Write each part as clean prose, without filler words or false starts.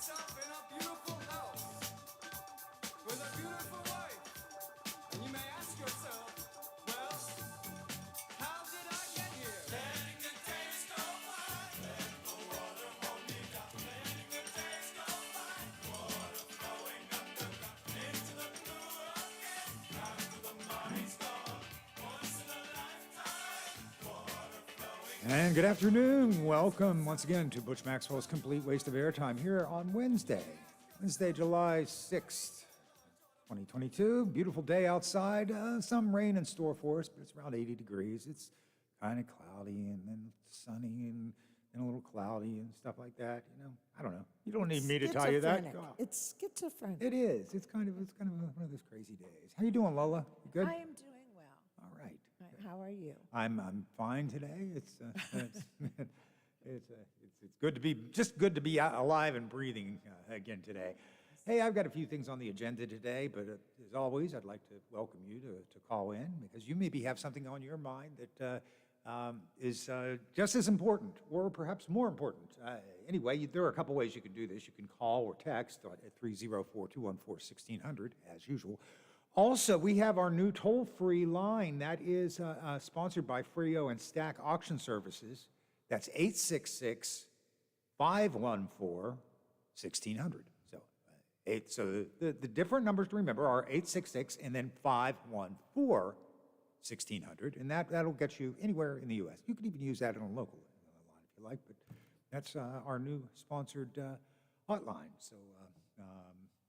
yourself in a beautiful house with a beautiful wife. And you may ask yourself, well, how did I get here? Letting the days go by, letting the water hold me down. Letting the days go by, water flowing underground into the blue again. After the money's gone, once in a lifetime, water flowing. And good afternoon. Welcome once again to Butch Maxwell's Complete Waste of Airtime here on Wednesday, July 6th, 2022. Beautiful day outside. Some rain in store for us, but it's around 80 degrees. It's kind of cloudy and then sunny and a little cloudy and stuff like that. You know, I don't know. You don't need me to tell you that. Schizophrenic. It's schizophrenic. It is. It's kind of one of those crazy days. How you doing, Lola? You good? I am doing well. All right. How are you? I'm fine today. It's good to be good to be alive and breathing again today. Hey, I've got a few things on the agenda today, but as always, I'd like to welcome you to call in because you maybe have something on your mind that is just as important or perhaps more important. Anyway, there are a couple ways you can do this. You can call or text at 304-214-1600 as usual. Also, we have our new toll-free line that is sponsored by Frio and Stack Auction Services. That's 866-514-1600. So the different numbers to remember are 866 and then 514-1600, and that'll get you anywhere in the U.S. You could even use that on a local line if you like, but that's our new sponsored hotline. So.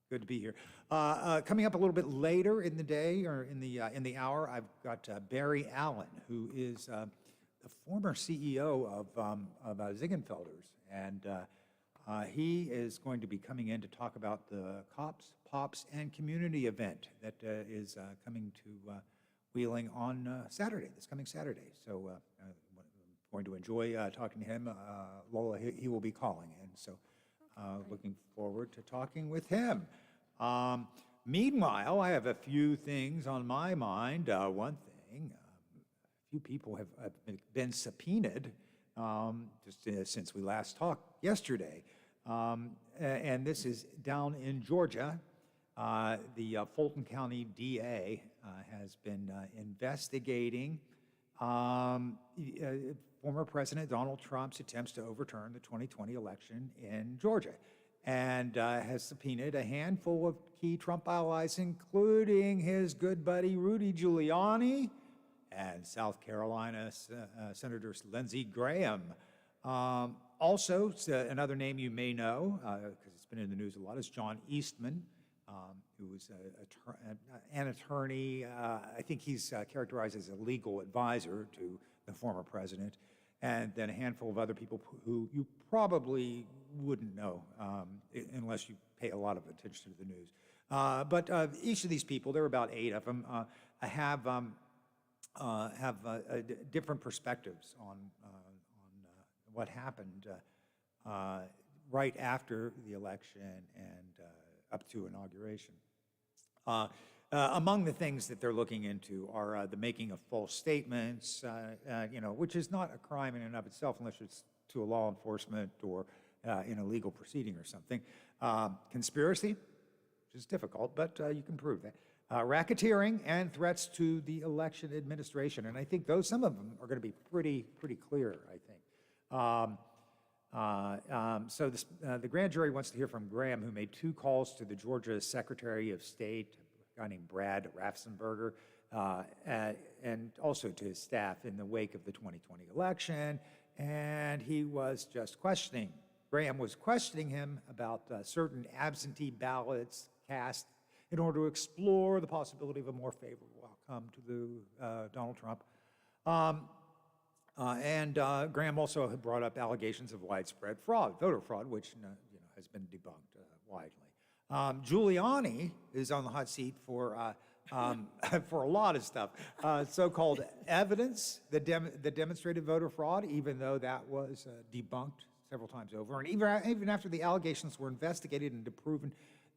Good to be here. Coming up a little bit later in the day or in the hour, I've got Barry Allen, who is the former CEO of Ziegenfelders, and he is going to be coming in to talk about the Cops, Pops, and Community event that is coming to Wheeling on Saturday, this coming Saturday. So I'm going to enjoy talking to him. Lola, he will be calling in. So. Looking forward to talking with him. Meanwhile, I have a few things on my mind. One thing, a few people have been subpoenaed just since we last talked yesterday. And this is down in Georgia. The Fulton County DA has been investigating former President Donald Trump's attempts to overturn the 2020 election in Georgia, and has subpoenaed a handful of key Trump allies, including his good buddy Rudy Giuliani and South Carolina Senator Lindsey Graham. Also, another name you may know, because it's been in the news a lot, is John Eastman, who was an attorney. I think he's characterized as a legal advisor to the former president, and then a handful of other people who you probably wouldn't know unless you pay a lot of attention to the news. But each of these people, there are about 8 of them, have different perspectives on what happened right after the election and up to inauguration. Among the things that they're looking into are the making of false statements, which is not a crime in and of itself unless it's to a law enforcement or in a legal proceeding or something. Conspiracy, which is difficult, but you can prove that. Racketeering and threats to the election administration, and I think some of them are going to be pretty clear, I think. So the grand jury wants to hear from Graham, who made 2 calls to the Georgia Secretary of State, a guy named Brad Raffensperger, and also to his staff in the wake of the 2020 election. And he was just Graham was questioning him about certain absentee ballots cast in order to explore the possibility of a more favorable outcome to Donald Trump. And Graham also had brought up allegations of widespread fraud, voter fraud, which has been debunked widely. Giuliani is on the hot seat for for a lot of stuff. So-called evidence that demonstrated voter fraud, even though that was debunked several times over, and even after the allegations were investigated and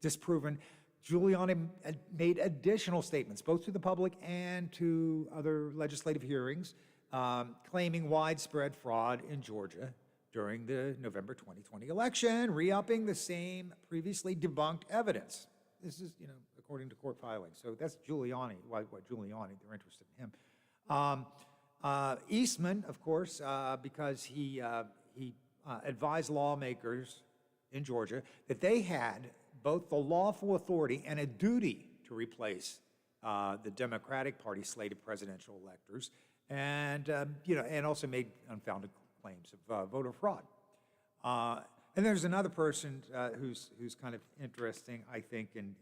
disproven, Giuliani made additional statements, both to the public and to other legislative hearings, claiming widespread fraud in Georgia, during the November 2020 election, re-upping the same previously debunked evidence. This is, according to court filings. So that's Giuliani, what Giuliani, they're interested in him. Eastman, of course, because he advised lawmakers in Georgia that they had both the lawful authority and a duty to replace the Democratic Party slated presidential electors, and and also made unfounded claims of voter fraud. And there's another person who's kind of interesting, I think, in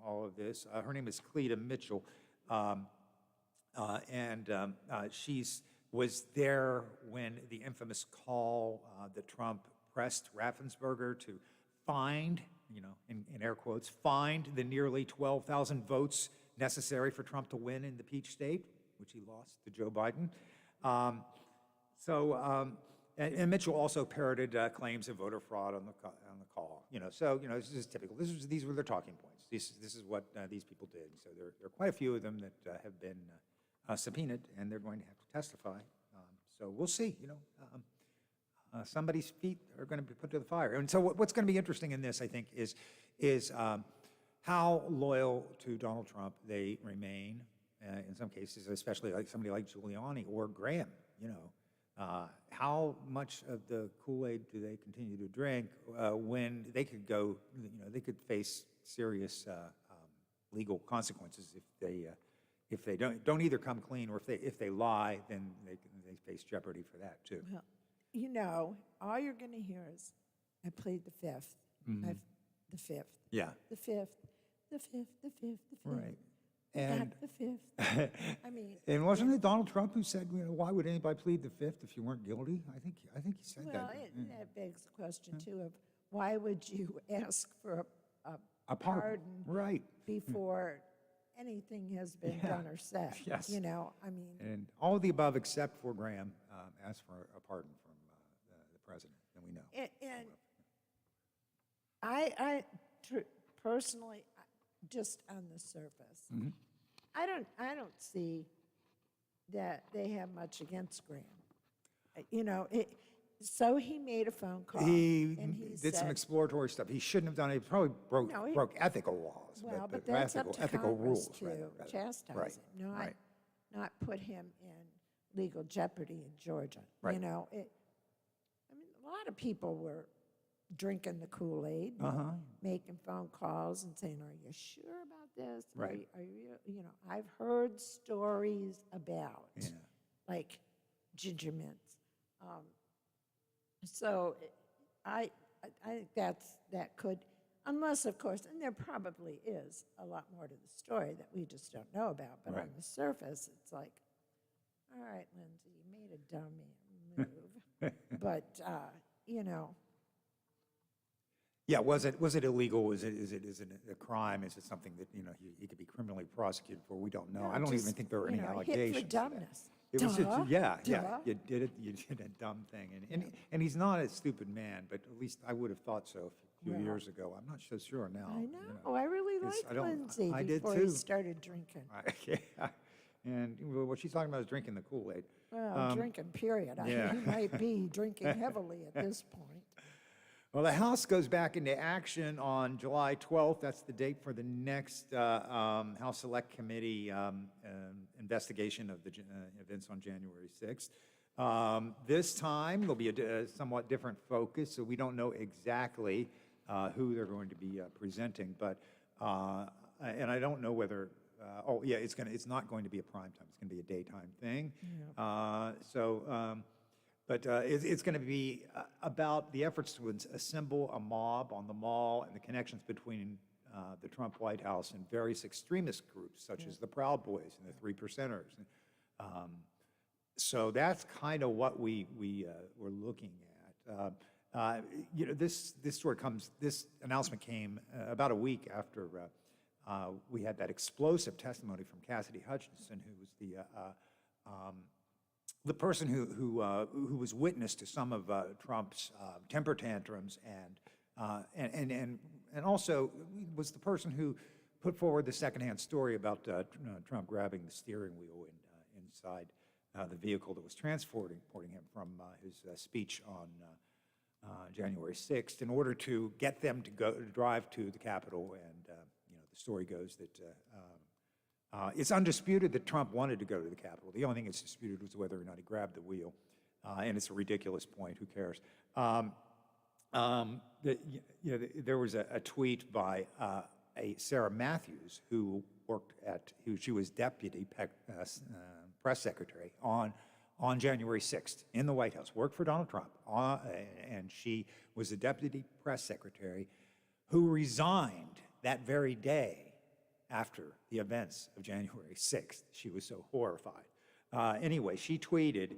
all of this. Her name is Cleta Mitchell, and she's was there when the infamous call that Trump pressed Raffensperger to find, in air quotes, find the nearly 12,000 votes necessary for Trump to win in the Peach State, which he lost to Joe Biden. And Mitchell also parroted claims of voter fraud on the call. This is typical. These were their talking points. This is what these people did. So there are quite a few of them that have been subpoenaed, and they're going to have to testify. So we'll see. Somebody's feet are going to be put to the fire. And so what's going to be interesting in this, I think, is how loyal to Donald Trump they remain. In some cases, especially like somebody like Giuliani or Graham. How much of the Kool-Aid do they continue to drink when they could go, they could face serious legal consequences if they don't either come clean, or if they lie, then they face jeopardy for that too. Well, all you're going to hear is, I plead the fifth. The fifth. Yeah. The fifth. The fifth. The fifth. The fifth. Right. And the fifth. I mean. And wasn't it Donald Trump who said, why would anybody plead the fifth if you weren't guilty? I think he said that. Well, that begs the question too of why would you ask for a pardon right before anything has been done or said? Yes. I mean. And all of the above except for Graham asked for a pardon from the president, and we know. And I personally, just on the surface, I don't see that they have much against Graham. So he made a phone call. He and he did said, some exploratory stuff. He shouldn't have done it. He probably broke ethical laws. Well, but that's up to ethical Congress rules, to rather. chastise Right. him, Right. not put him in legal jeopardy in Georgia. Right. I mean, a lot of people were drinking the Kool-Aid, making phone calls and saying, "Are you sure about this? Right. Are you? I've heard stories about like ginger mints." So I think that could, unless of course, and there probably is a lot more to the story that we just don't know about. But on the surface, it's like, all right, Lindsay, you made a dummy move, but Yeah, was it illegal? Is it a crime? Is it something that he could be criminally prosecuted for? We don't know. I don't even think there are any allegations. Hit for dumbness. It was just, Duh. you did a dumb thing, and he's not a stupid man, but at least I would have thought so a few years ago. I'm not so sure now. I know. I really liked Lindsay I did before too. he started drinking. Yeah, and what she's talking about is drinking the Kool-Aid. Well, drinking, period. He might be drinking heavily at this point. Well, the House goes back into action on July 12th. That's the date for the next House Select Committee investigation of the events on January 6th. This time, there'll be a somewhat different focus, so we don't know exactly who they're going to be presenting. But and I don't know whether. It's not going to be a prime time. It's going to be a daytime thing. But it's going to be about the efforts to assemble a mob on the Mall and the connections between the Trump White House and various extremist groups, such as the Proud Boys and the Three Percenters. So that's kind of what we're looking at. This announcement came about a week after we had that explosive testimony from Cassidy Hutchinson, who was the person who was witness to some of Trump's temper tantrums and also was the person who put forward the secondhand story about Trump grabbing the steering wheel inside the vehicle that was transporting him from his speech on January 6th in order to get them to drive to the Capitol. And, the story goes that it's undisputed that Trump wanted to go to the Capitol. The only thing that's disputed was whether or not he grabbed the wheel. And it's a ridiculous point. Who cares? There was a tweet by Sarah Matthews, who she was deputy press secretary on January 6th in the White House, worked for Donald Trump, and she was the deputy press secretary who resigned that very day after the events of January 6th. She was so horrified. Anyway, she tweeted,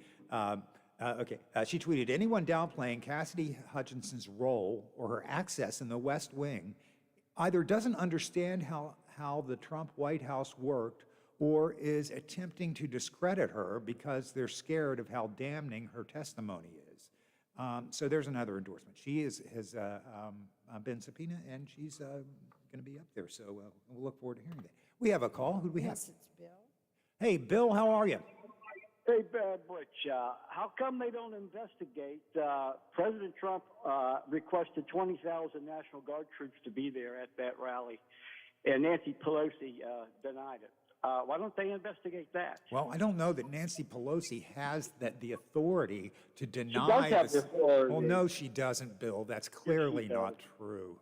anyone downplaying Cassidy Hutchinson's role or her access in the West Wing either doesn't understand how the Trump White House worked or is attempting to discredit her because they're scared of how damning her testimony is. So there's another endorsement. She has been subpoenaed, and she's going to be up there. So we'll look forward to hearing that. We have a call. Who do we have? Yes, it's Bill. Hey, Bill, how are you? Hey, Butch, how come they don't investigate? President Trump requested 20,000 National Guard troops to be there at that rally, and Nancy Pelosi denied it. Why don't they investigate that? Well, I don't know that Nancy Pelosi has the authority to deny does have this. the authority. Well, no, she doesn't, Bill. That's clearly not true.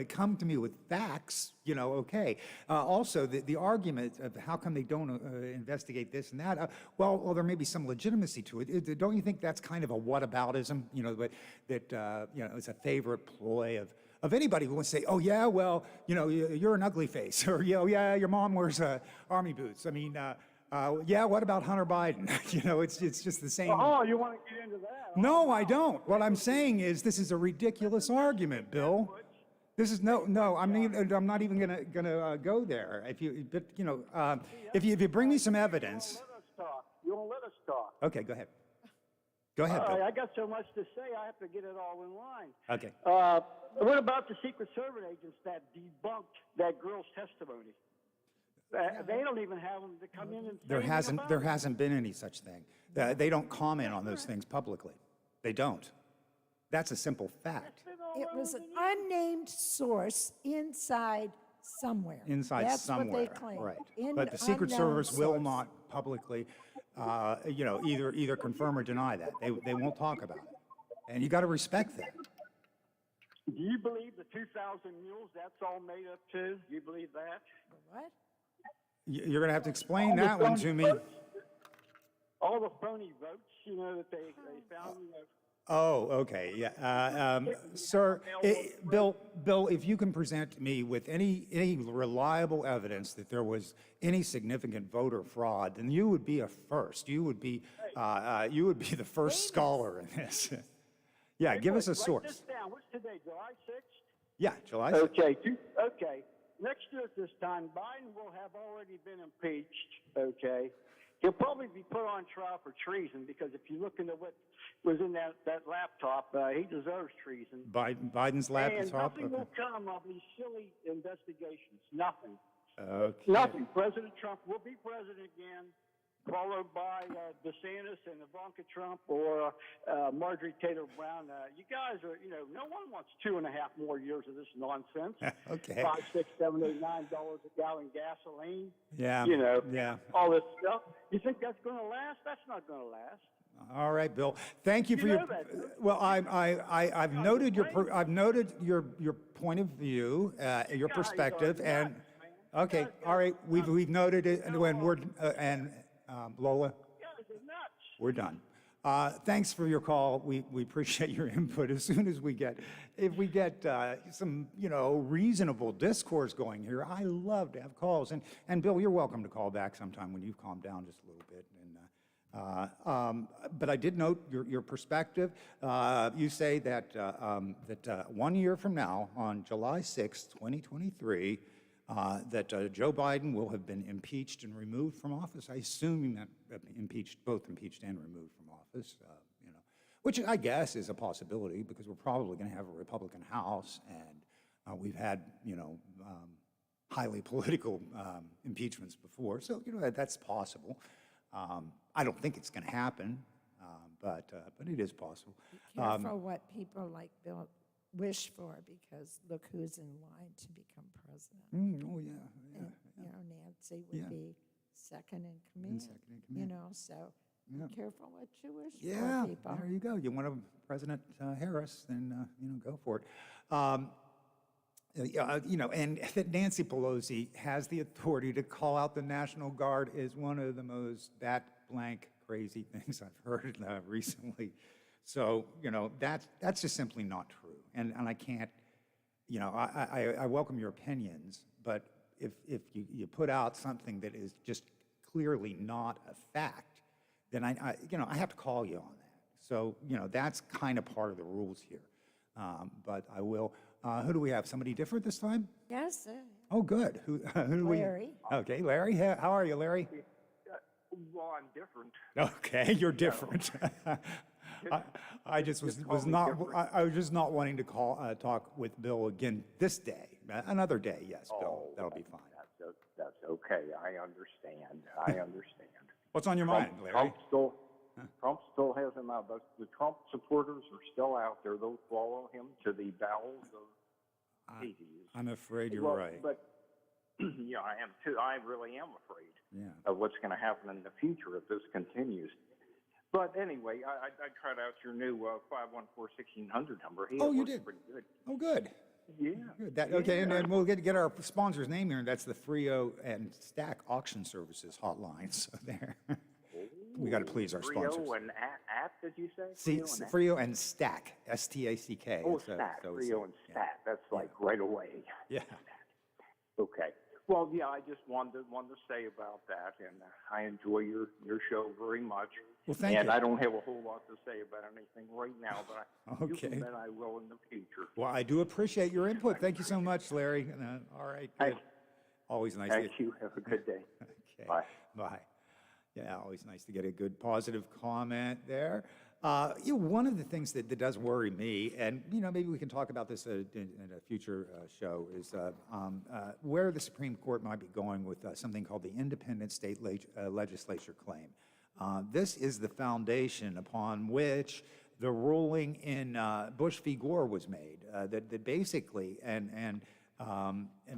Come to me with facts, okay. Also, the argument of how come they don't investigate this and that, well, there may be some legitimacy to it. Don't you think that's kind of a whataboutism, that it's a favorite ploy of anybody who wants to say, oh, yeah, well, you're an ugly face, or, yeah, your mom wears army boots. I mean, yeah, what about Hunter Biden? It's just the same. Oh, you want to get into that? No, I don't. What I'm saying is this is a ridiculous argument, Bill. This is no. I'm not even gonna go there. If you bring me some evidence. You won't let us talk. Okay, go ahead. Go ahead, All Bill. right, I got so much to say, I have to get it all in line. Okay. What about the Secret Service agents that debunked that girl's testimony? They don't even have them to come in and say anything about There it. hasn't been any such thing. They don't comment on those things publicly. They don't. That's a simple fact. It was an unnamed source inside somewhere. That's somewhere, what they claim. right? But the Secret Service will not publicly, either confirm or deny that. They won't talk about it, and you got to respect that. Do you believe the 2,000 mules, that's all made up too? You believe that? What? You're going to have to explain that one to me. All the phony votes, that they found, Oh, okay, yeah. Sir, Bill, if you can present me with any reliable evidence that there was any significant voter fraud, then you would be a first. You would be the first scholar in this. Yeah, give us a Write source. this down. What's today, July 6th? Yeah, July 6th. Okay. Next year at this time, Biden will have already been impeached, okay? He'll probably be put on trial for treason because if you look into what was in that laptop, he deserves treason. Biden's And laptop? nothing will come of these silly investigations. Nothing. Okay. Nothing. President Trump will be president again, followed by DeSantis and Ivanka Trump or Marjorie Taylor Brown. You guys are, no one wants 2.5 more years of this nonsense. Okay. $5, $6, $7, $8, $9 a gallon gasoline. Yeah. Yeah. All this stuff. You think that's going to last? That's not going to last. All right, Bill. Thank you for your. Well, I've noted your point of view, your perspective, and okay. All right, we've noted it, and when we're Lola, we're done. Thanks for your call. We appreciate your input. As soon as if we get some reasonable discourse going here, I love to have calls. And Bill, you're welcome to call back sometime when you've calmed down just a little bit. But I did note your perspective. You say that 1 year from now, on July 6th, 2023, that Joe Biden will have been impeached and removed from office. I assume you meant both impeached and removed from office, which I guess is a possibility because we're probably going to have a Republican House, and we've had, highly political impeachments before. So, that's possible. I don't think it's going to happen, but it is possible. Be careful what people like Bill wish for, because look who's in line to become president. Oh, yeah, yeah. And, Nancy would Yeah. be second in command. second in command. So Yeah. be careful what you wish Yeah, for, people. there you go. You want President Harris, then, go for it. And that Nancy Pelosi has the authority to call out the National Guard is one of the most blank crazy things I've heard recently. So, that's just simply not true. And I can't, I welcome your opinions, but if you put out something that is just clearly not a fact, then I have to call you on that. So, that's kind of part of the rules here. But I will. Who do we have? Somebody different this time? Yes, Oh, good. Who do we? Larry. Okay, Larry. How are you, Larry? Well, I'm different. Okay, you're different. I just was not. I was just not wanting to talk with Bill again this day. Another day, yes, Bill. That'll be fine. That's okay. I understand. What's on your mind, Larry? Trump still has him out. The Trump supporters are still out there. They'll follow him to the bowels of Hades. I'm afraid you're Well, right. But I am too. I really am afraid Yeah. of what's going to happen in the future if this continues. But anyway, I tried out your new 514-1600 number. Hey, Oh, it you works did? pretty good. Oh, good. Yeah. Good. Okay, and then we'll get our sponsor's name here, and that's the Frio and Stack Auction Services hotline. So there, we got to please our sponsors. Frio and app, did you say? See, Frio and Stack, S-T-A-C-K. Oh, Stack, Frio and Stack. That's like right away. Yeah. Okay. Well, yeah, I just wanted to say about that, and I enjoy your show very much. Well, thank you. And I don't have a whole lot to say about anything right now, but you Okay. can bet I will in the future. Well, I do appreciate your input. Thank you so much, Larry. All right, good. Thank- Always nice. Thank you. Have a good day. Okay. Bye. Bye. Yeah, always nice to get a good positive comment there. One of the things that does worry me, and maybe we can talk about this in a future show, is where the Supreme Court might be going with something called the independent state legislature claim. This is the foundation upon which the ruling in Bush v. Gore was made. That basically and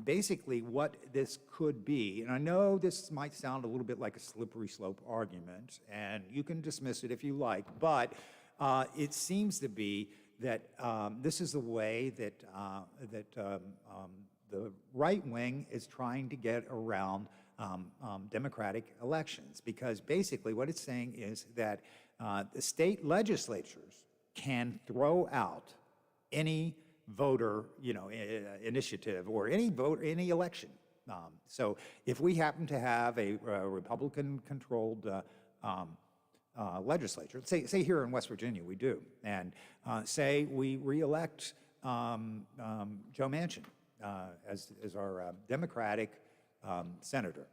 basically what this could be, and I know this might sound a little bit like a slippery slope argument, and you can dismiss it if you like, but it seems to be that this is the way that the right wing is trying to get around democratic elections, because basically what it's saying is that the state legislatures can throw out any voter, initiative or any election. So if we happen to have a Republican-controlled legislature, say here in West Virginia we do, and say we reelect Joe Manchin as our Democratic senator.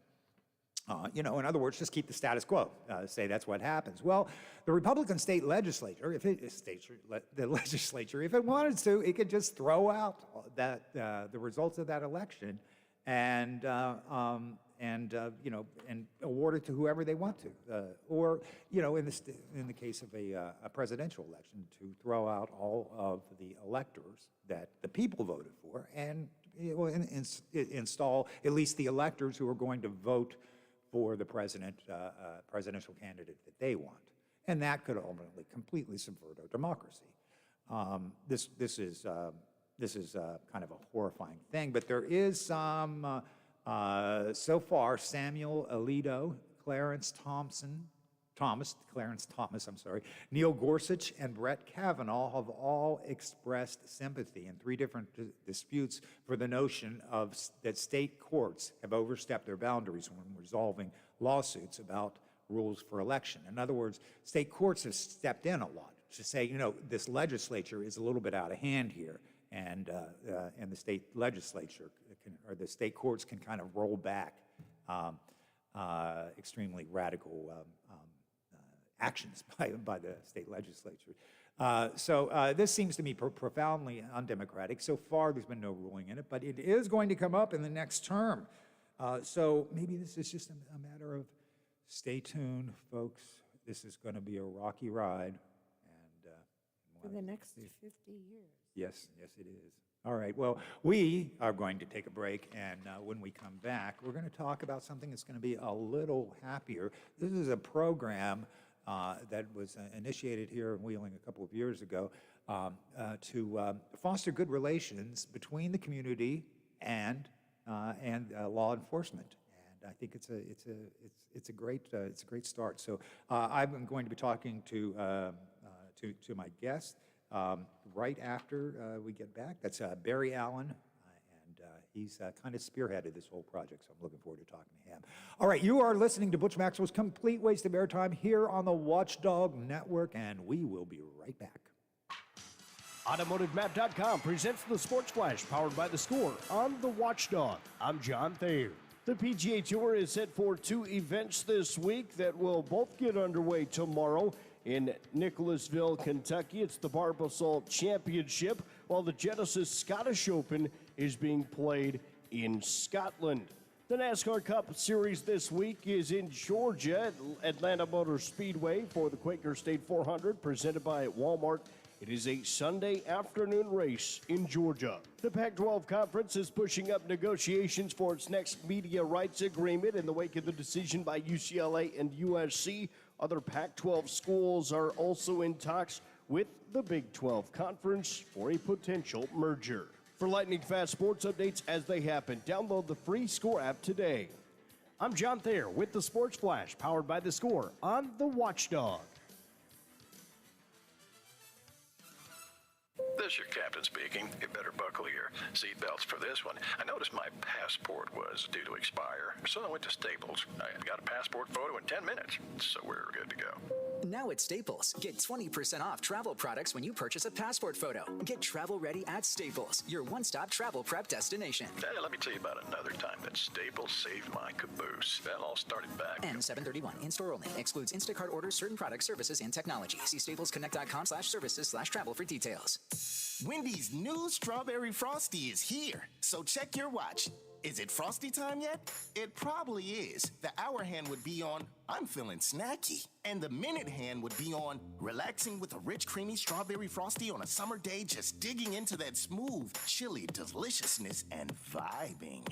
In other words, just keep the status quo. Say that's what happens. Well, the Republican state legislature, if it wanted to, it could just throw out the results of that election and award it to whoever they want to, or in the case of a presidential election, to throw out all of the electors that the people voted for and install at least the electors who are going to vote for the presidential candidate that they want, and that could ultimately completely subvert our democracy. This is kind of a horrifying thing, but there is some. So far, Samuel Alito, Clarence Thomas, Neil Gorsuch, and Brett Kavanaugh have all expressed sympathy in 3 different disputes for the notion that state courts have overstepped their boundaries when resolving lawsuits about rules for election. In other words, state courts have stepped in a lot to say, this legislature is a little bit out of hand here, and the state legislature or the state courts can kind of roll back extremely radical actions by the state legislature. So this seems to me profoundly undemocratic. So far, there's been no ruling in it, but it is going to come up in the next term. So maybe this is just a matter of stay tuned, folks. this is going to be a rocky ride. And For the next 50 years. yes, yes, it is. All right, well, we are going to take a break, and when we come back, we're going to talk about something that's going to be a little happier. This is a program that was initiated here in Wheeling a couple of years ago to foster good relations between the community and law enforcement. And I think it's a great start. So I'm going to be talking to my guest right after we get back. That's Barry Allen, and he's kind of spearheaded this whole project, so I'm looking forward to talking to him. All right, you are listening to Butch Maxwell's Complete Waste of Airtime here on the Watchdog Network, and we will be right back. AutomotiveMap.com presents the Sports Flash, powered by The Score on the Watchdog. I'm John Thayer. The PGA Tour is set for 2 events this week that will both get underway tomorrow. In Nicholasville, Kentucky, it's the Barbasol Championship, while the Genesis Scottish Open is being played in Scotland. The NASCAR Cup Series this week is in Georgia at Atlanta Motor Speedway for the Quaker State 400, presented by Walmart. It is a Sunday afternoon race in Georgia. The Pac-12 Conference is pushing up negotiations for its next media rights agreement in the wake of the decision by UCLA and USC. Other Pac-12 schools are also in talks with the Big 12 Conference for a potential merger. For lightning-fast sports updates as they happen, download the free Score app today. I'm John Thayer with the Sports Flash, powered by The Score on the Watchdog. This is your captain speaking. You better buckle your seatbelts for this one. I noticed my passport was due to expire, so I went to Staples. I got a passport photo in 10 minutes, so we're good to go. Now at Staples, get 20% off travel products when you purchase a passport photo. Get travel ready at Staples, your one-stop travel prep destination. Let me tell you about another time that Staples saved my caboose. That all started back. N731, in-store only. Excludes Instacart orders, certain products, services, and technology. See staplesconnect.com/services/travel for details. Wendy's new Strawberry Frosty is here, so check your watch. Is it Frosty time yet? It probably is. The hour hand would be on, I'm feeling snacky. And the minute hand would be on, relaxing with a rich, creamy Strawberry Frosty on a summer day, just digging into that smooth, chilly deliciousness and vibing.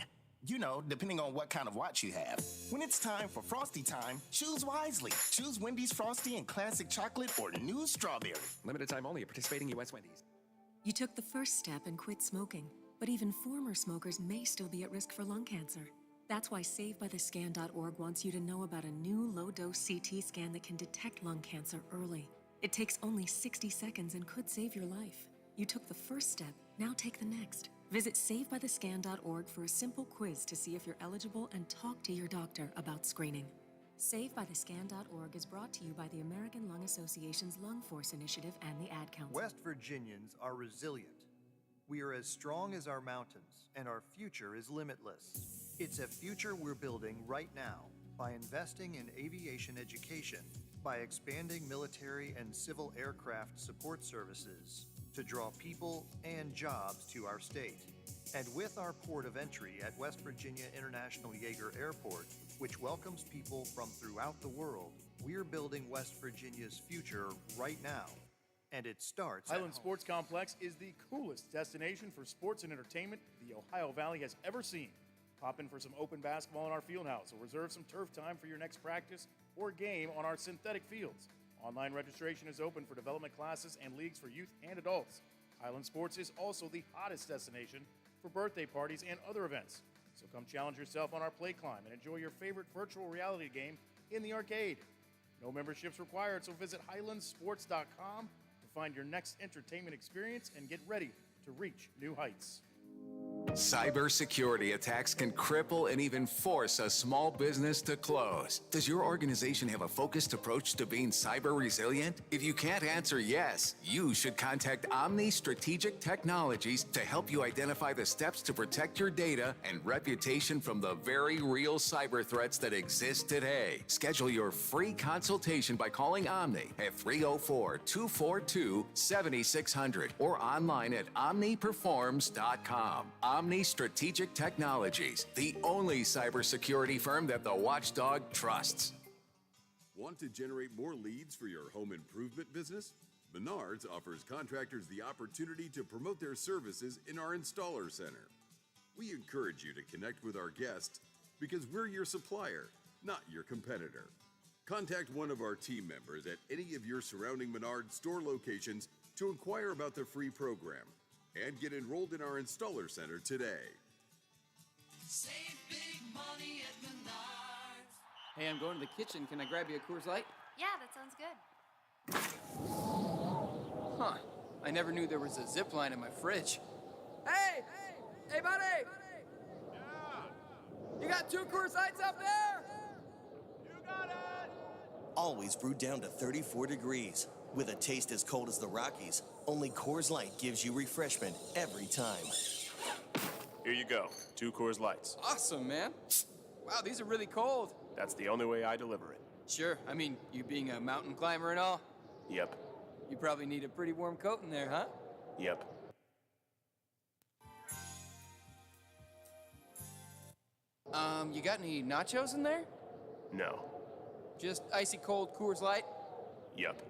You know, depending on what kind of watch you have. When it's time for Frosty time, choose wisely. Choose Wendy's Frosty in classic chocolate or new strawberry. Limited time only at participating U.S. Wendy's. You took the first step and quit smoking, but even former smokers may still be at risk for lung cancer. That's why SaveByTheScan.org wants you to know about a new low-dose CT scan that can detect lung cancer early. It takes only 60 seconds and could save your life. You took the first step, now take the next. Visit SaveByTheScan.org for a simple quiz to see if you're eligible and talk to your doctor about screening. SaveByTheScan.org is brought to you by the American Lung Association's Lung Force Initiative and the Ad Council. West Virginians are resilient. We are as strong as our mountains, and our future is limitless. It's a future we're building right now by investing in aviation education, by expanding military and civil aircraft support services to draw people and jobs to our state. And with our port of entry at West Virginia International Yeager Airport, which welcomes people from throughout the world, we're building West Virginia's future right now. And it starts Highland Sports Complex is the coolest destination for sports and entertainment the Ohio Valley has ever seen. Pop in for some open basketball in our field house or reserve some turf time for your next practice or game on our synthetic fields. Online registration is open for development classes and leagues for youth and adults. Highland Sports is also the hottest destination for birthday parties and other events. So come challenge yourself on our play climb and enjoy your favorite virtual reality game in the arcade. No memberships required, so visit highlandsports.com to find your next entertainment experience and get ready to reach new heights. Cybersecurity attacks can cripple and even force a small business to close. Does your organization have a focused approach to being cyber resilient? If you can't answer yes, you should contact Omni Strategic Technologies to help you identify the steps to protect your data and reputation from the very real cyber threats that exist today. Schedule your free consultation by calling Omni at 304-242-7600 or online at omniperforms.com. Omni Strategic Technologies, the only cybersecurity firm that the Watchdog trusts. Want to generate more leads for your home improvement business? Menards offers contractors the opportunity to promote their services in our installer center. We encourage you to connect with our guests because we're your supplier, not your competitor. Contact one of our team members at any of your surrounding Menards store locations to inquire about the free program and get enrolled in our installer center today. Save big money at Menards. Hey, I'm going to the kitchen. Can I grab you a Coors Light? Yeah, that sounds good. Huh. I never knew there was a zip line in my fridge. Hey, buddy! Yeah. You got 2 Coors Lights up there? Always brewed down to 34 degrees. With a taste as cold as the Rockies, only Coors Light gives you refreshment every time. Here you go, 2 Coors Lights. Awesome, man. Wow, these are really cold. That's the only way I deliver it. Sure, I mean, you being a mountain climber and all, Yep, you probably need a pretty warm coat in there, huh? yep. You got any nachos in there? No. Just icy cold Coors Light? Yep.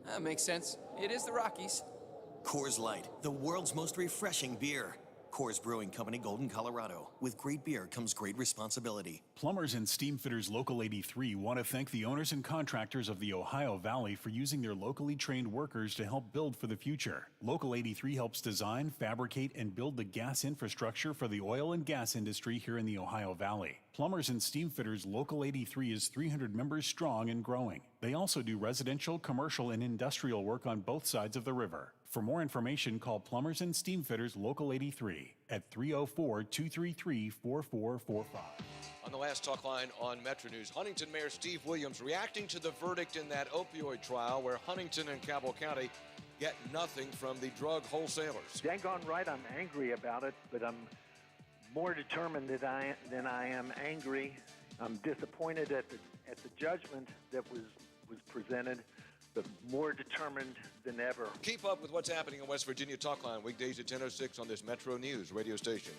That makes sense. It is the Rockies. Coors Light, the world's most refreshing beer. Coors Brewing Company, Golden, Colorado. With great beer comes great responsibility. Plumbers and Steam Fitters Local 83 want to thank the owners and contractors of the Ohio Valley for using their locally trained workers to help build for the future. Local 83 helps design, fabricate, and build the gas infrastructure for the oil and gas industry here in the Ohio Valley. Plumbers and Steam Fitters Local 83 is 300 members strong and growing. They also do residential, commercial, and industrial work on both sides of the river. For more information, call Plumbers and Steam Fitters Local 83 at 304-233-4445. On the last talk line on Metro News, Huntington Mayor Steve Williams reacting to the verdict in that opioid trial where Huntington and Cabell County get nothing from the drug wholesalers. Dang on right, I'm angry about it, but I'm more determined than I am angry. I'm disappointed at the judgment that was presented, but more determined than ever. Keep up with what's happening in West Virginia Talk Line weekdays at 10:06 on this Metro News radio station.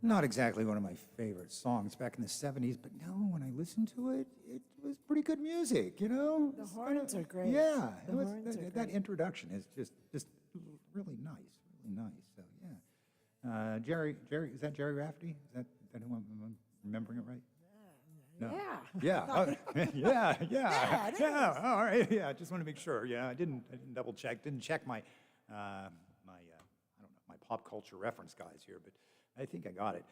Not exactly one of my favorite songs back in the 70s, but no, when I listened to it, it was pretty good music, you know? The horns are great. Yeah, The it was, horns are that great. introduction is just really nice, really nice. So, yeah. Jerry, is that Jerry Rafferty? Is that who I'm remembering it right? No. Yeah. Yeah. Yeah, it is. All right. Yeah. I just want to make sure. Yeah. I didn't double check. Didn't check my I don't know, my pop culture reference guys here, but I think I got it.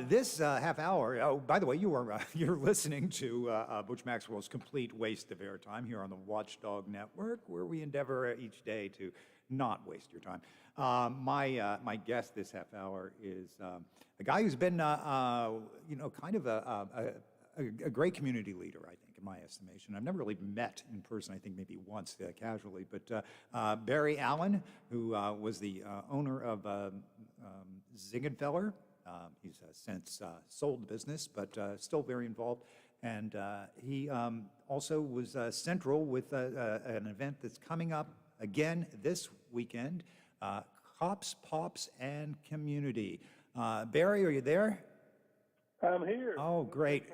This half hour. Oh, by the way, you're listening to Butch Maxwell's Complete Waste of Airtime here on the Watchdog Network, where we endeavor each day to not waste your time. My guest this half hour is a guy who's been kind of a great community leader, I think, in my estimation. I've never really met in person, I think maybe once casually, but Barry Allen, who was the owner of Zingenfeller. He's since sold the business, but still very involved. And he also was central with an event that's coming up again this weekend, Cops, Pops, and Community. Barry, are you there? I'm here. Oh, great.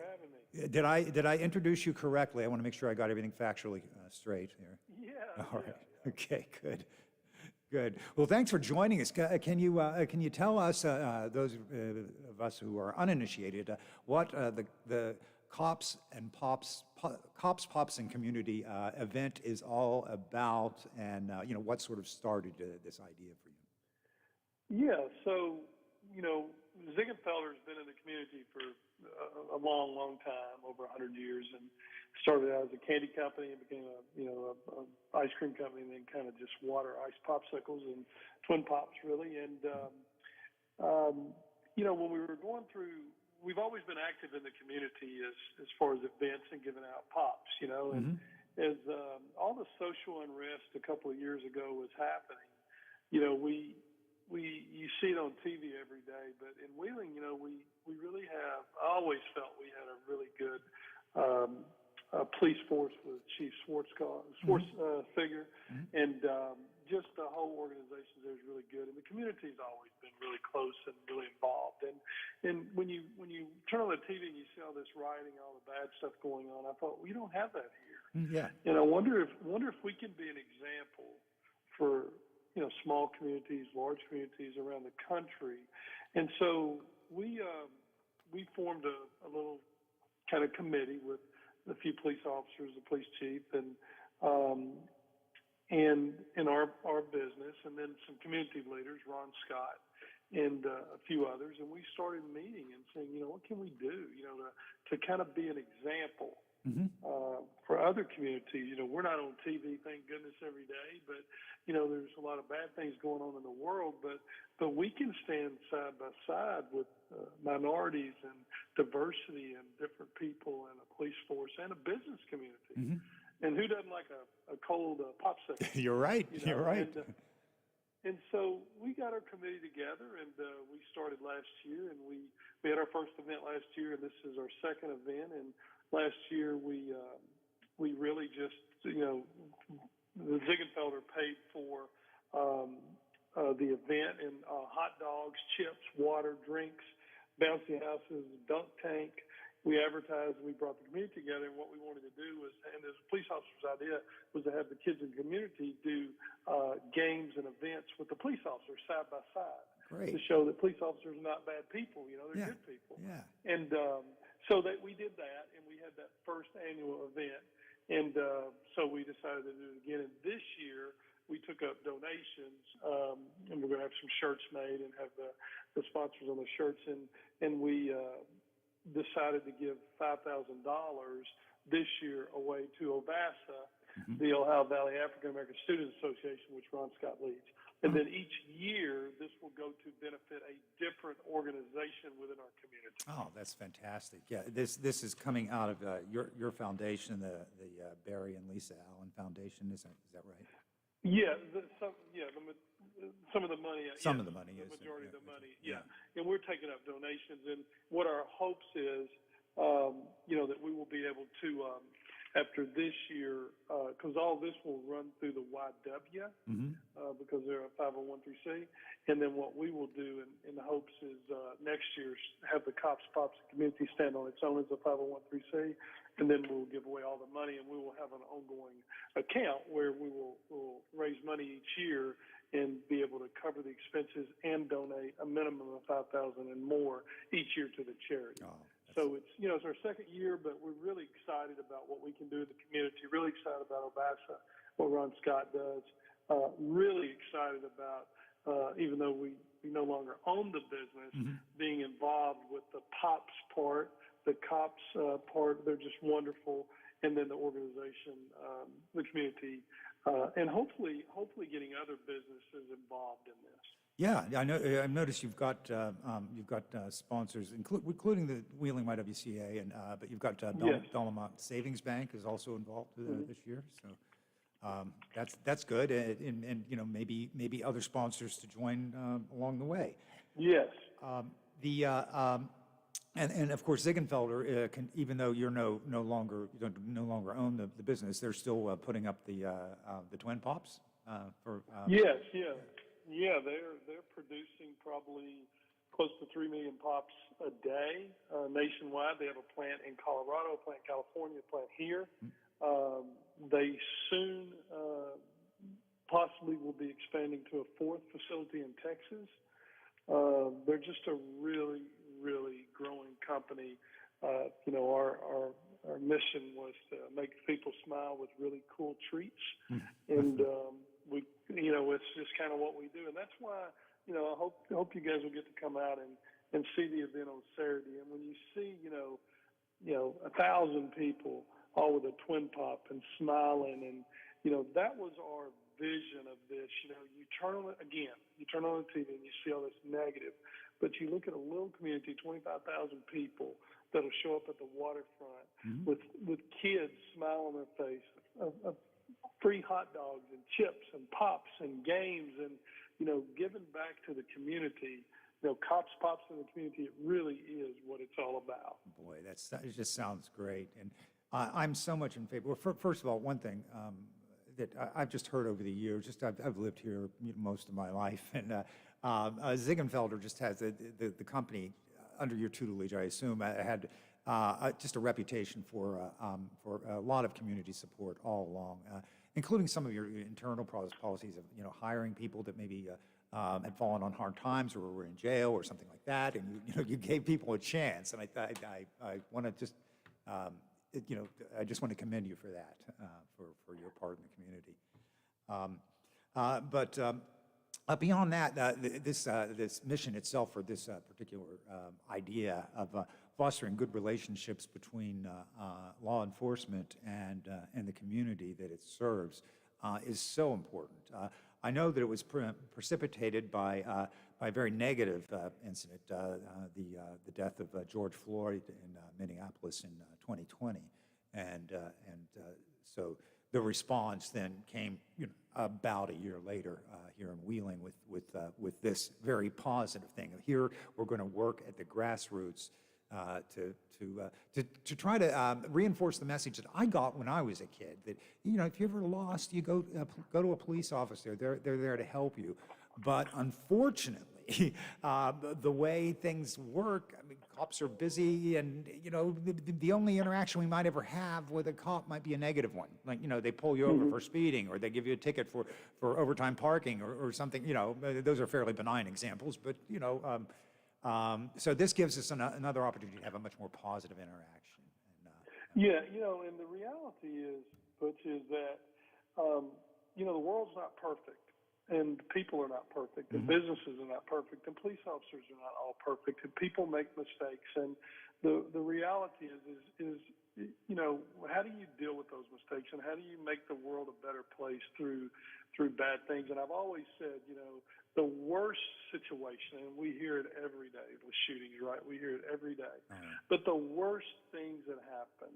Did I introduce you correctly? I want to make sure I got everything factually straight here. Yeah. All right. Okay, good. Good. Well, thanks for joining us. Can you tell us, those of us who are uninitiated, what the Cops and Pops, Cops, Pops, and Community event is all about, and what sort of started this idea for you? Yeah, so, Ziegenfelder's been in the community for a long, long time, over 100 years, and started out as a candy company and became a ice cream company, and then kind of just water ice popsicles and twin pops, really. And, when we were going through, we've always been active in the community as far as events and giving out pops, and as all the social unrest a couple of years ago was happening, you see it on TV every day, but in Wheeling, we really have. I always felt we had a really good police force with Chief Swartz figure, and just the whole organization there is really good, and the community's always been really close and really involved. And when you turn on the TV and you see all this rioting, all the bad stuff going on, I thought, we don't have that here. Yeah. And I wonder if we can be an example for small communities, large communities around the country. And so we formed a little kind of committee with a few police officers, the police chief, and in our business, and then some community leaders, Ron Scott, and a few others, and we started meeting and saying, what can we do, to kind of be an example for other communities. We're not on TV, thank goodness, every day, but there's a lot of bad things going on in the world, but we can stand side by side with minorities and diversity and different people and a police force and a business community. And who doesn't like a cold popsicle? You're right. You're right. And so we got our committee together, and we started last year, and we had our first event last year, and this is our second event. And last year we really just, the Ziegenfelder paid for the event, and hot dogs, chips, water, drinks, bouncy houses, dunk tank. We advertised, and we brought the community together, and what we wanted to do was, and this police officer's idea, was to have the kids in the community do games and events with the police officers side by side. Great. To show that police officers are not bad people, they're good people. Yeah. And so that we did that, and we had that first annual event, and so we decided to do it again. And this year, we took up donations, and we're going to have some shirts made and have the sponsors on the shirts, and we decided to give $5,000 this year away to OVASA, the Ohio Valley African American Students Association, which Ron Scott leads. And then each year, this will go to benefit a different organization within our community. Oh, that's fantastic. Yeah, this is coming out of your foundation, the Barry and Lisa Allen Foundation. Is that right? Yeah, some of the money. Some of the money the is majority of the money. yeah. And we're taking up donations. And what our hopes is, that we will be able to, after this year, because all this will run through the YW, because they're a 501(c). And then what we will do in the hopes is next year have the Cops, Pops, and Community stand on its own as a 501(c). And then we'll give away all the money, and we will have an ongoing account where we'll raise money each year and be able to cover the expenses and donate a minimum of $5,000 and more each year to the charity. Oh, so it's our second year, but we're really excited about what we can do in the community. Really excited about OVASA, what Ron Scott does. Really excited about, even though we no longer own the business, being involved with the POPs part, the Cops part. They're just wonderful. And then the organization, the community, and hopefully getting other businesses involved in this. Yeah, I know. I've noticed you've got sponsors, including the Wheeling YWCA, and but you've got Belmont Savings Bank is also involved this year. So that's good, and maybe other sponsors to join along the way. Yes. And of course Ziegenfelder, even though you no longer own the business, they're still putting up the Twin Pops for. Yes. They're producing probably close to 3 million pops a day nationwide. They have a plant in Colorado, a plant in California, a plant here. They soon possibly will be expanding to a fourth facility in Texas. They're just a really growing company You know, our mission was to make people smile with really cool treats, and we, you know, it's just kind of what we do, and that's why, you know, I hope you guys will get to come out and see the event on Saturday, and when you see, you know, 1,000 people all with a twin pop and smiling, and you know, that was our vision of this. You know, you turn on the TV and you see all this negative, but you look at a little community, 25,000 people that'll show up at the waterfront with kids smile on their face, free hot dogs and chips and pops and games, and you know, giving back to the community. You know, cops, pops in the community. It really is what it's all about. Boy, it just sounds great, and I'm so much in favor. Well, first of all, one thing that I've just heard over the years, I've lived here most of my life, and Ziegenfelder just has the company under your tutelage, I assume, had just a reputation for a lot of community support all along, including some of your internal policies of, you know, hiring people that maybe had fallen on hard times or were in jail or something like that, and you gave people a chance, and I want to just I just want to commend you for that, for your part in the community. But beyond that, this mission itself, or this particular idea of fostering good relationships between law enforcement and the community that it serves, is so important. I know that it was precipitated by a very negative incident, the death of George Floyd in Minneapolis in 2020, and so the response then came, about a year later here in Wheeling with this very positive thing. Here we're going to work at the grassroots to try to reinforce the message that I got when I was a kid, that if you're ever lost, you go to a police officer. They're there to help you. But unfortunately, the way things work, I mean, cops are busy, and the only interaction we might ever have with a cop might be a negative one. Like, they pull you over for speeding, or they give you a ticket for overtime parking, or something. Those are fairly benign examples, but so this gives us another opportunity to have a much more positive interaction. And the reality is, Butch, is that the world's not perfect. And people are not perfect, and businesses are not perfect, and police officers are not all perfect, and people make mistakes. And the reality is how do you deal with those mistakes, and how do you make the world a better place through bad things? And I've always said, the worst situation, and we hear it every day with shootings, right? We hear it every day. But the worst things that happen,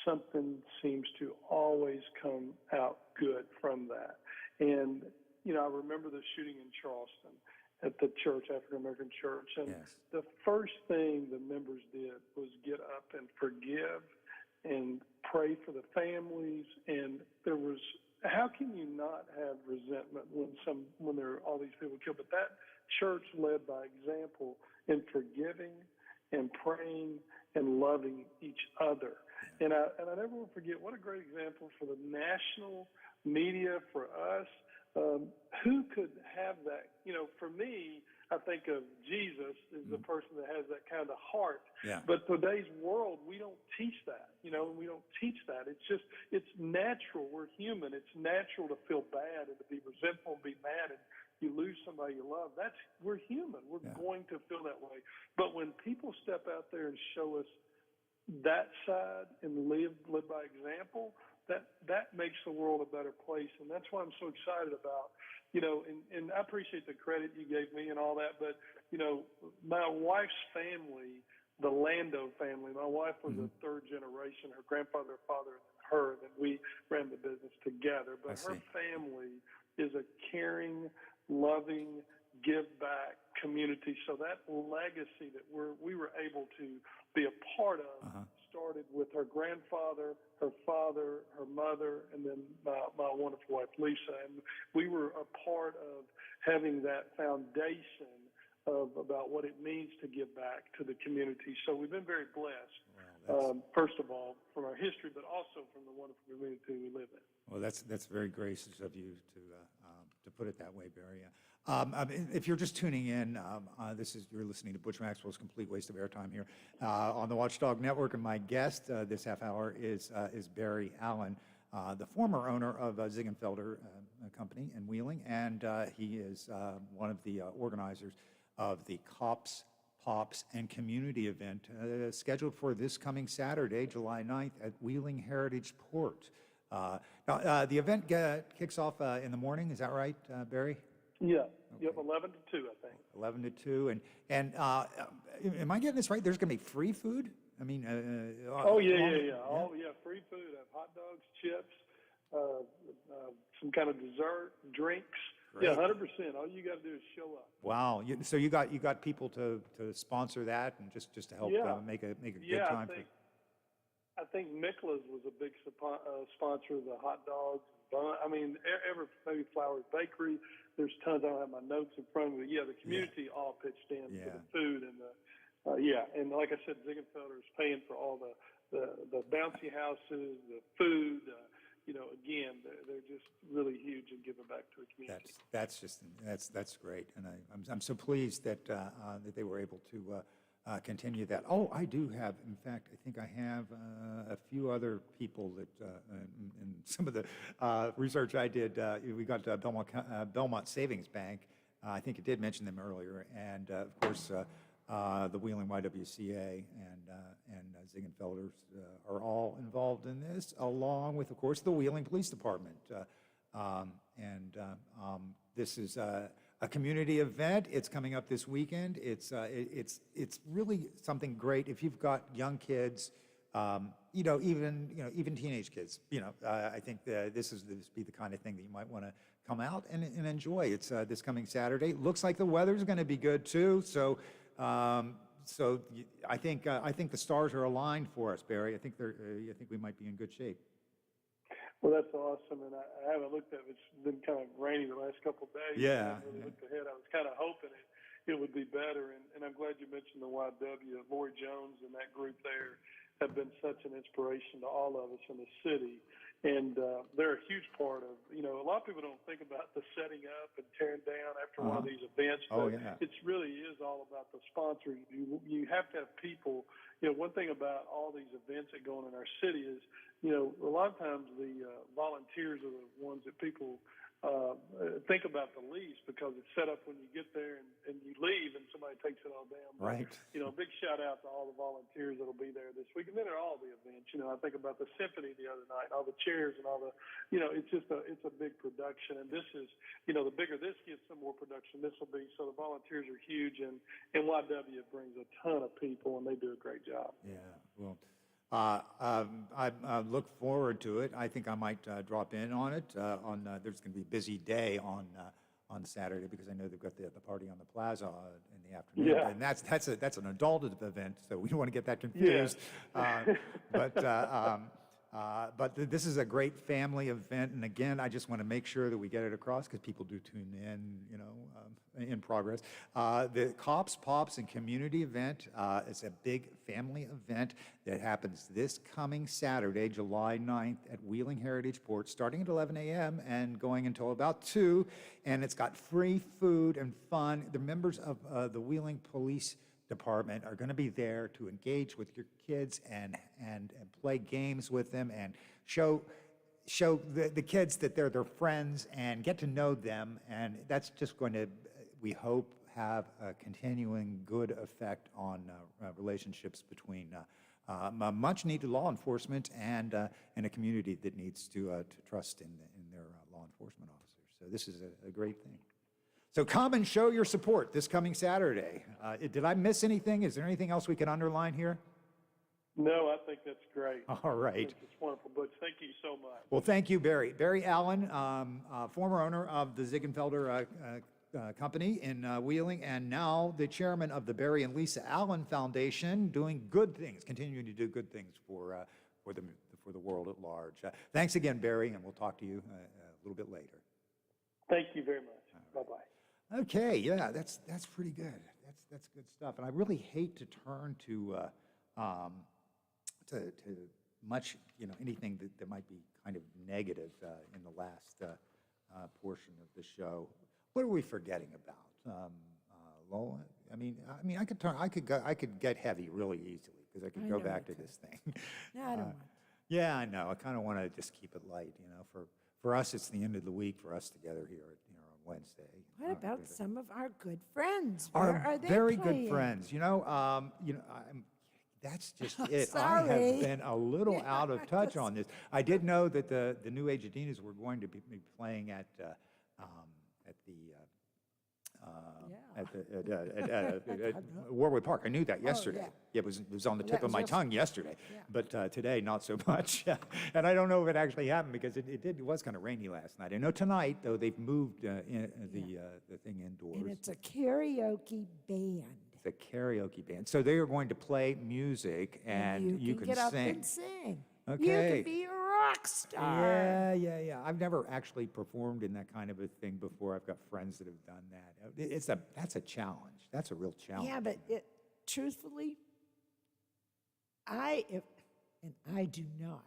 something seems to always come out good from that. And I remember the shooting in Charleston at the church, African American church, and the first thing the members did was get up and forgive and pray for the families. And there was, how can you not have resentment when there are all these people killed? But that church led by example in forgiving and praying and loving each other. And I never will forget, what a great example for the national media, for us. Who could have that? For me, I think of Jesus as the person that has that kind of heart. Yeah. But today's world, we don't teach that. We don't teach that. It's natural. We're human. It's natural to feel bad and to be resentful and be mad, and you lose somebody you love. We're human. We're going to feel that way. But when people step out there and show us that side and live by example, that makes the world a better place. And that's why I'm so excited about, and I appreciate the credit you gave me and all that, but, my wife's family, the Lando family, my wife was a third generation, her grandfather, her father, and then her, and then we ran the business together. But her family is a caring, loving, give back community. So that legacy that we were able to be a part of started with her grandfather, her father, her mother, and then my wonderful wife, Lisa. And we were a part of having that foundation about what it means to give back to the community. So we've been very blessed, first of all, from our history, but also from the wonderful community we live in. Well, that's very gracious of you to put it that way, Barry. If you're just tuning in, you're listening to Butch Maxwell's Complete Waste of Airtime here on the Watchdog Network, and my guest this half hour is Barry Allen, the former owner of Ziegenfelder Company in Wheeling, and he is one of the organizers of the Cops, Pops, and Community event scheduled for this coming Saturday, July 9th at Wheeling Heritage Port. Now, the event kicks off in the morning, is that right, Barry? Yeah. Okay. Yep, 11 to 2, I think. 11 to 2. And am I getting this right? There's going to be free food? I mean, oh, yeah. Oh, yeah, free food. Hot dogs, chips, some kind of dessert, drinks. Great. Yeah, 100%. All you got to do is show up. Wow. So you got people to sponsor that and just to help make a good time for. I think Mikla's was a big sponsor of the hot dogs. I mean, maybe Flowers Bakery. There's tons. I don't have my notes in front of me. Yeah, the community all pitched in for the food and and like I said, Ziegenfelder is paying for all the bouncy houses, the food. Again, they're just really huge in giving back to the community. That's great, and I'm so pleased that that they were able to continue that. Oh, I do have, in fact, I think I have a few other people that, in some of the research I did, we got Belmont Savings Bank. I think it did mention them earlier, and of course, the Wheeling YWCA and Ziegenfelders are all involved in this, along with, of course, the Wheeling Police Department. This is a community event. It's coming up this weekend. It's really something great if you've got young kids, even teenage kids. I think this be the kind of thing that you might want to come out and enjoy. It's this coming Saturday. Looks like the weather's going to be good too. So I think the stars are aligned for us, Barry. I think we might be in good shape. Well, that's awesome, and I haven't looked at it. It's been kind of rainy the last couple of days. Yeah. I haven't really looked ahead. I was kind of hoping it would be better, and I'm glad you mentioned the YW. Lori Jones and that group there have been such an inspiration to all of us in the city, and they're a huge part of, a lot of people don't think about the setting up and tearing down after one of these events, but it really is all about the sponsors. You have to have people. One thing about all these events that go on in our city is, a lot of times the volunteers are the ones that people think about the least, because it's set up when you get there and you leave and somebody takes it all down. Right. But, big shout out to all the volunteers that'll be there this week. And then at all the events, I think about the symphony the other night, all the chairs and all the, it's just it's a big production. And this is, the bigger this gets, the more production this will be. So the volunteers are huge, and YW brings a ton of people, and they do a great job. Yeah, well, I look forward to it. I think I might drop in on it. There's going to be a busy day on Saturday, because I know they've got the party on the plaza in the afternoon. Yeah. And that's an adult event, so we don't want to get that confused. Yeah. But this is a great family event, and again, I just want to make sure that we get it across, because people do tune in, in progress. The Cops, Pops, and Community event is a big family event that happens this coming Saturday, July 9th at Wheeling Heritage Port, starting at 11 a.m. and going until about 2, and it's got free food and fun. The members of the Wheeling Police Department are going to be there to engage with your kids and play games with them and show the kids that they're their friends and get to know them, and that's just going to, we hope, have a continuing good effect on relationships between much needed law enforcement and a community that needs to trust in their law enforcement officers. So this is a great thing. So come and show your support this coming Saturday. Did I miss anything? Is there anything else we can underline here? No, I think that's great. All right. It's wonderful, Butch. Thank you so much. Well, thank you, Barry. Barry Allen, former owner of the Ziegenfelder Company in Wheeling, and now the chairman of the Barry and Lisa Allen Foundation, doing good things, continuing to do good things for the world at large. Thanks again, Barry, and we'll talk to you a little bit later. Thank you very much. Bye-bye. Okay, yeah, that's pretty good. That's good stuff. And I really hate to turn to much, anything that might be kind of negative in the last portion of the show. What are we forgetting about? Lola? I could get heavy really easily because I could I go know back you to this thing. No, I don't want Yeah, I know. I kind of want to just keep it light, you know. For us, it's the end of the week for us together here, on Wednesday. What about some of our good friends? Our Where are they very playing? good friends. That's just it. I Sorry. have been a little out of touch on this. I did know that the New Age Adinas were going to be playing at the Warwood Park. I knew that yesterday. yeah. It was on the Well, tip that of was my tongue yesterday, but today not so much. And I don't know if it actually happened because it was kind of rainy last night. I know tonight though they've moved the thing indoors. And it's a karaoke band. It's a karaoke band, so they are going to play music and you can get up sing. and sing. Okay. You can be a rock star. Yeah. I've never actually performed in that kind of a thing before. I've got friends that have done that. That's a challenge. That's a real challenge. Yeah, but truthfully, I do not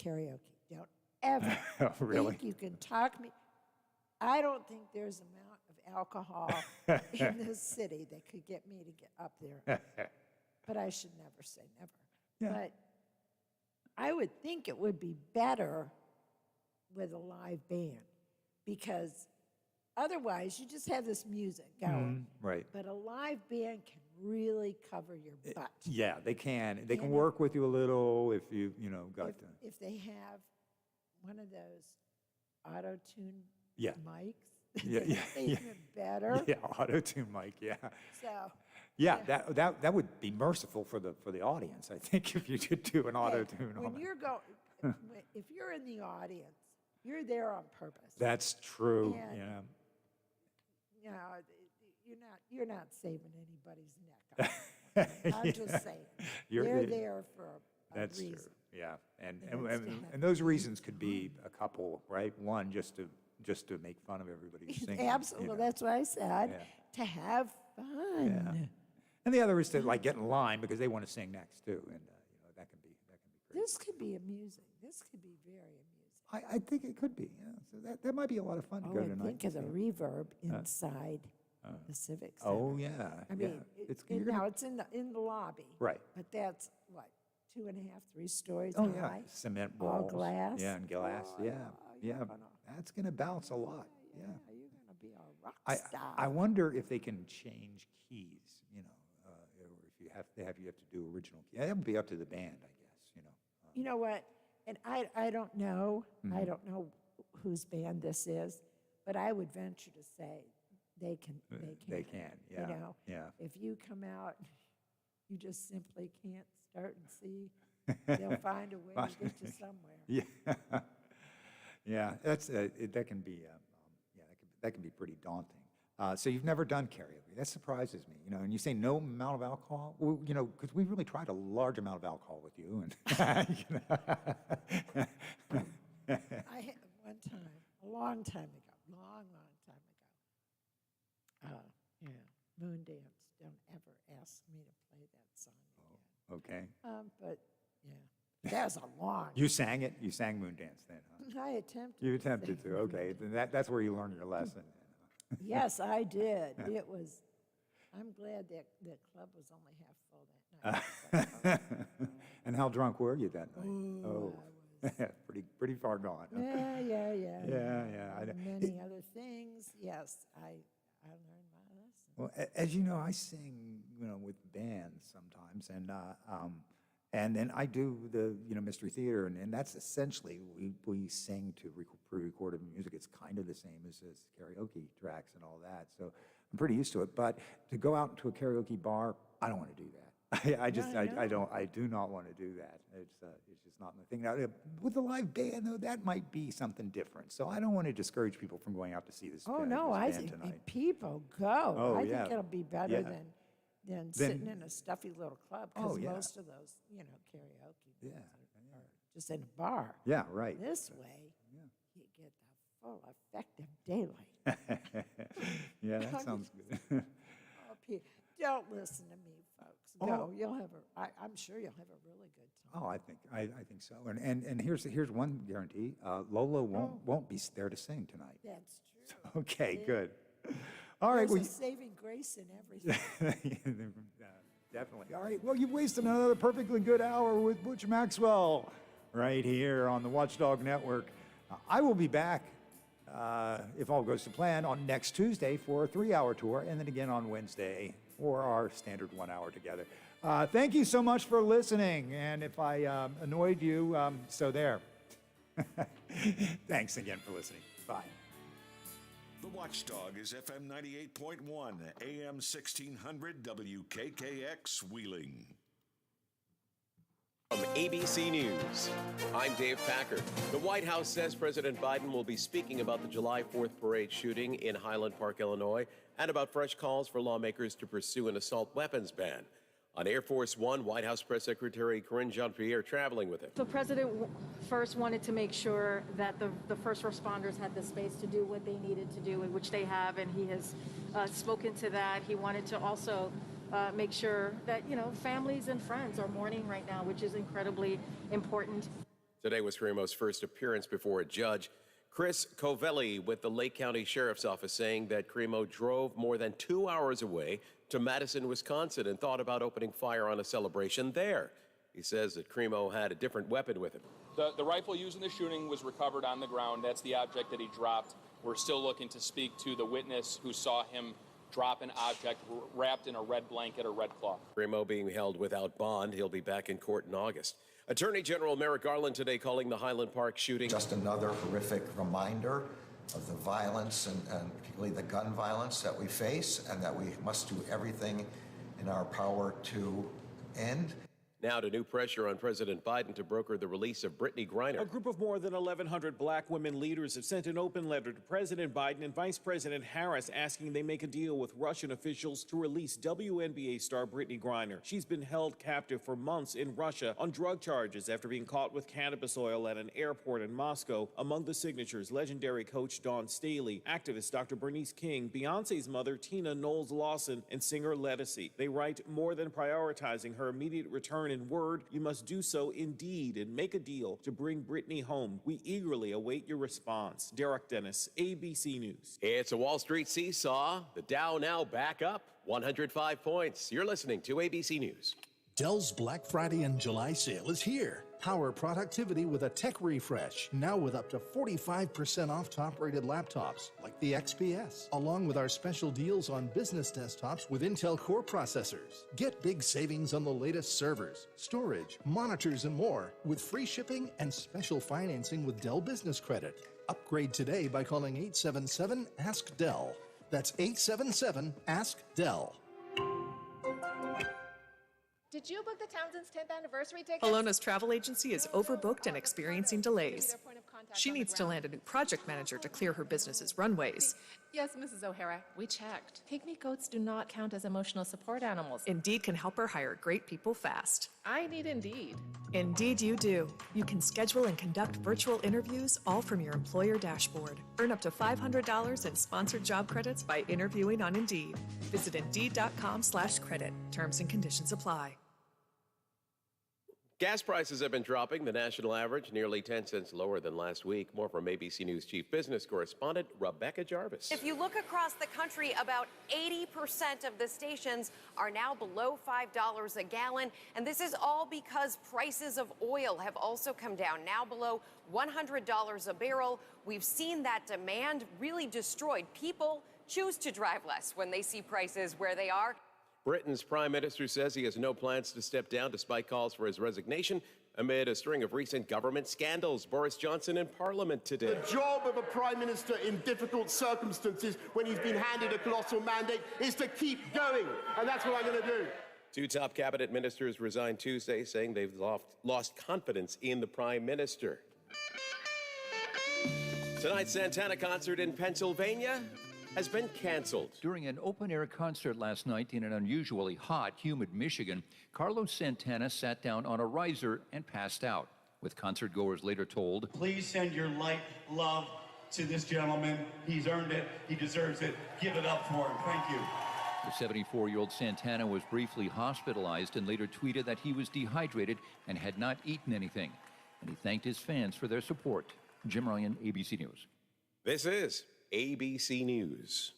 karaoke. Don't ever Really? think you can talk me. I don't think there's amount of alcohol in this city that could get me to get up there. But I should never say never. Yeah. But I would think it would be better with a live band because otherwise you just have this music going. Right. But a live band can really cover your butt. Yeah, they can. They can And work with you a little if you got to. If they have one of those auto-tune Yeah. mics, Yeah, they make it better. Yeah, auto-tune mic. Yeah. So Yeah, that would be merciful for the audience. I think if you did do an auto-tune on when it. you're if you're in the audience, you're there on purpose. That's true. And, Yeah. You know, you're not saving anybody's neck. I'm just saying. They're there for a That's reason. true. Yeah, and And it's to have and those reasons could be a couple, right? One, just to make fun of everybody who's singing. Absolutely, that's what I said. Yeah. To have fun. Yeah. And the other is to like get in line because they want to sing next too, and that can be great. This could be amusing. This could be very amusing. I think it could be. Yeah, so that might be a lot of fun to go and tonight. think of the reverb inside the Civic Center. Oh yeah. I mean, it's now it's in the lobby. Right. But that's what 2.5, 3 stories Oh high. yeah, cement All walls. glass. Yeah, and glass. Oh, Yeah. That's gonna bounce a lot. Yeah. You're gonna be a rock star. I wonder if they can change keys. Or if you have to do original keys. That would be up to the band, I guess. You know what? And I don't know. Mm-hmm. I don't know whose band this is, but I would venture to say they can. They can. Yeah. You know, Yeah. if you come out, you just simply can't start and see. They'll find a way to get you somewhere. Yeah. Yeah. That can be. That can be pretty daunting. So you've never done karaoke. That surprises me, and you say no amount of alcohol? Well, because we really tried a large amount of alcohol with you. And I had one time, a long time ago, long time ago. Moon Dance. Don't ever ask me to play that song again. Okay. But yeah, that was a long. You sang it? You sang Moondance then, huh? I attempted. You attempted to. Okay. Then that's where you learned your lesson. Yes, I did. It was. I'm glad that the club was only half full that night. And how drunk were you that night? Ooh, pretty far gone. Huh? Yeah. Yeah. Many other things. Yes, I learned my lesson. Well, as you know, I sing, with bands sometimes, and then I do the, Mystery Theater, and that's essentially, we sing to pre-recorded music. It's kind of the same as karaoke tracks and all that, so I'm pretty used to it. But to go out into a karaoke bar, I don't want to do that. I do not want to do that. It's just not my thing. Now, with a live band, though, that might be something different. So I don't want to discourage people from going out to see this. Oh band, no, this I band think tonight. people go. Oh, I yeah. think it'll be better Yeah. than sitting in a stuffy little club because Oh, yeah. most of those, karaoke Yeah. are just in a bar. Yeah, right. This way, you get the full effect of daylight. Yeah, that sounds good. Don't listen to me, folks. Go. You'll have I'm sure you'll have a really good time. Oh, I think so. And here's one guarantee: Lola won't be there to sing tonight. That's true. Okay, good. All right. There's a saving grace in everything. Definitely. All right. Well, you've wasted another perfectly good hour with Butch Maxwell right here on the Watchdog Network. I will be back, if all goes to plan, on next Tuesday for a 3-hour tour, and then again on Wednesday for our standard 1 hour together. Thank you so much for listening, and if I annoyed you, so there. Thanks again for listening. Bye. The Watchdog is FM 98.1, AM 1600 WKKX Wheeling. From ABC News, I'm Dave Packard. The White House says President Biden will be speaking about the July 4th parade shooting in Highland Park, Illinois, and about fresh calls for lawmakers to pursue an assault weapons ban. On Air Force One, White House Press Secretary Karine Jean-Pierre traveling with him. The president first wanted to make sure that the first responders had the space to do what they needed to do, which they have, and he has spoken to that. He wanted to also make sure that, families and friends are mourning right now, which is incredibly important. Today was Carimo's first appearance before a judge. Chris Covelli with the Lake County Sheriff's Office saying that Carimo drove more than 2 hours away to Madison, Wisconsin, and thought about opening fire on a celebration there. He says that Carimo had a different weapon with him. The rifle used in the shooting was recovered on the ground. That's the object that he dropped. We're still looking to speak to the witness who saw him drop an object wrapped in a red blanket or red cloth. Carimo being held without bond. He'll be back in court in August. Attorney General Merrick Garland today calling the Highland Park shooting just another horrific reminder of the violence and particularly the gun violence that we face, and that we must do everything in our power to end. Now to new pressure on President Biden to broker the release of Brittany Griner. A group of more than 1,100 black women leaders have sent an open letter to President Biden and Vice President Harris asking they make a deal with Russian officials to release WNBA star Brittany Griner. She's been held captive for months in Russia on drug charges after being caught with cannabis oil at an airport in Moscow. Among the signatures, legendary coach Dawn Staley, activist Dr. Bernice King, Beyonce's mother Tina Knowles-Lawson, and singer Ledisi. They write, more than prioritizing her immediate return in word, you must do so in deed and make a deal to bring Brittany home. We eagerly await your response. Derek Dennis, ABC News. It's a Wall Street seesaw. The Dow now back up 105 points. You're listening to ABC News. Dell's Black Friday and July sale is here. Power productivity with a tech refresh, now with up to 45% off top-rated laptops like the XPS, along with our special deals on business desktops with Intel Core processors. Get big savings on the latest servers, storage, monitors, and more with free shipping and special financing with Dell Business Credit. Upgrade today by calling 877-ASK-DELL. That's 877-ASK-DELL. Did you book the Townsend's 10th anniversary tickets? Alona's travel agency is overbooked and experiencing delays. She needs to land a new project manager to clear her business's runways. Yes, Mrs. O'Hara, we checked. Pygmy goats do not count as emotional support animals. Indeed can help her hire great people fast. I need Indeed. Indeed you do. You can schedule and conduct virtual interviews all from your employer dashboard. Earn up to $500 in sponsored job credits by interviewing on Indeed. Visit Indeed.com/credit. Terms and conditions apply. Gas prices have been dropping. The national average nearly 10 cents lower than last week. More from ABC News Chief Business Correspondent Rebecca Jarvis. If you look across the country, about 80% of the stations are now below $5 a gallon. And this is all because prices of oil have also come down, now below $100 a barrel. We've seen that demand really destroyed. People choose to drive less when they see prices where they are. Britain's prime minister says he has no plans to step down despite calls for his resignation amid a string of recent government scandals. Boris Johnson in Parliament today. The job of a prime minister in difficult circumstances when he's been handed a colossal mandate is to keep going, and that's what I'm going to do. Two top cabinet ministers resigned Tuesday, saying they've lost confidence in the prime minister. Tonight's Santana concert in Pennsylvania has been canceled. During an open-air concert last night in an unusually hot, humid Michigan, Carlos Santana sat down on a riser and passed out, with concertgoers later told, "Please send your light love to this gentleman. He's earned it. He deserves it. Give it up for him. Thank you." The 74-year-old Santana was briefly hospitalized and later tweeted that he was dehydrated and had not eaten anything. And he thanked his fans for their support. Jim Ryan, ABC News. This is ABC News.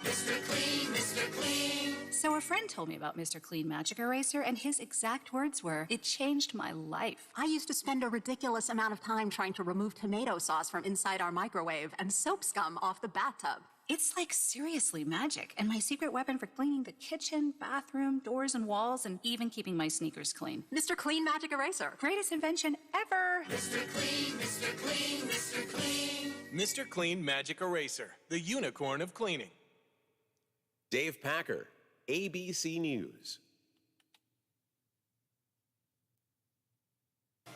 Mr. Clean, Mr. Clean. So a friend told me about Mr. Clean Magic Eraser, and his exact words were, "It changed my life." I used to spend a ridiculous amount of time trying to remove tomato sauce from inside our microwave and soap scum off the bathtub. It's like seriously magic, and my secret weapon for cleaning the kitchen, bathroom, doors and walls, and even keeping my sneakers clean. Mr. Clean Magic Eraser. Greatest invention ever. Mr. Clean, Mr. Clean, Mr. Clean. Mr. Clean Magic Eraser, the unicorn of cleaning. Dave Packer, ABC News.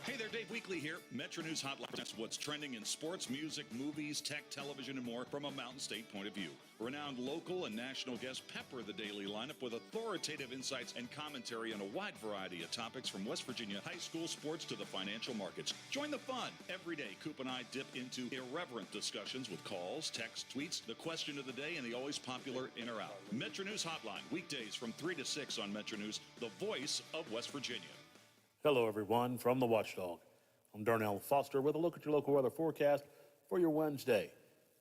Hey there, Dave Weekly here. Metro News Hotline. That's what's trending in sports, music, movies, tech, television, and more from a Mountain State point of view. Renowned local and national guests pepper the daily lineup with authoritative insights and commentary on a wide variety of topics from West Virginia high school sports to the financial markets. Join the fun. Every day, Coop and I dip into irreverent discussions with calls, texts, tweets, the question of the day, and the always popular in or out. Metro News Hotline, weekdays from 3 to 6 on Metro News, the voice of West Virginia. Hello, everyone, from the Watchdog. I'm Darnell Foster with a look at your local weather forecast for your Wednesday.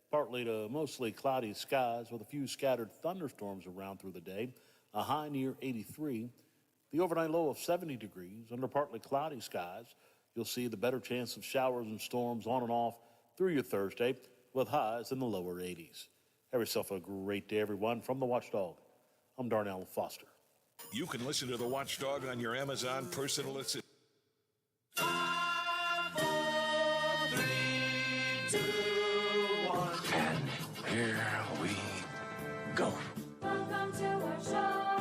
Partly to mostly cloudy skies with a few scattered thunderstorms around through the day, a high near 83. The overnight low of 70 degrees. Under partly cloudy skies, you'll see the better chance of showers and storms on and off through your Thursday with highs in the lower 80s. Have yourself a great day, everyone, from the Watchdog. I'm Darnell Foster. You can listen to The Watchdog on your Amazon personal assistant. 5, 4, 3, 2, 1. And here we go. Welcome to our show.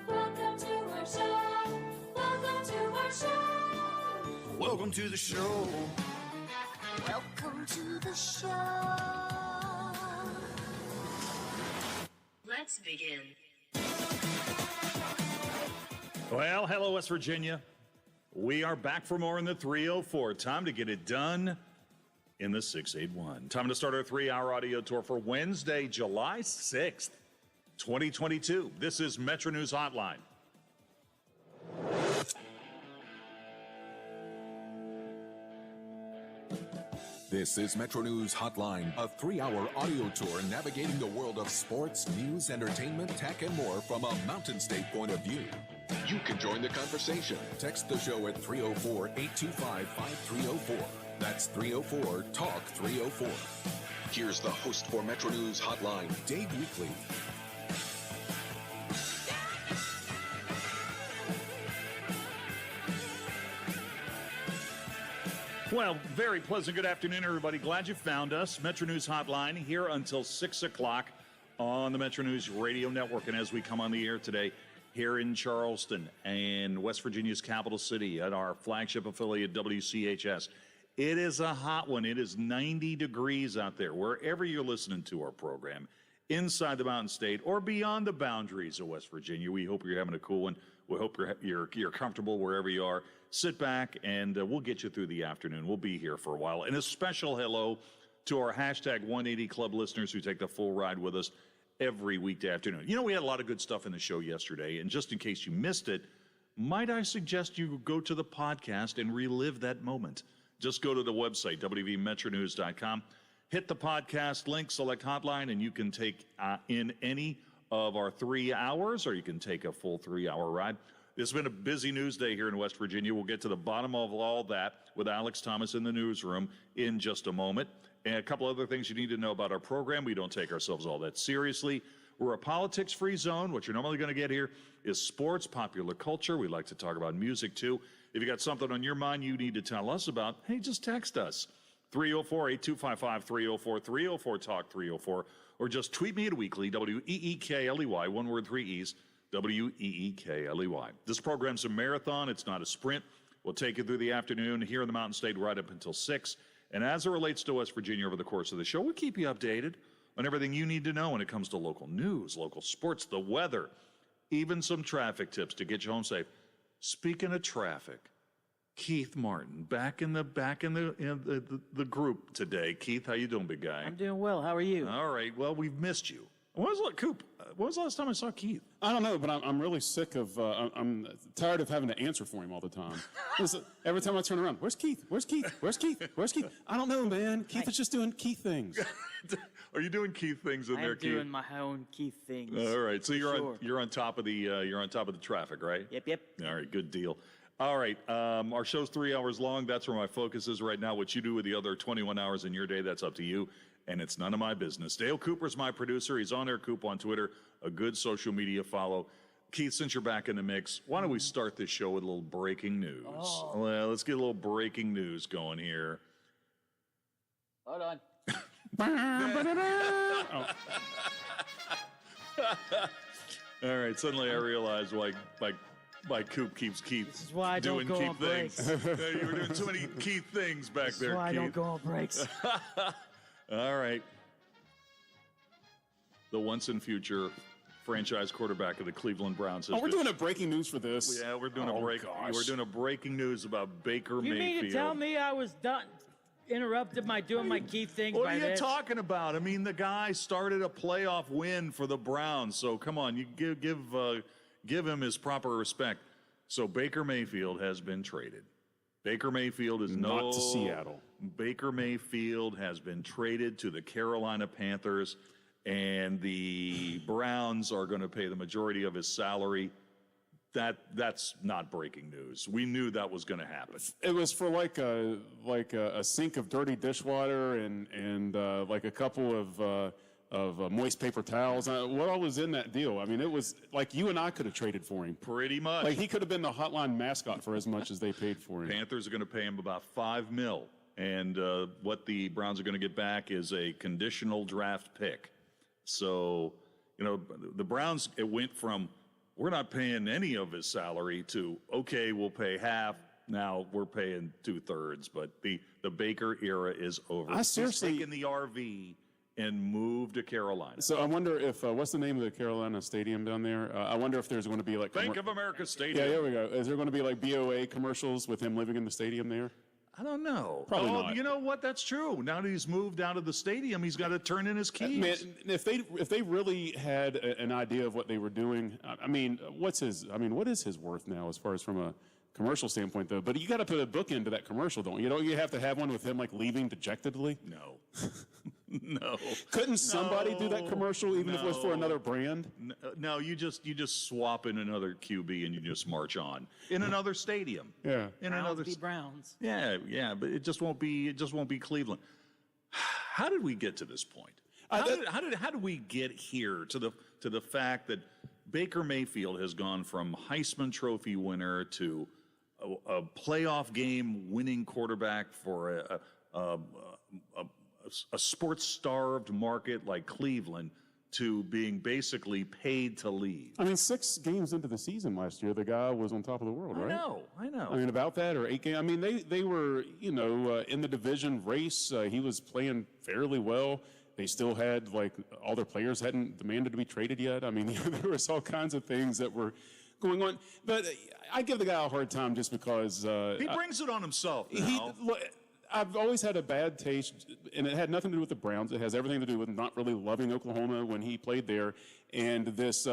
Welcome to our show. Welcome to our show. Welcome to the show. Welcome to the show. Let's begin. Well, hello, West Virginia. We are back for more in the 304. Time to get it done in the 681. Time to start our 3-hour audio tour for Wednesday, July 6th, 2022. This is Metro News Hotline. This is Metro News Hotline, a 3-hour audio tour navigating the world of sports, news, entertainment, tech, and more from a Mountain State point of view. You can join the conversation. Text the show at 304-825-5304. That's 304-TALK-304. Here's the host for Metro News Hotline, Dave Weekly. Well, very pleasant good afternoon, everybody. Glad you found us. Metro News Hotline here until 6 o'clock on the Metro News Radio Network. And as we come on the air today, here in Charleston and West Virginia's capital city at our flagship affiliate, WCHS. It is a hot one. It is 90 degrees out there, wherever you're listening to our program, inside the Mountain State or beyond the boundaries of West Virginia. We hope you're having a cool one. We hope you're comfortable wherever you are. Sit back, and we'll get you through the afternoon. We'll be here for a while. And a special hello to our hashtag 180 Club listeners who take the full ride with us every weekday afternoon. You know, we had a lot of good stuff in the show yesterday, and just in case you missed it, might I suggest you go to the podcast and relive that moment. Just go to the website, wvmetronews.com, hit the podcast link, select Hotline, and you can take in any of our 3 hours, or you can take a full 3-hour ride. It's been a busy news day here in West Virginia. We'll get to the bottom of all that with Alex Thomas in the newsroom in just a moment. And a couple other things you need to know about our program. We don't take ourselves all that seriously. We're a politics-free zone. What you're normally going to get here is sports, popular culture. We like to talk about music, too. If you got something on your mind you need to tell us about, hey, just text us. 304-8255-304, 304-TALK-304, or just tweet me at Weekly, W-E-E-K-L-E-Y, one word, 3 E's, W-E-E-K-L-E-Y. This program's a marathon. It's not a sprint. We'll take you through the afternoon here in the Mountain State right up until 6. And as it relates to West Virginia over the course of the show, we'll keep you updated on everything you need to know when it comes to local news, local sports, the weather, even some traffic tips to get you home safe. Speaking of traffic, Keith Martin back in the group today. Keith, how you doing, big guy? I'm doing well. How are you? All right. Well, we've missed you. When was the last time I saw Keith? I don't know, but I'm really sick of, I'm tired of having to answer for him all the time. Every time I turn around, where's Keith? Where's Keith? Where's Keith? Where's Keith? I don't know, man. Keith is just doing Keith things. Are you doing Keith things in there, I'm Keith? doing my own Keith things. All right, so for you're on top of the traffic, right? Yep. All right, good deal. All right, our show's 3 hours long. That's where my focus is right now. What you do with the other 21 hours in your day, that's up to you, and it's none of my business. Dale Cooper's my producer. He's on Air Coop on Twitter, a good social media follow. Keith, since you're back in the mix, why don't we start this show with a little breaking news? Oh. Well, let's get a little breaking news going here. Hold on. All right, suddenly I realized why Coop keeps This is why I doing don't go Keith on things. breaks. You were doing too many Keith things back This there, is why Keith. I don't go on breaks. All right. The once and future franchise quarterback of the Cleveland Browns. We're doing a breaking news for this. Yeah, we're doing Gosh. We're doing a breaking news about Baker You Mayfield. mean to tell me I was done? Interrupted my doing my Keith things What by are you this? talking about? I mean, the guy started a playoff win for the Browns, so come on, you give him his proper respect. So Baker Mayfield has been traded. Baker Mayfield is not to Seattle. Baker Mayfield has been traded to the Carolina Panthers, and the Browns are going to pay the majority of his salary. That's not breaking news. We knew that was going to happen. It was for like a sink of dirty dishwater and like a couple of moist paper towels. What all was in that deal? I mean, it was like you and I could have traded for him. Pretty much. Like he could have been the hotline mascot for as much as they paid for him. Panthers are going to pay him about $5 million, and what the Browns are going to get back is a conditional draft pick. So, the Browns, it went from we're not paying any of his salary to, okay, we'll pay half. Now we're paying 2/3, but the Baker era is over. He's taken the RV and moved to Carolina. So I wonder if what's the name of the Carolina stadium down there? I wonder if there's going to be like Bank of America Stadium. Yeah, there we go. Is there going to be like BOA commercials with him living in the stadium there? I don't know. Probably not. You know what? That's true. Now that he's moved out of the stadium, he's got to turn in his keys. Man, if they really had an idea of what they were doing, what is his worth now as far as from a commercial standpoint, though? But you got to put a book into that commercial, don't you? Don't you have to have one with him like leaving dejectedly? No. No. Couldn't somebody do that commercial even if it was for another brand? No, you just swap in another QB and you just march on in another stadium. Yeah. In another Browns. Yeah, but it just won't be Cleveland. How did we get to this point? How did we get here to the fact that Baker Mayfield has gone from Heisman Trophy winner to a playoff game winning quarterback for a sports-starved market like Cleveland to being basically paid to leave? 6 games into the season last year, the guy was on top of the world, right? I know. About that, or 8 games. They were, in the division race. He was playing fairly well. They still had, all their players hadn't demanded to be traded yet. There was all kinds of things that were going on. But I give the guy a hard time just because... he brings it on himself now. I've always had a bad taste, and it had nothing to do with the Browns. It has everything to do with not really loving Oklahoma when he played there, and this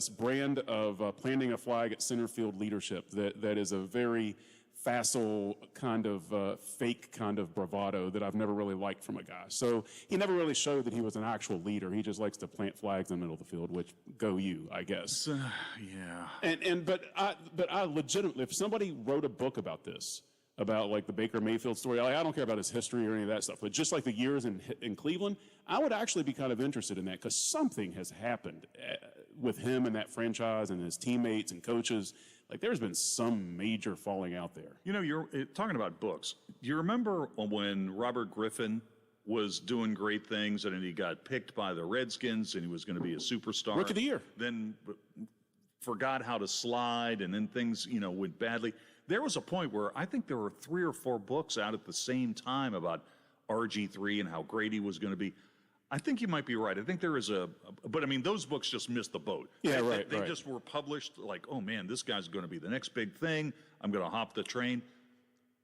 brand of planting a flag at center field leadership that is a very facile kind of fake kind of bravado that I've never really liked from a guy. So he never really showed that he was an actual leader. He just likes to plant flags in the middle of the field, which go you, I guess. Yeah. But I legitimately, if somebody wrote a book about this, about the Baker Mayfield story, I don't care about his history or any of that stuff, but just the years in Cleveland, I would actually be kind of interested in that because something has happened with him and that franchise and his teammates and coaches. There's been some major falling out there. You're talking about books. Do you remember when Robert Griffin was doing great things and he got picked by the Redskins and he was going to be a superstar? Rookie of the year. Then forgot how to slide and then things, went badly. There was a point where I think there were 3 or 4 books out at the same time about RG3 and how great he was going to be. I think you might be right. I think there is but those books just missed the boat. Yeah, They just were published oh man, this guy's going to be the next big thing. I'm going to hop the train.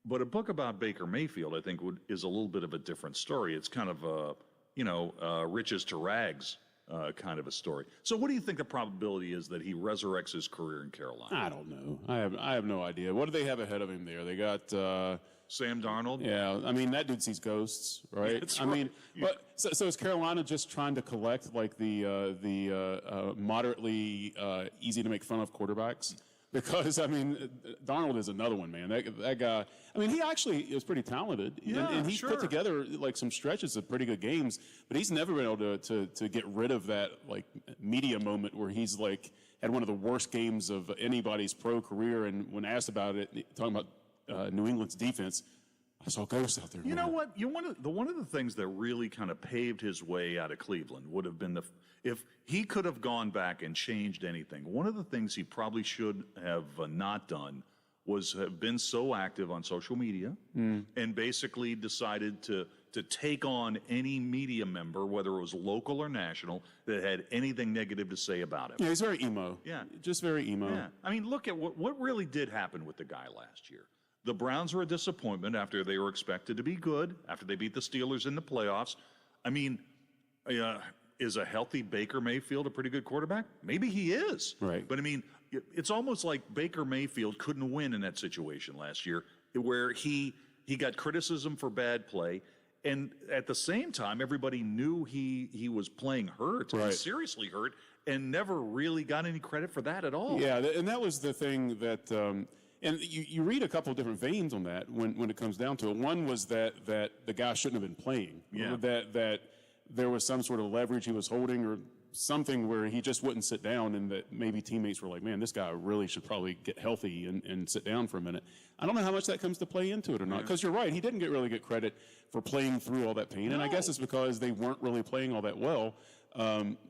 But a book about Baker Mayfield, I think, is a little bit of a different story. It's kind of riches to rags kind of a story. So what do you think the probability is that he resurrects his career in Carolina? I don't know. I have no idea. What do they have ahead of him there? They got Sam Darnold. Yeah, I mean that dude sees ghosts, right? That's I right. mean, but so is Carolina just trying to collect like the moderately easy to make fun of quarterbacks? Because I mean, Darnold is another one, man. That guy. I mean, he actually is pretty talented, and he's put together like some stretches of pretty good games. But he's never been able to get rid of that like media moment where he's like had one of the worst games of anybody's pro career. And when asked about it, talking about New England's defense, I saw ghosts out there. You know what? One of the things that really kind of paved his way out of Cleveland would have been if he could have gone back and changed anything. One of the things he probably should have not done was have been so active on social media and basically decided to take on any media member, whether it was local or national, that had anything negative to say about him. Yeah, he's very emo. Yeah, just very emo. Yeah, I mean, look at what really did happen with the guy last year. The Browns were a disappointment after they were expected to be good, after they beat the Steelers in the playoffs. I mean, is a healthy Baker Mayfield a pretty good quarterback? Maybe he is. Right. But I mean, it's almost like Baker Mayfield couldn't win in that situation last year, where he got criticism for bad play, and at the same time, everybody knew he was playing hurt, seriously hurt, and never really got any credit for that at all. Yeah, and that was the thing that. And you read a couple of different veins on that when it comes down to it. One was that the guy shouldn't have been playing. Yeah. That there was some sort of leverage he was holding or something where he just wouldn't sit down, and that maybe teammates were like, man, this guy really should probably get healthy and sit down for a minute. I don't know how much that comes to play into it or not, because you're right, he didn't really get credit for playing through all that pain, and I guess it's because they weren't really playing all that well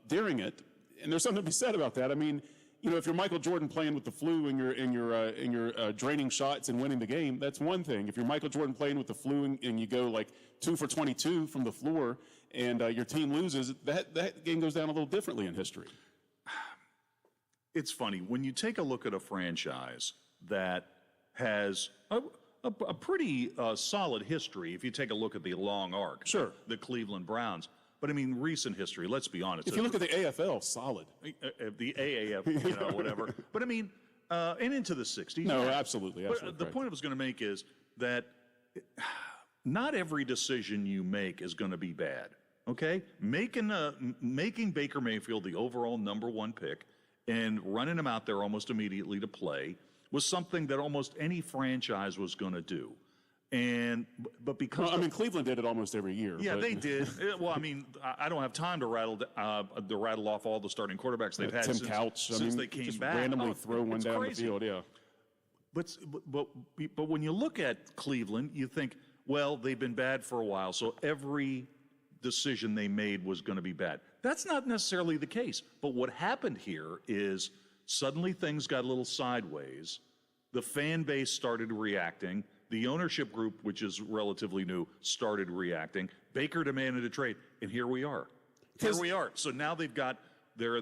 during it, and there's something to be said about that. I mean, you know, if you're Michael Jordan playing with the flu and you're draining shots and winning the game, that's one thing. If you're Michael Jordan playing with the flu and you go like 2 for 22 from the floor and your team loses, that game goes down a little differently in history. It's funny when you take a look at a franchise that has a pretty solid history. If you take a look at the long arc, the Cleveland Browns. But I mean, recent history, let's be honest. If you look at the AFL, solid. The AAF, whatever. But I mean, and into the 60s. No, absolutely. But the point I was going to make is that not every decision you make is going to be bad, okay? Making Baker Mayfield the overall #1 pick and running him out there almost immediately to play was something that almost any franchise was going to do. But because I mean, Cleveland did it almost every year. Yeah, they did. Well, I mean, I don't have time to rattle off all the starting quarterbacks they've had Tim since Couch, they came just back. randomly throw one down crazy. the field. Yeah. But when you look at Cleveland, you think, well, they've been bad for a while, so every decision they made was going to be bad. That's not necessarily the case. But what happened here is suddenly things got a little sideways. The fan base started reacting. The ownership group, which is relatively new, started reacting. Baker demanded a trade, and here we are. Here we are. So now they've got their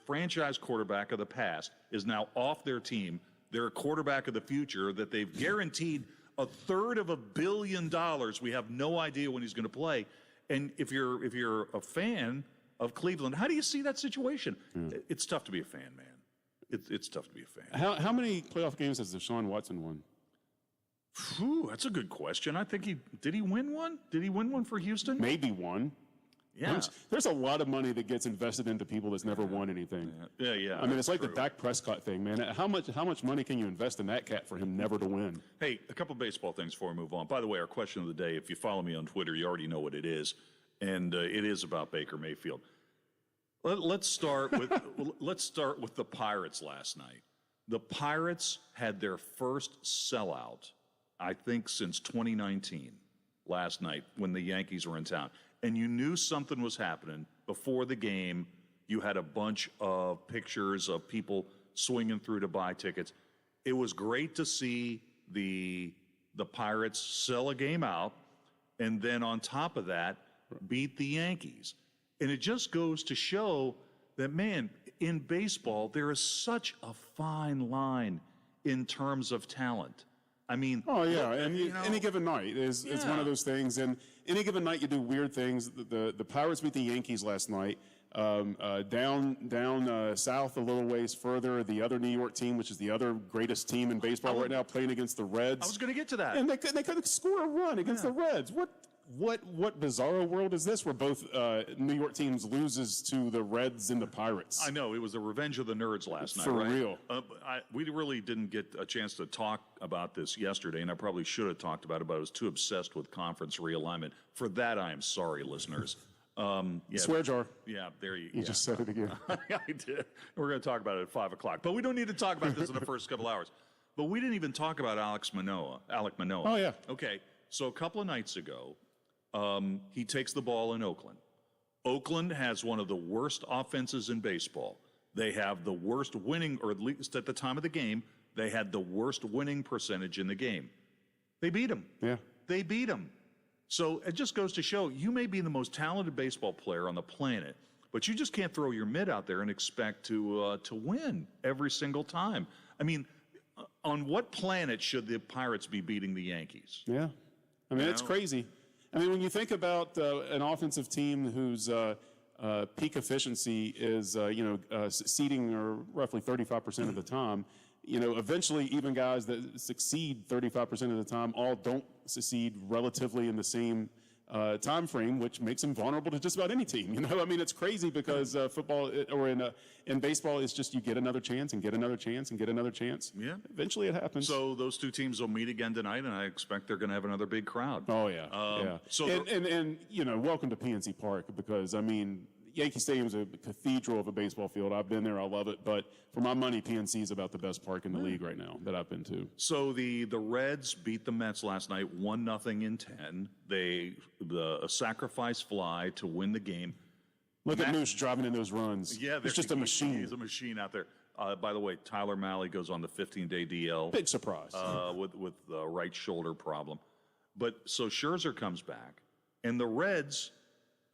franchise quarterback of the past is now off their team. Their quarterback of the future that they've guaranteed $350 million. We have no idea when he's going to play. And if you're a fan of Cleveland, how do you see that situation? It's tough to be a fan, man. It's tough to be a fan. How many playoff games has Deshaun Watson won? Whew, that's a good question. I think did he win one? Did he win one for Houston? Maybe one. Yeah. There's a lot of money that gets invested into people that's never won anything. Yeah. I mean, it's like the Dak Prescott thing, man. How much money can you invest in that cat for him never to win? Hey, a couple baseball things before we move on. By the way, our question of the day, if you follow me on Twitter, you already know what it is, and it is about Baker Mayfield. Let's start with the Pirates last night. The Pirates had their first sellout, I think, since 2019, last night when the Yankees were in town. And you knew something was happening. Before the game, you had a bunch of pictures of people swinging through to buy tickets. It was great to see the Pirates sell a game out, and then on top of that, beat the Yankees. And it just goes to show that, man, in baseball, there is such a fine line in terms of talent. I mean, oh yeah, and any given night is one of those things. And any given night, you do weird things. The Pirates beat the Yankees last night. Down south a little ways further, the other New York team, which is the other greatest team in baseball right now, playing against the Reds. I was going to get to that. And they couldn't score a run against the Reds. What bizarro world is this where both New York teams loses to the Reds and the Pirates? I know. It was the revenge of the nerds last night, For right? real. We really didn't get a chance to talk about this yesterday, and I probably should have talked about it, but I was too obsessed with conference realignment. For that, I am sorry, listeners. Swear jar. Yeah, there you go. You just said it again. I did. We're going to talk about it at 5 o'clock. But we don't need to talk about this in the first couple hours. But we didn't even talk about Alek Manoah. Oh, yeah. Okay, so a couple of nights ago, he takes the ball in Oakland. Oakland has one of the worst offenses in baseball. They have the worst winning, or at least at the time of the game, they had the worst winning percentage in the game. They beat him. Yeah. They beat him. So it just goes to show you may be the most talented baseball player on the planet, but you just can't throw your mitt out there and expect to win every single time. I mean, on what planet should the Pirates be beating the Yankees? Yeah. I mean, it's crazy. I mean, when you think about an offensive team whose peak efficiency is, succeeding roughly 35% of the time, eventually even guys that succeed 35% of the time all don't succeed relatively in the same time frame, which makes them vulnerable to just about any team. I mean, it's crazy because football or in baseball, it's just you get another chance and get another chance and get another chance. Yeah. Eventually it happens. So those two teams will meet again tonight, and I expect they're going to have another big crowd. Oh, yeah. So and welcome to PNC Park because, I mean, Yankee Stadium is a cathedral of a baseball field. I've been there. I love it. But for my money, PNC is about the best park in the league right now that I've been to. So the Reds beat the Mets last night, 1-0 in 10. A sacrifice fly to win the game. Look at Moose driving in those runs. Yeah, it's just a machine. He's a machine out there. By the way, Tyler Mahle goes on the 15-day DL. Big surprise. With the right shoulder problem. But so Scherzer comes back, and the Reds,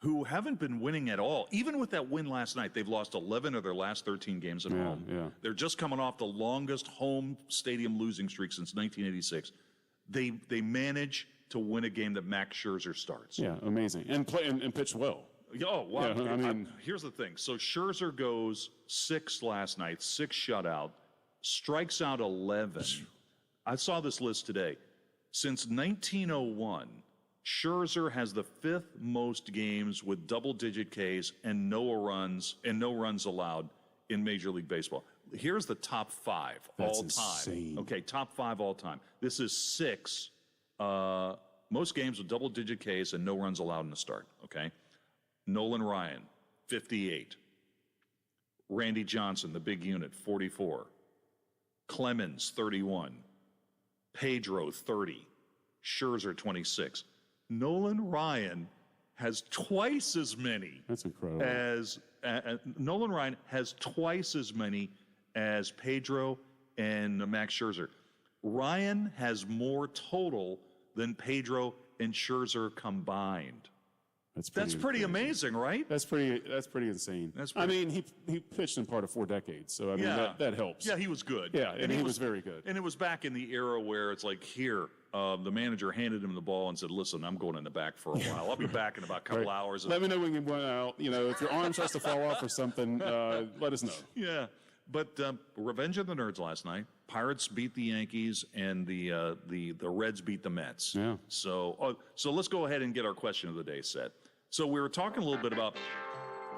who haven't been winning at all, even with that win last night, they've lost 11 of their last 13 games at home. Yeah. They're just coming off the longest home stadium losing streak since 1986. They manage to win a game that Max Scherzer starts. Yeah, amazing. And pitch well. Oh, wow. Yeah, I mean, here's the thing. So Scherzer goes 6 last night, 6 shutout, strikes out 11. I saw this list today. Since 1901, Scherzer has the 5th most games with double-digit Ks and no runs allowed in Major League Baseball. Here's the top 5 all time. Insane. Okay, top 5 all time. This is 6 most games with double-digit Ks and no runs allowed in the start. Okay, Nolan Ryan, 58. Randy Johnson, the big unit, 44. Clemens, 31. Pedro, 30. Scherzer, 26. Nolan Ryan has twice as many. That's incredible. As Nolan Ryan has twice as many as Pedro and Max Scherzer. Ryan has more total than Pedro and Scherzer combined. That's pretty amazing, right? That's pretty insane. I mean, he pitched in part of 4 decades, so I mean that helps. Yeah, he was good. Yeah, and he was very good. And it was back in the era where it's like the manager handed him the ball and said, "Listen, I'm going in the back for a while. I'll be back in about a couple hours." Let me know when you went out. If your arm starts to fall off or something, let us know. Yeah, but revenge of the nerds last night. Pirates beat the Yankees, and the Reds beat the Mets. Yeah. So let's go ahead and get our question of the day set. So we were talking a little bit about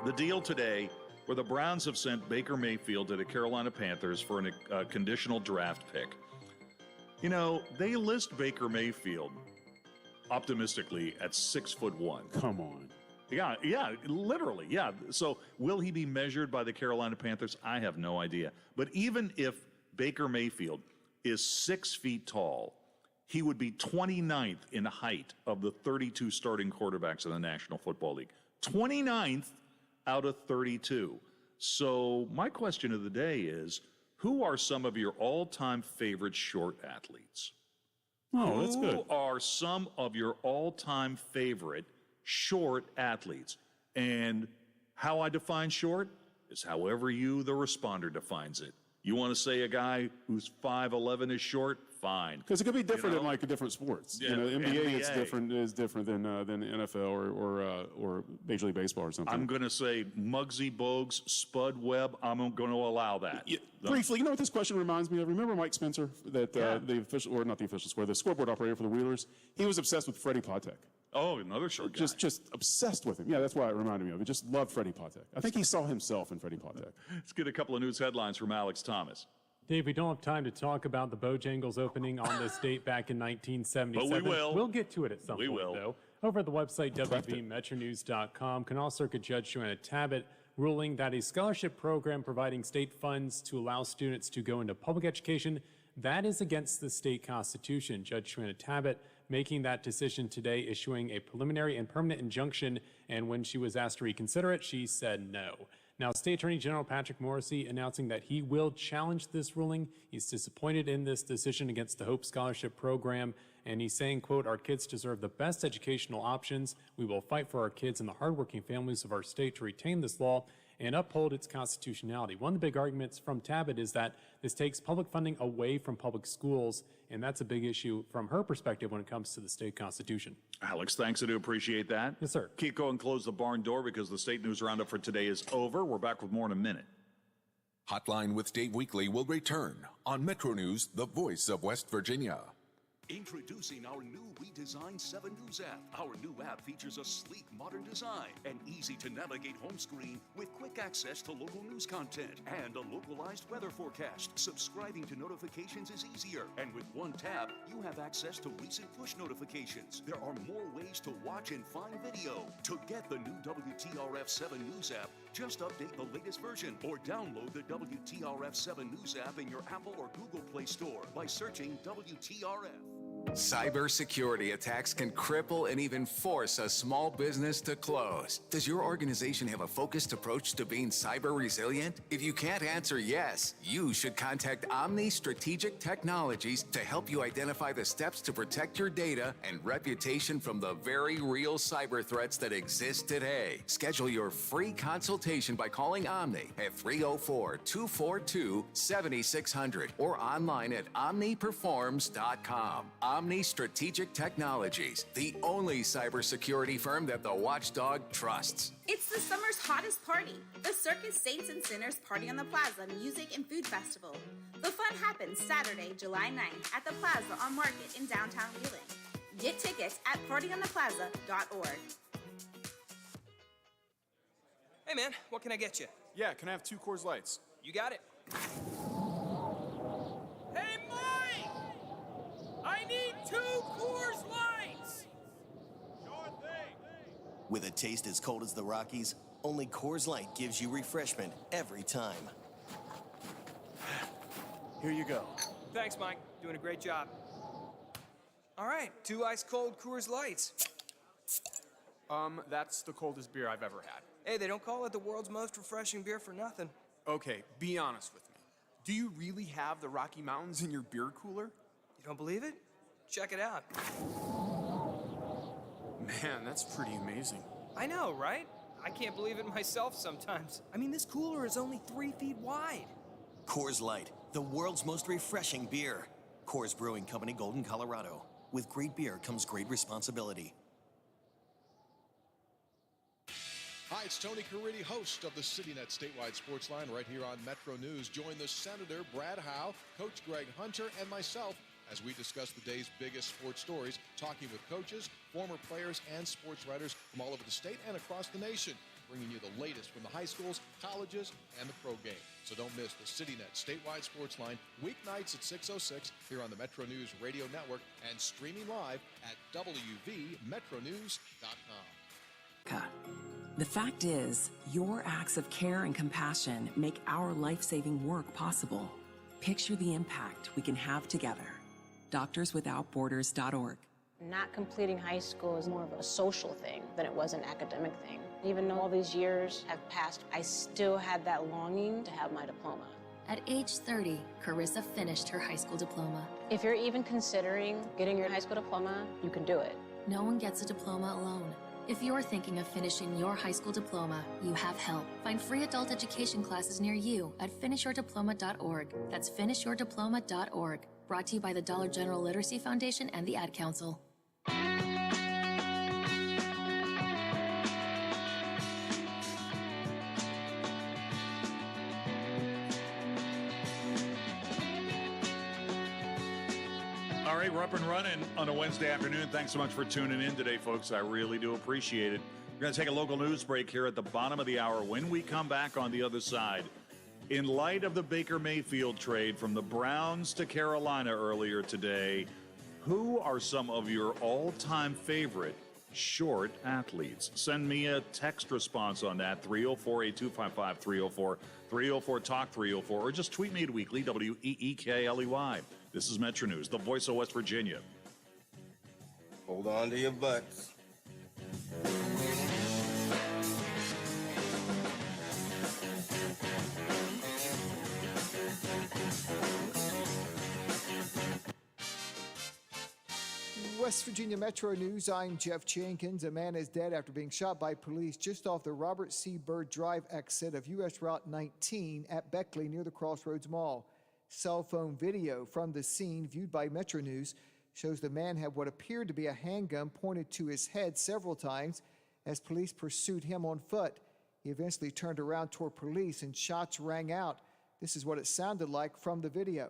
the deal today where the Browns have sent Baker Mayfield to the Carolina Panthers for a conditional draft pick. They list Baker Mayfield optimistically at 6'1". Come on. Yeah, literally, yeah. So will he be measured by the Carolina Panthers? I have no idea. But even if Baker Mayfield is 6 feet tall, he would be 29th in height of the 32 starting quarterbacks in the National Football League. 29th out of 32. So my question of the day is, who are some of your all-time favorite short athletes? Oh, that's good. Who are some of your all-time favorite short athletes? And how I define short is however you, the responder, defines it. You want to say a guy who's 5'11" is short? fine. Because it could be different in like different sports. Yeah, NBA is different than NFL or Major League Baseball or something. I'm going to say Muggsy Bogues, Spud Webb. I'm going to allow that. Briefly, you know what this question reminds me of? Remember Mike Spencer, the official, or not the official square, the scoreboard operator for the Wheelers? He was obsessed with Freddie Patek. Oh, another short guy. Just obsessed with him. Yeah, that's why it reminded me of it. Just loved Freddie Patek. I think he saw himself in Freddie Patek. Let's get a couple of news headlines from Alex Thomas. Dave, we don't have time to talk about the Bojangles opening on this date back in 1977. But we will. We'll get to it at some point, will. though. Over at the website, wvmetronews.com, Canal Circuit Judge Joanna Tabbitt ruling that a scholarship program providing state funds to allow students to go into public education, that is against the state constitution. Judge Joanna Tabbitt making that decision today, issuing a preliminary and permanent injunction, and when she was asked to reconsider it, she said no. Now, State Attorney General Patrick Morrissey announcing that he will challenge this ruling. He's disappointed in this decision against the Hope Scholarship Program, and he's saying, quote, "Our kids deserve the best educational options. We will fight for our kids and the hardworking families of our state to retain this law and uphold its constitutionality." One of the big arguments from Tabbitt is that this takes public funding away from public schools, and that's a big issue from her perspective when it comes to the state constitution. Alex, thanks. I do appreciate that. Yes, sir. Keep going, close the barn door because the State News Roundup for today is over. We're back with more in a minute. Hotline with Dave Weekly will return on Metro News, the voice of West Virginia. Introducing our new redesigned 7 News app. Our new app features a sleek, modern design, an easy-to-navigate home screen with quick access to local news content and a localized weather forecast. Subscribing to notifications is easier, and with one tap, you have access to recent push notifications. There are more ways to watch and find video. To get the new WTRF 7 News app, just update the latest version or download the WTRF 7 News app in your Apple or Google Play Store by searching WTRF. Cybersecurity attacks can cripple and even force a small business to close. Does your organization have a focused approach to being cyber resilient? If you can't answer yes, you should contact Omni Strategic Technologies to help you identify the steps to protect your data and reputation from the very real cyber threats that exist today. Schedule your free consultation by calling Omni at 304-242-7600 or online at omniperforms.com. Omni Strategic Technologies, the only cybersecurity firm that the Watchdog trusts. It's the summer's hottest party, the Circus Saints and Sinners Party on the Plaza Music and Food Festival. The fun happens Saturday, July 9th at the Plaza on Market in downtown Wheeling. Get tickets at partyontheplaza.org. Hey man, what can I get you? Yeah, can I have 2 Coors Lights? You got it. Hey, Mike! I need 2 Coors Lights! Sure thing. With a taste as cold as the Rockies, only Coors Light gives you refreshment every time. Here you go. Thanks, Mike. Doing a great job. All right, 2 ice-cold Coors Lights. That's the coldest beer I've ever had. Hey, they don't call it the world's most refreshing beer for nothing. Okay, be honest with me. Do you really have the Rocky Mountains in your beer cooler? You don't believe it? Check it out. Man, that's pretty amazing. I know, right? I can't believe it myself sometimes. I mean, this cooler is only 3 feet wide. Coors Light, the world's most refreshing beer. Coors Brewing Company, Golden, Colorado. With great beer comes great responsibility. Hi, it's Tony Caridi, host of the CityNet Statewide Sports Line right here on Metro News. Join the Senator, Brad Howe, Coach Greg Hunter, and myself as we discuss the day's biggest sports stories, talking with coaches, former players, and sports writers from all over the state and across the nation, bringing you the latest from the high schools, colleges, and the pro game. So don't miss the CityNet Statewide Sports Line weeknights at 6:06 here on the Metro News Radio Network and streaming live at WVMetronews.com. The fact is, your acts of care and compassion make our life-saving work possible. Picture the impact we can have together. DoctorsWithoutBorders.org. Not completing high school is more of a social thing than it was an academic thing. Even though all these years have passed, I still had that longing to have my diploma. At age 30, Carissa finished her high school diploma. If you're even considering getting your high school diploma, you can do it. No one gets a diploma alone. If you're thinking of finishing your high school diploma, you have help. Find free adult education classes near you at finishyourdiploma.org. That's finishyourdiploma.org. Brought to you by the Dollar General Literacy Foundation and the Ad Council. All right, we're up and running on a Wednesday afternoon. Thanks so much for tuning in today, folks. I really do appreciate it. We're going to take a local news break here at the bottom of the hour. When we come back on the other side, in light of the Baker Mayfield trade from the Browns to Carolina earlier today, who are some of your all-time favorite short athletes? Send me a text response on that, 304-8255-304, 304-TALK-304, or just tweet me at Weekly, WEEKLEY. This is Metro News, the voice of West Virginia. Hold on to your butts. West Virginia Metro News, I'm Jeff Jenkins. A man is dead after being shot by police just off the Robert C. Byrd Drive exit of U.S. Route 19 at Beckley near the Crossroads Mall. Cell phone video from the scene, viewed by Metro News, shows the man had what appeared to be a handgun pointed to his head several times as police pursued him on foot. He eventually turned around toward police and shots rang out. This is what it sounded like from the video.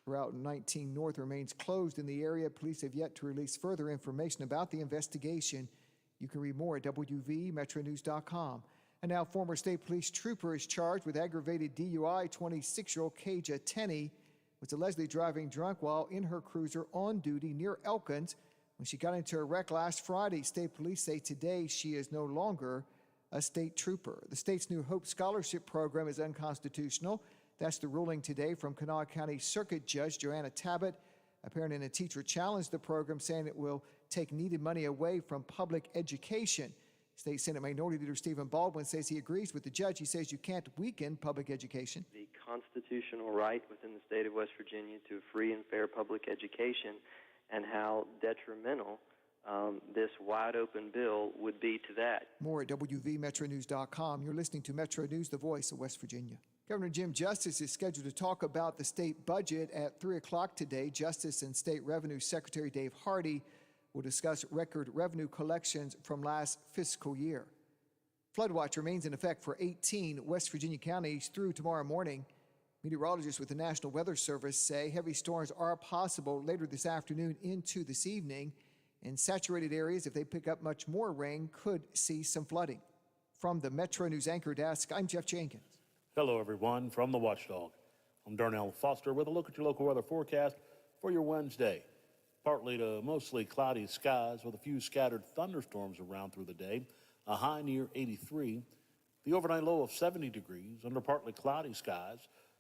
Route 19 North remains closed in the area. Police have yet to release further information about the investigation. You can read more at WVMetroNews.com. And now former state police trooper is charged with aggravated DUI. 26-year-old Kaja Tenney was allegedly driving drunk while in her cruiser on duty near Elkins when she got into a wreck last Friday. State police say today she is no longer a state trooper. The state's new Hope Scholarship program is unconstitutional. That's the ruling today from Kanawha County Circuit Judge Joanna Tabbitt. A parent and a teacher challenged the program, saying it will take needed money away from public education. State Senate Minority Leader Stephen Baldwin says he agrees with the judge. He says you can't weaken public education. The constitutional right within the state of West Virginia to free and fair public education, and how detrimental this wide-open bill would be to that. More at WVMetroNews.com. You're listening to Metro News, the voice of West Virginia. Governor Jim Justice is scheduled to talk about the state budget at 3 o'clock today. Justice and State Revenue Secretary Dave Hardy will discuss record revenue collections from last fiscal year. Flood watch remains in effect for 18 West Virginia counties through tomorrow morning. Meteorologists with the National Weather Service say heavy storms are possible later this afternoon into this evening. In saturated areas, if they pick up much more rain, could see some flooding. From the Metro News anchor desk, I'm Jeff Jenkins. Hello, everyone, from the Watchdog. I'm Darnell Foster with a look at your local weather forecast for your Wednesday. Partly to mostly cloudy skies with a few scattered thunderstorms around through the day, a high near 83. The overnight low of 70 degrees under partly cloudy skies.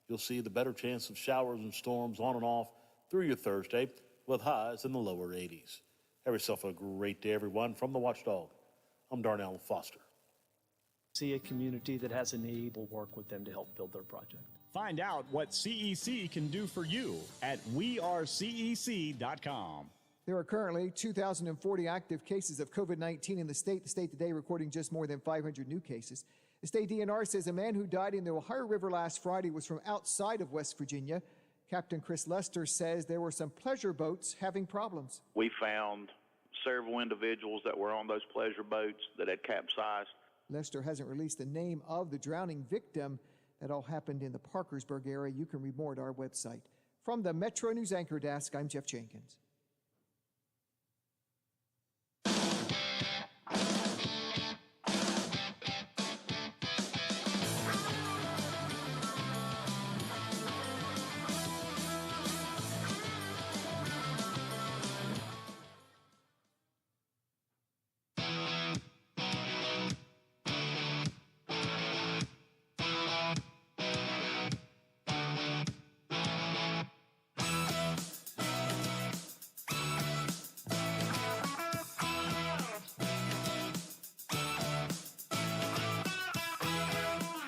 You'll see the better chance of showers and storms on and off through your Thursday with highs in the lower 80s. Have yourself a great day, everyone. From the Watchdog, I'm Darnell Foster. See a community that has a need, we'll work with them to help build their project. Find out what CEC can do for you at wearecec.com. There are currently 2,040 active cases of COVID-19 in the state. The state today recording just more than 500 new cases. The state DNR says a man who died in the Ohio River last Friday was from outside of West Virginia. Captain Chris Lester says there were some pleasure boats having problems. We found several individuals that were on those pleasure boats that had capsized. Lester hasn't released the name of the drowning victim. That all happened in the Parkersburg area. You can read more at our website. From the Metro News anchor desk, I'm Jeff Jenkins.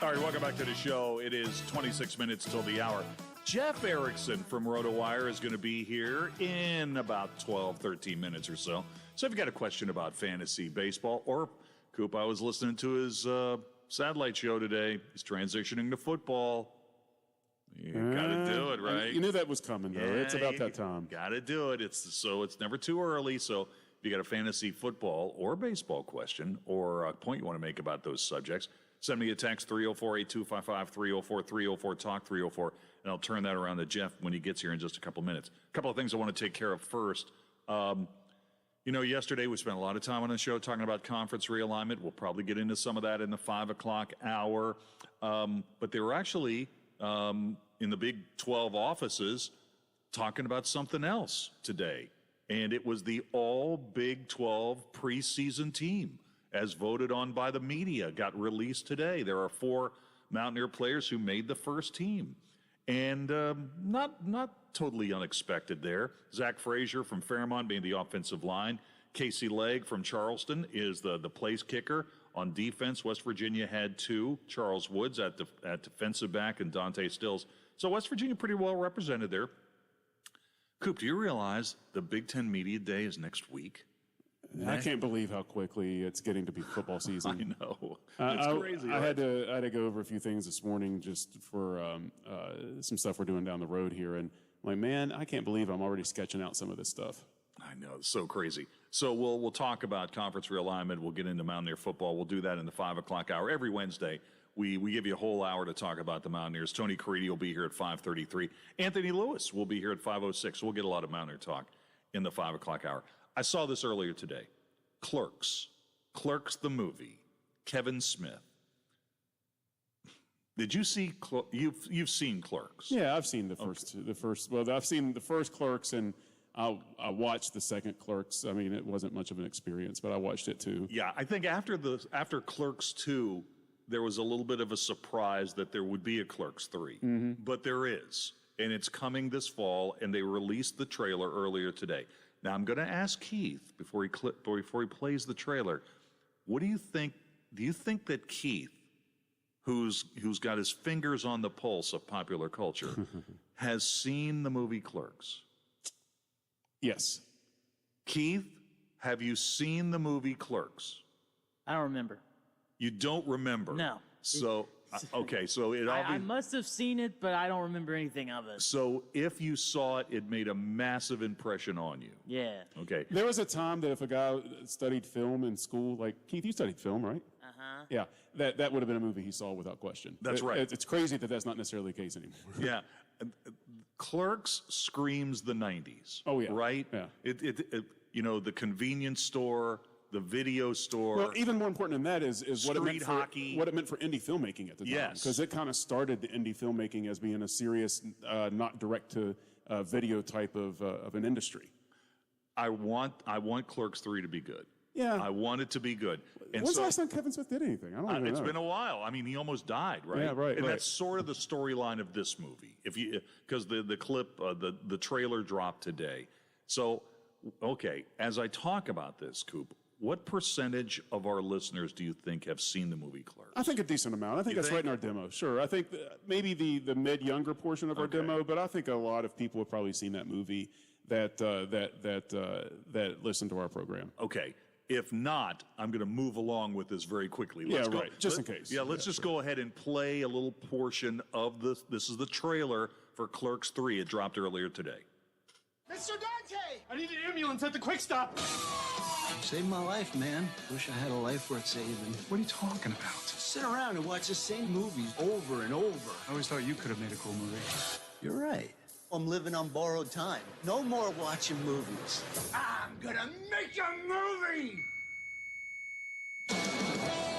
All right, welcome back to the show. It is 26 minutes till the hour. Jeff Erickson from RotoWire is going to be here in about 12, 13 minutes or so. So if you've got a question about fantasy baseball, or Coop, I was listening to his satellite show today. He's transitioning to football. You got to do it, right? You knew that was coming, though. It's about that time. Got to do it. It's never too early. So if you got a fantasy football or baseball question or a point you want to make about those subjects, send me a text, 304-8255, 304-304-TALK, 304, and I'll turn that around to Jeff when he gets here in just a couple minutes. A couple of things I want to take care of first. Yesterday we spent a lot of time on the show talking about conference realignment. We'll probably get into some of that in the 5 o'clock hour. But they were actually in the Big 12 offices talking about something else today. And it was the all Big 12 preseason team, as voted on by the media, got released today. There are 4 Mountaineer players who made the first team. And not totally unexpected there. Zach Frazier from Fairmont being the offensive line. Casey Legg from Charleston is the place kicker. On defense, West Virginia had 2. Charles Woods at defensive back and Dante Stills. So West Virginia pretty well represented there. Coop, do you realize the Big Ten Media Day is next week? I can't believe how quickly it's getting to be football season. I know. It's crazy. I had to go over a few things this morning just for some stuff we're doing down the road here. And I'm like, man, I can't believe I'm already sketching out some of this stuff. I know. It's so crazy. So we'll talk about conference realignment. We'll get into Mountaineer football. We'll do that in the 5 o'clock hour. Every Wednesday, we give you a whole hour to talk about the Mountaineers. Tony Caridi will be here at 5:33. Anthony Lewis will be here at 5:06. We'll get a lot of Mountaineer talk in the 5 o'clock hour. I saw this earlier today. Clerks the movie, Kevin Smith. Did you see? You've seen Clerks? Yeah, I've seen the first. Well, I've seen the first Clerks, and I watched the second Clerks. I mean, it wasn't much of an experience, but I watched it too. Yeah, I think after Clerks 2, there was a little bit of a surprise that there would be a Clerks 3, but there is, and it's coming this fall. And they released the trailer earlier today. Now, I'm going to ask Keith before he plays the trailer, what do you think? Do you think that Keith, who's got his fingers on the pulse of popular culture, has seen the movie Clerks? Yes. Keith, have you seen the movie Clerks? I don't remember. You don't remember? No. So, okay, so I must have seen it, but I don't remember anything of it. So if you saw it, it made a massive impression on you. Yeah. Okay. There was a time that if a guy studied film in school, like Keith, you studied film, right? Uh-huh. Yeah, that would have been a movie he saw without question. That's right. It's crazy that that's not necessarily the case anymore. Yeah. Clerks screams the 90s. Oh, yeah. Right? Yeah. It the convenience store, the video store. Well, even more important than that is what it meant hockey. What it meant for indie filmmaking at the time. Yes. Because it kind of started the indie filmmaking as being a serious, not direct to video type of an industry. I want Clerks 3 to be good. Yeah. I want it to be good. And When's the last time Kevin Smith did anything? I don't even know. It's been a while. I mean, he almost died, right? Yeah, right. And that's sort of the storyline of this movie. Because the clip, the trailer dropped today. So, okay, as I talk about this, Coop, what percentage of our listeners do you think have seen the movie Clerks? I think a decent amount. I think that's right in our demo. Sure. I think maybe the mid-younger portion of our demo, but I think a lot of people have probably seen that movie that listen to our program. Okay. If not, I'm going to move along with this very quickly. Right. Just in case. Yeah, let's just go ahead and play a little portion of this. This is the trailer for Clerks 3. It dropped earlier today. Mr. Dante! I need an ambulance at the Quick Stop. Saved my life, man. Wish I had a life worth saving. What are you talking about? Sit around and watch the same movies over and over. I always thought you could have made a cool movie. You're right. I'm living on borrowed time. No more watching movies. I'm gonna make a movie!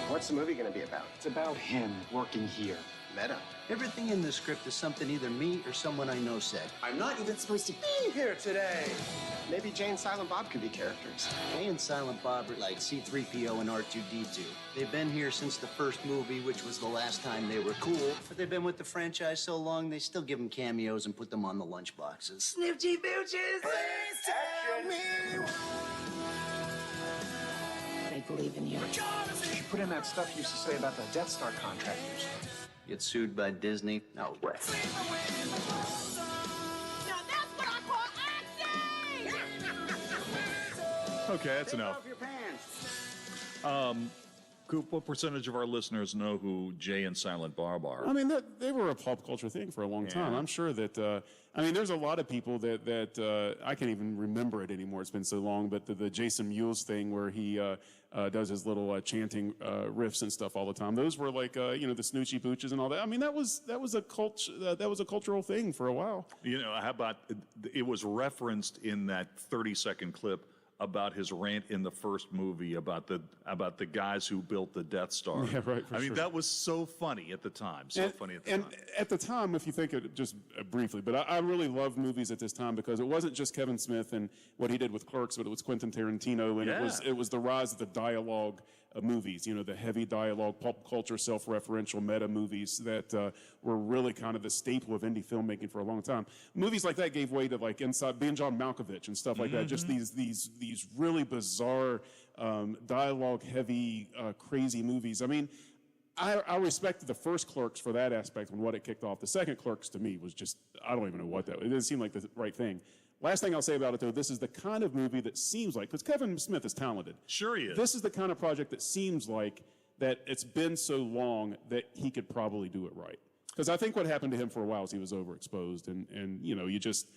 What's the movie gonna be about? It's about him working here. Meta. Everything in the script is something either me or someone I know said. I'm not even supposed to be here today. Maybe Jay and Silent Bob could be characters. Jay and Silent Bob are like C-3PO and R2-D2. They've been here since the first movie, which was the last time they were cool. But they've been with the franchise so long, they still give them cameos and put them on the lunchboxes. Snifty Booches! Please tell me. I believe in you. You put in that stuff you used to say about the Death Star contractors. Get sued by Disney? No way. Okay, that's enough. Coop, what percentage of our listeners know who Jay and Silent Bob are? I mean, they were a pop culture thing for a long time. I'm sure that, I mean, there's a lot of people that I can't even remember it anymore. It's been so long, but the Jason Mewes thing where he does his little chanting riffs and stuff all the time. Those were like, the Snoochie Booches and all that. I mean, that was a cultural thing for a while. How about, it was referenced in that 30-second clip about his rant in the first movie about the guys who built the Death Star. Yeah, right. I mean, that was so funny at the time. And at the time, if you think it just briefly, but I really loved movies at this time because it wasn't just Kevin Smith and what he did with Clerks, but it was Quentin Tarantino, and it was the rise of the dialogue movies, the heavy dialogue, pulp culture, self-referential meta movies that were really kind of the staple of indie filmmaking for a long time. Movies like that gave way to like Being John Malkovich and stuff like that. Just these really bizarre dialogue-heavy, crazy movies. I mean, I respected the first Clerks for that aspect and what it kicked off. The second Clerks to me was just, I don't even know what that was. It didn't seem like the right thing. Last thing I'll say about it, though, this is the kind of movie that seems like, because Kevin Smith is talented. Sure he is. This is the kind of project that seems like that it's been so long that he could probably do it right. Because I think what happened to him for a while is he was overexposed, and you just,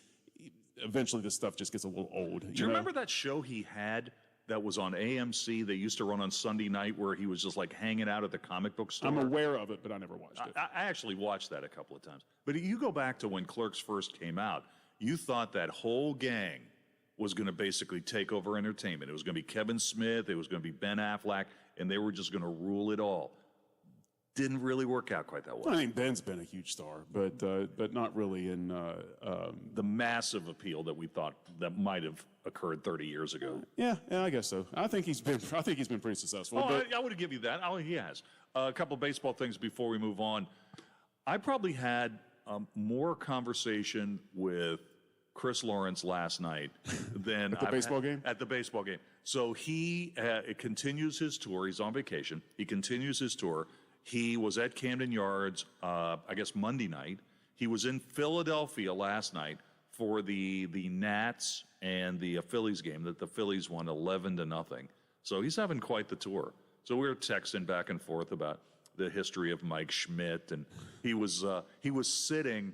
eventually this stuff just gets a little old. Do you remember that show he had that was on AMC they used to run on Sunday night where he was just like hanging out at the comic book store? I'm aware of it, but I never watched it. I actually watched that a couple of times. But you go back to when Clerks first came out, you thought that whole gang was going to basically take over entertainment. It was going to be Kevin Smith, it was going to be Ben Affleck, and they were just going to rule it all. Didn't really work out quite that well. I mean, Ben's been a huge star, but not really in the massive appeal that we thought that might have occurred 30 years ago. Yeah, I guess so. I think he's been pretty successful. I would give you that. He has. A couple of baseball things before we move on. I probably had more conversation with Chris Lawrence last night than at the baseball game. At the baseball game. So he continues his tour. He's on vacation. He continues his tour. He was at Camden Yards, I guess Monday night. He was in Philadelphia last night for the Nats and the Phillies game that the Phillies won 11-0. So he's having quite the tour. So we were texting back and forth about the history of Mike Schmidt, and he was sitting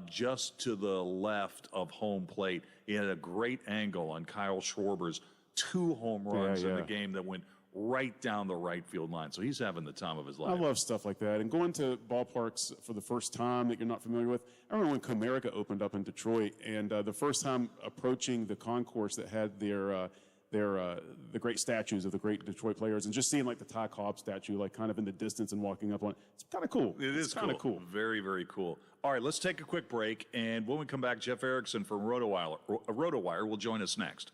just to the left of home plate. He had a great angle on Kyle Schwarber's 2 home runs in the game that went right down the right field line. So he's having the time of his life. I love stuff like that. And going to ballparks for the first time that you're not familiar with. I remember when Comerica opened up in Detroit, and the first time approaching the concourse that had the great statues of the great Detroit players, and just seeing like the Ty Cobb statue like kind of in the distance and walking up on it. It's kind of cool. It's kind of cool. Very, very cool. All right, let's take a quick break, and when we come back, Jeff Erickson from RotoWire will join us next.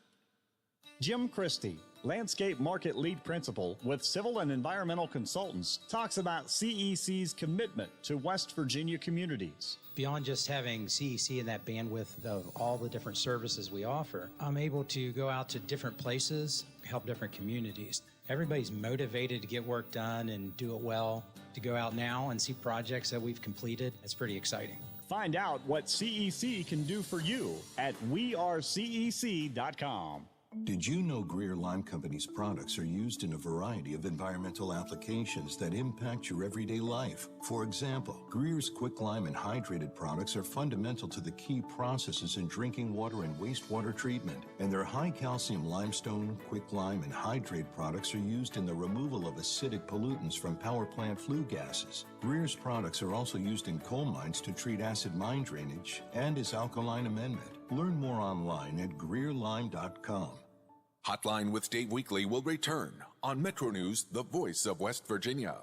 Jim Christie, Landscape Market Lead Principal with Civil and Environmental Consultants, talks about CEC's commitment to West Virginia communities. Beyond just having CEC and that bandwidth of all the different services we offer, I'm able to go out to different places, help different communities. Everybody's motivated to get work done and do it well. To go out now and see projects that we've completed, it's pretty exciting. Find out what CEC can do for you at wearecec.com. Did you know Greer Lime Company's products are used in a variety of environmental applications that impact your everyday life? For example, Greer's Quick Lime and Hydrated products are fundamental to the key processes in drinking water and wastewater treatment, and their high-calcium limestone, Quick Lime, and Hydrate products are used in the removal of acidic pollutants from power plant flue gases. Greer's products are also used in coal mines to treat acid mine drainage and as alkaline amendment. Learn more online at GreerLime.com. Hotline with Dave Weekly will return on Metro News, the voice of West Virginia.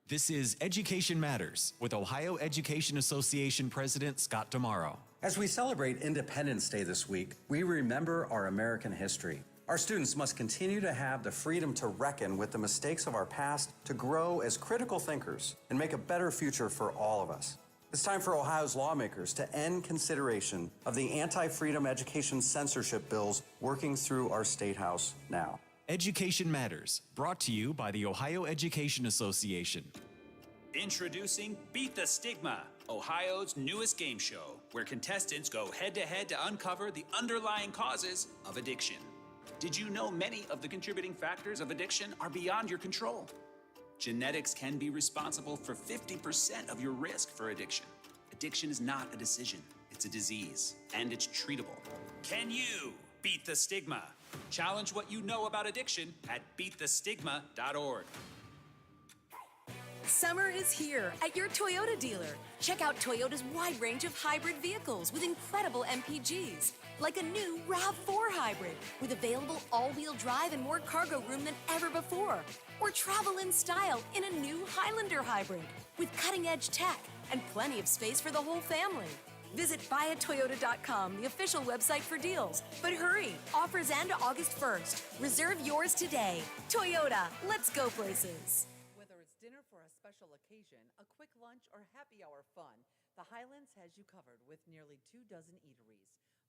This is Education Matters with Ohio Education Association President Scott Damaro. As we celebrate Independence Day this week, we remember our American history. Our students must continue to have the freedom to reckon with the mistakes of our past, to grow as critical thinkers and make a better future for all of us. It's time for Ohio's lawmakers to end consideration of the anti-freedom education censorship bills working through our State House now. Education Matters, brought to you by the Ohio Education Association. Introducing Beat the Stigma, Ohio's newest game show, where contestants go head-to-head to uncover the underlying causes of addiction. Did you know many of the contributing factors of addiction are beyond your control? Genetics can be responsible for 50% of your risk for addiction. Addiction is not a decision, it's a disease, and it's treatable. Can you beat the stigma? Challenge what you know about addiction at beatthestigma.org. Summer is here at your Toyota dealer. Check out Toyota's wide range of hybrid vehicles with incredible MPGs, like a new RAV4 hybrid with available all-wheel drive and more cargo room than ever before. Or travel in style in a new Highlander hybrid with cutting-edge tech and plenty of space for the whole family. Visit buyatoyota.com, the official website for deals. But hurry, offers end August 1st. Reserve yours today. Toyota, let's go places. Whether it's dinner for a special occasion, a quick lunch, or happy hour fun, the Highlands has you covered with nearly 24 eateries.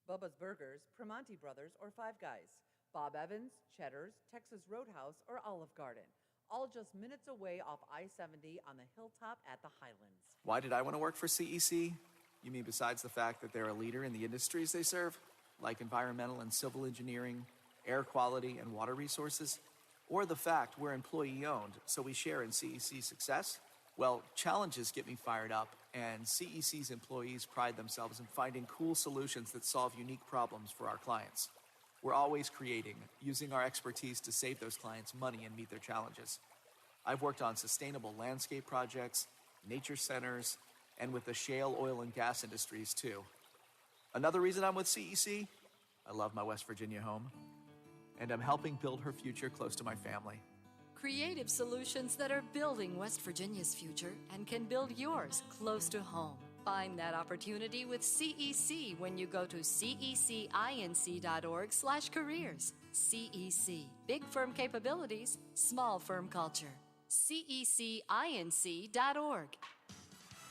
Bubba's Burgers, Primanti Brothers, or Five Guys. Bob Evans, Cheddar's, Texas Roadhouse, or Olive Garden. All just minutes away off I-70 on the hilltop at the Highlands. Why did I want to work for CEC? You mean besides the fact that they're a leader in the industries they serve, like environmental and civil engineering, air quality, and water resources? Or the fact we're employee-owned, so we share in CEC's success? Well, challenges get me fired up, and CEC's employees pride themselves in finding cool solutions that solve unique problems for our clients. We're always creating, using our expertise to save those clients money and meet their challenges. I've worked on sustainable landscape projects, nature centers, and with the shale oil and gas industries too. Another reason I'm with CEC? I love my West Virginia home, and I'm helping build her future close to my family. Creative solutions that are building West Virginia's future and can build yours close to home. Find that opportunity with CEC when you go to cecinc.org/careers. CEC, big firm capabilities, small firm culture. cecinc.org.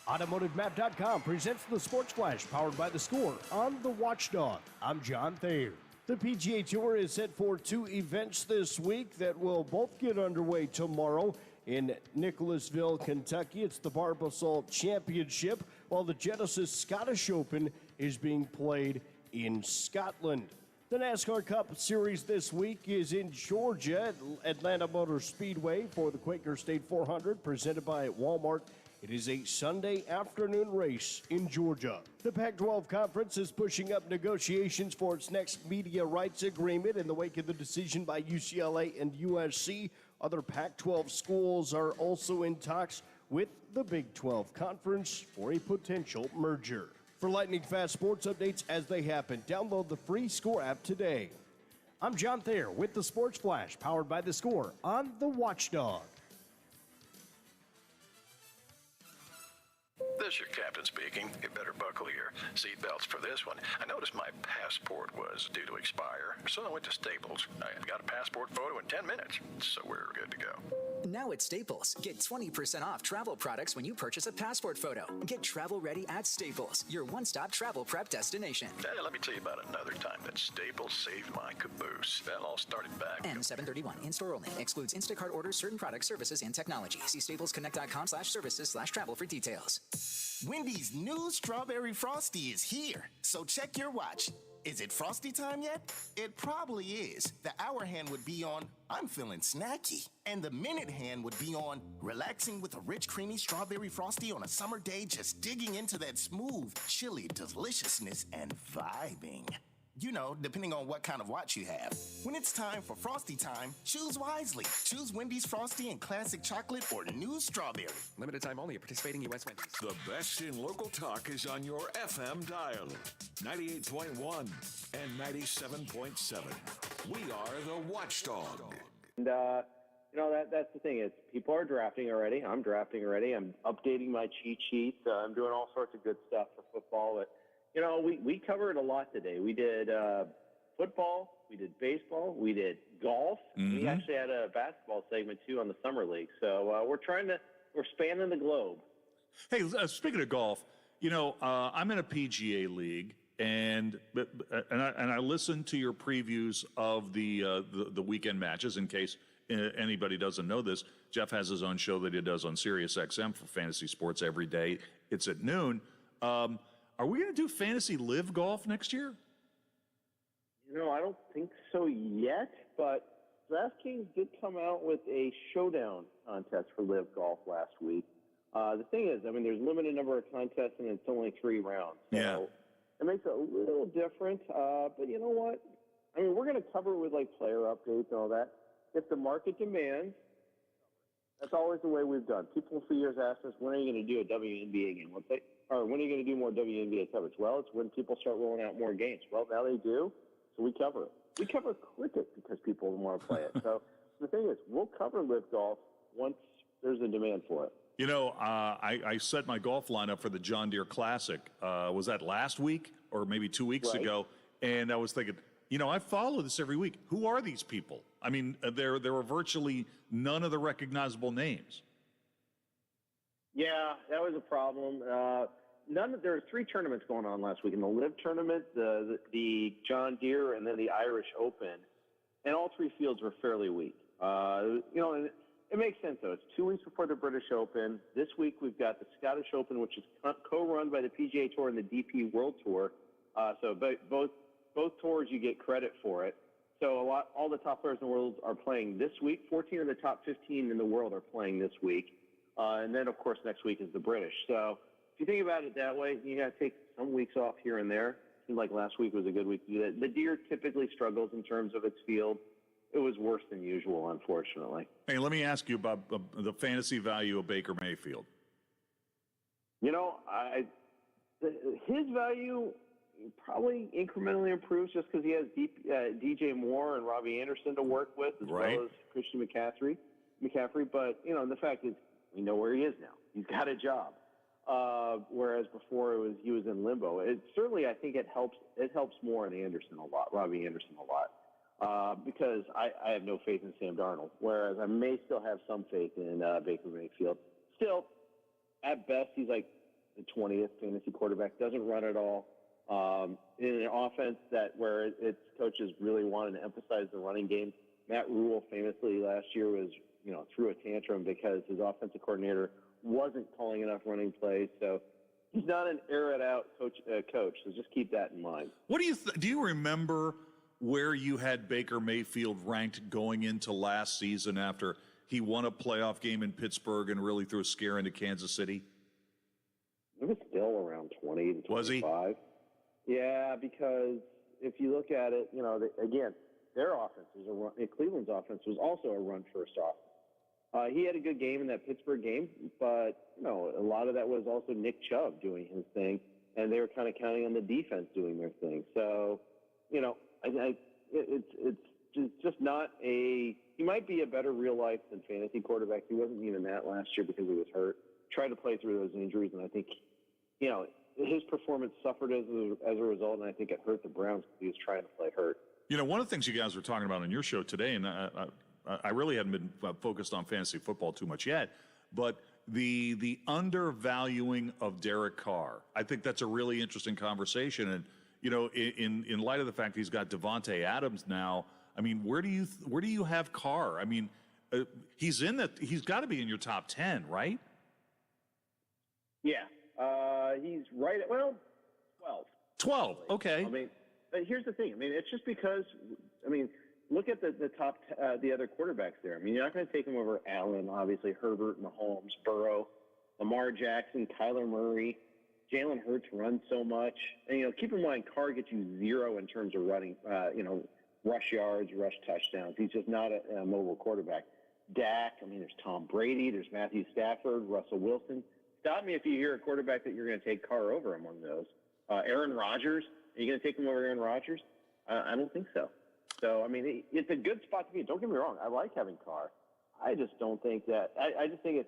AutomotiveMap.com presents the Sports Flash, powered by The Score on The Watchdog. I'm John Thayer. The PGA Tour is set for 2 events this week that will both get underway tomorrow. In Nicholasville, Kentucky, it's the Barbasol Championship, while the Genesis Scottish Open is being played in Scotland. The NASCAR Cup Series this week is in Georgia at Atlanta Motor Speedway for the Quaker State 400, presented by Walmart. It is a Sunday afternoon race in Georgia. The Pac-12 Conference is pushing up negotiations for its next media rights agreement in the wake of the decision by UCLA and USC. Other Pac-12 schools are also in talks with the Big 12 Conference for a potential merger. For lightning-fast sports updates as they happen, download the free Score app today. I'm John Thayer with the Sports Flash, powered by The Score on The Watchdog. This is your captain speaking. You better buckle your seatbelts for this one. I noticed my passport was due to expire, so I went to Staples. I got a passport photo in 10 minutes, so we're good to go. Now at Staples, get 20% off travel products when you purchase a passport photo. Get travel ready at Staples, your one-stop travel prep destination. Let me tell you about another time that Staples saved my caboose. That all started back. N731, in-store only. Excludes Instacart orders, certain products, services, and technology. See staplesconnect.com/services/travel for details. Wendy's new Strawberry Frosty is here, so check your watch. Is it Frosty time yet? It probably is. The hour hand would be on, I'm feeling snacky. And the minute hand would be on, relaxing with a rich, creamy Strawberry Frosty on a summer day, just digging into that smooth, chilly deliciousness and vibing. You know, depending on what kind of watch you have. When it's time for Frosty time, choose wisely. Choose Wendy's Frosty in classic chocolate or new strawberry. Limited time only at participating U.S. Wendy's. The best in local talk is on your FM dial. 98.1 and 97.7. We are the Watchdog. And, that's the thing. It's people are drafting already. I'm drafting already. I'm updating my cheat sheet. I'm doing all sorts of good stuff for football. But, we covered a lot today. We did football. We did baseball. We did golf. Mm-hmm. We actually had a basketball segment, too, on the Summer League. So we're spanning the globe. Hey, speaking of golf, I'm in a PGA league. And I listened to your previews of the weekend matches. In case anybody doesn't know this, Jeff has his own show that he does on Sirius XM for fantasy sports every day. It's at noon. Are we going to do fantasy live golf next year? I don't think so yet. But DraftKings did come out with a showdown contest for Live Golf last week. The thing is, I mean, there's a limited number of contests, and it's only 3 rounds. So it makes it a little different. But you know what? I mean, we're going to cover it with, like, player updates and all that. If the market demands, that's always the way we've done. People for years asked us, when are you going to do a WNBA game? Or when are you going to do more WNBA coverage? Well, it's when people start rolling out more games. Well, now they do, so we cover it. We cover cricket because people want to play it. So the thing is, we'll cover Live Golf once there's a demand for it. You know, I set my golf lineup for the John Deere Classic. Was that last week or maybe 2 weeks ago? And I was thinking, you know, I follow this every week. Who are these people? I mean, there were virtually none of the recognizable names. Yeah, that was a problem. There were 3 tournaments going on last week. In the Live tournament, the John Deere, and then the Irish Open. And all 3 fields were fairly weak. You know, and it makes sense, though. It's 2 weeks before the British Open. This week we've got the Scottish Open, which is co-run by the PGA Tour and the DP World Tour. So both tours, you get credit for it. So all the top players in the world are playing this week. 14 of the top 15 in the world are playing this week. And then, of course, next week is the British. So if you think about it that way, you got to take some weeks off here and there. It seemed like last week was a good week to do that. The Deer typically struggles in terms of its field. It was worse than usual, unfortunately. Hey, let me ask you about the fantasy value of Baker Mayfield. You know, his value probably incrementally improves just because he has DJ Moore and Robbie Anderson to work with, as well as Christian McCaffrey. But, you know, the fact is, we know where he is now. He's got a job. Whereas before he was in limbo. I think it helps more in Anderson a lot, Robbie Anderson a lot. Because I have no faith in Sam Darnold, whereas I may still have some faith in Baker Mayfield. Still, at best, he's like the 20th fantasy quarterback, doesn't run at all. In an offense where its coaches really wanted to emphasize the running game. Matt Rule famously last year was, you know, threw a tantrum because his offensive coordinator wasn't calling enough running plays. So he's not an air-it-out coach, so just keep that in mind. What do you do you remember where you had Baker Mayfield ranked going into last season after he won a playoff game in Pittsburgh and really threw a scare into Kansas City? It was still around 20 to 25. Was he? Yeah, because if you look at it, you know, their offense was a run. Cleveland's offense was also a run-first offense. He had a good game in that Pittsburgh game, but, you know, a lot of that was also Nick Chubb doing his thing, and they were kind of counting on the defense doing their thing. So, you know, it's just not he might be a better real life than fantasy quarterback. He wasn't even that last year because he was hurt. Tried to play through those injuries, and I think, you know, his performance suffered as a result, and I think it hurt the Browns because he was trying to play hurt. You know, one of the things you guys were talking about on your show today, and I really hadn't been focused on fantasy football too much yet, but the undervaluing of Derek Carr. I think that's a really interesting conversation. And, you know, in light of the fact he's got Devontae Adams now, I mean, where do you have Carr? I mean, he's got to be in your top 10, right? Yeah. He's right at, 12. 12, okay. I mean, here's the thing. I mean, it's just because, I mean, look at the top, the other quarterbacks there. I mean, you're not going to take him over Allen, obviously, Herbert, Mahomes, Burrow, Lamar Jackson, Kyler Murray. Jalen Hurts runs so much. And, you know, keep in mind, Carr gets you 0 in terms of running, you know, rush yards, rush touchdowns. He's just not a mobile quarterback. Dak, I mean, there's Tom Brady, there's Matthew Stafford, Russell Wilson. Stop me if you hear a quarterback that you're going to take Carr over among those. Aaron Rodgers, are you going to take him over Aaron Rodgers? I don't think so. So, I mean, it's a good spot to be. Don't get me wrong. I like having Carr. I just don't think that. I just think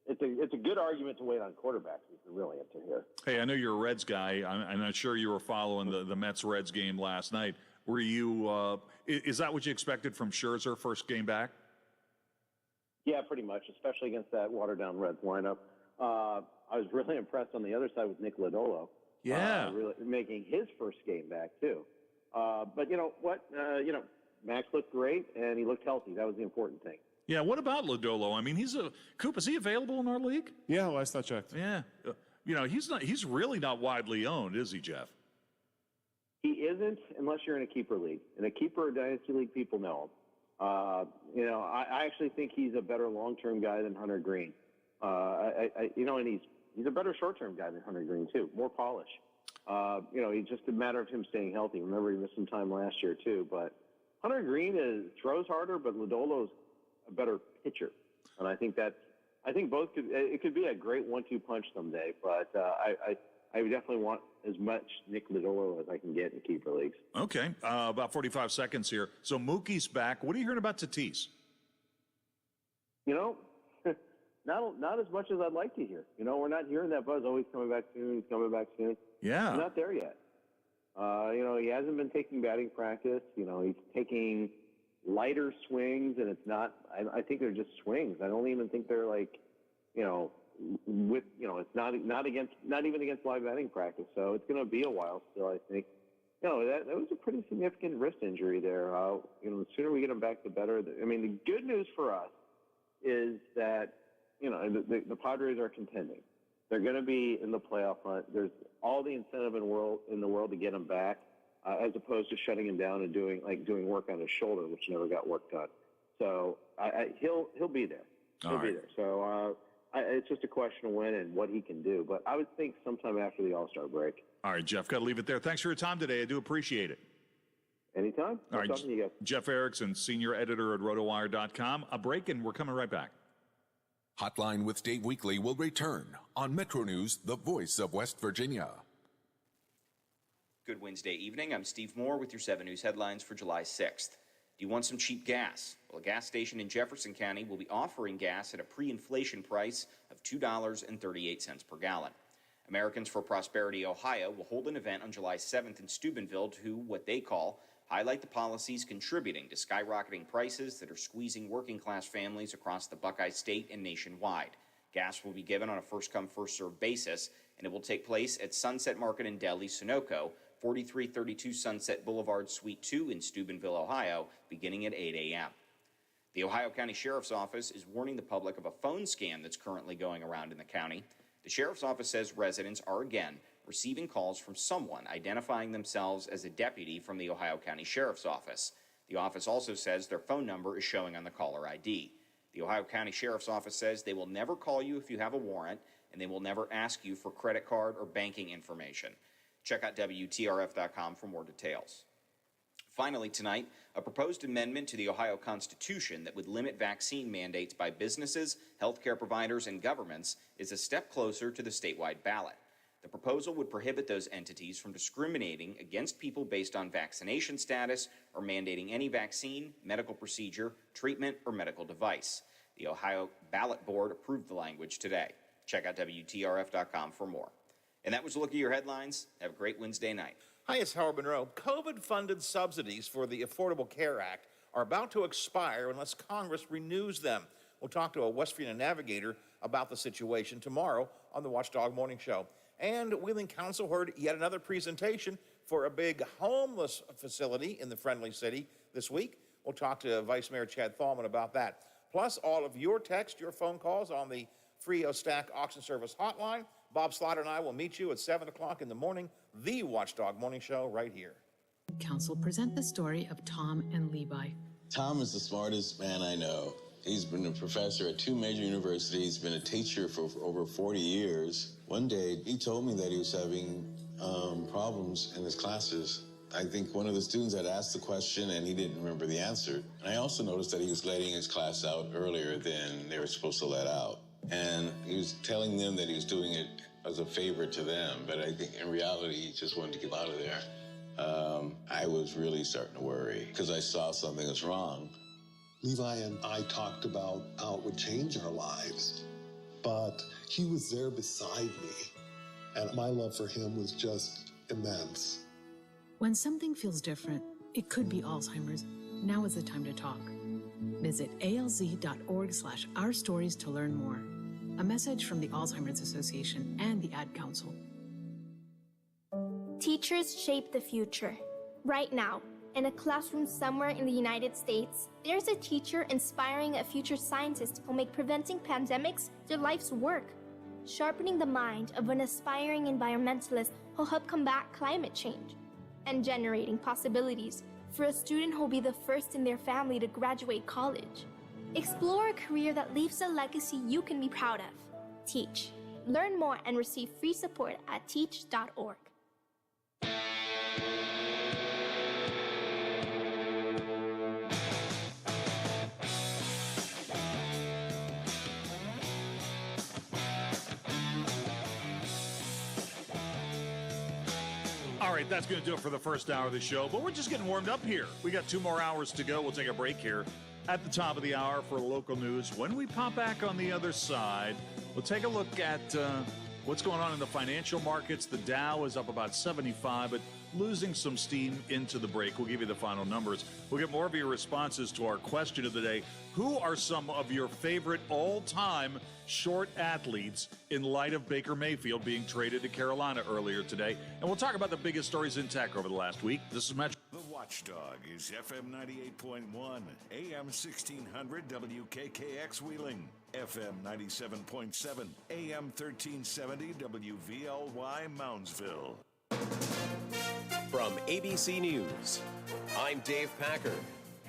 it's a good argument to wait on quarterbacks if you're really into here. Hey, I know you're a Reds guy. I'm not sure you were following the Mets-Reds game last night. Were you? Is that what you expected from Scherzer first game back? Yeah, pretty much, especially against that watered-down Reds lineup. I was really impressed on the other side with Nick Lodolo. Yeah. Really making his first game back, too. But you know what? Max looked great, and he looked healthy. That was the important thing. Yeah, what about Lodolo? I mean, Coop, is he available in our league? Yeah, last I checked. Yeah. You know, he's really not widely owned, is he, Jeff? He isn't unless you're in a keeper league. In a keeper or dynasty league, people know him. I actually think he's a better long-term guy than Hunter Green. And he's a better short-term guy than Hunter Green too, more polish. It's just a matter of him staying healthy. Remember, he missed some time last year too. But Hunter Green throws harder, but Lodolo's a better pitcher, and I think both could be a great 1-2 punch someday. But I definitely want as much Nick Lodolo as I can get in keeper leagues. Okay, about 45 seconds here. So Mookie's back. What are you hearing about Tatis? Not as much as I'd like to hear. We're not hearing that buzz. Oh, he's coming back soon. He's coming back soon. Yeah. He's not there yet. He hasn't been taking batting practice. He's taking lighter swings, and it's not. I think they're just swings. I don't even think they're it's not even against live batting practice. So it's going to be a while still, I think. That was a pretty significant wrist injury there. The sooner we get him back, the better. The good news for us is that the Padres are contending. They're going to be in the playoff hunt. There's all the incentive in the world to get him back, as opposed to shutting him down and doing work on his shoulder, which never got work done. So he'll be there. He'll be there. So it's just a question of when and what he can do. But I would think sometime after the All-Star break. All right, Jeff, got to leave it there. Thanks for your time today. I do appreciate it. Anytime. All right, talking to you guys. Jeff Erickson, senior editor at rotowire.com. A break, and we're coming right back. Hotline with Dave Weekly will return on Metro News, the voice of West Virginia. Good Wednesday evening. I'm Steve Moore with your 7 News headlines for July 6th. Do you want some cheap gas? Well, a gas station in Jefferson County will be offering gas at a pre-inflation price of $2.38 per gallon. Americans for Prosperity Ohio will hold an event on July 7th in Steubenville to, what they call, highlight the policies contributing to skyrocketing prices that are squeezing working-class families across the Buckeye State and nationwide. Gas will be given on a first-come, first-served basis, and it will take place at Sunset Market in Delhi, Sunoco, 4332 Sunset Boulevard, Suite 2 in Steubenville, Ohio, beginning at 8 a.m. The Ohio County Sheriff's Office is warning the public of a phone scam that's currently going around in the county. The Sheriff's Office says residents are again receiving calls from someone identifying themselves as a deputy from the Ohio County Sheriff's Office. The office also says their phone number is showing on the caller ID. The Ohio County Sheriff's Office says they will never call you if you have a warrant, and they will never ask you for credit card or banking information. Check out WTRF.com for more details. Finally tonight, a proposed amendment to the Ohio Constitution that would limit vaccine mandates by businesses, healthcare providers, and governments is a step closer to the statewide ballot. The proposal would prohibit those entities from discriminating against people based on vaccination status or mandating any vaccine, medical procedure, treatment, or medical device. The Ohio Ballot Board approved the language today. Check out WTRF.com for more. And that was a look at your headlines. Have a great Wednesday night. Hi, it's Howard Monroe. COVID-funded subsidies for the Affordable Care Act are about to expire unless Congress renews them. We'll talk to a West Virginia navigator about the situation tomorrow on the Watchdog Morning Show. And Wheeling Council heard yet another presentation for a big homeless facility in the Friendly City this week. We'll talk to Vice Mayor Chad Thalman about that. Plus, all of your text, your phone calls on the free Stack Auction Service hotline. Bob Slaughter and I will meet you at 7 o'clock in the morning, the Watchdog Morning Show right here. Council present the story of Tom and Levi. Tom is the smartest man I know. He's been a professor at 2 major universities, been a teacher for over 40 years. One day, he told me that he was having problems in his classes. I think one of the students had asked the question and he didn't remember the answer. And I also noticed that he was letting his class out earlier than they were supposed to let out. And he was telling them that he was doing it as a favor to them, but I think in reality, he just wanted to get out of there. I was really starting to worry because I saw something was wrong. Levi and I talked about how it would change our lives, but he was there beside me, and my love for him was just immense. When something feels different, it could be Alzheimer's. Now is the time to talk. Visit alz.org/ourstories to learn more. A message from the Alzheimer's Association and the Ad Council. Teachers shape the future. Right now, in a classroom somewhere in the United States, there's a teacher inspiring a future scientist who'll make preventing pandemics their life's work, sharpening the mind of an aspiring environmentalist who'll help combat climate change, and generating possibilities for a student who will be the first in their family to graduate college. Explore a career that leaves a legacy you can be proud of. Teach. Learn more and receive free support at teach.org. All right, that's going to do it for the first hour of the show, but we're just getting warmed up here. We got 2 more hours to go. We'll take a break here at the top of the hour for local news. When we pop back on the other side, we'll take a look at what's going on in the financial markets. The Dow is up about 75, but losing some steam into the break. We'll give you the final numbers. We'll get more of your responses to our question of the day. Who are some of your favorite all-time short athletes in light of Baker Mayfield being traded to Carolina earlier today? And we'll talk about the biggest stories in tech over the last week. This is Metro. The Watchdog is FM 98.1, AM 1600 WKKX Wheeling, FM 97.7, AM 1370 WVLY Moundsville. From ABC News, I'm Dave Packer.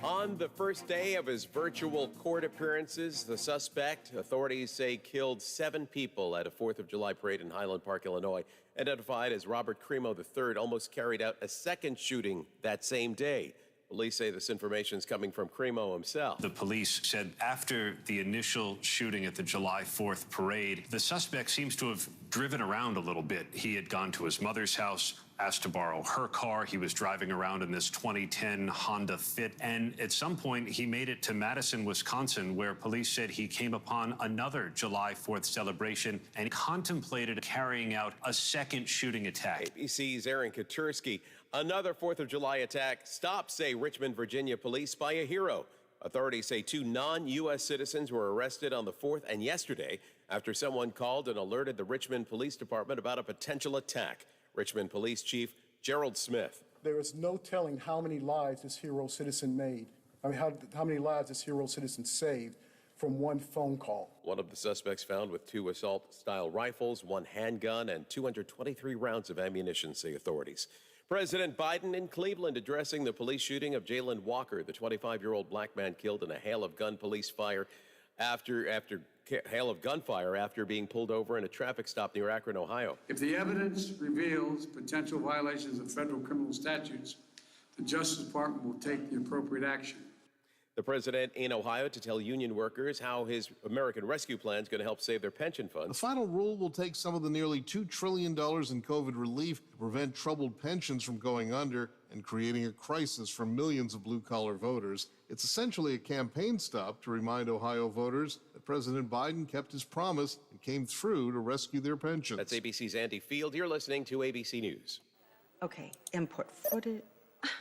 On the first day of his virtual court appearances, the suspect, authorities say, killed 7 people at a 4th of July parade in Highland Park, Illinois, identified as Robert Cremo III, almost carried out a second shooting that same day. Police say this information is coming from Cremo himself. The police said after the initial shooting at the July 4th parade, the suspect seems to have driven around a little bit. He had gone to his mother's house, asked to borrow her car. He was driving around in this 2010 Honda Fit. And at some point, he made it to Madison, Wisconsin, where police said he came upon another July 4th celebration and contemplated carrying out a second shooting attack. ABC's Aaron Katursky. Another 4th of July attack stopped, say Richmond, Virginia police, by a hero. Authorities say 2 non-U.S. citizens were arrested on the 4th and yesterday after someone called and alerted the Richmond Police Department about a potential attack. Richmond Police Chief Gerald Smith. There is no telling how many lives this hero citizen made. I mean, how many lives this hero citizen saved from one phone call. One of the suspects found with 2 assault-style rifles, 1 handgun, and 223 rounds of ammunition, say authorities. President Biden in Cleveland addressing the police shooting of Jalen Walker, the 25-year-old black man killed in a hail of gunfire after being pulled over in a traffic stop near Akron, Ohio. If the evidence reveals potential violations of federal criminal statutes, the Justice Department will take the appropriate action. The president in Ohio to tell union workers how his American Rescue Plan is going to help save their pension funds. The final rule will take some of the nearly $2 trillion in COVID relief to prevent troubled pensions from going under and creating a crisis for millions of blue-collar voters. It's essentially a campaign stop to remind Ohio voters that President Biden kept his promise and came through to rescue their pensions. That's ABC's Andy Field. You're listening to ABC News. Okay, import footage.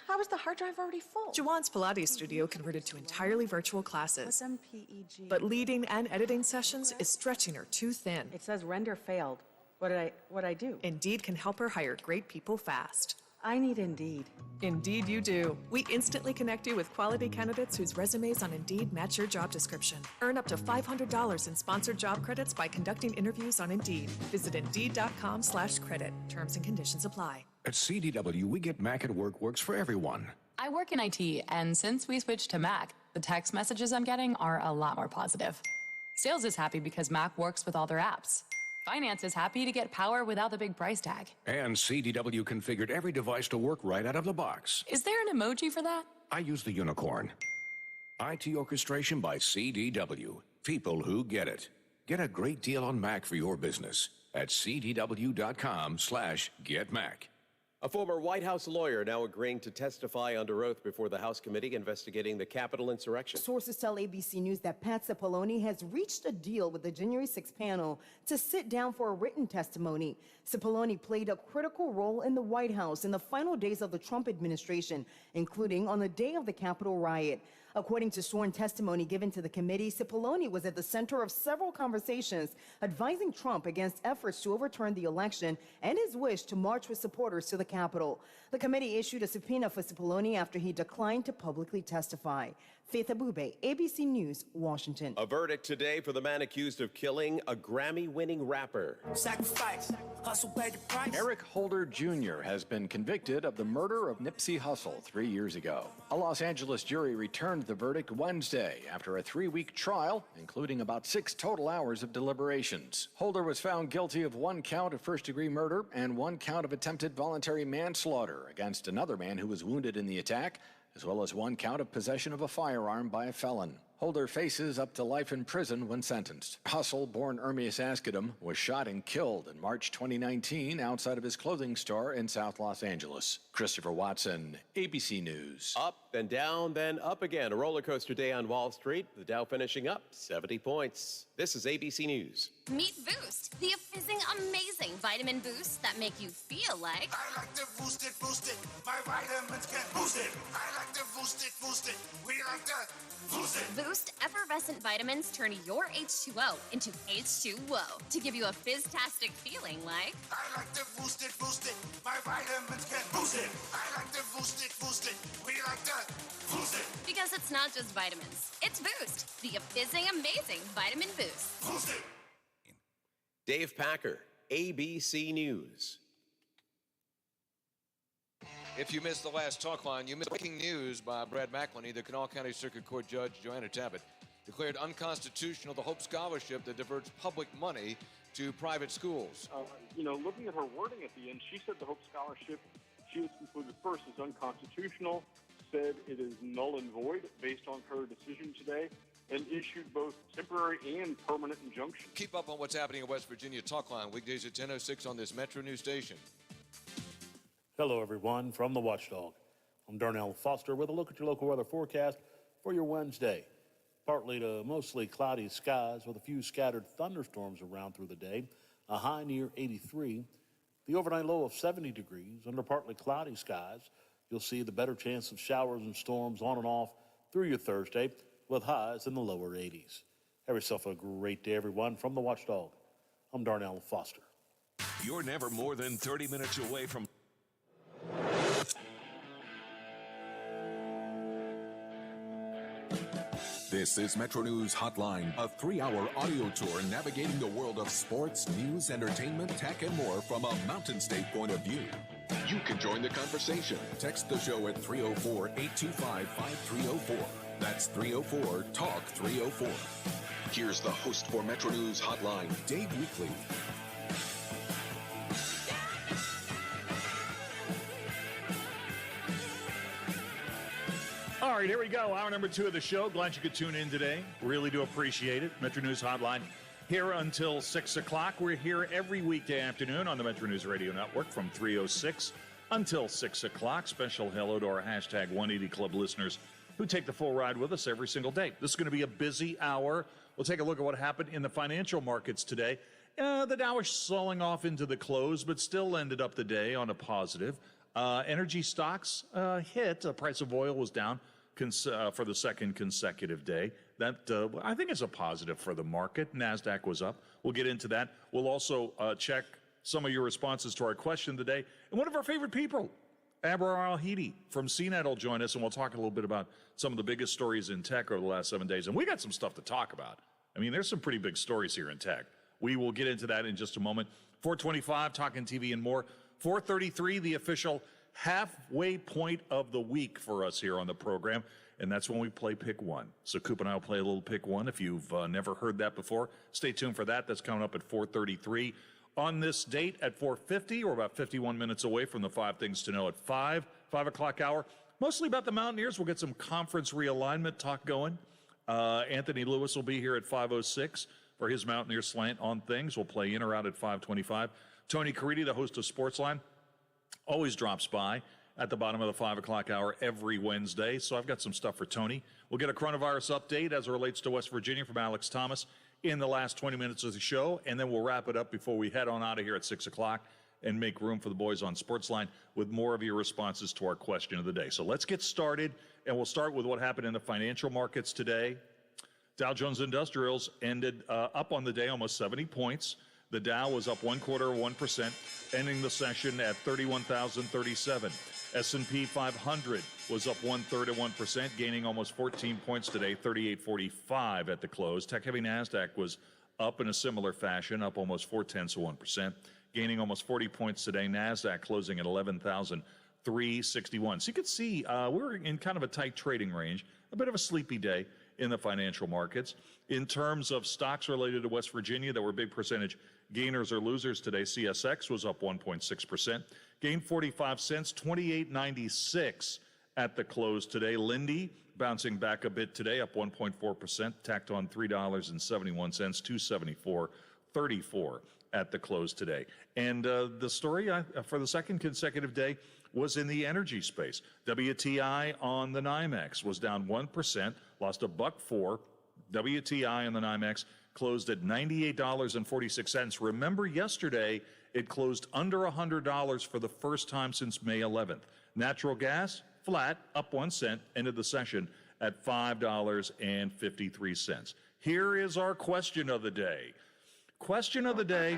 How is the hard drive already full? Juwan's Pilates studio converted to entirely virtual classes. What's MPEG? But leading and editing sessions is stretching her too thin. It says render failed. What'd I do? Indeed can help her hire great people fast. I need Indeed. Indeed you do. We instantly connect you with quality candidates whose resumes on Indeed match your job description. Earn up to $500 in sponsored job credits by conducting interviews on Indeed. Visit Indeed.com/credit. Terms and conditions apply. At CDW, we get Mac at Work works for everyone. I work in IT, and since we switched to Mac, the text messages I'm getting are a lot more positive. Sales is happy because Mac works with all their apps. Finance is happy to get power without the big price tag. And CDW configured every device to work right out of the box. Is there an emoji for that? I use the unicorn. IT orchestration by CDW. People who get it. Get a great deal on Mac for your business at cdw.com/getmac. A former White House lawyer now agreeing to testify under oath before the House committee investigating the Capitol insurrection. Sources tell ABC News that Pat Cipollone has reached a deal with the January 6 panel to sit down for a written testimony. Cipollone played a critical role in the White House in the final days of the Trump administration, including on the day of the Capitol riot. According to sworn testimony given to the committee, Cipollone was at the center of several conversations advising Trump against efforts to overturn the election and his wish to march with supporters to the Capitol. The committee issued a subpoena for Cipollone after he declined to publicly testify. Faith Abube, ABC News, Washington. A verdict today for the man accused of killing a Grammy-winning rapper. Sacrifice, hustle, pay the price. Eric Holder Jr. has been convicted of the murder of Nipsey Hussle 3 years ago. A Los Angeles jury returned the verdict Wednesday after a 3-week trial, including about 6 total hours of deliberations. Holder was found guilty of 1 count of first-degree murder and 1 count of attempted voluntary manslaughter against another man who was wounded in the attack, as well as 1 count of possession of a firearm by a felon. Holder faces up to life in prison when sentenced. Hussle, born Ermias Askedum, was shot and killed in March 2019 outside of his clothing store in South Los Angeles. Christopher Watson, ABC News. Up and down, then up again. A roller coaster day on Wall Street. The Dow finishing up 70 points. This is ABC News. Meet Boost, the fizzing, amazing vitamin boosts that make you feel like... I like to boost it, my vitamins can boost it. I like to boost it, we like to boost it. Boost effervescent vitamins turn your H2O into H2O to give you a fizz-tastic feeling like... I like to boost it, my vitamins can boost it. I like to boost it, we like to boost it. Because it's not just vitamins, it's Boost, the fizzing, amazing vitamin boost. Boost it. Dave Packer, ABC News. If you missed the last talk line, you missed breaking news by Brad McElhenney. The Kanawha County Circuit Court Judge Joanna Tabbitt declared unconstitutional the Hope Scholarship that diverts public money to private schools. Looking at her wording at the end, she said the Hope Scholarship, she has concluded first, is unconstitutional, said it is null and void based on her decision today, and issued both temporary and permanent injunction. Keep up on what's happening in West Virginia. Talk line weekdays at 10:06 on this Metro News station. Hello, everyone, from the Watchdog. I'm Darnell Foster with a look at your local weather forecast for your Wednesday. Partly to mostly cloudy skies with a few scattered thunderstorms around through the day, a high near 83. The overnight low of 70 degrees. Under partly cloudy skies, you'll see the better chance of showers and storms on and off through your Thursday, with highs in the lower 80s. Have yourself a great day, everyone. From the Watchdog, I'm Darnell Foster. You're never more than 30 minutes away from... This is Metro News Hotline, a 3-hour audio tour navigating the world of sports, news, entertainment, tech, and more from a Mountain State point of view. You can join the conversation. Text the show at 304-825-5304. That's 304-TALK-304. Here's the host for Metro News Hotline, Dave Weekley. All right, here we go. Hour number 2 of the show. Glad you could tune in today. Really do appreciate it. Metro News Hotline here until 6 o'clock. We're here every weekday afternoon on the Metro News Radio Network from 3:06 until 6 o'clock. Special hello to our hashtag 180 Club listeners who take the full ride with us every single day. This is going to be a busy hour. We'll take a look at what happened in the financial markets today. The Dow is slowing off into the close, but still ended up the day on a positive. Energy stocks hit. The price of oil was down for the second consecutive day. That I think is a positive for the market. NASDAQ was up. We'll get into that. We'll also check some of your responses to our question today. And one of our favorite people, Abrar Al-Hidi from CNET will join us, and we'll talk a little bit about some of the biggest stories in tech over the last 7 days. And we got some stuff to talk about. I mean, there's some pretty big stories here in tech. We will get into that in just a moment. 425, Talking TV and more. 433, the official halfway point of the week for us here on the program, and that's when we play Pick One. So Coop and I will play a little Pick One. If you've never heard that before, stay tuned for that. That's coming up at 4:33. On this date at 4:50, we're about 51 minutes away from the 5 things to know at 5 o'clock hour. Mostly about the Mountaineers. We'll get some conference realignment talk going. Anthony Lewis will be here at 5:06 for his Mountaineer slant on things. We'll play in or out at 5:25. Tony Caridi, the host of Sportsline, always drops by at the bottom of the 5 o'clock hour every Wednesday. So I've got some stuff for Tony. We'll get a coronavirus update as it relates to West Virginia from Alex Thomas in the last 20 minutes of the show. And then we'll wrap it up before we head on out of here at 6 o'clock and make room for the boys on Sportsline with more of your responses to our question of the day. So let's get started. And we'll start with what happened in the financial markets today. Dow Jones Industrials ended up on the day almost 70 points. The Dow was up 0.25%, ending the session at 31,037. S&P 500 was up 1/3 of 1%, gaining almost 14 points today, 38.45 at the close. Tech-heavy NASDAQ was up in a similar fashion, up almost 0.4 of 1%, gaining almost 40 points today. NASDAQ closing at 11,361. So you can see we're in kind of a tight trading range, a bit of a sleepy day in the financial markets. In terms of stocks related to West Virginia that were big percentage gainers or losers today, CSX was up 1.6%, gained 45 cents, 28.96 at the close today. Lindy bouncing back a bit today, up 1.4%, tacked on $3.71, 274.34 at the close today. And the story for the second consecutive day was in the energy space. WTI on the NYMEX was down 1%, lost $1.04. WTI on the NYMEX closed at $98.46. Remember, yesterday it closed under $100 for the first time since May 11th. Natural gas, flat, up 1 cent, ended the session at $5.53. Here is our question of the day. Question of the day,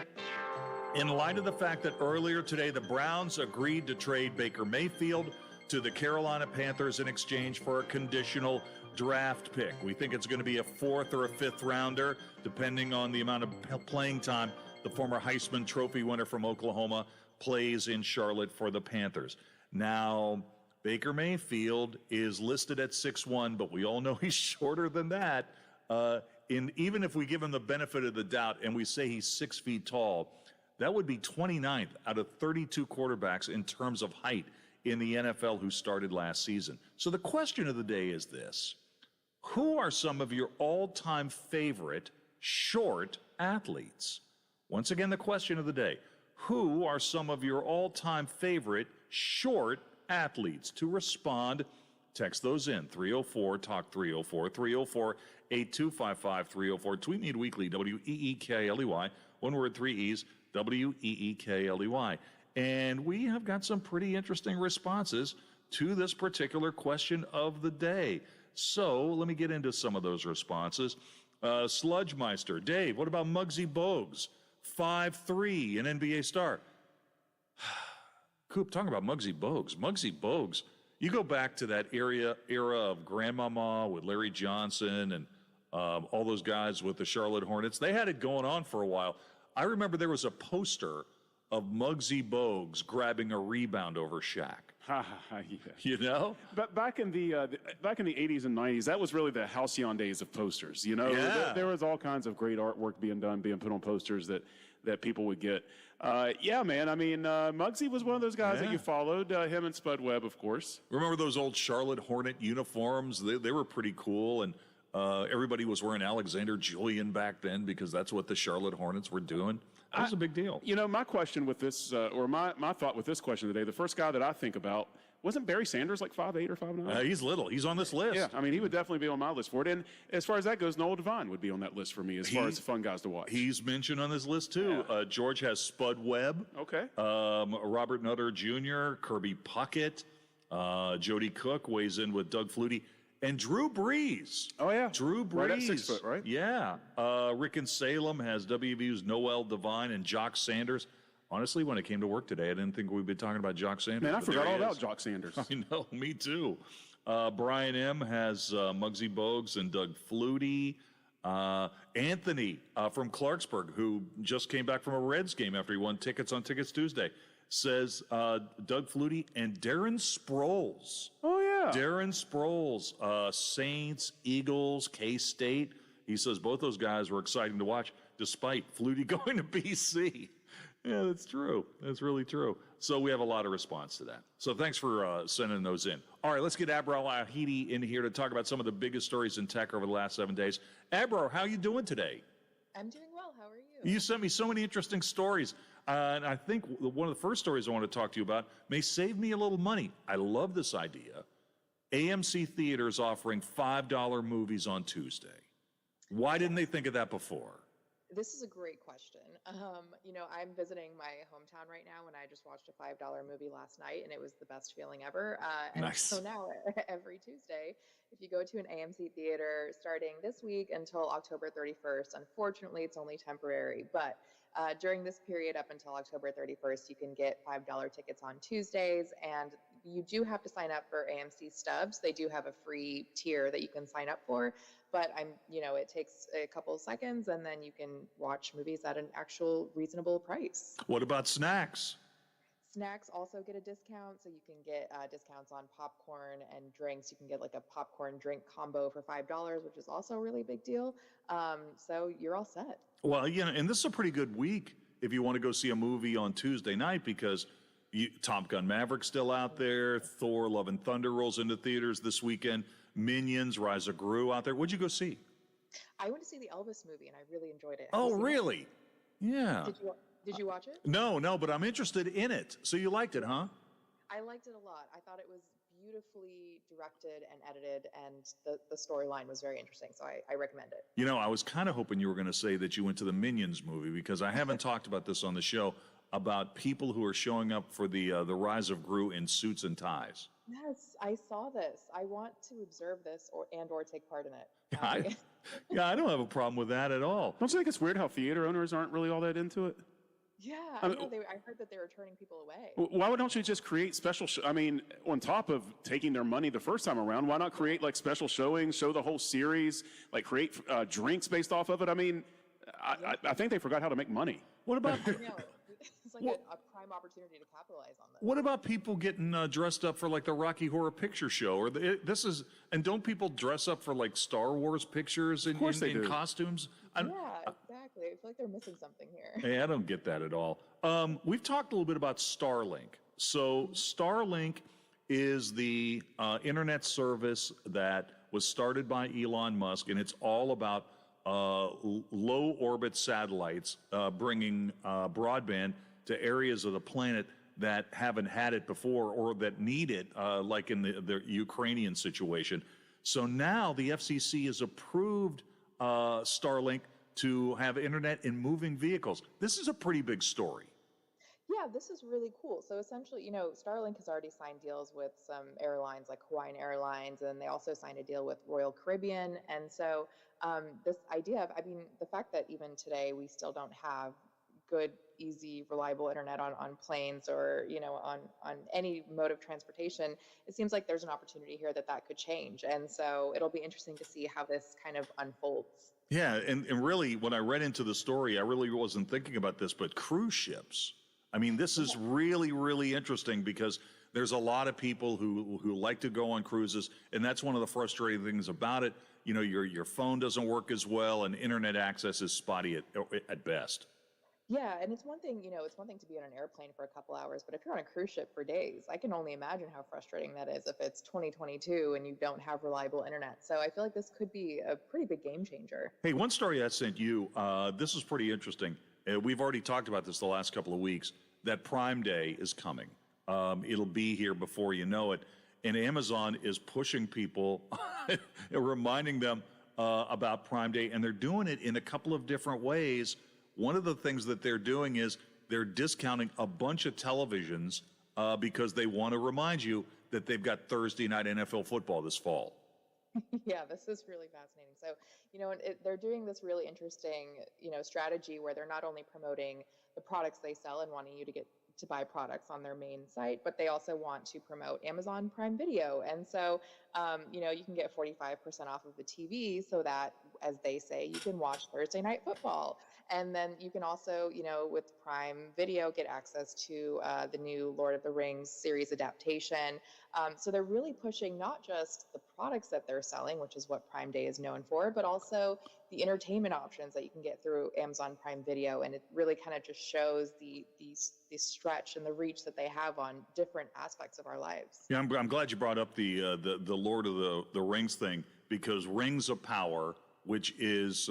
in light of the fact that earlier today the Browns agreed to trade Baker Mayfield to the Carolina Panthers in exchange for a conditional draft pick. We think it's going to be a 4th or a 5th rounder, depending on the amount of playing time the former Heisman Trophy winner from Oklahoma plays in Charlotte for the Panthers. Now, Baker Mayfield is listed at 6'1", but we all know he's shorter than that. Even if we give him the benefit of the doubt and we say he's 6 feet tall, that would be 29th out of 32 quarterbacks in terms of height in the NFL who started last season. So the question of the day is this: who are some of your all-time favorite short athletes? Once again, the question of the day: who are some of your all-time favorite short athletes? To respond, text those in. 304-TALK 304, 304-8255-304. Tweet me at weekly, WEEKLEY. One word, 3 E's, WEEKLEY. And we have got some pretty interesting responses to this particular question of the day. So let me get into some of those responses. Sludgemeister, Dave, what about Muggsy Bogues? 5'3", an NBA star. Coop, talking about Muggsy Bogues. Muggsy Bogues, you go back to that era of Grandmama with Larry Johnson and all those guys with the Charlotte Hornets. They had it going on for a while. I remember there was a poster of Muggsy Bogues grabbing a rebound over Shaq. Yeah. You know? But back in the 80s and 90s, that was really the halcyon days of posters. You know, there was all kinds of great artwork being put on posters that people would get. Yeah, man. I mean, Muggsy was one of those guys that you followed. Him and Spud Webb, of course. Remember those old Charlotte Hornet uniforms? They were pretty cool, and everybody was wearing Alexander Julian back then because that's what the Charlotte Hornets were doing. That was a big deal. You know, my question with this, or my thought with this question today, the first guy that I think about, wasn't Barry Sanders like 5'8" or 5'9"? He's little. He's on this list. Yeah, I mean, he would definitely be on my list for it. And as far as that goes, Noel Devine would be on that list for me as far as fun guys to watch. He's mentioned on this list, too. Yeah. George has Spud Webb. Okay. Robert Nutter Jr., Kirby Puckett. Jody Cook weighs in with Doug Flutie. And Drew Brees. Oh, yeah. Drew Brees. Right at 6 foot, right? Yeah. Rick and Salem has WVU's Noel Devine and Jock Sanders. Honestly, when it came to work today, I didn't think we'd be talking about Jock Sanders. Man, I forgot all about Jock Sanders. I know, me too. Brian M. has Muggsy Bogues and Doug Flutie. Anthony from Clarksburg, who just came back from a Reds game after he won tickets on Tickets Tuesday, says Doug Flutie and Darren Sproles. Oh, yeah. Darren Sproles, Saints, Eagles, K-State. He says both those guys were exciting to watch despite Flutie going to BC. Yeah, that's true. That's really true. So we have a lot of response to that. So thanks for sending those in. All right, let's get Abrar Lahidi in here to talk about some of the biggest stories in tech over the last 7 days. Abrar, how are you doing today? I'm doing well. How are you? You sent me so many interesting stories. And I think one of the first stories I want to talk to you about may save me a little money. I love this idea. AMC Theaters offering $5 movies on Tuesday. Why didn't they think of that before? This is a great question. You know, I'm visiting my hometown right now, and I just watched a $5 movie last night, and it was the best feeling ever. Nice. So now, every Tuesday, if you go to an AMC theater starting this week until October 31st, unfortunately, it's only temporary, but during this period up until October 31st, you can get $5 tickets on Tuesdays, and you do have to sign up for AMC Stubs. They do have a free tier that you can sign up for, but it takes a couple of seconds, and then you can watch movies at an actual reasonable price. What about snacks? Snacks also get a discount, so you can get discounts on popcorn and drinks. You can get like a popcorn drink combo for $5, which is also a really big deal. So you're all set. Well, and this is a pretty good week if you want to go see a movie on Tuesday night, because Top Gun Maverick's still out there. Thor: Love and Thunder rolls into theaters this weekend. Minions: Rise of Gru out there. What'd you go see? I went to see the Elvis movie, and I really enjoyed it. Oh, really? Yeah. Did you watch it? No, but I'm interested in it. So you liked it, huh? I liked it a lot. I thought it was beautifully directed and edited, and the storyline was very interesting. So I recommend it. I was kind of hoping you were going to say that you went to the Minions movie, because I haven't talked about this on the show, about people who are showing up for the Rise of Gru in suits and ties. Yes, I saw this. I want to observe this or take part in it. I don't have a problem with that at all. Don't you think it's weird how theater owners aren't really all that into it? Yeah, I heard that they were turning people away. Why don't you just create special on top of taking their money the first time around, why not create like special showings, show the whole series, like create drinks based off of it? I think they forgot how to make money. What about it's like a prime opportunity to capitalize on this. What about people getting dressed up for like the Rocky Horror Picture Show, or and don't people dress up for like Star Wars pictures in costumes? Yeah, exactly. I feel like they're missing something here. Hey, I don't get that at all. We've talked a little bit about Starlink. So Starlink is the internet service that was started by Elon Musk, and it's all about low orbit satellites bringing broadband to areas of the planet that haven't had it before or that need it, like in the Ukrainian situation. So now the FCC has approved Starlink to have internet in moving vehicles. This is a pretty big story. Yeah, this is really cool. So essentially, Starlink has already signed deals with some airlines like Hawaiian Airlines, and they also signed a deal with Royal Caribbean. And so this idea of, the fact that even today we still don't have good, easy, reliable internet on planes or, on any mode of transportation, it seems like there's an opportunity here that could change. And so it'll be interesting to see how this kind of unfolds. Yeah, and really, when I read into the story, I really wasn't thinking about this, but cruise ships. This is really, really interesting, because there's a lot of people who like to go on cruises, and that's one of the frustrating things about it. Your phone doesn't work as well, and internet access is spotty at best. Yeah, and it's one thing, to be on an airplane for a couple hours, but if you're on a cruise ship for days, I can only imagine how frustrating that is if it's 2022 and you don't have reliable internet. So I feel like this could be a pretty big game changer. Hey, one story I sent you, this is pretty interesting. We've already talked about this the last couple of weeks, that Prime Day is coming. It'll be here before you know it. And Amazon is pushing people, reminding them about Prime Day, and they're doing it in a couple of different ways. One of the things that they're doing is they're discounting a bunch of televisions because they want to remind you that they've got Thursday night NFL football this fall. Yeah, this is really fascinating. So, they're doing this really interesting, strategy where they're not only promoting the products they sell and wanting you to get to buy products on their main site, but they also want to promote Amazon Prime Video. And so, you can get 45% off of the TV so that, as they say, you can watch Thursday Night Football. And then you can also, with Prime Video, get access to the new Lord of the Rings series adaptation. So they're really pushing not just the products that they're selling, which is what Prime Day is known for, but also the entertainment options that you can get through Amazon Prime Video. And it really kind of just shows the stretch and the reach that they have on different aspects of our lives. Yeah, I'm glad you brought up the Lord of the Rings thing, because Rings of Power, which is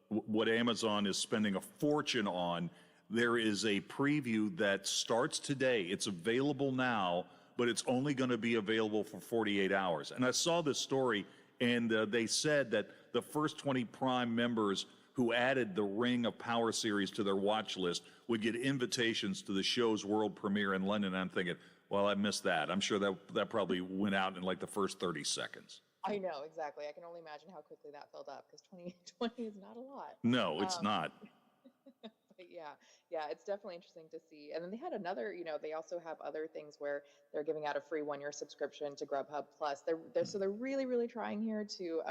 what Amazon is spending a fortune on, there is a preview that starts today. It's available now, but it's only going to be available for 48 hours. And I saw this story, and they said that the first 20 Prime members who added the Ring of Power series to their watch list would get invitations to the show's world premiere in London. And I'm thinking, well, I missed that. I'm sure that probably went out in like the first 30 seconds. I know, exactly. I can only imagine how quickly that filled up, because 2020 is not a lot. No, it's not. But Yeah, it's definitely interesting to see. And then they had another, they also have other things where they're giving out a free 1-year subscription to Grubhub Plus. They're really, really trying here to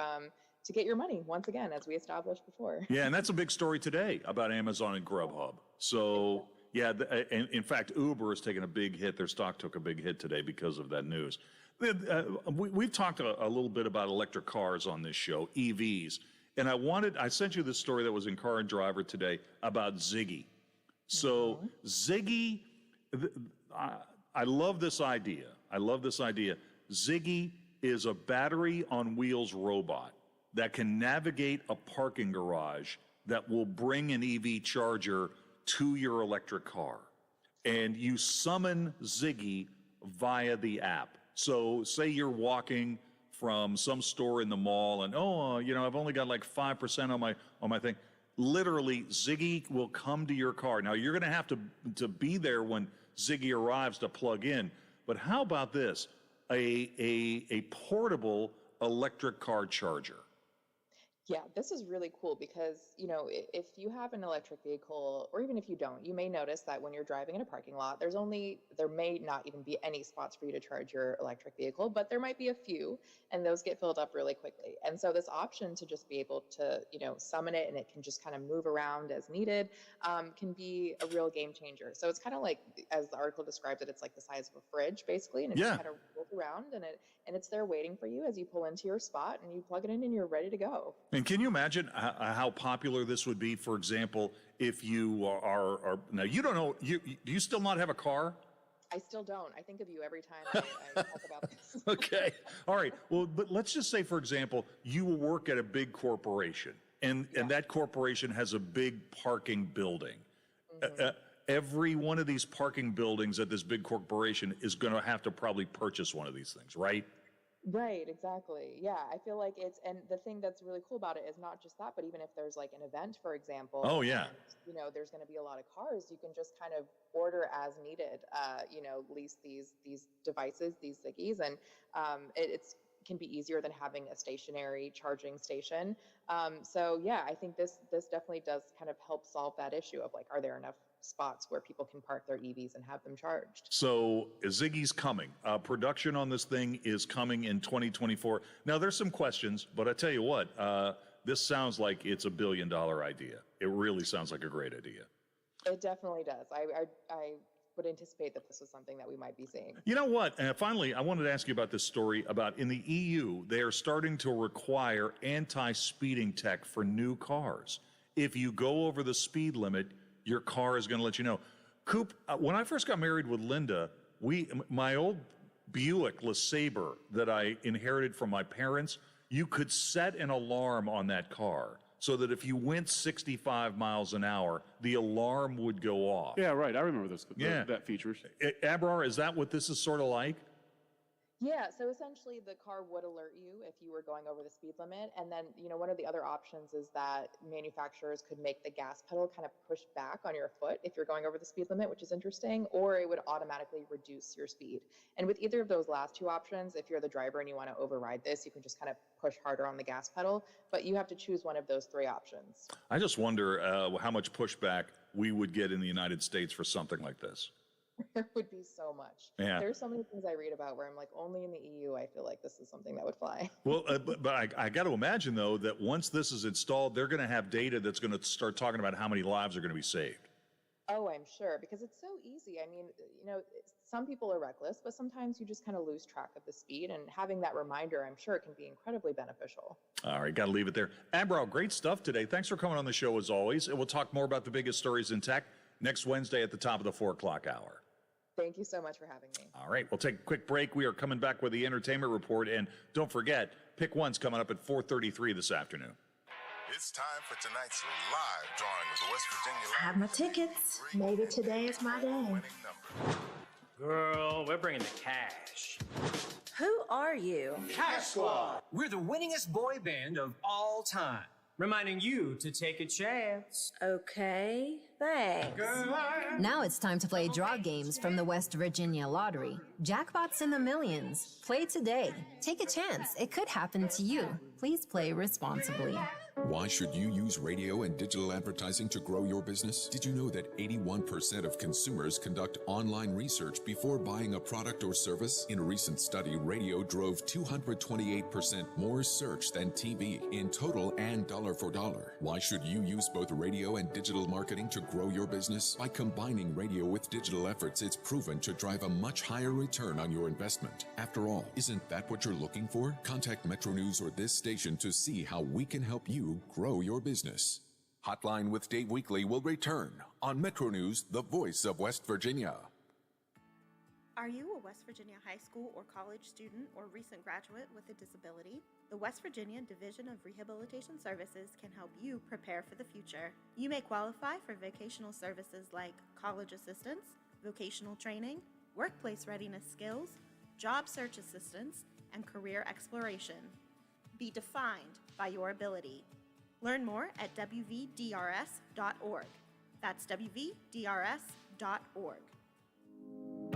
get your money once again, as we established before. Yeah, and that's a big story today about Amazon and Grubhub. So, yeah, and in fact, Uber is taking a big hit. Their stock took a big hit today because of that news. We've talked a little bit about electric cars on this show, EVs. And I sent you this story that was in Car and Driver today about Ziggy. So Ziggy, I love this idea. Ziggy is a battery on wheels robot that can navigate a parking garage that will bring an EV charger to your electric car. And you summon Ziggy via the app. So say you're walking from some store in the mall and, I've only got like 5% on my thing. Literally, Ziggy will come to your car. Now, you're going to have to be there when Ziggy arrives to plug in. But how about this? A portable electric car charger. Yeah, this is really cool because, if you have an electric vehicle, or even if you don't, you may notice that when you're driving in a parking lot, there may not even be any spots for you to charge your electric vehicle, but there might be a few, and those get filled up really quickly. And so this option to just be able to, summon it and it can just kind of move around as needed, can be a real game changer. So it's kind of like, as the article describes it, it's like the size of a fridge, basically, and it just kind of rolls around and it's there waiting for you as you pull into your spot and you plug it in and you're ready to go. And can you imagine how popular this would be, for example, if you are now you don't know, do you still not have a car? I still don't. I think of you every time I talk about this. Okay. All right. Well, but let's just say, for example, you work at a big corporation and that corporation has a big parking building. Every one of these parking buildings at this big corporation is going to have to probably purchase one of these things, right? Right, exactly. Yeah, I feel like and the thing that's really cool about it is not just that, but even if there's like an event, for example. Oh, yeah. And, there's going to be a lot of cars, you can just kind of order as needed, lease these devices, these Ziggies, and it can be easier than having a stationary charging station. So yeah, I think this definitely does kind of help solve that issue of like, are there enough spots where people can park their EVs and have them charged? So Ziggy's coming. Production on this thing is coming in 2024. Now there's some questions, but I tell you what, this sounds like it's $1 billion idea. It really sounds like a great idea. It definitely does. I would anticipate that this was something that we might be seeing. You know what? Finally, I wanted to ask you about this story about in the EU, they are starting to require anti-speeding tech for new cars. If you go over the speed limit, your car is going to let you know. Coop, when I first got married with Linda, my old Buick LeSabre that I inherited from my parents, you could set an alarm on that car so that if you went 65 miles an hour, the alarm would go off. Yeah, right. I remember that feature. Abrar, is that what this is sort of like? Yeah, so essentially the car would alert you if you were going over the speed limit. And then, one of the other options is that manufacturers could make the gas pedal kind of push back on your foot if you're going over the speed limit, which is interesting, or it would automatically reduce your speed. And with either of those last two options, if you're the driver and you want to override this, you can just kind of push harder on the gas pedal, but you have to choose one of those three options. I just wonder how much pushback we would get in the United States for something like this. There would be so much. Yeah. There's so many things I read about where I'm like, only in the EU, I feel like this is something that would fly. Well, but I got to imagine, though, that once this is installed, they're going to have data that's going to start talking about how many lives are going to be saved. Oh, I'm sure, because it's so easy. I mean, some people are reckless, but sometimes you just kind of lose track of the speed, and having that reminder, I'm sure, can be incredibly beneficial. All right, got to leave it there. Abrar, great stuff today. Thanks for coming on the show, as always. And we'll talk more about the biggest stories in tech next Wednesday at the top of the 4 o'clock hour. Thank you so much for having me. All right, we'll take a quick break. We are coming back with the entertainment report. And don't forget, Pick One's coming up at 4:33 this afternoon. It's time for tonight's live drawing of the West Virginia Live. Have my tickets. Maybe today is my day. Girl, we're bringing the cash. Who are you? Cash Squad. We're the winningest boy band of all time. Reminding you to take a chance. Okay. Thanks. Now it's time to play draw games from the West Virginia Lottery. Jackpots in the millions. Play today. Take a chance. It could happen to you. Please play responsibly. Why should you use radio and digital advertising to grow your business? Did you know that 81% of consumers conduct online research before buying a product or service? In a recent study, radio drove 228% more search than TV in total and dollar for dollar. Why should you use both radio and digital marketing to grow your business? By combining radio with digital efforts, it's proven to drive a much higher return on your investment. After all, isn't that what you're looking for? Contact Metro News or this station to see how we can help you grow your business. Hotline with Dave Weekly will return on Metro News, the voice of West Virginia. Are you a West Virginia high school or college student or recent graduate with a disability? The West Virginia Division of Rehabilitation Services can help you prepare for the future. You may qualify for vocational services like college assistance, vocational training, workplace readiness skills, job search assistance, and career exploration. Be defined by your ability. Learn more at wvdrs.org. That's wvdrs.org.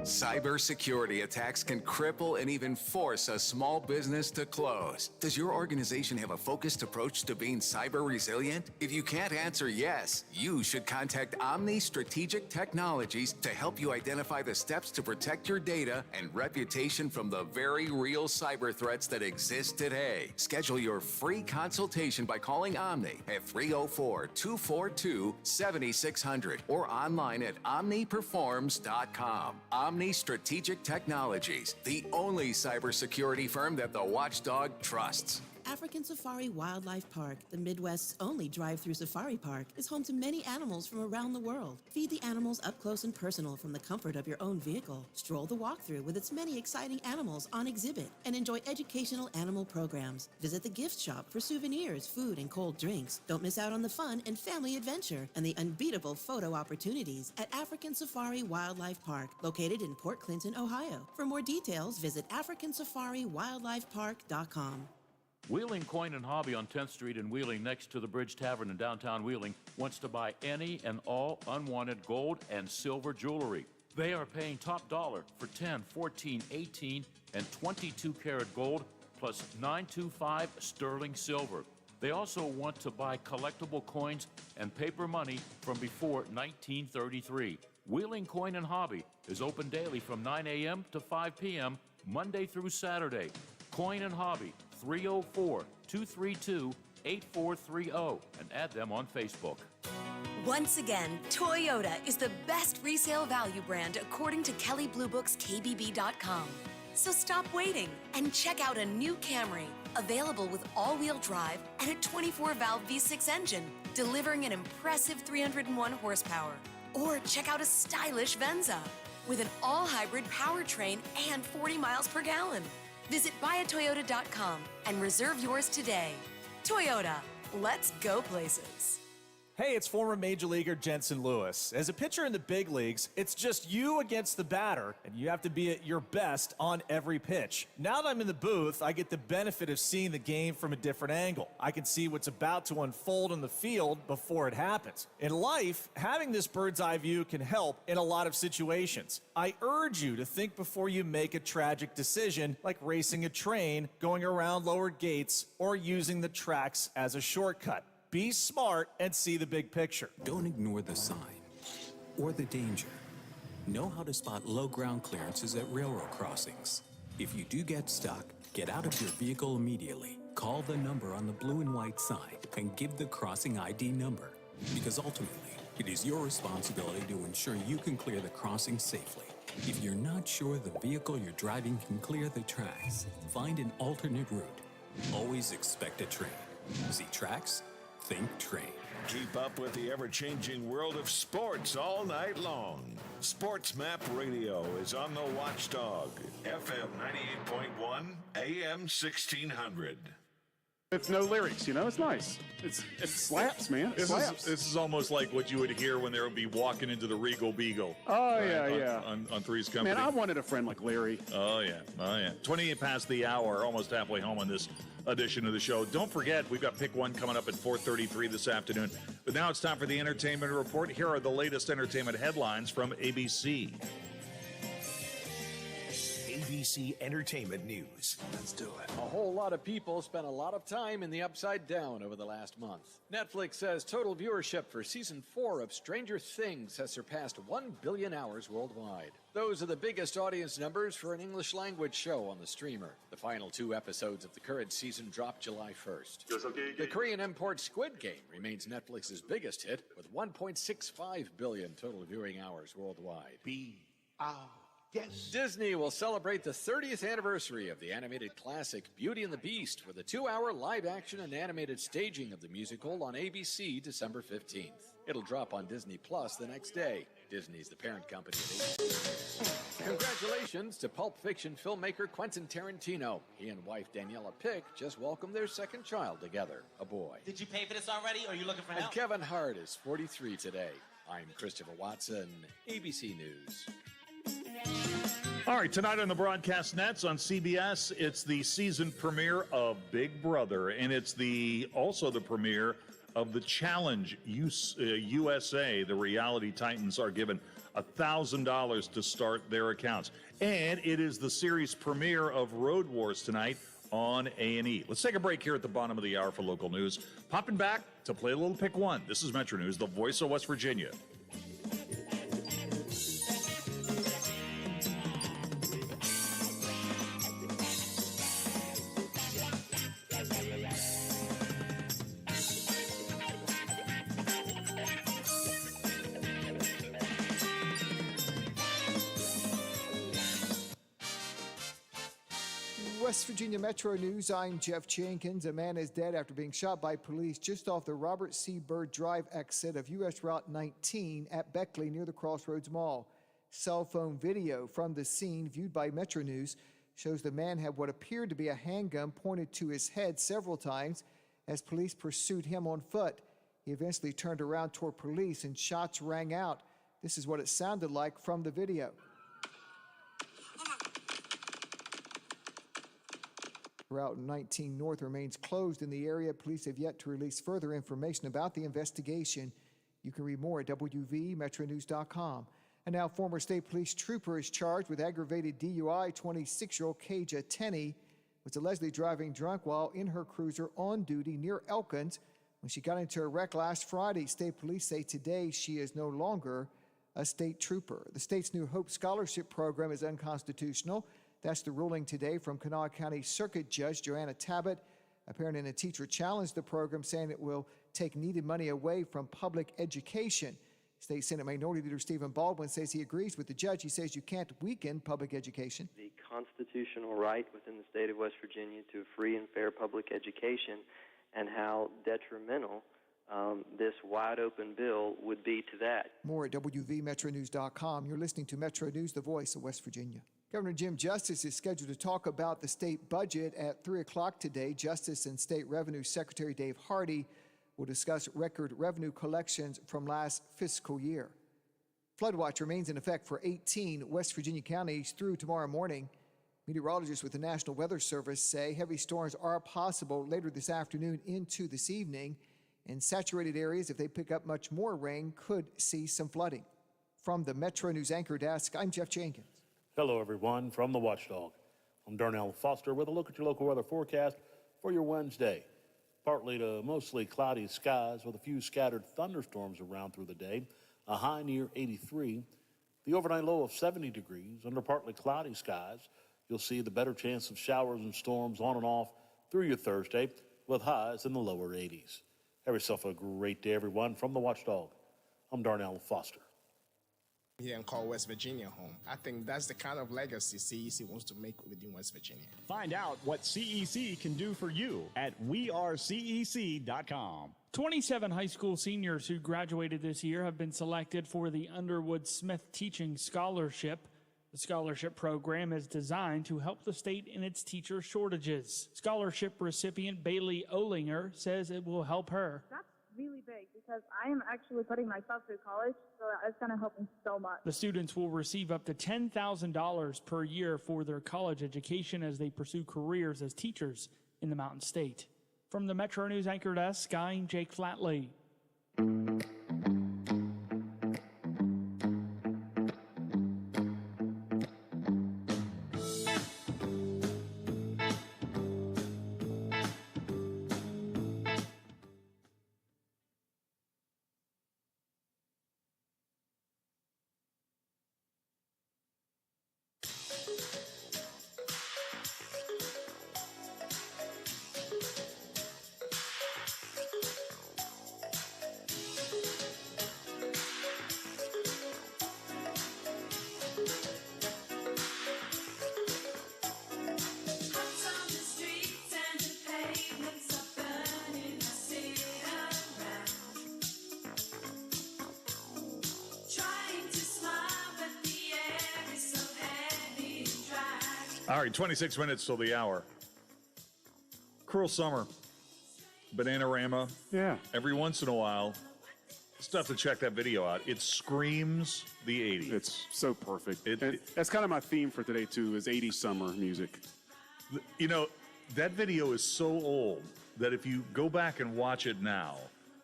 Cybersecurity attacks can cripple and even force a small business to close. Does your organization have a focused approach to being cyber resilient? If you can't answer yes, you should contact Omni Strategic Technologies to help you identify the steps to protect your data and reputation from the very real cyber threats that exist today. Schedule your free consultation by calling Omni at 304-242-7600 or online at omniperforms.com. Omni Strategic Technologies, the only cybersecurity firm that the Watchdog trusts. African Safari Wildlife Park, the Midwest's only drive-through safari park, is home to many animals from around the world. Feed the animals up close and personal from the comfort of your own vehicle. Stroll the walkthrough with its many exciting animals on exhibit and enjoy educational animal programs. Visit the gift shop for souvenirs, food, and cold drinks. Don't miss out on the fun and family adventure and the unbeatable photo opportunities at African Safari Wildlife Park, located in Port Clinton, Ohio. For more details, visit africansafariwildlifepark.com. Wheeling Coin and Hobby on 10th Street in Wheeling, next to the Bridge Tavern in downtown Wheeling, wants to buy any and all unwanted gold and silver jewelry. They are paying top dollar for 10, 14, 18, and 22 karat gold plus 925 sterling silver. They also want to buy collectible coins and paper money from before 1933. Wheeling Coin and Hobby is open daily from 9 a.m. to 5 p.m., Monday through Saturday. Coin and Hobby, 304-232-8430, and add them on Facebook. Once again, Toyota is the best resale value brand according to Kelley Blue Book's KBB.com. So stop waiting and check out a new Camry, available with all-wheel drive and a 24-valve V6 engine, delivering an impressive 301 horsepower. Or check out a stylish Venza with an all-hybrid powertrain and 40 miles per gallon. Visit buyatoyota.com and reserve yours today. Toyota, let's go places. Hey, it's former Major Leaguer Jensen Lewis. As a pitcher in the big leagues, it's just you against the batter, and you have to be at your best on every pitch. Now that I'm in the booth, I get the benefit of seeing the game from a different angle. I can see what's about to unfold in the field before it happens. In life, having this bird's eye view can help in a lot of situations. I urge you to think before you make a tragic decision, like racing a train, going around lowered gates, or using the tracks as a shortcut. Be smart and see the big picture. Don't ignore the sign or the danger. Know how to spot low ground clearances at railroad crossings. If you do get stuck, get out of your vehicle immediately. Call the number on the blue and white sign and give the crossing ID number. Because ultimately, it is your responsibility to ensure you can clear the crossing safely. If you're not sure the vehicle you're driving can clear the tracks, find an alternate route. Always expect a train. See tracks? Think train. Keep up with the ever-changing world of sports all night long. Sports Map Radio is on the Watchdog, FM 98.1, AM 1600. It's no lyrics, you know. It's nice. It slaps, man. It slaps. This is almost like what you would hear when they would be walking into the Regal Beagle. Oh, right, yeah. On Three's Company. Man, I wanted a friend like Larry. Oh, yeah. 28 past the hour, almost halfway home on this edition of the show. Don't forget, we've got Pick One coming up at 4:33 this afternoon. But now it's time for the Entertainment Report. Here are the latest entertainment headlines from ABC. ABC Entertainment News. Let's do it. A whole lot of people spent a lot of time in the Upside Down over the last month. Netflix says total viewership for season 4 of Stranger Things has surpassed 1 billion hours worldwide. Those are the biggest audience numbers for an English language show on the streamer. The final 2 episodes of the current season dropped July 1st. The Korean import Squid Game remains Netflix's biggest hit with 1.65 billion total viewing hours worldwide. Yes. Disney will celebrate the 30th anniversary of the animated classic Beauty and the Beast with a 2-hour live-action and animated staging of the musical on ABC December 15th. It'll drop on Disney Plus the next day. Disney's the parent company of ABC. Congratulations to Pulp Fiction filmmaker Quentin Tarantino. He and wife Daniela Pick just welcomed their second child together, a boy. Did you pay for this already, or are you looking for help? And Kevin Hart is 43 today. I'm Christopher Watson, ABC News. All right, tonight on the broadcast nets on CBS, it's the season premiere of Big Brother, and it's also the premiere of The Challenge USA. The reality titans are given $1,000 to start their accounts. And it is the series premiere of Road Wars tonight on A&E. Let's take a break here at the bottom of the hour for local news. Popping back to play a little Pick One. This is Metro News, the voice of West Virginia. West Virginia Metro News, I'm Jeff Jenkins. A man is dead after being shot by police just off the Robert C. Byrd Drive exit of U.S. Route 19 at Beckley near the Crossroads Mall. Cell phone video from the scene viewed by Metro News shows the man had what appeared to be a handgun pointed to his head several times as police pursued him on foot. He eventually turned around toward police and shots rang out. This is what it sounded like from the video. Route 19 North remains closed in the area. Police have yet to release further information about the investigation. You can read more at WVMetroNews.com. And now former state police trooper is charged with aggravated DUI. 26-year-old Kaja Tenney was allegedly driving drunk while in her cruiser on duty near Elkins when she got into a wreck last Friday. State police say today she is no longer a state trooper. The state's new Hope Scholarship program is unconstitutional. That's the ruling today from Kanawha County Circuit Judge Joanna Tabbitt. A parent and a teacher challenged the program, saying it will take needed money away from public education. State Senate Minority Leader Stephen Baldwin says he agrees with the judge. He says you can't weaken public education. The constitutional right within the state of West Virginia to free and fair public education, and how detrimental this wide-open bill would be to that. More at WVMetroNews.com. You're listening to Metro News, the voice of West Virginia. Governor Jim Justice is scheduled to talk about the state budget at 3 o'clock today. Justice and State Revenue Secretary Dave Hardy will discuss record revenue collections from last fiscal year. Flood watch remains in effect for 18 West Virginia counties through tomorrow morning. Meteorologists with the National Weather Service say heavy storms are possible later this afternoon into this evening. In saturated areas, if they pick up much more rain, could see some flooding. From the Metro News Anchor Desk, I'm Jeff Jenkins. Hello, everyone, from the Watchdog. I'm Darnell Foster with a look at your local weather forecast for your Wednesday. Partly to mostly cloudy skies with a few scattered thunderstorms around through the day, a high near 83. The overnight low of 70 degrees under partly cloudy skies. You'll see the better chance of showers and storms on and off through your Thursday with highs in the lower 80s. Have yourself a great day, everyone. From the Watchdog, I'm Darnell Foster. Here and call West Virginia home. I think that's the kind of legacy CEC wants to make within West Virginia. Find out what CEC can do for you at wearecec.com. 27 high school seniors who graduated this year have been selected for the Underwood Smith Teaching Scholarship. The scholarship program is designed to help the state in its teacher shortages. Scholarship recipient Bailey Olinger says it will help her. That's really big because I am actually putting myself through college, so it's going to help me so much. The students will receive up to $10,000 per year for their college education as they pursue careers as teachers in the Mountain State. From the Metro News Anchor Desk, I'm Jake Flatley. All right, 26 minutes till the hour. Cruel Summer, Bananarama. Yeah. Every once in a while, just have to check that video out. It screams the 80s. It's so perfect. That's kind of my theme for today, too, is 80s summer music. You know, that video is so old that if you go back and watch it now,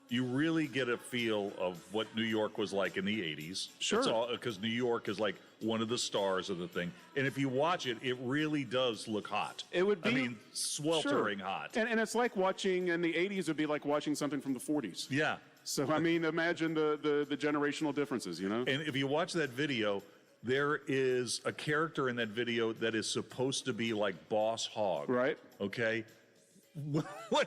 you really get a feel of what New York was like in the 80s. Sure. Because New York is like one of the stars of the thing. And if you watch it, it really does look hot. It would be. I mean, sweltering hot. And it's like watching, in the 80s, it would be like watching something from the 40s. Yeah. So, I mean, imagine the generational differences, you know? And if you watch that video, there is a character in that video that is supposed to be like Boss Hogg. Right. Okay? When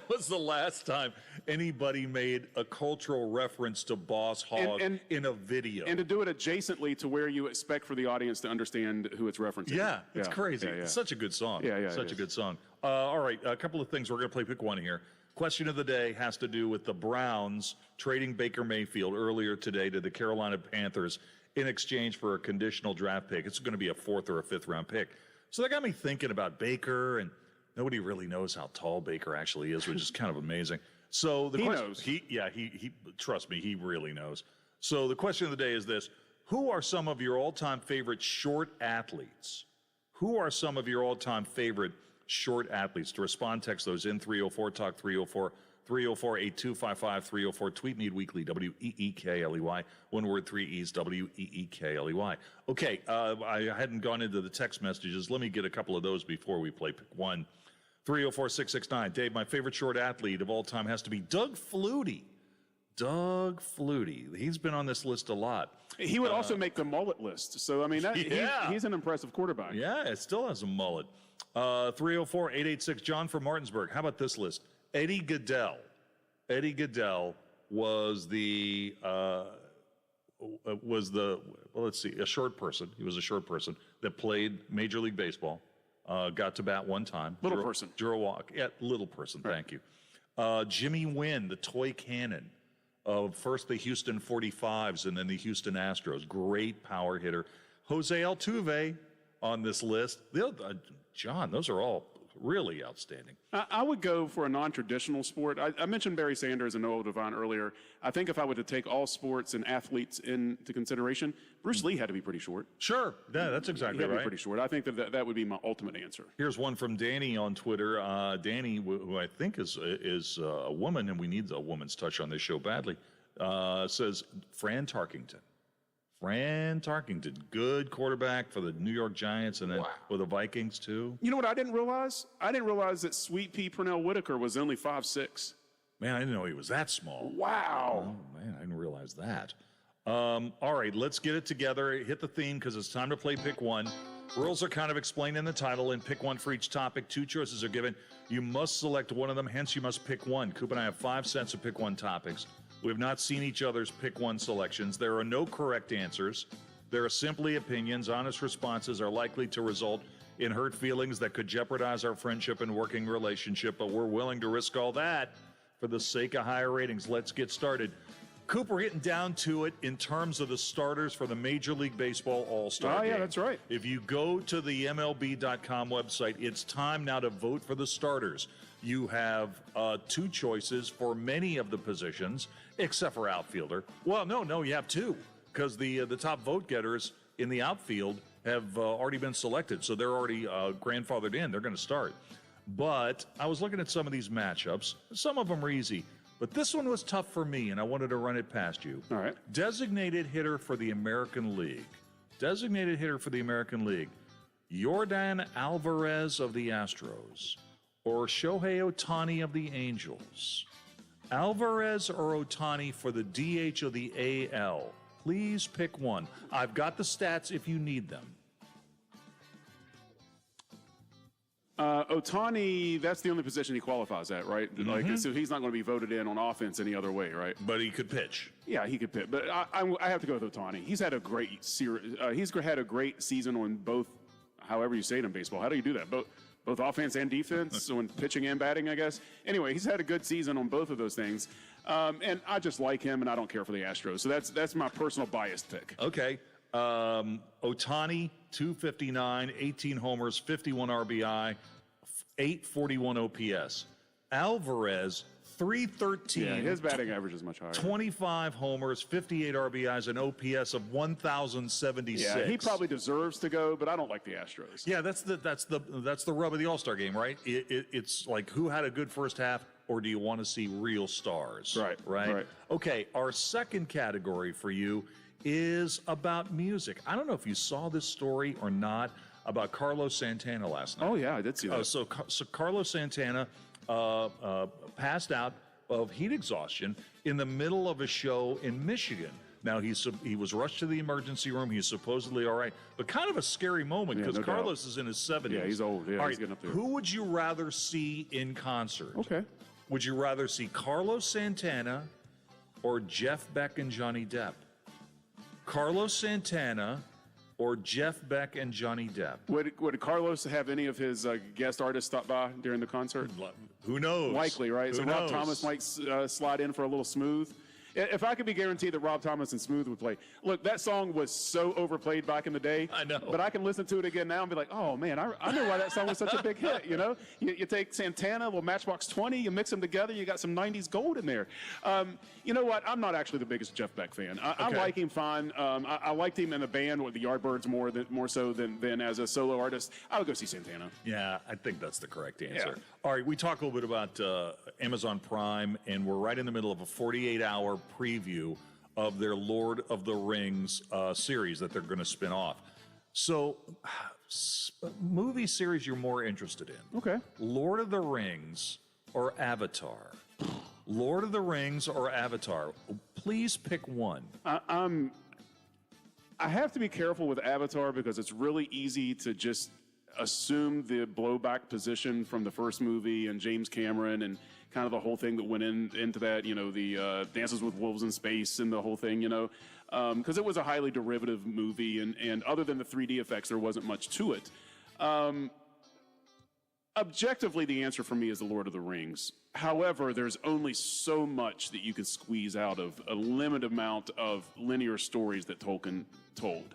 was the last time anybody made a cultural reference to Boss Hogg in a video? And to do it adjacently to where you expect for the audience to understand who it's referencing. Yeah, it's crazy. Yeah, yeah. It's such a good song. Yeah, Such a good song. All right, a couple of things. We're going to play pick one here. Question of the day has to do with the Browns trading Baker Mayfield earlier today to the Carolina Panthers in exchange for a conditional draft pick. It's going to be a 4th or a 5th round pick. So that got me thinking about Baker, and nobody really knows how tall Baker actually is, which is kind of amazing. So the question, knows. He trust me, he really knows. So the question of the day is this: who are some of your all-time favorite short athletes? Who are some of your all-time favorite short athletes? To respond, text those in 304 Talk 304 304-8255 304. Tweet Need Weekly, WEEKLEY. One word, 3 E's, WEEKLEY. Okay, I hadn't gone into the text messages. Let me get a couple of those before we play pick one. 304-669. Dave, my favorite short athlete of all time has to be Doug Flutie. Doug Flutie. He's been on this list a lot. He would also make the mullet list. So, I mean, he's an impressive quarterback. Yeah, it still has a mullet. 304-886. John from Martinsburg. How about this list? Eddie Goodell. Eddie Goodell was a short person. He was a short person that played Major League Baseball. Got to bat one time. Little person. Drew a walk. Yeah, little person. Right. Thank you. Jimmy Wynn, the toy cannon of first the Houston 45s and then the Houston Astros. Great power hitter. Jose Altuve on this list. John, those are all really outstanding. I would go for a non-traditional sport. I mentioned Barry Sanders and Noah Devine earlier. I think if I were to take all sports and athletes into consideration, Bruce Lee had to be pretty short. Sure. Yeah, that's exactly right. He had to right. be pretty short. I think that would be my ultimate answer. Here's one from Danny on Twitter. Danny, who I think is a woman, and we need a woman's touch on this show badly, says Fran Tarkington. Fran Tarkington, good quarterback for the New York Giants and then with the Vikings, too. You know what I didn't realize? I didn't realize that Sweet Pea Pernell Whitaker was only 5'6". Man, I didn't know he was that small. Wow. Oh, man, I didn't realize that. All right, let's get it together. Hit the theme because it's time to play Pick One. Rules are kind of explained in the title, and pick one for each topic. 2 choices are given. You must select one of them, hence you must pick one. Coop and I have 5 sets of pick one topics. We have not seen each other's pick one selections. There are no correct answers. There are simply opinions. Honest responses are likely to result in hurt feelings that could jeopardize our friendship and working relationship, but we're willing to risk all that for the sake of higher ratings. Let's get started. Coop, we're getting down to it in terms of the starters for the Major League Baseball All-Star yeah, Game. that's right. If you go to the MLB.com website, it's time now to vote for the starters. You have 2 choices for many of the positions, except for outfielder. Well, no, you have 2, because the top vote getters in the outfield have already been selected, so they're already grandfathered in. They're going to start. But I was looking at some of these matchups. Some of them are easy. But this one was tough for me, and I wanted to run it past you. All right. Designated hitter for the American League. Designated hitter for the American League. Yordan Alvarez of the Astros or Shohei Ohtani of the Angels. Alvarez or Ohtani for the DH of the AL. Please pick one. I've got the stats if you need them. Ohtani, that's the only position he qualifies at, right? Like, so he's not going to be voted in on offense any other way, right? But he could pitch. Yeah, he could pitch. But I have to go with Ohtani. He's had a great he's had a great season on both, however you say it in baseball. How do you do that? Both offense and defense, so on pitching and batting, I guess. Anyway, he's had a good season on both of those things. And I just like him, and I don't care for the Astros. So that's my personal biased pick. Okay. Ohtani, 259, 18 homers, 51 RBI, 841 OPS. Alvarez, 313. Yeah, his batting average is much higher. 25 homers, 58 RBIs, and OPS of 1,076. Yeah, he probably deserves to go, but I don't like the Astros. Yeah, that's the rub of the All-Star game, right? It's like, who had a good first half, or do you want to see real stars? Right. Okay, our second category for you is about music. I don't know if you saw this story or not about Carlos Santana last night. Oh, yeah, I did see that. So Carlos Santana passed out of heat exhaustion in the middle of a show in Michigan. Now, he was rushed to the emergency room. He's supposedly all right, but kind of a scary moment because Carlos is in his 70s. Yeah, he's old. Yeah, all he's right, getting up there. who would you rather see in concert? Okay. Would you rather see Carlos Santana or Jeff Beck and Johnny Depp? Carlos Santana or Jeff Beck and Johnny Depp? Would Carlos have any of his guest artists stop by during the concert? Who knows? Likely, right? Who So knows? Rob Thomas might slide in for a little Smooth. If I could be guaranteed that Rob Thomas and Smooth would play. Look, that song was so overplayed back in the day. I know. But I can listen to it again now and be like, oh, man, I know why that song was such a big hit, you know? You take Santana, a little Matchbox 20, you mix them together, you got some 90s gold in there. You know what? I'm not actually the biggest Jeff Beck fan. I like him fine. I liked him in the band with the Yardbirds more so than as a solo artist. I would go see Santana. Yeah, I think that's the correct answer. Yeah. All right, we talked a little bit about Amazon Prime, and we're right in the middle of a 48-hour preview of their Lord of the Rings series that they're going to spin off. So, movie series you're more interested in? Okay. Lord of the Rings or Avatar? Lord of the Rings or Avatar? Please pick one. I have to be careful with Avatar because it's really easy to just assume the blowback position from the first movie and James Cameron and kind of the whole thing that went into that, you know, the Dances with Wolves in Space and the whole thing, you know, because it was a highly derivative movie, and other than the 3D effects, there wasn't much to it. Objectively, the answer for me is The Lord of the Rings. However, there's only so much that you can squeeze out of a limited amount of linear stories that Tolkien told.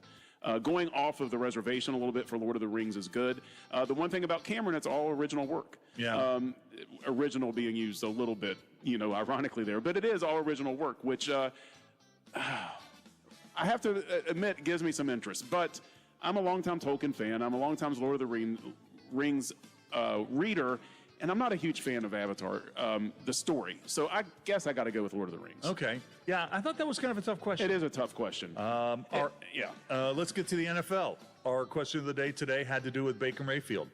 Going off of the reservation a little bit for Lord of the Rings is good. The one thing about Cameron, it's all original work. Yeah. Original being used a little bit, you know, ironically there, but it is all original work, which I have to admit gives me some interest. But I'm a longtime Tolkien fan. I'm a longtime Lord of the Rings reader, and I'm not a huge fan of Avatar, the story. So I guess I got to go with Lord of the Rings. Okay. Yeah, I thought that was kind of a tough question. It is a tough question. Let's get to the NFL. Our question of the day today had to do with Baker Mayfield.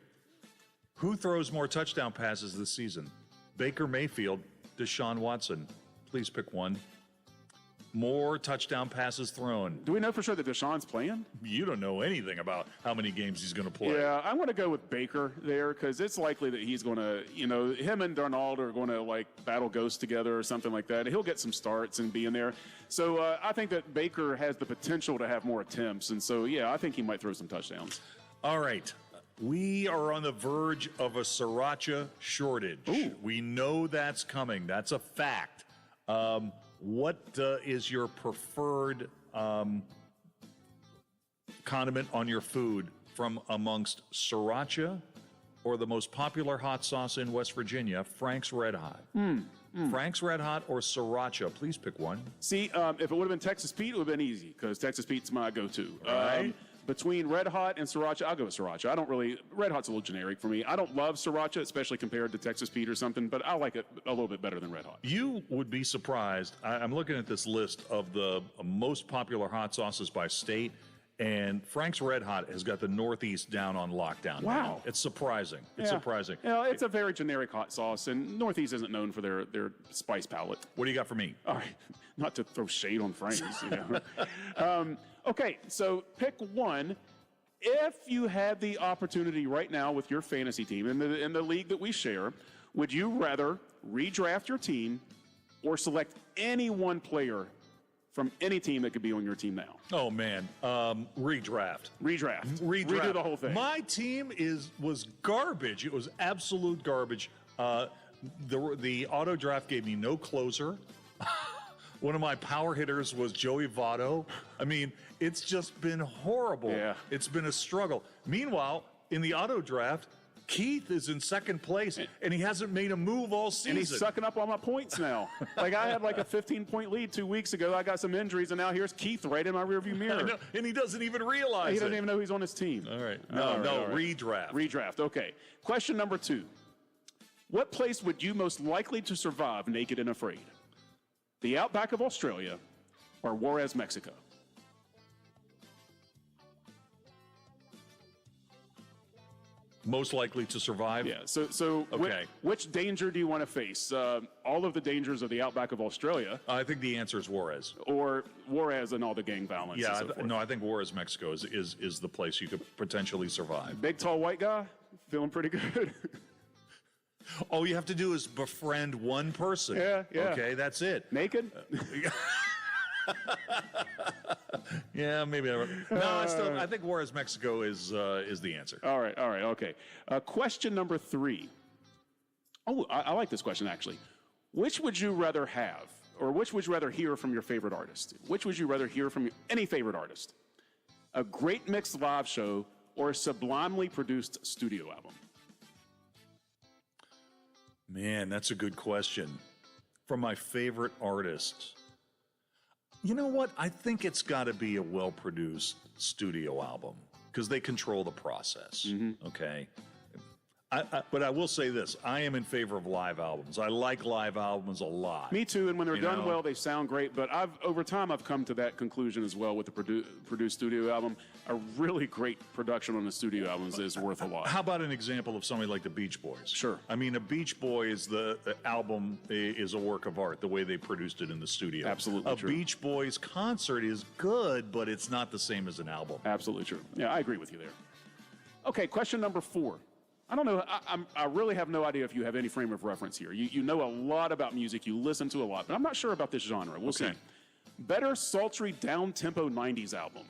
Who throws more touchdown passes this season? Baker Mayfield, Deshaun Watson. Please pick one. More touchdown passes thrown. Do we know for sure that Deshaun's playing? You don't know anything about how many games he's going to play. Yeah, I'm going to go with Baker there because it's likely that he's going to, you know, him and Darnold are going to like battle ghosts together or something like that. He'll get some starts and be in there. So I think that Baker has the potential to have more attempts. And so, yeah, I think he might throw some touchdowns. All right. We are on the verge of a sriracha shortage. Ooh. We know that's coming. That's a fact. what is your preferred condiment on your food from amongst sriracha or the most popular hot sauce in West Virginia, Frank's Red Hot? Frank's Red Hot or sriracha? Please pick one. See, if it would have been Texas Pete, it would have been easy because Texas Pete's my go-to. Right. Between Red Hot and sriracha, I'll go with sriracha. Red Hot's a little generic for me. I don't love sriracha, especially compared to Texas Pete or something, but I like it a little bit better than Red Hot. You would be surprised. I'm looking at this list of the most popular hot sauces by state, and Frank's Red Hot has got the Northeast down on lockdown. Wow. Now. It's surprising. It's surprising. It's a very generic hot sauce, and Northeast isn't known for their spice palette. What do you got for me? All right. Not to throw shade on Frank's, Okay, so pick one. If you had the opportunity right now with your fantasy team in the league that we share, would you rather redraft your team or select any one player from any team that could be on your team now? Oh, man. Redraft. Redo the whole thing. My team was garbage. It was absolute garbage. The auto draft gave me no closer. One of my power hitters was Joey Votto. I mean, it's just been horrible. Yeah. It's been a struggle. Meanwhile, in the auto draft, Keith is in second place, and he hasn't made a move all season. And he's sucking up all my points now. I had a 15-point lead 2 weeks ago. I got some injuries, and now here's Keith right in my rearview mirror. I know, and he doesn't even realize He doesn't even know he's on his team. All right. All right. Redraft. Redraft, okay. Question number 2. What place would you most likely to survive naked and afraid? The outback of Australia or Juarez, Mexico? Most likely to survive? Yeah, so okay. Which danger do you want to face? All of the dangers of the outback of Australia? I think the answer is Juarez. Or Juarez and all the gang violence? Yeah, and so forth. I think Juarez, Mexico is the place you could potentially survive. Big, tall, white guy? Feeling pretty good. All you have to do is befriend one person. Yeah. Okay, that's it. Naked? Yeah, maybe. I think Juarez, Mexico is the answer. All right, okay. Question number 3. Oh, I like this question, actually. Which would you rather have, or which would you rather hear from your favorite artist? Which would you rather hear from any favorite artist? A great mixed live show or a sublimely produced studio album? Man, that's a good question. From my favorite artist. You know what? I think it's got to be a well-produced studio album because they control the process. Okay. But I will say this. I am in favor of live albums. I like live albums a lot. Me too, and when they're done well, they sound great. But over time, I've come to that conclusion as well with the produced studio album. A really great production on the studio albums is worth a lot. How about an example of somebody like the Beach Boys? Sure. I mean, a Beach Boys, the album is a work of art, the way they produced it in the studio. Absolutely true. A Beach Boys concert is good, but it's not the same as an album. Absolutely true. Yeah, I agree with you there. Okay, question number 4. I don't know. I really have no idea if you have any frame of reference here. You know a lot about music. You listen to a lot, but I'm not sure about this genre. We'll see. Better sultry down-tempo 90s album.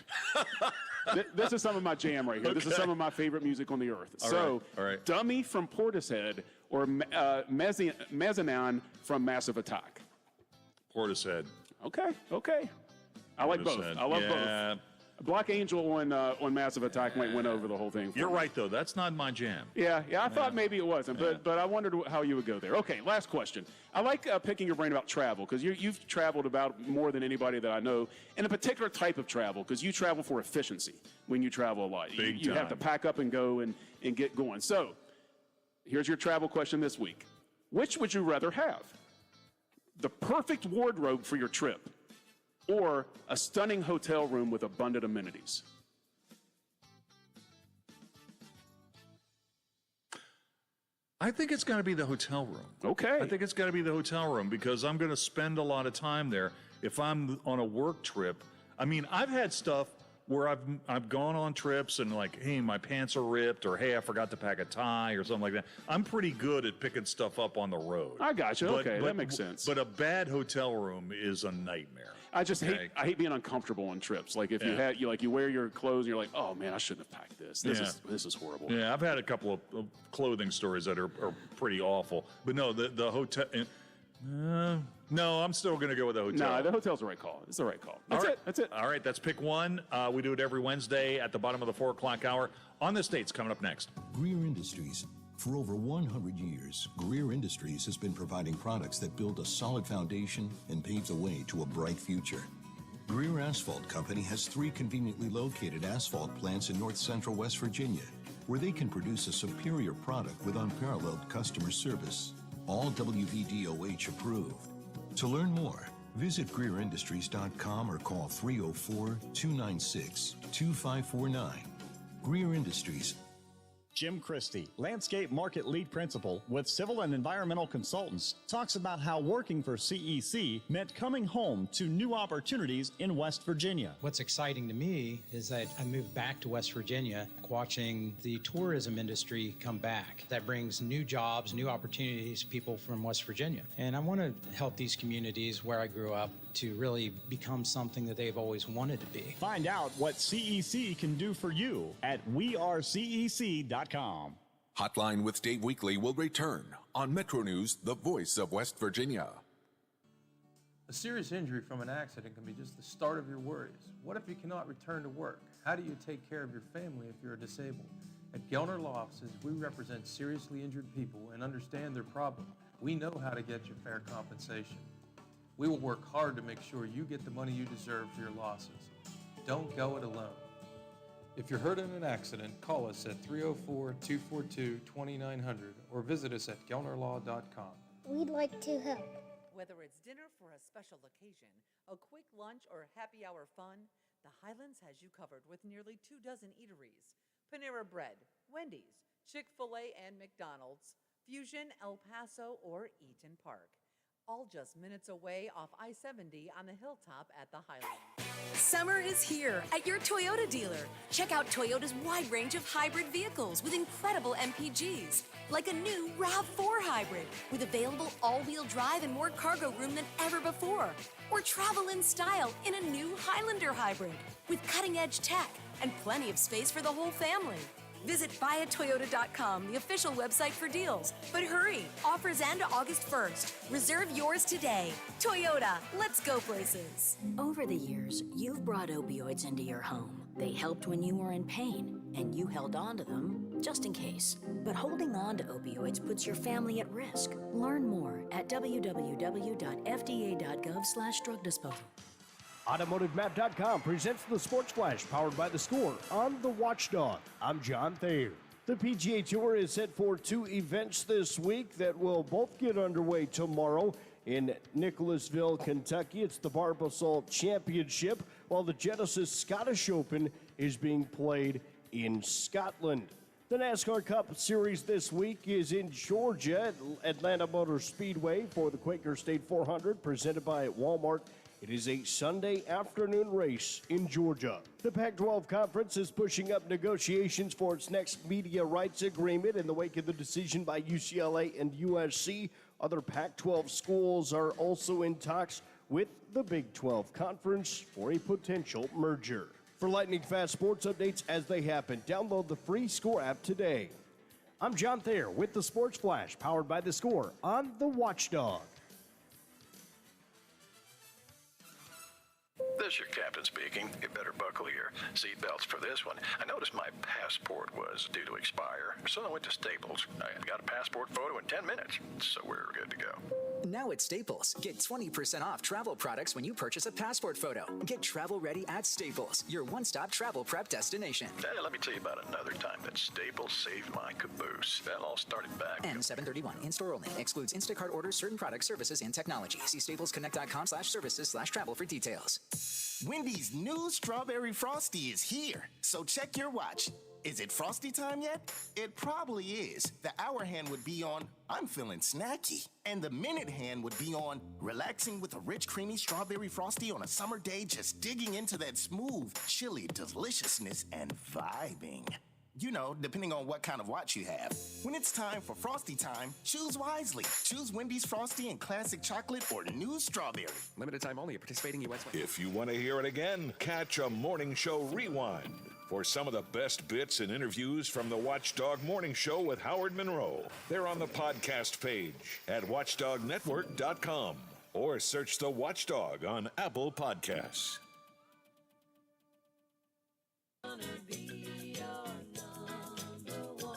This is some of my jam right here. This is some of my favorite music on the earth. All right. Dummy from Portishead or Mezzanine from Massive Attack? Portishead. Okay. I like both. I love both. Black Angel on Massive Attack might win over the whole thing. You're right, though. That's not my jam. Yeah. I thought maybe it wasn't, but I wondered how you would go there. Okay, last question. I like picking your brain about travel because you've traveled about more than anybody that I know, and a particular type of travel because you travel for efficiency when you travel a lot. You have to pack up and go and get going. So here's your travel question this week. Which would you rather have? The perfect wardrobe for your trip or a stunning hotel room with abundant amenities? I think it's got to be the hotel room. Okay. I think it's got to be the hotel room because I'm going to spend a lot of time there. If I'm on a work trip, I mean, I've had stuff where I've gone on trips and like, hey, my pants are ripped, or hey, I forgot to pack a tie or something like that. I'm pretty good at picking stuff up on the road. I got you. Okay, that makes sense. But a bad hotel room is a nightmare. I just hate being uncomfortable on trips. Like if you wear your clothes and you're like, oh man, I shouldn't have packed this. This is horrible. Yeah, I've had a couple of clothing stories that are pretty awful. But no, the hotel. No, I'm still going to go with the hotel. No, the hotel's the right call. It's the right call. That's it. That's it. All right, that's pick one. We do it every Wednesday at the bottom of the 4 o'clock hour. On the States, coming up next. Greer Industries. For over 100 years, Greer Industries has been providing products that build a solid foundation and pave the way to a bright future. Greer Asphalt Company has 3 conveniently located asphalt plants in north central West Virginia, where they can produce a superior product with unparalleled customer service, all WVDOH approved. To learn more, visit GreerIndustries.com or call 304-296-2549. Greer Industries. Jim Christie, Landscape Market Lead Principal with Civil and Environmental Consultants, talks about how working for CEC meant coming home to new opportunities in West Virginia. What's exciting to me is that I moved back to West Virginia, watching the tourism industry come back. That brings new jobs, new opportunities to people from West Virginia. And I want to help these communities where I grew up to really become something that they've always wanted to be. Find out what CEC can do for you at wearecec.com. Hotline with Dave Weekly will return on Metro News, the voice of West Virginia. A serious injury from an accident can be just the start of your worries. What if you cannot return to work? How do you take care of your family if you're disabled? At Gelner Law Offices, we represent seriously injured people and understand their problem. We know how to get you fair compensation. We will work hard to make sure you get the money you deserve for your losses. Don't go it alone. If you're hurt in an accident, call us at 304-242-2900 or visit us at gelnerlaw.com. We'd like to help. Whether it's dinner for a special occasion, a quick lunch, or happy hour fun, the Highlands has you covered with nearly 24 eateries. Panera Bread, Wendy's, Chick-fil-A and McDonald's, Fusion, El Paso, or Eaton Park. All just minutes away off I-70 on the hilltop at the Highlands. Summer is here at your Toyota dealer. Check out Toyota's wide range of hybrid vehicles with incredible MPGs, like a new RAV4 hybrid with available all-wheel drive and more cargo room than ever before. Or travel in style in a new Highlander hybrid with cutting-edge tech and plenty of space for the whole family. Visit buyatoyota.com, the official website for deals. But hurry, offers end August 1st. Reserve yours today. Toyota, let's go places. Over the years, you've brought opioids into your home. They helped when you were in pain, and you held on to them just in case. But holding on to opioids puts your family at risk. Learn more at www.fda.gov/drug disposal. AutomotiveMap.com presents the Sports Flash, powered by The Score on The Watchdog. I'm John Thayer. The PGA Tour is set for 2 events this week that will both get underway tomorrow. In Nicholasville, Kentucky, it's the Barbasol Championship, while the Genesis Scottish Open is being played in Scotland. The NASCAR Cup Series this week is in Georgia at Atlanta Motor Speedway for the Quaker State 400, presented by Walmart. It is a Sunday afternoon race in Georgia. The Pac-12 Conference is pushing up negotiations for its next media rights agreement in the wake of the decision by UCLA and USC. Other Pac-12 schools are also in talks with the Big 12 Conference for a potential merger. For lightning-fast sports updates as they happen, download the free Score app today. I'm John Thayer with the Sports Flash, powered by The Score on The Watchdog. This is your captain speaking. You better buckle your seatbelts for this one. I noticed my passport was due to expire, so I went to Staples. I got a passport photo in 10 minutes, so we're good to go. Now at Staples, get 20% off travel products when you purchase a passport photo. Get travel ready at Staples, your one-stop travel prep destination. Hey, let me tell you about another time that Staples saved my caboose. That all started back. N731, in-store only. Excludes Instacart orders, certain products, services, and technology. See staplesconnect.com/services/travel for details. Wendy's new Strawberry Frosty is here, so check your watch. Is it Frosty time yet? It probably is. The hour hand would be on, I'm feeling snacky. And the minute hand would be on, relaxing with a rich, creamy Strawberry Frosty on a summer day, just digging into that smooth, chilly deliciousness and vibing. You know, depending on what kind of watch you have. When it's time for Frosty time, choose wisely. Choose Wendy's Frosty in classic chocolate or new strawberry. Limited time only at participating U.S. If you want to hear it again, catch a morning show rewind. for some of the best bits and interviews from the Watchdog Morning Show with Howard Monroe. They're on the podcast page at watchdognetwork.com or search The Watchdog on Apple Podcasts.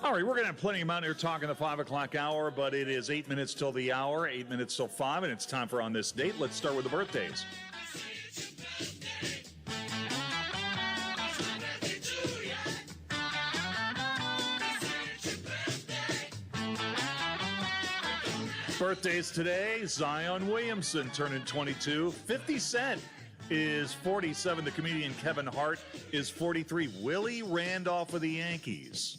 All right, we're going to have plenty of Mountaineer talk in the 5 o'clock hour, but it is 8 minutes till the hour, 8 minutes till 5, and it's time for On This Date. Let's start with the birthdays. Birthdays today, Zion Williamson turning 22. 50 Cent is 47. The comedian Kevin Hart is 43. Willie Randolph of the Yankees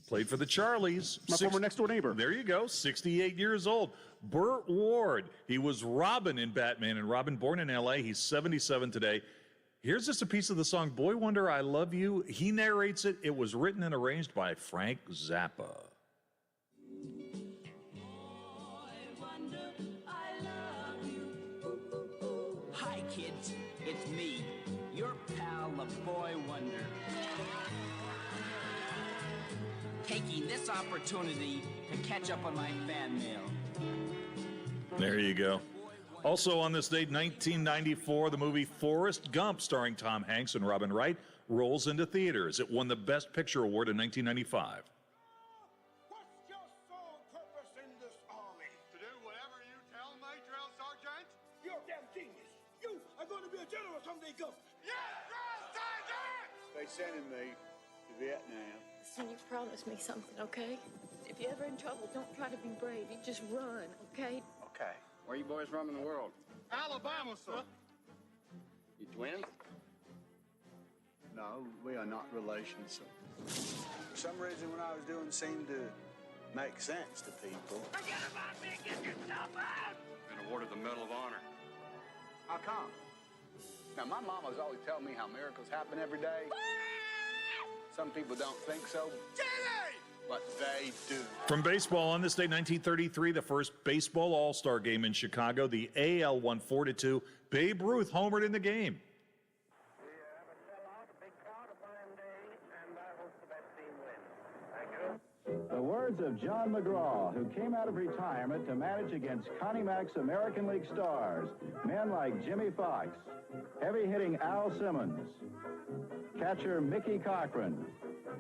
played for the Charlies. My former next-door neighbor. There you go, 68 years old. Burt Ward, he was Robin in Batman and Robin, born in L.A. He's 77 today. Here's just a piece of the song, Boy Wonder, I Love You. He narrates it. It was written and arranged by Frank Zappa. Hi, kids. It's me, your pal, the Boy Wonder. Taking this opportunity to catch up on my fan mail. There you go. Also on this date, 1994, the movie Forrest Gump, starring Tom Hanks and Robin Wright, rolls into theaters. It won the Best Picture Award in 1995. What's your sole purpose in this army? To do whatever you tell my drill sergeant? You're a damn genius. You are going to be a general someday, Gump. Yes, drill sergeant! They sending me to Vietnam. Son, you promised me something, okay? If you're ever in trouble, don't try to be brave. You just run, okay? Okay. Where you boys roaming the world? Alabama, sir. You twins? No, we are not relations, sir. For some reason, when I was doing seemed to make sense to people. Forget about me. Get yourself out. Been awarded the Medal of Honor. How come? Now, my mama's always telling me how miracles happen every day. Some people don't think so, but they do. From baseball, on this day, 1933, the first baseball all-star game in Chicago. The AL won 4-2. Babe Ruth homered in the game. The words of John McGraw, who came out of retirement to manage against Connie Mack's American League stars. Men like Jimmy Fox, heavy-hitting Al Simmons, catcher Mickey Cochran,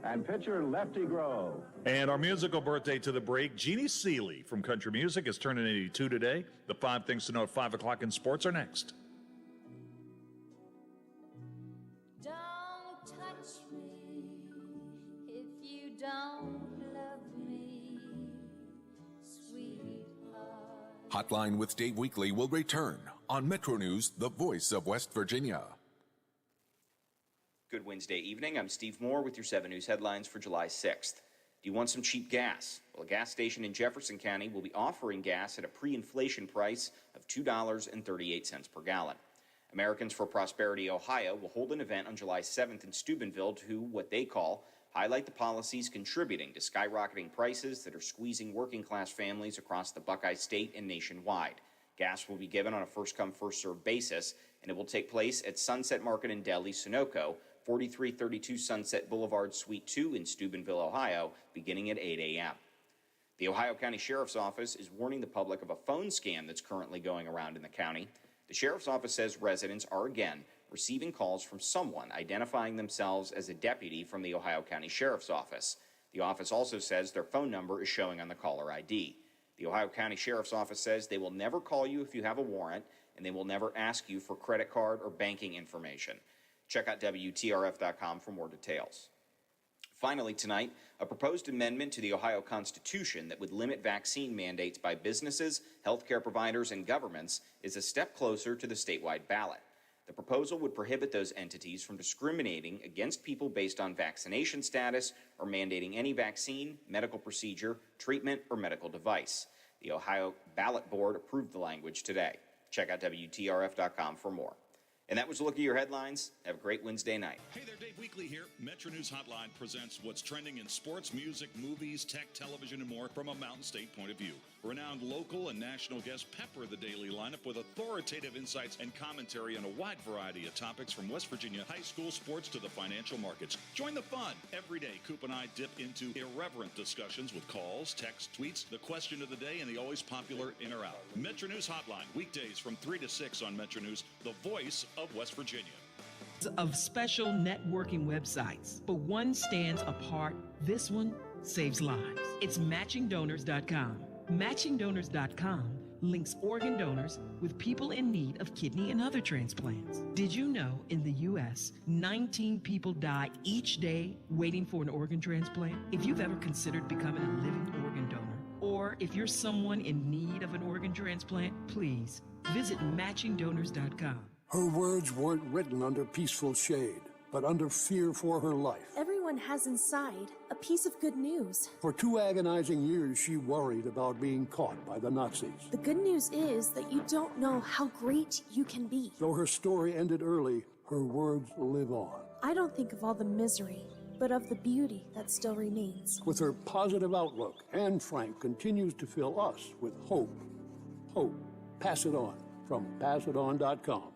and pitcher Lefty Grove. And our musical birthday to the break, Jeannie Seeley from Country Music is turning 82 today. The 5 things to know at 5 o'clock in sports are next. Don't touch me if you don't love me, sweetheart. Hotline with Dave Weekly will return on Metro News, the voice of West Virginia. Good Wednesday evening. I'm Steve Moore with your 7 News headlines for July 6th. Do you want some cheap gas? Well, a gas station in Jefferson County will be offering gas at a pre-inflation price of $2.38 per gallon. Americans for Prosperity Ohio will hold an event on July 7th in Steubenville to, what they call, highlight the policies contributing to skyrocketing prices that are squeezing working-class families across the Buckeye State and nationwide. Gas will be given on a first-come, first-served basis, and it will take place at Sunset Market in Delhi, Sunoco, 4332 Sunset Boulevard, Suite 2 in Steubenville, Ohio, beginning at 8 a.m. The Ohio County Sheriff's Office is warning the public of a phone scam that's currently going around in the county. The Sheriff's Office says residents are again receiving calls from someone identifying themselves as a deputy from the Ohio County Sheriff's Office. The office also says their phone number is showing on the caller ID. The Ohio County Sheriff's Office says they will never call you if you have a warrant, and they will never ask you for credit card or banking information. Check out WTRF.com for more details. Finally tonight, a proposed amendment to the Ohio Constitution that would limit vaccine mandates by businesses, healthcare providers, and governments is a step closer to the statewide ballot. The proposal would prohibit those entities from discriminating against people based on vaccination status or mandating any vaccine, medical procedure, treatment, or medical device. The Ohio Ballot Board approved the language today. Check out WTRF.com for more. And that was a look at your headlines. Have a great Wednesday night. Hey there, Dave Weekly here. Metro News Hotline presents what's trending in sports, music, movies, tech, television, and more from a Mountain State point of view. Renowned local and national guests pepper the daily lineup with authoritative insights and commentary on a wide variety of topics from West Virginia high school sports to the financial markets. Join the fun. Every day, Coop and I dip into irreverent discussions with calls, texts, tweets, the question of the day, and the always popular In or Out. Metro News Hotline, weekdays from 3 to 6 on Metro News, the voice of West Virginia. Of special networking websites, but one stands apart. This one saves lives. It's matchingdonors.com. Matchingdonors.com links organ donors with people in need of kidney and other transplants. Did you know in the U.S., 19 people die each day waiting for an organ transplant? If you've ever considered becoming a living organ donor, or if you're someone in need of an organ transplant, please visit matchingdonors.com. Her words weren't written under peaceful shade, but under fear for her life. Everyone has inside a piece of good news. For 2 agonizing years, she worried about being caught by the Nazis. The good news is that you don't know how great you can be. Though her story ended early, her words live on. I don't think of all the misery, but of the beauty that still remains. With her positive outlook, Anne Frank continues to fill us with hope. Hope. Pass it on from passiton.com.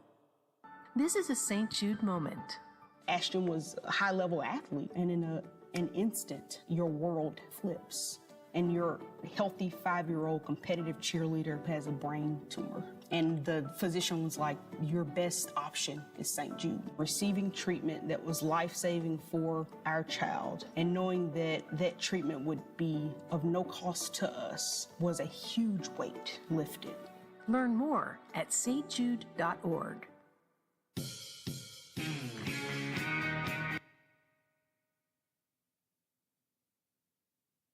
This is a St. Jude moment. Ashton was a high-level athlete, and in an instant, your world flips. And your healthy 5-year-old competitive cheerleader has a brain tumor. And the physician was like, your best option is St. Jude. Receiving treatment that was life-saving for our child and knowing that that treatment would be of no cost to us was a huge weight lifted. Learn more at stjude.org.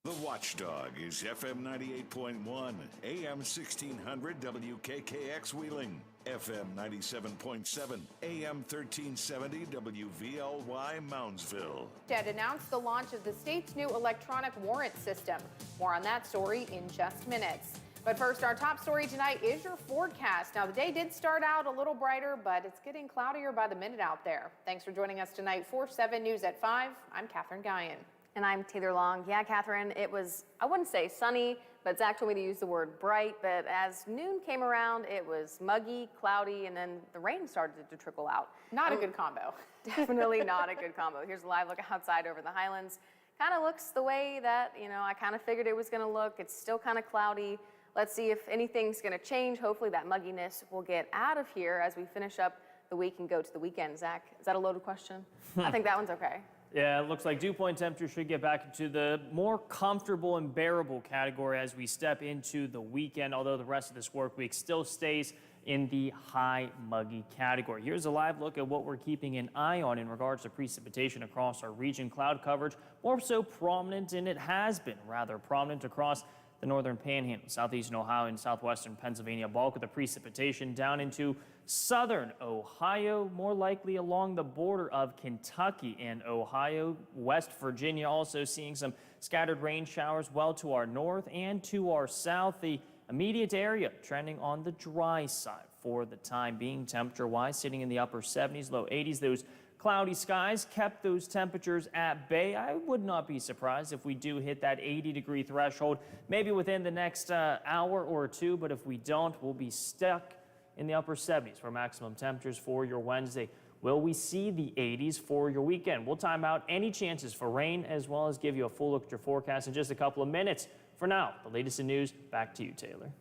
The Watchdog is FM 98.1, AM 1600 WKKX Wheeling, FM 97.7, AM 1370 WVLY Moundsville. Had announced the launch of the state's new electronic warrant system. More on that story in just minutes. But first, our top story tonight is your forecast. Now, the day did start out a little brighter, but it's getting cloudier by the minute out there. Thanks for joining us tonight for 7 News at 5. I'm Catherine Guyon. And I'm Taylor Long. Yeah, Catherine, it was, I wouldn't say sunny, but Zach told me to use the word bright. But as noon came around, it was muggy, cloudy, and then the rain started to trickle out. Not a good combo. Definitely not a good combo. Here's a live look outside over the Highlands. Kind of looks the way that, I kind of figured it was going to look. It's still kind of cloudy. Let's see if anything's going to change. Hopefully that mugginess will get out of here as we finish up the week and go to the weekend. Zach, is that a loaded question? I think that one's okay. Yeah, it looks like dew point temperatures should get back into the more comfortable and bearable category as we step into the weekend, although the rest of this work week still stays in the high muggy category. Here's a live look at what we're keeping an eye on in regards to precipitation across our region. Cloud coverage more so prominent, and it has been rather prominent across the northern panhandle, southeastern Ohio and southwestern Pennsylvania. Bulk of the precipitation down into southern Ohio, more likely along the border of Kentucky and Ohio. West Virginia also seeing some scattered rain showers well to our north and to our south. The immediate area trending on the dry side for the time being. Temperature-wise, sitting in the upper 70s, low 80s. Those cloudy skies kept those temperatures at bay. I would not be surprised if we do hit that 80-degree threshold, maybe within the next hour or two, but if we don't, we'll be stuck in the upper 70s for maximum temperatures for your Wednesday. Will we see the 80s for your weekend? We'll time out any chances for rain as well as give you a full look at your forecast in just a couple of minutes. For now, the latest in news, back to you, Taylor.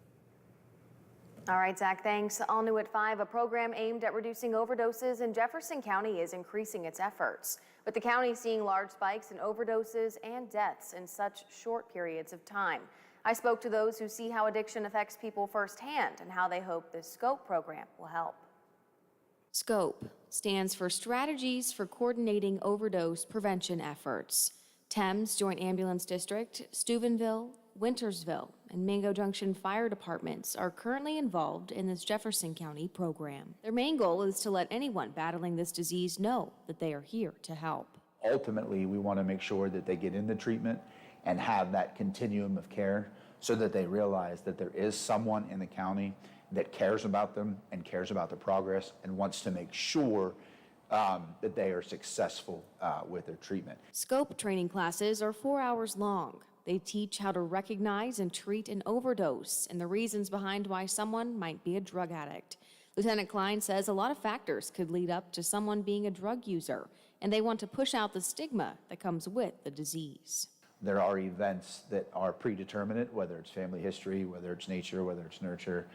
All right, Zach, thanks. All new at 5, a program aimed at reducing overdoses in Jefferson County is increasing its efforts, with the county seeing large spikes in overdoses and deaths in such short periods of time. I spoke to those who see how addiction affects people firsthand and how they hope this SCOPE program will help. SCOPE stands for Strategies for Coordinating Overdose Prevention Efforts. Thames Joint Ambulance District, Steubenville, Wintersville, and Mango Junction fire departments are currently involved in this Jefferson County program. Their main goal is to let anyone battling this disease know that they are here to help. Ultimately, we want to make sure that they get in the treatment and have that continuum of care so that they realize that there is someone in the county that cares about them and cares about the progress and wants to make sure that they are successful with their treatment. SCOPE training classes are 4 hours long. They teach how to recognize and treat an overdose and the reasons behind why someone might be a drug addict. Lieutenant Klein says a lot of factors could lead up to someone being a drug user, and they want to push out the stigma that comes with the disease. There are events that are predeterminate, whether it's family history, whether it's nature, whether it's nurture,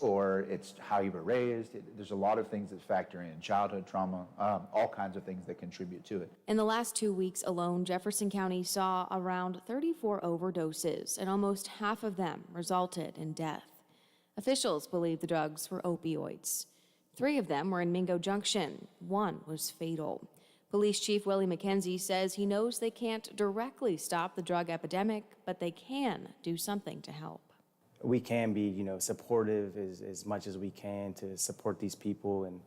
or it's how you were raised. There's a lot of things that factor in, childhood trauma, all kinds of things that contribute to it. In the last 2 weeks alone, Jefferson County saw around 34 overdoses, and almost half of them resulted in death. Officials believe the drugs were opioids. 3 of them were in Mingo Junction. 1 was fatal. Police Chief Willie McKenzie says he knows they can't directly stop the drug epidemic, but they can do something to help. We can be, supportive as much as we can to support these people and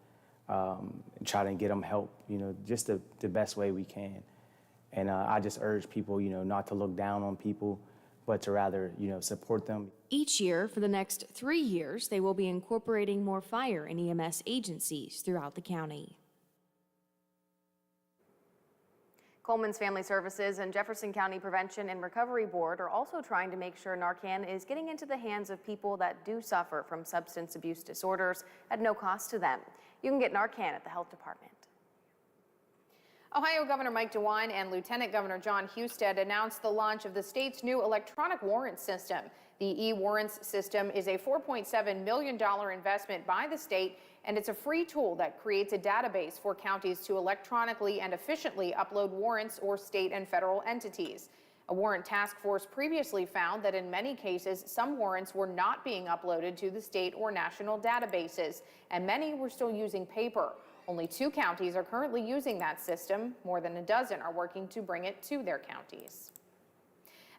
try to get them help, just the best way we can. And I just urge people, not to look down on people, but to rather, support them. Each year, for the next 3 years, they will be incorporating more fire and EMS agencies throughout the county. Coleman's Family Services and Jefferson County Prevention and Recovery Board are also trying to make sure Narcan is getting into the hands of people that do suffer from substance abuse disorders at no cost to them. You can get Narcan at the health department. Ohio Governor Mike DeWine and Lieutenant Governor John Husted announced the launch of the state's new electronic warrant system. The e-warrants system is a $4.7 million investment by the state, and it's a free tool that creates a database for counties to electronically and efficiently upload warrants or state and federal entities. A warrant task force previously found that in many cases, some warrants were not being uploaded to the state or national databases, and many were still using paper. Only 2 counties are currently using that system. More than a dozen are working to bring it to their counties.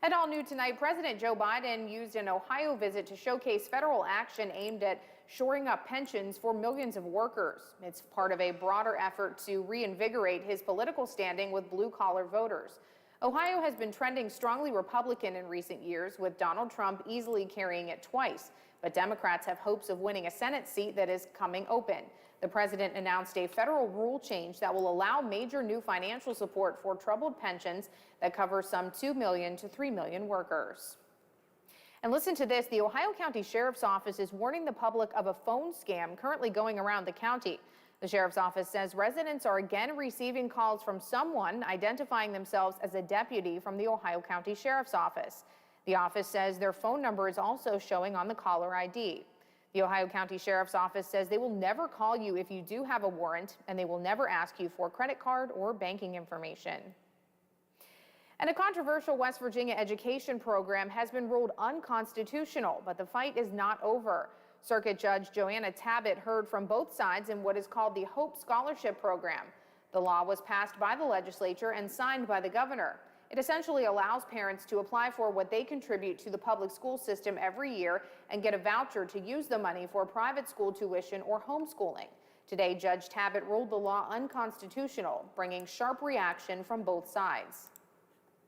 At All New Tonight, President Joe Biden used an Ohio visit to showcase federal action aimed at shoring up pensions for millions of workers. It's part of a broader effort to reinvigorate his political standing with blue-collar voters. Ohio has been trending strongly Republican in recent years, with Donald Trump easily carrying it twice. But Democrats have hopes of winning a Senate seat that is coming open. The president announced a federal rule change that will allow major new financial support for troubled pensions that cover some 2 million to 3 million workers. And listen to this, the Ohio County Sheriff's Office is warning the public of a phone scam currently going around the county. The Sheriff's Office says residents are again receiving calls from someone identifying themselves as a deputy from the Ohio County Sheriff's Office. The office says their phone number is also showing on the caller ID. The Ohio County Sheriff's Office says they will never call you if you do have a warrant, and they will never ask you for credit card or banking information. And a controversial West Virginia education program has been ruled unconstitutional, but the fight is not over. Circuit Judge Joanna Tabbitt heard from both sides in what is called the Hope Scholarship Program. The law was passed by the legislature and signed by the governor. It essentially allows parents to apply for what they contribute to the public school system every year and get a voucher to use the money for private school tuition or homeschooling. Today, Judge Tabbitt ruled the law unconstitutional, bringing sharp reaction from both sides.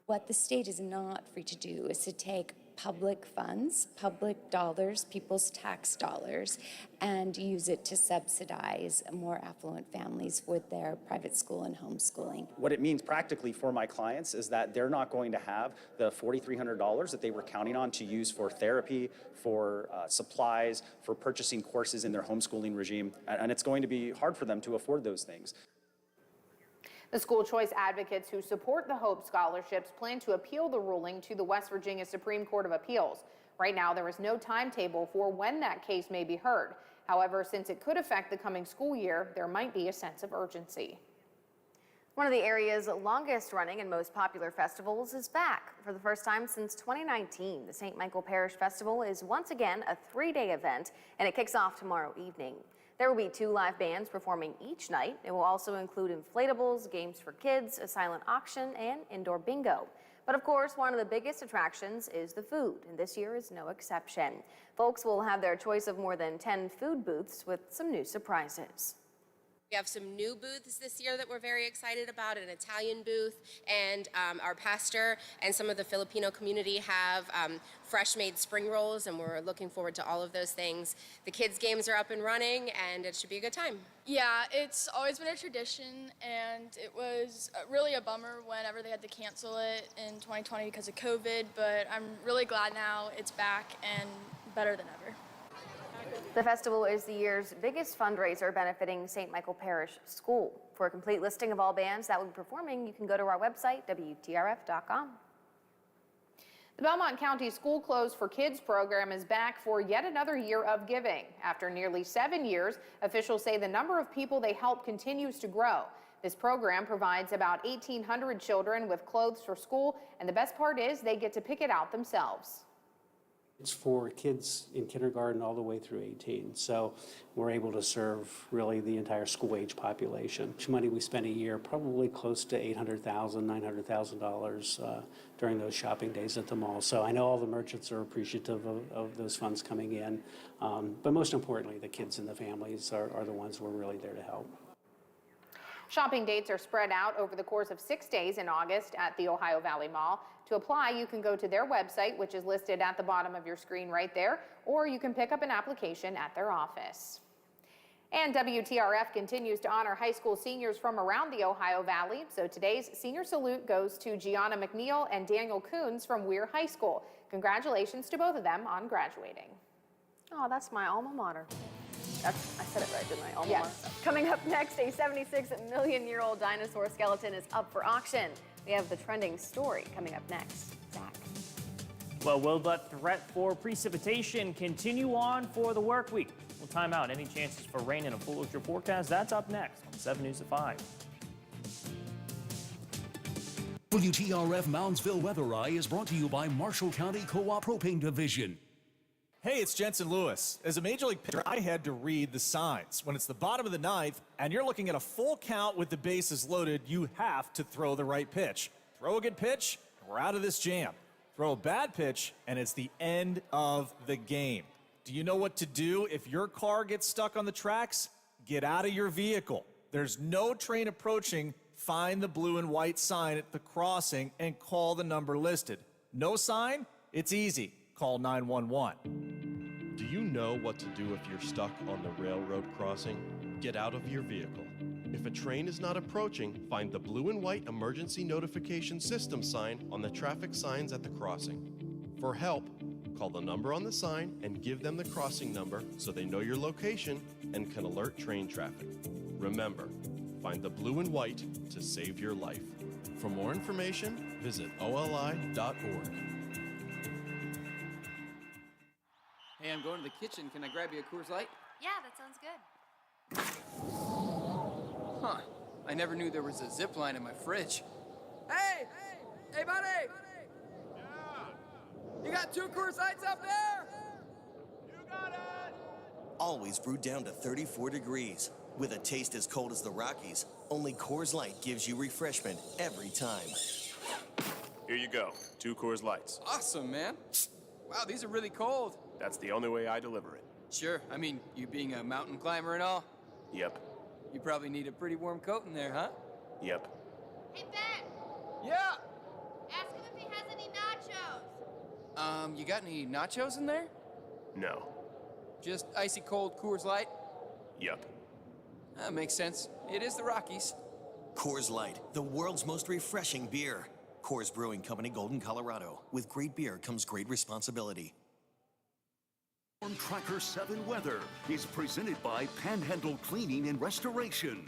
What the state is not free to do is to take public funds, public dollars, people's tax dollars, and use it to subsidize more affluent families with their private school and homeschooling. What it means practically for my clients is that they're not going to have the $4,300 that they were counting on to use for therapy, for supplies, for purchasing courses in their homeschooling regime, and it's going to be hard for them to afford those things. The school choice advocates who support the Hope scholarships plan to appeal the ruling to the West Virginia Supreme Court of Appeals. Right now, there is no timetable for when that case may be heard. However, since it could affect the coming school year, there might be a sense of urgency. One of the area's longest running and most popular festivals is back. For the first time since 2019, the St. Michael Parish Festival is once again a 3-day event, and it kicks off tomorrow evening. There will be 2 live bands performing each night. It will also include inflatables, games for kids, a silent auction, and indoor bingo. But of course, one of the biggest attractions is the food, and this year is no exception. Folks will have their choice of more than 10 food booths with some new surprises. We have some new booths this year that we're very excited about, an Italian booth, and our pastor and some of the Filipino community have fresh made spring rolls, and we're looking forward to all of those things. The kids' games are up and running, and it should be a good time. Yeah, it's always been a tradition, and it was really a bummer whenever they had to cancel it in 2020 because of COVID, but I'm really glad now it's back and better than ever. The festival is the year's biggest fundraiser benefiting St. Michael Parish School. For a complete listing of all bands that will be performing, you can go to our website, WTRF.com. The Belmont County School Clothes for Kids program is back for yet another year of giving. After nearly 7 years, officials say the number of people they help continues to grow. This program provides about 1,800 children with clothes for school, and the best part is they get to pick it out themselves. It's for kids in kindergarten all the way through 18. So we're able to serve really the entire school age population. The money we spend a year, probably close to $800,000, $900,000 during those shopping days at the mall. So I know all the merchants are appreciative of those funds coming in. But most importantly, the kids and the families are the ones we're really there to help. Shopping dates are spread out over the course of 6 days in August at the Ohio Valley Mall. To apply, you can go to their website, which is listed at the bottom of your screen right there, or you can pick up an application at their office. And WTRF continues to honor high school seniors from around the Ohio Valley. So today's senior salute goes to Gianna McNeil and Daniel Coons from Weir High School. Congratulations to both of them on graduating. Oh, that's my alma mater. I said it right, didn't I? Alma Yes. mater. Coming up next, a 76-million-year-old dinosaur skeleton is up for auction. We have the trending story coming up next. Zach. Well, will the threat for precipitation continue on for the work week? We'll time out any chances for rain in a full look at your forecast. That's up next on 7 News at 5. WTRF Moundsville Weather Eye is brought to you by Marshall County Co-op Propane Division. Hey, it's Jensen Lewis. As a Major League pitcher, I had to read the signs. When it's the bottom of the ninth and you're looking at a full count with the bases loaded, you have to throw the right pitch. Throw a good pitch, and we're out of this jam. Throw a bad pitch, and it's the end of the game. Do you know what to do if your car gets stuck on the tracks? Get out of your vehicle. There's no train approaching. Find the blue and white sign at the crossing and call the number listed. No sign? It's easy. Call 911. Do you know what to do if you're stuck on the railroad crossing? Get out of your vehicle. If a train is not approaching, find the blue and white emergency notification system sign on the traffic signs at the crossing. For help, call the number on the sign and give them the crossing number so they know your location and can alert train traffic. Remember, find the blue and white to save your life. For more information, visit oli.org. Hey, I'm going to the kitchen. Can I grab you a Coors Light? Yeah, that sounds good. Huh. I never knew there was a zip line in my fridge. Hey! Hey, buddy! Yeah! You got 2 Coors Lights up there? You got it! Always brewed down to 34 degrees. With a taste as cold as the Rockies, only Coors Light gives you refreshment every time. Here you go. 2 Coors Lights. Awesome, man. Wow, these are really cold. That's the only way I deliver it. Sure. I mean, you being a mountain climber and all. Yep. You probably need a pretty warm coat in there, huh? Yep. Hey, Ben! Yeah! Ask him if he has any nachos. You got any nachos in there? No. Just icy cold Coors Light? Yep. That makes sense. It is the Rockies. Coors Light, the world's most refreshing beer. Coors Brewing Company, Golden, Colorado. With great beer comes great responsibility. Storm Tracker 7 weather is presented by Panhandle Cleaning and Restoration.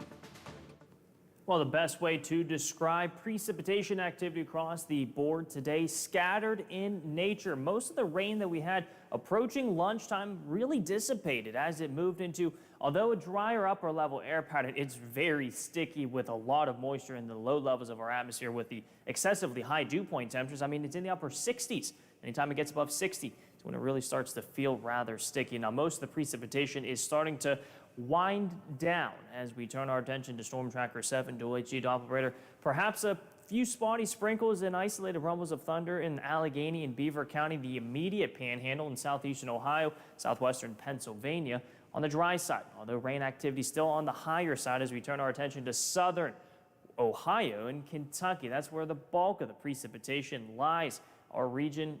Well, the best way to describe precipitation activity across the board today, scattered in nature. Most of the rain that we had approaching lunchtime really dissipated as it moved into, although a drier upper level air pattern, it's very sticky with a lot of moisture in the low levels of our atmosphere with the excessively high dew point temperatures. I mean, it's in the upper 60s. Anytime it gets above 60, it's when it really starts to feel rather sticky. Now, most of the precipitation is starting to wind down as we turn our attention to Storm Tracker 7 dual HD Doppler. Perhaps a few spotty sprinkles and isolated rumbles of thunder in Allegheny and Beaver County, the immediate panhandle in southeastern Ohio, southwestern Pennsylvania. on the dry side, although rain activity still on the higher side as we turn our attention to southern Ohio and Kentucky. That's where the bulk of the precipitation lies. Our region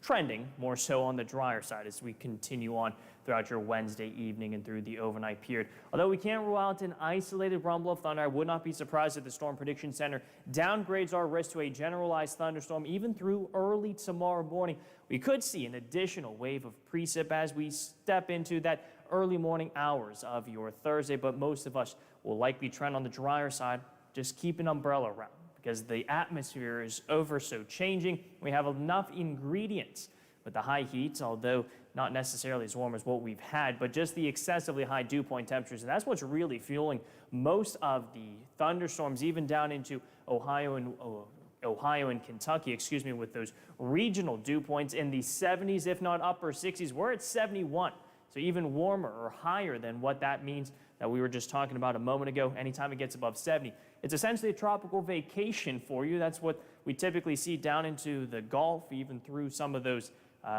trending more so on the drier side as we continue on throughout your Wednesday evening and through the overnight period. Although we can't rule out an isolated rumble of thunder, I would not be surprised if the Storm Prediction Center downgrades our risk to a generalized thunderstorm even through early tomorrow morning. We could see an additional wave of precip as we step into that early morning hours of your Thursday, but most of us will likely trend on the drier side. Just keep an umbrella around because the atmosphere is ever so changing. We have enough ingredients with the high heat, although not necessarily as warm as what we've had, but just the excessively high dew point temperatures. And that's what's really fueling most of the thunderstorms, even down into Ohio and Kentucky, with those regional dew points in the 70s, if not upper 60s. We're at 71, so even warmer or higher than what that means that we were just talking about a moment ago. Anytime it gets above 70, it's essentially a tropical vacation for you. That's what we typically see down into the Gulf, even through some of those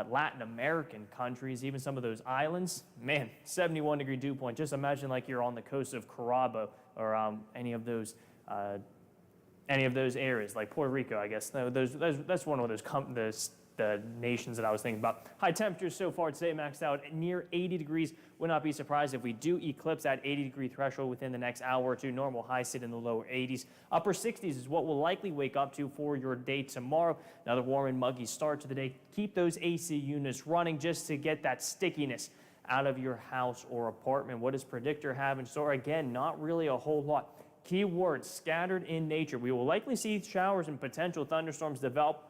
Latin American countries, even some of those islands. Man, 71-degree dew point. Just imagine like you're on the coast of Caribe or any of those areas, like Puerto Rico, I guess. That's one of those the nations that I was thinking about. High temperatures so far today maxed out near 80 degrees. Would not be surprised if we do eclipse that 80-degree threshold within the next hour or two. Normal highs sit in the lower 80s. Upper 60s is what we'll likely wake up to for your day tomorrow. Another warm and muggy start to the day. Keep those AC units running just to get that stickiness out of your house or apartment. What does Predictor have in store? Again, not really a whole lot. Keywords scattered in nature. We will likely see showers and potential thunderstorms develop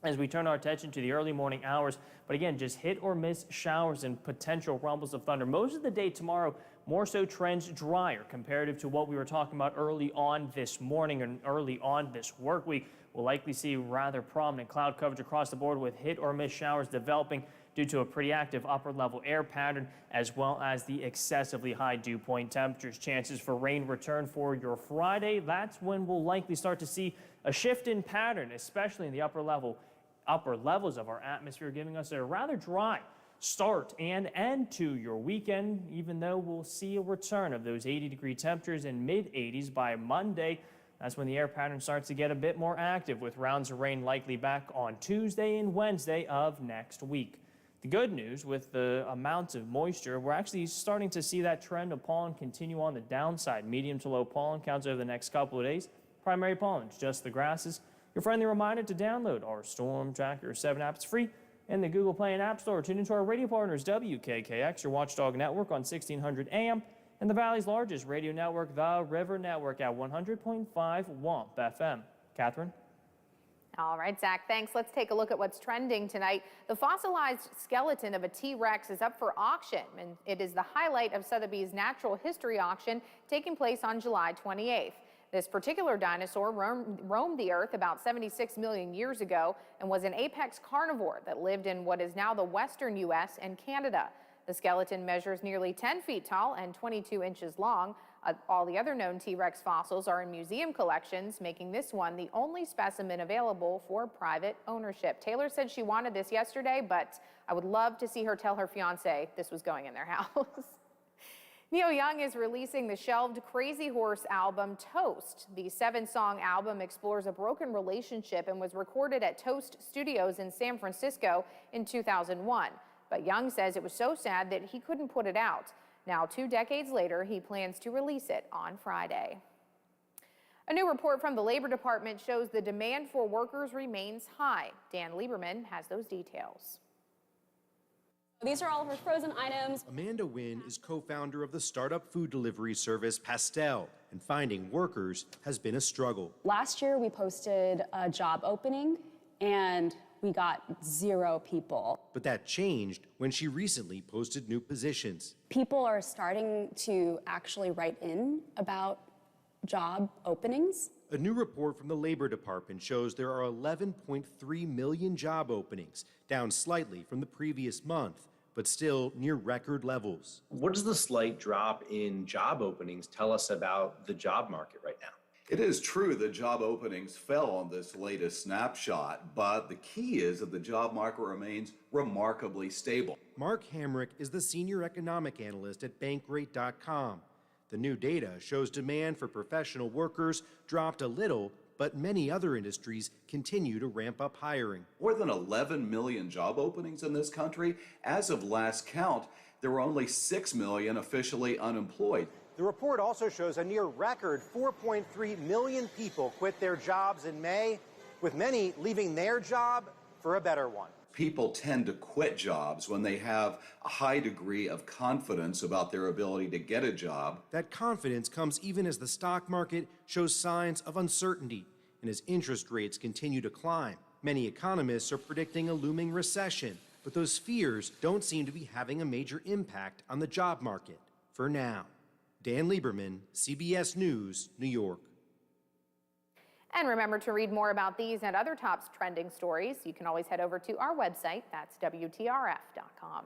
as we turn our attention to the early morning hours. But again, just hit or miss showers and potential rumbles of thunder. Most of the day tomorrow, more so trends drier comparative to what we were talking about early on this morning and early on this work week. We'll likely see rather prominent cloud coverage across the board with hit or miss showers developing due to a pretty active upper level air pattern, as well as the excessively high dew point temperatures. Chances for rain return for your Friday. That's when we'll likely start to see a shift in pattern, especially in the upper levels of our atmosphere, giving us a rather dry start and end to your weekend, even though we'll see a return of those 80-degree temperatures and mid-80s by Monday. That's when the air pattern starts to get a bit more active, with rounds of rain likely back on Tuesday and Wednesday of next week. The good news, with the amounts of moisture, we're actually starting to see that trend of pollen continue on the downside. Medium to low pollen counts over the next couple of days. Primary pollen, just the grasses. Your friendly reminder to download our Storm Tracker 7 app. It's free in the Google Play and App Store. Tune into our radio partners, WKKX, your Watchdog network on 1600 AM, and the Valley's largest radio network, the River Network, at 100.5 WAMP FM. Catherine? All right, Zach, thanks. Let's take a look at what's trending tonight. The fossilized skeleton of a T-Rex is up for auction, and it is the highlight of Sotheby's Natural History Auction taking place on July 28th. This particular dinosaur roamed the earth about 76 million years ago and was an apex carnivore that lived in what is now the western U.S. and Canada. The skeleton measures nearly 10 feet tall and 22 inches long. All the other known T-Rex fossils are in museum collections, making this one the only specimen available for private ownership. Taylor said she wanted this yesterday, but I would love to see her tell her fiance this was going in their house. Neil Young is releasing the shelved Crazy Horse album, Toast. The 7-song album explores a broken relationship and was recorded at Toast Studios in San Francisco in 2001. But Young says it was so sad that he couldn't put it out. Now, 2 decades later, he plans to release it on Friday. A new report from the Labor Department shows the demand for workers remains high. Dan Lieberman has those details. These are all of our frozen items. Amanda Wynn is co-founder of the startup food delivery service Pastel, and finding workers has been a struggle. Last year, we posted a job opening, and we got 0 people. But that changed when she recently posted new positions. People are starting to actually write in about job openings. A new report from the Labor Department shows there are 11.3 million job openings, down slightly from the previous month, but still near record levels. What does the slight drop in job openings tell us about the job market right now? It is true that job openings fell on this latest snapshot, but the key is that the job market remains remarkably stable. Mark Hamrick is the senior economic analyst at Bankrate.com. The new data shows demand for professional workers dropped a little, but many other industries continue to ramp up hiring. More than 11 million job openings in this country. As of last count, there were only 6 million officially unemployed. The report also shows a near record 4.3 million people quit their jobs in May, with many leaving their job for a better one. People tend to quit jobs when they have a high degree of confidence about their ability to get a job. That confidence comes even as the stock market shows signs of uncertainty and as interest rates continue to climb. Many economists are predicting a looming recession, but those fears don't seem to be having a major impact on the job market for now. Dan Lieberman, CBS News, New York. And remember to read more about these and other top trending stories. You can always head over to our website. That's WTRF.com.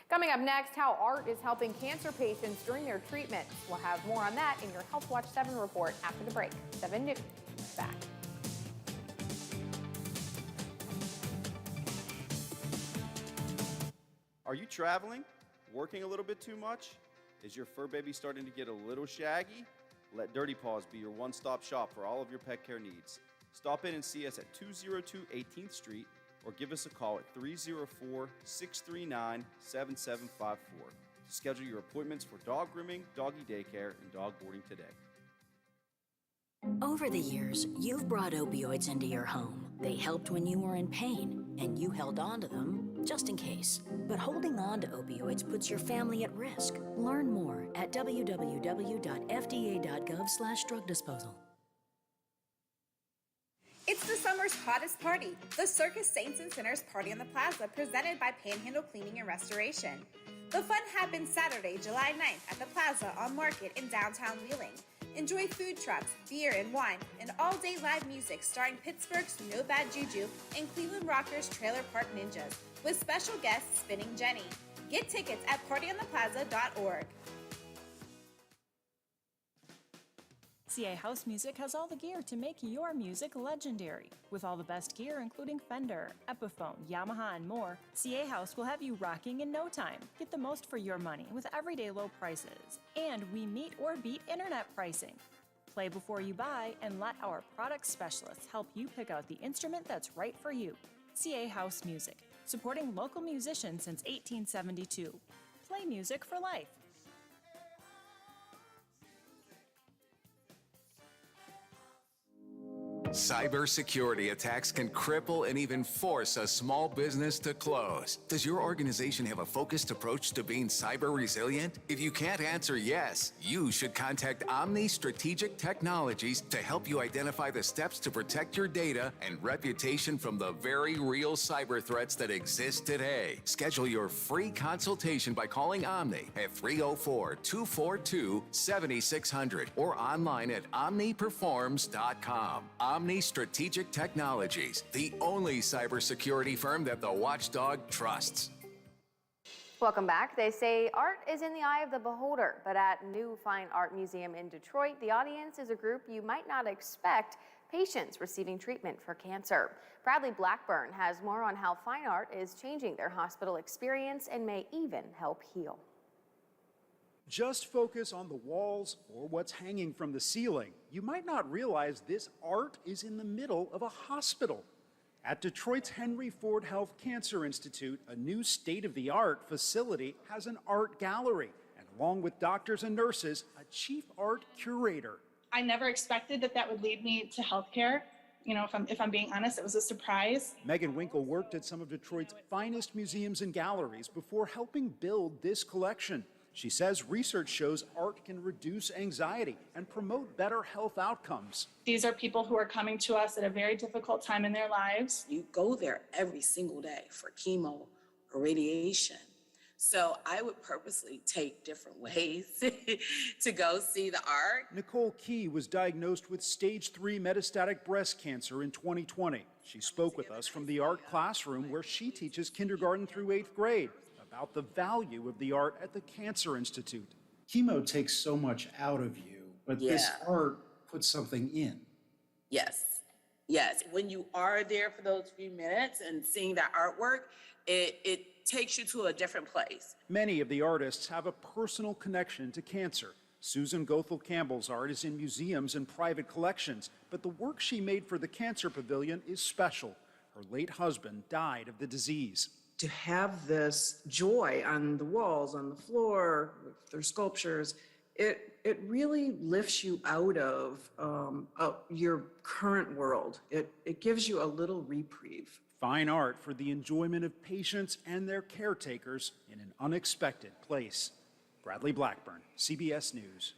Coming up next, how art is helping cancer patients during their treatment. We'll have more on that in your Health Watch 7 report after the break. 7 News. Back. Are you traveling? Working a little bit too much? Is your fur baby starting to get a little shaggy? Let Dirty Paws be your one-stop shop for all of your pet care needs. Stop in and see us at 202 18th Street or give us a call at 304-639-7754 to schedule your appointments for dog grooming, doggy daycare, and dog boarding today. Over the years, you've brought opioids into your home. They helped when you were in pain, and you held on to them just in case. But holding on to opioids puts your family at risk. Learn more at www.fda.gov/drug disposal. It's the summer's hottest party, the Circus Saints and Sinners Party on the Plaza, presented by Panhandle Cleaning and Restoration. The fun happens Saturday, July 9th at the Plaza on Market in downtown Wheeling. Enjoy food trucks, beer and wine, and all-day live music starring Pittsburgh's No Bad Juju and Cleveland Rockers Trailer Park Ninjas, with special guest Spinning Jenny. Get tickets at partyontheplaza.org. CA House Music has all the gear to make your music legendary. With all the best gear, including Fender, Epiphone, Yamaha, and more, CA House will have you rocking in no time. Get the most for your money with everyday low prices. And we meet or beat internet pricing. Play before you buy and let our product specialists help you pick out the instrument that's right for you. CA House Music, supporting local musicians since 1872. Play music for life. Cybersecurity attacks can cripple and even force a small business to close. Does your organization have a focused approach to being cyber resilient? If you can't answer yes, you should contact Omni Strategic Technologies to help you identify the steps to protect your data and reputation from the very real cyber threats that exist today. Schedule your free consultation by calling Omni at 304-242-7600 or online at omniperforms.com. Omni Strategic Technologies, the only cybersecurity firm that the watchdog trusts. Welcome back. They say art is in the eye of the beholder, but at New Fine Art Museum in Detroit, the audience is a group you might not expect, patients receiving treatment for cancer. Bradley Blackburn has more on how fine art is changing their hospital experience and may even help heal. Just focus on the walls or what's hanging from the ceiling. You might not realize this art is in the middle of a hospital. At Detroit's Henry Ford Health Cancer Institute, a new state-of-the-art facility has an art gallery, and along with doctors and nurses, a chief art curator. I never expected that would lead me to healthcare. You know, if I'm being honest, it was a surprise. Megan Winkle worked at some of Detroit's finest museums and galleries before helping build this collection. She says research shows art can reduce anxiety and promote better health outcomes. These are people who are coming to us at a very difficult time in their lives. You go there every single day for chemo or radiation. So I would purposely take different ways to go see the art. Nicole Key was diagnosed with stage 3 metastatic breast cancer in 2020. She spoke with us from the art classroom where she teaches kindergarten through 8th grade. About the value of the art at the Cancer Institute. Chemo takes so much out of you, but this art put something in. Yes. Yes. When you are there for those few minutes and seeing that artwork, it takes you to a different place. Many of the artists have a personal connection to cancer. Susan Goethel Campbell's art is in museums and private collections, but the work she made for the Cancer Pavilion is special. Her late husband died of the disease. To have this joy on the walls, on the floor, with their sculptures, it really lifts you out of your current world. It gives you a little reprieve. Fine art for the enjoyment of patients and their caretakers in an unexpected place. Bradley Blackburn, CBS News.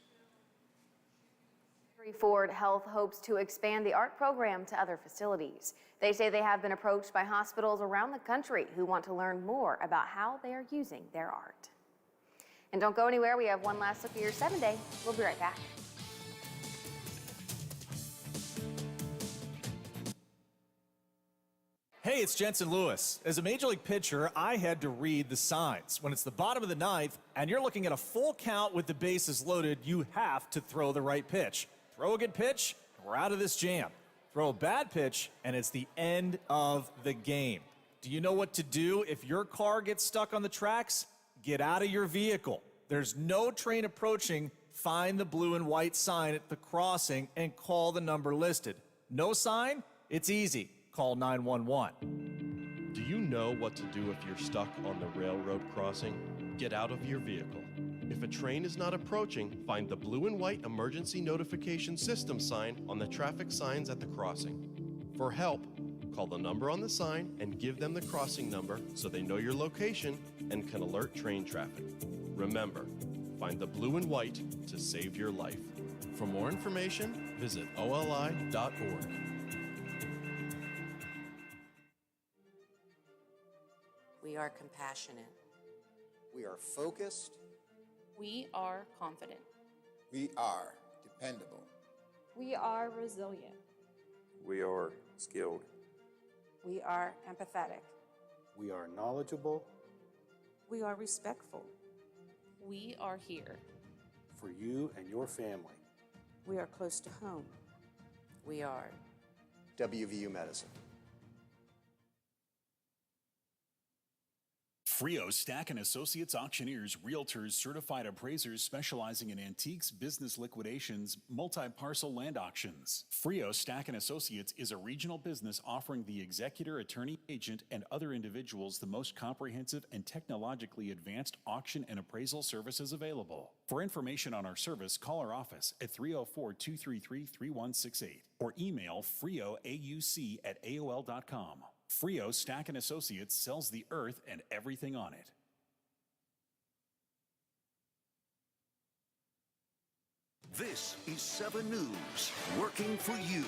Ford Health hopes to expand the art program to other facilities. They say they have been approached by hospitals around the country who want to learn more about how they are using their art. And don't go anywhere. We have one last look at your 7-day. We'll be right back. Hey, it's Jensen Lewis. As a Major League pitcher, I had to read the signs. When it's the bottom of the ninth and you're looking at a full count with the bases loaded, you have to throw the right pitch. Throw a good pitch, we're out of this jam. Throw a bad pitch, and it's the end of the game. Do you know what to do if your car gets stuck on the tracks? Get out of your vehicle. There's no train approaching. Find the blue and white sign at the crossing and call the number listed. No sign? It's easy. Call 911. Do you know what to do if you're stuck on the railroad crossing? Get out of your vehicle. If a train is not approaching, find the blue and white emergency notification system sign on the traffic signs at the crossing. For help, call the number on the sign and give them the crossing number so they know your location and can alert train traffic. Remember, find the blue and white to save your life. For more information, visit oli.org. We are compassionate. We are focused. We are confident. We are dependable. We are resilient. We are skilled. We are empathetic. We are knowledgeable. We are respectful. We are here. For you and your family. We are close to home. We are WVU Medicine. Frio Stack & Associates Auctioneers, Realtors, Certified Appraisers specializing in antiques, business liquidations, multi-parcel land auctions. Frio Stack & Associates is a regional business offering the executor, attorney, agent, and other individuals the most comprehensive and technologically advanced auction and appraisal services available. For information on our service, call our office at 304-233-3168 or email frioauc@aol.com. Frio Stack & Associates sells the earth and everything on it. This is 7 News, working for you.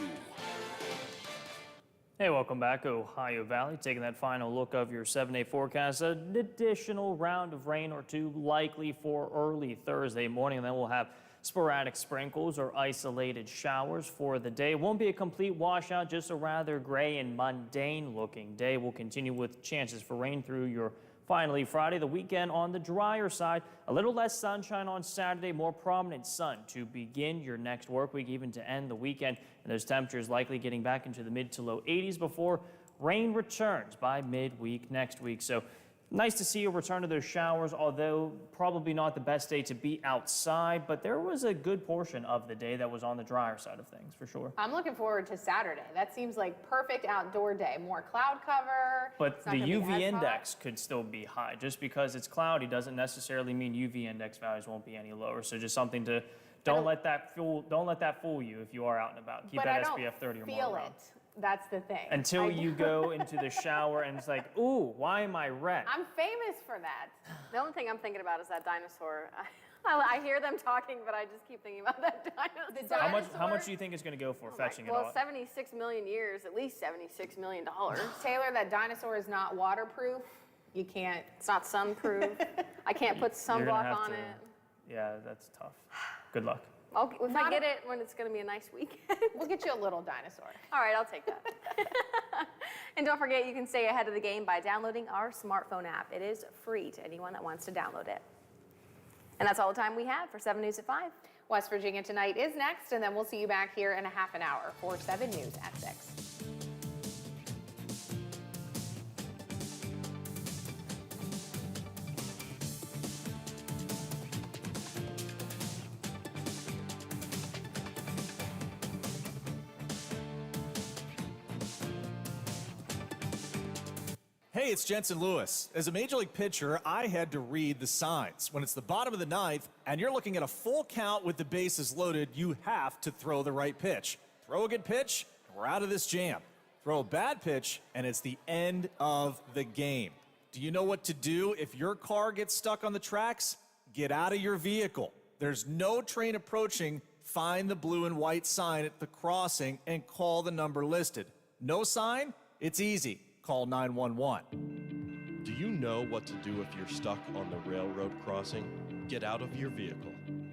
Hey, welcome back, Ohio Valley. Taking that final look of your 7-day forecast. An additional round of rain or two likely for early Thursday morning, and then we'll have sporadic sprinkles or isolated showers for the day. It won't be a complete washout, just a rather gray and mundane looking day. We'll continue with chances for rain through your finally Friday. The weekend on the drier side, a little less sunshine on Saturday, more prominent sun to begin your next work week, even to end the weekend. And those temperatures likely getting back into the mid to low 80s before rain returns by midweek next week. So nice to see a return to those showers, although probably not the best day to be outside, but there was a good portion of the day that was on the drier side of things, for sure. I'm looking forward to Saturday. That seems like perfect outdoor day. More cloud cover. But the UV index could still be high. Just because it's cloudy doesn't necessarily mean UV index values won't be any lower. So just something to don't let that fool you if you are out and about. Keep that SPF 30 or more around. That's the thing. Until you go into the shower and it's like, ooh, why am I red? I'm famous for that. The only thing I'm thinking about is that dinosaur. I hear them talking, but I just keep thinking about that dinosaur. How much do you think it's going to go for fetching it Well, all? 76 million years, at least $76 million. Taylor, that dinosaur is not waterproof. You can't. It's not sunproof. I can't put sunblock on it. Yeah, that's tough. Good luck. If I get it when it's going to be a nice weekend. We'll get you a little dinosaur. All right, I'll take that. And don't forget, you can stay ahead of the game by downloading our smartphone app. It is free to anyone that wants to download it. And that's all the time we have for 7 News at 5. West Virginia Tonight is next, and then we'll see you back here in a half an hour for 7 News at 6. Hey, it's Jensen Lewis. As a Major League pitcher, I had to read the signs. When it's the bottom of the ninth and you're looking at a full count with the bases loaded, you have to throw the right pitch. Throw a good pitch, and we're out of this jam. Throw a bad pitch, and it's the end of the game. Do you know what to do if your car gets stuck on the tracks? Get out of your vehicle. There's no train approaching. Find the blue and white sign at the crossing and call the number listed. No sign? It's easy. Call 911. Do you know what to do if you're stuck on the railroad crossing? Get out of your vehicle.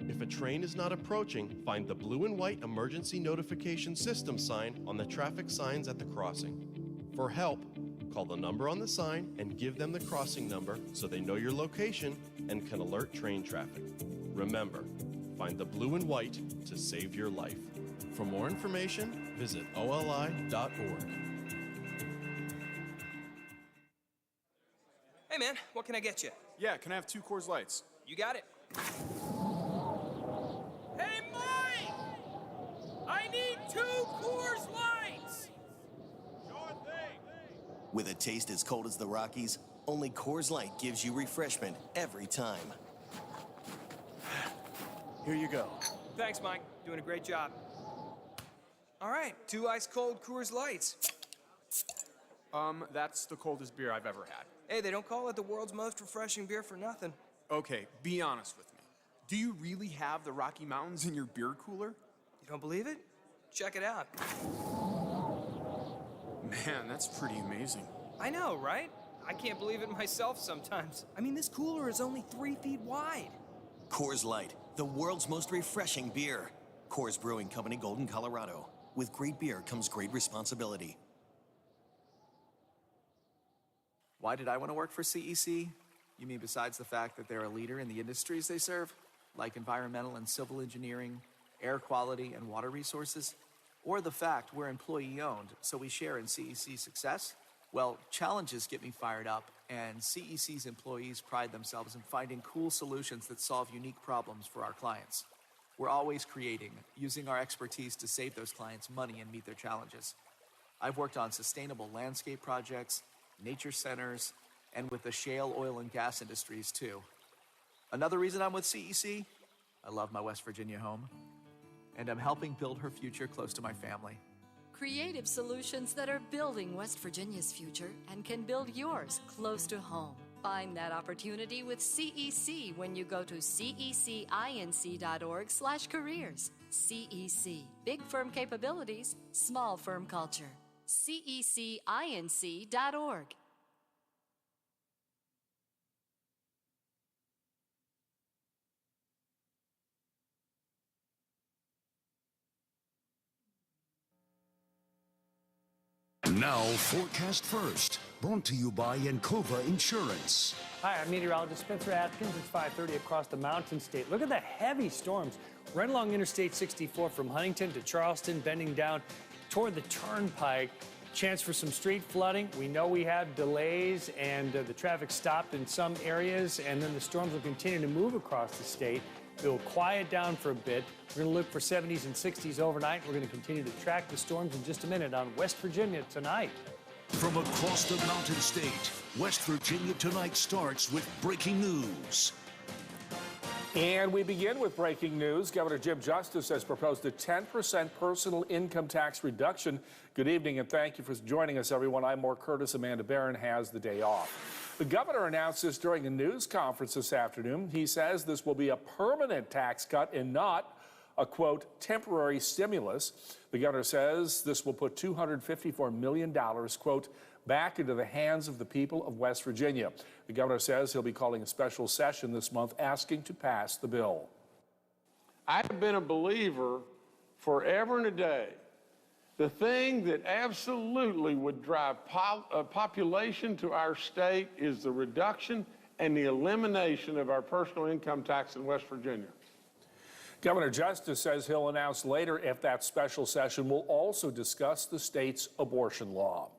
If a train is not approaching, find the blue and white emergency notification system sign on the traffic signs at the crossing. For help, call the number on the sign and give them the crossing number so they know your location and can alert train traffic. Remember, find the blue and white to save your life. For more information, visit oli.org. Hey man, what can I get you? Yeah, can I have 2 Coors Lights? You got it. Hey Mike! I need 2 Coors Lights! Sure thing. With a taste as cold as the Rockies, only Coors Light gives you refreshment every time. Here you go. Thanks, Mike. Doing a great job. All right, 2 ice cold Coors Lights. That's the coldest beer I've ever had. Hey, they don't call it the world's most refreshing beer for nothing. Okay, be honest with me. Do you really have the Rocky Mountains in your beer cooler? You don't believe it? Check it out. Man, that's pretty amazing. I know, right? I can't believe it myself sometimes. I mean, this cooler is only 3 feet wide. Coors Light, the world's most refreshing beer. Coors Brewing Company, Golden, Colorado. With great beer comes great responsibility. Why did I want to work for CEC? You mean besides the fact that they're a leader in the industries they serve, like environmental and civil engineering, air quality, and water resources? Or the fact we're employee-owned, so we share in CEC's success? Well, challenges get me fired up, and CEC's employees pride themselves in finding cool solutions that solve unique problems for our clients. We're always creating, using our expertise to save those clients money and meet their challenges. I've worked on sustainable landscape projects, nature centers, and with the shale oil and gas industries too. Another reason I'm with CEC? I love my West Virginia home, and I'm helping build her future close to my family. Creative solutions that are building West Virginia's future and can build yours close to home. Find that opportunity with CEC when you go to cecinc.org/careers. CEC, big firm capabilities, small firm culture. cecinc.org. Now, Forecast First, brought to you by Encova Insurance. Hi, I'm meteorologist Spencer Atkins. It's 5:30 across the Mountain State. Look at the heavy storms right along Interstate 64 from Huntington to Charleston, bending down toward the Turnpike. Chance for some street flooding. We know we have delays and the traffic stopped in some areas, and then the storms will continue to move across the state. It'll quiet down for a bit. We're going to look for 70s and 60s overnight. We're going to continue to track the storms in just a minute on West Virginia Tonight. From across the Mountain State, West Virginia Tonight starts with breaking news. And we begin with breaking news. Governor Jim Justice has proposed a 10% personal income tax reduction. Good evening and thank you for joining us, everyone. I'm Maura Curtis. Amanda Barron has the day off. The governor announced this during a news conference this afternoon. He says this will be a permanent tax cut and not a, quote, temporary stimulus. The governor says this will put $254 million, quote, back into the hands of the people of West Virginia. The governor says he'll be calling a special session this month asking to pass the bill. I've been a believer forever and a day. The thing that absolutely would drive population to our state is the reduction and the elimination of our personal income tax in West Virginia. Governor Justice says he'll announce later if that special session will also discuss the state's abortion law.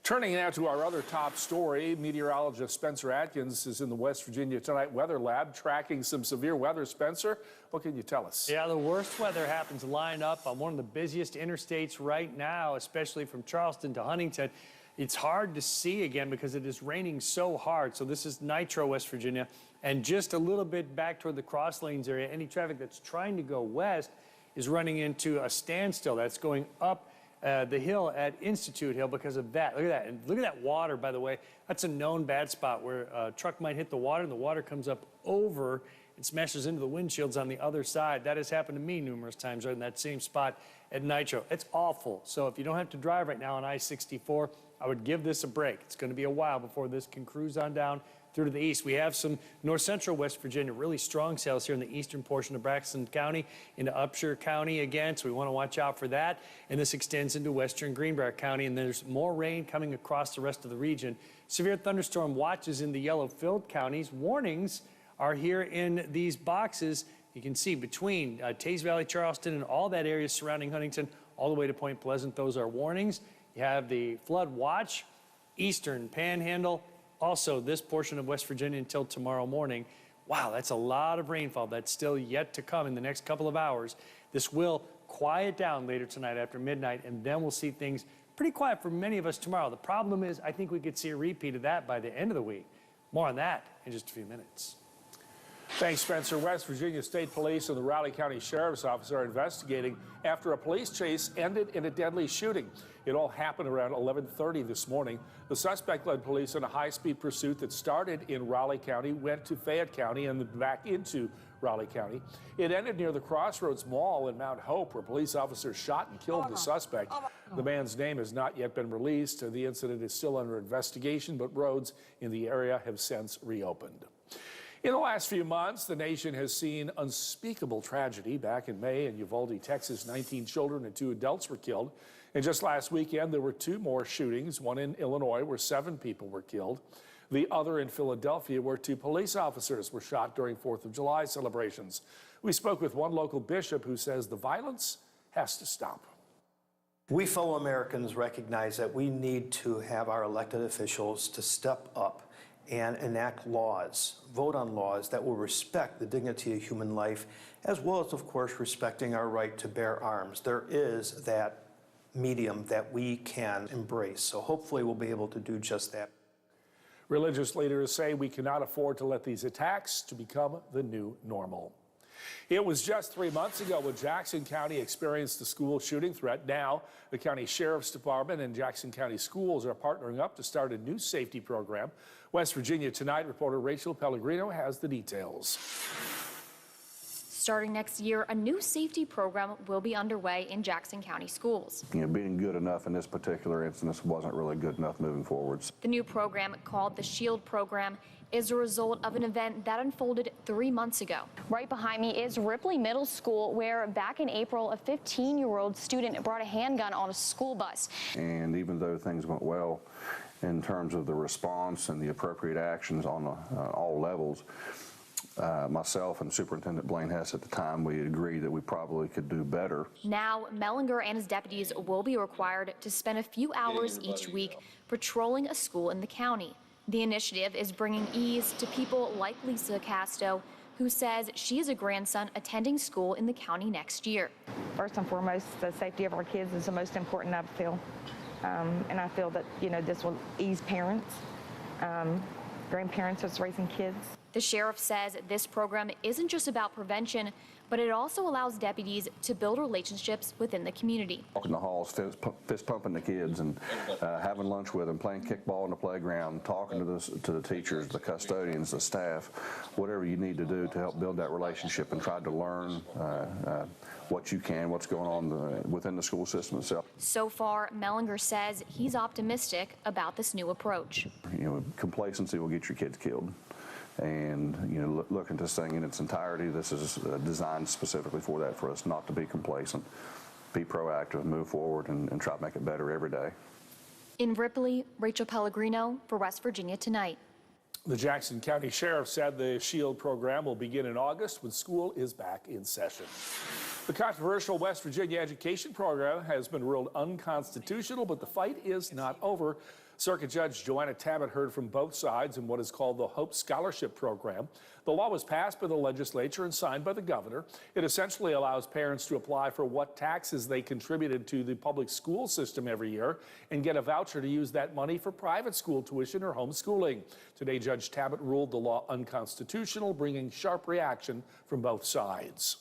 Turning now to our other top story, meteorologist Spencer Atkins is in the West Virginia Tonight Weather Lab tracking some severe weather. Spencer, what can you tell us? Yeah, the worst weather happens to line up on one of the busiest interstates right now, especially from Charleston to Huntington. It's hard to see again because it is raining so hard. So this is Nitro, West Virginia, and just a little bit back toward the Cross Lanes area. Any traffic that's trying to go west is running into a standstill. That's going up the hill at Institute Hill because of that. Look at that. And look at that water, by the way. That's a known bad spot where a truck might hit the water and the water comes up over and smashes into the windshields on the other side. That has happened to me numerous times right in that same spot at Nitro. It's awful. So if you don't have to drive right now on I-64, I would give this a break. It's going to be a while before this can cruise on down through to the east. We have some north central West Virginia, really strong sales here in the eastern portion of Braxton County into Upshur County again, so we want to watch out for that. And this extends into western Greenbrier County, and there's more rain coming across the rest of the region. Severe thunderstorm watches in the yellow-filled counties. Warnings are here in these boxes. You can see between Tays Valley, Charleston, and all that area surrounding Huntington, all the way to Point Pleasant. Those are warnings. You have the flood watch, eastern panhandle, also this portion of West Virginia until tomorrow morning. Wow, that's a lot of rainfall that's still yet to come in the next couple of hours. This will quiet down later tonight after midnight, and then we'll see things pretty quiet for many of us tomorrow. The problem is I think we could see a repeat of that by the end of the week. More on that in just a few minutes. Thanks, Spencer. West Virginia State Police and the Raleigh County Sheriff's Office are investigating after a police chase ended in a deadly shooting. It all happened around 11:30 this morning. The suspect led police in a high-speed pursuit that started in Raleigh County, went to Fayette County, and then back into Raleigh County. It ended near the Crossroads Mall in Mount Hope, where police officers shot and killed the suspect. The man's name has not yet been released. The incident is still under investigation, but roads in the area have since reopened. In the last few months, the nation has seen unspeakable tragedy. Back in May in Uvalde, Texas, 19 children and 2 adults were killed. And just last weekend, there were 2 more shootings, one in Illinois where 7 people were killed. The other in Philadelphia where 2 police officers were shot during 4th of July celebrations. We spoke with one local bishop who says the violence has to stop. We fellow Americans recognize that we need to have our elected officials to step up and enact laws, vote on laws that will respect the dignity of human life, as well as, of course, respecting our right to bear arms. There is that medium that we can embrace, so hopefully we'll be able to do just that. Religious leaders say we cannot afford to let these attacks to become the new normal. It was just 3 months ago when Jackson County experienced a school shooting threat. Now, the county sheriff's department and Jackson County schools are partnering up to start a new safety program. West Virginia Tonight reporter Rachel Pellegrino has the details. Starting next year, a new safety program will be underway in Jackson County schools. Being good enough in this particular instance wasn't really good enough moving forwards. The new program, called the SHIELD program, is a result of an event that unfolded 3 months ago. Right behind me is Ripley Middle School, where back in April, a 15-year-old student brought a handgun on a school bus. And even though things went well in terms of the response and the appropriate actions on all levels, myself and Superintendent Blaine Hess at the time, we agreed that we probably could do better. Now, Mellinger and his deputies will be required to spend a few hours each week patrolling a school in the county. The initiative is bringing ease to people like Lisa Casto, who says she has a grandson attending school in the county next year. First and foremost, the safety of our kids is the most important, I feel. And I feel that, this will ease parents, grandparents that's raising kids. The sheriff says this program isn't just about prevention, but it also allows deputies to build relationships within the community. Walking the halls, fist pumping the kids and having lunch with them, playing kickball in the playground, talking to the teachers, the custodians, the staff, whatever you need to do to help build that relationship and try to learn what you can, what's going on within the school system itself. So far, Mellinger says he's optimistic about this new approach. Complacency will get your kids killed. And look at this thing in its entirety. This is designed specifically for that, for us not to be complacent, be proactive, move forward, and try to make it better every day. In Ripley, Rachel Pellegrino for West Virginia Tonight. The Jackson County Sheriff said the SHIELD program will begin in August when school is back in session. The controversial West Virginia education program has been ruled unconstitutional, but the fight is not over. Circuit Judge Joanna Tabbitt heard from both sides in what is called the Hope Scholarship Program. The law was passed by the legislature and signed by the governor. It essentially allows parents to apply for what taxes they contributed to the public school system every year and get a voucher to use that money for private school tuition or homeschooling. Today, Judge Tabbitt ruled the law unconstitutional, bringing sharp reaction from both sides.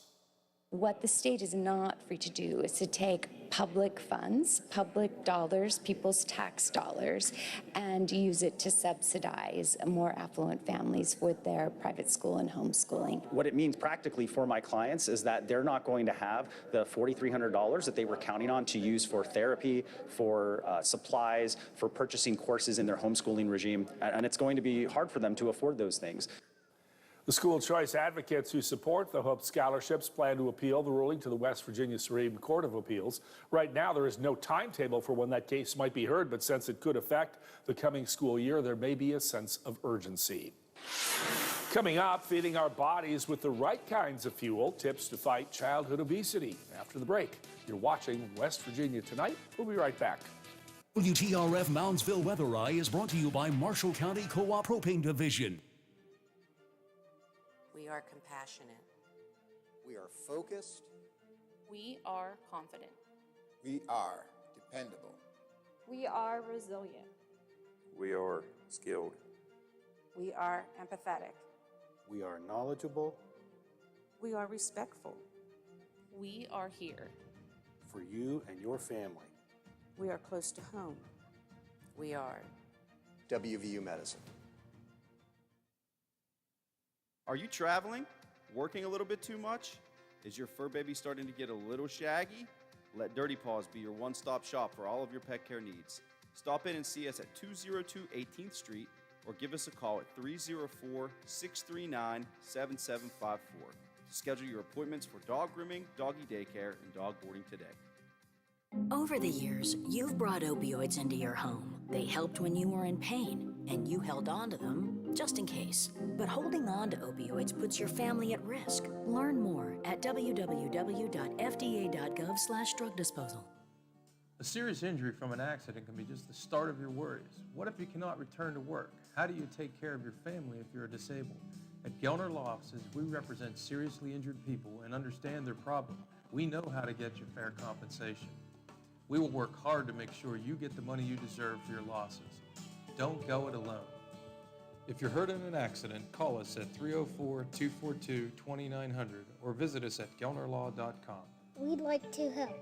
What the state is not free to do is to take public funds, public dollars, people's tax dollars, and use it to subsidize more affluent families with their private school and homeschooling. What it means practically for my clients is that they're not going to have the $4,300 that they were counting on to use for therapy, for supplies, for purchasing courses in their homeschooling regime, and it's going to be hard for them to afford those things. The school choice advocates who support the Hope Scholarships plan to appeal the ruling to the West Virginia Supreme Court of Appeals. Right now, there is no timetable for when that case might be heard, but since it could affect the coming school year, there may be a sense of urgency. Coming up, feeding our bodies with the right kinds of fuel, tips to fight childhood obesity. After the break, you're watching West Virginia Tonight. We'll be right back. WTRF Moundsville Weather Eye is brought to you by Marshall County Co-op Propane Division. We are compassionate. We are focused. We are confident. We are dependable. We are resilient. We are skilled. We are empathetic. We are knowledgeable. We are respectful. We are here. For you and your family. We are close to home. We are WVU Medicine. Are you traveling? Working a little bit too much? Is your fur baby starting to get a little shaggy? Let Dirty Paws be your one-stop shop for all of your pet care needs. Stop in and see us at 202 18th Street or give us a call at 304-639-7754 to schedule your appointments for dog grooming, doggy daycare, and dog boarding today. Over the years, you've brought opioids into your home. They helped when you were in pain, and you held on to them just in case. But holding on to opioids puts your family at risk. Learn more at www.fda.gov/drug disposal. A serious injury from an accident can be just the start of your worries. What if you cannot return to work? How do you take care of your family if you're disabled? At Gelner Law Offices, we represent seriously injured people and understand their problem. We know how to get you fair compensation. We will work hard to make sure you get the money you deserve for your losses. Don't go it alone. If you're hurt in an accident, call us at 304-242-2900 or visit us at gelnerlaw.com. We'd like to help.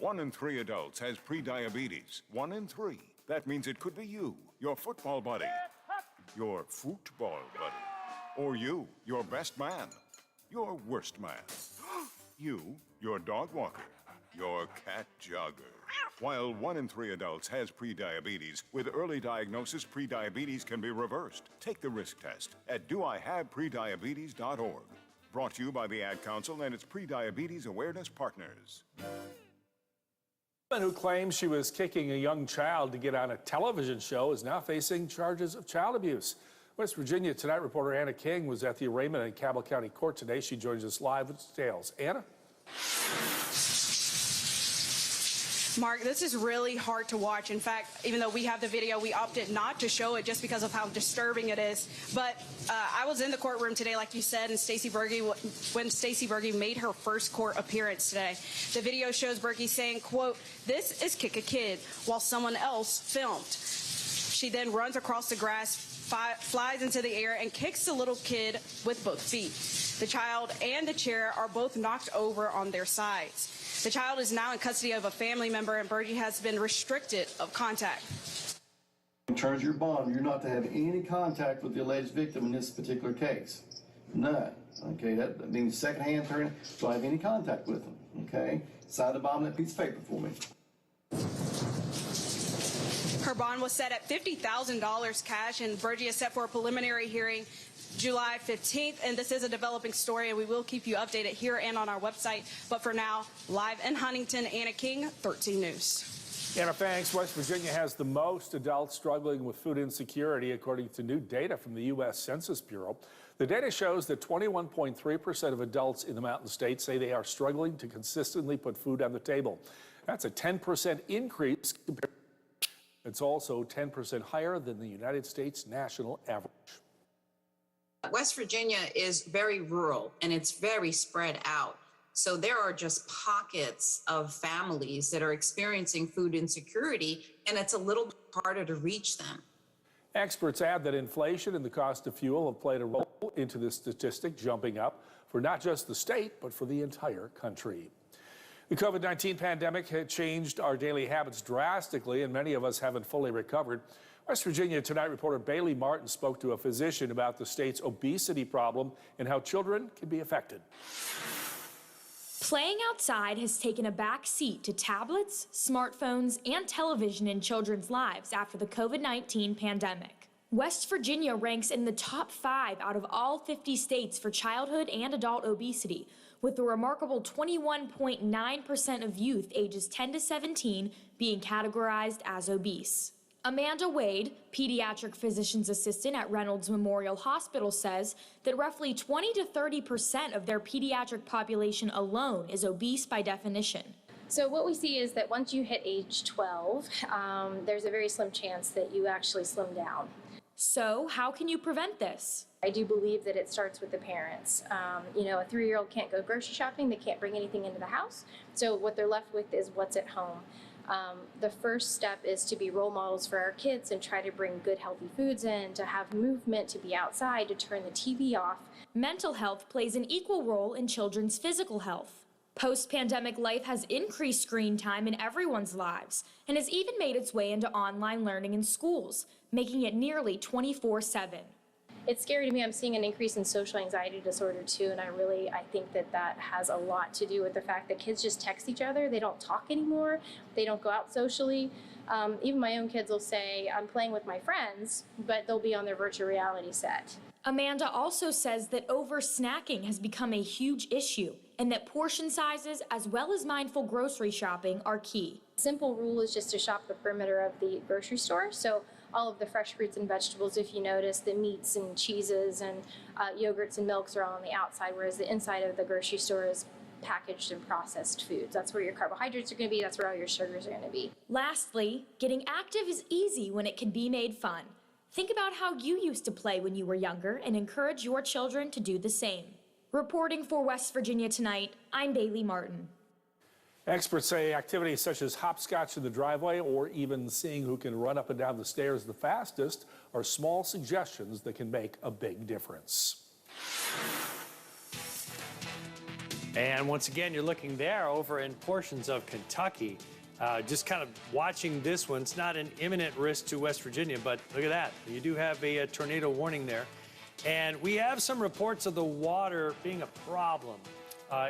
1 in 3 adults has prediabetes. 1 in 3. That means it could be you, your football buddy, your football buddy, or you, your best man, your worst man, you, your dog walker, your cat jogger. While 1 in 3 adults has prediabetes, with early diagnosis, prediabetes can be reversed. Take the risk test at doihaveprediabetes.org. Brought to you by the Ad Council and its prediabetes awareness partners. A woman who claims she was kicking a young child to get on a television show is now facing charges of child abuse. West Virginia Tonight reporter Anna King was at the arraignment in Cabell County Court today. She joins us live with details. Anna? Mark, this is really hard to watch. In fact, even though we have the video, we opted not to show it just because of how disturbing it is. But I was in the courtroom today, like you said, and when Stacey Berge made her first court appearance today. The video shows Berge saying, quote, "This is kick a kid," while someone else filmed. She then runs across the grass, flies into the air, and kicks the little kid with both feet. The child and the chair are both knocked over on their sides. The child is now in custody of a family member, and Berge has been restricted of contact. In terms of your bond, you're not to have any contact with the alleged victim in this particular case. None. Okay, that means secondhand turn. Do I have any contact with them? Okay, sign the bond on that piece of paper for me. Her bond was set at $50,000 cash, and Berge is set for a preliminary hearing July 15th, and this is a developing story, and we will keep you updated here and on our website. But for now, live in Huntington, Anna King, 13 News. Anna, thanks. West Virginia has the most adults struggling with food insecurity, according to new data from the U.S. Census Bureau. The data shows that 21.3% of adults in the Mountain States say they are struggling to consistently put food on the table. That's a 10% increase. It's also 10% higher than the United States national average. West Virginia is very rural and it's very spread out. So there are just pockets of families that are experiencing food insecurity, and it's a little bit harder to reach them. Experts add that inflation and the cost of fuel have played a role into this statistic jumping up for not just the state, but for the entire country. The COVID-19 pandemic had changed our daily habits drastically, and many of us haven't fully recovered. West Virginia Tonight reporter Bailey Martin spoke to a physician about the state's obesity problem and how children can be affected. Playing outside has taken a back seat to tablets, smartphones, and television in children's lives after the COVID-19 pandemic. West Virginia ranks in the top 5 out of all 50 states for childhood and adult obesity, with a remarkable 21.9% of youth ages 10 to 17 being categorized as obese. Amanda Wade, pediatric physician's assistant at Reynolds Memorial Hospital, says that roughly 20 to 30% of their pediatric population alone is obese by definition. So what we see is that once you hit age 12, there's a very slim chance that you actually slim down. So how can you prevent this? I do believe that it starts with the parents. You know, a 3-year-old can't go grocery shopping, they can't bring anything into the house, so what they're left with is what's at home. The first step is to be role models for our kids and try to bring good healthy foods in, to have movement, to be outside, to turn the TV off. Mental health plays an equal role in children's physical health. Post-pandemic life has increased screen time in everyone's lives and has even made its way into online learning in schools, making it nearly 24/7. It's scary to me. I'm seeing an increase in social anxiety disorder too, and I think that has a lot to do with the fact that kids just text each other. They don't talk anymore. They don't go out socially. Even my own kids will say, I'm playing with my friends, but they'll be on their virtual reality set. Amanda also says that over-snacking has become a huge issue and that portion sizes as well as mindful grocery shopping are key. Simple rule is just to shop the perimeter of the grocery store. So all of the fresh fruits and vegetables, if you notice, the meats and cheeses and yogurts and milks are all on the outside, whereas the inside of the grocery store is packaged and processed foods. That's where your carbohydrates are going to be, that's where all your sugars are going to be. Lastly, getting active is easy when it can be made fun. Think about how you used to play when you were younger and encourage your children to do the same. Reporting for West Virginia Tonight, I'm Bailey Martin. Experts say activities such as hopscotch in the driveway or even seeing who can run up and down the stairs the fastest are small suggestions that can make a big difference. And once again, you're looking there over in portions of Kentucky. Just kind of watching this one. It's not an imminent risk to West Virginia, but look at that. You do have a tornado warning there. And we have some reports of the water being a problem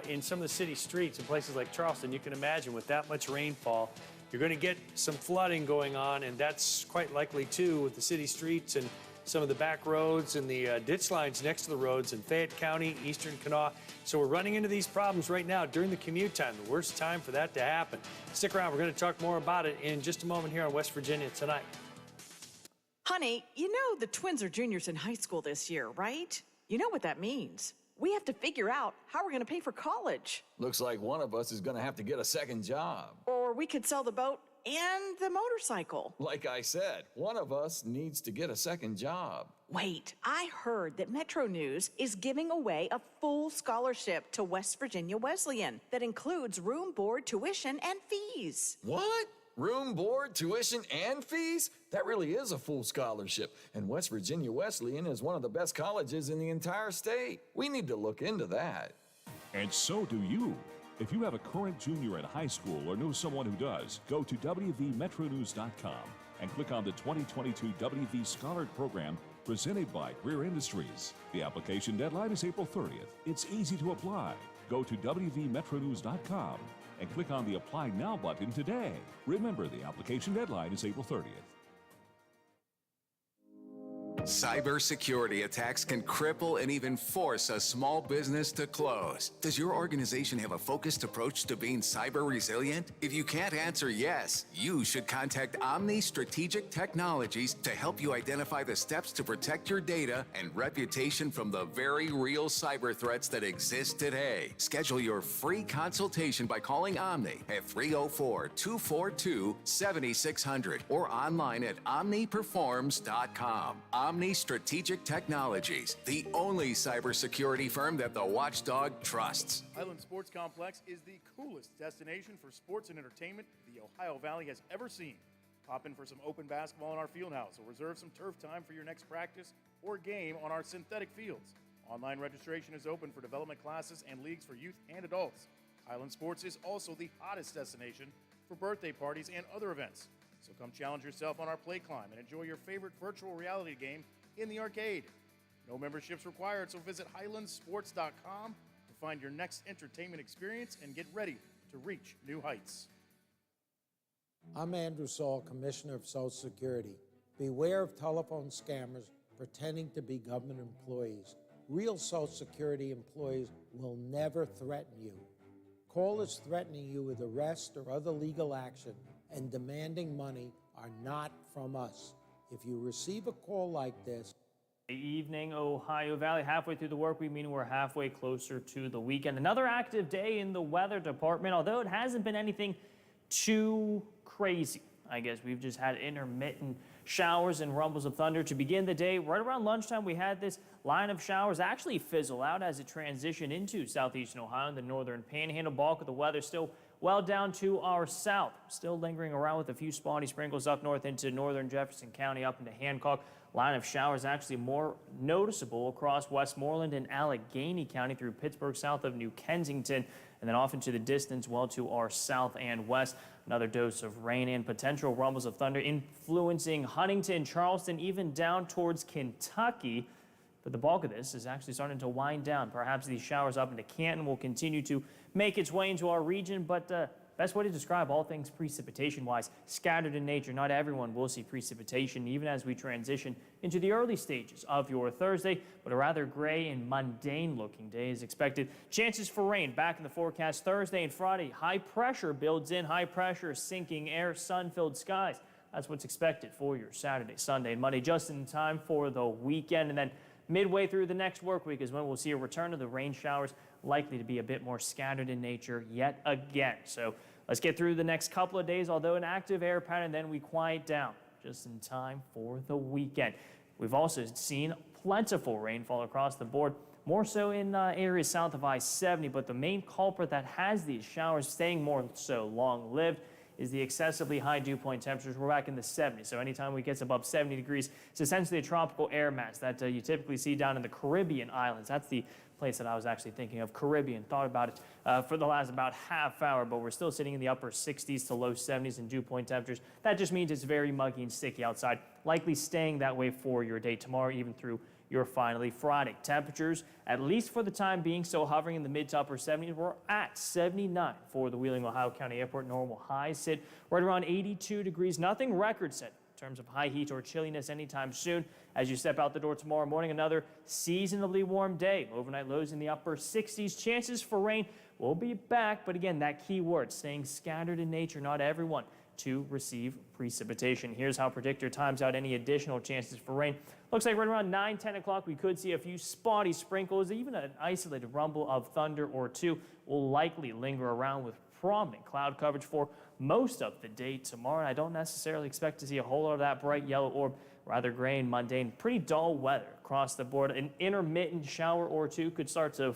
in some of the city streets in places like Charleston. You can imagine with that much rainfall, you're going to get some flooding going on, and that's quite likely too with the city streets and some of the back roads and the ditch lines next to the roads in Fayette County, Eastern Kanawha. So we're running into these problems right now during the commute time, the worst time for that to happen. Stick around, we're going to talk more about it in just a moment here on West Virginia Tonight. Honey, you know the twins are juniors in high school this year, right? You know what that means. We have to figure out how we're going to pay for college. Looks like one of us is going to have to get a second job. Or we could sell the boat and the motorcycle. Like I said, one of us needs to get a second job. Wait, I heard that Metro News is giving away a full scholarship to West Virginia Wesleyan that includes room, board, tuition, and fees. What? Room, board, tuition, and fees? That really is a full scholarship. And West Virginia Wesleyan is one of the best colleges in the entire state. We need to look into that. And so do you. If you have a current junior in high school or know someone who does, go to WVMetroNews.com and click on the 2022 WV Scholar Program presented by Greer Industries. The application deadline is April 30th. It's easy to apply. Go to WVMetroNews.com and click on the Apply Now button today. Remember, the application deadline is April 30th. Cybersecurity attacks can cripple and even force a small business to close. Does your organization have a focused approach to being cyber resilient? If you can't answer yes, you should contact Omni Strategic Technologies to help you identify the steps to protect your data and reputation from the very real cyber threats that exist today. Schedule your free consultation by calling Omni at 304-242-7600 or online at omniperforms.com. Omni Strategic Technologies, the only cybersecurity firm that the watchdog trusts. Highland Sports Complex is the coolest destination for sports and entertainment the Ohio Valley has ever seen. Pop in for some open basketball in our field house or reserve some turf time for your next practice or game on our synthetic fields. Online registration is open for development classes and leagues for youth and adults. Highland Sports is also the hottest destination for birthday parties and other events. So come challenge yourself on our play climb and enjoy your favorite virtual reality game in the arcade. No memberships required, so visit highlandsports.com to find your next entertainment experience and get ready to reach new heights. I'm Andrew Saul, Commissioner of Social Security. Beware of telephone scammers pretending to be government employees. Real Social Security employees will never threaten you. Callers threatening you with arrest or other legal action and demanding money are not from us. If you receive a call like this, Evening, Ohio Valley. Halfway through the work week, meaning we're halfway closer to the weekend. Another active day in the weather department, although it hasn't been anything too crazy. I guess we've just had intermittent showers and rumbles of thunder to begin the day. Right around lunchtime, we had this line of showers actually fizzle out as it transitioned into southeastern Ohio and the northern panhandle. Bulk of the weather still well down to our south. Still lingering around with a few spotty sprinkles up north into northern Jefferson County, up into Hancock. Line of showers actually more noticeable across Westmoreland and Allegheny County through Pittsburgh, south of New Kensington, and then off into the distance well to our south and west. Another dose of rain and potential rumbles of thunder influencing Huntington, Charleston, even down towards Kentucky. But the bulk of this is actually starting to wind down. Perhaps these showers up into Canton will continue to make its way into our region, but best way to describe all things precipitation-wise, scattered in nature. Not everyone will see precipitation, even as we transition into the early stages of your Thursday, but a rather gray and mundane-looking day is expected. Chances for rain back in the forecast Thursday and Friday. High pressure builds in, high pressure, sinking air, sun-filled skies. That's what's expected for your Saturday, Sunday, and Monday, just in time for the weekend. And then midway through the next work week is when we'll see a return of the rain showers, likely to be a bit more scattered in nature yet again. So let's get through the next couple of days, although an active air pattern, then we quiet down just in time for the weekend. We've also seen plentiful rainfall across the board, more so in areas south of I-70, but the main culprit that has these showers staying more so long-lived is the excessively high dew point temperatures. We're back in the 70s, so anytime we get above 70 degrees, it's essentially a tropical air mass that you typically see down in the Caribbean islands. That's the place that I was actually thinking of, Caribbean. Thought about it for the last about half hour, but we're still sitting in the upper 60s to low 70s in dew point temperatures. That just means it's very muggy and sticky outside, likely staying that way for your day tomorrow, even through your finally Friday. Temperatures, at least for the time being, still hovering in the mid to upper 70s. We're at 79 for the Wheeling, Ohio County Airport. Normal highs sit right around 82 degrees. Nothing record set in terms of high heat or chilliness anytime soon. As you step out the door tomorrow morning, another seasonably warm day. Overnight lows in the upper 60s. Chances for rain will be back, but again, that key word, staying scattered in nature. Not everyone to receive precipitation. Here's how predictor times out any additional chances for rain. Looks like right around 9, 10 o'clock, we could see a few spotty sprinkles. Even an isolated rumble of thunder or two will likely linger around with prominent cloud coverage for most of the day tomorrow. I don't necessarily expect to see a whole lot of that bright yellow orb, rather gray and mundane. Pretty dull weather across the board. An intermittent shower or two could start to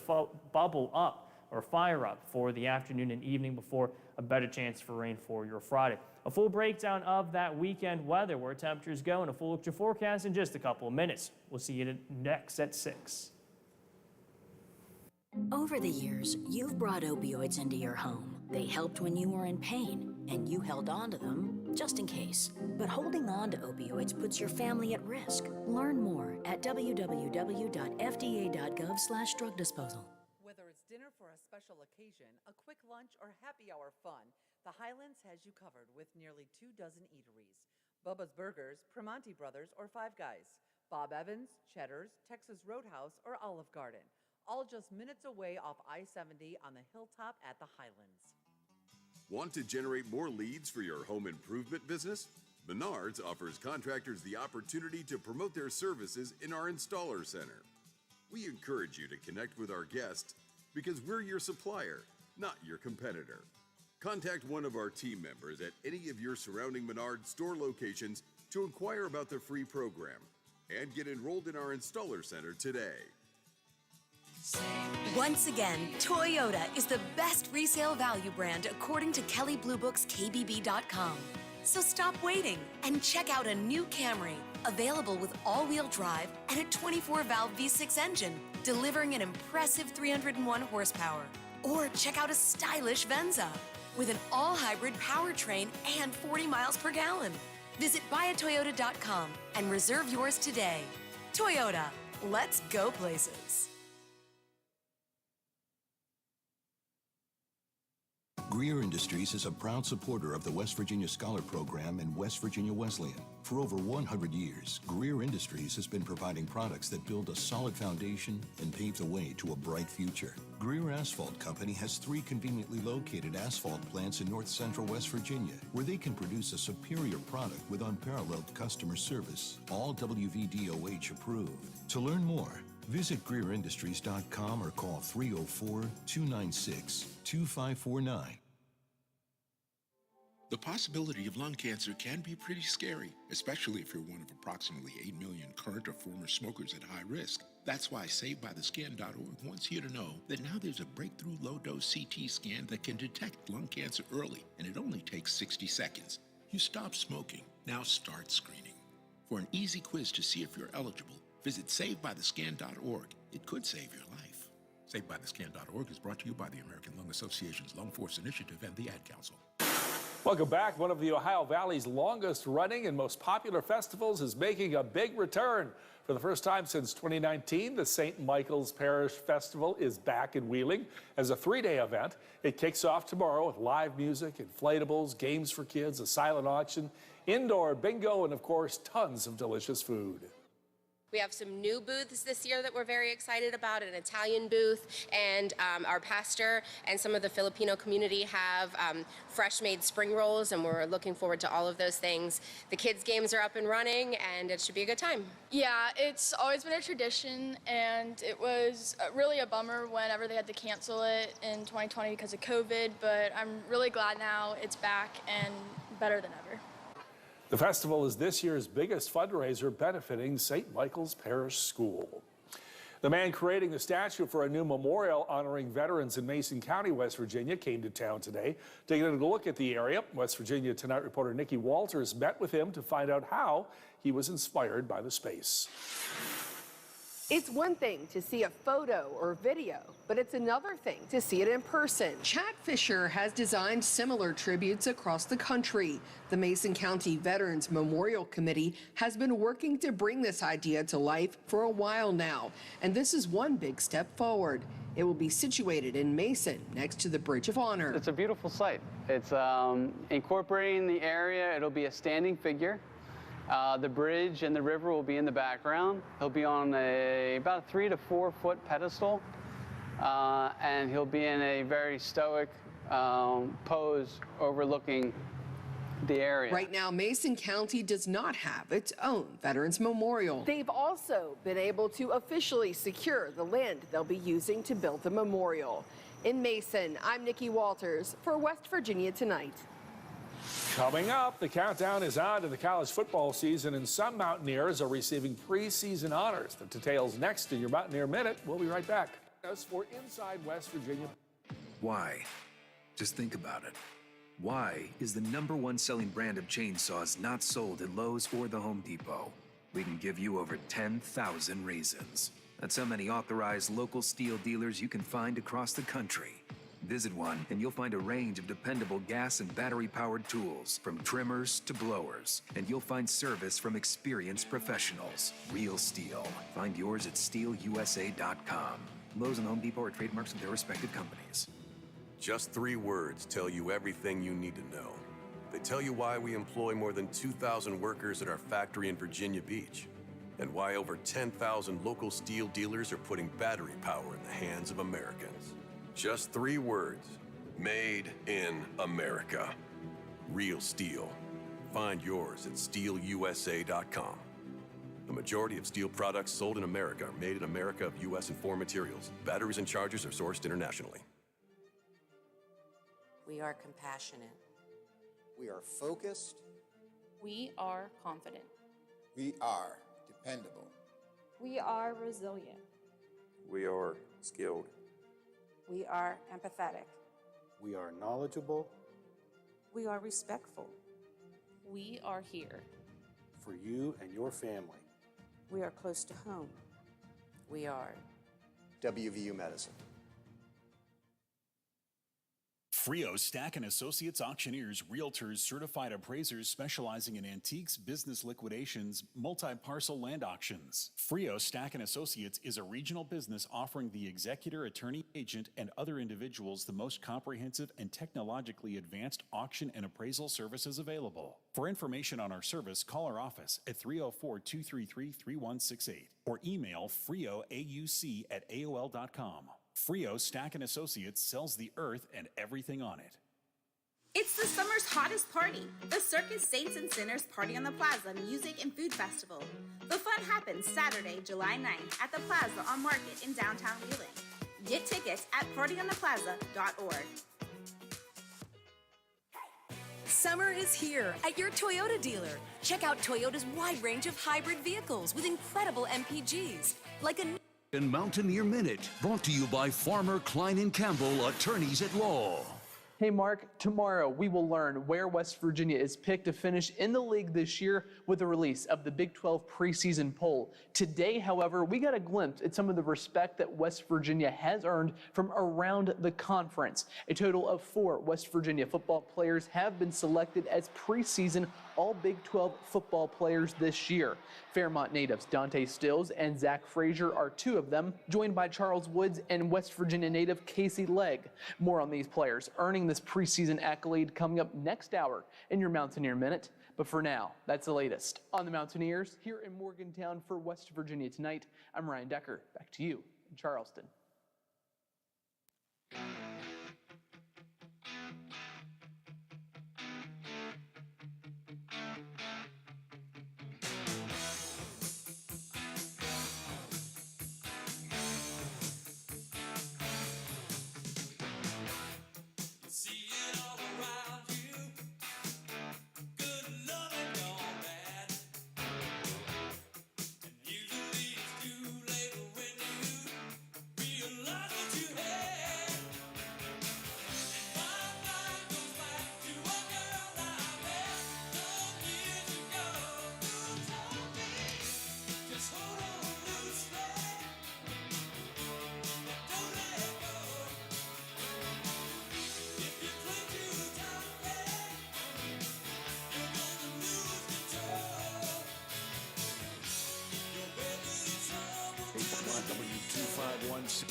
bubble up or fire up for the afternoon and evening before a better chance for rain for your Friday. A full breakdown of that weekend weather, where temperatures go, and a full look at your forecast in just a couple of minutes. We'll see you next at 6. Over the years, you've brought opioids into your home. They helped when you were in pain, and you held on to them just in case. But holding on to opioids puts your family at risk. Learn more at www.fda.gov/drug disposal. Whether it's dinner for a special occasion, a quick lunch, or happy hour fun, the Highlands has you covered with nearly 24 eateries. Bubba's Burgers, Primanti Brothers, or Five Guys. Bob Evans, Cheddar's, Texas Roadhouse, or Olive Garden, all just minutes away off I-70 on the hilltop at the Highlands. Want to generate more leads for your home improvement business? Menards offers contractors the opportunity to promote their services in our Installer Center. We encourage you to connect with our guests because we're your supplier, not your competitor. Contact one of our team members at any of your surrounding Menards store locations to inquire about the free program and get enrolled in our Installer Center today. Once again, Toyota is the best resale value brand according to Kelley Blue Book's KBB.com. So stop waiting and check out a new Camry, available with all-wheel drive and a 24-valve V6 engine, delivering an impressive 301 horsepower. Or check out a stylish Venza with an all-hybrid powertrain and 40 miles per gallon. Visit buyatoyota.com and reserve yours today. Toyota, let's go places. Greer Industries is a proud supporter of the West Virginia Scholar Program and West Virginia Wesleyan. For over 100 years, Greer Industries has been providing products that build a solid foundation and pave the way to a bright future. Greer Asphalt Company has 3 conveniently located asphalt plants in north central West Virginia, where they can produce a superior product with unparalleled customer service, all WVDOH approved. To learn more, visit GreerIndustries.com or call 304-296-2549. The possibility of lung cancer can be pretty scary, especially if you're one of approximately 8 million current or former smokers at high risk. That's why SaveByTheScan.org wants you to know that now there's a breakthrough low-dose CT scan that can detect lung cancer early, and it only takes 60 seconds. You stop smoking, now start screening. For an easy quiz to see if you're eligible, visit SaveByTheScan.org. It could save your life. SaveByTheScan.org is brought to you by the American Lung Association's Lung Force Initiative and the Ad Council. Welcome back. One of the Ohio Valley's longest running and most popular festivals is making a big return. For the first time since 2019, the St. Michael's Parish Festival is back in Wheeling as a 3-day event. It kicks off tomorrow with live music, inflatables, games for kids, a silent auction, indoor bingo, and of course, tons of delicious food. We have some new booths this year that we're very excited about, an Italian booth, and our pastor and some of the Filipino community have fresh made spring rolls, and we're looking forward to all of those things. The kids' games are up and running, and it should be a good time. Yeah, it's always been a tradition, and it was really a bummer whenever they had to cancel it in 2020 because of COVID, but I'm really glad now it's back and better than ever. The festival is this year's biggest fundraiser, benefiting St. Michael's Parish School. The man creating the statue for a new memorial honoring veterans in Mason County, West Virginia, came to town today. Taking a look at the area, West Virginia Tonight reporter Nikki Walters met with him to find out how he was inspired by the space. It's one thing to see a photo or video, but it's another thing to see it in person. Chad Fisher has designed similar tributes across the country. The Mason County Veterans Memorial Committee has been working to bring this idea to life for a while now, and this is one big step forward. It will be situated in Mason, next to the Bridge of Honor. It's a beautiful site. It's incorporating the area. It'll be a standing figure. The bridge and the river will be in the background. He'll be on about a 3 to 4 foot pedestal, and he'll be in a very stoic pose overlooking the area. Right now, Mason County does not have its own Veterans Memorial. They've also been able to officially secure the land they'll be using to build the memorial. In Mason, I'm Nikki Walters for West Virginia Tonight. Coming up, the countdown is on to the college football season, and some Mountaineers are receiving preseason honors. The details next in your Mountaineer Minute. We'll be right back. As for Inside West Virginia. Why? Just think about it. Why is the #1 selling brand of chainsaws not sold at Lowe's or the Home Depot? We can give you over 10,000 reasons. That's how many authorized local steel dealers you can find across the country. Visit one and you'll find a range of dependable gas and battery-powered tools, from trimmers to blowers. And you'll find service from experienced professionals. Real steel. Find yours at steelusa.com. Lowe's and Home Depot are trademarks of their respective companies. Just 3 words tell you everything you need to know. They tell you why we employ more than 2,000 workers at our factory in Virginia Beach. and why over 10,000 local steel dealers are putting battery power in the hands of Americans. Just 3 words: made in America. Real steel. Find yours at steelusa.com. The majority of steel products sold in America are made in America of U.S. and foreign materials. Batteries and chargers are sourced internationally. We are compassionate. We are focused. We are confident. We are dependable. We are resilient. We are skilled. We are empathetic. We are knowledgeable. We are respectful. We are here. For you and your family. We are close to home. We are WVU Medicine. Frio Stack & Associates auctioneers, realtors, certified appraisers specializing in antiques, business liquidations, multi-parcel land auctions. Frio Stack & Associates is a regional business offering the executor, attorney, agent, and other individuals the most comprehensive and technologically advanced auction and appraisal services available. For information on our service, call our office at 304-233-3168 or email frioauc@aol.com. Frio Stack & Associates sells the earth and everything on it. It's the summer's hottest party, the Circus Saints and Sinners Party on the Plaza Music and Food Festival. The fun happens Saturday, July 9th at the Plaza on Market in downtown Wheeling. Get tickets at partyontheplaza.org. Summer is here at your Toyota dealer. Check out Toyota's wide range of hybrid vehicles with incredible MPGs, like a And Mountaineer Minute, brought to you by Farmer Klein & Campbell, attorneys at law. Hey Mark, tomorrow we will learn where West Virginia is picked to finish in the league this year with the release of the Big 12 preseason poll. Today, however, we got a glimpse at some of the respect that West Virginia has earned from around the conference. A total of 4 West Virginia football players have been selected as preseason All Big 12 football players this year. Fairmont natives Dante Stills and Zach Frazier are 2 of them, joined by Charles Woods and West Virginia native Casey Legg. More on these players earning this preseason accolade coming up next hour in your Mountaineer Minute. But for now, that's the latest on the Mountaineers here in Morgantown for West Virginia Tonight. I'm Ryan Decker. Back to you in Charleston. W251.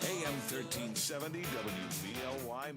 AM 1370 WVLY.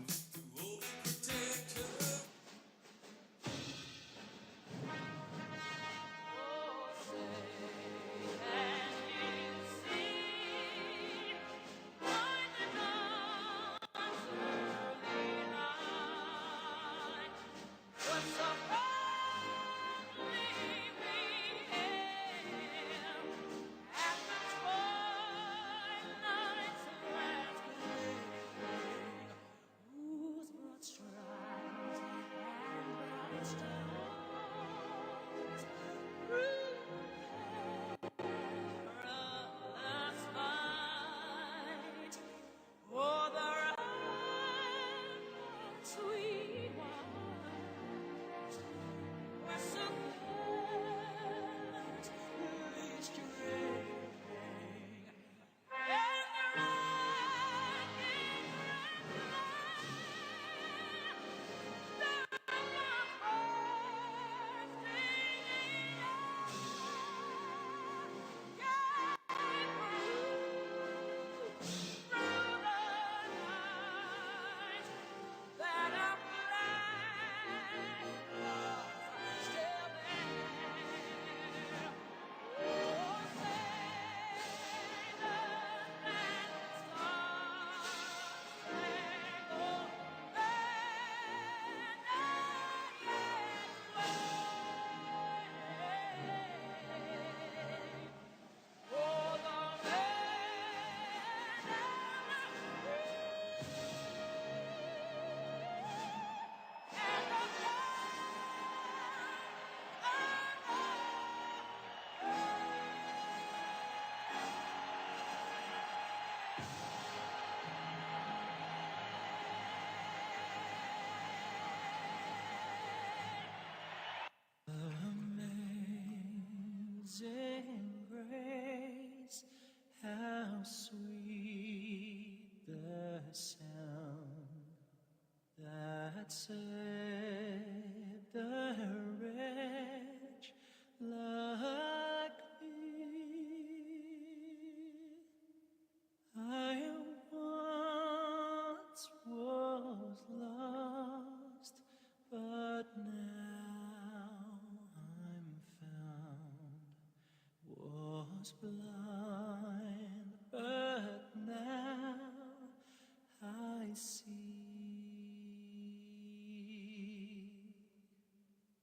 Amazing grace, how sweet the sound that saved a wretch like me. I once was lost, but now I'm found. Was blind, but now I see.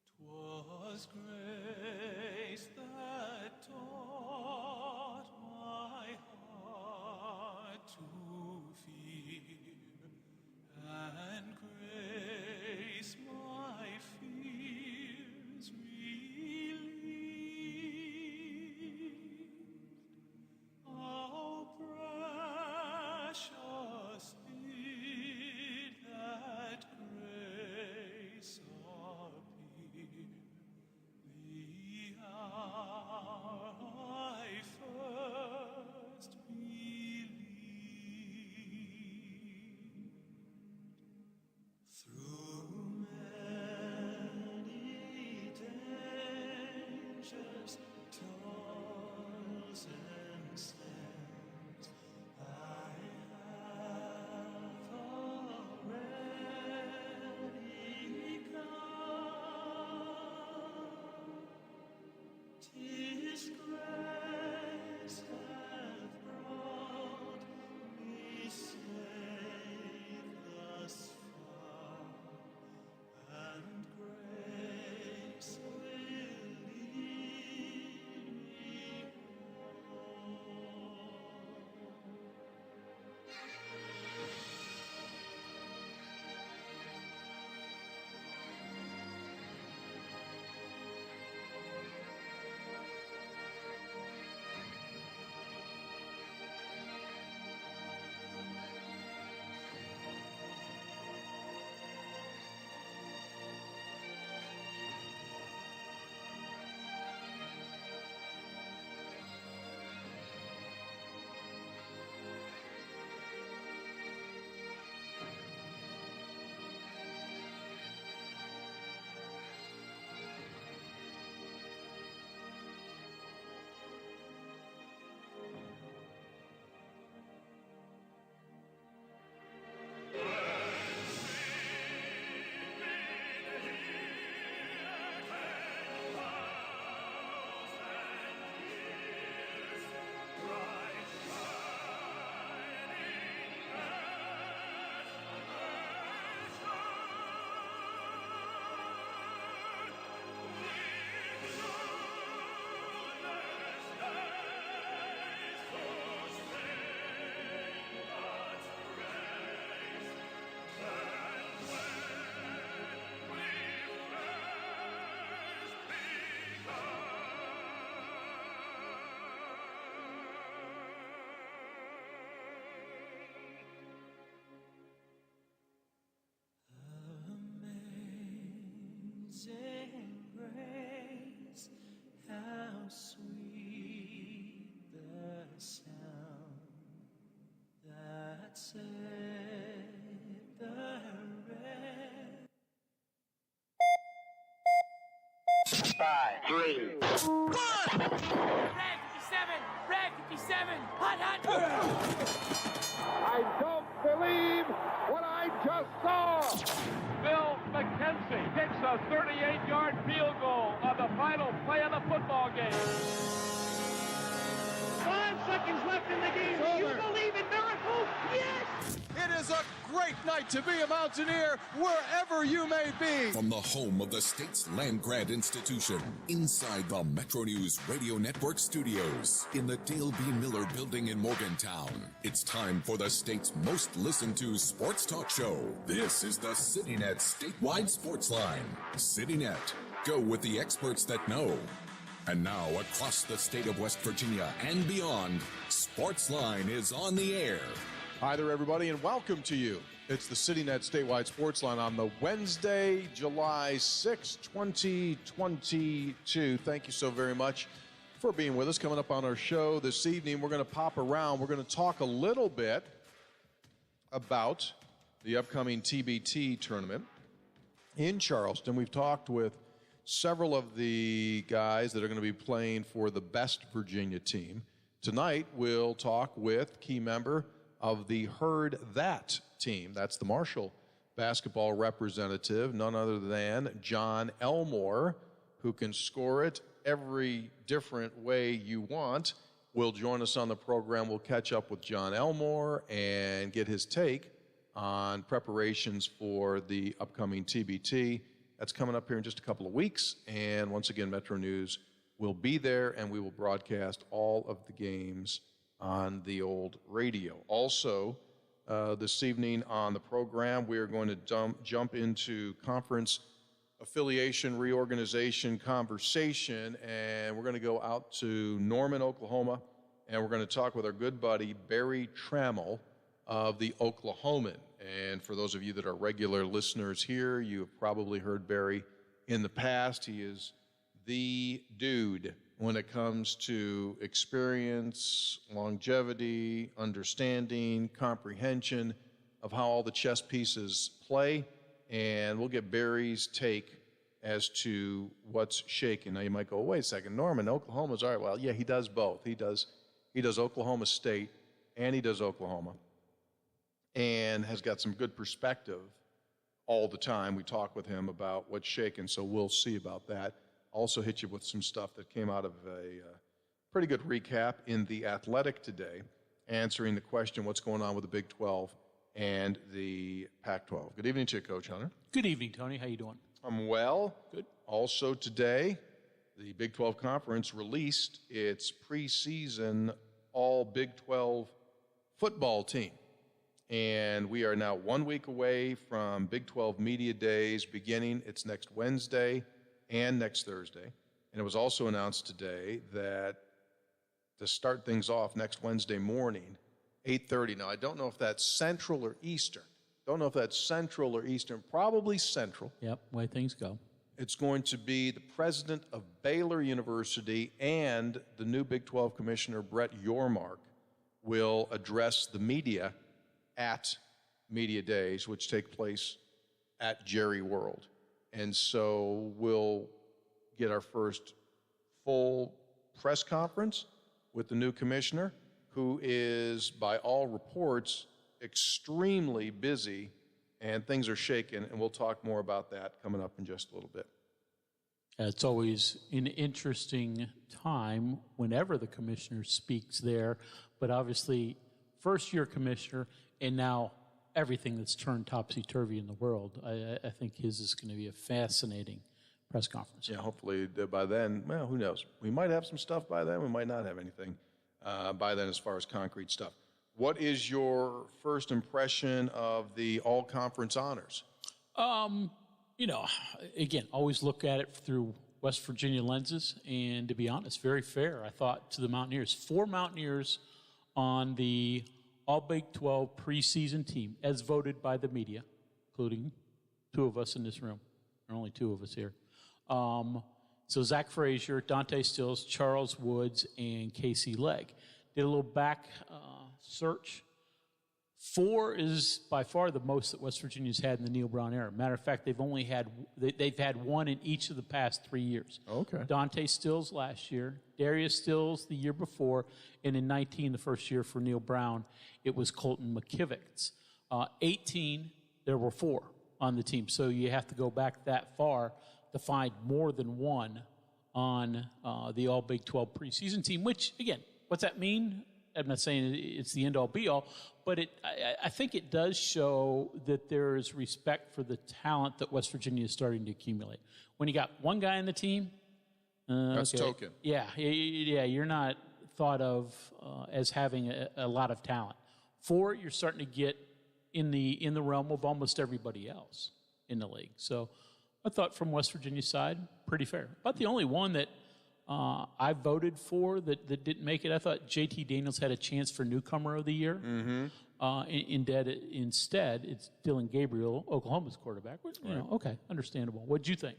'Twas grace that taught my heart to fear, and grace my fears relieved. Oh, precious did that grace appear, the hour I first believed. Through many dangers, toils, and snares, I have already come. 'Tis grace hath brought me safe thus far, and grace will lead me Amazing grace, how sweet the sound that saved a wretch. 5, 3, 1. Red 57, Red 57, hot, hot. I don't believe what I just saw. Bill McKenzie kicks a 38-yard field goal on the final play of the football game. 5 seconds left in the game. Do you believe in miracles? Yes! It is a great night to be a Mountaineer wherever you may be. From the home of the state's land-grant institution, inside the Metro News Radio Network studios, in the Dale B. Miller Building in Morgantown, it's time for the state's most listened-to sports talk show. This is the CityNet Statewide Sports Line. CityNet, go with the experts that know. And now, across the state of West Virginia and beyond, Sports Line is on the air. Hi there, everybody, and welcome to you. It's the CityNet Statewide Sports Line on the Wednesday, July 6, 2022. Thank you so very much for being with us. Coming up on our show this evening, we're going to pop around. We're going to talk a little bit about the upcoming TBT tournament in Charleston. We've talked with several of the guys that are going to be playing for the Best Virginia team. Tonight, we'll talk with key member of the Heard That team. That's the Marshall basketball representative, none other than John Elmore, who can score it every different way you want. Will join us on the program. We'll catch up with John Elmore and get his take on preparations for the upcoming TBT. That's coming up here in just a couple of weeks. And once again, Metro News will be there, and we will broadcast all of the games on the old radio. Also, this evening on the program, we are going to jump into conference affiliation reorganization conversation, and we're going to go out to Norman, Oklahoma, and we're going to talk with our good buddy Barry Trammell of the Oklahoman. And for those of you that are regular listeners here, you have probably heard Barry in the past. He is the dude when it comes to experience, longevity, understanding, comprehension of how all the chess pieces play. And we'll get Barry's take as to what's shaking. Now you might go, wait a second, Norman, Oklahoma's all right. Well, yeah, he does both. He does Oklahoma State and he does Oklahoma, and has got some good perspective all the time. We talk with him about what's shaking, so we'll see about that. Also hit you with some stuff that came out of a pretty good recap in The Athletic today, answering the question, what's going on with the Big 12 and the Pac-12. Good evening to you, Coach Hunter. Good evening, Tony. How you doing? I'm well. Good. Also today, the Big 12 Conference released its preseason all Big 12 football team. And we are now 1 week away from Big 12 Media Days beginning. It's next Wednesday and next Thursday. And it was also announced today that to start things off next Wednesday morning, 8:30. Now, I don't know if that's Central or Eastern. Probably Central. Yep, way things go. It's going to be the president of Baylor University and the new Big 12 commissioner, Brett Yormark, will address the media at Media Days, which take place at Jerry World. And so we'll get our first full press conference with the new commissioner, who is, by all reports, extremely busy, and things are shaking, and we'll talk more about that coming up in just a little bit. It's always an interesting time whenever the commissioner speaks there, but obviously first-year commissioner, and now everything that's turned topsy-turvy in the world. I think his is going to be a fascinating press conference. Yeah, hopefully by then, well, who knows? We might have some stuff by then. We might not have anything by then as far as concrete stuff. What is your first impression of the all-conference honors? Again, always look at it through West Virginia lenses, and to be honest, very fair, I thought, to the Mountaineers. 4 Mountaineers on the All Big 12 preseason team, as voted by the media, including 2 of us in this room. There are only 2 of us here. So Zach Frazier, Dante Stills, Charles Woods, and Casey Legg. Did a little back search. 4 is by far the most that West Virginia's had in the Neil Brown era. Matter of fact, they've had 1 in each of the past 3 years. Okay. Dante Stills last year, Darius Stills the year before, and in 19, the first year for Neil Brown, it was Colton McKivitz. 18, there were 4 on the team, so you have to go back that far to find more than 1 on the All Big 12 preseason team, which, again, what's that mean? I'm not saying it's the end-all, be-all, but I think it does show that there is respect for the talent that West Virginia is starting to accumulate. When you got 1 guy on the team, that's token. Yeah, you're not thought of as having a lot of talent. 4, you're starting to get in the realm of almost everybody else in the league. So I thought from West Virginia's side, pretty fair. But the only one that I voted for that didn't make it, I thought J.T. Daniels had a chance for Newcomer of the Year. Mm-hmm. Instead, it's Dylan Gabriel, Oklahoma's quarterback. Okay, understandable. What'd you think?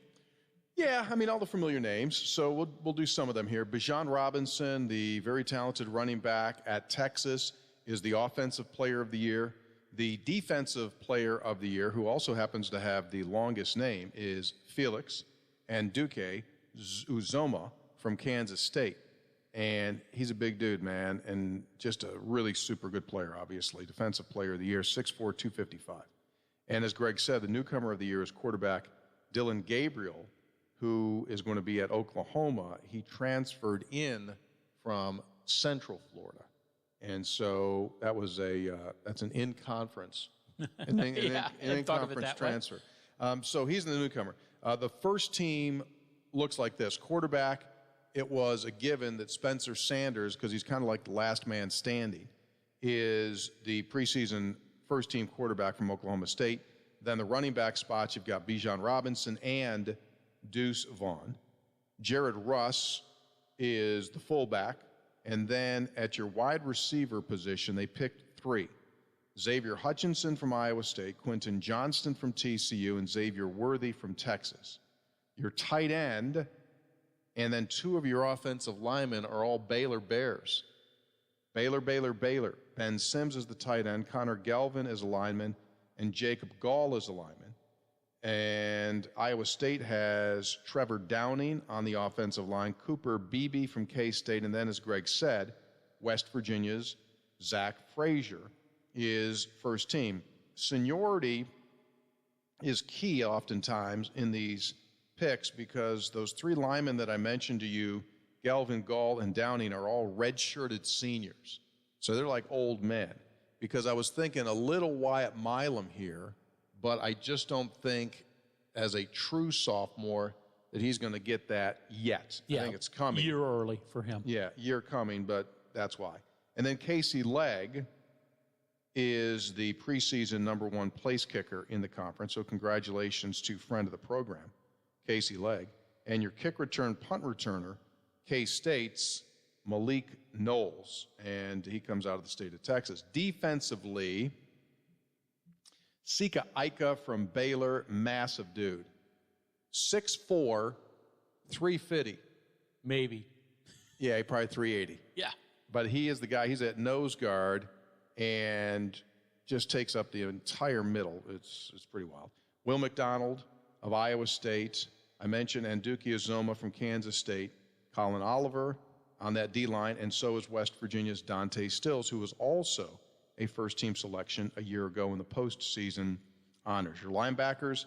Yeah, I mean, all the familiar names. So we'll do some of them here. Bijan Robinson, the very talented running back at Texas, is the offensive player of the year. The defensive player of the year, who also happens to have the longest name, is Felix Anduke Uzoma from Kansas State. And he's a big dude, man, and just a really super good player, obviously. Defensive player of the year, 6'4", 255. And as Greg said, the newcomer of the year is quarterback Dylan Gabriel, who is going to be at Oklahoma. He transferred in from Central Florida. And so that was that's an in-conference, in-conference transfer. So he's the newcomer. The first team looks like this. Quarterback, it was a given that Spencer Sanders, because he's kind of like the last man standing, is the preseason first-team quarterback from Oklahoma State. Then the running back spots, you've got Bijan Robinson and Deuce Vaughn. Jared Russ is the fullback. And then at your wide receiver position, they picked 3. Xavier Hutchinson from Iowa State, Quentin Johnston from TCU, and Xavier Worthy from Texas. Your tight end, and then 2 of your offensive linemen are all Baylor Bears. Baylor. Ben Sims is the tight end, Connor Galvin is a lineman, and Jacob Gall is a lineman. And Iowa State has Trevor Downing on the offensive line, Cooper Beebe from K-State, and then, as Greg said, West Virginia's Zach Frazier is first team. Seniority is key oftentimes in these picks because those 3 linemen that I mentioned to you, Galvin, Gall, and Downing, are all redshirted seniors. So they're like old men. Because I was thinking a little Wyatt Milam here, but I just don't think as a true sophomore that he's going to get that yet. Yeah, I think it's coming. Year early for him. Yeah, year coming, but that's why. And then Casey Legg is the preseason #1 place kicker in the conference, so congratulations to friend of the program, Casey Legg. And your kick return punt returner, K-State's Malik Knowles, and he comes out of the state of Texas. Defensively, Sika Ika from Baylor, massive dude. 6'4", 350. Maybe. Yeah, probably 380. Yeah. But he is the guy, he's at nose guard and just takes up the entire middle. It's pretty wild. Will McDonald of Iowa State. I mentioned Anduke Uzoma from Kansas State. Colin Oliver on that D-line, and so is West Virginia's Dante Stills, who was also a first-team selection a year ago in the postseason honors. Your linebackers,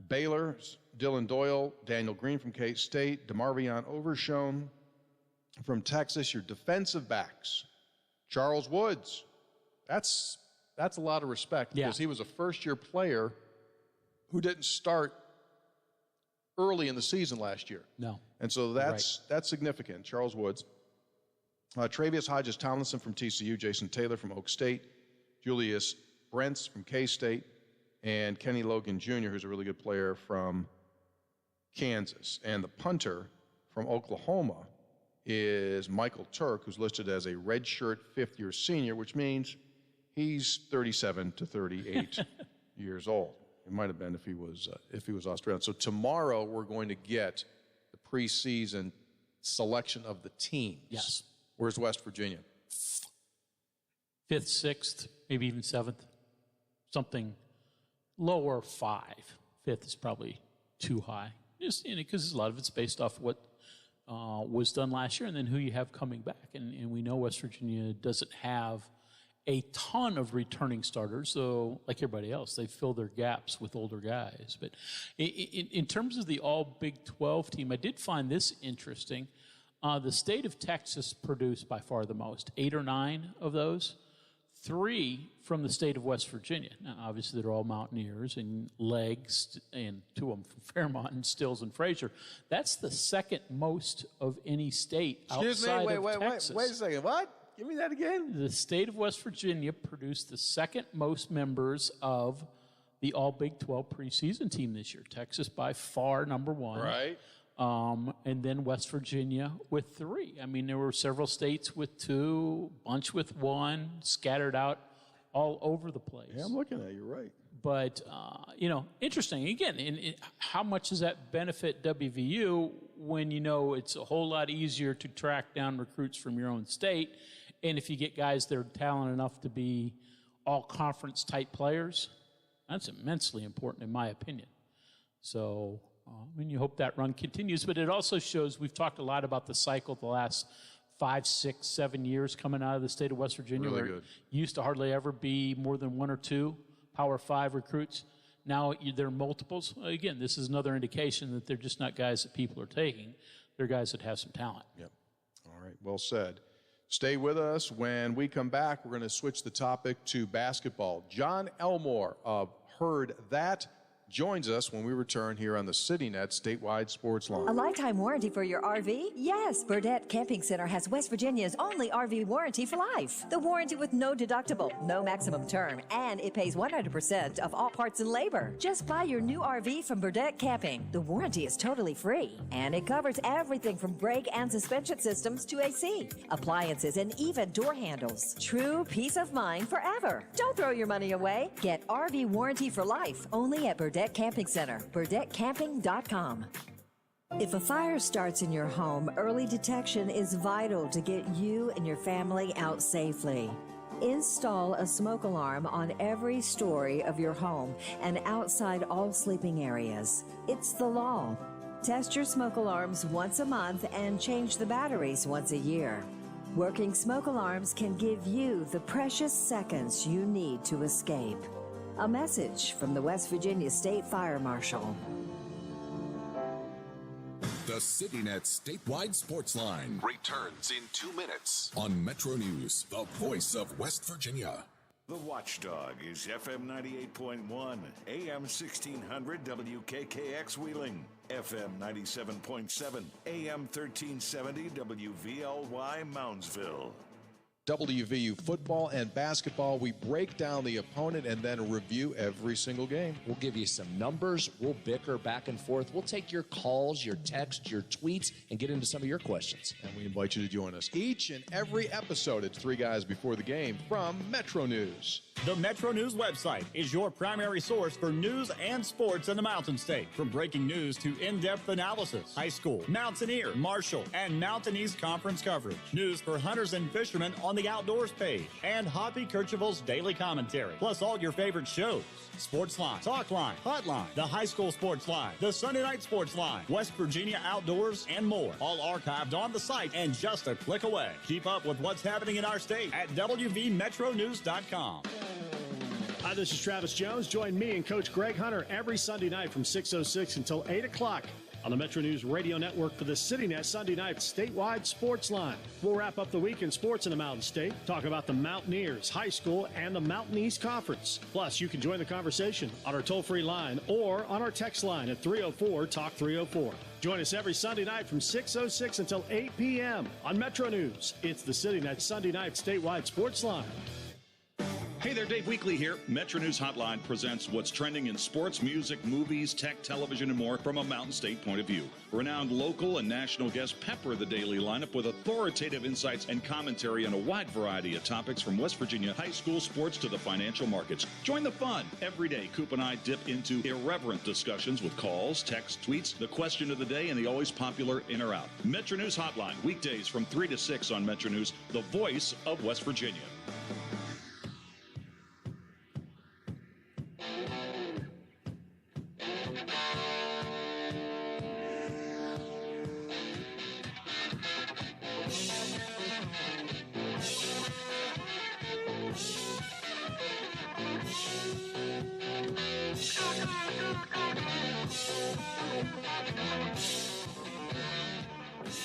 Baylor, Dylan Doyle, Daniel Green from K-State, DeMarvion Overshone from Texas. Your defensive backs, Charles Woods. That's a lot of respect because he was a first-year player who didn't start early in the season last year. No. And so that's significant. Charles Woods. Travius Hodges Tomlinson from TCU, Jason Taylor from Oak State, Julius Brents from K-State, and Kenny Logan Jr., who's a really good player from Kansas. And the punter from Oklahoma is Michael Turk, who's listed as a redshirt fifth-year senior, which means he's 37 to 38 years old. It might have been if he was Australian. So tomorrow we're going to get the preseason selection of the teams. Yes. Where's West Virginia? 5th, 6th, maybe even 7th. Something lower 5. 5th is probably too high. Just because a lot of it's based off what was done last year and then who you have coming back. And we know West Virginia doesn't have a ton of returning starters, so like everybody else, they fill their gaps with older guys. But in terms of the all Big 12 team, I did find this interesting. The state of Texas produced by far the most, 8 or 9 of those, 3 from the state of West Virginia. Now, obviously, they're all Mountaineers and Legs, and 2 of them from Fairmont and Stills and Frazier. That's the second most of any state outside of Texas. Wait a second, what? Give me that again. The state of West Virginia produced the second most members of the all Big 12 preseason team this year. Texas by far number 1. Right. And then West Virginia with 3. I mean, there were several states with 2, bunch with 1, scattered out all over the place. Yeah, I'm looking at you, right. But, interesting. Again, how much does that benefit WVU when you know it's a whole lot easier to track down recruits from your own state? And if you get guys that are talented enough to be all-conference type players, that's immensely important in my opinion. So, you hope that run continues. But it also shows, we've talked a lot about the cycle the last 5, 6, 7 years coming out of the state of West Virginia. Really where good. It used to hardly ever be more than 1 or 2 Power 5 recruits. Now they're multiples. Again, this is another indication that they're just not guys that people are taking. They're guys that have some talent. Yep. All right, well said. Stay with us. When we come back, we're going to switch the topic to basketball. John Elmore of Heard That joins us when we return here on the CityNet Statewide Sports Line. A lifetime warranty for your RV? Yes, Burdette Camping Center has West Virginia's only RV warranty for life. The warranty with no deductible, no maximum term, and it pays 100% of all parts and labor. Just buy your new RV from Burdette Camping. The warranty is totally free, and it covers everything from brake and suspension systems to AC, appliances, and even door handles. True peace of mind forever. Don't throw your money away. Get RV warranty for life only at Burdette Camping Center, BurdetteCamping.com. If a fire starts in your home, early detection is vital to get you and your family out safely. Install a smoke alarm on every story of your home and outside all sleeping areas. It's the law. Test your smoke alarms once a month and change the batteries once a year. Working smoke alarms can give you the precious seconds you need to escape. A message from the West Virginia State Fire Marshal. The CityNet Statewide Sports Line returns in 2 minutes on Metro News, the voice of West Virginia. The Watchdog is FM 98.1, AM 1600 WKKX Wheeling, FM 97.7, AM 1370 WVLY Moundsville. WVU football and basketball. We break down the opponent and then review every single game. We'll give you some numbers. We'll bicker back and forth. We'll take your calls, your texts, your tweets, and get into some of your questions. And we invite you to join us each and every episode. It's 3 guys before the game from Metro News. The Metro News website is your primary source for news and sports in the Mountain State. From breaking news to in-depth analysis, high school, Mountaineer, Marshall, and Mountain East Conference coverage. News for hunters and fishermen on the Outdoors page. And Hoppy Kercheval's daily commentary. Plus all your favorite shows. Sports Line, Talk Line, Hotline, the High School Sports Line, the Sunday Night Sports Line, West Virginia Outdoors, and more. All archived on the site and just a click away. Keep up with what's happening in our state at WVMetroNews.com. Hi, this is Travis Jones. Join me and Coach Greg Hunter every Sunday night from 6:06 until 8 o'clock on the Metro News Radio Network for the CityNet Sunday Night Statewide Sports Line. We'll wrap up the week in sports in the Mountain State, talk about the Mountaineers, high school, and the Mountain East Conference. Plus, you can join the conversation on our toll-free line or on our text line at 304-TALK-304. Join us every Sunday night from 6:06 until 8 p.m. on Metro News. It's the CityNet Sunday Night Statewide Sports Line. Hey there, Dave Weekley here. Metro News Hotline presents what's trending in sports, music, movies, tech, television, and more from a Mountain State point of view. Renowned local and national guests pepper the daily lineup with authoritative insights and commentary on a wide variety of topics from West Virginia high school sports to the financial markets. Join the fun. Every day, Coop and I dip into irreverent discussions with calls, texts, tweets, the question of the day, and the always popular in or out. Metro News Hotline, weekdays from 3 to 6 on Metro News, the voice of West Virginia.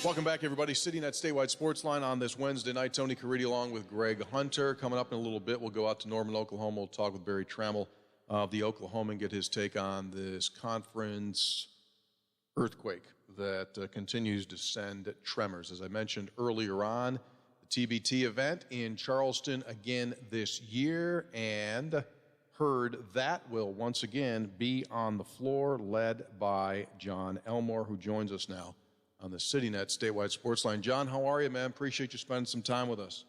Welcome back, everybody. CityNet Statewide Sports Line on this Wednesday night. Tony Caridi along with Greg Hunter. Coming up in a little bit, we'll go out to Norman, Oklahoma. We'll talk with Barry Trammell of the Oklahoman, get his take on this conference earthquake that continues to send tremors. As I mentioned earlier on, the TBT event in Charleston again this year, and Heard That will once again be on the floor, led by John Elmore, who joins us now on the CityNet Statewide Sports Line. John, how are you, man? Appreciate you spending some time with us.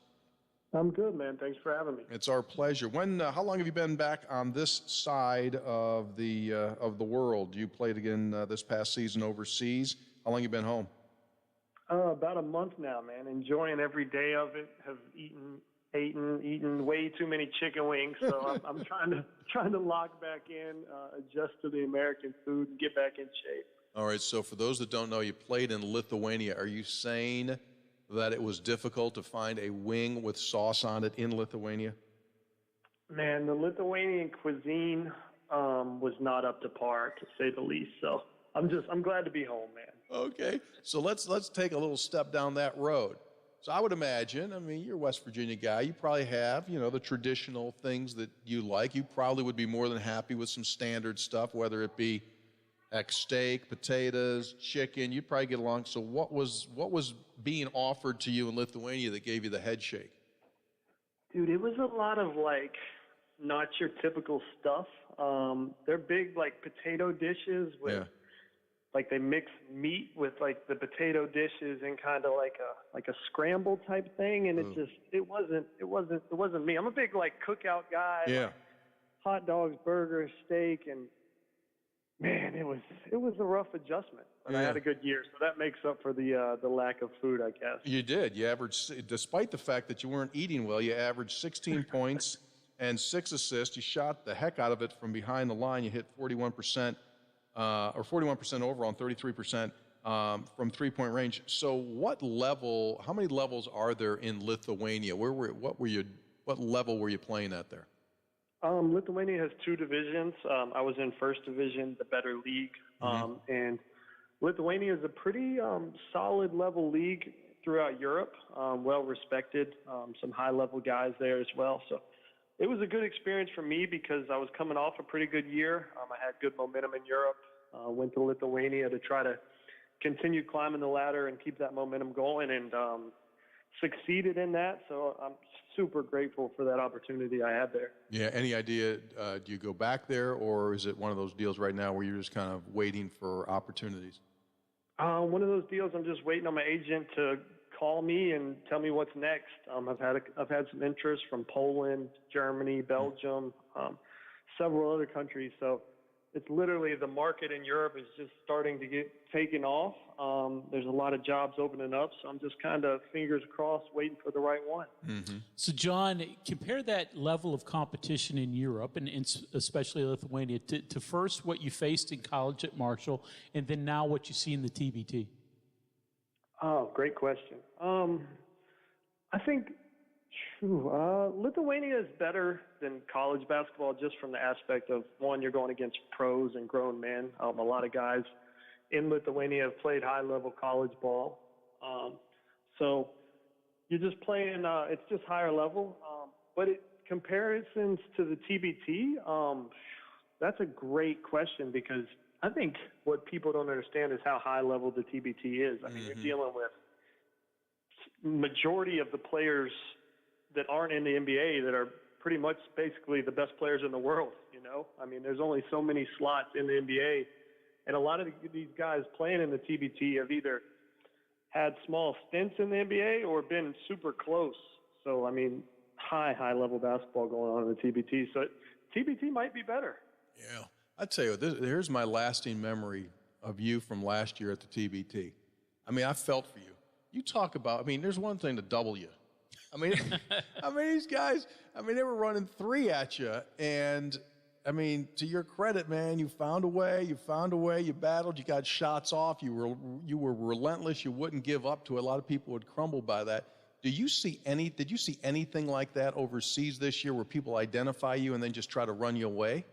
I'm good, man. Thanks for having me. It's our pleasure. How long have you been back on this side of the world? You played again this past season overseas. How long have you been home? About a month now, man. Enjoying every day of it. Have eaten way too many chicken wings, so I'm trying to lock back in, adjust to the American food, and get back in shape. All right. So for those that don't know, you played in Lithuania. Are you saying that it was difficult to find a wing with sauce on it in Lithuania? Man, the Lithuanian cuisine was not up to par, to say the least. So I'm glad to be home, man. Okay, so let's take a little step down that road. So I would imagine, I mean, you're a West Virginia guy. You probably have, the traditional things that you like. You probably would be more than happy with some standard stuff, whether it be steak, potatoes, chicken. You'd probably get along. So what was being offered to you in Lithuania that gave you the head shake? Dude, it was a lot of not your typical stuff. They're big potato dishes with they mix meat with the potato dishes and kind of like a scramble type thing, and it wasn't me. I'm a big cookout guy. Yeah. Hot dogs, burgers, steak, and man, it was a rough adjustment. But I had a good year, so that makes up for the lack of food, I guess. You did. You averaged, despite the fact that you weren't eating well, you averaged 16 points and 6 assists. You shot the heck out of it from behind the line. You hit 41%, or 41% overall and 33% from three-point range. So how many levels are there in Lithuania? What level were you playing at there? Lithuania has 2 divisions. I was in first division, the better league. And Lithuania is a pretty solid level league throughout Europe, well respected, some high level guys there as well. So it was a good experience for me because I was coming off a pretty good year. I had good momentum in Europe, went to Lithuania to try to continue climbing the ladder and keep that momentum going, and succeeded in that. So I'm super grateful for that opportunity I had there. Yeah. Any idea, do you go back there, or is it one of those deals right now where you're just kind of waiting for opportunities? One of those deals, I'm just waiting on my agent to call me and tell me what's next. I've had some interest from Poland, Germany, Belgium, several other countries. So it's literally the market in Europe is just starting to get taken off. There's a lot of jobs opening up, so I'm just kind of fingers crossed waiting for the right one. Mm-hmm. So, John, compare that level of competition in Europe, and especially Lithuania, to first what you faced in college at Marshall, and then now what you see in the TBT. Oh, great question. I think Lithuania is better than college basketball just from the aspect of, one, you're going against pros and grown men. A lot of guys in Lithuania have played high-level college ball. So you're just playing, it's just higher level. But comparisons to the TBT, that's a great question because I think what people don't understand is how high-level the TBT is. I mean, you're dealing with majority of the players that aren't in the NBA that are pretty much basically the best players in the world, I mean, there's only so many slots in the NBA, and a lot of these guys playing in the TBT have either had small stints in the NBA or been super close. So, I mean, high-level basketball going on in the TBT. So TBT might be better. Yeah. I tell you, here's my lasting memory of you from last year at the TBT. I mean, I felt for you. You talk about, there's one thing to double you. These guys, they were running 3 at you. And, to your credit, man, you found a way, you battled, you got shots off, you were relentless, you wouldn't give up to it. A lot of people would crumble by that. Did you see anything like that overseas this year where people identify you and then just try to run you away?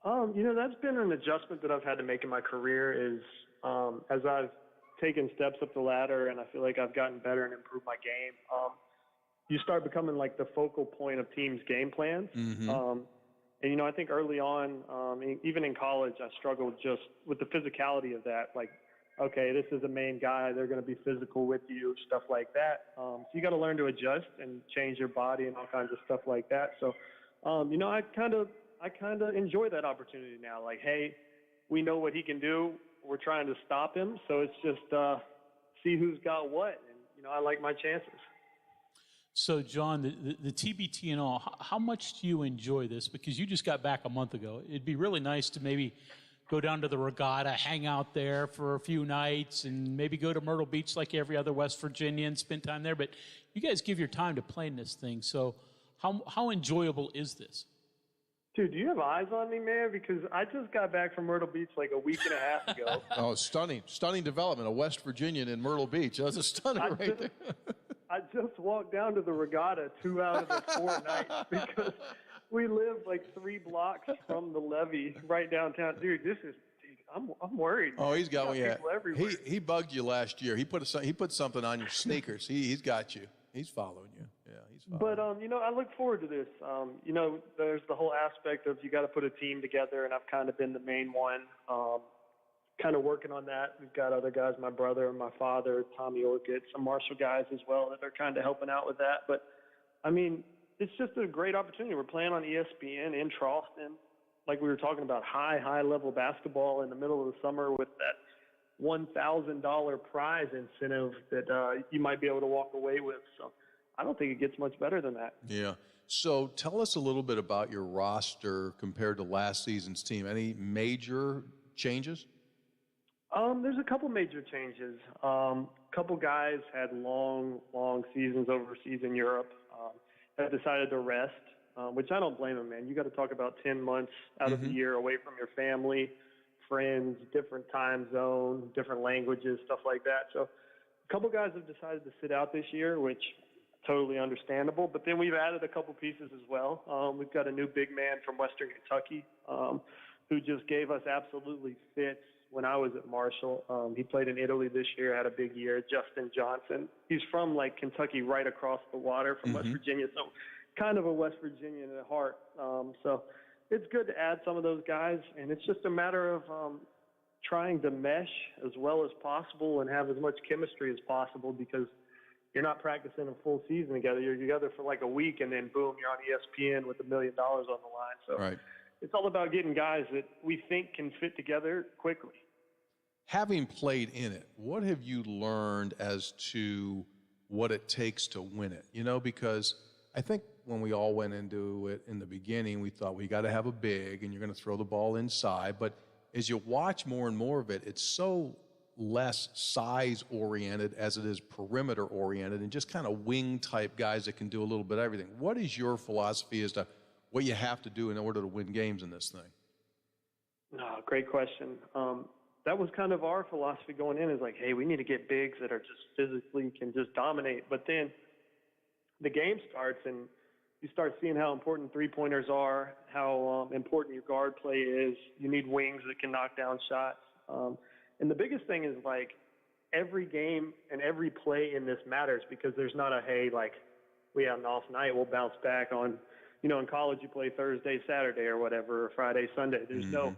That's been an adjustment that I've had to make in my career is as I've taken steps up the ladder and I feel like I've gotten better and improved my game, you start becoming like the focal point of teams' game plans. And, I think early on, even in college, I struggled just with the physicality of that. Like, okay, this is a main guy. They're going to be physical with you, stuff like that. So you got to learn to adjust and change your body and all kinds of stuff like that. So, I kind of enjoy that opportunity now. Like, hey, we know what he can do. We're trying to stop him. So it's just see who's got what. And, I like my chances. So, John, the TBT and all, how much do you enjoy this? Because you just got back a month ago. It'd be really nice to maybe go down to the regatta, hang out there for a few nights, and maybe go to Myrtle Beach like every other West Virginian, spend time there. But you guys give your time to playing this thing. So how enjoyable is this? Dude, do you have eyes on me, man? Because I just got back from Myrtle Beach like a week and a half ago. Oh, stunning development. A West Virginian in Myrtle Beach. That's a stunning there. I just walked down to the regatta 2 out of the 4 nights because we live like 3 blocks from the levee right downtown. Dude, I'm worried. Oh, he's got people everywhere. He bugged you last year. He put something on your sneakers. He's got you. He's following you. Yeah, he's following. But I look forward to this. There's the whole aspect of you got to put a team together, and I've kind of been the main one. Kind of working on that. We've got other guys, my brother, my father, Tommy Orchid, some Marshall guys as well that are kind of helping out with that. But, I mean, it's just a great opportunity. We're playing on ESPN in Charleston. Like we were talking about, high-level basketball in the middle of the summer with that $1,000 prize incentive that you might be able to walk away with. So I don't think it gets much better than that. Yeah. So tell us a little bit about your roster compared to last season's team. Any major changes? There's a couple major changes. Couple guys had long seasons overseas in Europe, have decided to rest, which I don't blame them, man. You got to talk about 10 months out of the year away from your family, friends, different time zone, different languages, stuff like that. So a couple guys have decided to sit out this year, which totally understandable. But then we've added a couple pieces as well. We've got a new big man from Western Kentucky who just gave us absolutely fits when I was at Marshall. He played in Italy this year, had a big year. Justin Johnson. He's from like Kentucky, right across the water from West Virginia. So kind of a West Virginian at heart. So it's good to add some of those guys. And it's just a matter of trying to mesh as well as possible and have as much chemistry as possible, because you're not practicing a full season together. You're together for like a week, and then boom, you're on ESPN with $1 million on the line. So right. It's all about getting guys that we think can fit together quickly. Having played in it, what have you learned as to what it takes to win it? You know, because I think when we all went into it in the beginning, we thought we got to have a big and you're going to throw the ball inside. But as you watch more and more of it, it's so less size-oriented as it is perimeter-oriented and just kind of wing-type guys that can do a little bit of everything. What is your philosophy as to what you have to do in order to win games in this thing? No, great question. That was kind of our philosophy going in, is like, hey, we need to get bigs that are just physically can just dominate. But then the game starts and you start seeing how important three-pointers are, how important your guard play is. You need wings that can knock down shots. And the biggest thing is, like, every game and every play in this matters, because there's not a, hey, like, we have an off night, we'll bounce back on, you know, in college you play Thursday, Saturday or whatever, or Friday, Sunday. There's no,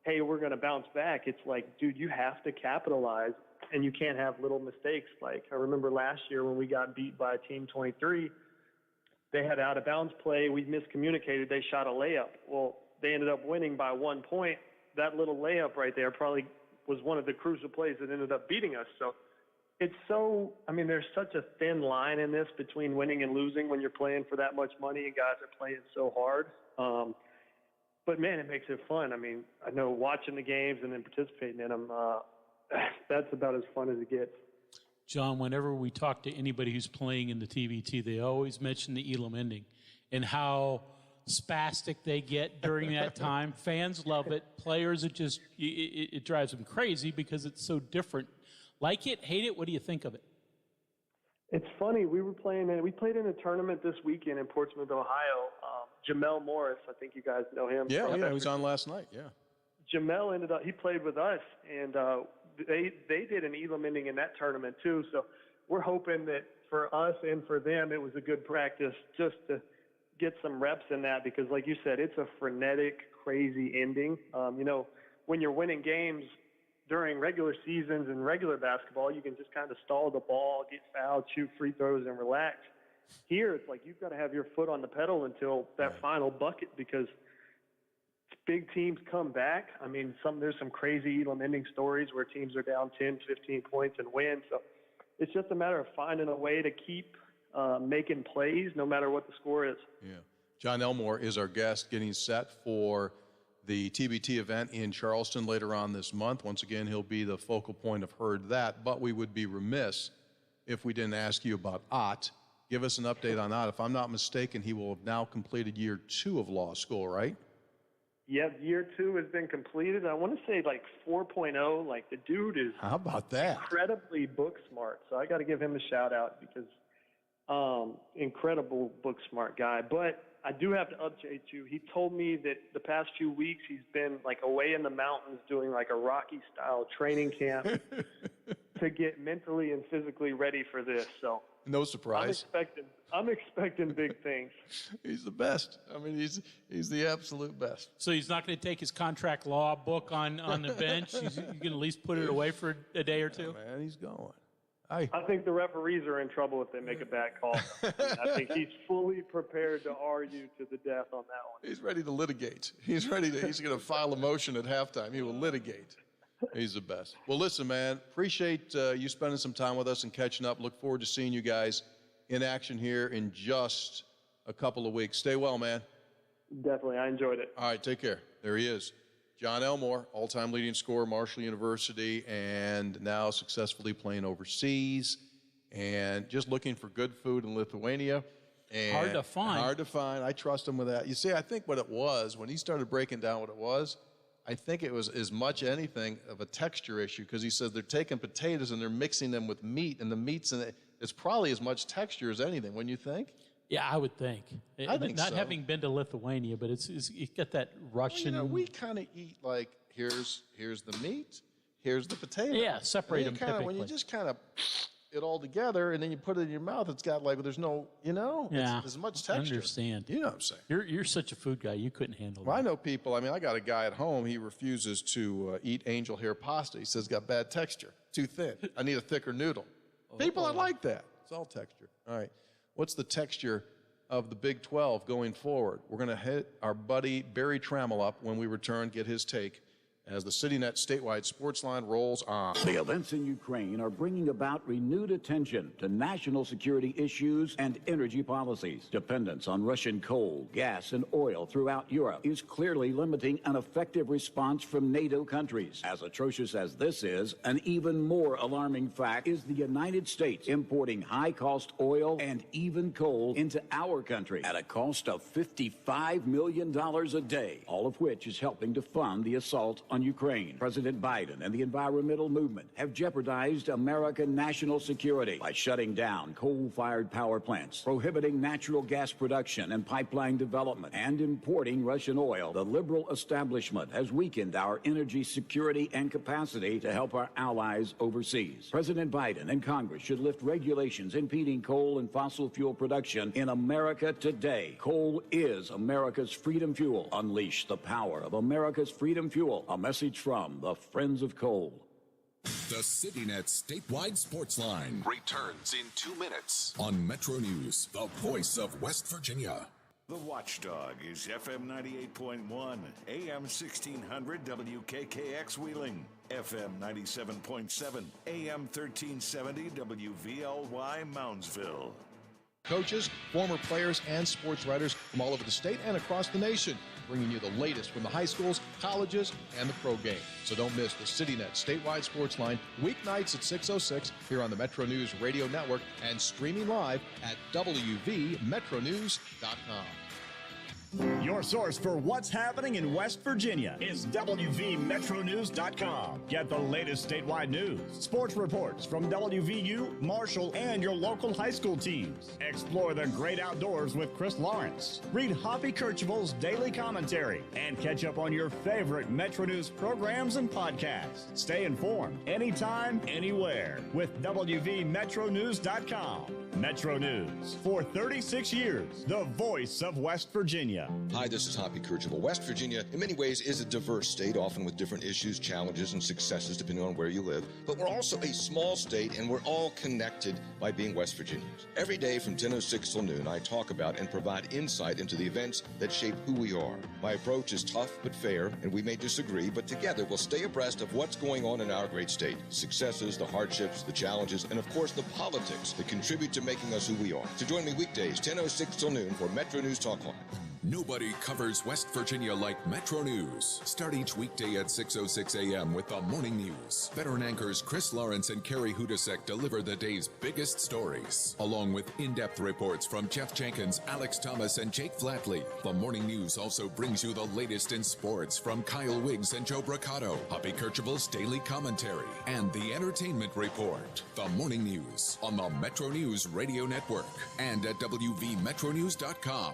hey, we're going to bounce back. It's like, dude, you have to capitalize, and you can't have little mistakes. Like, I remember last year when we got beat by Team 23, they had out-of-bounds play. We miscommunicated. They shot a layup. Well, they ended up winning by 1 point. That little layup right there probably was one of the crucial plays that ended up beating us. So it's so, I mean, there's such a thin line in this between winning and losing when you're playing for that much money and guys are playing so hard. But, man, it makes it fun. I mean, I know watching the games and then participating in them, that's about as fun as it gets. John, whenever we talk to anybody who's playing in the TBT, they always mention the Elam ending and how spastic they get during that time. Fans love it. Players, it drives them crazy because it's so different. Like it, hate it, what do you think of it? It's funny. We played in a tournament this weekend in Portsmouth, Ohio. Jamel Morris, I think you guys know him. Yeah, he was on last night, yeah. Jamel he played with us, and they did an Elam ending in that tournament too. So we're hoping that for us and for them, it was a good practice just to get some reps in that, because like you said, it's a frenetic, crazy ending. You know, when you're winning games during regular seasons and regular basketball, you can just kind of stall the ball, get fouled, shoot free throws, and relax. Here, it's like you've got to have your foot on the pedal until that final bucket, because big teams come back. I mean, there's some crazy Elam ending stories where teams are down 10, 15 points and win. So it's just a matter of finding a way to keep making plays no matter what the score is. Yeah. John Elmore is our guest, getting set for the TBT event in Charleston later on this month. Once again, he'll be the focal point of Heard That, but we would be remiss if we didn't ask you about Ott. Give us an update on Ott. If I'm not mistaken, he will have now completed year 2 of law school, right? Yep, year 2 has been completed. I want to say like 4.0. Like the dude is How about that? incredibly book smart. So I got to give him a shout out because incredible book smart guy. But I do have to update you. He told me that the past few weeks he's been like away in the mountains doing like a Rocky style training camp to get mentally and physically ready for this. So no surprise. I'm expecting big things. He's the best. I mean, he's the absolute best. So he's not going to take his contract law book on the bench? He's going to at least put it away for a day or two? Yeah, man, he's going. I think the referees are in trouble if they make a bad call. I think he's fully prepared to argue to the death on that one. He's ready to litigate. He's going to file a motion at halftime. He will litigate. He's the best. Well, listen, man, appreciate you spending some time with us and catching up. Look forward to seeing you guys in action here in just a couple of weeks. Stay well, man. Definitely. I enjoyed it. All right, take care. There he is. John Elmore, all-time leading scorer, Marshall University, and now successfully playing overseas and just looking for good food in Lithuania. And hard to find. Hard to find. I trust him with that. You see, I think what it was, when he started breaking down what it was, I think it was as much anything of a texture issue, because he says they're taking potatoes and they're mixing them with meat, and the meat's in it. It's probably as much texture as anything, wouldn't you think? Yeah, I would think. I think Not so. having been to Lithuania, but it's got that Russian. Well, we kind of eat like, here's the meat, here's the potato. Yeah, separate them When you typically. just kind of it all together and then you put it in your mouth, it's got like, there's no, Yeah, it's as much texture. I understand. You know what I'm saying? You're such a food guy. You couldn't handle Well, that. I know people. I mean, I got a guy at home. He refuses to eat angel hair pasta. He says it's got bad texture, too thin. I need a thicker noodle. People are like that. It's all texture. All right. What's the texture of the Big 12 going forward? We're going to hit our buddy Barry Trammell up when we return, get his take as the CityNet statewide sports line rolls on. The events in Ukraine are bringing about renewed attention to national security issues and energy policies. Dependence on Russian coal, gas, and oil throughout Europe is clearly limiting an effective response from NATO countries. As atrocious as this is, an even more alarming fact is the United States importing high-cost oil and even coal into our country at a cost of $55 million a day, all of which is helping to fund the assault on Ukraine. President Biden and the environmental movement have jeopardized American national security by shutting down coal-fired power plants, prohibiting natural gas production and pipeline development, and importing Russian oil. The liberal establishment has weakened our energy security and capacity to help our allies overseas. President Biden and Congress should lift regulations impeding coal and fossil fuel production in America today. Coal is America's freedom fuel. Unleash the power of America's freedom fuel. A message from the Friends of Coal. The CityNet statewide sports line returns in 2 minutes on Metro News, the voice of West Virginia. The Watchdog is FM 98.1, AM 1600 WKKX Wheeling, FM 97.7, AM 1370 WVLY Moundsville. Coaches, former players, and sports writers from all over the state and across the nation, bringing you the latest from the high schools, colleges, and the pro game. So don't miss the CityNet statewide sports line weeknights at 6:06 here on the Metro News Radio Network and streaming live at WVMetronews.com. Your source for what's happening in West Virginia is WVMetronews.com. Get the latest statewide news, sports reports from WVU, Marshall, and your local high school teams. Explore the great outdoors with Chris Lawrence. Read Hoppy Kercheval's daily commentary and catch up on your favorite Metro News programs and podcasts. Stay informed anytime, anywhere with WVMetronews.com. Metro News, for 36 years, the voice of West Virginia. Virginia. Hi, this is Hoppy Kercheval. West Virginia, in many ways, is a diverse state, often with different issues, challenges, and successes depending on where you live. But we're also a small state, and we're all connected by being West Virginians. Every day from 10:06 till noon, I talk about and provide insight into the events that shape who we are. My approach is tough but fair, and we may disagree, but together we'll stay abreast of what's going on in our great state. The successes, the hardships, the challenges, and of course the politics that contribute to making us who we are. So join me weekdays, 10:06 till noon for Metro News Talk Line. Nobody covers West Virginia like Metro News. Start each weekday at 6:06 a.m. with the Morning News. Veteran anchors Chris Lawrence and Carrie Hudasek deliver the day's biggest stories, along with in-depth reports from Jeff Jenkins, Alex Thomas, and Jake Flatley. The Morning News also brings you the latest in sports from Kyle Wiggs and Joe Braccato, Hoppy Kercheval's daily commentary, and the Entertainment Report. The Morning News on the Metro News Radio Network and at WVMetroNews.com.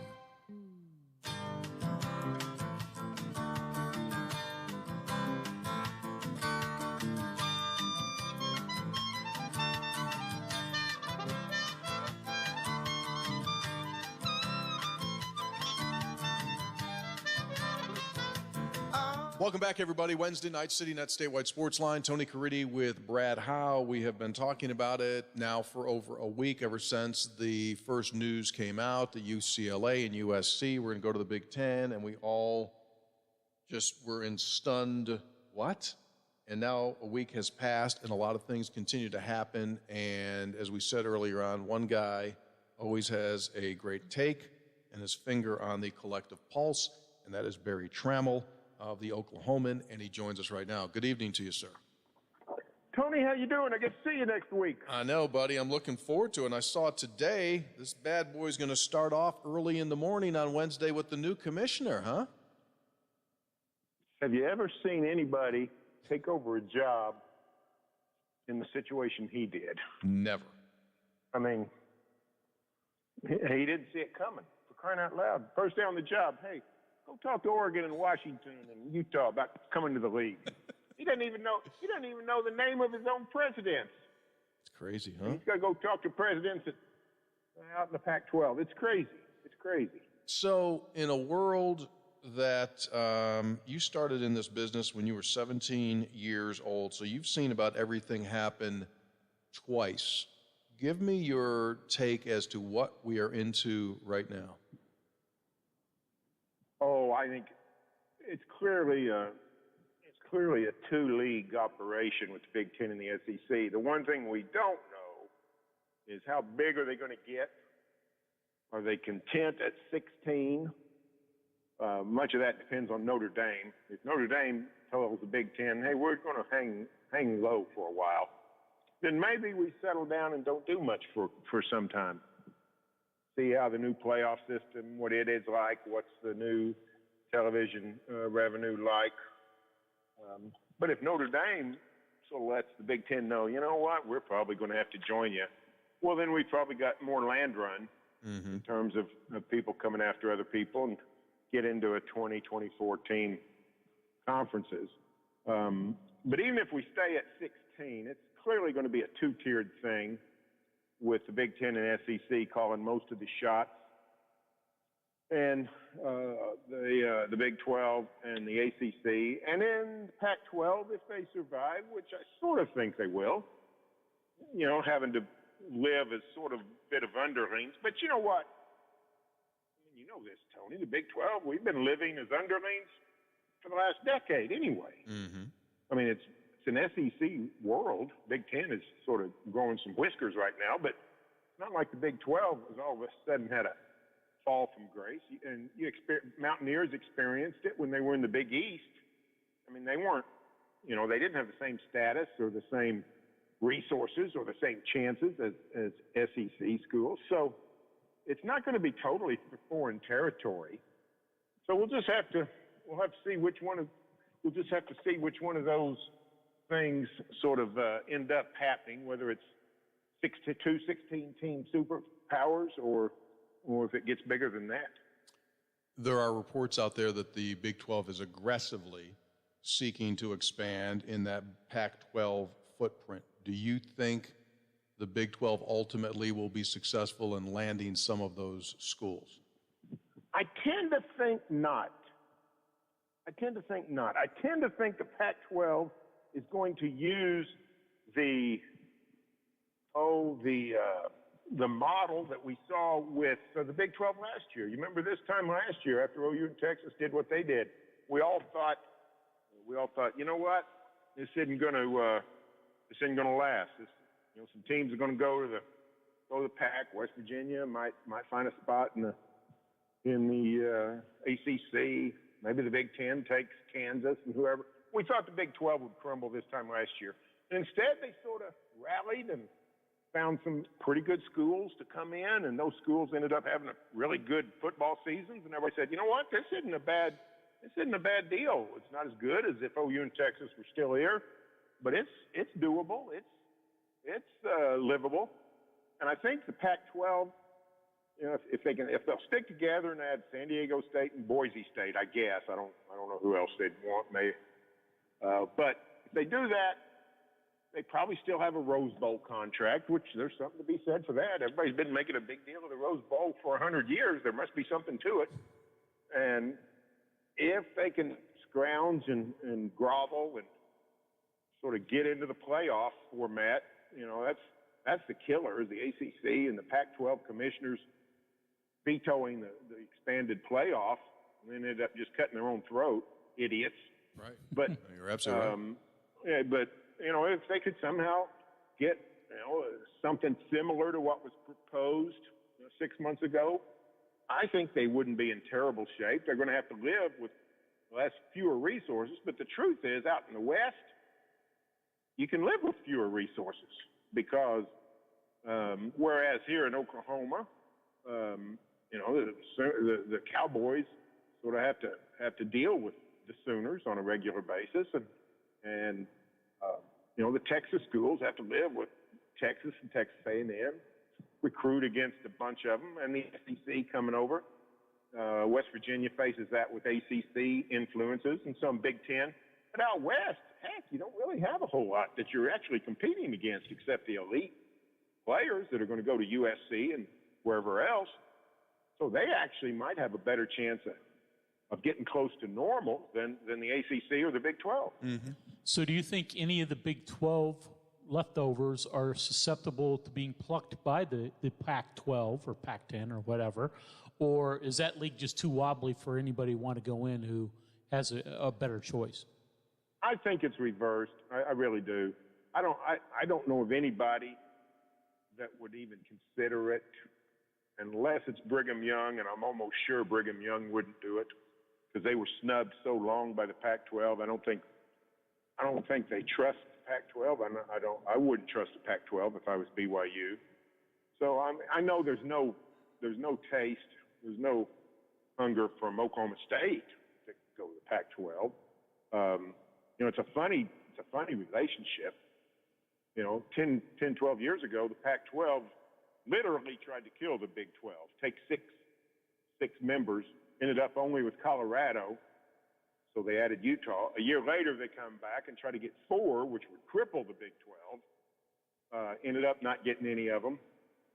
Welcome back, everybody. Wednesday night, CityNet Statewide Sports Line. Tony Caridi with Brad Howe. We have been talking about it now for over a week, ever since the first news came out, the UCLA and USC were going to go to the Big Ten, and we all just were in stunned, what? And now a week has passed, and a lot of things continue to happen. And as we said earlier on, one guy always has a great take and his finger on the collective pulse, and that is Barry Trammell of the Oklahoman, and he joins us right now. Good evening to you, sir. Tony, how you doing? I get to see you next week. I know, buddy. I'm looking forward to it. And I saw today this bad boy's going to start off early in the morning on Wednesday with the new commissioner, huh? Have you ever seen anybody take over a job in the situation he did? Never. I mean, he didn't see it coming, for crying out loud. First day on the job, hey, go talk to Oregon and Washington and Utah about coming to the league. He doesn't even know the name of his own presidents. It's crazy, huh? He's got to go talk to presidents out in the Pac-12. It's crazy. It's crazy. So in a world that you started in this business when you were 17 years old, so you've seen about everything happen twice. Give me your take as to what we are into right now. Oh, I think it's clearly a two-league operation with the Big Ten and the SEC. The one thing we don't know is how big are they going to get? Are they content at 16? Much of that depends on Notre Dame. If Notre Dame tells the Big Ten, hey, we're going to hang low for a while, then maybe we settle down and don't do much for some time. See how the new playoff system, what it is like, what's the new television revenue like. But if Notre Dame sort of lets the Big Ten know, you know what, we're probably going to have to join you, well, then we've probably got more land run in terms of people coming after other people and get into a 20, 24 team conferences. But even if we stay at 16, it's clearly going to be a two-tiered thing, with the Big Ten and SEC calling most of the shots, and the Big 12 and the ACC, and then the Pac-12, if they survive, which I sort of think they will, having to live as sort of a bit of underlings. But you know what? You know this, Tony. The Big 12, we've been living as underlings for the last decade anyway. I mean, it's an SEC world. Big Ten is sort of growing some whiskers right now, but it's not like the Big 12 has all of a sudden had a fall from grace. And Mountaineers experienced it when they were in the Big East. I mean, they weren't, they didn't have the same status or the same resources or the same chances as SEC schools. So it's not going to be totally foreign territory. So we'll have to see which one of those things sort of end up happening, whether it's 16-team superpowers or if it gets bigger than that. There are reports out there that the Big 12 is aggressively seeking to expand in that Pac-12 footprint. Do you think the Big 12 ultimately will be successful in landing some of those schools? I tend to think not. I tend to think the Pac-12 is going to use the model that we saw with the Big 12 last year. You remember this time last year after OU and Texas did what they did, we all thought, you know what, this isn't going to last. Some teams are going to go to the Pac. West Virginia might find a spot in the ACC. Maybe the Big Ten takes Kansas and whoever. We thought the Big 12 would crumble this time last year. And instead, they sort of rallied and found some pretty good schools to come in, and those schools ended up having a really good football seasons. And everybody said, you know what, this isn't a bad deal. It's not as good as if OU and Texas were still here, but it's doable. It's livable. And I think the Pac-12, if they'll stick together and add San Diego State and Boise State, I guess. I don't know who else they'd want. But if they do that, they probably still have a Rose Bowl contract, which there's something to be said for that. Everybody's been making a big deal of the Rose Bowl for 100 years. There must be something to it. And if they can scrounge and grovel and sort of get into the playoff format, that's the killer. The ACC and the Pac-12 commissioners vetoing the expanded playoff and then ended up just cutting their own throat, idiots. Right. But you're absolutely right. Yeah, but if they could somehow get something similar to what was proposed 6 months ago, I think they wouldn't be in terrible shape. They're going to have to live with fewer resources. But the truth is, out in the West, you can live with fewer resources because whereas here in Oklahoma, the Cowboys sort of have to deal with the Sooners on a regular basis, and the Texas schools have to live with Texas and Texas A&M, recruit against a bunch of them, and the SEC coming over. West Virginia faces that with ACC influences and some Big Ten. But out West, heck, you don't really have a whole lot that you're actually competing against except the elite players that are going to go to USC and wherever else. So they actually might have a better chance of getting close to normal than the ACC or the Big 12. Mm-hmm. So do you think any of the Big 12 leftovers are susceptible to being plucked by the Pac-12 or Pac-10 or whatever? Or is that league just too wobbly for anybody who want to go in who has a better choice? I think it's reversed. I really do. I don't know of anybody that would even consider it unless it's Brigham Young, and I'm almost sure Brigham Young wouldn't do it because they were snubbed so long by the Pac-12. I don't think they trust the Pac-12. I wouldn't trust the Pac-12 if I was BYU. So I know there's no taste, there's no hunger from Oklahoma State to go to the Pac-12. It's a funny relationship. 10, 12 years ago, the Pac-12 literally tried to kill the Big 12, take six members, ended up only with Colorado, so they added Utah. A year later, they come back and try to get 4, which would cripple the Big 12. Ended up not getting any of them.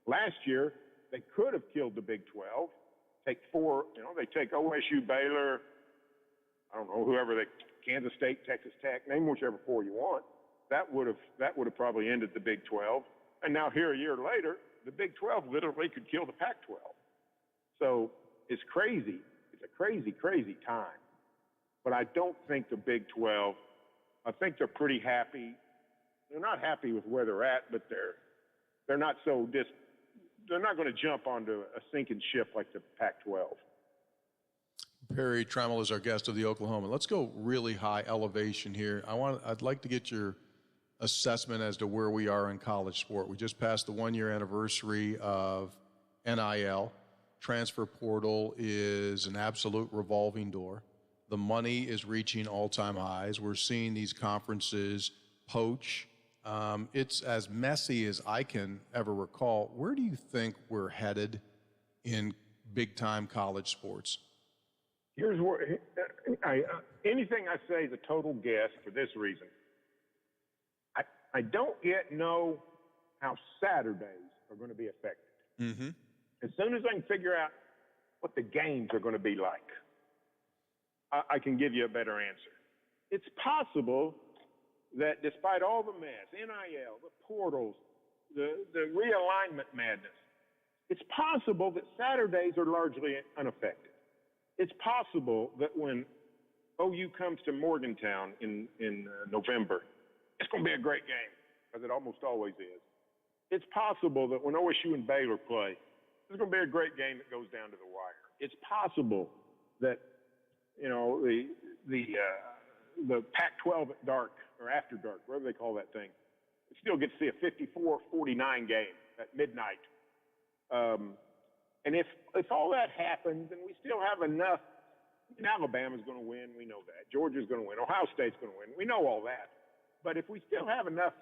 Last year, they could have killed the Big 12, take 4, they take OSU, Baylor, I don't know, whoever Kansas State, Texas Tech, name whichever 4 you want. That would have probably ended the Big 12. And now here a year later, the Big 12 literally could kill the Pac-12. So it's crazy. It's a crazy, crazy time. But I don't think the Big 12, I think they're pretty happy. They're not happy with where they're at, but they're not they're not going to jump onto a sinking ship like the Pac-12. Perry Trammell is our guest of the Oklahoma. Let's go really high elevation here. I'd like to get your assessment as to where we are in college sport. We just passed the 1-year anniversary of NIL. Transfer portal is an absolute revolving door. The money is reaching all-time highs. We're seeing these conferences poach. It's as messy as I can ever recall. Where do you think we're headed in big-time college sports? Here's where anything I say is a total guess for this reason. I don't yet know how Saturdays are going to be affected. Mm-hmm. As soon as I can figure out what the games are going to be like, I can give you a better answer. It's possible that despite all the mess, NIL, the portals, the realignment madness, it's possible that Saturdays are largely unaffected. It's possible that when OU comes to Morgantown in November, it's going to be a great game, because it almost always is. It's possible that when OSU and Baylor play, it's going to be a great game that goes down to the wire. It's possible that, you know, the Pac-12 at dark or after dark, whatever they call that thing, you still get to see a 54-49 game at midnight. And if all that happens, then we still have enough. And Alabama's going to win, we know that. Georgia's going to win. Ohio State's going to win. We know all that. But if we still have enough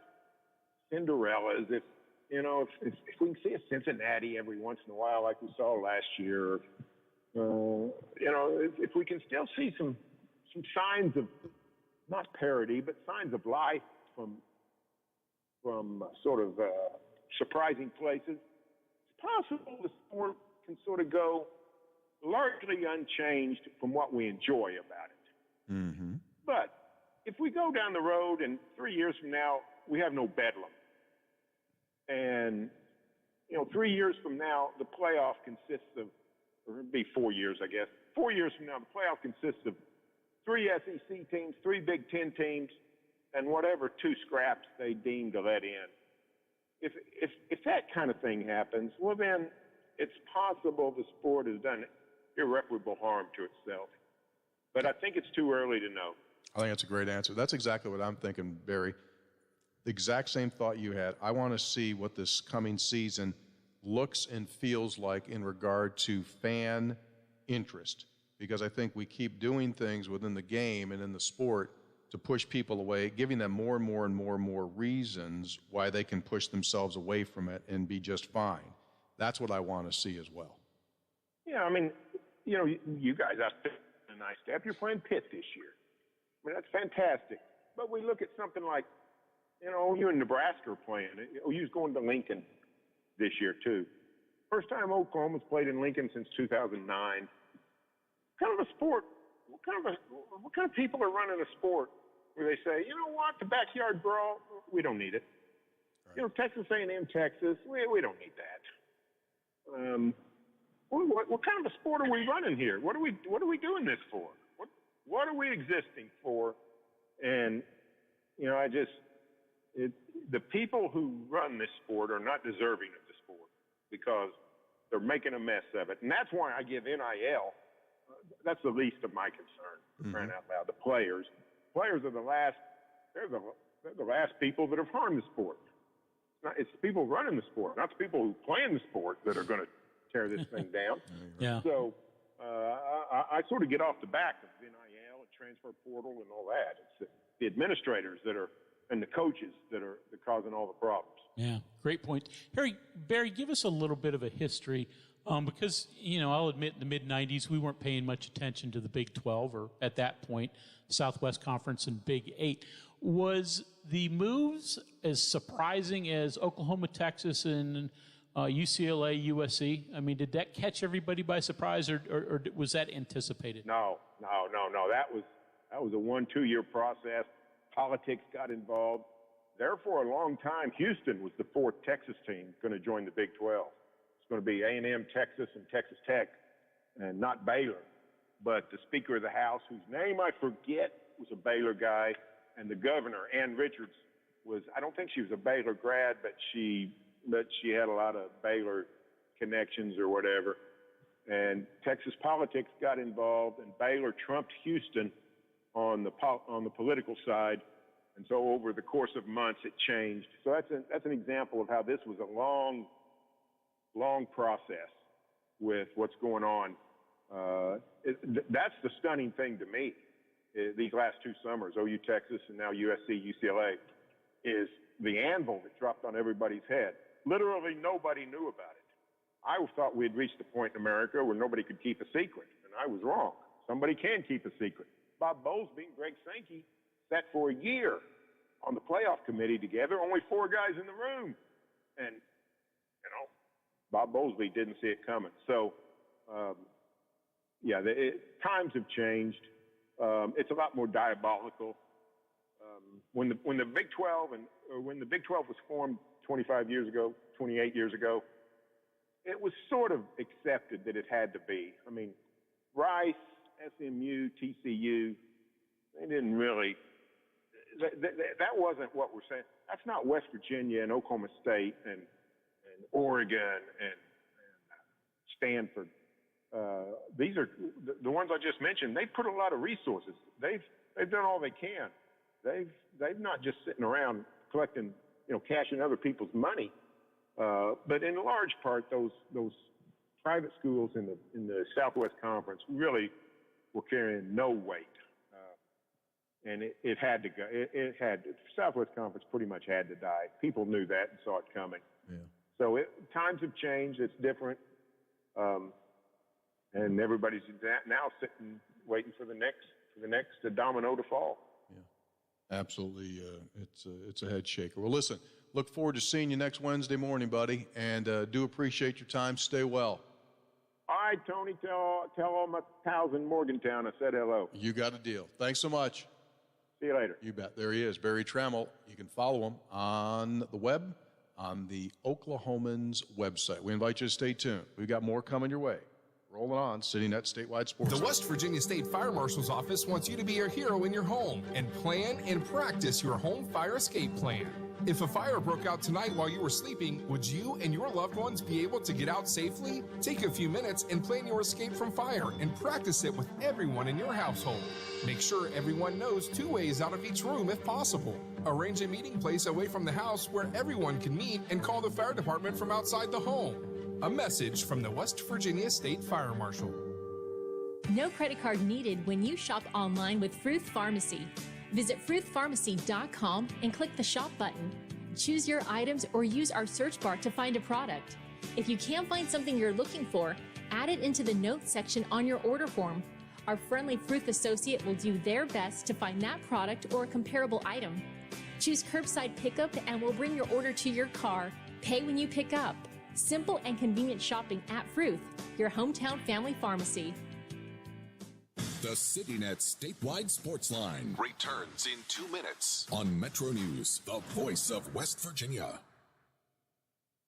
Cinderellas, if we can see a Cincinnati every once in a while like we saw last year, if we can still see some signs of, not parity, but signs of life from sort of surprising places, it's possible the sport can sort of go largely unchanged from what we enjoy about it. Mm-hmm. But if we go down the road and 3 years from now, we have no Bedlam, and 3 years from now, the playoff consists of, or it'd be 4 years, I guess. 4 years from now, the playoff consists of 3 SEC teams, 3 Big Ten teams, and whatever 2 scraps they deem to let in. If that kind of thing happens, well, then it's possible the sport has done irreparable harm to itself. But I think it's too early to know. I think that's a great answer. That's exactly what I'm thinking, Barry. The exact same thought you had. I want to see what this coming season looks and feels like in regard to fan interest, because I think we keep doing things within the game and in the sport to push people away, giving them more and more and more and more reasons why they can push themselves away from it and be just fine. That's what I want to see as well. Yeah, I mean, you guys out there in a nice step. You're playing Pitt this year. I mean, that's fantastic. But we look at something like, OU and Nebraska are playing. OU's going to Lincoln this year, too. First time Oklahoma's played in Lincoln since 2009. What kind of a sport, what kind of people are running a sport where they say, you know what, the backyard brawl, we don't need it. Right. Texas A&M, Texas, we don't need that. What kind of a sport are we running here? What are we doing this for? What are we existing for? And the people who run this sport are not deserving of the sport because they're making a mess of it. And that's why I give NIL. That's the least of my concern. For crying out loud, the players are the last. They're the last people that have harmed the sport. It's the people running the sport, not the people who play in the sport, that are going to tear this thing down. Yeah. So I sort of get off the back of NIL and transfer portal and all that. It's the administrators and the coaches that are causing all the problems. Yeah, great point. Barry, give us a little bit of a history, because, I'll admit in the mid-'90s we weren't paying much attention to the Big 12, or at that point, Southwest Conference and Big 8. Was the moves as surprising as Oklahoma, Texas, and UCLA, USC? I mean, did that catch everybody by surprise, or was that anticipated? No. That was a 1-2 year process. Politics got involved. There for a long time, Houston was the 4th Texas team going to join the Big 12. It's going to be A&M, Texas, and Texas Tech, and not Baylor. But the Speaker of the House, whose name I forget, was a Baylor guy, and the governor, Ann Richards, I don't think she was a Baylor grad, but she had a lot of Baylor connections or whatever. And Texas politics got involved, and Baylor trumped Houston on the political side. And so over the course of months, it changed. So that's an example of how this was a long process with what's going on. That's the stunning thing to me. These last 2 summers, OU, Texas, and now USC, UCLA, is the anvil that dropped on everybody's head. Literally nobody knew about it. I thought we had reached the point in America where nobody could keep a secret, and I was wrong. Somebody can keep a secret. Bob Bowlesby and Greg Sankey sat for a year on the playoff committee together, only 4 guys in the room. And, Bob Bowlesby didn't see it coming. So times have changed. It's a lot more diabolical. When the Big 12 when the Big 12 was formed 25 years ago, 28 years ago, it was sort of accepted that it had to be. I mean, Rice, SMU, TCU, they didn't really. That wasn't what we're saying. That's not West Virginia and Oklahoma State and Oregon and Stanford. These are the ones I just mentioned. They put a lot of resources. They've done all they can. They've not just sitting around collecting, cashing other people's money. But in large part, those private schools in the Southwest Conference really were carrying no weight. And it had to go. It had to. Southwest Conference pretty much had to die. People knew that and saw it coming. Yeah. So times have changed. It's different. And everybody's now sitting, waiting for the next domino to fall. Yeah, absolutely. It's a head shaker. Well, listen, look forward to seeing you next Wednesday morning, buddy, and do appreciate your time. Stay well. All right, Tony, tell all my pals in Morgantown I said hello. You got a deal. Thanks so much. See you later. You bet. There he is, Barry Trammell. You can follow him on the web, on the Oklahomans website. We invite you to stay tuned. We've got more coming your way. Rolling on, sitting at Statewide Sports. The West Virginia State Fire Marshal's Office wants you to be a hero in your home and plan and practice your home fire escape plan. If a fire broke out tonight while you were sleeping, would you and your loved ones be able to get out safely? Take a few minutes and plan your escape from fire and practice it with everyone in your household. Make sure everyone knows 2 ways out of each room if possible. Arrange a meeting place away from the house where everyone can meet and call the fire department from outside the home. A message from the West Virginia State Fire Marshal. No credit card needed when you shop online with Fruth Pharmacy. Visit fruthpharmacy.com and click the shop button. Choose your items or use our search bar to find a product. If you can't find something you're looking for, add it into the notes section on your order form. Our friendly Fruth associate will do their best to find that product or a comparable item. Choose curbside pickup and we'll bring your order to your car. Pay when you pick up. Simple and convenient shopping at Fruth, your hometown family pharmacy. The CityNet Statewide Sports Line returns in 2 minutes on Metro News, the voice of West Virginia.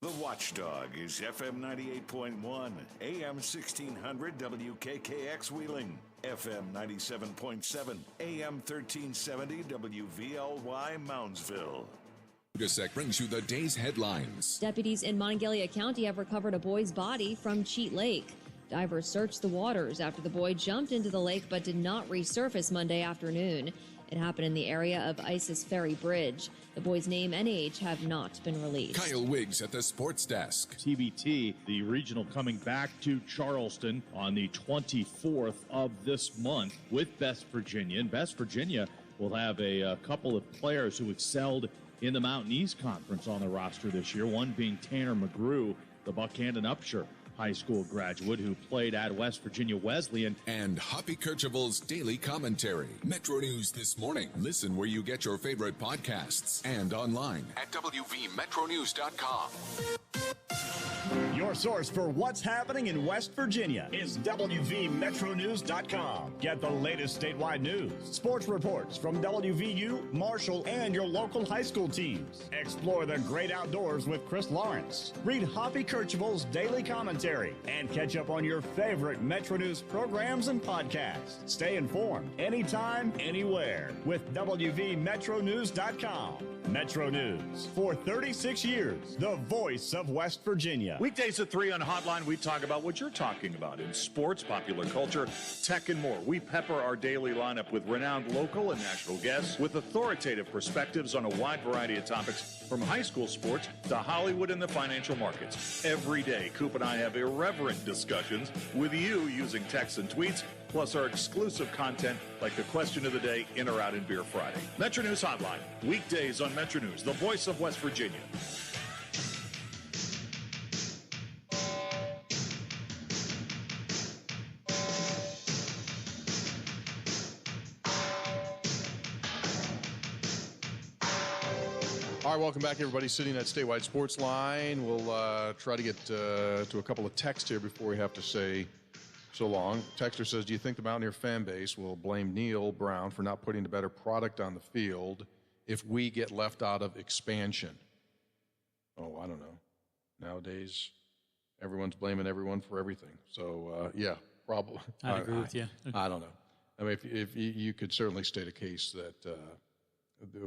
The Watchdog is FM 98.1, AM 1600 WKKX Wheeling, FM 97.7, AM 1370 WVLY Moundsville. Dusek brings you the day's headlines. Deputies in Monongalia County have recovered a boy's body from Cheat Lake. Divers searched the waters after the boy jumped into the lake but did not resurface Monday afternoon. It happened in the area of Isis Ferry Bridge. The boy's name and age have not been released. Kyle Wiggs at the sports desk. TBT, the regional coming back to Charleston on the 24th of this month with West Virginia. And West Virginia will have a couple of players who excelled in the Mountain East Conference on the roster this year, one being Tanner McGrew, the Buckhannon Upshur high school graduate who played at West Virginia Wesleyan. And Hoppy Kercheval's daily commentary. Metro News This Morning. Listen where you get your favorite podcasts and online at WVMetroNews.com. Your source for what's happening in West Virginia is WVMetroNews.com. Get the latest statewide news, sports reports from WVU, Marshall, and your local high school teams. Explore the great outdoors with Chris Lawrence. Read Hoppy Kercheval's daily commentary and catch up on your favorite Metro News programs and podcasts. Stay informed anytime, anywhere with WVMetroNews.com. Metro News for 36 years, the voice of West Virginia. Weekdays at 3 on Hotline, we talk about what you're talking about in sports, popular culture, tech, and more. We pepper our daily lineup with renowned local and national guests with authoritative perspectives on a wide variety of topics, from high school sports to Hollywood and the financial markets. Every day, Coop and I have irreverent discussions with you using texts and tweets, plus our exclusive content like the question of the day, in or out in Beer Friday. Metro News Hotline, weekdays on Metro News, the voice of West Virginia. All right, welcome back, everybody. Sitting at Statewide Sports Line. We'll try to get to a couple of texts here before we have to say so long. Texter says, do you think the Mountaineer fan base will blame Neil Brown for not putting a better product on the field if we get left out of expansion? Oh, I don't know. Nowadays, everyone's blaming everyone for everything. So, yeah, probably. I'd agree with you. I don't know. I mean, if you could certainly state a case that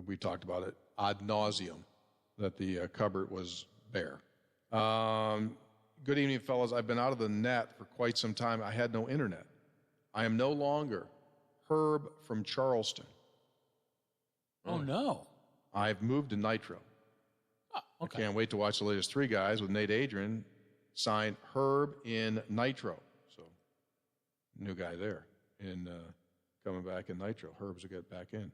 we talked about it ad nauseum, that the cupboard was bare. Good evening, fellas. I've been out of the net for quite some time. I had no internet. I am no longer Herb from Charleston. Oh, no. I've moved to Nitro. Oh, okay. I can't wait to watch the latest Three Guys with Nate Adrian, signed Herb in Nitro. So, new guy there in coming back in Nitro. Herb's will get back in.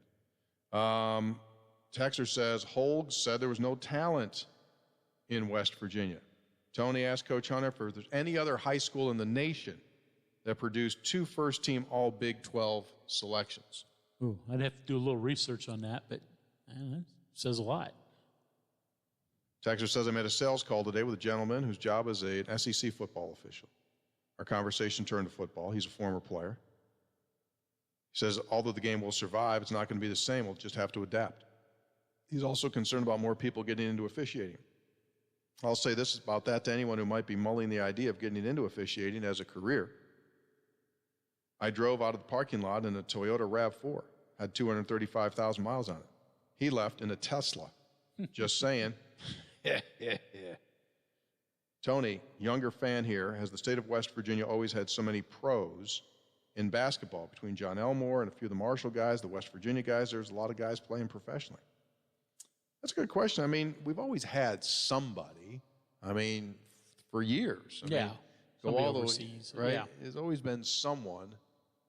Texer says, Holg said there was no talent in West Virginia. Tony asked Coach Hunter if there's any other high school in the nation that produced 2 first-team all Big 12 selections. Ooh, I'd have to do a little research on that, but it says a lot. Texter says, I made a sales call today with a gentleman whose job is an SEC football official. Our conversation turned to football. He's a former player. He says, although the game will survive, it's not going to be the same. We'll just have to adapt. He's also concerned about more people getting into officiating. I'll say this about that to anyone who might be mulling the idea of getting into officiating as a career. I drove out of the parking lot in a Toyota RAV4, had 235,000 miles on it. He left in a Tesla. Just saying. Tony, younger fan here, has the state of West Virginia always had so many pros in basketball? Between John Elmore and a few of the Marshall guys, the West Virginia guys, there's a lot of guys playing professionally. That's a good question. I mean, we've always had somebody, for years. Yeah. Go all overseas. Right? Yeah. There's always been someone.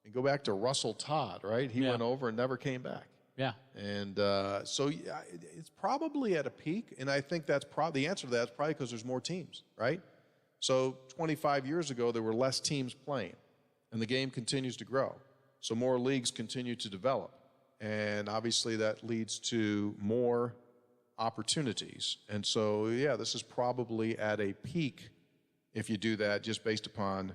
And go back to Russell Todd, right? He went over and never came back. Yeah. And so it's probably at a peak, and I think that's probably the answer to that is probably because there's more teams, right? So 25 years ago, there were less teams playing, and the game continues to grow. So more leagues continue to develop, and obviously that leads to more opportunities. And so, yeah, this is probably at a peak if you do that just based upon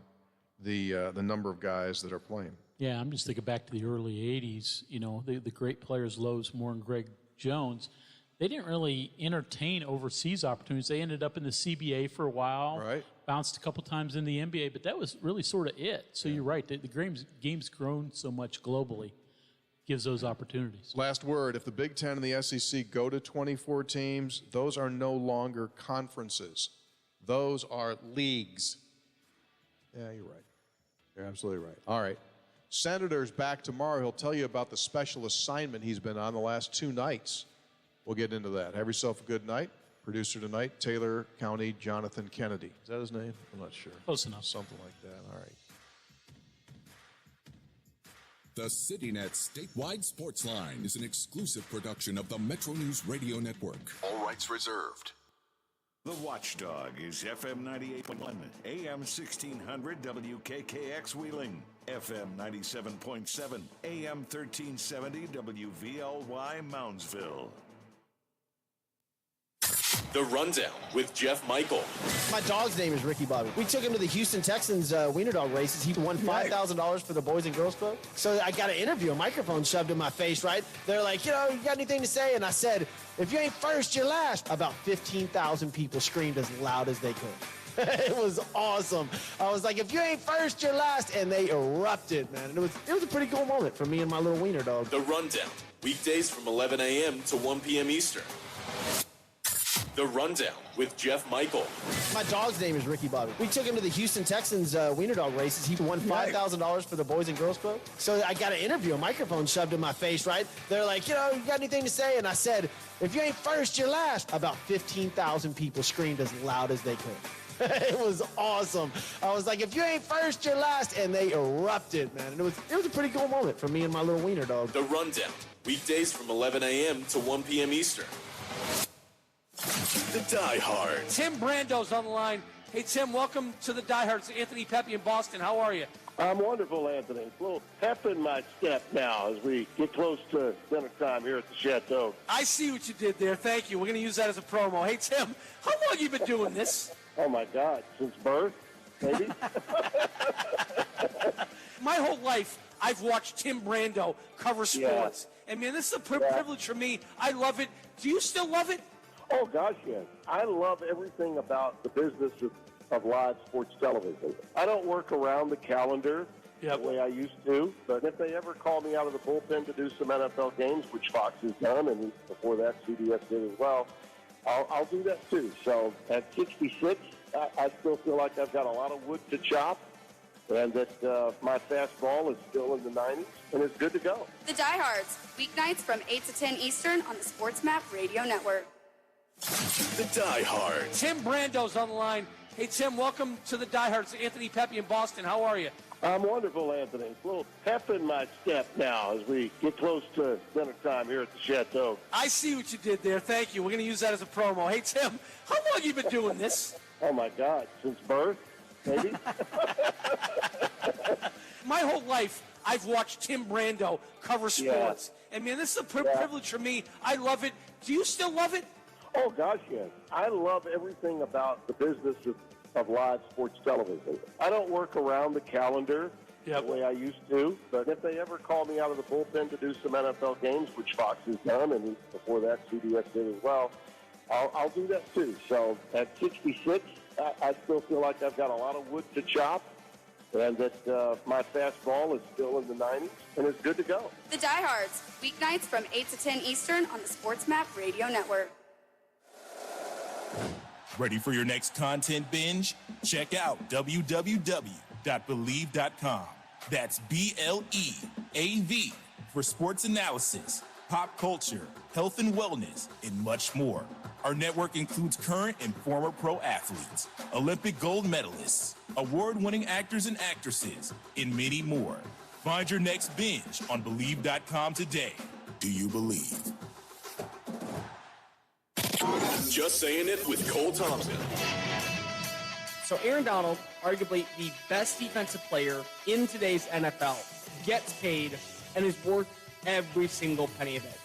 the number of guys that are playing. Yeah, I'm just thinking back to the early 80s, the great players, Lowe's, Moore, and Greg Jones. They didn't really entertain overseas opportunities. They ended up in the CBA for a while, right? Bounced a couple times in the NBA, but that was really sort of it. So you're right. The game's grown so much globally, gives those opportunities. Last word, if the Big Ten and the SEC go to 24 teams, those are no longer conferences. Those are leagues. Yeah, you're right. You're absolutely right. All right. Senator's back tomorrow. He'll tell you about the special assignment he's been on the last 2 nights. We'll get into that. Have yourself a good night. Producer tonight, Taylor County Jonathan Kennedy. Is that his name? I'm not sure. Close enough. Something like that. All right. The CityNet Statewide Sports Line is an exclusive production of the Metro News Radio Network. All rights reserved. The Watchdog is FM 98.1, AM 1600 WKKX Wheeling, FM 97.7, AM 1370 WVLY Moundsville. The Rundown with Jeff Michael. My dog's name is Ricky Bobby. We took him to the Houston Texans wiener dog races. He won $5,000 for the Boys and Girls Club. So I got an interview, a microphone shoved in my face, right? They're like, you got anything to say? And I said, if you ain't first, you're last. About 15,000 people screamed as loud as they could. It was awesome. I was like, if you ain't first, you're last. And they erupted, man. And it was a pretty cool moment for me and my little wiener dog. The Rundown, weekdays from 11 a.m. to 1 p.m. Eastern. The Rundown with Jeff Michael. My dog's name is Ricky Bobby. We took him to the Houston Texans wiener dog races. He won $5,000 for the Boys and Girls Club. So I got an interview, a microphone shoved in my face, right? They're like, you got anything to say? And I said, if you ain't first, you're last. About 15,000 people screamed as loud as they could. It was awesome. I was like, if you ain't first, you're last. And they erupted, man. And it was a pretty cool moment for me and my little wiener dog. The Rundown, weekdays from 11 a.m. to 1 p.m. Eastern. The Die Hard. Tim Brando's on the line. Hey, Tim, welcome to the Die Hard. It's Anthony Pepe in Boston. How are you? I'm wonderful, Anthony. It's a little pep in my step now as we get close to dinner time here at the Chateau. I see what you did there. Thank you. We're going to use that as a promo. Hey, Tim, how long have you been doing this? Oh, my God, since birth. maybe. My whole life, I've watched Tim Brando cover sports. And, man, this is a privilege for me. I love it. Do you still love it? Oh, gosh, yes. I love everything about the business of live sports television. I don't work around the calendar the way I used to, but if they ever call me out of the bullpen to do some NFL games, which Fox has done, and before that CBS did as well, I'll do that too. So at 66, I still feel like I've got a lot of wood to chop, and that my fastball is still in the 90s, and it's good to go. The Diehards, weeknights from 8 to 10 Eastern on the Sports Map Radio Network. The Diehards. Tim Brando's on the line. Hey, Tim, welcome to the Diehards. Anthony Pepe in Boston. How are you? I'm wonderful, Anthony. A little pep in my step now as we get close to dinner time here at the Chateau. I see what you did there. Thank you. We're going to use that as a promo. Hey, Tim, how long have you been doing this? Oh, my God. Since birth, maybe? My whole life, I've watched Tim Brando cover sports. And, man, this is a privilege for me. I love it. Do you still love it? Oh, gosh, yes. I love everything about the business of live sports television. I don't work around the calendar the way I used to, but if they ever call me out of the bullpen to do some NFL games, which Fox has done, and before that CBS did as well, I'll do that too. So at 66, I still feel like I've got a lot of wood to chop, and that my fastball is still in the 90s, and it's good to go. The Diehards, weeknights from 8 to 10 Eastern on the Sports Map Radio Network. Ready for your next content binge? Check out www.believe.com. That's BLEAV for sports analysis, pop culture, health and wellness, and much more. Our network includes current and former pro athletes, Olympic gold medalists, award-winning actors and actresses, and many more. Find your next binge on Believe.com today. Do you believe? Just Saying It with Cole Thompson. So Aaron Donald, arguably the best defensive player in today's NFL, gets paid and is worth every single penny of it.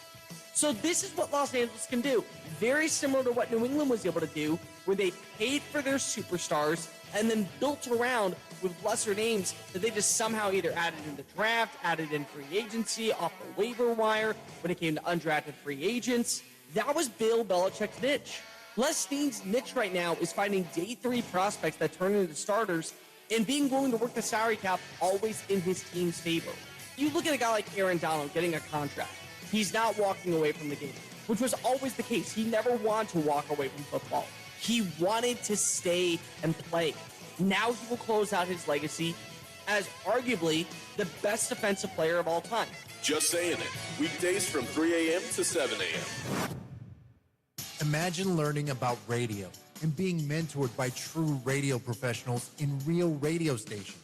So this is what Los Angeles can do. Very similar to what New England was able to do, where they paid for their superstars and then built around with lesser names that they just somehow either added in the draft, added in free agency, off the waiver wire, when it came to undrafted free agents. That was Bill Belichick's niche. Les Steen's niche right now is finding day 3 prospects that turn into starters and being willing to work the salary cap always in his team's favor. You look at a guy like Aaron Donald getting a contract. He's not walking away from the game, which was always the case. He never wanted to walk away from football. He wanted to stay and play. Now he will close out his legacy as arguably the best defensive player of all time. Just Saying It. Weekdays from 3 a.m. to 7 a.m. Imagine learning about radio and being mentored by true radio professionals in real radio stations.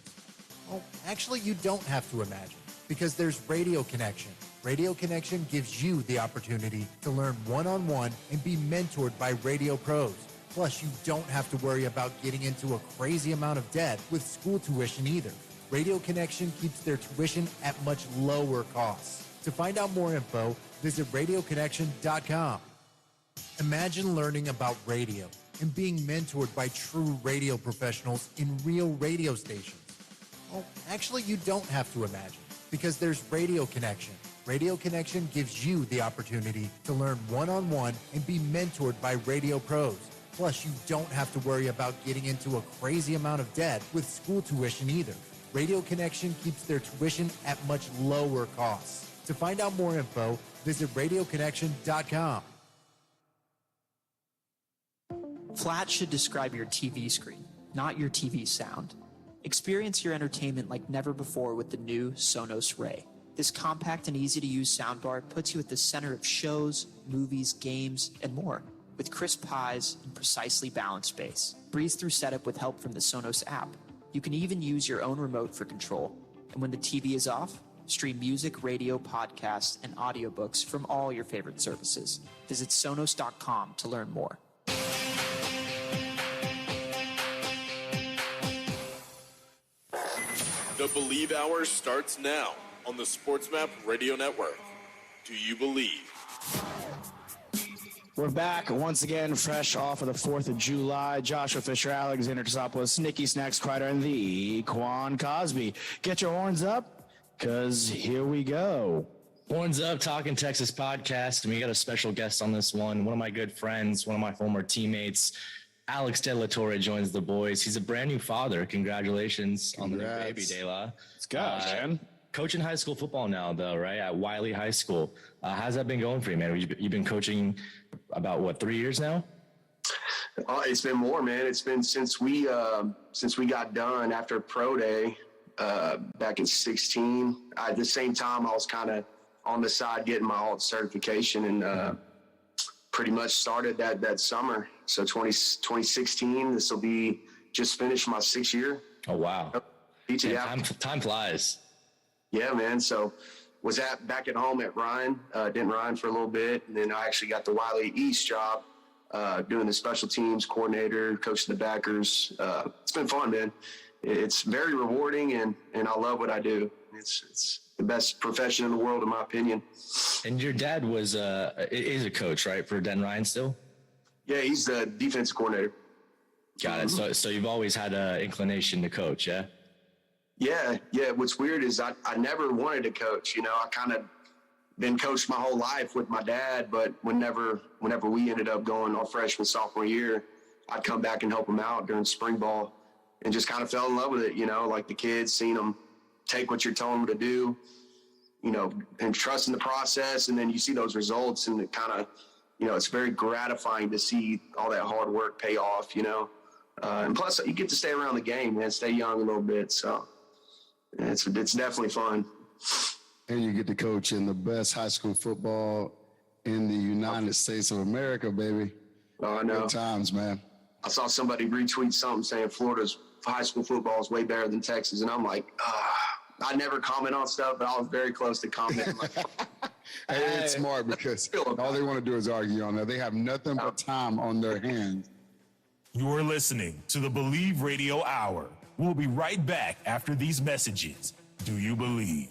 Well, actually, you don't have to imagine, because there's Radio Connection. Radio Connection gives you the opportunity to learn one-on-one and be mentored by radio pros. Plus, you don't have to worry about getting into a crazy amount of debt with school tuition either. Radio Connection keeps their tuition at much lower costs. To find out more info, visit radioconnection.com. Imagine learning about radio and being mentored by true radio professionals in real radio stations. Well, actually, you don't have to imagine, because there's Radio Connection. Radio Connection gives you the opportunity to learn one-on-one and be mentored by radio pros. Plus, you don't have to worry about getting into a crazy amount of debt with school tuition either. Radio Connection keeps their tuition at much lower costs. To find out more info, visit radioconnection.com. Flat should describe your TV screen, not your TV sound. Experience your entertainment like never before with the new Sonos Ray. This compact and easy-to-use soundbar puts you at the center of shows, movies, games, and more, with crisp highs and precisely balanced bass. Breeze through setup with help from the Sonos app. You can even use your own remote for control. And when the TV is off, stream music, radio, podcasts, and audiobooks from all your favorite services. Visit Sonos.com to learn more. The Believe Hour starts now on the SportsMap Radio Network. Do you believe? We're back once again, fresh off of the 4th of July. Joshua Fisher, Alexander Tosopoulos, Nicky Snacks Kreider, and the Quan Cosby. Get your horns up, because here we go. Horns Up, Talking Texas podcast, and we got a special guest on this one of my good friends, one of my former teammates. Alex De La Torre joins the boys. He's a brand new father. Congratulations on the new baby, De La. Let's go, man. Coaching high school football now, though, right? At Wiley High School. How's that been going for you, man? You've been coaching about, 3 years now? It's been more, man. It's been since we got done after pro day back in 2016. At the same time, I was kind of on the side getting my alt certification and pretty much started that summer. So 2016, this will be just finished my 6th year. Oh, wow. Yeah, time flies. Yeah, man. So was back at home at Ryan, didn't Ryan for a little bit. And then I actually got the Wiley East job doing the special teams coordinator, coaching the backers. It's been fun, man. It's very rewarding, and I love what I do. It's the best profession in the world, in my opinion. And your dad is a coach, right, for Den Ryan still? Yeah, he's the defensive coordinator. Got it. So you've always had an inclination to coach, yeah? Yeah. What's weird is I never wanted to coach. You know, I kind of been coached my whole life with my dad, but whenever we ended up going our freshman, sophomore year, I'd come back and help him out during spring ball and just kind of fell in love with it, you know, like the kids, seeing them take what you're telling them to do, you know, and trust in the process. And then you see those results, and it kind of, you know, it's very gratifying to see all that hard work pay off, you know. And plus, you get to stay around the game, man, stay young a little bit. So it's definitely fun. And you get to coach in the best high school football in the United States of America, baby. Oh, I know. Good times, man. I saw somebody retweet something saying Florida's high school football is way better than Texas. And I'm like, I never comment on stuff, but I was very close to commenting. Like, hey, it's smart because all they want to do is argue on that. They have nothing but time on their hands. You're listening to the Believe Radio Hour. We'll be right back after these messages. Do you believe?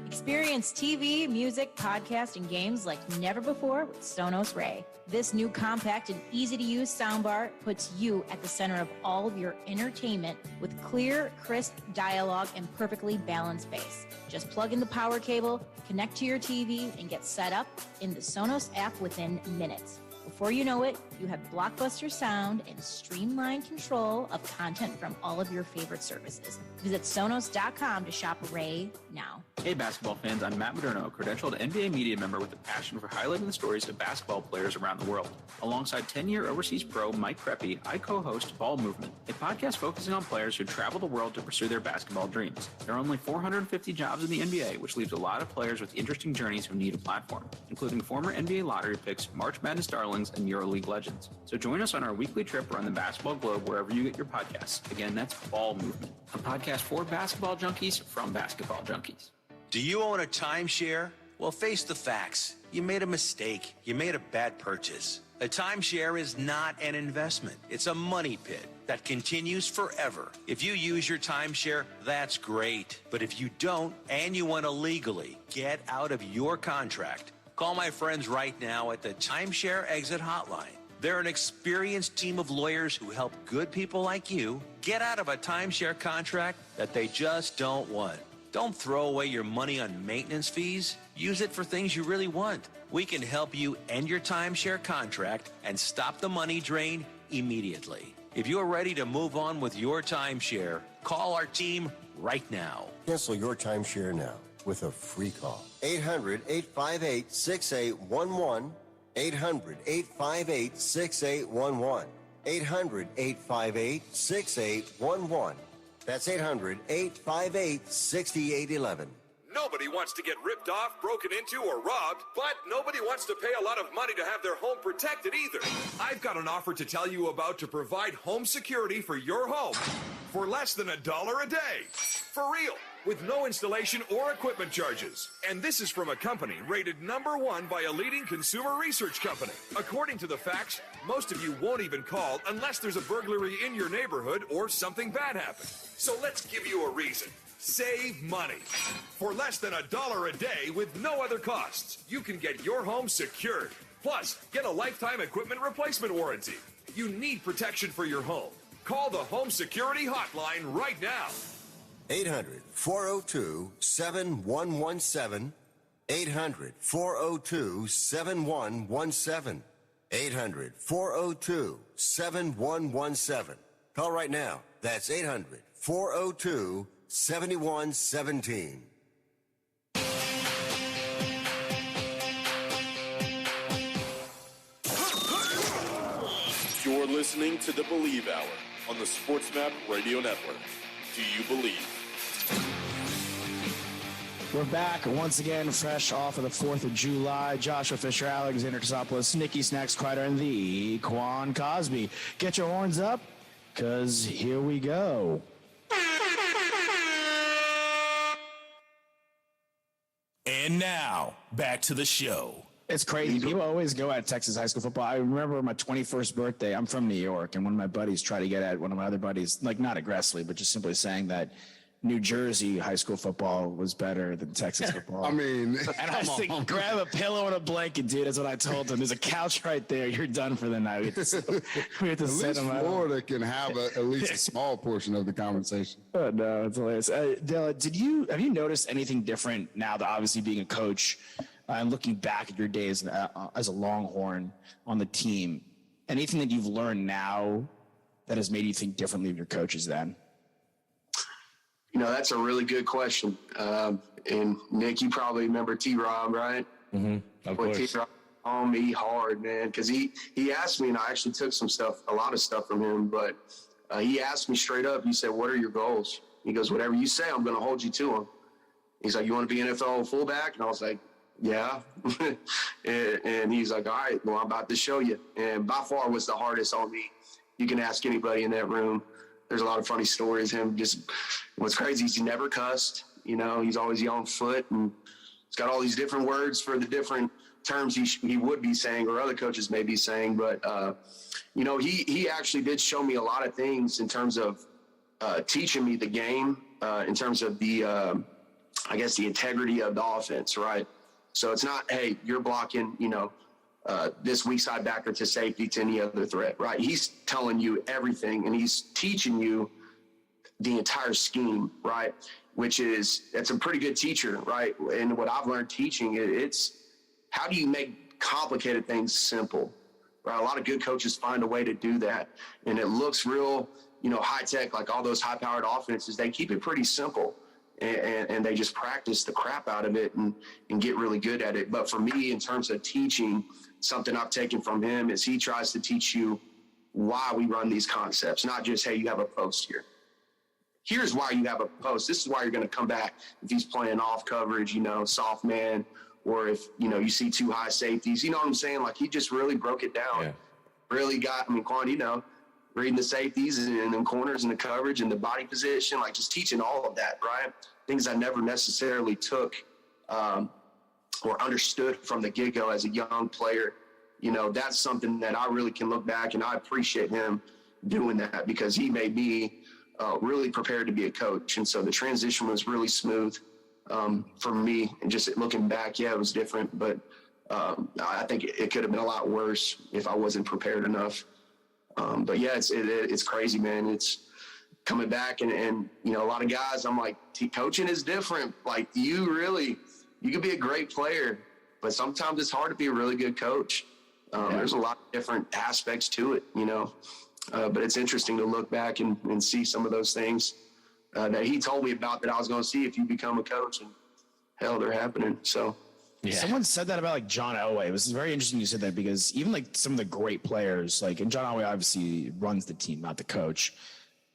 Experience TV, music, podcast, and games like never before with Sonos Ray. This new compact and easy-to-use soundbar puts you at the center of all of your entertainment with clear, crisp dialogue and perfectly balanced bass. Just plug in the power cable, connect to your TV, and get set up in the Sonos app within minutes. Before you know it, you have blockbuster sound and streamlined control of content from all of your favorite services. Visit Sonos.com to shop Ray now. Hey basketball fans, I'm Matt Moderno, a credentialed NBA media member with a passion for highlighting the stories of basketball players around the world. Alongside 10-year overseas pro Mike Creppy, I co-host Ball Movement, a podcast focusing on players who travel the world to pursue their basketball dreams. There are only 450 jobs in the NBA, which leaves a lot of players with interesting journeys who need a platform, including former NBA lottery picks, March Madness darlings, and EuroLeague legends. So join us on our weekly trip around the basketball globe wherever you get your podcasts. Again, that's Ball Movement, a podcast for basketball junkies from basketball junkies. Do you own a timeshare? Well, face the facts. You made a mistake. You made a bad purchase. A timeshare is not an investment. It's a money pit that continues forever. If you use your timeshare, that's great. But if you don't, and you want to legally get out of your contract, call my friends right now at the Timeshare Exit Hotline. They're an experienced team of lawyers who help good people like you get out of a timeshare contract that they just don't want. Don't throw away your money on maintenance fees. Use it for things you really want. We can help you end your timeshare contract and stop the money drain immediately. If you're ready to move on with your timeshare, call our team right now. Cancel your timeshare now with a free call. 800-858-6811. 800-858-6811. 800-858-6811. That's 800-858-6811. Nobody wants to get ripped off, broken into, or robbed, but nobody wants to pay a lot of money to have their home protected either. I've got an offer to tell you about to provide home security for your home for less than $1 a day. For real. with no installation or equipment charges. And this is from a company rated #1 by a leading consumer research company. According to the facts, most of you won't even call unless there's a burglary in your neighborhood or something bad happened. So let's give you a reason. Save money. For less than $1 a day with no other costs, you can get your home secured. Plus, get a lifetime equipment replacement warranty. You need protection for your home. Call the Home Security Hotline right now. 800-402-7117. 800-402-7117. 800-402-7117. Call right now. That's 800-402-7117. You're listening to the Believe Hour on the SportsMap Radio Network. Do you believe? We're back once again, fresh off of the 4th of July. Joshua Fisher, Alexander Tosopoulos, Nikki Snacks Kreider, and the Quan Cosby. Get your horns up, because here we go. And now, back to the show. It's crazy. People always go at Texas high school football. I remember my 21st birthday. I'm from New York, and one of my buddies tried to get at one of my other buddies, like not aggressively, but just simply saying that New Jersey high school football was better than Texas football. I mean, and I said, grab a pillow and a blanket, dude. That's what I told him. There's a couch right there. You're done for the night. We have to at set least them out. Florida can have at least a small portion of the conversation. Oh, no, it's hilarious. Dale, have you noticed anything different now that obviously being a coach and looking back at your days as a Longhorn on the team, anything that you've learned now that has made you think differently of your coaches then? You know, that's a really good question. And Nick, you probably remember T-Rob, right? Mm-hmm. Of course. T-Rob on me hard, man, because he asked me, and I actually took a lot of stuff from him, but he asked me straight up, he said, what are your goals? He goes, whatever you say, I'm going to hold you to them. He's like, you want to be NFL fullback? And I was like, yeah. and he's like, all right, well, I'm about to show you. And by far was the hardest on me. You can ask anybody in that room. There's a lot of funny stories. What's crazy is he never cussed. You know, he's always on foot, and he's got all these different words for the different terms he would be saying or other coaches may be saying. But, you know, he actually did show me a lot of things in terms of teaching me the game, in terms of the, I guess, the integrity of the offense, right? So it's not, hey, you're blocking, you know, this weak side backer to safety to any other threat, right? He's telling you everything, and he's teaching you the entire scheme, right? It's a pretty good teacher, right? And what I've learned teaching, it's how do you make complicated things simple, right? A lot of good coaches find a way to do that, and it looks real, you know, high tech, like all those high powered offenses. They keep it pretty simple. And they just practice the crap out of it and get really good at it. But for me, in terms of teaching, something I've taken from him is he tries to teach you why we run these concepts, not just, hey, you have a post here. Here's why you have a post. This is why you're going to come back if he's playing off coverage, you know, soft man, or if, you know, you see two high safeties. You know what I'm saying? Like, he just really broke it down. Yeah. Really got, I mean, Quan, you know, reading the safeties and the corners and the coverage and the body position, like just teaching all of that, right? Things I never necessarily took or understood from the get-go as a young player. You know, that's something that I really can look back, and I appreciate him doing that because he made me really prepared to be a coach. And so the transition was really smooth for me. And just looking back, yeah, it was different, but I think it could have been a lot worse if I wasn't prepared enough. But yeah, it's crazy, man. It's coming back and, you know, a lot of guys, I'm like, coaching is different. Like you could be a great player, but sometimes it's hard to be a really good coach. There's a lot of different aspects to it, you know, but it's interesting to look back and see some of those things that he told me about that I was going to see if you become a coach, and hell, they're happening. So. Yeah. Someone said that about like John Elway. It was very interesting you said that because even like some of the great players, like, and John Elway obviously runs the team, not the coach.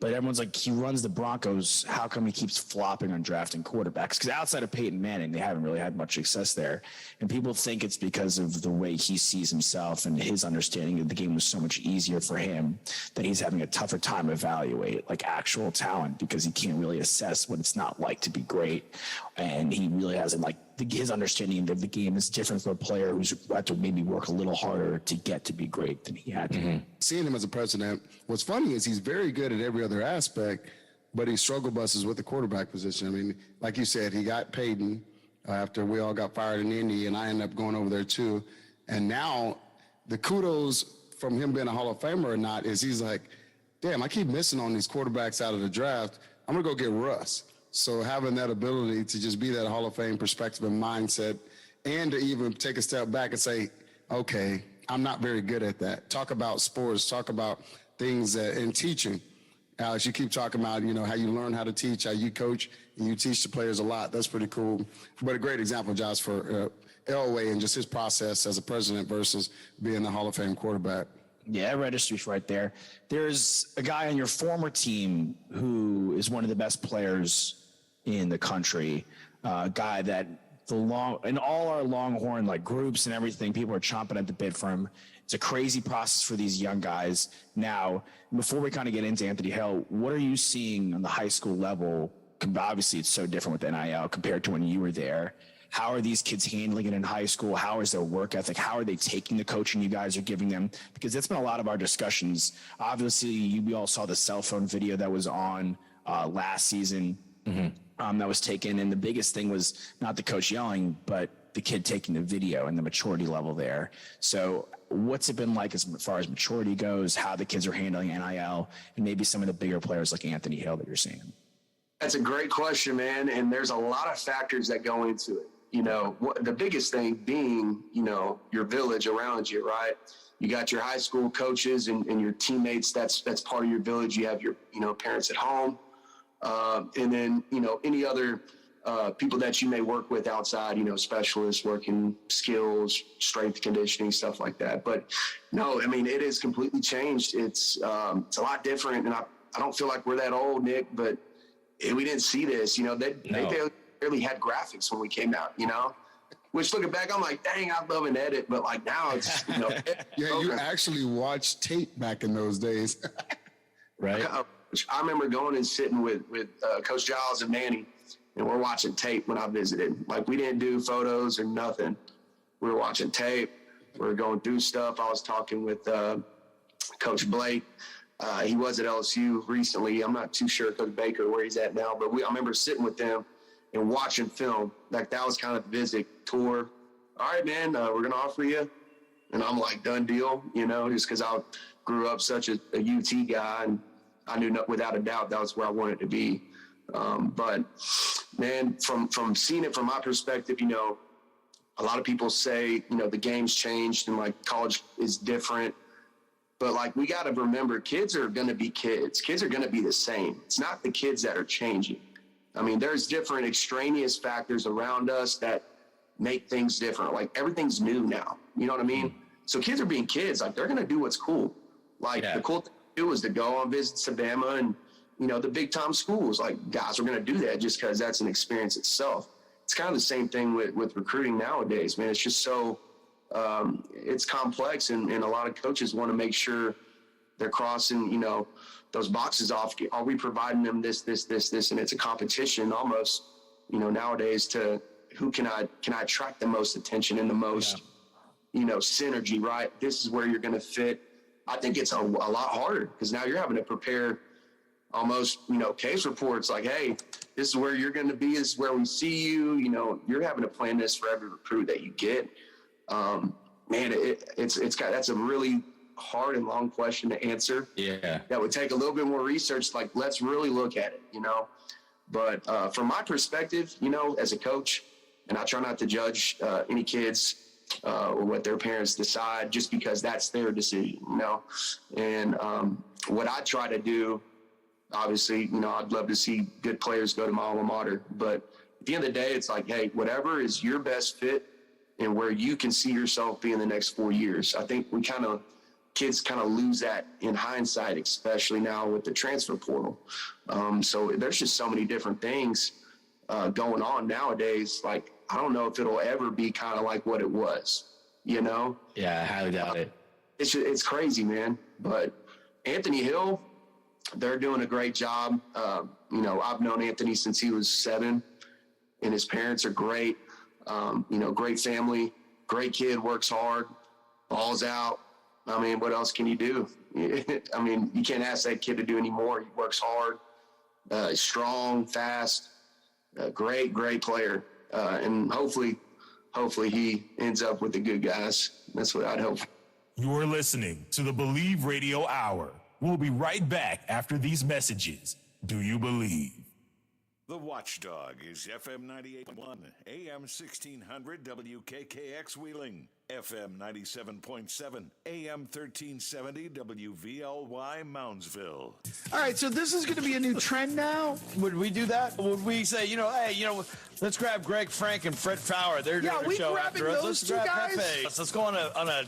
But everyone's like, he runs the Broncos. How come he keeps flopping on drafting quarterbacks? Because outside of Peyton Manning, they haven't really had much success there. And people think it's because of the way he sees himself and his understanding of the game was so much easier for him that he's having a tougher time evaluate like actual talent because he can't really assess what it's not like to be great. And he really hasn't his understanding of the game is different from a player who's had to maybe work a little harder to get to be great than he had to. Seeing him as a president, what's funny is he's very good at every other aspect, but he struggle buses with the quarterback position. I mean, like you said, he got Peyton after we all got fired in Indy, and I ended up going over there too. And now the kudos from him being a Hall of Famer or not is he's like, damn, I keep missing on these quarterbacks out of the draft. I'm going to go get Russ. So having that ability to just be that Hall of Fame perspective and mindset and to even take a step back and say, okay, I'm not very good at that. Talk about sports, talk about things in teaching. Alex, you keep talking about, how you learn how to teach, how you coach, and you teach the players a lot. That's pretty cool. But a great example, Josh, for Elway and just his process as a president versus being the Hall of Fame quarterback. Yeah, registry's right there. There's a guy on your former team who is one of the best players in the country, a guy that in all our Longhorn groups and everything, people are chomping at the bit for him. It's a crazy process for these young guys. Now, before we kind of get into Anthony Hill, what are you seeing on the high school level? Obviously, it's so different with NIL compared to when you were there. How are these kids handling it in high school? How is their work ethic? How are they taking the coaching you guys are giving them? Because that's been a lot of our discussions. Obviously, we all saw the cell phone video that was on last season. That was taken, and the biggest thing was not the coach yelling, but the kid taking the video and the maturity level there. So what's it been like as far as maturity goes, how the kids are handling NIL, and maybe some of the bigger players like Anthony Hill that you're seeing? That's a great question, man, and there's a lot of factors that go into it. The biggest thing being, your village around you, right? You got your high school coaches and your teammates. That's part of your village. You have your, parents at home. And then, any other people that you may work with outside, specialists, working skills, strength conditioning, stuff like that. But no, I mean, it is completely changed. It's a lot different. And I don't feel like we're that old, Nick, but we didn't see this. They barely had graphics when we came out, Which looking back, I'm like, dang, I'd love an edit. But now it's, Yeah, you actually watched tape back in those days. Right. I remember going and sitting with Coach Giles and Manny, and we're watching tape when I visited. We didn't do photos or nothing. We were watching tape. We were going through stuff. I was talking with Coach Blake. He was at LSU recently. I'm not too sure, Coach Baker, where he's at now, but I remember sitting with them and watching film. That was kind of the visit tour. All right, man, we're going to offer you. And I'm like, done deal, just because I grew up such a UT guy, and I knew without a doubt that was where I wanted to be. But man, from seeing it from my perspective, a lot of people say, the game's changed and college is different. But we got to remember, kids are going to be kids. Kids are going to be the same. It's not the kids that are changing. I mean, there's different extraneous factors around us that make things different. Everything's new now. You know what I mean? So kids are being kids. They're going to do what's cool. The cool thing to do is to go on visits to Bama and, the big time schools. Guys are going to do that just because that's an experience itself. It's kind of the same thing with recruiting nowadays, man. It's just so, it's complex, and a lot of coaches want to make sure they're crossing, those boxes off. Are we providing them this, and it's a competition almost, nowadays to who can I attract the most attention and the most, synergy, right? This is where you're going to fit. I think it's a lot harder because now you're having to prepare almost, case reports hey, this is where you're going to be. This is where we see you. You're having to plan this for every recruit that you get. Man, that's a really hard and long question to answer. Yeah. That would take a little bit more research. Let's really look at it, But from my perspective, as a coach, and I try not to judge any kids or what their parents decide just because that's their decision, And what I try to do, obviously, I'd love to see good players go to my alma mater. But at the end of the day, it's hey, whatever is your best fit and where you can see yourself being the next 4 years. I think we kind of kids kind of lose that in hindsight, especially now with the transfer portal. So there's just so many different things going on nowadays. Like, I don't know if it'll ever be kind of like what it was, you know? Yeah, I highly doubt it. It's crazy, man. But Anthony Hill, they're doing a great job. You know, I've known Anthony since he was 7, and his parents are great. You know, great family, great kid, works hard, balls out. I mean, what else can you do? I mean, you can't ask that kid to do any more. He works hard, strong, fast, great player. And hopefully he ends up with the good guys. That's what I'd hope. You're listening to the Believe Radio Hour. We'll be right back after these messages. Do you believe? The Watchdog is FM 98.1, AM 1600 WKKX Wheeling, FM 97.7, AM 1370 WVLY Moundsville. All right, so this is going to be a new trend now. Would we do that? Would we say, hey, let's grab Greg Frank and Fred Fowler. They're doing a show after us. Let's grab Pepe. Let's go on a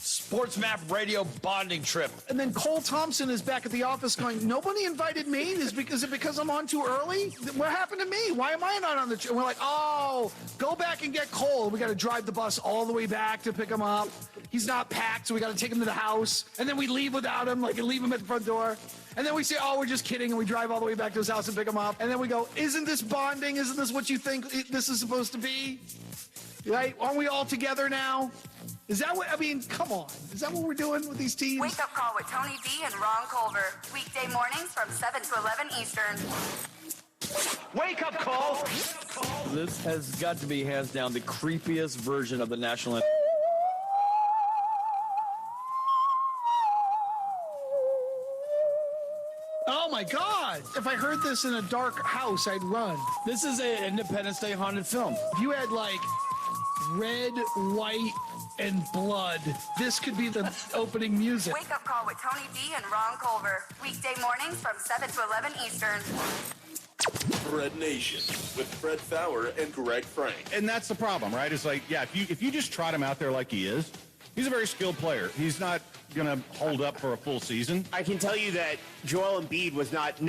Sports Map Radio bonding trip. And then Cole Thompson is back at the office going, nobody invited me? Is it because I'm on too early? What happened to me? Why am I not on the trip? We're like, oh, go back and get Cole. We got to drive the bus all the way back to pick him up. He's not packed, so we got to take him to the house. And then we leave without him, and leave him at the front door. And then we say, oh, we're just kidding, and we drive all the way back to his house and pick him up. And then we go, isn't this bonding? Isn't this what you think this is supposed to be? Right? Aren't we all together now? Is that what, come on. Is that what we're doing with these teams? Wake Up Call with Tony D and Ron Culver. Weekday mornings from 7 to 11 Eastern. Wake up call! This has got to be hands down the creepiest version of the national anthem. Oh my God! If I heard this in a dark house, I'd run. This is an Independence Day haunted film. If you had red, white, and blood, this could be the opening music. Wake Up Call with Tony D and Ron Culver. Weekday mornings from 7 to 11 Eastern. Fred Nation with Fred Fowler and Greg Frank. And that's the problem, right? It's like, yeah, if you just trot him out there like he is, he's a very skilled player. He's not going to hold up for a full season. I can tell you that Joel Embiid was not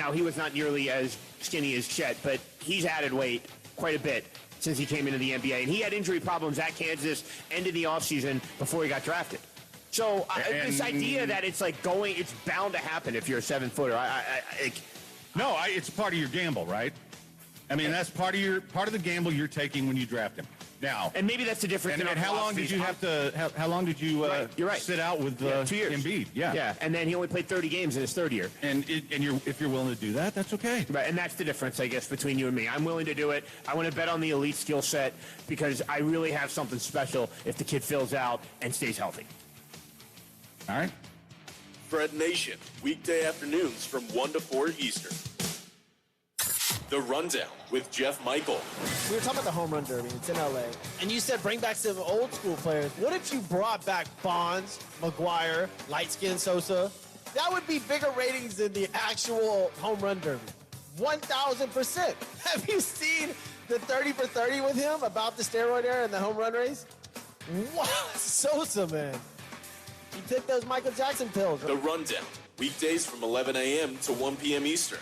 nearly as skinny as Chet, but he's added weight quite a bit since he came into the NBA. And he had injury problems at Kansas and in the offseason before he got drafted. So this idea that it's bound to happen if you're a 7-footer. It's part of your gamble, right? I mean, that's part of the gamble you're taking when you draft him. Now, and maybe that's the difference. And how long did you how long did you sit out with 2 years. Embiid? Yeah, and then he only played 30 games in his third year. And if you're willing to do that, that's okay. Right, and that's the difference, I guess, between you and me. I'm willing to do it. I want to bet on the elite skill set because I really have something special if the kid fills out and stays healthy. All right. Fred Nation, weekday afternoons from 1 to 4 Eastern. The Rundown with Jeff Michael. We were talking about the home run derby. It's in LA. And you said bring back some old school players. What if you brought back Bonds, McGuire, light-skinned Sosa? That would be bigger ratings than the actual home run derby. 1,000%. Have you seen the 30 for 30 with him about the steroid era and the home run race? Wow, Sosa, man. He took those Michael Jackson pills. Right? The Rundown, weekdays from 11 a.m. to 1 p.m. Eastern.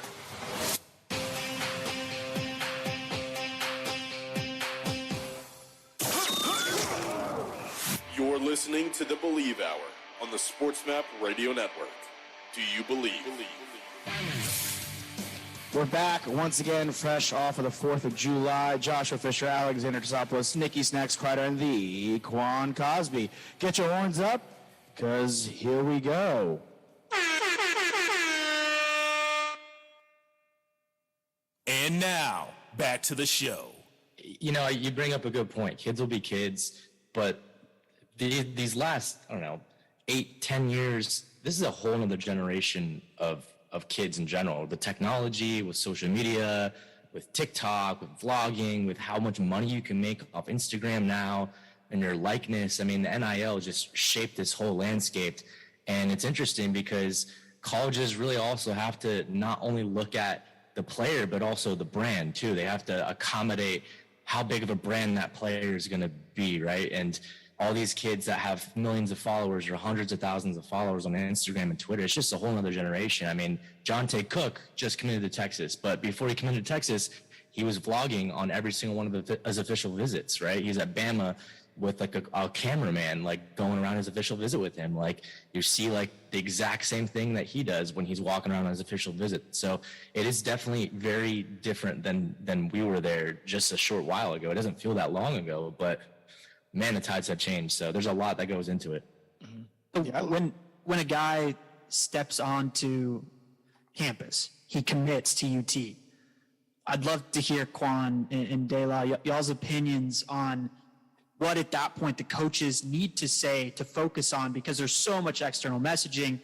You're listening to the Believe Hour on the Sports Map Radio Network. Do you believe? We're back once again, fresh off of the 4th of July. Joshua Fisher, Alexander Tosopoulos, Nikki Snacks Kreider, and the Quan Cosby. Get your horns up, because here we go. And now, back to the show. You bring up a good point. Kids will be kids, but these last, 8-10 years, this is a whole other generation of kids in general. The technology with social media, with TikTok, with vlogging, with how much money you can make off Instagram now and your likeness. I mean, the NIL just shaped this whole landscape. And it's interesting because colleges really also have to not only look at the player, but also the brand too. They have to accommodate how big of a brand that player is going to be, right? And all these kids that have millions of followers or hundreds of thousands of followers on Instagram and Twitter. It's just a whole other generation. I mean, Jonte Cook just committed to Texas, but before he committed to Texas, he was vlogging on every single one of his official visits, right? He's at Bama with like a cameraman, like going around his official visit with him. Like you see like the exact same thing that he does when he's walking around on his official visit. So it is definitely very different than we were there just a short while ago. It doesn't feel that long ago, but man, the tides have changed. So there's a lot that goes into it. When a guy steps onto campus, he commits to UT. I'd love to hear Quan and De La, y'all's opinions on what at that point the coaches need to say to focus on, because there's so much external messaging.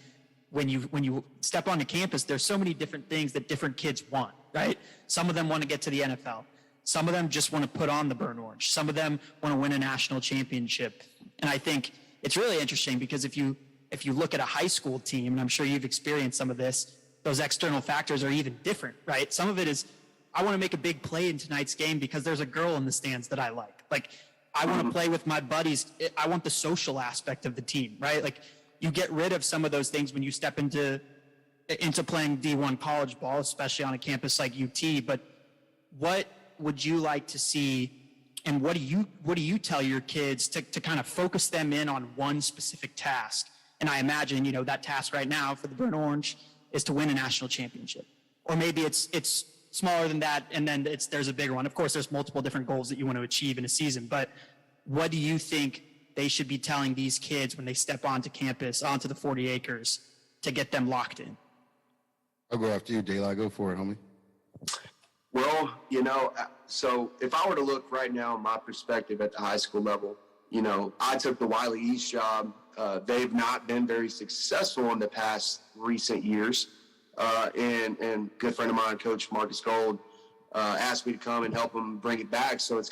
When you step onto campus, there's so many different things that different kids want, right? Some of them want to get to the NFL. Some of them just want to put on the burnt orange. Some of them want to win a national championship. And I think it's really interesting because if you look at a high school team, and I'm sure you've experienced some of this, those external factors are even different, right? Some of it is, I want to make a big play in tonight's game because there's a girl in the stands that I like. Like, I want to play with my buddies. I want the social aspect of the team, right? Like, you get rid of some of those things when you step into playing D1 college ball, especially on a campus like UT. But what would you like to see, and what do you tell your kids to kind of focus them in on one specific task? And I imagine, that task right now for the Burnt Orange is to win a national championship. Or maybe it's smaller than that, and then there's a bigger one. Of course, there's multiple different goals that you want to achieve in a season, but what do you think they should be telling these kids when they step onto campus, onto the 40 acres, to get them locked in? I'll go after you, De La. Go for it, homie. Well, so if I were to look right now, my perspective at the high school level, I took the Wiley East job. They've not been very successful in the past recent years. And good friend of mine, Coach Marcus Gold, asked me to come and help him bring it back. So it's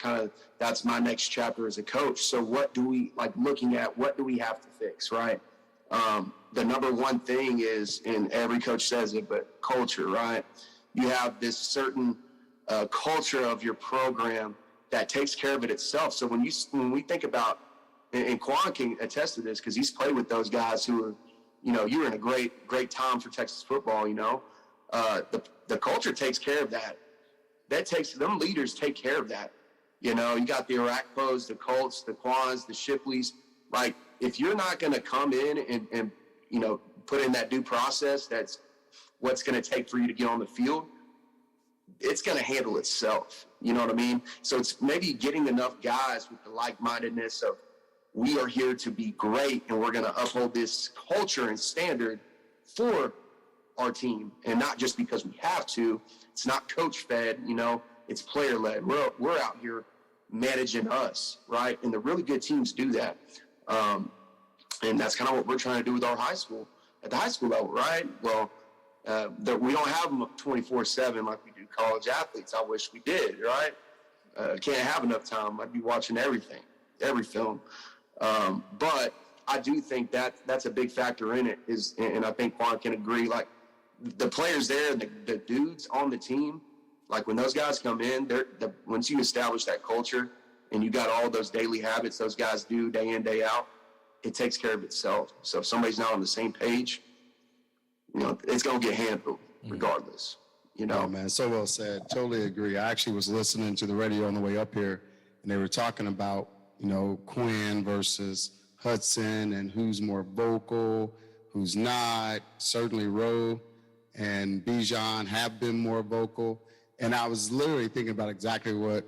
that's my next chapter as a coach. So what do we, looking at what do we have to fix, right? The number one thing is, and every coach says it, but culture, right? You have this certain culture of your program that takes care of it itself. So when we think about, and Quan can attest to this because he's played with those guys who are, you're in a great time for Texas football. The culture takes care of that. Them leaders take care of that. You got the Arakpos, the Colts, the Quans, the Shipleys. Like, if you're not going to come in and put in that due process, that's what's going to take for you to get on the field, it's going to handle itself. You know what I mean? So it's maybe getting enough guys with the like-mindedness of, we are here to be great, and we're going to uphold this culture and standard for our team, and not just because we have to. It's not coach-fed, it's player-led. We're out here managing us, right? And the really good teams do that. And that's kind of what we're trying to do with our high school, at the high school level, right? Well, we don't have them 24/7 like we do college athletes. I wish we did, right? Can't have enough time. I'd be watching everything, every film. But I do think that's a big factor in it, and I think Quan can agree, like, the players there, the dudes on the team, like, when those guys come in, once you establish that culture and you got all those daily habits those guys do day in, day out, it takes care of itself. So if somebody's not on the same page, it's going to get handled regardless. Oh, man, so well said. Totally agree. I actually was listening to the radio on the way up here, and they were talking about, Quinn versus Hudson and who's more vocal, who's not. Certainly Rowe and Bijan have been more vocal. And I was literally thinking about exactly what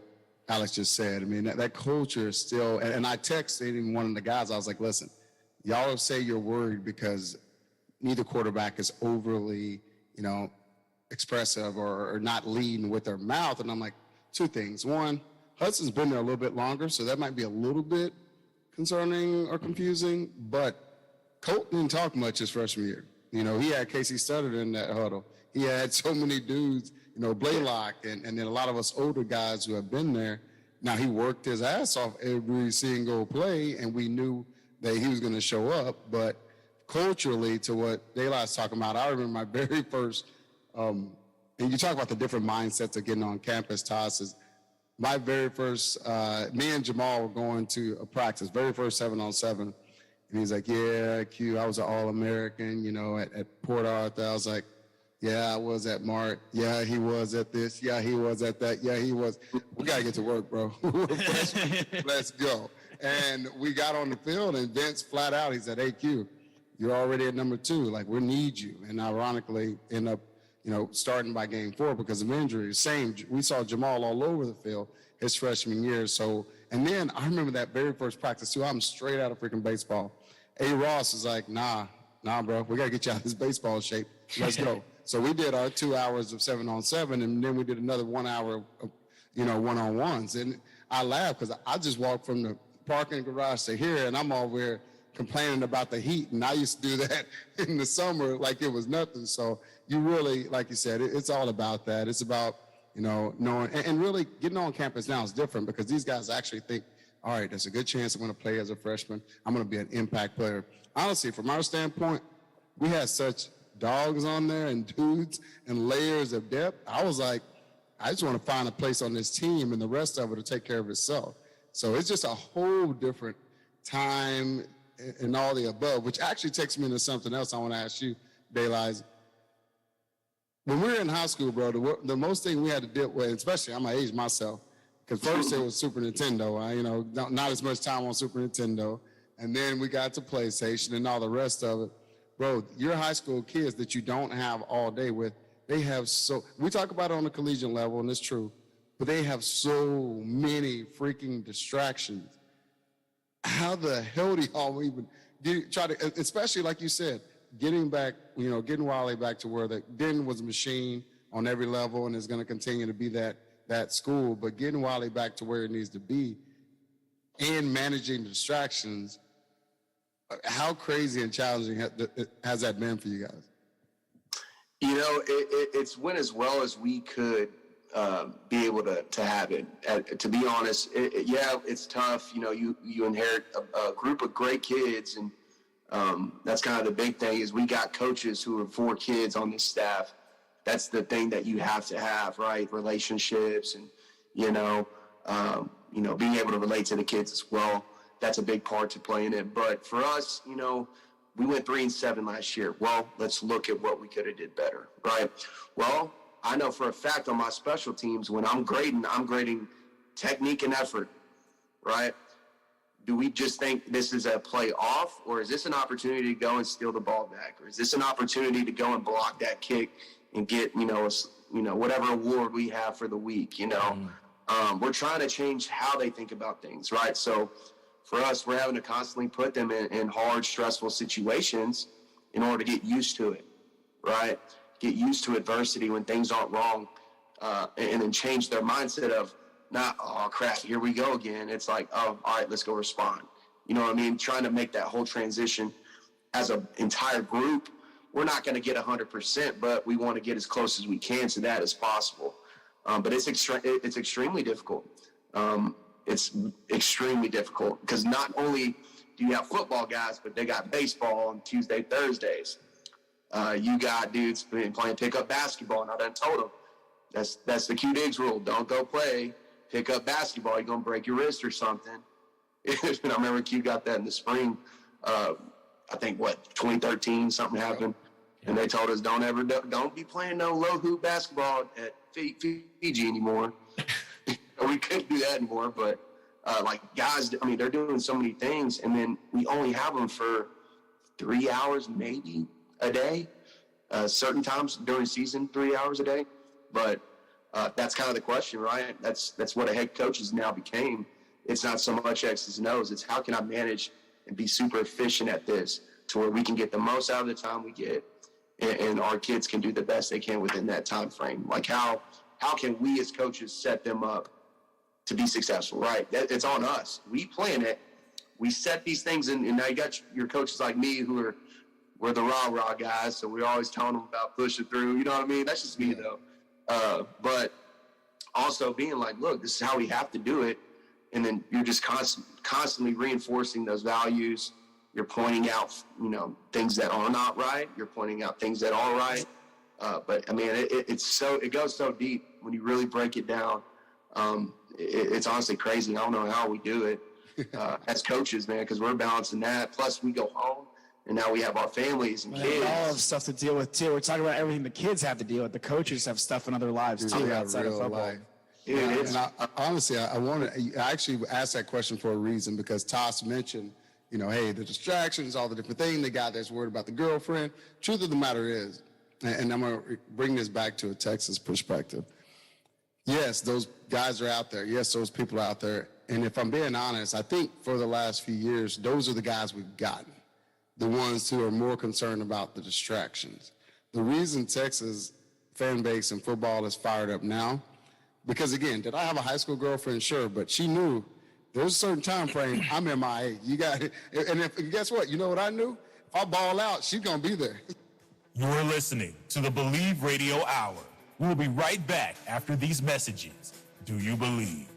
Alex just said. I mean, that culture is still, and I texted even one of the guys, I was like, listen, y'all say you're worried because neither quarterback is overly, expressive or not leading with their mouth. And I'm like, two things. One, Hudson's been there a little bit longer, so that might be a little bit concerning or confusing, but Colt didn't talk much his freshman year. He had Casey Studdard in that huddle. He had so many dudes, Blaylock, and then a lot of us older guys who have been there. Now, he worked his ass off every single play, and we knew that he was going to show up, but culturally, to what De La's talking about, I remember my very first, and you talk about the different mindsets of getting on campus, Toss, is my very first, me and Jamal were going to a practice, very first 7-on-7. And he's like, yeah, Q, I was an All-American, you know, at Port Arthur. I was like, yeah, I was at Mart. Yeah, he was at this. Yeah, he was at that. Yeah, he was. We got to get to work, bro. Let's go. And we got on the field, and Vince flat out, he said, hey, Q, you're already at number 2. Like, we need you. And ironically, end up, you know, starting by game 4 because of injury. Same, we saw Jamal all over the field his freshman year. So, and then I remember that very first practice too. I'm straight out of freaking baseball. A. Ross was like, nah, bro, we got to get you out of this baseball shape. Let's go. So we did our 2 hours of 7-on-7, and then we did another 1 hour of, you know, one-on-ones. And I laughed because I just walked from the parking garage to here, and I'm over here complaining about the heat. And I used to do that in the summer like it was nothing. So you really, like you said, it's all about that. It's about, you know, knowing and really getting on campus now is different because these guys actually think, all right, there's a good chance I'm going to play as a freshman. I'm going to be an impact player. Honestly, from our standpoint, we had such dogs on there and dudes and layers of depth. I was like, I just want to find a place on this team and the rest of it to take care of itself. So it's just a whole different time and all the above, which actually takes me into something else I want to ask you, Daylight. When we were in high school, bro, the most thing we had to deal with, especially I'm going to age myself, because first it was Super Nintendo, you know, not as much time on Super Nintendo. And then we got to PlayStation and all the rest of it. Bro, your high school kids that you don't have all day with, they have we talk about it on the collegiate level, and it's true, but they have so many freaking distractions. How the hell do y'all even try to, especially like you said, getting back, you know, getting Wiley back to where Den was a machine on every level and is going to continue to be that school, but getting Wiley back to where it needs to be and managing distractions, how crazy and challenging has that been for you guys? You know, it's went as well as we could be able to have it. To be honest, yeah, it's tough. You know, you inherit a group of great kids, and that's kind of the big thing is we got coaches who are 4 kids on the staff. That's the thing that you have to have, right? Relationships and, you know, being able to relate to the kids as well. That's a big part to playing it. But for us, you know, we went 3-7 last year. Well, let's look at what we could have did better, right? Well, I know for a fact on my special teams, when I'm grading technique and effort, right? Do we just think this is a play off, or is this an opportunity to go and steal the ball back? Or is this an opportunity to go and block that kick and get, whatever award we have for the week, you know? We're trying to change how they think about things, right? So for us, we're having to constantly put them in hard, stressful situations in order to get used to it, right? Get used to adversity when things aren't wrong, and then change their mindset of not, oh, crap, here we go again. It's like, oh, all right, let's go respond. You know what I mean? Trying to make that whole transition as an entire group. We're not going to get 100%, but we want to get as close as we can to that as possible. But it's extremely difficult. It's extremely difficult because not only do you have football guys, but they got baseball on Tuesday, Thursdays. You got dudes playing pickup basketball, and I done told them that's the Q Diggs rule. Don't go play pickup basketball. You're gonna break your wrist or something. I remember Q got that in the spring. I think 2013 something happened, and they told us don't be playing no low hoop basketball at Fiji anymore. We couldn't do that anymore, but guys, I mean, they're doing so many things, and then we only have them for 3 hours maybe a day. Certain times during season, 3 hours a day. But that's kind of the question, right? That's what a head coach has now became. It's not so much X's and O's. It's how can I manage and be super efficient at this to where we can get the most out of the time we get, and our kids can do the best they can within that time frame. Like how can we as coaches set them up to be successful, right? It's on us. We plan it. We set these things in, and now you got your coaches like me who we're the rah-rah guys, so we're always telling them about pushing through. You know what I mean? That's just me, though. But also being like, look, this is how we have to do it, and then you're just constantly reinforcing those values. You're pointing out, things that are not right. You're pointing out things that are right. But I mean, it goes so deep when you really break it down. it's honestly crazy. I don't know how we do it as coaches, man, because we're balancing that. Plus, we go home, and now we have our families and kids. All of stuff to deal with, too. We're talking about everything the kids have to deal with. The coaches have stuff in other lives, too, outside of football. Life. Honestly, I actually asked that question for a reason, because Toss mentioned, hey, the distractions, all the different things, the guy that's worried about the girlfriend. Truth of the matter is, and I'm going to bring this back to a Texas perspective. Yes, those guys are out there. Yes, those people are out there. And if I'm being honest, I think for the last few years, those are the guys we've gotten, the ones who are more concerned about the distractions. The reason Texas fan base and football is fired up now, because again, did I have a high school girlfriend? Sure, but she knew there's a certain time frame. I'm MIA. You got it. And guess what? You know what I knew? If I ball out, she's gonna be there. You're listening to the Believe Radio Hour. We'll be right back after these messages. Do you believe?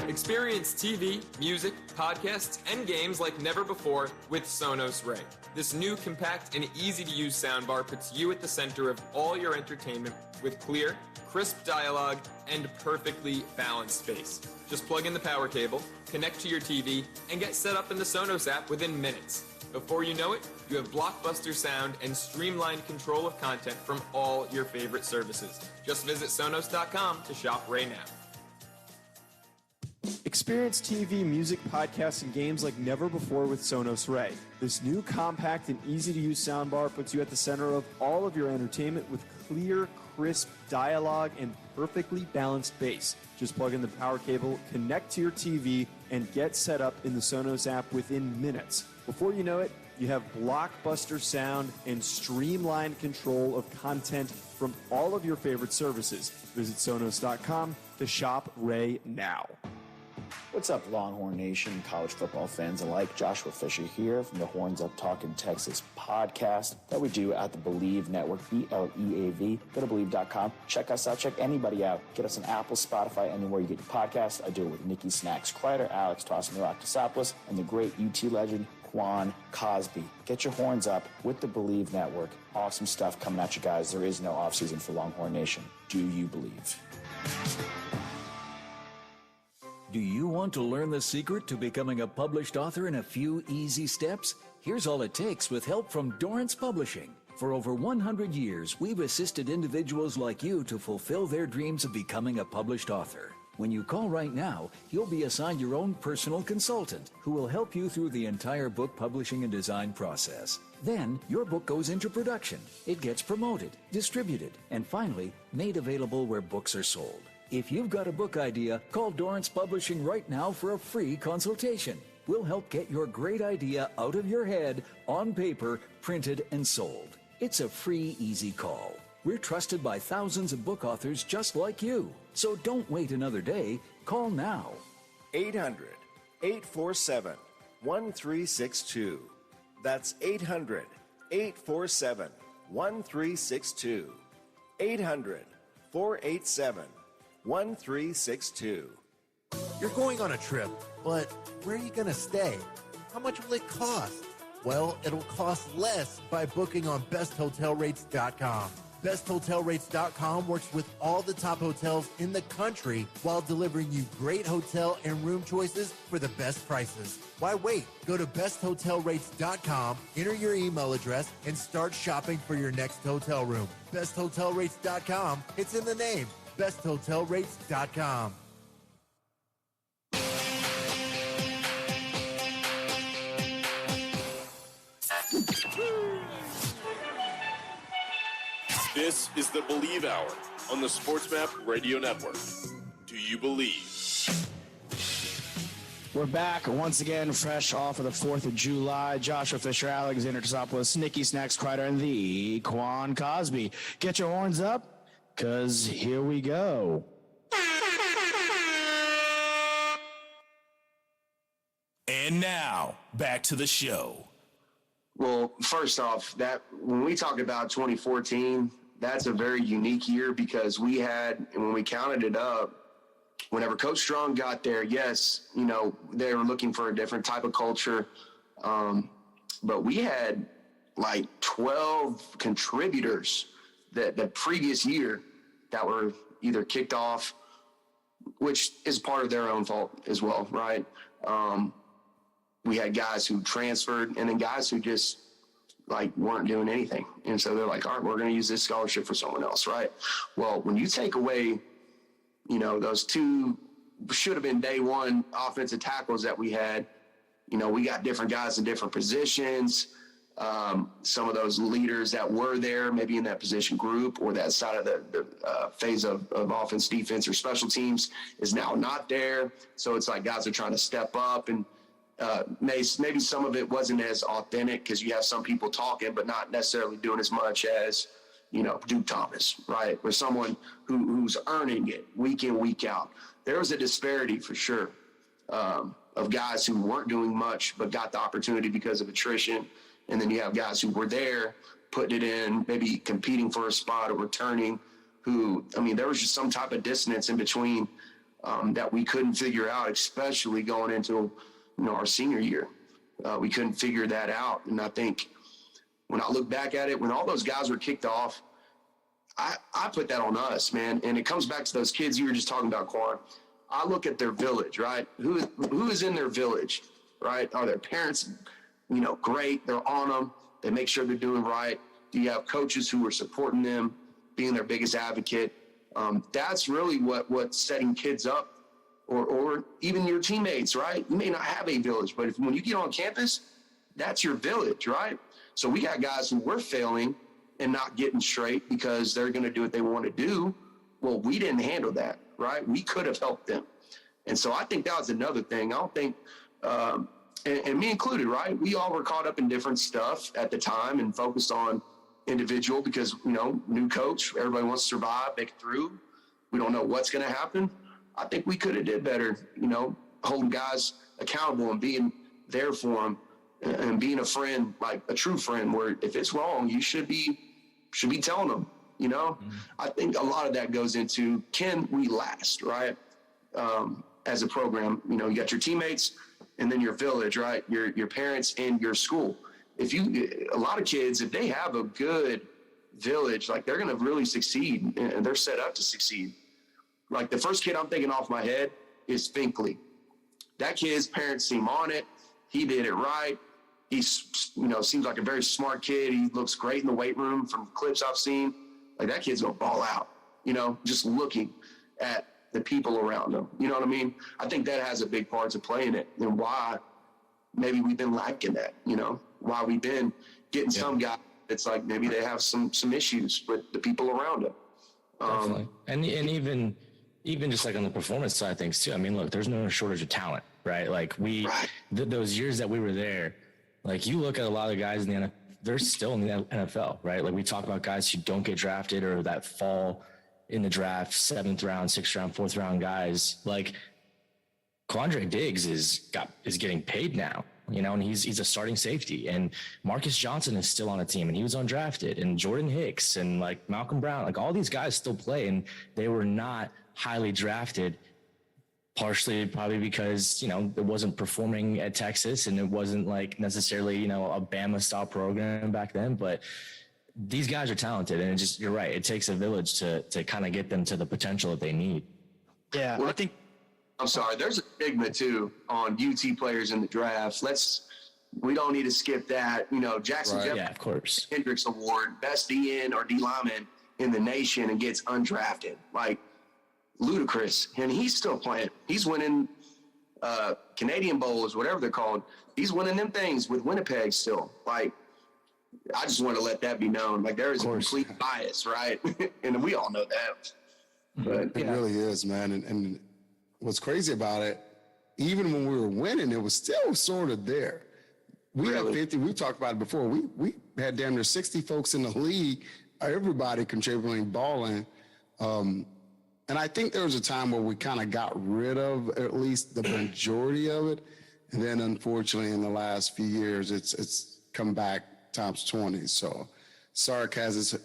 Experience TV, music, podcasts, and games like never before with Sonos Ray. This new, compact, and easy-to-use soundbar puts you at the center of all your entertainment with clear, crisp dialogue and perfectly balanced bass. Just plug in the power cable, connect to your TV, and get set up in the Sonos app within minutes. Before you know it, you have blockbuster sound and streamlined control of content from all your favorite services. Just visit Sonos.com to shop Ray now. Experience TV, music, podcasts, and games like never before with Sonos Ray. This new compact and easy-to-use soundbar puts you at the center of all of your entertainment with clear, crisp dialogue and perfectly balanced bass. Just plug in the power cable, connect to your TV, and get set up in the Sonos app within minutes. Before you know it, you have blockbuster sound and streamlined control of content from all of your favorite services. Visit Sonos.com to shop Ray now. What's up, Longhorn Nation, college football fans alike? Joshua Fisher here from the Horns Up Talkin' Texas podcast that we do at the Believe Network, BLEAV. Go to Believe.com. Check us out. Check anybody out. Get us on Apple, Spotify, anywhere you get your podcast. I do it with Nikki Snacks Kreider, Alex Tossing-Rock-Tosopoulos, and the great UT legend, Quan Cosby. Get your horns up with the Believe Network. Awesome stuff coming at you guys. There is no offseason for Longhorn Nation. Do you believe? Do you want to learn the secret to becoming a published author in a few easy steps? Here's all it takes with help from Dorrance Publishing. For over 100 years, we've assisted individuals like you to fulfill their dreams of becoming a published author. When you call right now, you'll be assigned your own personal consultant who will help you through the entire book publishing and design process. Then, your book goes into production. It gets promoted, distributed, and finally, made available where books are sold. If you've got a book idea, call Dorrance Publishing right now for a free consultation. We'll help get your great idea out of your head, on paper, printed, and sold. It's a free, easy call. We're trusted by thousands of book authors just like you. So don't wait another day. Call now. 800-847-1362. That's 800-847-1362. 800-487-1362. You're going on a trip, but where are you going to stay? How much will it cost? Well, it'll cost less by booking on besthotelrates.com. BestHotelRates.com works with all the top hotels in the country while delivering you great hotel and room choices for the best prices. Why wait? Go to BestHotelRates.com, enter your email address, and start shopping for your next hotel room. BestHotelRates.com, it's in the name. BestHotelRates.com. This is the Believe Hour on the SportsMap Radio Network. Do you believe? We're back once again, fresh off of the 4th of July. Joshua Fisher, Alexander Tosopoulos, Nikki Snacks Kreider, and the Quan Cosby. Get your horns up, because here we go. And now, back to the show. Well, first off, that when we talk about 2014, that's a very unique year because we had, and when we counted it up, whenever Coach Strong got there, yes, you know, they were looking for a different type of culture. But we had like 12 contributors that the previous year that were either kicked off, which is part of their own fault as well, right? We had guys who transferred and then guys who just like weren't doing anything. And so they're like, all right, we're going to use this scholarship for someone else, right? Well, when you take away, you know, those two should have been day one offensive tackles that we had, you know, we got different guys in different positions. Some of those leaders that were there, maybe in that position group or that side of the phase of offense, defense, or special teams is now not there. So it's like guys are trying to step up, and maybe some of it wasn't as authentic because you have some people talking but not necessarily doing as much as, you know, Duke Thomas, right? Or someone who's earning it week in, week out. There was a disparity for sure of guys who weren't doing much but got the opportunity because of attrition. And then you have guys who were there, putting it in, maybe competing for a spot or returning, who, I mean, there was just some type of dissonance in between that we couldn't figure out, especially going into, you know, our senior year. We couldn't figure that out. And I think when I look back at it, when all those guys were kicked off, I put that on us, man. And it comes back to those kids you were just talking about, Quan. I look at their village, right? Who is in their village, right? Are their parents, you know, great? They're on them. They make sure they're doing right. Do you have coaches who are supporting them, being their biggest advocate? That's really what's setting kids up, or even your teammates, right? You may not have a village, but when you get on campus, that's your village, right? So we got guys who were failing and not getting straight because they're going to do what they want to do. Well, we didn't handle that, right? We could have helped them. And so I think that was another thing. I don't think, and me included, right? We all were caught up in different stuff at the time and focused on individual because, you know, new coach, everybody wants to survive, make it through. We don't know what's going to happen. I think we could have did better, you know, holding guys accountable and being there for them and being a friend, like a true friend, where if it's wrong, you should be telling them, you know. I think a lot of that goes into, can we last, right? As a program, you know, you got your teammates and then your village, right? Your parents and your school. A lot of kids, if they have a good village, like they're going to really succeed and they're set up to succeed. Like the first kid I'm thinking off my head is Finkley. That kid's parents seem on it. He did it right. He's, you know, seems like a very smart kid. He looks great in the weight room from clips I've seen. Like that kid's going to ball out, you know, just looking at the people around him. You know what I mean? I think that has a big part to play in it, and why maybe we've been lacking that, you know, why we've been getting some guy that's like maybe they have some issues with the people around him. Definitely. And even just like on the performance side of things too. I mean, look, there's no shortage of talent, right? Like those years that we were there, like you look at a lot of guys in the NFL, they're still in the NFL, right? Like we talk about guys who don't get drafted or that fall in the draft, 7th round, 6th round, 4th round guys. Like Quandre Diggs is getting paid now, you know, and he's a starting safety. And Marcus Johnson is still on a team and he was undrafted, and Jordan Hicks and like Malcolm Brown, like all these guys still play, and they were not highly drafted, partially probably because, you know, it wasn't performing at Texas and it wasn't like necessarily, you know, a Bama style program back then, but these guys are talented, and you're right. It takes a village to kind of get them to the potential that they need. Yeah. Well, I'm sorry. There's a stigma too on UT players in the drafts. We don't need to skip that. You know, Jackson Right. Jeff Yeah, of course. Hendricks Award, best DN or D lineman in the nation, and gets undrafted. Like ludicrous. And he's still playing. He's winning Canadian Bowls, whatever they're called. He's winning them things with Winnipeg still. Like, I just want to let that be known. Like, there is a complete bias, right? And we all know that. But it really is, man. And what's crazy about it, even when we were winning, it was still sort of there. We had 50. We talked about it before. We had damn near 60 folks in the league, everybody contributing, balling. And I think there was a time where we kind of got rid of at least the majority of it. And then, unfortunately, in the last few years, it's come back times 20. So Sark has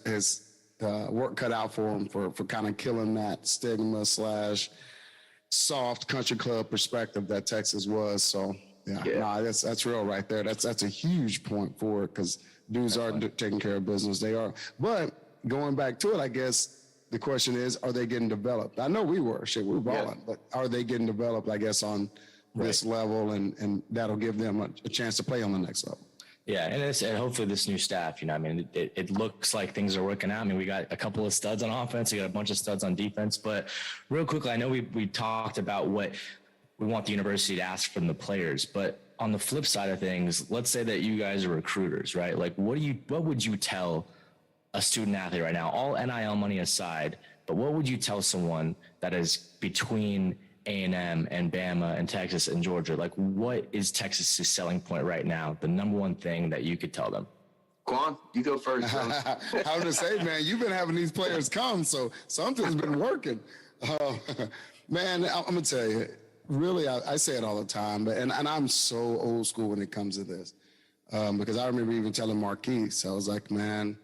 work cut out for him for kind of killing that stigma / soft country club perspective that Texas was. So that's real right there. That's a huge point for it because dudes are taking care of business. They are. But going back to it, I guess the question is, are they getting developed? I know we were balling, but are they getting developed, I guess, on this level, and that'll give them a chance to play on the next level. Yeah, and hopefully this new staff, I mean, it looks like things are working out. I mean, we got a couple of studs on offense, we got a bunch of studs on defense, but real quickly, I know we talked about what we want the university to ask from the players, but on the flip side of things, let's say that you guys are recruiters, right? Like, what would you tell a student athlete right now, all NIL money aside, but what would you tell someone that is between A&M and Bama and Texas and Georgia? Like, what is Texas's selling point right now? The number one thing that you could tell them? Quan, you go first. I was going to say, man, you've been having these players come, so something's been working. Man, I'm going to tell you, really, I say it all the time, and I'm so old school when it comes to this, because I remember even telling Marquise, I was like, man,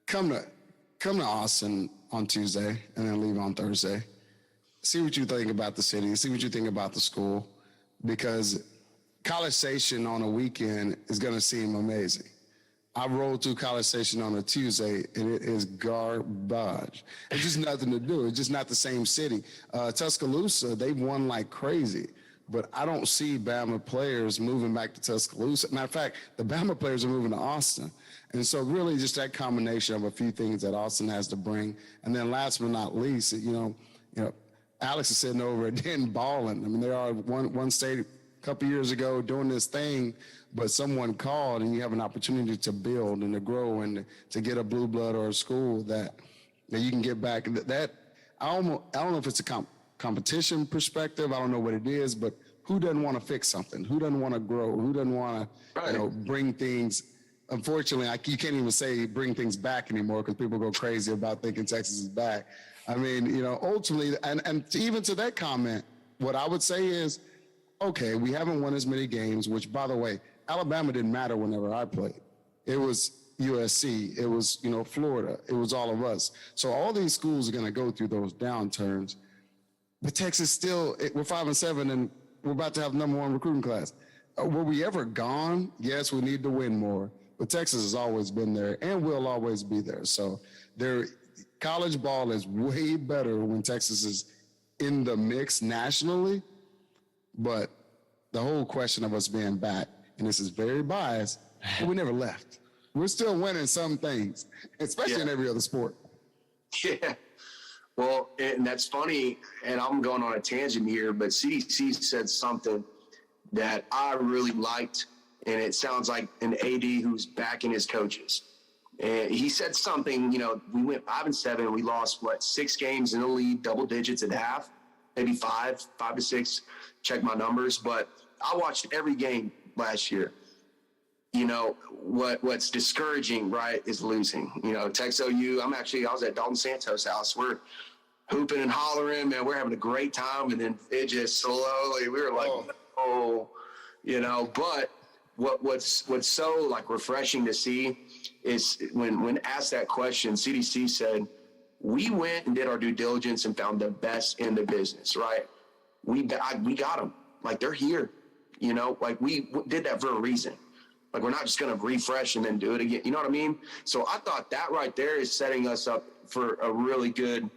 come to Austin on Tuesday and then leave on Thursday. See what you think about the city. See what you think about the school, because College Station on a weekend is going to seem amazing. I rolled through College Station on a Tuesday, and it is garbage. It's just nothing to do. It's just not the same city. Tuscaloosa, they've won like crazy, but I don't see Bama players moving back to Tuscaloosa. Matter of fact, the Bama players are moving to Austin. And so really just that combination of a few things that Austin has to bring. And then last but not least, you know, Alex is sitting over at Denton balling. I mean, there are one state a couple years ago doing this thing, but someone called and you have an opportunity to build and to grow and to get a blue blood or a school that you can get back. That I don't know if it's a competition perspective. I don't know what it is, but who doesn't want to fix something? Who doesn't want to grow? Who doesn't want to, bring things? Unfortunately, you can't even say bring things back anymore because people go crazy about thinking Texas is back. I mean, ultimately, and even to that comment, what I would say is, okay, we haven't won as many games, which, by the way, Alabama didn't matter whenever I played. It was USC. It was, Florida. It was all of us. So all these schools are going to go through those downturns. But Texas still, we're 5-7, and we're about to have #1 recruiting class. Were we ever gone? Yes, we need to win more. But Texas has always been there and will always be there. So college ball is way better when Texas is in the mix nationally. But the whole question of us being back, and this is very biased, but we never left. We're still winning some things, especially in every other sport. Yeah. Well, and that's funny, and I'm going on a tangent here, but CDC said something that I really liked, and it sounds like an AD who's backing his coaches. And he said something, we went 5-7, and we lost, 6 games in the league, double digits at half, maybe 5 to 6, check my numbers. But I watched every game last year. What's discouraging, right, is losing. Texas OU, I was at Dalton Santos' house. We're hooping and hollering, man. We're having a great time. And then it just slowly, we were like, but what's so refreshing to see is when asked that question, CDC said, we went and did our due diligence and found the best in the business, right? We got them. They're here, we did that for a reason. We're not just going to refresh and then do it again. You know what I mean? So I thought that right there is setting us up for a really good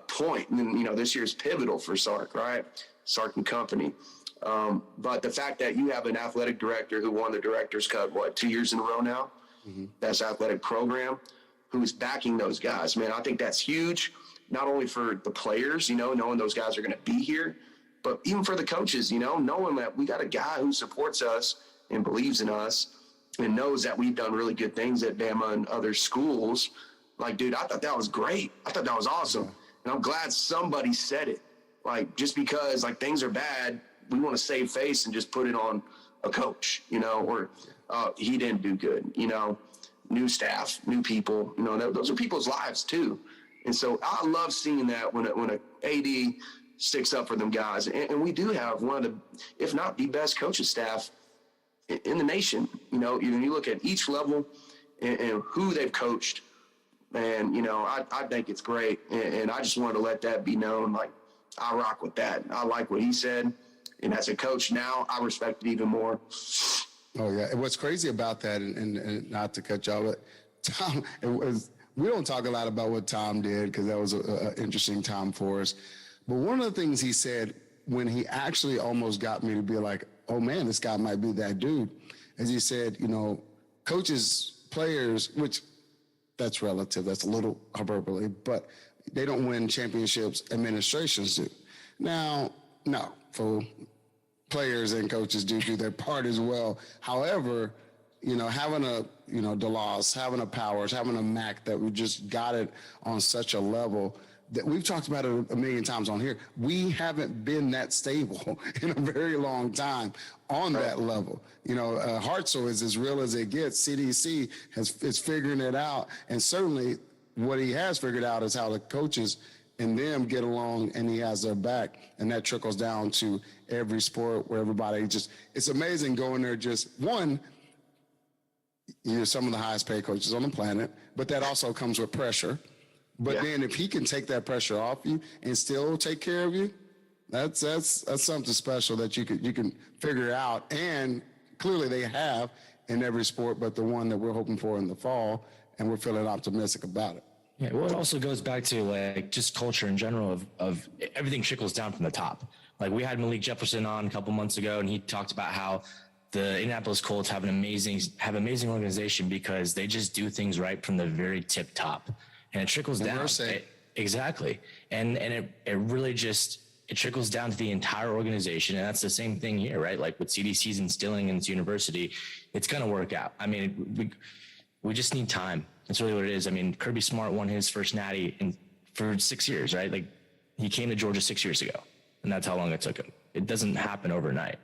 point. And, this year's pivotal for Sark, right? Sark and company. But the fact that you have an athletic director who won the Director's Cup, 2 years in a row now? Mm-hmm. That's athletic program, who's backing those guys. Man, I think that's huge, not only for the players, knowing those guys are going to be here, but even for the coaches, knowing that we got a guy who supports us and believes in us and knows that we've done really good things at Bama and other schools. Dude, I thought that was great. I thought that was awesome. Yeah. And I'm glad somebody said it. Just because things are bad, we want to save face and just put it on a coach, or he didn't do good, new staff, new people, those are people's lives too. And so I love seeing that when a AD sticks up for them guys. And we do have one of the, if not the best coaching staff in the nation. You look at each level and who they've coached, And, you know, I think it's great. And I just wanted to let that be known. Like, I rock with that. I like what he said. And as a coach now, I respect it even more. Oh, yeah. And what's crazy about that, and not to cut y'all, but Tom, we don't talk a lot about what Tom did because that was an interesting time for us. But one of the things he said when he actually almost got me to be like, oh, man, this guy might be that dude, as he said, you know, coaches, players, which that's relative, that's a little hyperbole, but they don't win championships, administrations do. Now, no, for players and coaches do their part as well. However, you know, having a, you know, DeLoss, having a Powers, having a Mac that we just got it on such a level that we've talked about it a million times on here. We haven't been that stable in a very long time on that level. You know, Hartzell is as real as it gets. CDC is figuring it out. And certainly what he has figured out is how the coaches and them get along, and he has their back. And that trickles down to every sport where everybody just, it's amazing going there. Just one, you're some of the highest paid coaches on the planet, but that also comes with pressure. But then if he can take that pressure off you and still take care of you, that's something special that you can figure out. And clearly they have in every sport, but the one that we're hoping for in the fall, and we're feeling optimistic about it. Yeah, well, it also goes back to like just culture in general of everything trickles down from the top. Like we had Malik Jefferson on a couple months ago, and he talked about how the Indianapolis Colts have amazing organization because they just do things right from the very tip top, and it trickles down. Exactly, and it really just it trickles down to the entire organization, and that's the same thing here, right? Like what CDC's instilling in its university, it's going to work out. I mean, we just need time. That's really what it is. I mean, Kirby Smart won his first natty for 6 years, right? Like he came to Georgia 6 years ago, and that's how long it took him. It doesn't happen overnight.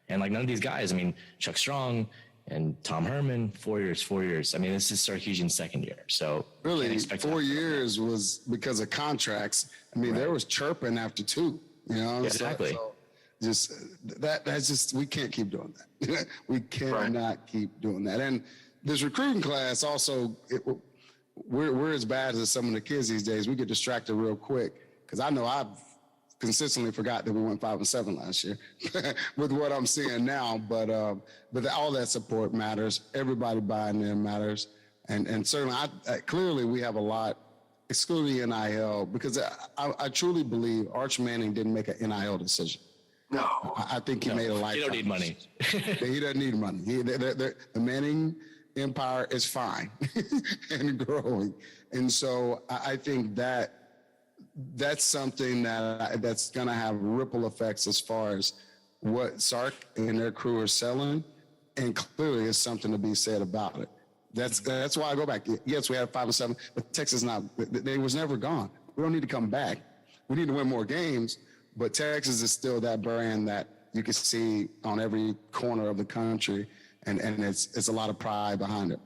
And like none of these guys, I mean, Chuck Strong and Tom Herman, 4 years. I mean, this is Sarkisian's second year. So really 4 years was because of contracts. I mean, there was chirping after 2, you know? Exactly. So just that's just, we can't keep doing that. We cannot keep doing that. And this recruiting class also, we're as bad as some of the kids these days. We get distracted real quick because I know I've consistently forgot that we went 5-7 last year with what I'm seeing now. But all that support matters. Everybody buying in matters. And certainly, clearly we have a lot, excluding NIL, because I truly believe Arch Manning didn't make an NIL decision. No. I think he made a lifetime. He don't need money. He doesn't need money. The Manning empire is fine and growing. And so I think that's something that's going to have ripple effects as far as what Sark and their crew are selling. And clearly there's something to be said about it. That's why I go back. Yes, we had 5-7, but Texas they was never gone. We don't need to come back. We need to win more games, but Texas is still that brand that you can see on every corner of the country. And it's a lot of pride behind it.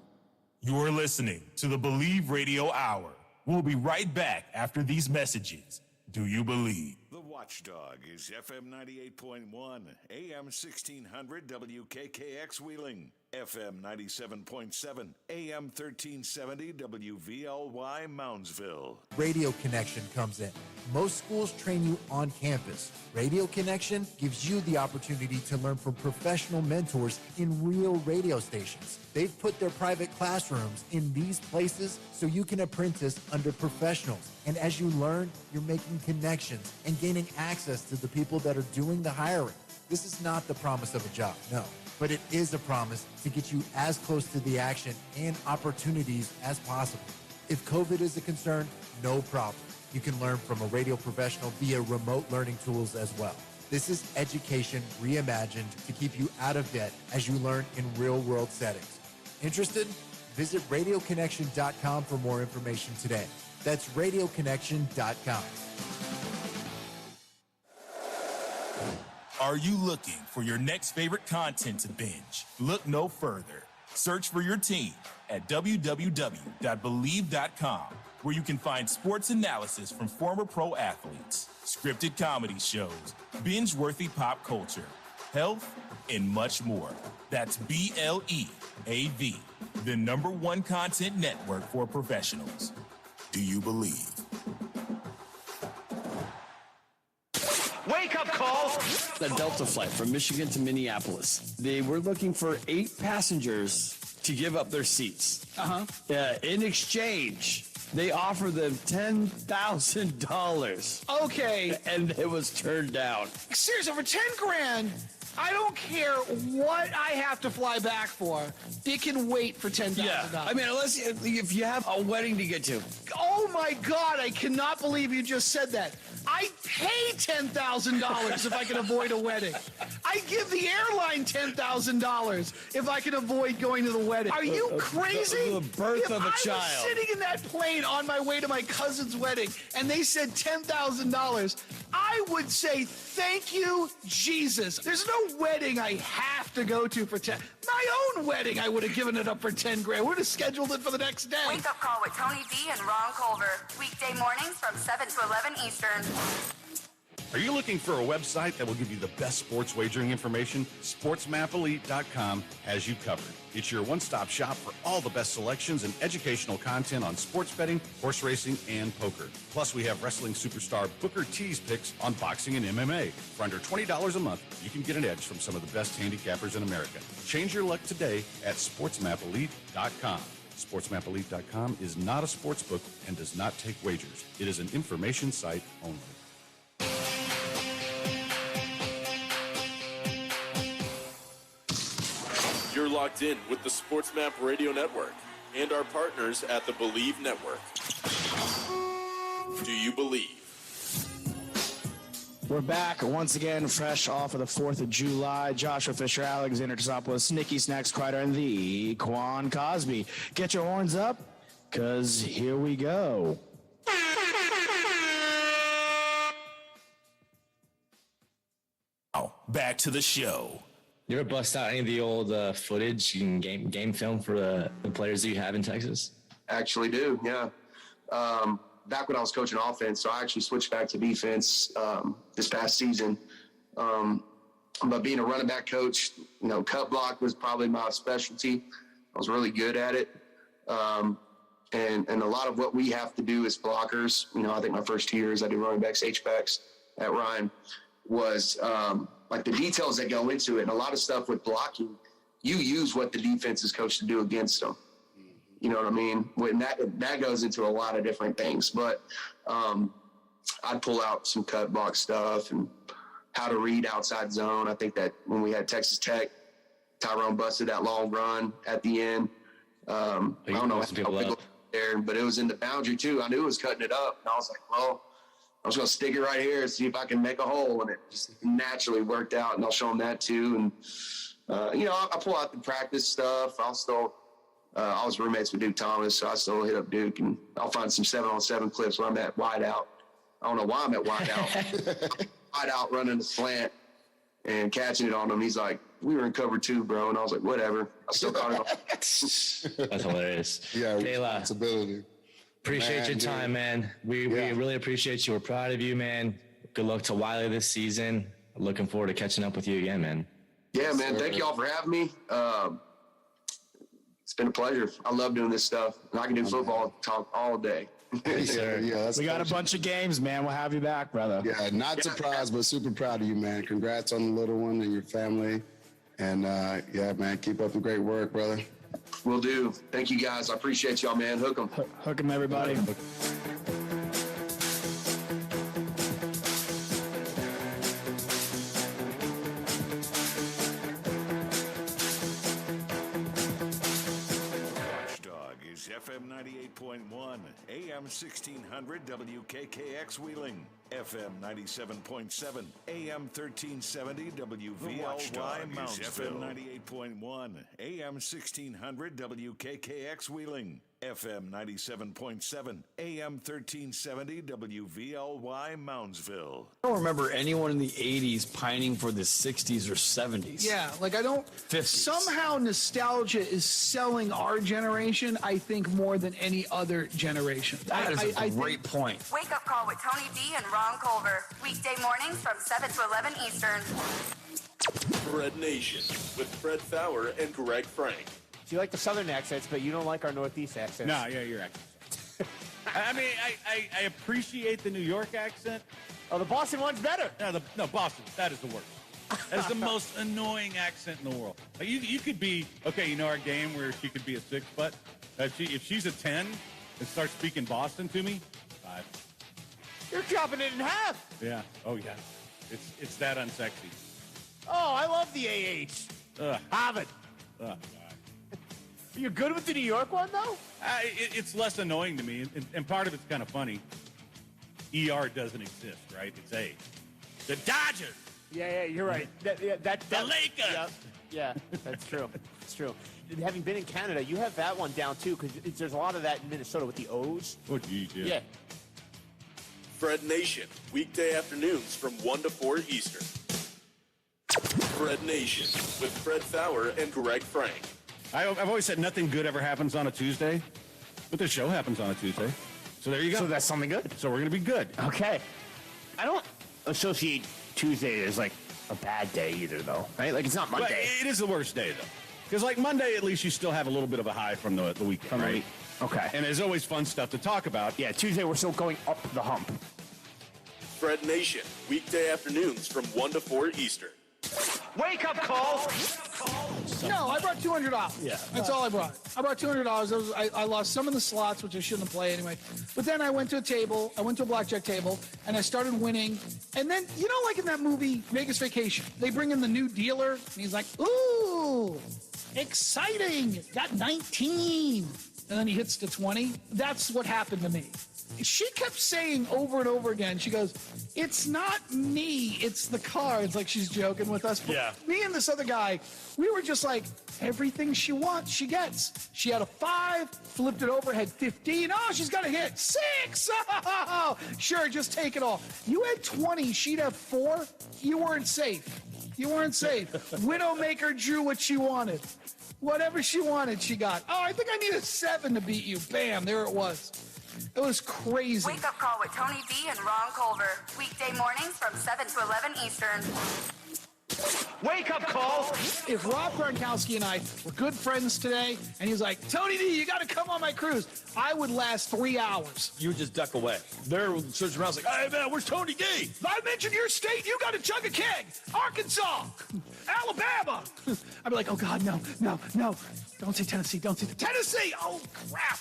You're listening to the Believe Radio Hour. We'll be right back after these messages. Do you believe? The Watchdog is FM 98.1, AM 1600 WKKX Wheeling, FM 97.7, AM 1370 WVLY Moundsville. Radio Connection comes in. Most schools train you on campus. Radio Connection gives you the opportunity to learn from professional mentors in real radio stations. They've put their private classrooms in these places so you can apprentice under professionals. And as you learn, you're making connections and gaining access to the people that are doing the hiring. This is not the promise of a job, no. But it is a promise to get you as close to the action and opportunities as possible. If COVID is a concern, no problem. You can learn from a radio professional via remote learning tools as well. This is education reimagined to keep you out of debt as you learn in real-world settings. Interested? Visit radioconnection.com for more information today. That's radioconnection.com. Are you looking for your next favorite content to binge? Look no further. Search for your team at www.believe.com, where you can find sports analysis from former pro athletes, scripted comedy shows, binge-worthy pop culture, health, and much more. That's BLEAV. the #1 content network for professionals. Do you believe? Wake up call! A Delta flight from Michigan to Minneapolis. They were looking for 8 passengers to give up their seats. In exchange, they offered them $10,000. Okay. And it was turned down. Seriously, for 10 grand, I don't care what I have to fly back for. It can wait for $10,000. Yeah. I mean, unless if you have a wedding to get to. Oh my God, I cannot believe you just said that. I pay $10,000 if I can avoid a wedding. I give the airline $10,000 if I can avoid going to the wedding. Are you crazy? The birth of a If I child. was sitting in that plane on my way to my cousin's wedding and they said $10,000, I would say, thank you, Jesus. There's no wedding I have to go to for 10. My own wedding, I would have given it up for 10 grand. Would have scheduled it for the next day. Wake up call with Tony V and Ron Culver. Weekday mornings from 7 to 11 Eastern. Are you looking for a website that will give you the best sports wagering information? SportsMapElite.com has you covered. It's your one-stop shop for all the best selections and educational content on sports betting, horse racing, and poker. Plus, we have wrestling superstar Booker T's picks on boxing and MMA. For under $20 a month, you can get an edge from some of the best handicappers in America. Change your luck today at SportsMapElite.com. SportsMapElite.com is not a sports book and does not take wagers. It is an information site only. You're locked in with the SportsMap Radio Network and our partners at the Believe Network. Do you believe? We're back once again, fresh off of the 4th of July. Joshua Fisher, Alexander Tosopoulos, Nikki Snacks Kreider, and the Quan Cosby. Get your horns up, because here we go. Now, back to the show. You ever bust out any of the old footage and game film for the players that you have in Texas? Actually do, yeah. Back when I was coaching offense, so I actually switched back to defense this past season. But being a running back coach, cut block was probably my specialty. I was really good at it. And a lot of what we have to do as blockers, I think my first 2 years I did running backs, H-backs at Ryan, was like the details that go into it. And a lot of stuff with blocking, you use what the defense is coached to do against them. You know what I mean? When that goes into a lot of different things. But I'd pull out some cut block stuff and how to read outside zone. I think that when we had Texas Tech, Tyrone busted that long run at the end. I don't know how big it was there, but it was in the boundary too. I knew it was cutting it up. And I was like, well, I'm just going to stick it right here and see if I can make a hole. And it just naturally worked out, and I'll show them that too. And, I pull out the practice stuff. I'll still I was roommates with Duke Thomas, so I still hit up Duke, and I'll find some 7-on-7 clips where I'm at wide out. I don't know why I'm at wide out. Wide out running the slant and catching it on him. He's like, we were in cover 2, bro. And I was like, whatever. I still caught it on. That's hilarious. Yeah, Kayla, responsibility. Appreciate your time, man. We really appreciate you. We're proud of you, man. Good luck to Wiley this season. Looking forward to catching up with you again, man. Yeah, man. Thank y'all for having me. It's been a pleasure. I love doing this stuff. And I can do football talk all day. We got a bunch of games, man. We'll have you back, brother. Yeah, not surprised, but super proud of you, man. Congrats on the little one and your family. And, man, keep up the great work, brother. Will do. Thank you, guys. I appreciate y'all, man. Hook 'em. Hook 'em, everybody. Watchdog is FM 98.1, AM 1600 WKKX Wheeling, FM 97.7, AM 1370 WVLY Mountsville, FM 98.1, AM 1600 WKKX Wheeling, FM 97.7, AM 1370 WVLY Moundsville. I don't remember anyone in the 80s pining for the 60s or 70s. Yeah, like I don't. 50s. Somehow nostalgia is selling our generation, I think, more than any other generation. That is a great point. Wake up call with Tony V and Ron Culver. Weekday mornings from 7 to 11 Eastern. Red Nation with Fred Fowler and Greg Frank So you like the southern accents, but you don't like our northeast accents. No, yeah, your accent. I mean, I appreciate the New York accent. Oh, the Boston one's better. No, Boston. That is the worst. That is the most annoying accent in the world. Like you could be, okay, you know our game where she could be a 6-foot? If she's a 10 and starts speaking Boston to me, 5. You're chopping it in half. Yeah. Oh, yeah. It's that unsexy. Oh, I love the AH. Ugh. Harvard. Ugh, God. You're good with the New York one, though? It's less annoying to me, and part of it's kind of funny. ER doesn't exist, right? It's A. The Dodgers. Yeah, you're right. The Lakers. Yeah, that's true. It's true. Having been in Canada, you have that one down, too, because there's a lot of that in Minnesota with the O's. Oh, geez, yeah. Yeah. Fred Nation, weekday afternoons from 1 to 4 Eastern. Fred Nation with Fred Fowler and Greg Frank. I've always said nothing good ever happens on a Tuesday, but the show happens on a Tuesday. So there you go. So that's something good? So we're going to be good. Okay. I don't associate Tuesday as, like, a bad day either, though, right? Like, it's not Monday. But it is the worst day, though. Because, like, Monday, at least you still have a little bit of a high from the weekend, right? Okay. And there's always fun stuff to talk about. Yeah, Tuesday, we're still going up the hump. Fred Nation, weekday afternoons from 1 to 4 Eastern. Wake up call. No, I brought $200. Yeah. That's all I brought. I brought $200. I lost some of the slots, which I shouldn't have played anyway. But then I went to a blackjack table, and I started winning. And then, you know, like in that movie, Vegas Vacation, they bring in the new dealer, and he's like, ooh, exciting, got 19. And then he hits to 20. That's what happened to me. She kept saying over and over again, she goes, it's not me, it's the cards. Like she's joking with us. But yeah. Me and this other guy, we were just like, everything she wants, she gets. She had a 5, flipped it over, had 15. Oh, she's got a hit. 6. Oh, sure, just take it all. You had 20, she'd have 4. You weren't safe. Widowmaker drew what she wanted. Whatever she wanted, she got. Oh, I think I need a 7 to beat you. Bam, there it was. It was crazy. Wake up call with Tony V and Ron Culver. Weekday mornings from 7 to 11 Eastern. Wake up call. If Rob Gronkowski and I were good friends today, and he's like, Tony D, you got to come on my cruise, I would last 3 hours. You would just duck away. They're searching around like, hey, man, where's Tony D? If I mention your state, you got to chug a keg. Arkansas, Alabama. I'd be like, oh, God, no. Don't say Tennessee. Tennessee. Oh, crap.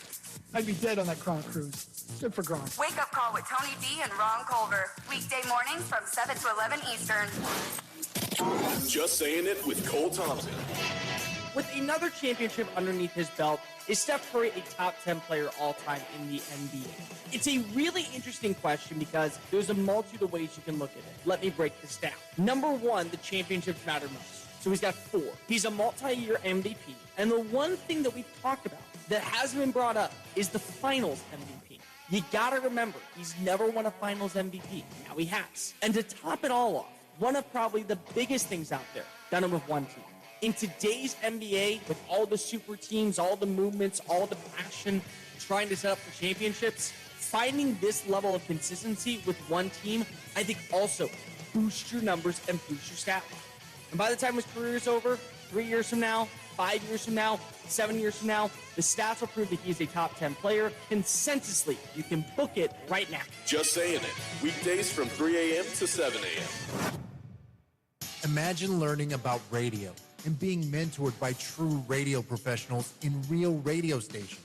I'd be dead on that Gronk cruise. Good for Gronk. Wake up call with Tony V and Ron Culver. Weekday mornings from 7 to 11 Eastern. Just saying it with Cole Thompson. With another championship underneath his belt, is Steph Curry a top 10 player all time in the NBA? It's a really interesting question because there's a multitude of ways you can look at it. Let me break this down. Number 1, the championships matter most. So he's got 4. He's a multi-year MVP. And the one thing that we've talked about that hasn't been brought up is the finals MVP. You gotta remember, he's never won a finals MVP. Now he has. And to top it all off, one of probably the biggest things out there, done it with one team. In today's NBA, with all the super teams, all the movements, all the passion, trying to set up for championships, finding this level of consistency with one team, I think also boosts your numbers and boosts your stat line. And by the time his career is over, 3 years from now, 5 years from now, 7 years from now, the stats will prove that he's a top 10 player. Consensusly, you can book it right now. Just saying it. Weekdays from 3 a.m. to 7 a.m. Imagine learning about radio and being mentored by true radio professionals in real radio stations.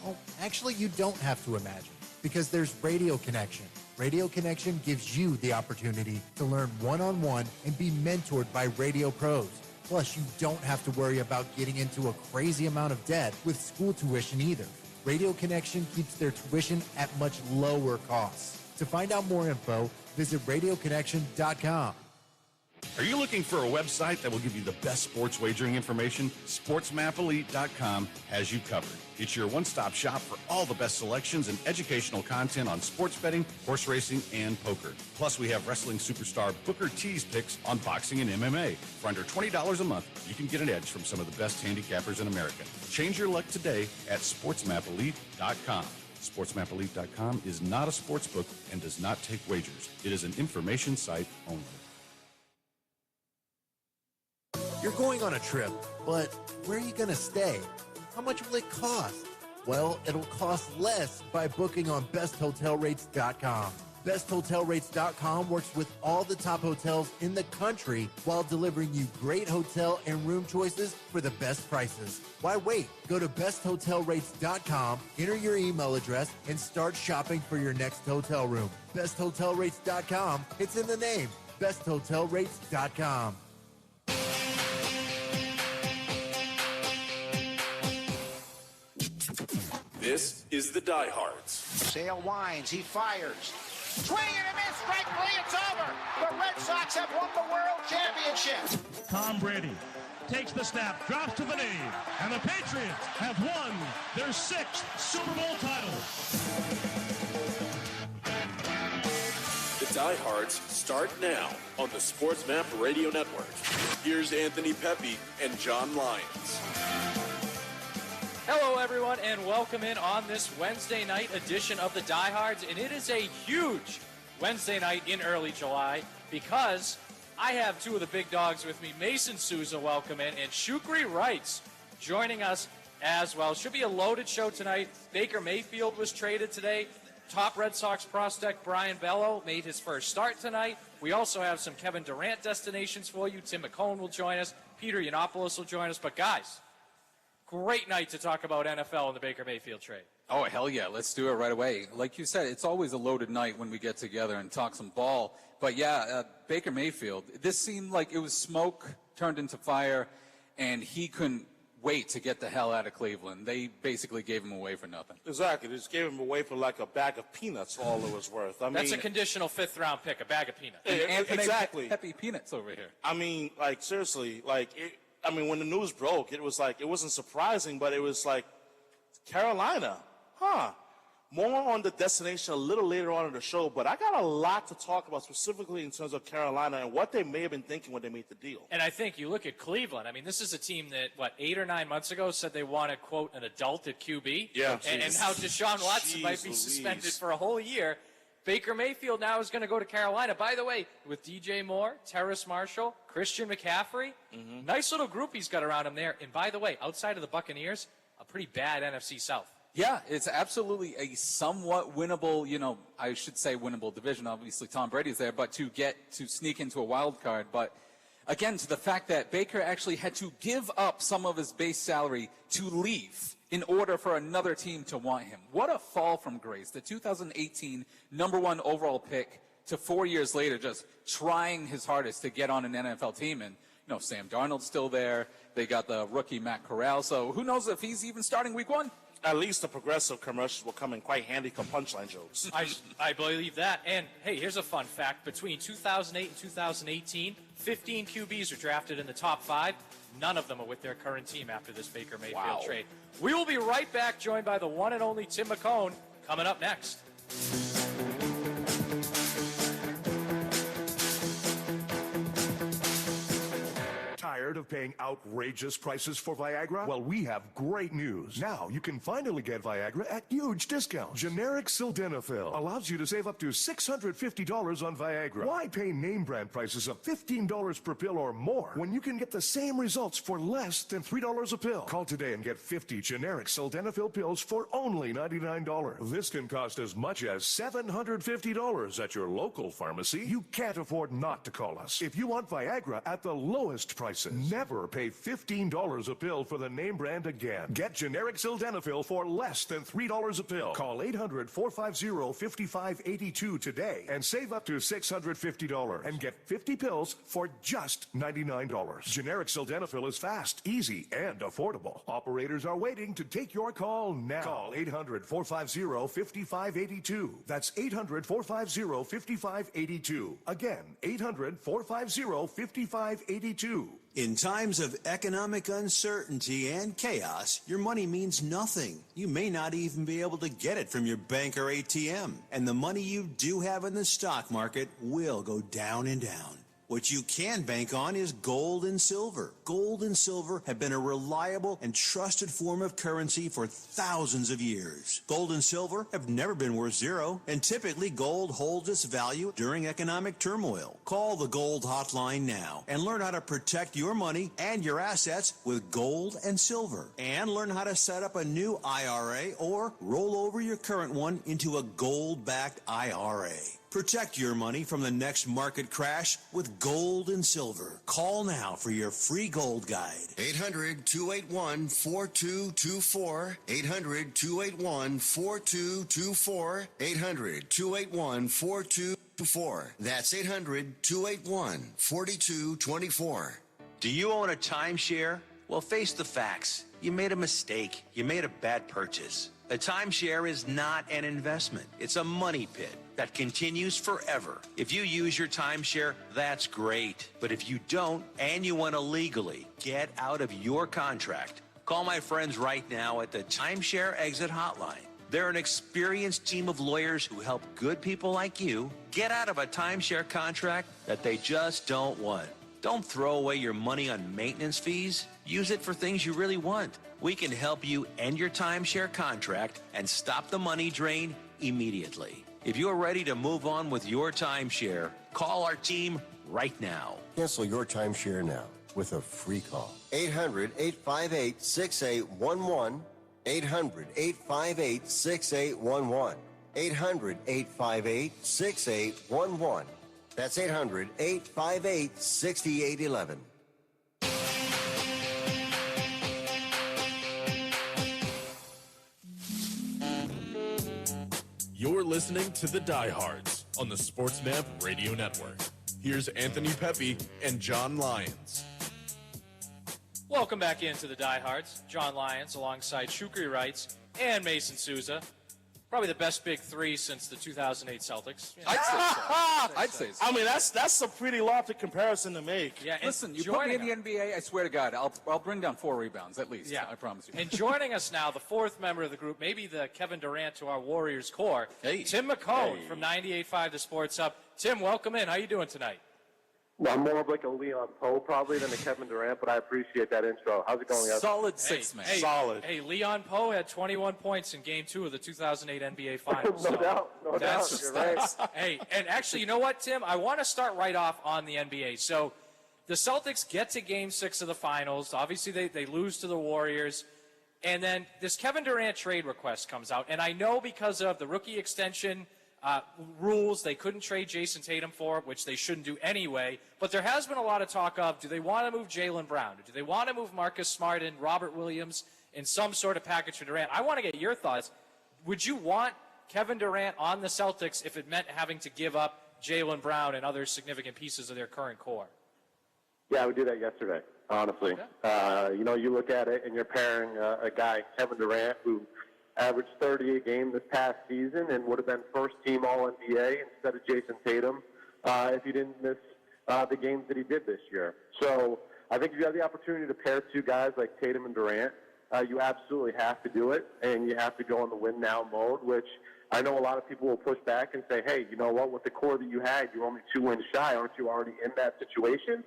Well, actually, you don't have to imagine, because there's Radio Connection. Radio Connection gives you the opportunity to learn one-on-one and be mentored by radio pros. Plus, you don't have to worry about getting into a crazy amount of debt with school tuition either. Radio Connection keeps their tuition at much lower costs. To find out more info, visit radioconnection.com. Are you looking for a website that will give you the best sports wagering information? SportsMapElite.com has you covered. It's your one-stop shop for all the best selections and educational content on sports betting, horse racing, and poker. Plus, we have wrestling superstar Booker T's picks on boxing and MMA. For under $20 a month, you can get an edge from some of the best handicappers in America. Change your luck today at SportsMapElite.com. SportsMapElite.com is not a sports book and does not take wagers. It is an information site only. You're going on a trip, but where are you going to stay? How much will it cost? Well, it'll cost less by booking on besthotelrates.com. BestHotelRates.com works with all the top hotels in the country while delivering you great hotel and room choices for the best prices. Why wait? Go to BestHotelRates.com, enter your email address, and start shopping for your next hotel room. BestHotelRates.com, it's in the name. BestHotelRates.com. This is the Diehards. Sale winds, he fires. Swing and a miss, strike three, it's over. The Red Sox have won the World Championship. Tom Brady takes the snap, drops to the knee, and the Patriots have won their 6th Super Bowl title. The Diehards start now on the Sports Map Radio Network. Here's Anthony Pepe and John Lyons. Hello, everyone, and welcome in on this Wednesday night edition of the Diehards. And it is a huge Wednesday night in early July because I have two of the big dogs with me. Mason Souza, welcome in, and Shukri Wrights joining us as well. Should be a loaded show tonight. Baker Mayfield was traded today. Top Red Sox prospect Brian Bello made his first start tonight. We also have some Kevin Durant destinations for you. Tim McCone will join us. Peter Yiannopoulos will join us. But, guys, great night to talk about NFL and the Baker Mayfield trade. Oh, hell yeah. Let's do it right away. Like you said, it's always a loaded night when we get together and talk some ball. But, yeah, Baker Mayfield, this seemed like it was smoke turned into fire, and he couldn't wait to get the hell out of Cleveland. They basically gave him away for nothing. Exactly. They just gave him away for like a bag of peanuts, all it was worth. That's a conditional 5th-round pick, a bag of peanuts. Exactly. Peppy peanuts over here. I mean, like, seriously, like, when the news broke, it was like, it wasn't surprising, but it was like, Carolina, huh? More on the destination a little later on in the show, but I got a lot to talk about specifically in terms of Carolina and what they may have been thinking when they made the deal. And I think you look at Cleveland. I mean, this is a team that, 8 or 9 months ago said they wanted, quote, an adult at QB. Yeah. And how Deshaun Watson might be suspended for a whole year. Baker Mayfield now is going to go to Carolina. By the way, with DJ Moore, Terrace Marshall, Christian McCaffrey, nice little group he's got around him there. And by the way, outside of the Buccaneers, a pretty bad NFC South. Yeah, it's absolutely a somewhat winnable, I should say winnable division. Obviously, Tom Brady's there, but to sneak into a wild card. But again, to the fact that Baker actually had to give up some of his base salary to leave in order for another team to want him. What a fall from grace. The 2018 #1 overall pick to 4 years later just trying his hardest to get on an NFL team. And, Sam Darnold's still there. They got the rookie Matt Corral. So who knows if he's even starting week 1? At least the progressive commercials will come in quite handy for punchline jokes. I believe that. And, hey, here's a fun fact. Between 2008 and 2018, 15 QBs were drafted in the top 5. None of them are with their current team after this Baker Mayfield trade. We will be right back, joined by the one and only Tim McCone, coming up next. Tired of paying outrageous prices for Viagra? Well, we have great news. Now you can finally get Viagra at huge discounts. Generic sildenafil allows you to save up to $650 on Viagra. Why pay name brand prices of $15 per pill or more when you can get the same results for less than $3 a pill? Call today and get 50 generic sildenafil pills for only $99. This can cost as much as $750 at your local pharmacy. You can't afford not to call us. If you want Viagra at the lowest prices, never pay $15 a pill for the name brand again. Get generic sildenafil for less than $3 a pill. Call 800-450-5582 today and save up to $650 and get 50 pills for just $99. Generic sildenafil is fast, easy, and affordable. Operators are waiting to take your call now. Call 800-450-5582. That's 800-450-5582. Again, 800-450-5582. In times of economic uncertainty and chaos, your money means nothing. You may not even be able to get it from your bank or ATM. And the money you do have in the stock market will go down and down. What you can bank on is gold and silver. Gold and silver have been a reliable and trusted form of currency for thousands of years. Gold and silver have never been worth zero, and typically gold holds its value during economic turmoil. Call the Gold Hotline now and learn how to protect your money and your assets with gold and silver. And learn how to set up a new IRA or roll over your current one into a gold-backed IRA. Protect your money from the next market crash with gold and silver. Call now for your free gold guide. 800-281-4224. 800-281-4224. 800-281-4224. That's 800-281-4224. Do you own a timeshare? Well, face the facts. You made a mistake. You made a bad purchase. A timeshare is not an investment. It's a money pit that continues forever. If you use your timeshare, that's great. But if you don't, and you want to legally get out of your contract, call my friends right now at the Timeshare Exit Hotline. They're an experienced team of lawyers who help good people like you get out of a timeshare contract that they just don't want. Don't throw away your money on maintenance fees. Use it for things you really want. We can help you end your timeshare contract and stop the money drain immediately. If you're ready to move on with your timeshare, call our team right now. Cancel your timeshare now with a free call. 800-858-6811. 800-858-6811. 800-858-6811. That's 800-858-6811. You're listening to The Diehards on the SportsMap Radio Network. Here's Anthony Pepe and John Lyons. Welcome back into the Diehards. John Lyons alongside Shukri Wrights and Mason Souza. Probably the best big three since the 2008 Celtics. You know, I'd say so. I mean, that's a pretty lofty comparison to make. Yeah, listen, you put me in the NBA, I swear to God, I'll bring down 4 rebounds at least. Yeah, I promise you. And joining us now, the fourth member of the group, maybe the Kevin Durant to our Warriors core, Tim McCone from 98.5 The Sports Hub. Tim, welcome in. How you doing tonight? I'm more of like a Leon Poe probably than a Kevin Durant, but I appreciate that intro. How's it going, guys? Solid six, man. Solid. Hey, Leon Poe had 21 points in Game 2 of the 2008 NBA Finals. No doubt. You're right. Hey, and actually, you know what, Tim? I want to start right off on the NBA. So the Celtics get to Game 6 of the Finals. Obviously, they lose to the Warriors. And then this Kevin Durant trade request comes out. And I know because of the rookie extension rules, they couldn't trade Jason Tatum for it, which they shouldn't do anyway. But there has been a lot of talk of, do they want to move Jaylen Brown? Do they want to move Marcus Smart and Robert Williams in some sort of package for Durant? I want to get your thoughts. Would you want Kevin Durant on the Celtics if it meant having to give up Jaylen Brown and other significant pieces of their current core? Yeah, I would do that yesterday, honestly. Okay. You look at it and you're pairing a guy, Kevin Durant, who averaged 30 a game this past season and would have been first-team All-NBA instead of Jason Tatum if he didn't miss the games that he did this year. So I think if you have the opportunity to pair two guys like Tatum and Durant, you absolutely have to do it, and you have to go in the win-now mode, which I know a lot of people will push back and say, hey, you know what, with the core that you had, you're only 2 wins shy. Aren't you already in that situation?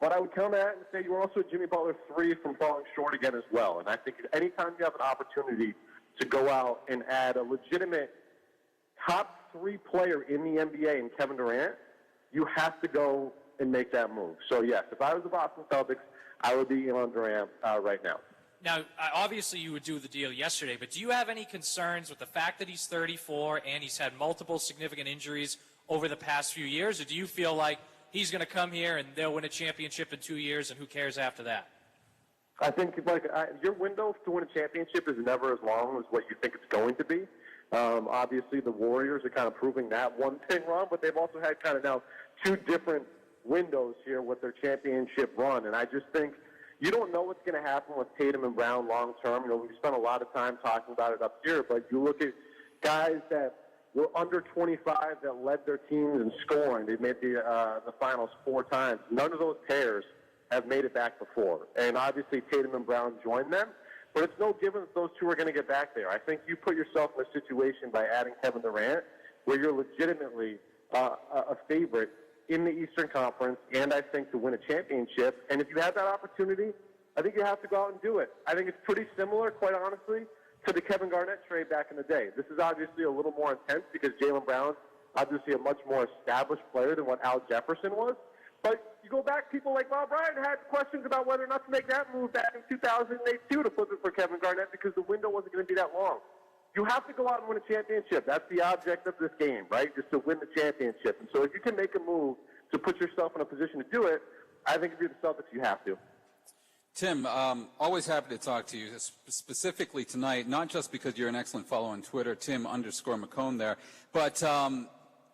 But I would come at it and say you were also Jimmy Butler 3 from falling short again as well. And I think anytime you have an opportunity to go out and add a legitimate top 3 player in the NBA in Kevin Durant, you have to go and make that move. So, yes, if I was the Boston Celtics, I would be in on Durant right now. Now, obviously you would do the deal yesterday, but do you have any concerns with the fact that he's 34 and he's had multiple significant injuries over the past few years, or do you feel like he's going to come here and they'll win a championship in 2 years and who cares after that? I think your window to win a championship is never as long as what you think it's going to be. Obviously, the Warriors are kind of proving that one thing wrong, but they've also had kind of now 2 different windows here with their championship run. And I just think you don't know what's going to happen with Tatum and Brown long term. We spent a lot of time talking about it up here, but you look at guys that were under 25 that led their teams in scoring. They made the finals 4 times. None of those pairs have made it back before. And obviously Tatum and Brown joined them, but it's no given that those 2 are going to get back there. I think you put yourself in a situation by adding Kevin Durant where you're legitimately a favorite in the Eastern Conference, and I think to win a championship. And if you have that opportunity, I think you have to go out and do it. I think it's pretty similar, quite honestly, to the Kevin Garnett trade back in the day. This is obviously a little more intense because Jaylen Brown's obviously a much more established player than what Al Jefferson was. But you go back, people like Bob Bryant had questions about whether or not to make that move back in 2008 too, to flip it for Kevin Garnett, because the window wasn't going to be that long. You have to go out and win a championship. That's the object of this game, right? Just to win the championship. And so if you can make a move to put yourself in a position to do it, I think if you're the Celtics, you have to. Tim, always happy to talk to you, specifically tonight, not just because you're an excellent follower on Twitter, Tim_McCone there, but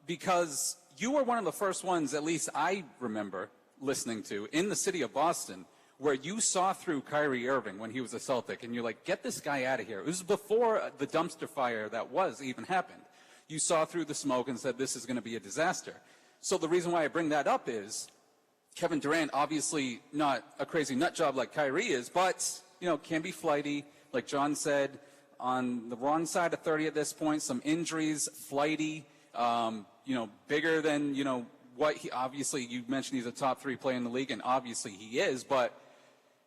because you were one of the first ones, at least I remember listening to, in the city of Boston, where you saw through Kyrie Irving when he was a Celtic, and you're like, get this guy out of here. It was before the dumpster fire that was even happened. You saw through the smoke and said, this is going to be a disaster. So the reason why I bring that up is Kevin Durant, obviously not a crazy nut job like Kyrie is, but, can be flighty. Like John said, on the wrong side of 30 at this point, some injuries, flighty, bigger than, what he, obviously you mentioned he's a top 3 player in the league, and obviously he is, but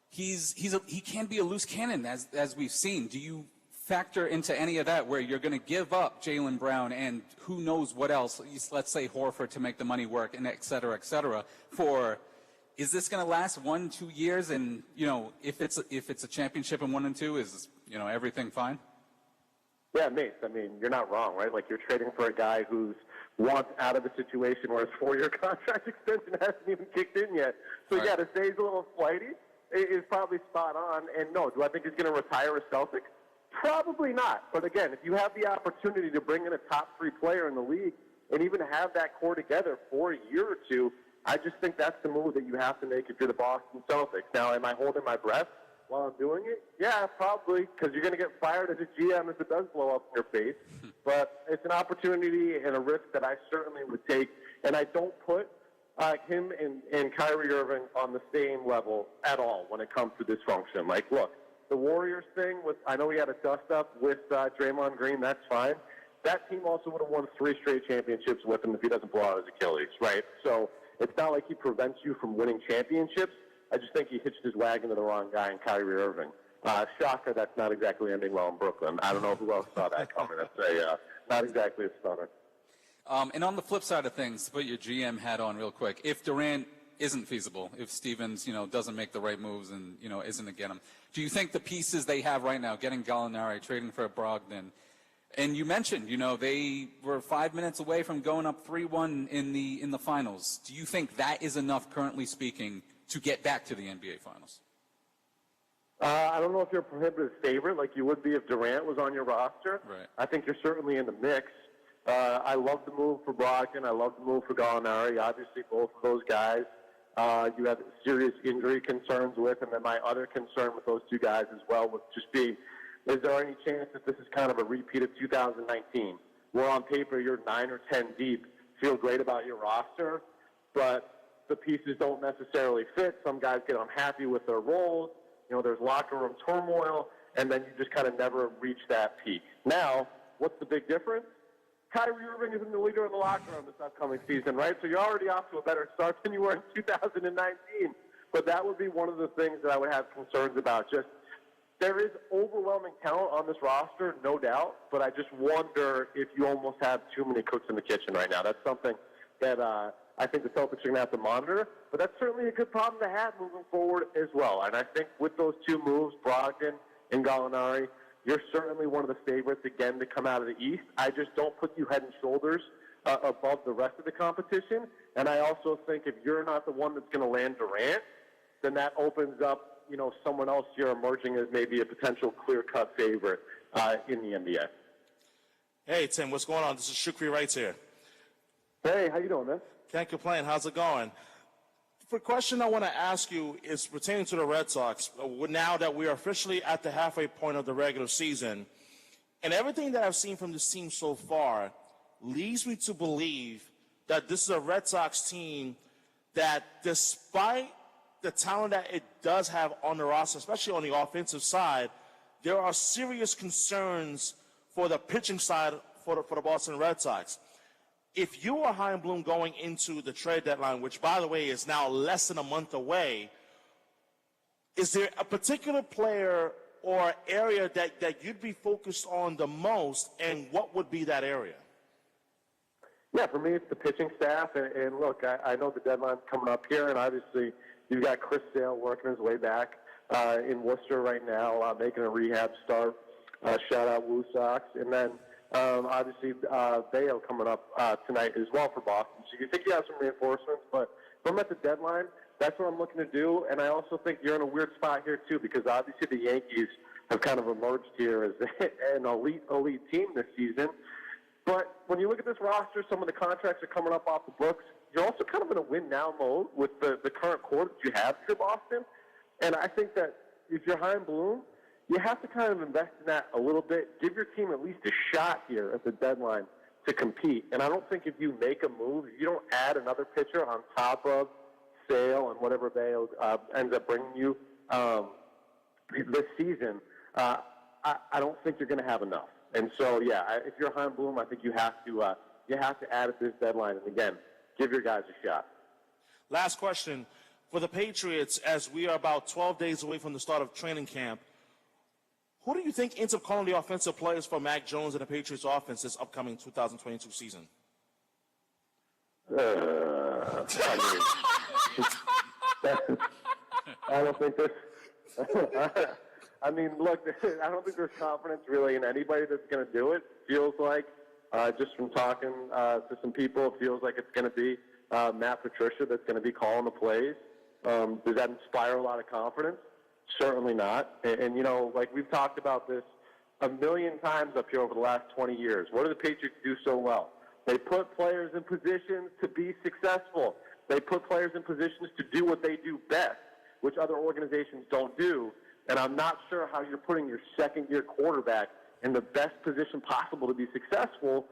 he can be a loose cannon as we've seen. Do you factor into any of that where you're going to give up Jaylen Brown and who knows what else, let's say Horford to make the money work, and et cetera, is this going to last 1-2 years? And, if it's a championship in 1 and 2, is, everything fine? Yeah, Mace, I mean, you're not wrong, right? Like, you're trading for a guy who's wants out of a situation where his 4-year contract extension hasn't even kicked in yet. So, yeah, to say he's a little flighty is probably spot on. And, no, do I think he's going to retire a Celtic? Probably not. But, again, if you have the opportunity to bring in a top 3 player in the league and even have that core together for a year or two, I just think that's the move that you have to make if you're the Boston Celtics. Now, am I holding my breath while I'm doing it? Yeah, probably, because you're going to get fired as a GM if it does blow up in your face. But it's an opportunity and a risk that I certainly would take. And I don't put him and Kyrie Irving on the same level at all when it comes to dysfunction. Like, look, the Warriors thing, I know he had a dust-up with Draymond Green. That's fine. That team also would have won 3 straight championships with him if he doesn't blow out his Achilles, right? So it's not like he prevents you from winning championships. I just think he hitched his wagon to the wrong guy in Kyrie Irving. Shocker, that's not exactly ending well in Brooklyn. I don't know who else saw that coming. That's not exactly a stunner. And on the flip side of things, to put your GM hat on real quick, if Durant isn't feasible, if Stevens, doesn't make the right moves and, isn't to get him, do you think the pieces they have right now, getting Gallinari, trading for Brogdon, and you mentioned, they were 5 minutes away from going up 3-1 in the finals. Do you think that is enough, currently speaking, to get back to the NBA Finals? I don't know if you're a prohibitive favorite like you would be if Durant was on your roster. Right. I think you're certainly in the mix. I love the move for Brogdon. I love the move for Gallinari. Obviously, both of those guys you have serious injury concerns with. And then my other concern with those 2 guys as well would just be, is there any chance that this is kind of a repeat of 2019, where on paper you're 9 or 10 deep, feel great about your roster, but the pieces don't necessarily fit. Some guys get unhappy with their roles. There's locker room turmoil, and then you just kind of never reach that peak. Now, what's the big difference? Kyrie Irving isn't the leader in the locker room this upcoming season, right? So you're already off to a better start than you were in 2019. But that would be one of the things that I would have concerns about. Just there is overwhelming talent on this roster, no doubt, but I just wonder if you almost have too many cooks in the kitchen right now. That's something that I think the Celtics are going to have to monitor, but that's certainly a good problem to have moving forward as well. And I think with those 2 moves, Brogdon and Gallinari, you're certainly one of the favorites, again, to come out of the East. I just don't put you head and shoulders above the rest of the competition. And I also think if you're not the one that's going to land Durant, then that opens up, someone else here emerging as maybe a potential clear-cut favorite in the NBA. Hey, Tim, what's going on? This is Shukri Wrights here. Hey, how you doing, man? Can't complain. How's it going? The question I want to ask you is pertaining to the Red Sox. Now that we are officially at the halfway point of the regular season, and everything that I've seen from this team so far leads me to believe that this is a Red Sox team that, despite the talent that it does have on the roster, especially on the offensive side, there are serious concerns for the pitching side for the Boston Red Sox. if you are Chaim Bloom going into the trade deadline, which, by the way, is now less than a month away, is there a particular player or area that you'd be focused on the most, and what would be that area? Yeah, for me, it's the pitching staff. And look, I know the deadline's coming up here, and obviously you've got Chris Sale working his way back in Worcester right now, making a rehab start. Shout out Woo Sox. And then obviously Bayo coming up tonight as well for Boston. So you think you have some reinforcements, but if I'm at the deadline, that's what I'm looking to do. And I also think you're in a weird spot here, too, because obviously the Yankees have kind of emerged here as an elite team this season. But when you look at this roster, some of the contracts are coming up off the books. You're also kind of in a win-now mode with the current core that you have for Boston. And I think that if you're Chaim Bloom, you have to kind of invest in that a little bit. Give your team at least a shot here at the deadline to compete. And I don't think if you make a move, if you don't add another pitcher on top of Sale and whatever Bayo ends up bringing you this season, I don't think you're going to have enough. And so, yeah, if you're Chaim Bloom, I think you have to add at this deadline. And again, give your guys a shot. Last question for the Patriots, as we are about 12 days away from the start of training camp. Who do you think ends up calling the offensive players for Mac Jones and the Patriots offense this upcoming 2022 season? I don't think there's. I mean, look, I don't think there's confidence really in anybody that's going to do it. Feels like, just from talking to some people, it feels like it's going to be Matt Patricia that's going to be calling the plays. Does that inspire a lot of confidence? Certainly not. And, you know, like we've talked about this a million times up here over the last 20 years. What do the Patriots do so well? They put players in positions to be successful. They put players in positions to do what they do best, which other organizations don't do. And I'm not sure how you're putting your second-year quarterback in the best position possible to be successful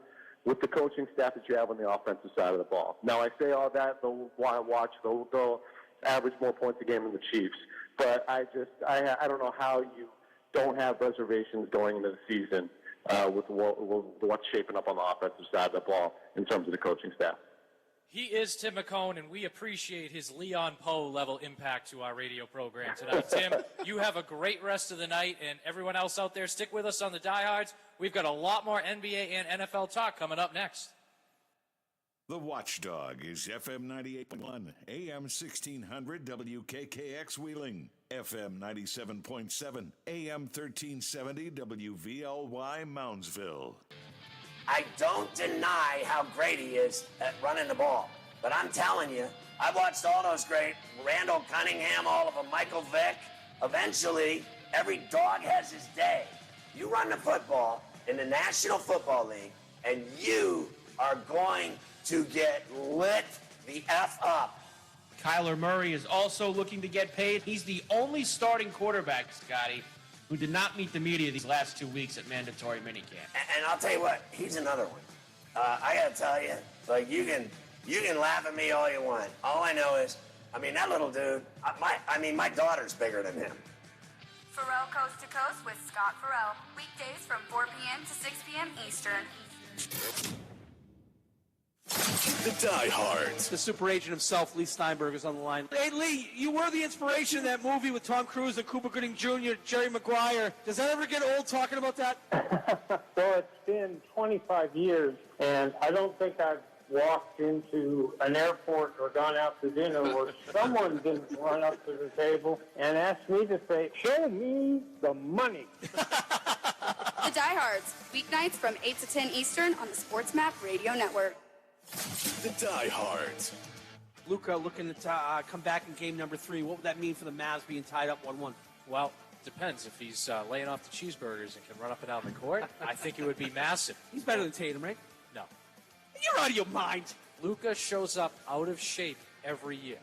with the coaching staff that you have on the offensive side of the ball. Now, I say all that, they'll average more points a game than the Chiefs. But I don't know how you don't have reservations going into the season with what's shaping up on the offensive side of the ball in terms of the coaching staff. He is Tim McCone, and we appreciate his Leon Poe level impact to our radio program tonight. Tim, you have a great rest of the night, and everyone else out there, stick with us on the Diehards. We've got a lot more NBA and NFL talk coming up next. The Watchdog is FM 98.1, AM 1600 WKKX Wheeling, FM 97.7, AM 1370 WVLY Moundsville. I don't deny how great he is at running the ball, but I'm telling you, I've watched all those great Randall Cunningham, all of them, Michael Vick. Eventually, every dog has his day. You run the football in the National Football League, and you are going to get lit the F up. Kyler Murray is also looking to get paid. He's the only starting quarterback, Scotty, who did not meet the media these last 2 weeks at mandatory minicamp. And I'll tell you what, he's another one. I gotta tell you, like you can laugh at me all you want. All I know is, that little dude. My daughter's bigger than him. Pharrell Coast to Coast with Scott Pharrell. Weekdays from 4 p.m. to 6 p.m. Eastern. The Diehards. The super agent himself, Lee Steinberg, is on the line. Hey, Lee, you were the inspiration of that movie with Tom Cruise and Cuba Gooding Jr., Jerry Maguire. Does that ever get old talking about that? So it's been 25 years, and I don't think I've walked into an airport or gone out to dinner where someone didn't run up to the table and ask me to say, show me the money. The Diehards, weeknights from 8 to 10 Eastern on the Sports Map Radio Network. The Diehards. Luka looking to come back in game number 3. What would that mean for the Mavs being tied up 1-1? Well, depends. If he's laying off the cheeseburgers and can run up and down the court, I think it would be massive. He's better than Tatum, right? No. You're out of your mind. Luka shows up out of shape every year.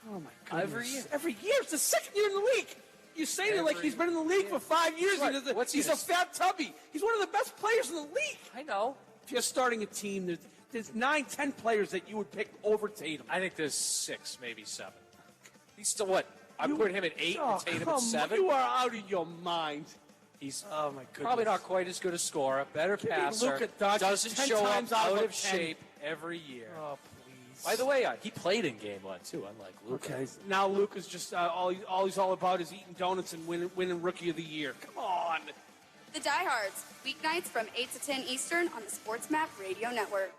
Oh, my goodness. Every year. Every year. It's the second year in the league. You say it like he's been in the league for 5 years. Right. And he's a fat tubby. He's one of the best players in the league. I know. If you're starting a team, there's 9, 10 players that you would pick over Tatum. I think there's 6, maybe 7. He's still what? I put him at 8 and Tatum at 7. You are out of your mind. He's my goodness. Probably not quite as good a scorer, better passer, Luka doesn't show up 10 times out out of of 10. shape every year. Oh, please. By the way, he played in Game 1, too, unlike Luka. Okay, now Luka's just all he's all about is eating donuts and winning Rookie of the Year. Come on. The Diehards, weeknights from 8 to 10 Eastern on the Sports Map Radio Network.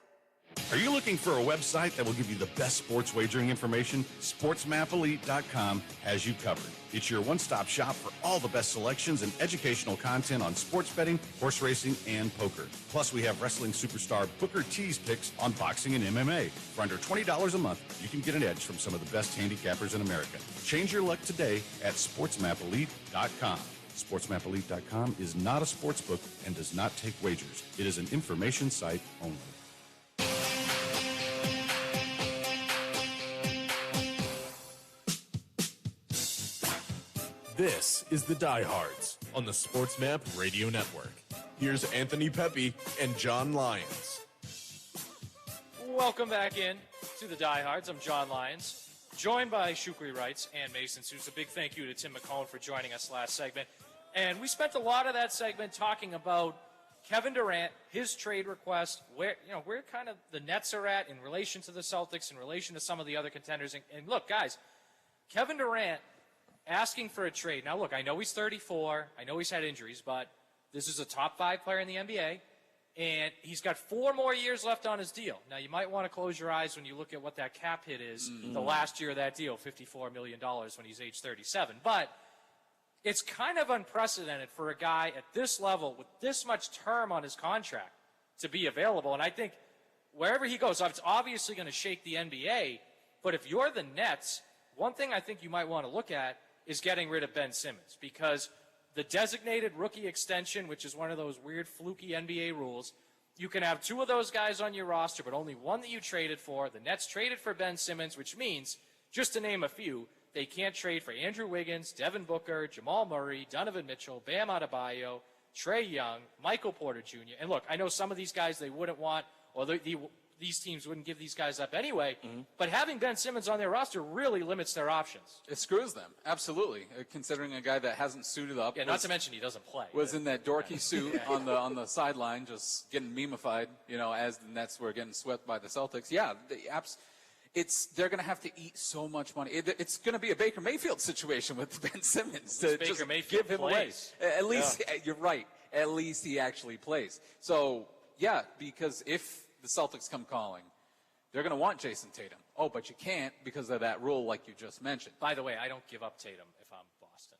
Are you looking for a website that will give you the best sports wagering information? SportsMapElite.com has you covered. It's your one-stop shop for all the best selections and educational content on sports betting, horse racing, and poker. Plus, we have wrestling superstar Booker T's picks on boxing and MMA. For under $20 a month, you can get an edge from some of the best handicappers in America. Change your luck today at SportsMapElite.com. SportsMapElite.com is not a sports book and does not take wagers. It is an information site only. This is the Diehards on the Sports Map Radio Network. Here's Anthony Pepe and John Lyons. Welcome back in to the Diehards. I'm John Lyons, joined by Shukri Wrights and Mason Suits. A big thank you to Tim McCone for joining us last segment. And we spent a lot of that segment talking about Kevin Durant, his trade request, where kind of the Nets are at in relation to the Celtics, in relation to some of the other contenders. And look, guys, Kevin Durant asking for a trade. Now, look, I know he's 34. I know he's had injuries, but this is a top 5 player in the NBA, and he's got 4 more years left on his deal. Now, you might want to close your eyes when you look at what that cap hit is the last year of that deal, $54 million when he's age 37. But it's kind of unprecedented for a guy at this level with this much term on his contract to be available. And I think wherever he goes, it's obviously going to shake the NBA. But if you're the Nets, one thing I think you might want to look at is getting rid of Ben Simmons, because the designated rookie extension, which is one of those weird fluky NBA rules, you can have 2 of those guys on your roster, but only one that you traded for. The Nets traded for Ben Simmons, which means, just to name a few, they can't trade for Andrew Wiggins, Devin Booker, Jamal Murray, Donovan Mitchell, Bam Adebayo, Trae Young, Michael Porter Jr. And look, I know some of these guys they wouldn't want, or these teams wouldn't give these guys up anyway, but having Ben Simmons on their roster really limits their options. It screws them, absolutely, considering a guy that hasn't suited up. Yeah, not to mention he doesn't play. Was in that dorky suit on the sideline, just getting memeified, as the Nets were getting swept by the Celtics. Yeah, they're going to have to eat so much money. It's going to be a Baker Mayfield situation with Ben Simmons to just give him away. At least, you're right, at least he actually plays. So, yeah, because if the Celtics come calling, they're going to want Jason Tatum. Oh, but you can't because of that rule like you just mentioned. By the way, I don't give up Tatum if I'm Boston.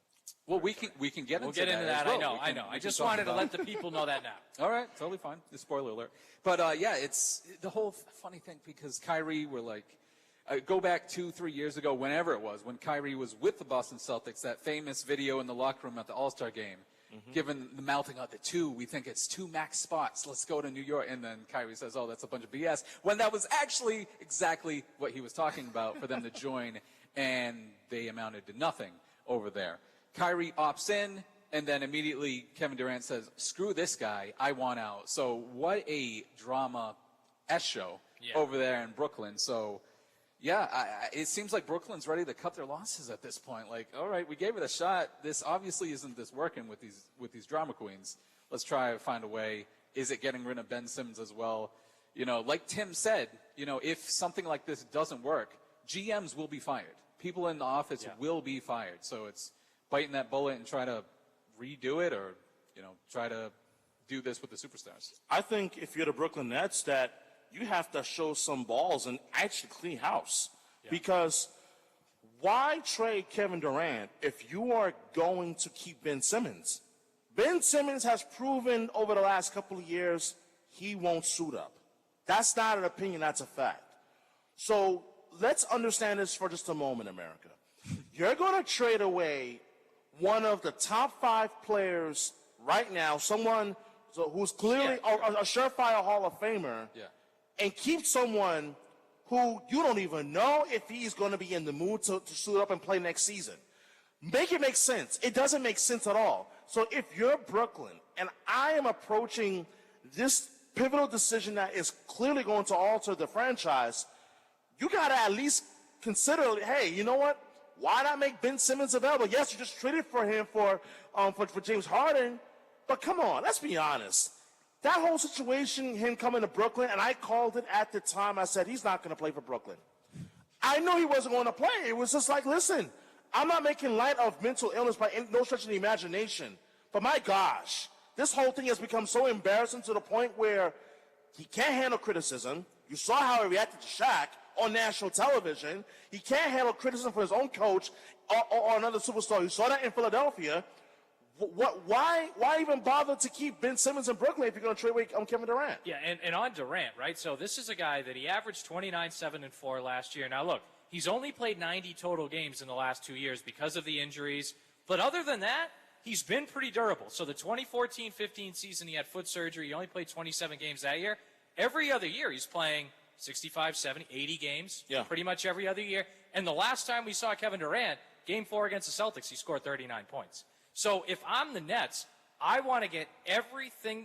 Well, we can get into that. Well. I know. I just wanted to let the people know that now. All right, totally fine. The spoiler alert. But, it's the whole funny thing because Kyrie were like, go back 2-3 years ago, whenever it was, when Kyrie was with the Boston Celtics, that famous video in the locker room at the All-Star game, given the mouthing of the 2, we think it's 2 max spots. Let's go to New York. And then Kyrie says, oh, that's a bunch of BS. When that was actually exactly what he was talking about for them to join, and they amounted to nothing over there. Kyrie opts in, and then immediately Kevin Durant says, screw this guy, I want out. So what a drama show over there in Brooklyn. So, yeah, it seems like Brooklyn's ready to cut their losses at this point. Like, all right, we gave it a shot. This obviously isn't working with these drama queens. Let's try to find a way. Is it getting rid of Ben Simmons as well? Like Tim said, if something like this doesn't work, GMs will be fired. People in the office will be fired. So it's biting that bullet and try to redo it, or try to do this with the superstars. I think if you're the Brooklyn Nets, that you have to show some balls and actually clean house. Because why trade Kevin Durant if you are going to keep Ben Simmons? Ben Simmons has proven over the last couple of years he won't suit up. That's not an opinion, that's a fact. So let's understand this for just a moment, America. You're going to trade away one of the top 5 players right now, someone who's clearly a surefire Hall of Famer, and keep someone who you don't even know if he's going to be in the mood to suit up and play next season. Make it make sense. It doesn't make sense at all. So if you're Brooklyn, and I am approaching this pivotal decision that is clearly going to alter the franchise, you got to at least consider, hey, you know what? Why not make Ben Simmons available? Yes, you just traded for him for James Harden, but come on, let's be honest. That whole situation, him coming to Brooklyn, and I called it at the time. I said, he's not going to play for Brooklyn. I knew he wasn't going to play. It was just like, listen, I'm not making light of mental illness by no stretch of the imagination. But my gosh, this whole thing has become so embarrassing to the point where he can't handle criticism. You saw how he reacted to Shaq on national television. He can't handle criticism from his own coach or another superstar. You saw that in Philadelphia. Why even bother to keep Ben Simmons in Brooklyn if you're going to trade away Kevin Durant? Yeah, and on Durant, right? So this is a guy that he averaged 29, 7, and 4 last year. Now, look, he's only played 90 total games in the last 2 years because of the injuries. But other than that, he's been pretty durable. So the 2014-15 season, he had foot surgery. He only played 27 games that year. Every other year, he's playing 65, 70, 80 games. Yeah. Pretty much every other year. And the last time we saw Kevin Durant, Game 4 against the Celtics, he scored 39 points. So if I'm the Nets, I want to get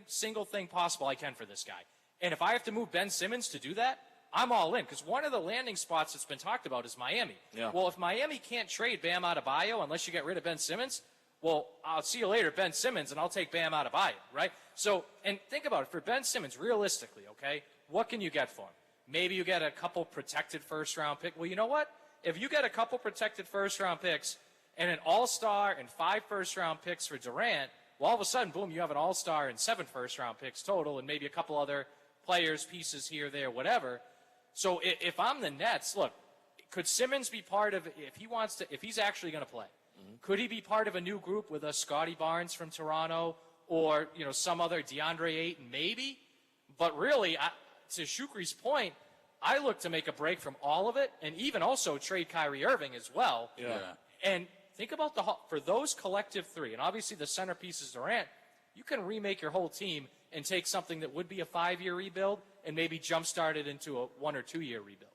single thing possible I can for this guy. And if I have to move Ben Simmons to do that, I'm all in. Because one of the landing spots that's been talked about is Miami. Yeah. Well, if Miami can't trade Bam Adebayo unless you get rid of Ben Simmons, well, I'll see you later, Ben Simmons, and I'll take Bam Adebayo, right? So, and think about it. For Ben Simmons, realistically, okay, what can you get for him? Maybe you get a couple protected first-round pick. Well, you know what? If you get a couple protected first-round picks and an all-star and 5 first-round picks for Durant, well, all of a sudden, boom, you have an all-star and 7 first-round picks total and maybe a couple other players, pieces here, there, whatever. So if I'm the Nets, look, could Simmons be part of, if he's actually going to play, could he be part of a new group with a Scotty Barnes from Toronto or, some other DeAndre Ayton? Maybe. But really, to Shukri's point, I look to make a break from all of it and even also trade Kyrie Irving as well. Yeah. And think about for those collective 3, and obviously the centerpiece is Durant, you can remake your whole team and take something that would be a 5-year rebuild and maybe jumpstart it into a 1 or 2 year rebuild.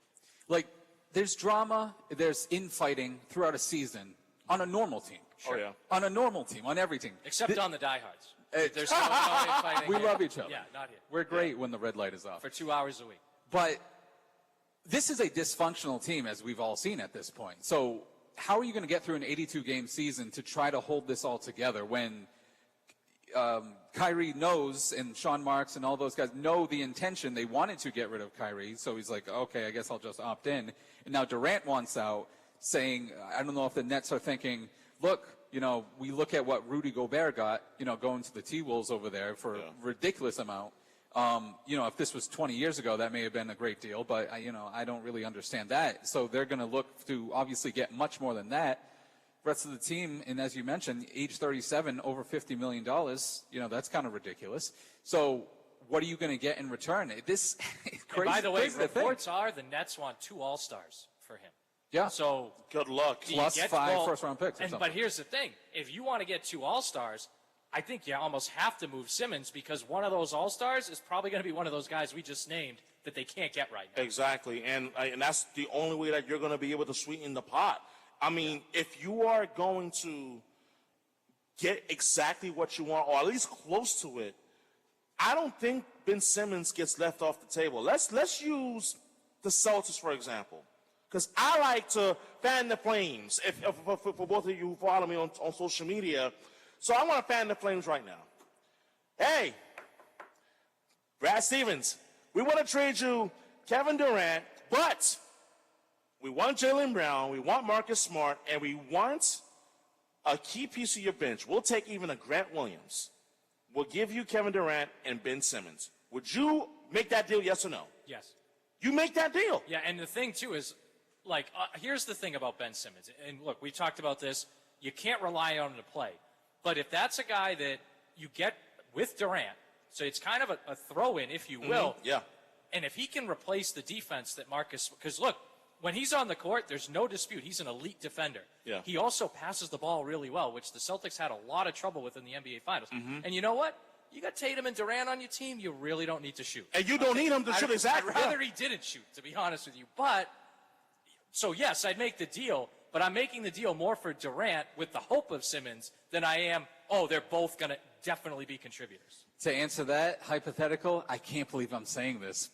Like, there's drama, there's infighting throughout a season on a normal team. Sure. Oh, yeah. On a normal team, on everything. Except on the diehards. There's no infighting. We love each other. Yeah, not here. We're great when the red light is off. For 2 hours a week. But this is a dysfunctional team, as we've all seen at this point. So how are you going to get through an 82-game season to try to hold this all together when Kyrie knows, and Sean Marks and all those guys know the intention? They wanted to get rid of Kyrie, so he's like, okay, I guess I'll just opt in. And now Durant wants out, saying, I don't know if the Nets are thinking, look, we look at what Rudy Gobert got, going to the T-Wolves over there for a ridiculous amount. If this was 20 years ago, that may have been a great deal, but I don't really understand that. So they're going to look to obviously get much more than that. Rest of the team, and as you mentioned, age 37, over $50 million, that's kind of ridiculous. So what are you going to get in return? This crazy. And by the way, reports are the Nets want 2 All-Stars for him. Yeah. So good luck. Plus 5 first-round picks. But here's the thing: if you want to get 2 All-Stars, I think you almost have to move Simmons because one of those All-Stars is probably going to be one of those guys we just named that they can't get right now. Exactly, and that's the only way that you're going to be able to sweeten the pot. I mean, if you are going to get exactly what you want, or at least close to it, I don't think Ben Simmons gets left off the table. Let's use the Celtics, for example. Because I like to fan the flames, for both of you who follow me on social media. So I want to fan the flames right now. Hey, Brad Stevens, we want to trade you Kevin Durant, but we want Jaylen Brown, we want Marcus Smart, and we want a key piece of your bench. We'll take even a Grant Williams. We'll give you Kevin Durant and Ben Simmons. Would you make that deal, yes or no? Yes. You make that deal. Yeah, and the thing, too, is, here's the thing about Ben Simmons. And, look, we talked about this. You can't rely on him to play. But if that's a guy that you get with Durant, so it's kind of a throw-in, if you will. Yeah. And if he can replace the defense that Marcus – because, look, when he's on the court, there's no dispute. He's an elite defender. Yeah. He also passes the ball really well, which the Celtics had a lot of trouble with in the NBA Finals. And you know what? You got Tatum and Durant on your team, you really don't need to shoot. And you don't need him to shoot, exactly. I'd rather he didn't shoot, to be honest with you. But, so yes, I'd make the deal, but I'm making the deal more for Durant with the hope of Simmons than I am, they're both going to definitely be contributors. To answer that hypothetical, I can't believe I'm saying this,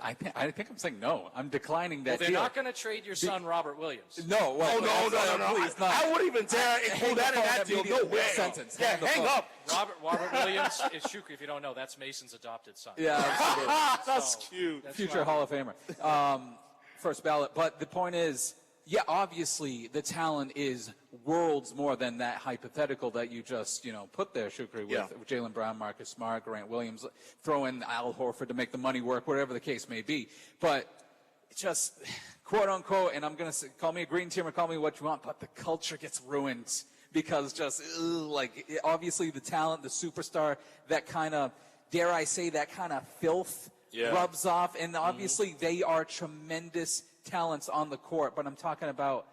I think I'm saying no. I'm declining that Well, they're deal. not going to trade your son, Robert Williams. No. Well, no. Please, not. I wouldn't even dare include that in that deal. No way. Sentence. Yeah, hang up. Robert Williams is Shukri, if you don't know. That's Mason's adopted son. Yeah, absolutely. That's cute. That's Future right. Hall of Famer. First ballot. But the point is, yeah, obviously the talent is worlds more than that hypothetical that you just, put there, Shukri, with Jaylen Brown, Marcus Smart, Grant Williams, throw in Al Horford to make the money work, whatever the case may be. But just, quote unquote, and I'm going to say, call me a green teamer, call me what you want, but the culture gets ruined because just, obviously the talent, the superstar, that kind of, dare I say, that kind of filth rubs off. And obviously they are tremendous talents on the court, but I'm talking about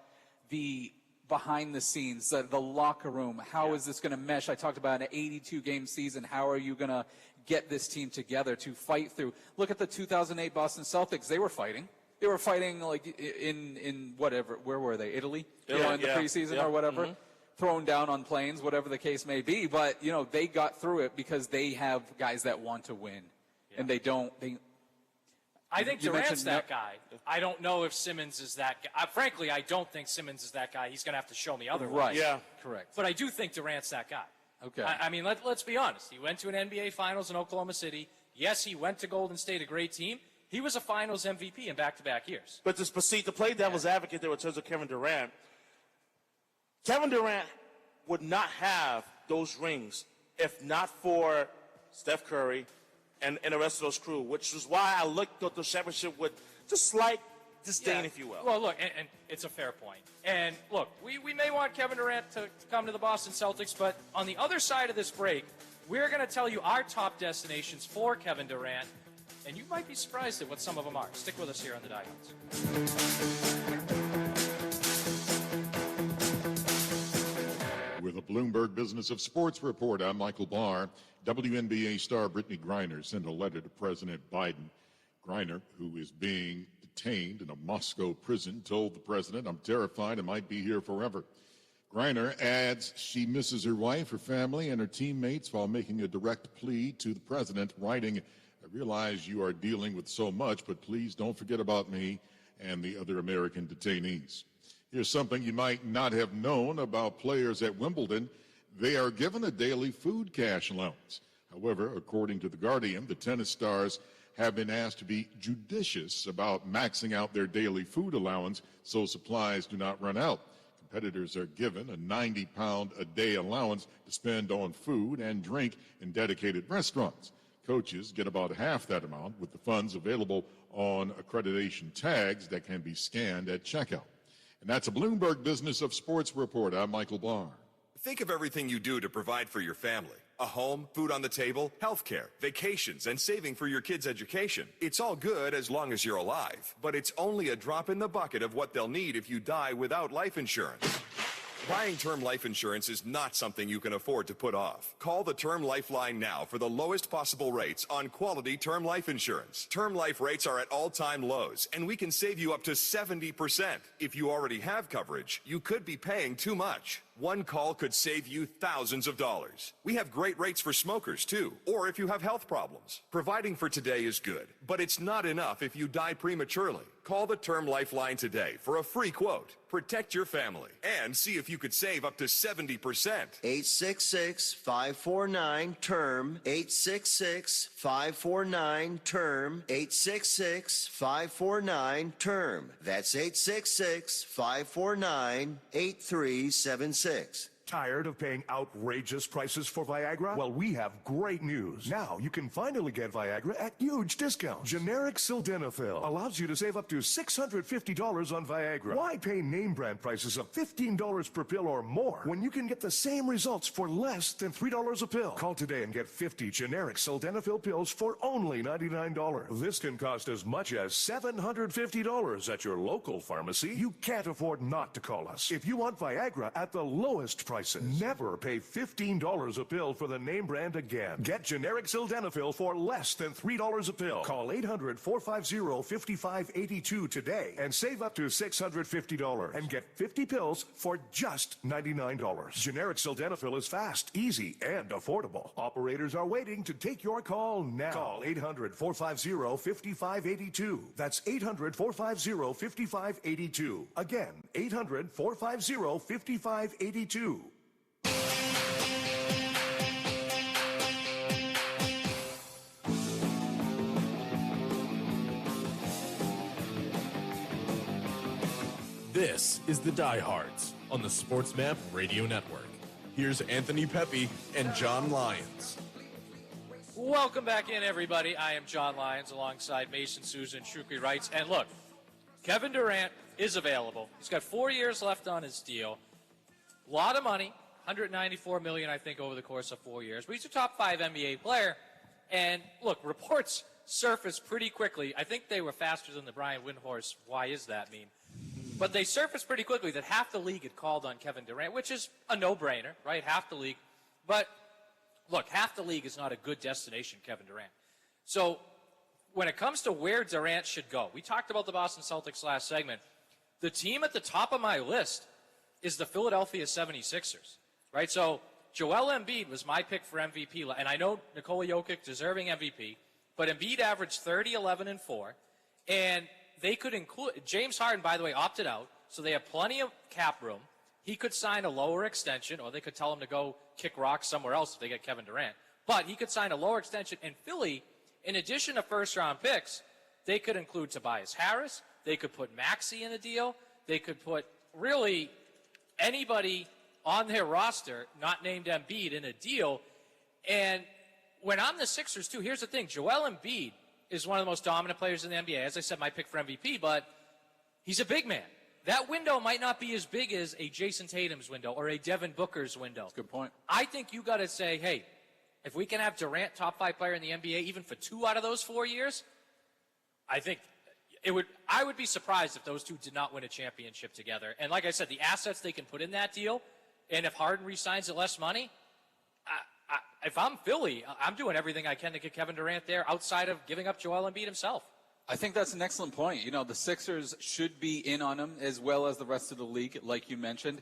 the behind the scenes, the locker room. How is this going to mesh? I talked about an 82-game season. How are you going to get this team together to fight through? Look at the 2008 Boston Celtics. They were fighting. They were fighting like in whatever. Where were they? Italy? In the preseason or whatever. Thrown down on planes, whatever the case may be. But, they got through it because they have guys that want to win. And they don't. I think Durant's that guy. I don't know if Simmons is that guy. Frankly, I don't think Simmons is that guy. He's going to have to show me otherwise. Right. Yeah. Correct. But I do think Durant's that guy. Okay. I mean, let's be honest. He went to an NBA Finals in Oklahoma City. Yes, he went to Golden State, a great team. He was a Finals MVP in back-to-back years. But to play devil's advocate there in terms of Kevin Durant would not have those rings if not for Steph Curry and the rest of those crew, which is why I looked at the championship with just slight disdain, if you will. Well, look, and it's a fair point. And look, we may want Kevin Durant to come to the Boston Celtics, but on the other side of this break, we're going to tell you our top destinations for Kevin Durant, and you might be surprised at what some of them are. Stick with us here on the Diehards. With a Bloomberg Business of Sports report, I'm Michael Barr. WNBA star Brittany Griner sent a letter to President Biden. Griner, who is being detained in a Moscow prison, told the president, "I'm terrified and might be here forever." Griner adds she misses her wife, her family, and her teammates while making a direct plea to the president, writing, "I realize you are dealing with so much, but please don't forget about me and the other American detainees." Here's something you might not have known about players at Wimbledon. They are given a daily food cash allowance. However, according to The Guardian, the tennis stars have been asked to be judicious about maxing out their daily food allowance so supplies do not run out. Competitors are given a 90-pound-a-day allowance to spend on food and drink in dedicated restaurants. Coaches get about half that amount with the funds available on accreditation tags that can be scanned at checkout. And that's a Bloomberg Business of Sports report. I'm Michael Barr. Think of everything you do to provide for your family. A home, food on the table, healthcare, vacations, and saving for your kids' education. It's all good as long as you're alive, but it's only a drop in the bucket of what they'll need if you die without life insurance. Buying term life insurance is not something you can afford to put off. Call the Term Lifeline now for the lowest possible rates on quality term life insurance. Term life rates are at all-time lows, and we can save you up to 70%. If you already have coverage, you could be paying too much. One call could save you thousands of dollars. We have great rates for smokers, too, or if you have health problems. Providing for today is good, but it's not enough if you die prematurely. Call the Term Lifeline today for a free quote. Protect your family and see if you could save up to 70%. 866-549-TERM. 866-549-TERM. 866-549-TERM. That's 866-549-8376. Tired of paying outrageous prices for Viagra? Well, we have great news. Now you can finally get Viagra at huge discounts. Generic sildenafil allows you to save up to $650 on Viagra. Why pay name brand prices of $15 per pill or more when you can get the same results for less than $3 a pill? Call today and get 50 generic sildenafil pills for only $99. This can cost as much as $750 at your local pharmacy. You can't afford not to call us. If you want Viagra at the lowest price, prices. Never pay $15 a pill for the name brand again. Get generic sildenafil for less than $3 a pill. Call 800-450-5582 today and save up to $650 and get 50 pills for just $99. Generic sildenafil is fast, easy, and affordable. Operators are waiting to take your call now. Call 800-450-5582. That's 800-450-5582. Again, 800-450-5582. This is the Diehards on the SportsMap Radio Network. Here's Anthony Pepe and John Lyons. Welcome back in, everybody. I am John Lyons alongside Mason Souza and Shukri Wrights. And look, Kevin Durant is available. He's got 4 years left on his deal. A lot of money, $194 million, I think, over the course of 4 years. But he's a top 5 NBA player. And look, reports surfaced pretty quickly. I think they were faster than the Brian Windhorst. Why is that mean? But they surfaced pretty quickly that half the league had called on Kevin Durant, which is a no-brainer, right? Half the league. But look, half the league is not a good destination, Kevin Durant. So when it comes to where Durant should go, we talked about the Boston Celtics last segment. The team at the top of my list is the Philadelphia 76ers, right? So Joel Embiid was my pick for MVP, and I know Nikola Jokic deserving MVP, but Embiid averaged 30, 11, and 4, and they could include James Harden, by the way, opted out, so they have plenty of cap room. He could sign a lower extension, or they could tell him to go kick rocks somewhere else if they get Kevin Durant. But he could sign a lower extension. And Philly, in addition to first-round picks, they could include Tobias Harris. They could put Maxey in a deal. They could put really anybody on their roster, not named Embiid, in a deal. And when I'm the Sixers, too, here's the thing. Joel Embiid is one of the most dominant players in the NBA. As I said, my pick for MVP, but he's a big man. That window might not be as big as a Jason Tatum's window or a Devin Booker's window. Good point. I think you got to say, hey, if we can have Durant top 5 player in the NBA even for 2 out of those 4 years, I think I would be surprised if those two did not win a championship together. And like I said, the assets they can put in that deal, and if Harden re-signs at less money, if I'm Philly, I'm doing everything I can to get Kevin Durant there outside of giving up Joel Embiid himself. I think that's an excellent point. You know, the Sixers should be in on him as well as the rest of the league, like you mentioned.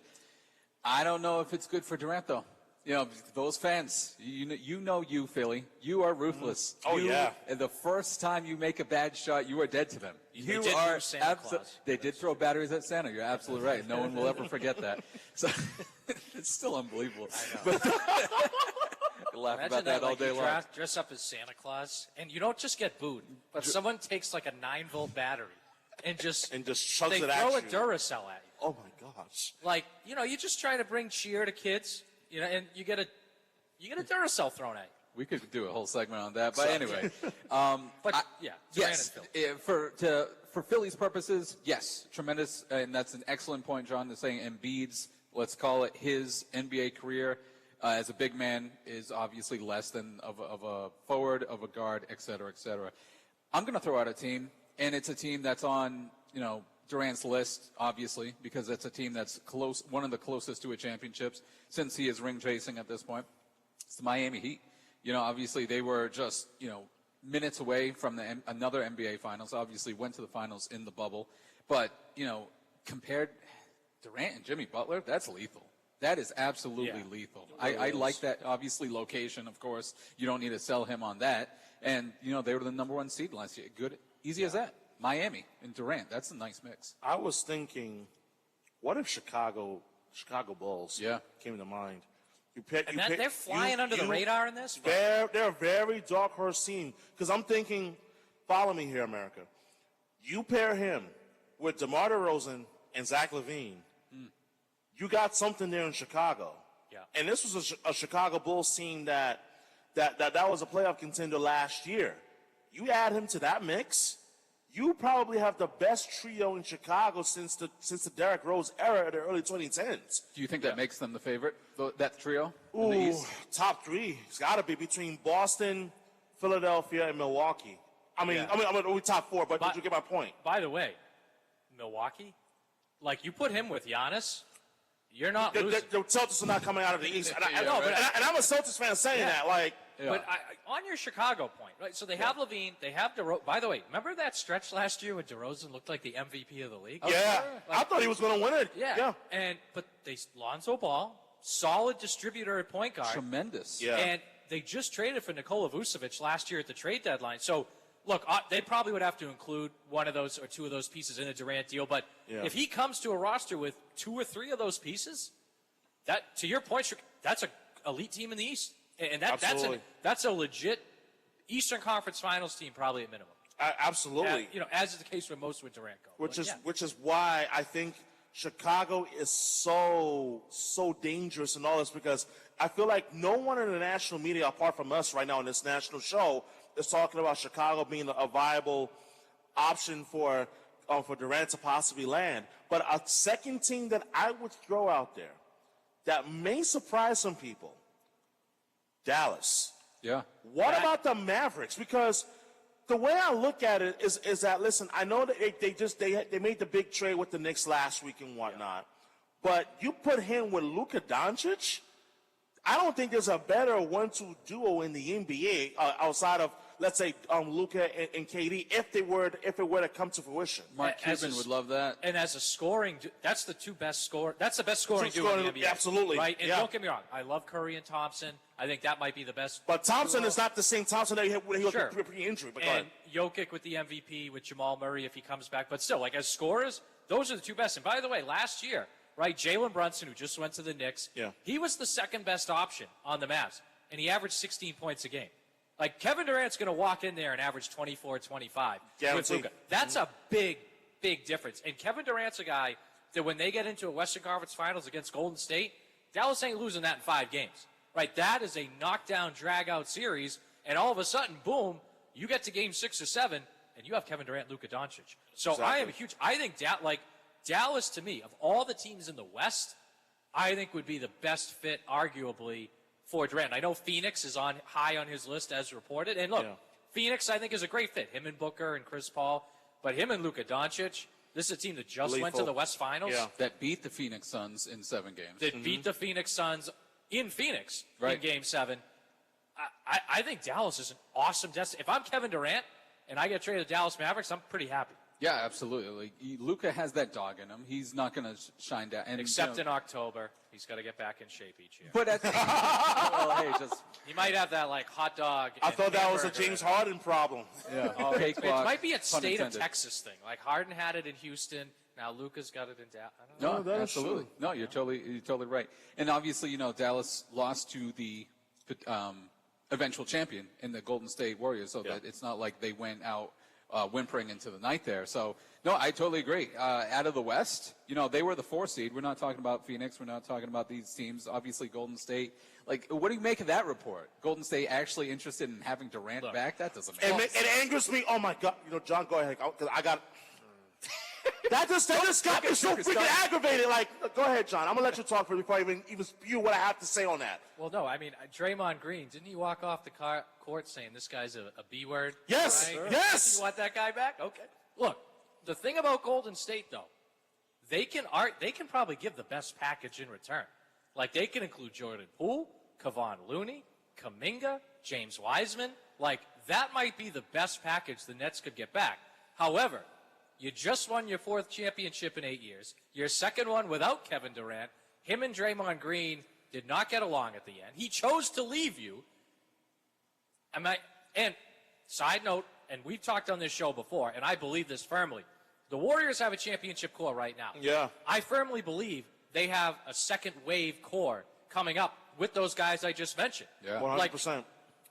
I don't know if it's good for Durant, though. You know, those fans, you know you, Philly. You are ruthless. Oh, yeah. And the first time you make a bad shot, you are dead to them. They did are Santa Claus. They did throw batteries at Santa. You're absolutely right. No one will ever forget that. So it's still unbelievable. I know. Laugh Imagine about that all like day you long. dress up as Santa Claus, and you don't just get booed, but someone takes like a 9-volt battery and just chucks they it at throw a you. Duracell at you. Oh my gosh! Like, you know, you just try to bring cheer to kids, you know, and you get a Duracell thrown at you. We could do a whole segment on that, but anyway. But yeah, Durant Yes, and Phil. for Philly's purposes, yes, tremendous, and that's an excellent point, John, is saying Embiid's, let's call it his NBA career as a big man is obviously less than of a forward, of a guard, et cetera, et cetera. I'm going to throw out a team, and it's a team that's on, you know, Durant's list, obviously, because it's a team that's close, one of the closest to a championships since he is ring chasing at this point. It's the Miami Heat. You know, obviously they were just, you know, minutes away from another NBA Finals. Obviously went to the Finals in the bubble. But, you know, compared Durant and Jimmy Butler, that's lethal. That is absolutely lethal. I like that, obviously, location, of course. You don't need to sell him on that. And, you know, they were the number 1 seed last year. Good, easy as that. Miami and Durant, that's a nice mix. I was thinking, what if Chicago Bulls came to mind? They're flying under the radar in this? They're a very dark horse team. Because I'm thinking, follow me here, America. You pair him with DeMar DeRozan and Zach LaVine, you got something there in Chicago. Yeah. And this was a Chicago Bulls team that was a playoff contender last year. You add him to that mix, you probably have the best trio in Chicago since the Derrick Rose era of the early 2010s. Do you think that makes them the favorite, that trio? In the Ooh, East? top 3. It's got to be between Boston, Philadelphia, and Milwaukee. I mean, we top 4, but did you get my point? By the way, Milwaukee, like you put him with Giannis, You're not the losing. The Celtics are not coming out of the East. And Yeah, right. and I'm a Celtics fan saying that. Like, But on your Chicago point, right? So they have Levine, they have DeRozan. By the way, remember that stretch last year when DeRozan looked like the MVP of the league? yeah, I thought he was going to win it. Yeah. But Lonzo Ball, solid distributor at point guard. Tremendous. Yeah. And they just traded for Nikola Vucevic last year at the trade deadline. So, look, they probably would have to include one of those or two of those pieces in a Durant deal. But if he comes to a roster with 2 or 3 of those pieces, that, to your point, that's an elite team in the East. And that's a legit Eastern Conference Finals team, probably at minimum. Absolutely. As is the case with most with Durant go. Which is why I think Chicago is so dangerous in all this, because I feel like no one in the national media, apart from us right now in this national show, is talking about Chicago being a viable option for Durant to possibly land. But a second team that I would throw out there that may surprise some people, Dallas. Yeah. What about the Mavericks? Because the way I look at it is that, listen, I know that they made the big trade with the Knicks last week and whatnot, but you put him with Luka Doncic, I don't think there's a better 1-2 duo in the NBA outside of, let's say, Luka and KD, if it were to come to fruition. Mark Cuban would love that. And as a scoring, that's the two best score. That's the best scoring duo in the NBA. Absolutely, right. And don't get me wrong, I love Curry and Thompson. I think that might be the best. But Thompson duo. is not the same Thompson that he had pre-injury. But and Jokic with the MVP with Jamal Murray if he comes back. But still, like as scorers, those are the two best. And by the way, last year, right, Jalen Brunson, who just went to the Knicks, he was the second best option on the Mavs, and he averaged 16 points a game. Like, Kevin Durant's going to walk in there and average 24, 25 with Luka. That's a big, big difference. And Kevin Durant's a guy that when they get into a Western Conference Finals against Golden State, Dallas ain't losing that in 5 games. Right? That is a knockdown, drag-out series, and all of a sudden, boom, you get to game 6 or 7, and you have Kevin Durant, Luka Doncic. So Exactly. I think Dallas, to me, of all the teams in the West, I think would be the best fit, arguably, for Durant. I know Phoenix is high on his list, as reported. And look, Phoenix, I think, is a great fit. Him and Booker and Chris Paul. But him and Luka Doncic, this is a team that just went to the West Finals. Yeah. That beat the Phoenix Suns in 7 games. That beat the Phoenix Suns in Phoenix in Game 7. I think Dallas is an awesome destination. If I'm Kevin Durant and I get traded to Dallas Mavericks, I'm pretty happy. Yeah, absolutely. Luka has that dog in him. He's not going to shine down. And, Except in October. He's got to get back in shape each year. But at well, hey, he might have that, like, hot dog. I thought that was a James Harden problem. Yeah. Oh, it Cakewalk, might be a pun state intended. of Texas thing. Like, Harden had it in Houston. Now Luka's got it in Dallas. No, absolutely. No, you're totally right. And obviously, Dallas lost to the eventual champion in the Golden State Warriors, so that it's not like they went out whimpering into the night there. So, no, I totally agree. Out of the West, they were the 4 seed. We're not talking about Phoenix. We're not talking about these teams. Obviously, Golden State. Like, what do you make of that report? Golden State actually interested in having Durant back? That doesn't make sense. It angers me. Oh, my God. John, go ahead. Because I got that just got me so freaking aggravated. Like, go ahead, John. I'm going to let you talk before I even spew what I have to say on that. Well, no, I mean, Draymond Green, didn't he walk off the court saying this guy's a B word? Yes, right? yes. You want that guy back? Okay. Look, the thing about Golden State, though, they can probably give the best package in return. Like, they can include Jordan Poole, Kevon Looney, Kuminga, James Wiseman. Like, that might be the best package the Nets could get back. However, you just won your 4th championship in 8 years. Your second one without Kevin Durant. Him and Draymond Green did not get along at the end. He chose to leave you. And side note, and we've talked on this show before, and I believe this firmly, the Warriors have a championship core right now. Yeah. I firmly believe they have a second wave core coming up with those guys I just mentioned. Yeah. 100%.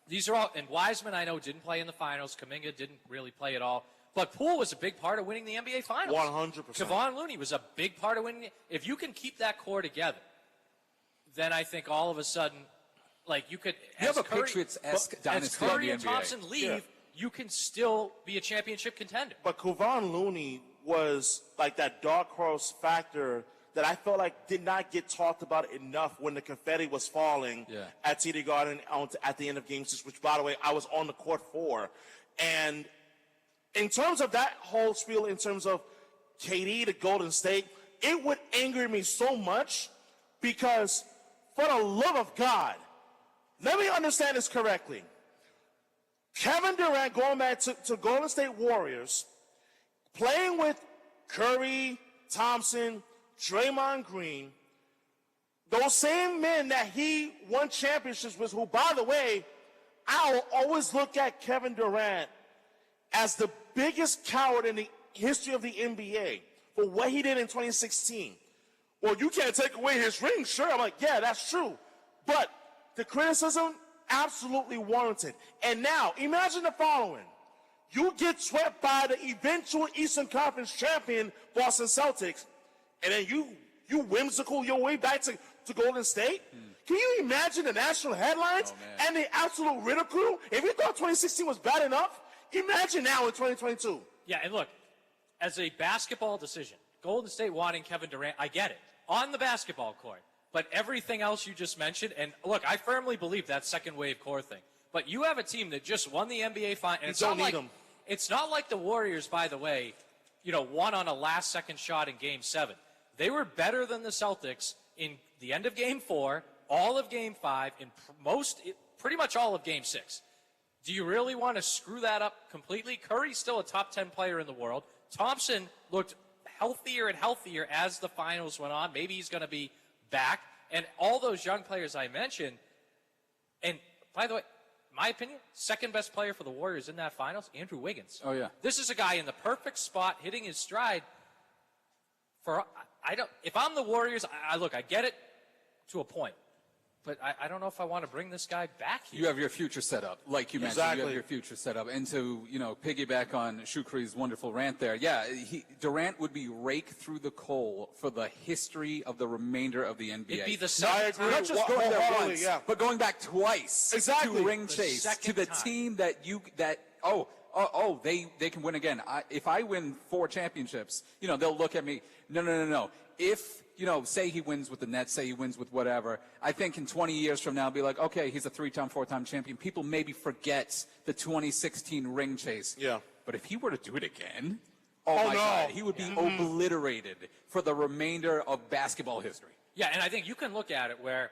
These are all, and Wiseman, I know, didn't play in the finals. Kuminga didn't really play at all. But Poole was a big part of winning the NBA Finals. 100%. Kevon Looney was a big part of winning. If you can keep that core together, then I think all of a sudden, like you could. You have a Patriots-esque dynasty as Curry in and the NBA. Thompson leave, you can still be a championship contender. But Kevon Looney was like that dark horse factor that I felt like did not get talked about enough when the confetti was falling at TD Garden at the end of Game 6, which, by the way, I was on the court for. And in terms of that whole spiel, in terms of KD to Golden State, it would anger me so much Because, for the love of God, let me understand this correctly. Kevin Durant going back to Golden State Warriors, playing with Curry, Thompson, Draymond Green, those same men that he won championships with, who, by the way, I'll always look at Kevin Durant as the biggest coward in the history of the NBA for what he did in 2016. Well, you can't take away his ring. Sure, I'm like, yeah, that's true. But the criticism, absolutely warranted. And now, imagine the following. You get swept by the eventual Eastern Conference champion, Boston Celtics, and then you whimsical your way back to Golden State? Can you imagine the national headlines and the absolute ridicule? If you thought 2016 was bad enough, imagine now in 2022. Yeah, and look, as a basketball decision, Golden State wanting Kevin Durant, I get it, on the basketball court. But everything else you just mentioned, and look, I firmly believe that second wave core thing. But you have a team that just won the NBA Finals. It's not like the Warriors, by the way, won on a last-second shot in Game 7. They were better than the Celtics in the end of Game 4, all of Game 5, and pretty much all of Game 6. Do you really want to screw that up completely? Curry's still a top 10 player in the world. Thompson looked healthier and healthier as the finals went on. Maybe he's going to be back. And all those young players I mentioned, and by the way, my opinion, second best player for the Warriors in that finals, Andrew Wiggins. Oh, yeah. This is a guy in the perfect spot, hitting his stride. If I'm the Warriors, I get it to a point. But I don't know if I want to bring this guy back here. You have your future set up, like you mentioned. You have your future set up. And to, piggyback on Shukri's wonderful rant there, yeah, Durant would be raked through the coal for the history of the remainder of the NBA. It'd be the second time. Not just going there once, but going back twice to ring chase, to the team that they can win again. If I win 4 championships, they'll look at me, no. If, say he wins with the Nets, say he wins with whatever, I think in 20 years from now, be like, okay, he's a 3-time, 4-time champion. People maybe forget the 2016 ring chase. Yeah. But if he were to do it again, my God, he would be obliterated for the remainder of basketball history. Yeah, and I think you can look at it where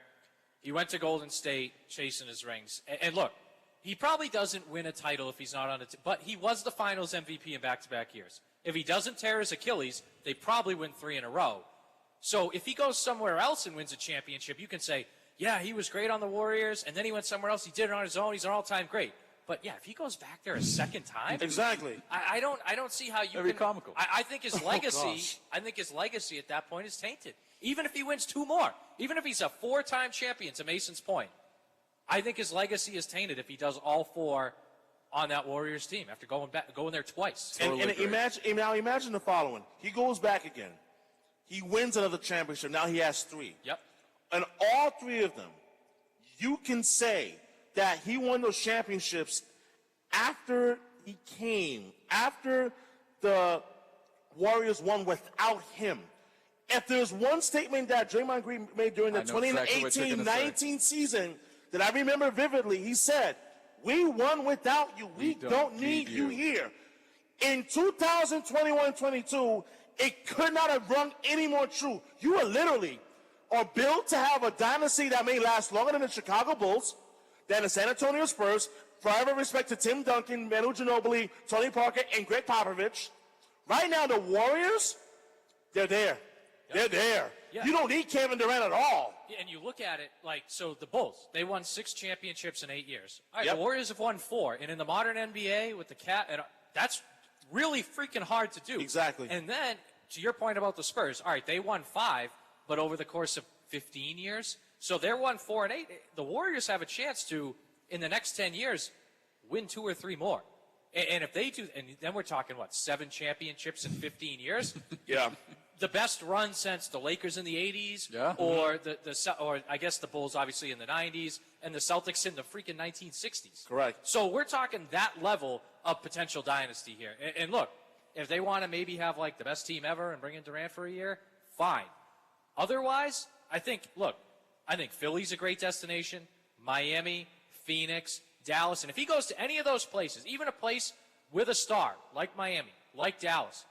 he went to Golden State chasing his rings. And look, he probably doesn't win a title if he's not on it, but he was the finals MVP in back-to-back years. If he doesn't tear his Achilles, they probably win 3 in a row. So if he goes somewhere else and wins a championship, you can say, yeah, he was great on the Warriors, and then he went somewhere else, he did it on his own, he's an all-time great. But yeah, if he goes back there a second time, exactly. I don't see how you That'd be comical. I think his legacy at that point is tainted. Even if he wins 2 more, even if he's a 4-time champion, to Mason's point, I think his legacy is tainted if he does all 4 on that Warriors team after going there twice. And imagine the following: he goes back again, he wins another championship. Now he has 3. Yep. And all 3 of them, you can say that he won those championships after the Warriors won without him. If there's one statement that Draymond Green made during the 2018-19 season that I remember vividly, he said, "We won without you. We don't need you here." In 2021-22, it could not have rung any more true. You are built to have a dynasty that may last longer than the Chicago Bulls, than the San Antonio Spurs. Forever respect to Tim Duncan, Manu Ginobili, Tony Parker, and Greg Popovich. Right now, the Warriors, they're there. Yep. They're there. Yeah. You don't need Kevin Durant at all. Yeah, and you look at it so the Bulls, they won 6 championships in 8 years. All right, the Warriors have won 4. And in the modern NBA with the that's really freaking hard to do. Exactly. And then, to your point about the Spurs, all right, they won 5, but over the course of 15 years. So they're 1, 4, and 8. The Warriors have a chance to, in the next 10 years, win 2 or 3 more. And if they do, and then we're talking, 7 championships in 15 years? Yeah. The best run since the Lakers in the 80s, or I guess the Bulls obviously in the 90s, and the Celtics in the freaking 1960s. Correct. So we're talking that level of potential dynasty here. And look, if they want to maybe have the best team ever and bring in Durant for a year, fine. Otherwise, I think Philly's a great destination, Miami, Phoenix, Dallas, and if he goes to any of those places, even a place with a star like Miami, like Dallas,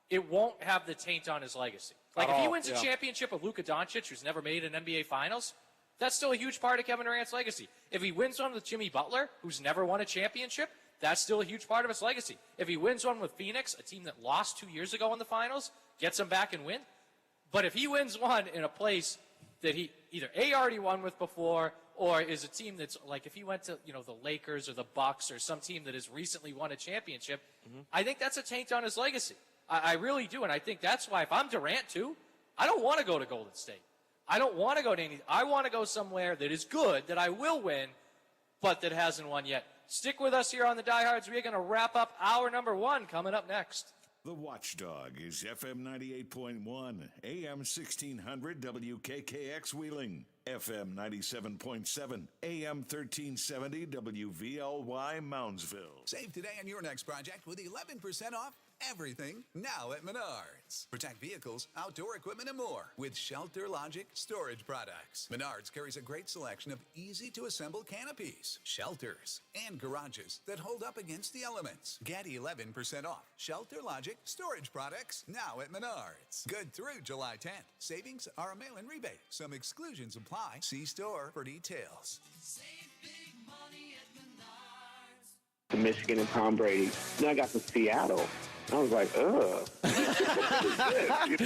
it won't have the taint on his legacy. Like, At if he all, wins a yeah. championship with Luka Doncic, who's never made an NBA Finals, that's still a huge part of Kevin Durant's legacy. If he wins one with Jimmy Butler, who's never won a championship, that's still a huge part of his legacy. If he wins one with Phoenix, a team that lost 2 years ago in the Finals, gets him back and win. But if he wins one in a place that he either A, already won with before, or is a team that's like, if he went to, the Lakers or the Bucks or some team that has recently won a championship, I think that's a taint on his legacy. I really do, and I think that's why if I'm Durant too, I don't want to go to Golden State. I don't want to go to any. I want to go somewhere that is good, that I will win, but that hasn't won yet. Stick with us here on the Diehards. We're going to wrap up hour number 1 coming up next. The Watchdog is FM 98.1, AM 1600 WKKX Wheeling, FM 97.7, AM 1370 WVLY Moundsville. Save today on your next project with 11% off everything now at Menards. Protect vehicles, outdoor equipment, and more with Shelter Logic storage products. Menards carries a great selection of easy-to-assemble canopies, shelters, and garages that hold up against the elements. Get 11% off Shelter Logic storage products now at Menards. Good through July 10th. Savings are a mail-in rebate. Some exclusions apply. See store for details. To Michigan and Tom Brady. Then I got to Seattle. I was like, ugh. I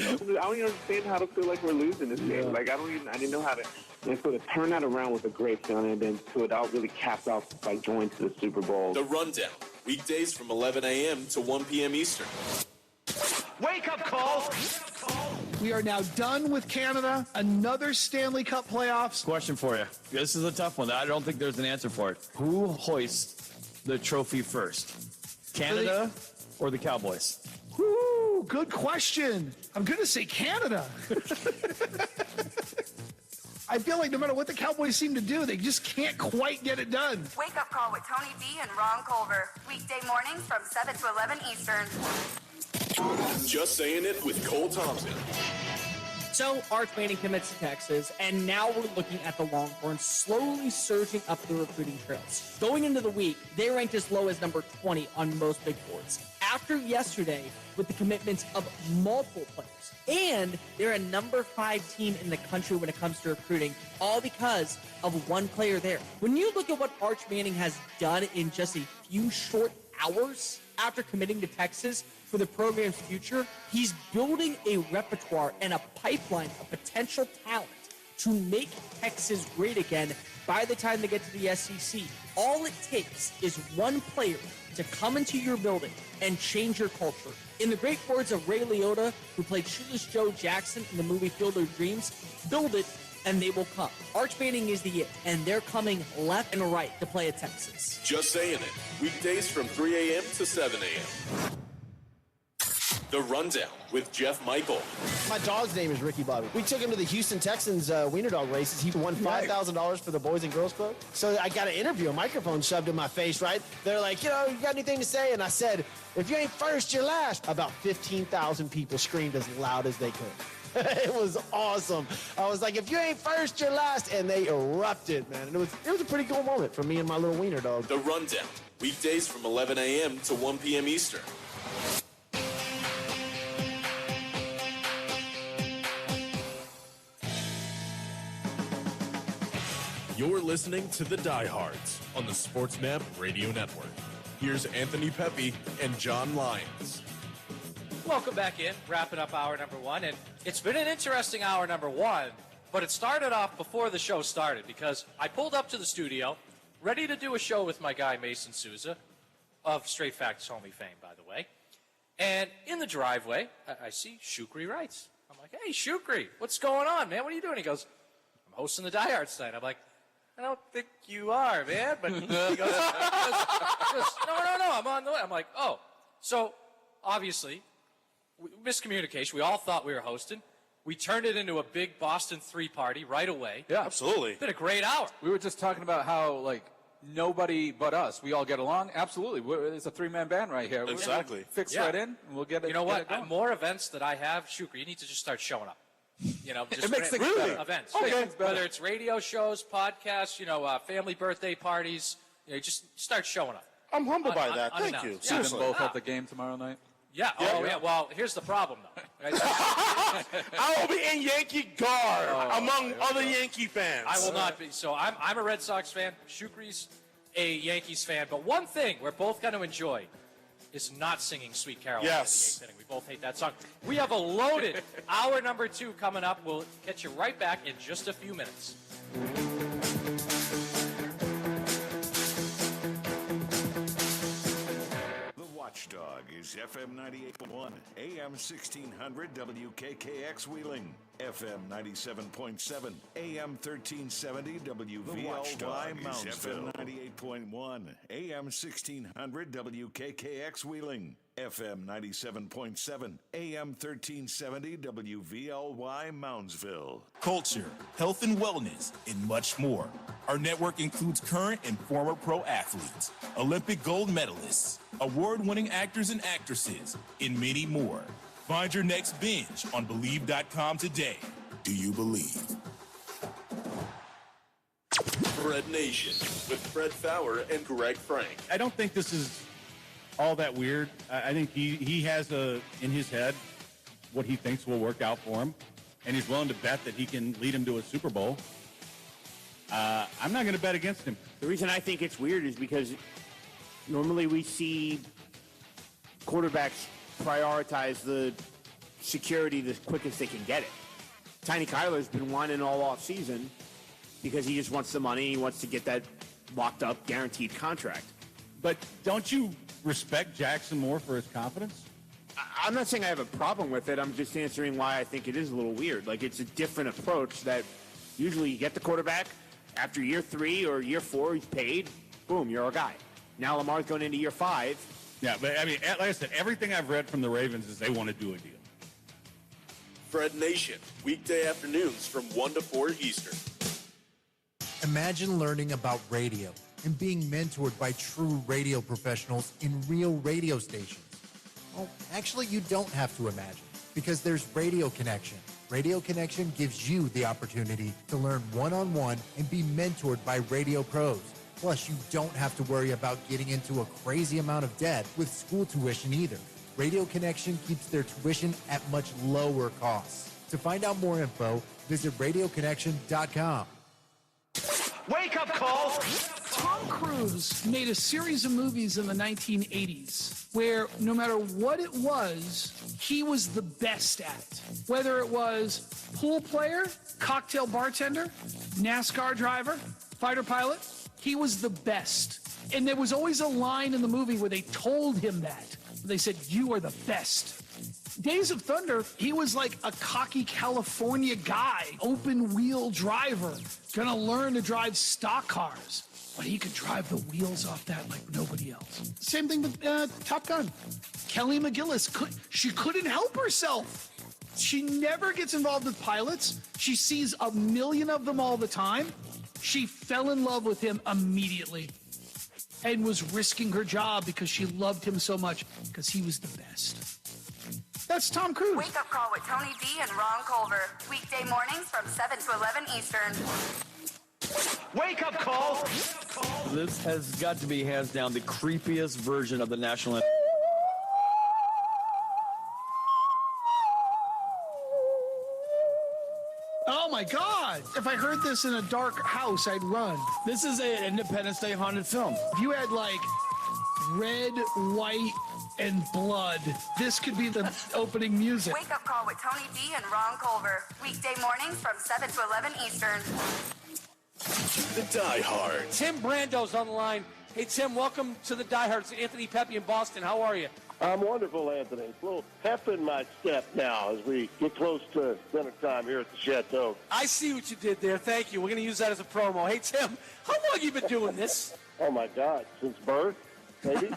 don't even understand how to feel like we're losing this game. Like, I didn't know how to. And so to turn that around was a great feeling, and then to it all really capped off by going to the Super Bowl. The Rundown, weekdays from 11 a.m. to 1 p.m. Eastern. Wake up call. We are now done with Canada. Another Stanley Cup playoffs. Question for you. This is a tough one. I don't think there's an answer for it. Who hoists the trophy first? Canada or the Cowboys? Woo, good question. I'm going to say Canada. I feel like no matter what the Cowboys seem to do, they just can't quite get it done. Wake Up Call with Tony B and Ron Culver. Weekday mornings from 7 to 11 Eastern. Just saying it with Cole Thompson. So, Arch Manning commits to Texas, and now we're looking at the Longhorns slowly surging up the recruiting trails. Going into the week, they ranked as low as number 20 on most big boards. After yesterday, with the commitments of multiple players, and they're a number 5 team in the country when it comes to recruiting, all because of one player there. When you look at what Arch Manning has done in just a few short hours after committing to Texas for the program's future, he's building a repertoire and a pipeline of potential talent to make Texas great again by the time they get to the SEC. All it takes is one player to come into your building and change your culture. In the great words of Ray Liotta, who played Shoeless Joe Jackson in the movie Field of Dreams, build it and they will come. Arch Manning is the it, and they're coming left and right to play at Texas. Just saying it. Weekdays from 3 a.m. to 7 a.m. The Rundown with Jeff Michael. My dog's name is Ricky Bobby. We took him to the Houston Texans wiener dog races. He won $5,000 for the Boys and Girls Club. So I got an interview, a microphone shoved in my face, right? They're like, you got anything to say? And I said, if you ain't first, you're last. About 15,000 people screamed as loud as they could. It was awesome. I was like, if you ain't first, you're last. And they erupted, man. And it was a pretty cool moment for me and my little wiener dog. The Rundown. Weekdays from 11 a.m. to 1 p.m. Eastern. You're listening to The Diehards on the SportsMap Radio Network. Here's Anthony Pepe and John Lyons. Welcome back in, wrapping up hour number 1. And it's been an interesting hour number 1, but it started off before the show started because I pulled up to the studio, ready to do a show with my guy Mason Souza, of Straight Facts Homie fame, by the way. And in the driveway, I see Shukri Wrights. I'm like, hey, Shukri, what's going on, man? What are you doing? He goes, I'm hosting the Diehards tonight. I'm like, I don't think you are, man. But he goes, no, I'm on the way. I'm like, oh. So, obviously, miscommunication. We all thought we were hosting. We turned it into a big Boston 3 party right away. Yeah, absolutely. It's been a great hour. We were just talking about how, nobody but us. We all get along. Absolutely. It's a 3-man band right here. Exactly. We're fix right in, and we'll get it. You know what? Get it going. More events that I have, Shukri, you need to just start showing up. Just it makes things better. Events. Okay. Whether it's radio shows, podcasts, family birthday parties, just start showing up. I'm humbled by that. Thank you. See them both at the game tomorrow night. Yeah. Oh, yeah. Well, here's the problem, though. I will be in Yankee garb among other Yankee fans. I will not be. So I'm a Red Sox fan. Shukri's a Yankees fan. But one thing we're both going to enjoy is not singing Sweet Caroline in the 8th inning. We both hate that song. We have a loaded hour number 2 coming up. We'll get you right back in just a few minutes. Watchdog is FM 98.1, AM 1600 WKKX Wheeling, FM 97.7, AM 1370 WVLY Moundsville, FM 98.1, AM 1600 WKKX Wheeling, FM 97.7, AM 1370 WVLY Moundsville. Culture, health and wellness, and much more. Our network includes current and former pro athletes, Olympic gold medalists, award-winning actors and actresses, and many more. Find your next binge on Believe.com today. Do you believe? Fred Nation with Fred Fowler and Greg Frank. I don't think this is all that weird. I think he has in his head what he thinks will work out for him, and he's willing to bet that he can lead him to a Super Bowl. I'm not going to bet against him. The reason I think it's weird is because normally we see quarterbacks prioritize the security the quickest they can get it. Tiny Kyler's been whining all off season because he just wants the money. He wants to get that locked up, guaranteed contract. But don't you respect Jackson more for his confidence? I'm not saying I have a problem with it. I'm just answering why I think it is a little weird. Like, it's a different approach that usually you get the quarterback. After year 3 or year 4, he's paid. Boom, you're a guy. Now Lamar's going into year 5. Yeah, but I mean, like I said, everything I've read from the Ravens is they want to do a deal. Fred Nation, weekday afternoons from 1 to 4 Eastern. Imagine learning about radio and being mentored by true radio professionals in real radio stations. Well, actually, you don't have to imagine, because there's Radio Connection. Radio Connection gives you the opportunity to learn one-on-one and be mentored by radio pros. Plus, you don't have to worry about getting into a crazy amount of debt with school tuition either. Radio Connection keeps their tuition at much lower costs. To find out more info, visit radioconnection.com. Wake up call! Tom Cruise made a series of movies in the 1980s where no matter what it was, he was the best at it. Whether it was pool player, cocktail bartender, NASCAR driver, fighter pilot, he was the best. And there was always a line in the movie where they told him that. They said, "You are the best." Days of Thunder, he was like a cocky California guy, open wheel driver, gonna learn to drive stock cars. But he could drive the wheels off that like nobody else. Same thing with Top Gun. Kelly McGillis, she couldn't help herself. She never gets involved with pilots. She sees a million of them all the time. She fell in love with him immediately and was risking her job because she loved him so much because he was the best. That's Tom Cruise. Wake Up Call with Tony D and Ron Culver. Weekday mornings from 7 to 11 Eastern. Wake up call! This has got to be hands down the creepiest version of the national anthem. Oh my God! If I heard this in a dark house, I'd run. This is an Independence Day haunted film. If you had like red, white, and blood, this could be the opening music. Wake Up Call with Tony D and Ron Culver. Weekday mornings from 7 to 11 Eastern. The Die Hard. Tim Brando's on the line. Hey, Tim, welcome to the Die Hard. It's Anthony Pepe in Boston. How are you? I'm wonderful, Anthony. A little pep in my step now as we get close to dinner time here at the Chateau. I see what you did there. Thank you. We're going to use that as a promo. Hey, Tim, how long have you been doing this? Oh, my God. Since birth, maybe?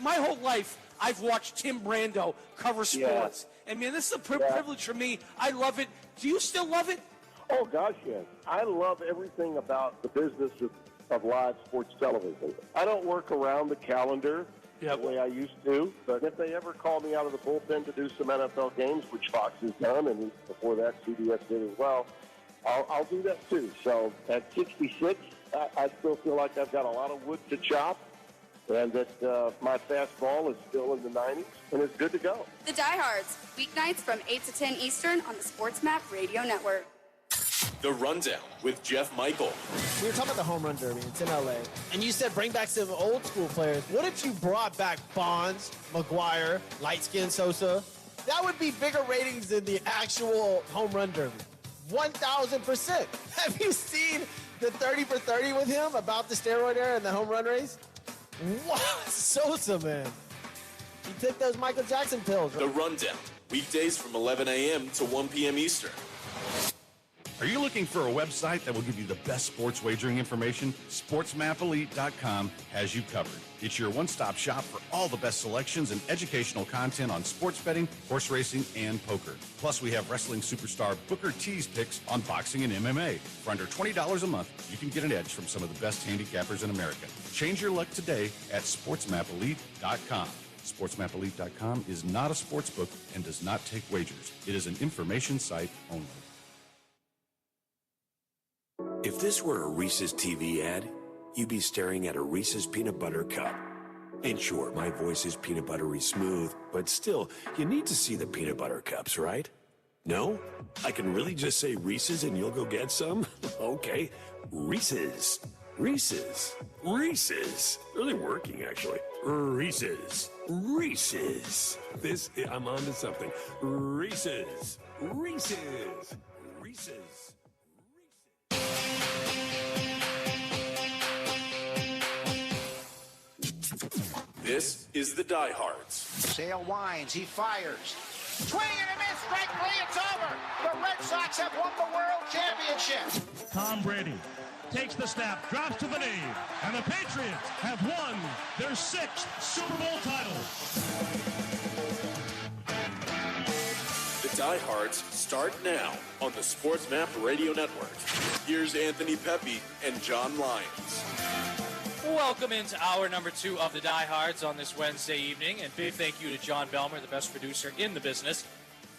My whole life, I've watched Tim Brando cover sports. Yeah. And, man, this is a privilege for me. I love it. Do you still love it? Oh, gosh, yes. I love everything about the business of live sports television. I don't work around the calendar the way I used to, but if they ever call me out of the bullpen to do some NFL games, which Fox has done, and before that CBS did as well, I'll do that too. So at 66, I still feel like I've got a lot of wood to chop, and that my fastball is still in the 90s, and it's good to go. The Diehards, weeknights from 8 to 10 Eastern on the Sports Map Radio Network. The Rundown with Jeff Michael. We were talking about the home run derby. It's in LA. And you said bring back some old school players. What if you brought back Bonds, McGuire, light-skinned Sosa? That would be bigger ratings than the actual home run derby. 1,000%. Have you seen the 30 for 30 with him about the steroid era and the home run race? What? Sosa, man. He took those Michael Jackson pills. Right? The Rundown, weekdays from 11 a.m. to 1 p.m. Eastern. Are you looking for a website that will give you the best sports wagering information? SportsMapElite.com has you covered. It's your one-stop shop for all the best selections and educational content on sports betting, horse racing, and poker. Plus, we have wrestling superstar Booker T's picks on boxing and MMA. For under $20 a month, you can get an edge from some of the best handicappers in America. Change your luck today at SportsMapElite.com. SportsMapElite.com is not a sports book and does not take wagers. It is an information site only. If this were a Reese's TV ad, you'd be staring at a Reese's peanut butter cup. And sure, my voice is peanut buttery smooth, but still, you need to see the peanut butter cups, right? No? I can really just say Reese's and you'll go get some? Okay. Reese's. Reese's. Reese's. Really working, actually. Reese's. Reese's. I'm on to something. Reese's. Reese's. Reese's. This is the Diehards. Sale winds, he fires. Swing and a miss, strike three, it's over. The Red Sox have won the World Championship. Tom Brady takes the snap, drops to the knee, and the Patriots have won their 6th Super Bowl title. The Diehards start now on the Sports Map Radio Network. Here's Anthony Pepe and John Lyons. Welcome into hour number 2 of the Diehards on this Wednesday evening, and big thank you to John Belmer, the best producer in the business.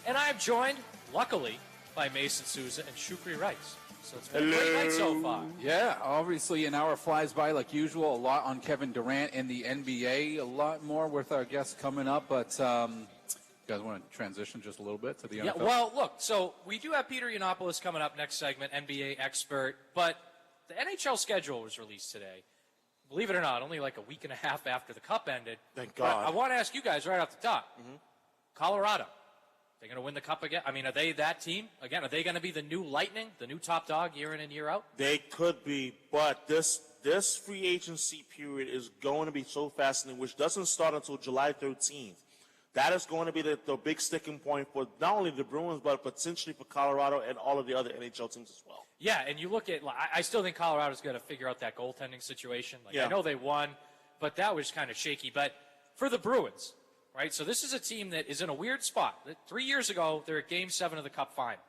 And I am joined, luckily, by Mason Souza and Shukri Rice. So it's been a great night so far. Yeah, obviously an hour flies by like usual. A lot on Kevin Durant in the NBA. A lot more with our guests coming up, but you guys want to transition just a little bit to the NFL? Yeah, well, look, so we do have Peter Yiannopoulos coming up next segment, NBA expert, but the NHL schedule was released today. Believe it or not, only like a week and a half after the Cup ended. Thank God. I want to ask you guys right off the top. Colorado, they going to win the Cup again? I mean, are they that team? Again, are they going to be the new Lightning, the new top dog year in and year out? They could be, but this free agency period is going to be so fascinating, which doesn't start until July 13th. That is going to be the big sticking point for not only the Bruins, but potentially for Colorado and all of the other NHL teams as well. Yeah, and you look at, I still think Colorado's going to figure out that goaltending situation. I know they won, but that was kind of shaky. But for the Bruins, right, so this is a team that is in a weird spot. 3 years ago, they're at Game 7 of the Cup final.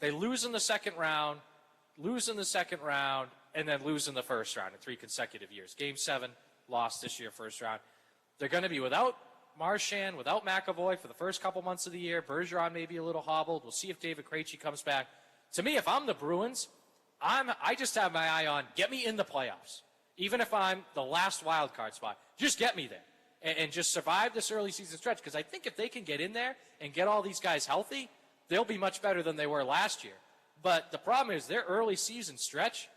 They lose in the second round, and then lose in the first round in 3 consecutive years. Game 7, lost this year, first round. They're going to be without Marchand, without McAvoy for the first couple months of the year. Bergeron may be a little hobbled. We'll see if David Krejci comes back. To me, if I'm the Bruins, I just have my eye on get me in the playoffs. Even if I'm the last wild card spot, just get me there and just survive this early season stretch. Because I think if they can get in there and get all these guys healthy, they'll be much better than they were last year. But the problem is their early season stretch,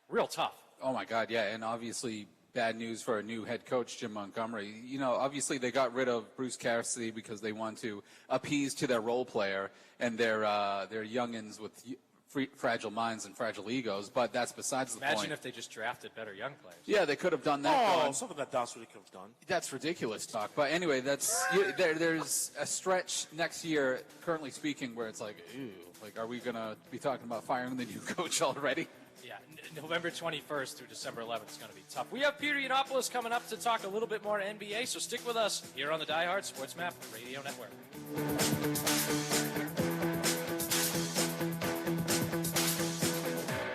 real tough. Oh, my God, yeah, and obviously bad news for a new head coach, Jim Montgomery. You know, obviously they got rid of Bruce Cassidy because they want to appease to their role player and their youngins with fragile minds and fragile egos, but that's besides the point. Imagine if they just drafted better young players. Yeah, they could have done that. Something that Don Sweeney could have done. That's ridiculous talk. But anyway, there's a stretch next year, currently speaking, where it's like, ew, like, are we going to be talking about firing the new coach already? Yeah, November 21st through December 11th is going to be tough. We have Peter Yiannopoulos coming up to talk a little bit more NBA, so stick with us here on the Die Hard Sports Map Radio Network.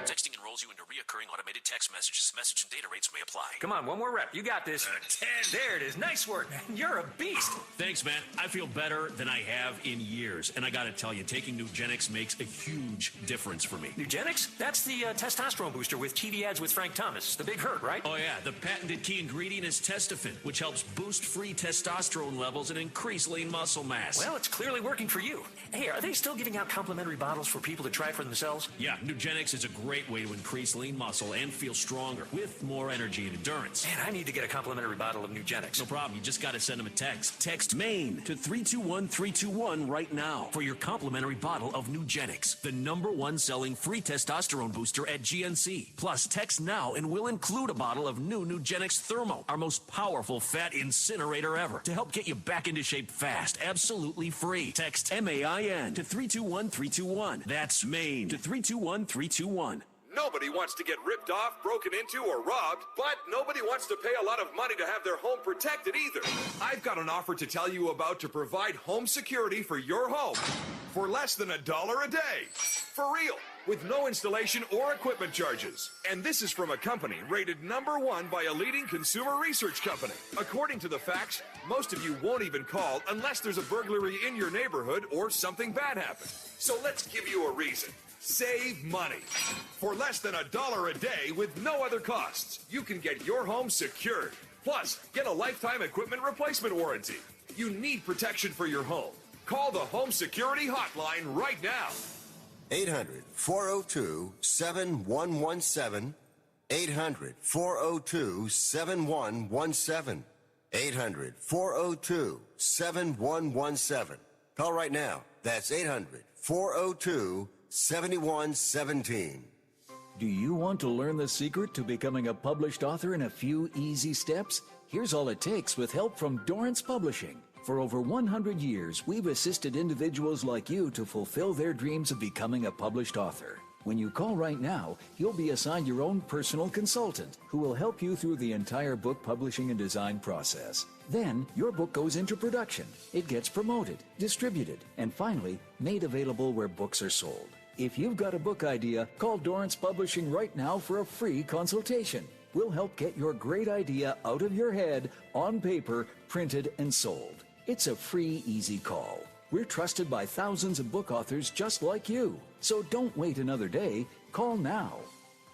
Texting enrolls you into reoccurring automated text messages. Message and data rates may apply. Come on, one more rep. You got this. 10. There it is. Nice work, man. You're a beast. Thanks, man. I feel better than I have in years. And I gotta tell you, taking Nugenix makes a huge difference for me. Nugenix? That's the testosterone booster with TV ads with Frank Thomas. The big hurt, right? Oh, yeah. The patented key ingredient is Testofen, which helps boost free testosterone levels and increase lean muscle mass. Well, it's clearly working for you. Hey, are they still giving out complimentary bottles for people to try for themselves? Yeah, Nugenix is a great way to increase lean muscle and feel stronger with more energy and endurance. Man, I need to get a complimentary bottle of Nugenix. No problem. You just got to send them a text. Text MAINE to 321-321 right now for your complimentary bottle of Nugenix, the #1 selling free testosterone booster at GNC. Plus, text now and we'll include a bottle of new Nugenix Thermo, our most powerful fat incinerator ever, to help get you back into shape fast, absolutely free. Text MAIN to 321-321. That's MAINE to 321-321. Nobody wants to get ripped off, broken into, or robbed, but nobody wants to pay a lot of money to have their home protected either. I've got an offer to tell you about to provide home security for your home for less than $1 a day. For real, with no installation or equipment charges. And this is from a company rated #1 by a leading consumer research company. According to the facts, most of you won't even call unless there's a burglary in your neighborhood or something bad happened. So let's give you a reason. Save money. For less than $1 a day with no other costs, you can get your home secured. Plus, get a lifetime equipment replacement warranty. You need protection for your home. Call the Home Security Hotline right now. 800-402-7117. 800-402-7117. 800-402-7117. Call right now. That's 800-402-7117. Do you want to learn the secret to becoming a published author in a few easy steps? Here's all it takes with help from Dorrance Publishing. For over 100 years, we've assisted individuals like you to fulfill their dreams of becoming a published author. When you call right now, you'll be assigned your own personal consultant who will help you through the entire book publishing and design process. Then, your book goes into production. It gets promoted, distributed, and finally, made available where books are sold. If you've got a book idea, call Dorrance Publishing right now for a free consultation. We'll help get your great idea out of your head, on paper, printed, and sold. It's a free, easy call. We're trusted by thousands of book authors just like you. So don't wait another day. Call now.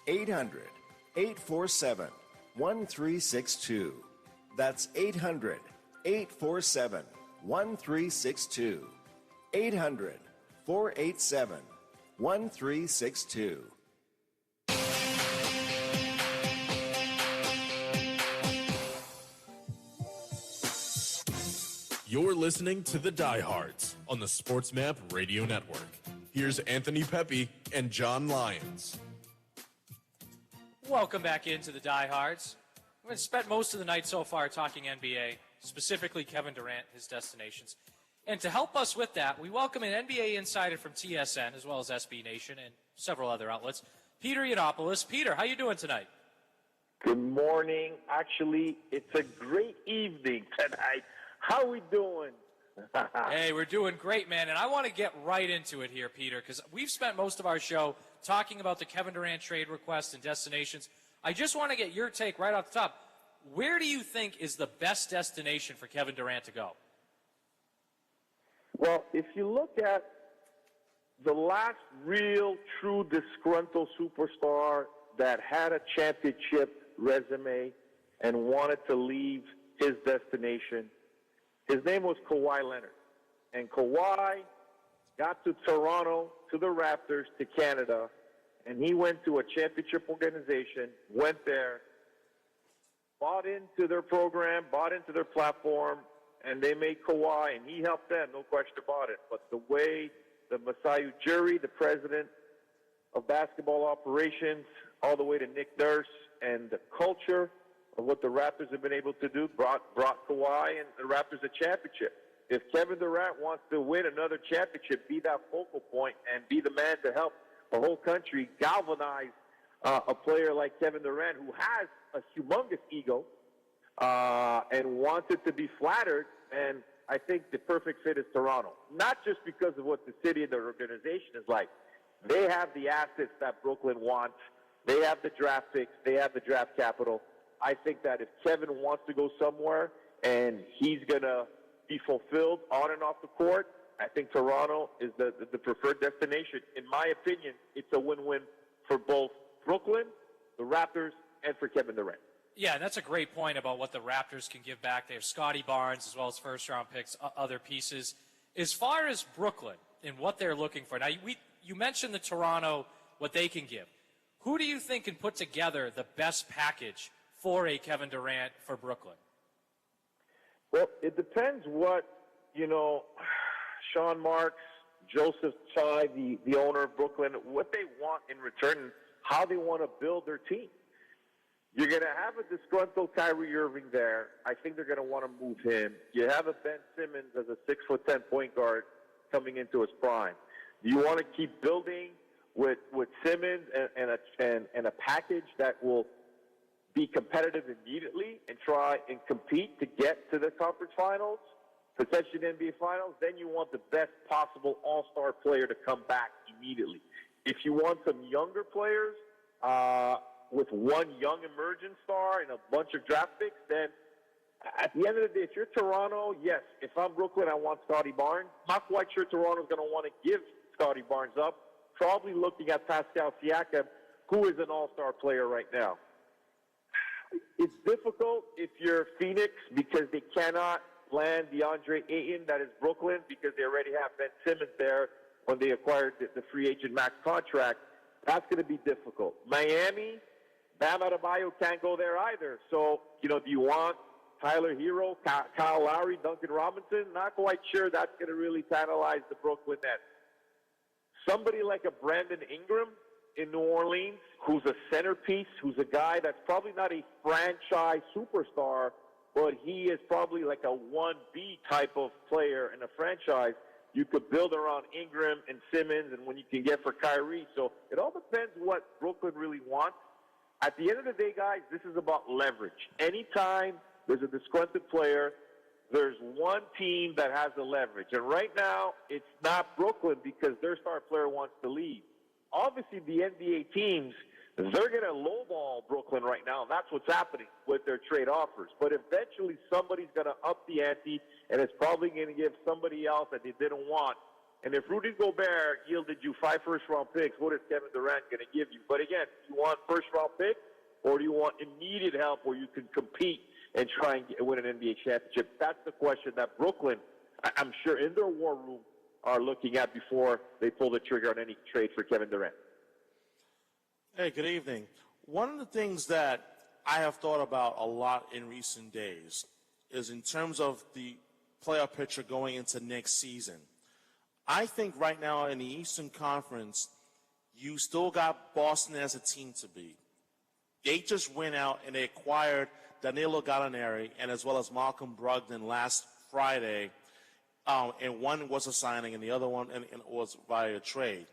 800-847-1362. That's 800-847-1362. 800-487-1362. You're listening to The Diehards on the Sports Map Radio Network. Here's Anthony Pepe and John Lyons. Welcome back into the Diehards. We've spent most of the night so far talking NBA, specifically Kevin Durant, his destinations. And to help us with that, we welcome an NBA insider from TSN, as well as SB Nation and several other outlets, Peter Yiannopoulos. Peter, how you doing tonight? Good morning. Actually, it's a great evening tonight. How we doing? Hey, we're doing great, man. And I want to get right into it here, Peter, because we've spent most of our show talking about the Kevin Durant trade request and destinations. I just want to get your take right off the top. Where do you think is the best destination for Kevin Durant to go? Well, if you look at the last real, true disgruntled superstar that had a championship resume and wanted to leave his destination, his name was Kawhi Leonard. And Kawhi got to Toronto, to the Raptors, to Canada, and he went to a championship organization, went there, bought into their program, bought into their platform, and they made Kawhi, and he helped them, no question about it. But the way the Masai Ujiri, the president of basketball operations, all the way to Nick Nurse, and the culture of what the Raptors have been able to do, brought Kawhi and the Raptors a championship. If Kevin Durant wants to win another championship, be that focal point and be the man to help the whole country galvanize a player like Kevin Durant, who has a humongous ego and wanted to be flattered, and I think the perfect fit is Toronto. Not just because of what the city and the organization is like. They have the assets that Brooklyn wants. They have the draft picks. They have the draft capital. I think that if Kevin wants to go somewhere and he's going to be fulfilled on and off the court, I think Toronto is the preferred destination. In my opinion, it's a win-win for both Brooklyn, the Raptors, and for Kevin Durant. Yeah, and that's a great point about what the Raptors can give back. They have Scotty Barnes as well as first-round picks, other pieces. As far as Brooklyn and what they're looking for, now you mentioned the Toronto, what they can give. Who do you think can put together the best package for a Kevin Durant for Brooklyn? Well, it depends what, Sean Marks, Joseph Tsai, the owner of Brooklyn, what they want in return, how they want to build their team. You're going to have a disgruntled Kyrie Irving there. I think they're going to want to move him. You have a Ben Simmons as a 6'10" point guard coming into his prime. Do you want to keep building with Simmons and a package that will be competitive immediately and try and compete to get to the conference finals, potentially the NBA finals? Then you want the best possible all-star player to come back immediately. If you want some younger players, with one young emerging star and a bunch of draft picks, then at the end of the day, if you're Toronto, yes. If I'm Brooklyn, I want Scotty Barnes. Not quite sure Toronto's going to want to give Scotty Barnes up. Probably looking at Pascal Siakam, who is an all-star player right now. It's difficult if you're Phoenix because they cannot land DeAndre Ayton, that is Brooklyn, because they already have Ben Simmons there when they acquired the free agent max contract. That's going to be difficult. Miami, Bam Adebayo can't go there either. So, do you want Tyler Hero, Kyle Lowry, Duncan Robinson? Not quite sure that's going to really tantalize the Brooklyn Nets. Somebody like a Brandon Ingram in New Orleans, who's a centerpiece, who's a guy that's probably not a franchise superstar, but he is probably like a 1B type of player in a franchise. You could build around Ingram and Simmons and when you can get for Kyrie. So it all depends what Brooklyn really wants. At the end of the day, guys, this is about leverage. Anytime there's a disgruntled player, there's one team that has the leverage. And right now, it's not Brooklyn because their star player wants to leave. Obviously, the NBA teams, they're going to lowball Brooklyn right now. That's what's happening with their trade offers. But eventually, somebody's going to up the ante, and it's probably going to give somebody else that they didn't want. And if Rudy Gobert yielded you 5 first-round picks, what is Kevin Durant going to give you? But again, do you want first-round picks, or do you want immediate help where you can compete and try and win an NBA championship? That's the question that Brooklyn, I'm sure in their war room, are looking at before they pull the trigger on any trade for Kevin Durant. Hey, good evening. One of the things that I have thought about a lot in recent days is in terms of the playoff picture going into next season. I think right now in the Eastern Conference, you still got Boston as a team to beat. They just went out and they acquired Danilo Gallinari and as well as Malcolm Brogdon last Friday, and one was a signing and the other one and was via trade.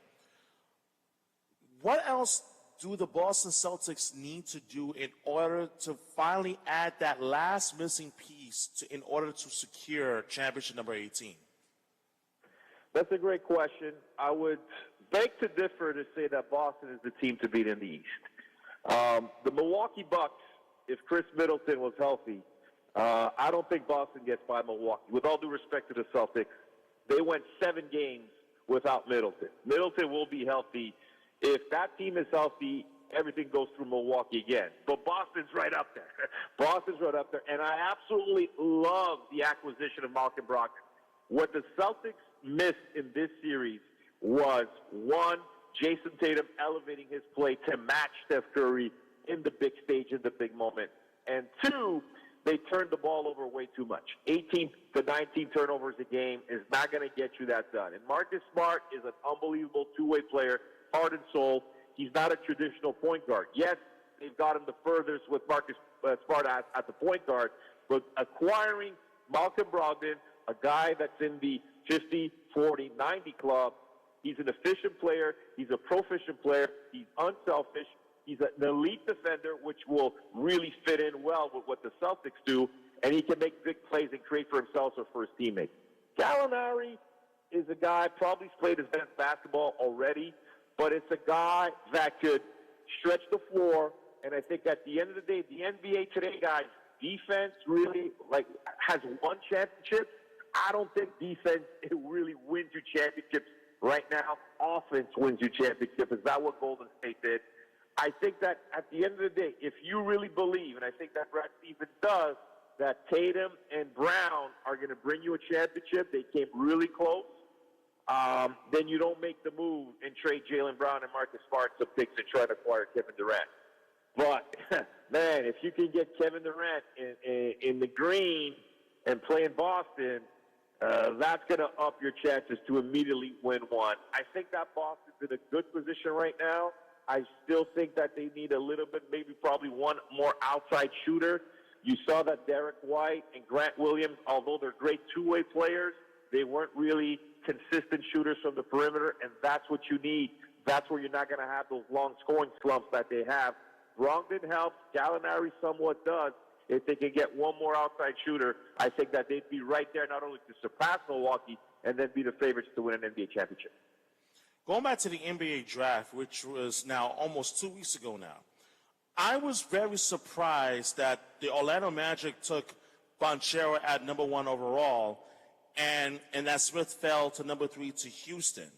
What else do the Boston Celtics need to do in order to finally add that last missing piece in order to secure championship number 18? That's a great question. I would beg to differ to say that Boston is the team to beat in the East. The Milwaukee Bucks, if Chris Middleton was healthy, I don't think Boston gets by Milwaukee. With all due respect to the Celtics, they went 7 games without Middleton. Middleton will be healthy. If that team is healthy, everything goes through Milwaukee again. But Boston's right up there. Boston's right up there. And I absolutely love the acquisition of Malcolm Brogdon. What the Celtics missed in this series was, one, Jason Tatum elevating his play to match Steph Curry in the big stage, in the big moment. And two, they turned the ball over way too much. 18 to 19 turnovers a game is not going to get you that done. And Marcus Smart is an unbelievable two-way player, heart and soul. He's not a traditional point guard. Yes, they've got him the furthest with Marcus Smart at the point guard, but acquiring Malcolm Brogdon, a guy that's in the 50, 40, 90 club, he's an efficient player. He's a proficient player. He's unselfish. He's an elite defender, which will really fit in well with what the Celtics do, and he can make big plays and create for himself or for his teammates. Gallinari is a guy, probably played his best basketball already, but it's a guy that could stretch the floor, and I think at the end of the day, the NBA today, guys, defense really has won championships. I don't think defense really wins you championships right now. Offense wins you championships. Is that what Golden State did? I think that at the end of the day, if you really believe, and I think that Brad Stevens does, that Tatum and Brown are going to bring you a championship, they came really close, then you don't make the move and trade Jaylen Brown and Marcus Smart to picks and try to acquire Kevin Durant. But, man, if you can get Kevin Durant in the green and play in Boston, that's going to up your chances to immediately win one. I think that Boston's in a good position right now. I still think that they need a little bit, maybe probably one more outside shooter. You saw that Derek White and Grant Williams, although they're great two-way players, they weren't really consistent shooters from the perimeter, and that's what you need. That's where you're not going to have those long scoring slumps that they have. Brogdon helps. Gallinari somewhat does. If they can get one more outside shooter, I think that they'd be right there not only to surpass Milwaukee and then be the favorites to win an NBA championship. Going back to the NBA draft, which was now almost 2 weeks ago now, I was very surprised that the Orlando Magic took Banchero at number 1 overall, and that Smith fell to number 3 to Houston.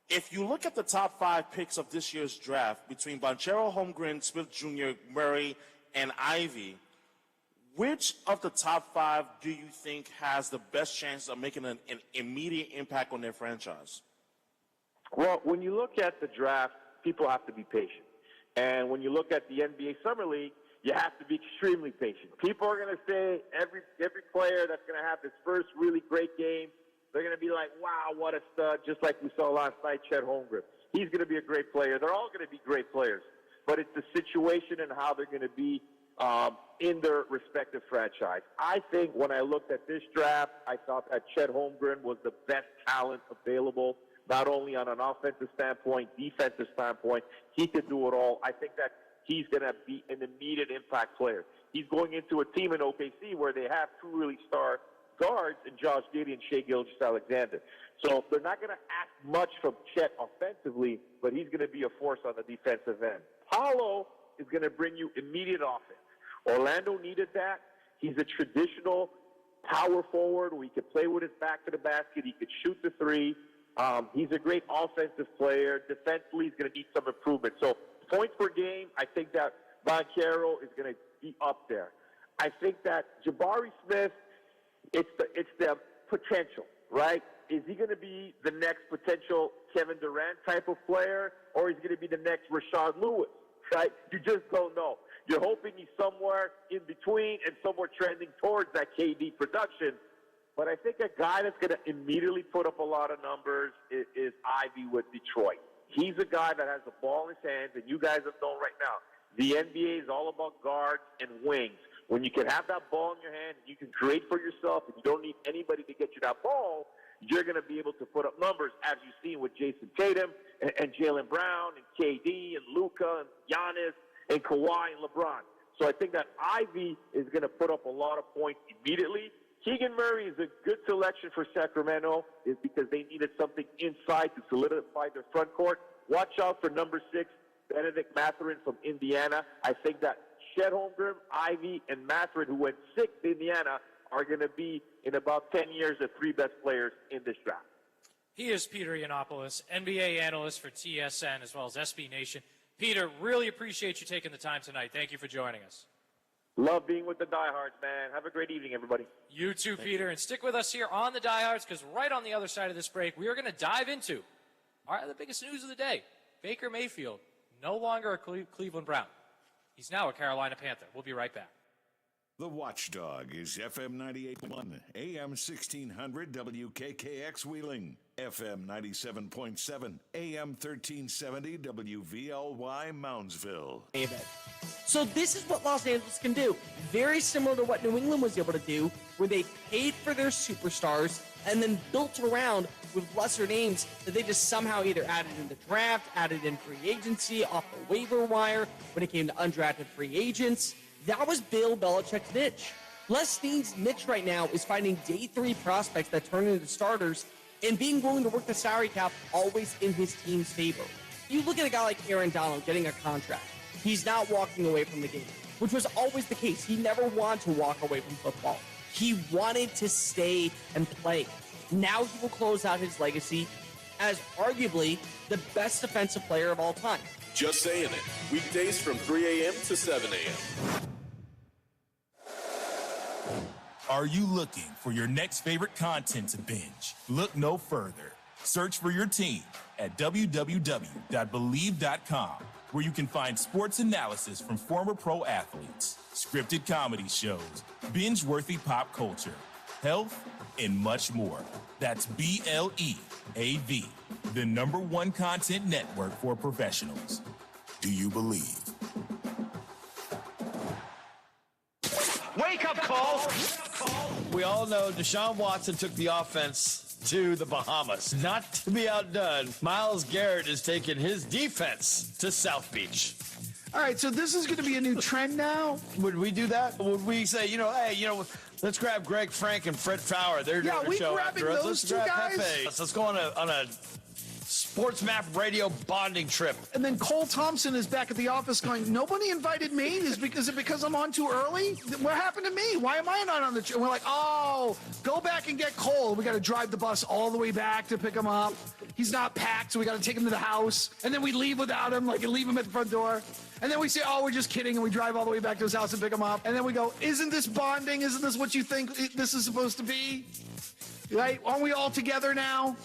If you look at the top 5 picks of this year's draft between Banchero, Holmgren, Smith Jr., Murray, and Ivy, which of the top 5 do you think has the best chance of making an immediate impact on their franchise? Well, when you look at the draft, people have to be patient. And when you look at the NBA Summer League, you have to be extremely patient. People are going to say every player that's going to have his first really great game, they're going to be like, wow, what a stud, just like we saw last night, Chet Holmgren. He's going to be a great player. They're all going to be great players. But it's the situation and how they're going to be in their respective franchise. I think when I looked at this draft, I thought that Chet Holmgren was the best talent available, not only on an offensive standpoint, defensive standpoint. He could do it all. I think that he's going to be an immediate impact player. He's going into a team in OKC where they have 2 really star guards in Josh Giddey and Shai Gilgeous-Alexander. So they're not going to ask much from Chet offensively, but he's going to be a force on the defensive end. Paolo is going to bring you immediate offense. Orlando needed that. He's a traditional power forward where he could play with his back to the basket. He could shoot the 3. He's a great offensive player. Defensively, he's going to need some improvement. So points per game, I think that Banchero is going to be up there. I think that Jabari Smith, it's the potential, right? Is he going to be the next potential Kevin Durant type of player, or is he going to be the next Rashard Lewis, right? You just don't know. You're hoping he's somewhere in between and somewhere trending towards that KD production. But I think a guy that's going to immediately put up a lot of numbers is Ivy with Detroit. He's a guy that has the ball in his hands, and you guys have known right now, the NBA is all about guards and wings. When you can have that ball in your hand, you can create for yourself, and you don't need anybody to get you that ball, you're going to be able to put up numbers, as you've seen with Jason Tatum and Jaylen Brown and KD and Luka and Giannis and Kawhi and LeBron. So I think that Ivy is going to put up a lot of points immediately. Keegan Murray is a good selection for Sacramento is because they needed something inside to solidify their front court. Watch out for number 6, Benedict Mathurin from Indiana. I think that Chet Holmgren, Ivy, and Mathurin, who went 6th to Indiana, are going to be, in about 10 years, the 3 best players in this draft. He is Peter Yiannopoulos, NBA analyst for TSN as well as SB Nation. Peter, really appreciate you taking the time tonight. Thank you for joining us. Love being with the diehards, man. Have a great evening, everybody. You too, Peter. And stick with us here on the Diehards, because right on the other side of this break, we are going to dive into the biggest news of the day. Baker Mayfield, no longer a Cleveland Brown. He's now a Carolina Panther. We'll be right back. The Watchdog is FM 98.1, AM 1600 WKKX Wheeling, FM 97.7, AM 1370 WVLY Moundsville. David. So this is what Los Angeles can do. Very similar to what New England was able to do, where they paid for their superstars and then built around with lesser names that they just somehow either added in the draft, added in free agency, off the waiver wire, when it came to undrafted free agents. That was Bill Belichick's niche. Les Snead's niche right now is finding day 3 prospects that turn into starters and being willing to work the salary cap always in his team's favor. You look at a guy like Aaron Donald getting a contract. He's not walking away from the game, which was always the case. He never wanted to walk away from football. He wanted to stay and play. Now he will close out his legacy as arguably the best defensive player of all time. Just saying it. Weekdays from 3 a.m. to 7 a.m. Are you looking for your next favorite content to binge? Look no further. Search for your team at www.believe.com, where you can find sports analysis from former pro athletes, scripted comedy shows, binge-worthy pop culture, health, and much more. That's BLEAV, the #1 content network for professionals. Do you believe? Wake up call! We all know Deshaun Watson took the offense to the Bahamas. Not to be outdone, Myles Garrett is taking his defense to South Beach. All right, so this is going to be a new trend now. Would we do that? Would we say, hey, let's grab Greg Frank and Fred Fowler. They're doing a show after us. Let's grab Pepe. Let's go on a Sports Map Radio bonding trip. And then Cole Thompson is back at the office going, nobody invited me? Is it because I'm on too early? What happened to me? Why am I not on the trip? We're like, oh, go back and get Cole. We got to drive the bus all the way back to pick him up. He's not packed, so we got to take him to the house. And then we leave without him, and leave him at the front door. And then we say, oh, we're just kidding, and we drive all the way back to his house and pick him up. And then we go, isn't this bonding? Isn't this what you think this is supposed to be? Right? Aren't we all together now?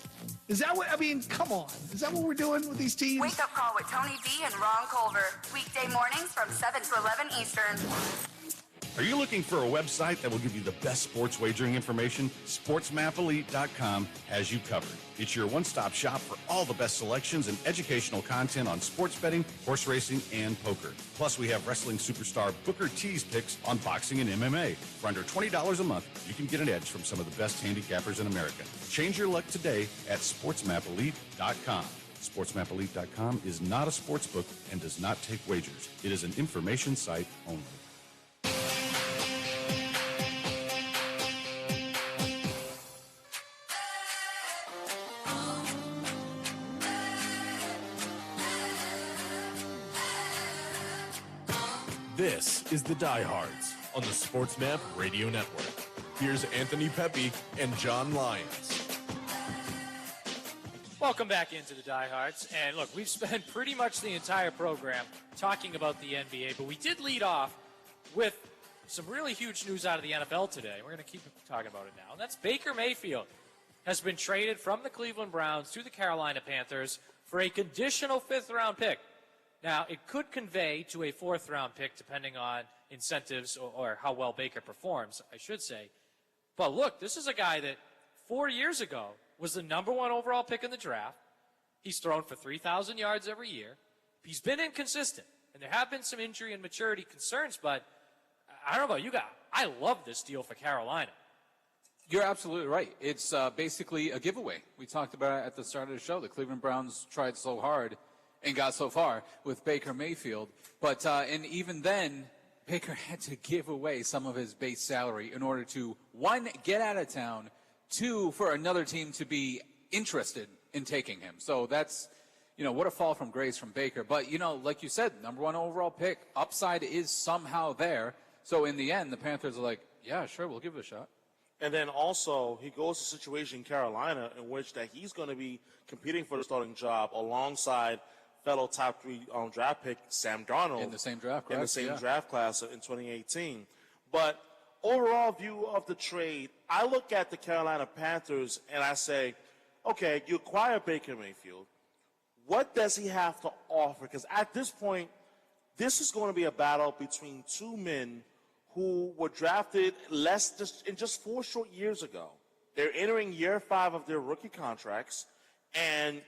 Is that what, come on. Is that what we're doing with these teams? Wake Up Call with Tony V and Ron Culver. Weekday mornings from 7 to 11 Eastern. Are you looking for a website that will give you the best sports wagering information? SportsMapElite.com has you covered. It's your one-stop shop for all the best selections and educational content on sports betting, horse racing, and poker. Plus, we have wrestling superstar Booker T's picks on boxing and MMA. For under $20 a month, you can get an edge from some of the best handicappers in America. Change your luck today at SportsMapElite.com. SportsMapElite.com is not a sports book and does not take wagers. It is an information site only. This is the Diehards on the Sports Map Radio Network. Here's Anthony Pepe and John Lyons. Welcome back into the Diehards. And look, we've spent pretty much the entire program talking about the NBA, but we did lead off with some really huge news out of the NFL today. We're going to keep talking about it now. And that's Baker Mayfield has been traded from the Cleveland Browns to the Carolina Panthers for a conditional 5th-round pick. Now, it could convey to a 4th-round pick depending on incentives or how well Baker performs, I should say. But look, this is a guy that 4 years ago was the #1 overall pick in the draft. He's thrown for 3,000 yards every year. He's been inconsistent, and there have been some injury and maturity concerns, but I don't know about you guys. I love this deal for Carolina. You're absolutely right. It's basically a giveaway. We talked about it at the start of the show. The Cleveland Browns tried so hard and got so far with Baker Mayfield. But and even then, Baker had to give away some of his base salary in order to, 1, get out of town, 2, for another team to be interested in taking him. So that's, what a fall from grace from Baker. But, like you said, #1 overall pick, upside is somehow there. So in the end, the Panthers are like, yeah, sure, we'll give it a shot. And then also, he goes to a situation in Carolina in which that he's going to be competing for the starting job alongside fellow top 3 draft pick Sam Darnold in the same draft class in 2018. But overall view of the trade, I look at the Carolina Panthers and I say, okay, you acquire Baker Mayfield. What does he have to offer? Because at this point, this is going to be a battle between 2 men who were drafted just 4 short years ago. They're entering year 5 of their rookie contracts, and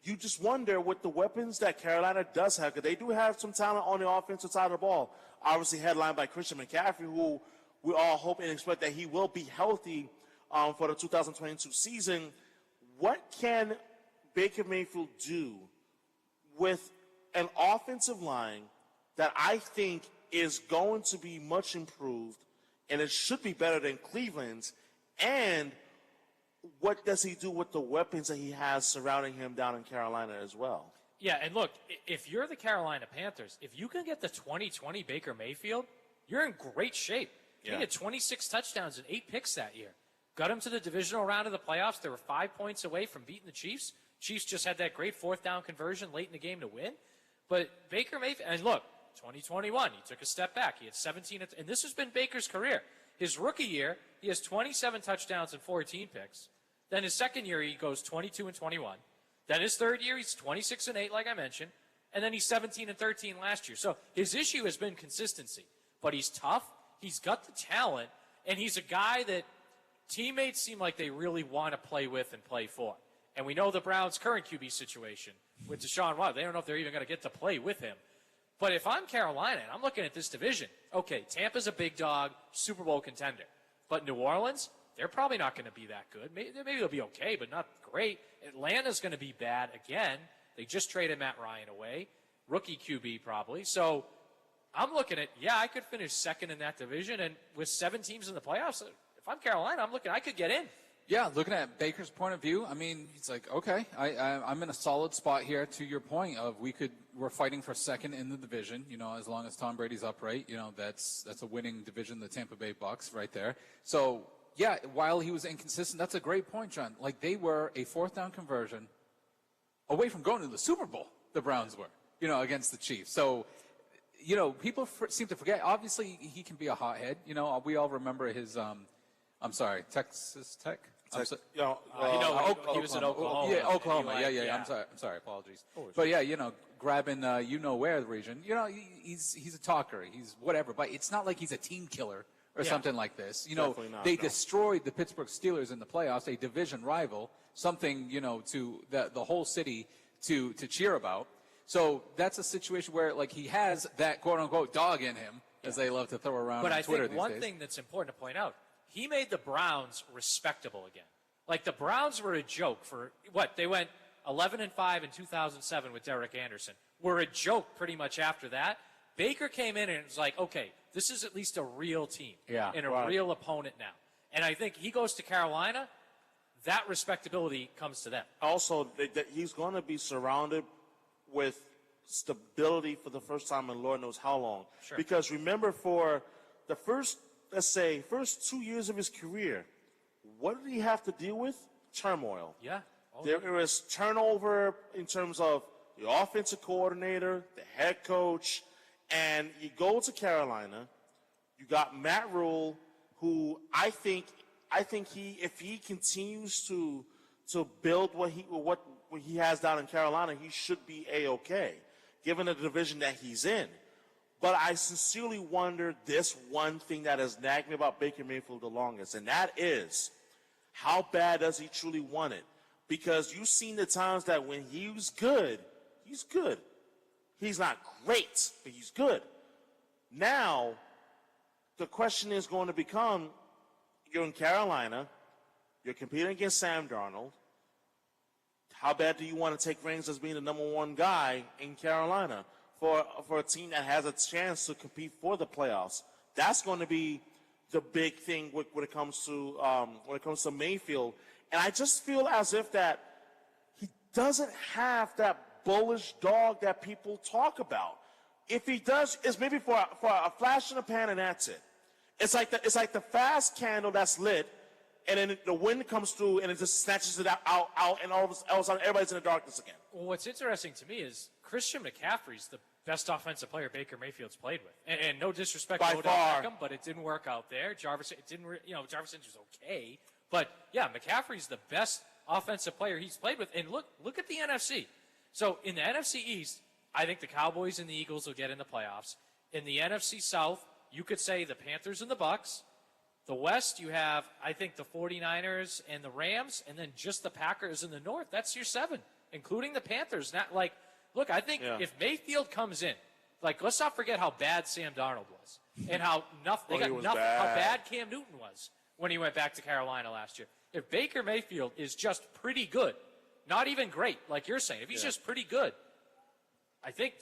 you just wonder with the weapons that Carolina does have, because they do have some talent on the offensive side of the ball. Obviously headlined by Christian McCaffrey, who we all hope and expect that he will be healthy for the 2022 season. What can Baker Mayfield do with an offensive line that I think is going to be much improved, and it should be better than Cleveland's, and what does he do with the weapons that he has surrounding him down in Carolina as well? Yeah, and look, if you're the Carolina Panthers, if you can get the 2020 Baker Mayfield, you're in great shape. He had 26 touchdowns and 8 picks that year. Got him to the divisional round of the playoffs. They were 5 points away from beating the Chiefs. Chiefs just had that great 4th down conversion late in the game to win. But Baker Mayfield, and look, 2021, he took a step back. He had 17, and this has been Baker's career. His rookie year, he has 27 touchdowns and 14 picks. Then his second year, he goes 22 and 21. Then his third year, he's 26 and 8, like I mentioned. And then he's 17 and 13 last year. So his issue has been consistency. But he's tough. He's got the talent. And he's a guy that teammates seem like they really want to play with and play for. And we know the Browns' current QB situation with Deshaun Watson. They don't know if they're even going to get to play with him. But if I'm Carolina and I'm looking at this division, okay, Tampa's a big dog, Super Bowl contender. But New Orleans, they're probably not going to be that good. Maybe they'll be okay, but not great. Atlanta's going to be bad again. They just traded Matt Ryan away. Rookie QB probably. So I'm looking at, I could finish second in that division. And with 7 teams in the playoffs, if I'm Carolina, I'm looking, I could get in. Yeah, looking at Baker's point of view, I mean, he's like, okay, I'm in a solid spot here. To your point of we're fighting for second in the division. You know, as long as Tom Brady's upright, you know, that's a winning division, the Tampa Bay Bucks, right there. So yeah, while he was inconsistent, that's a great point, John. Like they were a 4th down conversion away from going to the Super Bowl. The Browns were, you know, against the Chiefs. So, you know, people seem to forget. Obviously, he can be a hothead. You know, we all remember his. Texas Tech. He was in Oklahoma. Yeah, Oklahoma. Yeah. I'm sorry. Apologies. But yeah, you know, grabbing where the region. You know, he's a talker. He's whatever. But it's not like he's a team killer or something like this. You know, they destroyed the Pittsburgh Steelers in the playoffs, a division rival, something to the whole city to cheer about. So that's a situation where like he has that quote unquote dog in him, as they love to throw around on Twitter these days. But I think one thing that's important to point out. He made the Browns respectable again. Like the Browns were a joke for they went 11-5 in 2007 with Derek Anderson. Were a joke pretty much after that. Baker came in and it was like, okay, this is at least a real team and a real opponent now. And I think he goes to Carolina, that respectability comes to them. Also, he's going to be surrounded with stability for the first time in Lord knows how long. Sure. Because remember, for the first 2 years of his career, what did he have to deal with? Turmoil. Yeah. There was turnover in terms of the offensive coordinator, the head coach, and you go to Carolina, you got Matt Rule, who I think if he continues to build what he has down in Carolina, he should be A-okay, given the division that he's in. But I sincerely wonder this one thing that has nagged me about Baker Mayfield the longest, and that is, how bad does he truly want it? Because you've seen the times that when he was good, he's good. He's not great, but he's good. Now, the question is going to become, you're in Carolina, you're competing against Sam Darnold. How bad do you want to take reins as being the number one guy in Carolina? For a team that has a chance to compete for the playoffs, that's going to be the big thing when it comes to Mayfield. And I just feel as if that he doesn't have that bullish dog that people talk about. If he does, it's maybe for a flash in the pan and that's it. It's like the fast candle that's lit, and then the wind comes through and it just snatches it out and all of a sudden everybody's in the darkness again. Well, what's interesting to me is Christian McCaffrey's the best offensive player Baker Mayfield's played with. And no disrespect to Odell Beckham, but it didn't work out there. Jarvis was okay. But yeah, McCaffrey's the best offensive player he's played with. And look at the NFC. So in the NFC East, I think the Cowboys and the Eagles will get in the playoffs. In the NFC South, you could say the Panthers and the Bucks. The West, you have, I think, the 49ers and the Rams, and then just the Packers in the North. That's your 7, including the Panthers. Look, I think if Mayfield comes in, let's not forget how bad Sam Darnold was and how bad Cam Newton was when he went back to Carolina last year. If Baker Mayfield is just pretty good, not even great, like you're saying, if he's just pretty good, I think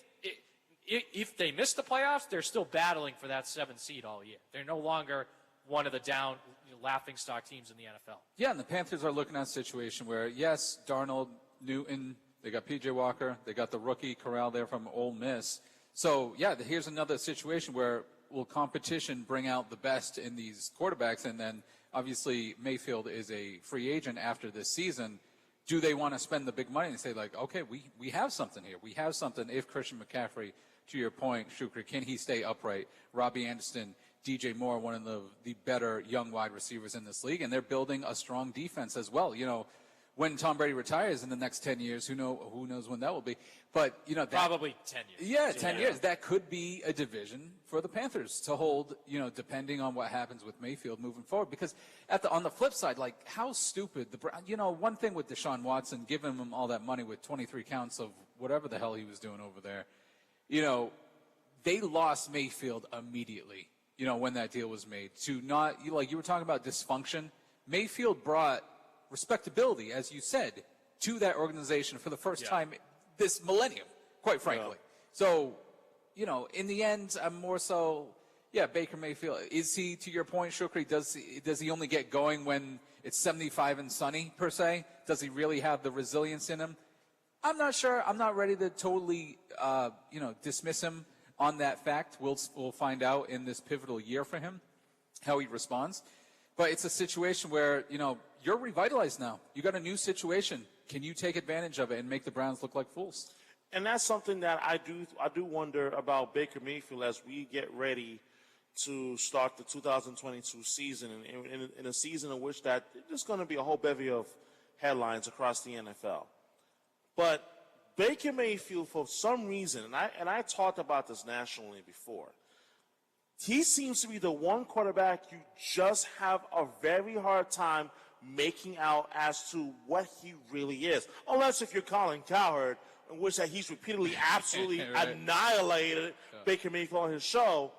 if they miss the playoffs, they're still battling for that 7th seed all year. They're no longer one of the down laughingstock teams in the NFL. Yeah, and the Panthers are looking at a situation where, yes, Darnold, Newton, They got P.J. Walker. They got the rookie Corral there from Ole Miss. So, yeah, here's another situation where will competition bring out the best in these quarterbacks? And then, obviously, Mayfield is a free agent after this season. Do they want to spend the big money and say, like, okay, we have something here. We have something if Christian McCaffrey, to your point, Shukri, can he stay upright? Robbie Anderson, DJ Moore, one of the better young wide receivers in this league, and they're building a strong defense as well. You know, when Tom Brady retires in the next 10 years, who knows when that will be. But, you know, probably 10 years. Yeah, 10 years. That could be a division for the Panthers to hold, you know, depending on what happens with Mayfield moving forward. Because on the flip side, like, how stupid one thing with Deshaun Watson, giving him all that money with 23 counts of whatever the hell he was doing over there, you know, they lost Mayfield immediately, you know, when that deal was made. To not, like you were talking about dysfunction, Mayfield brought respectability, as you said, to that organization for the first time this millennium, quite frankly. Yeah. So, you know, in the end, I'm more so, Baker Mayfield. Is he, to your point, Shukri, does he only get going when it's 75 and sunny, per se? Does he really have the resilience in him? I'm not sure. I'm not ready to totally, dismiss him on that fact. We'll find out in this pivotal year for him how he responds. But it's a situation where, you know, you're revitalized now. You got a new situation. Can you take advantage of it and make the Browns look like fools? And that's something that I do wonder about Baker Mayfield as we get ready to start the 2022 season, in a season in which that there's going to be a whole bevy of headlines across the NFL. But Baker Mayfield, for some reason, and I talked about this nationally before, he seems to be the one quarterback you just have a very hard time making out as to what he really is. Unless if you're Colin Cowherd, in which that he's repeatedly absolutely right. Annihilated Baker Mayfield on his show.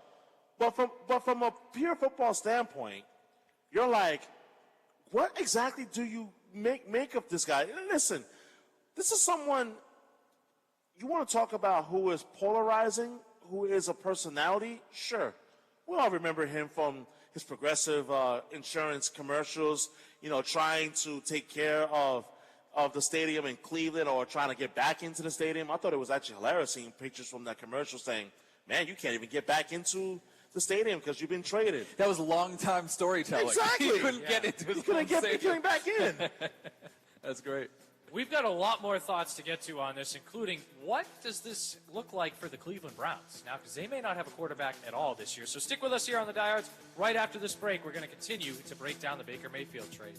But from a pure football standpoint, you're like, what exactly do you make of this guy? Listen, this is someone, you want to talk about who is polarizing, who is a personality? Sure. We all remember him from his Progressive insurance commercials, you know, trying to take care of the stadium in Cleveland or trying to get back into the stadium. I thought it was actually hilarious seeing pictures from that commercial saying, man, you can't even get back into the stadium because you've been traded. That was long-time storytelling. Exactly. He couldn't get into his stadium. He couldn't back in. That's great. We've got a lot more thoughts to get to on this, including what does this look like for the Cleveland Browns now, because they may not have a quarterback at all this year. So stick with us here on the Diehards. Right after this break, we're going to continue to break down the Baker Mayfield trade.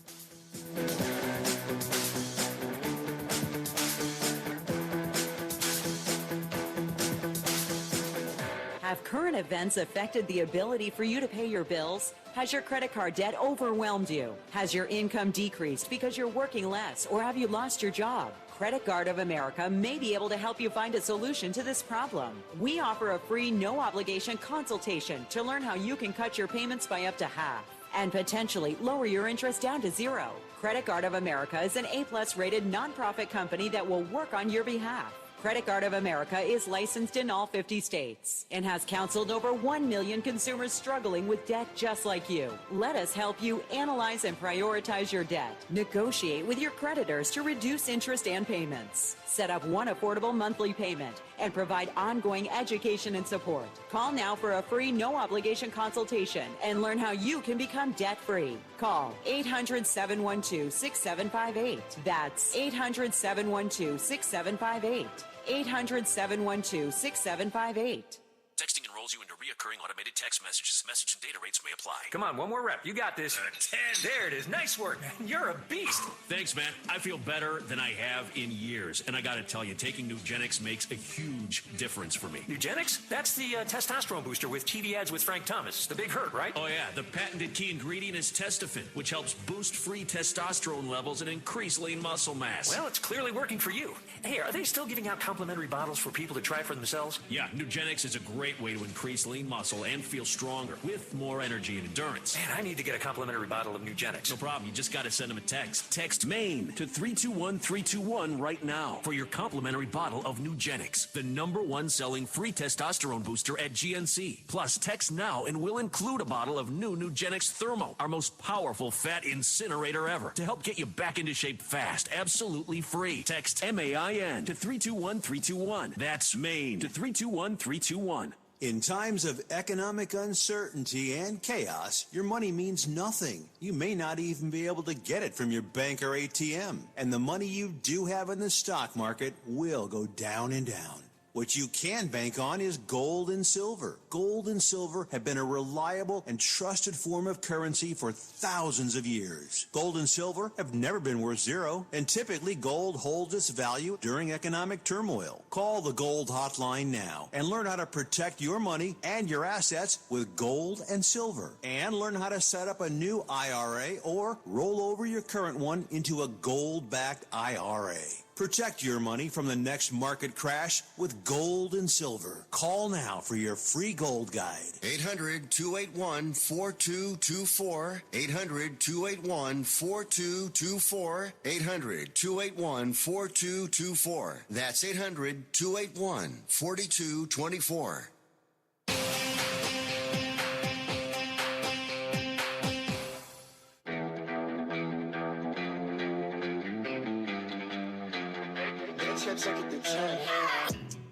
Have current events affected the ability for you to pay your bills? Has your credit card debt overwhelmed you? Has your income decreased because you're working less, or have you lost your job? Credit Card of America may be able to help you find a solution to this problem. We offer a free, no-obligation consultation to learn how you can cut your payments by up to half and potentially lower your interest down to zero. Credit Card of America is an A+ rated nonprofit company that will work on your behalf. Credit Card of America is licensed in all 50 states and has counseled over 1 million consumers struggling with debt just like you. Let us help you analyze and prioritize your debt. Negotiate with your creditors to reduce interest and payments. Set up one affordable monthly payment and provide ongoing education and support. Call now for a free no-obligation consultation and learn how you can become debt-free. Call 800-712-6758. That's 800-712-6758. 800-712-6758. Texting enrolls you into reoccurring automated text messages. Message and data rates may apply. Come on, one more rep. You got this. 10. There it is. Nice work, man. You're a beast. Thanks, man. I feel better than I have in years. And I got to tell you, taking Nugenix makes a huge difference for me. Nugenix? That's the testosterone booster with TV ads with Frank Thomas. The big hurt, right? Oh, yeah. The patented key ingredient is Testofen, which helps boost free testosterone levels and increase lean muscle mass. Well, it's clearly working for you. Hey, are they still giving out complimentary bottles for people to try for themselves? Yeah, Nugenix is a great way to increase lean muscle and feel stronger with more energy and endurance. Man, I need to get a complimentary bottle of Nugenics. No problem. You just got to send them a text. Text MAIN to 321-321 right now for your complimentary bottle of Nugenics, the #1 selling free testosterone booster at GNC. Plus, text now and we'll include a bottle of new Nugenics Thermo, our most powerful fat incinerator ever, to help get you back into shape fast, absolutely free. Text MAIN to 321-321. That's MAIN to 321-321. In times of economic uncertainty and chaos, your money means nothing. You may not even be able to get it from your bank or ATM. And the money you do have in the stock market will go down and down. What you can bank on is gold and silver. Gold and silver have been a reliable and trusted form of currency for thousands of years. Gold and silver have never been worth zero, and typically gold holds its value during economic turmoil. Call the Gold Hotline now and learn how to protect your money and your assets with gold and silver. And learn how to set up a new IRA or roll over your current one into a gold-backed IRA. Protect your money from the next market crash with gold and silver. Call now for your free gold guide. 800-281-4224. 800-281-4224. 800-281-4224. That's 800-281-4224.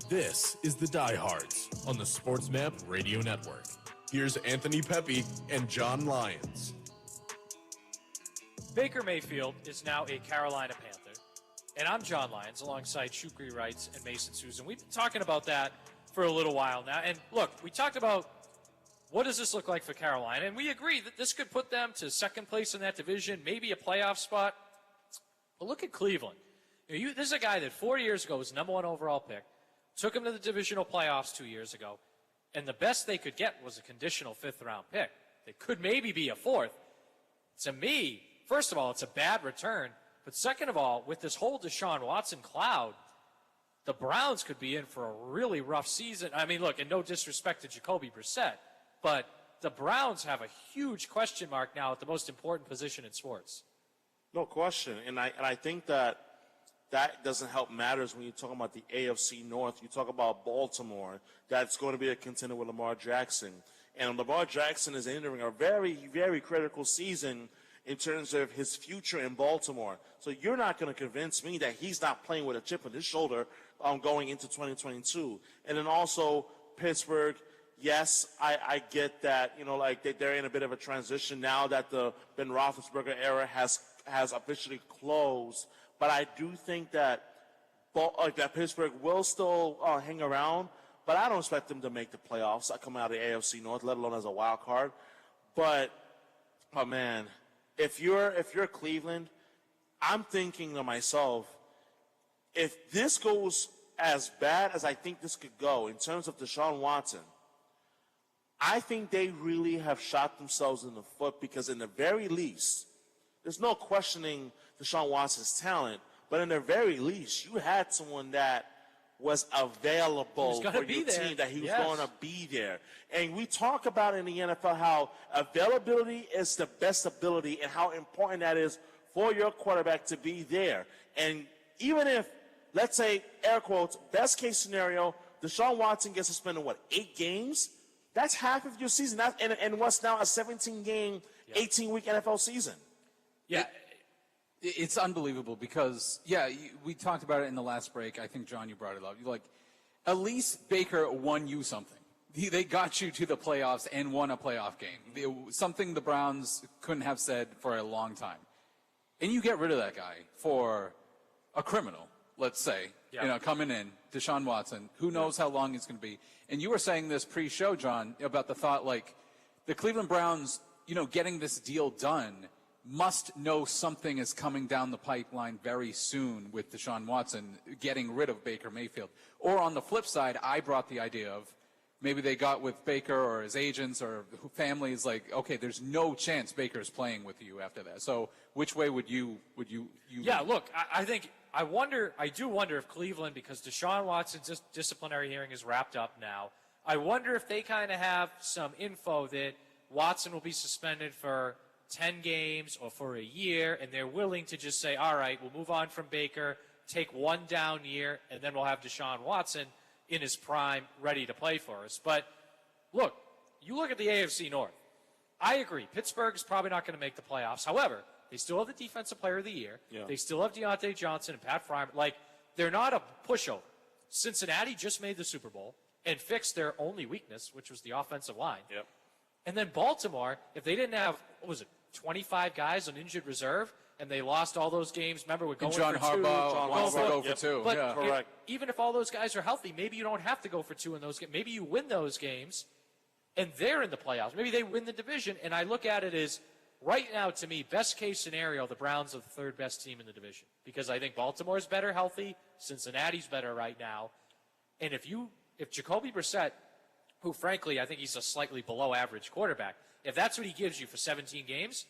This is the Diehards on the Sports Map Radio Network. Here's Anthony Pepe and John Lyons. Baker Mayfield is now a Carolina Panther, and I'm John Lyons alongside Shukri Wrights and Mason Susan. We've been talking about that for a little while now, and look, we talked about what does this look like for Carolina, and we agree that this could put them to second place in that division, maybe a playoff spot. But look at Cleveland. This is a guy that 4 years ago was #1 overall pick, took him to the divisional playoffs 2 years ago, and the best they could get was a conditional fifth-round pick. They could maybe be a fourth. To me, first of all, it's a bad return, but second of all, with this whole Deshaun Watson cloud, the Browns could be in for a really rough season. I mean, look, and no disrespect to Jacoby Brissett, but the Browns have a huge question mark now at the most important position in sports. No question, and I think that doesn't help matters when you're talking about the AFC North. You talk about Baltimore, that's going to be a contender with Lamar Jackson. And Lamar Jackson is entering a very, very critical season in terms of his future in Baltimore. So you're not going to convince me that he's not playing with a chip on his shoulder going into 2022. And then also Pittsburgh, yes, I get that, they're in a bit of a transition now that the Ben Roethlisberger era has officially closed. But I do think that Pittsburgh will still hang around, but I don't expect them to make the playoffs. I come out of the AFC North, let alone as a wild card. But, oh man, if you're Cleveland, I'm thinking to myself, if this goes as bad as I think this could go in terms of Deshaun Watson, I think they really have shot themselves in the foot because in the very least, there's no questioning Deshaun Watson's talent, but in the very least, you had someone that was available for your team, that he was going to be there. And we talk about in the NFL how availability is the best ability and how important that is for your quarterback to be there. And even if, let's say, air quotes, best case scenario, Deshaun Watson gets suspended, 8 games? That's half of your season. And what's now a 17-game, 18-week NFL season. Yeah. It's unbelievable because, we talked about it in the last break. I think, John, you brought it up. At least Baker won you something. They got you to the playoffs and won a playoff game. Something the Browns couldn't have said for a long time. And you get rid of that guy for a criminal, let's say, coming in, Deshaun Watson. Who knows how long he's going to be. And you were saying this pre-show, John, about the thought, the Cleveland Browns, getting this deal done must know something is coming down the pipeline very soon with Deshaun Watson getting rid of Baker Mayfield. Or on the flip side, I brought the idea of maybe they got with Baker or his agents or families okay, there's no chance Baker's playing with you after that. So which way would you Yeah, look, I do wonder if Cleveland, because Deshaun Watson's disciplinary hearing is wrapped up now, I wonder if they kind of have some info that Watson will be suspended for 10 games or for a year, and they're willing to just say, all right, we'll move on from Baker, take one down year, and then we'll have Deshaun Watson in his prime ready to play for us. But look, you look at the AFC North. I agree. Pittsburgh is probably not going to make the playoffs. However, they still have the Defensive Player of the Year. Yeah. They still have Deontay Johnson and Pat Fryman. Like, they're not a pushover. Cincinnati just made the Super Bowl and fixed their only weakness, which was the offensive line. Yep. And then Baltimore, if they didn't have, 25 guys on injured reserve, and they lost all those games, remember, we're going for two. John Harbaugh wants to go for two. But yeah. Correct. Even if all those guys are healthy, maybe you don't have to go for two in those games. Maybe you win those games, and they're in the playoffs. Maybe they win the division, and I look at it as, right now, to me, best case scenario, the Browns are the third best team in the division. Because I think Baltimore's better healthy, Cincinnati's better right now. And if Jacoby Brissett, who frankly I think he's a slightly below average quarterback, if that's what he gives you for 17 games,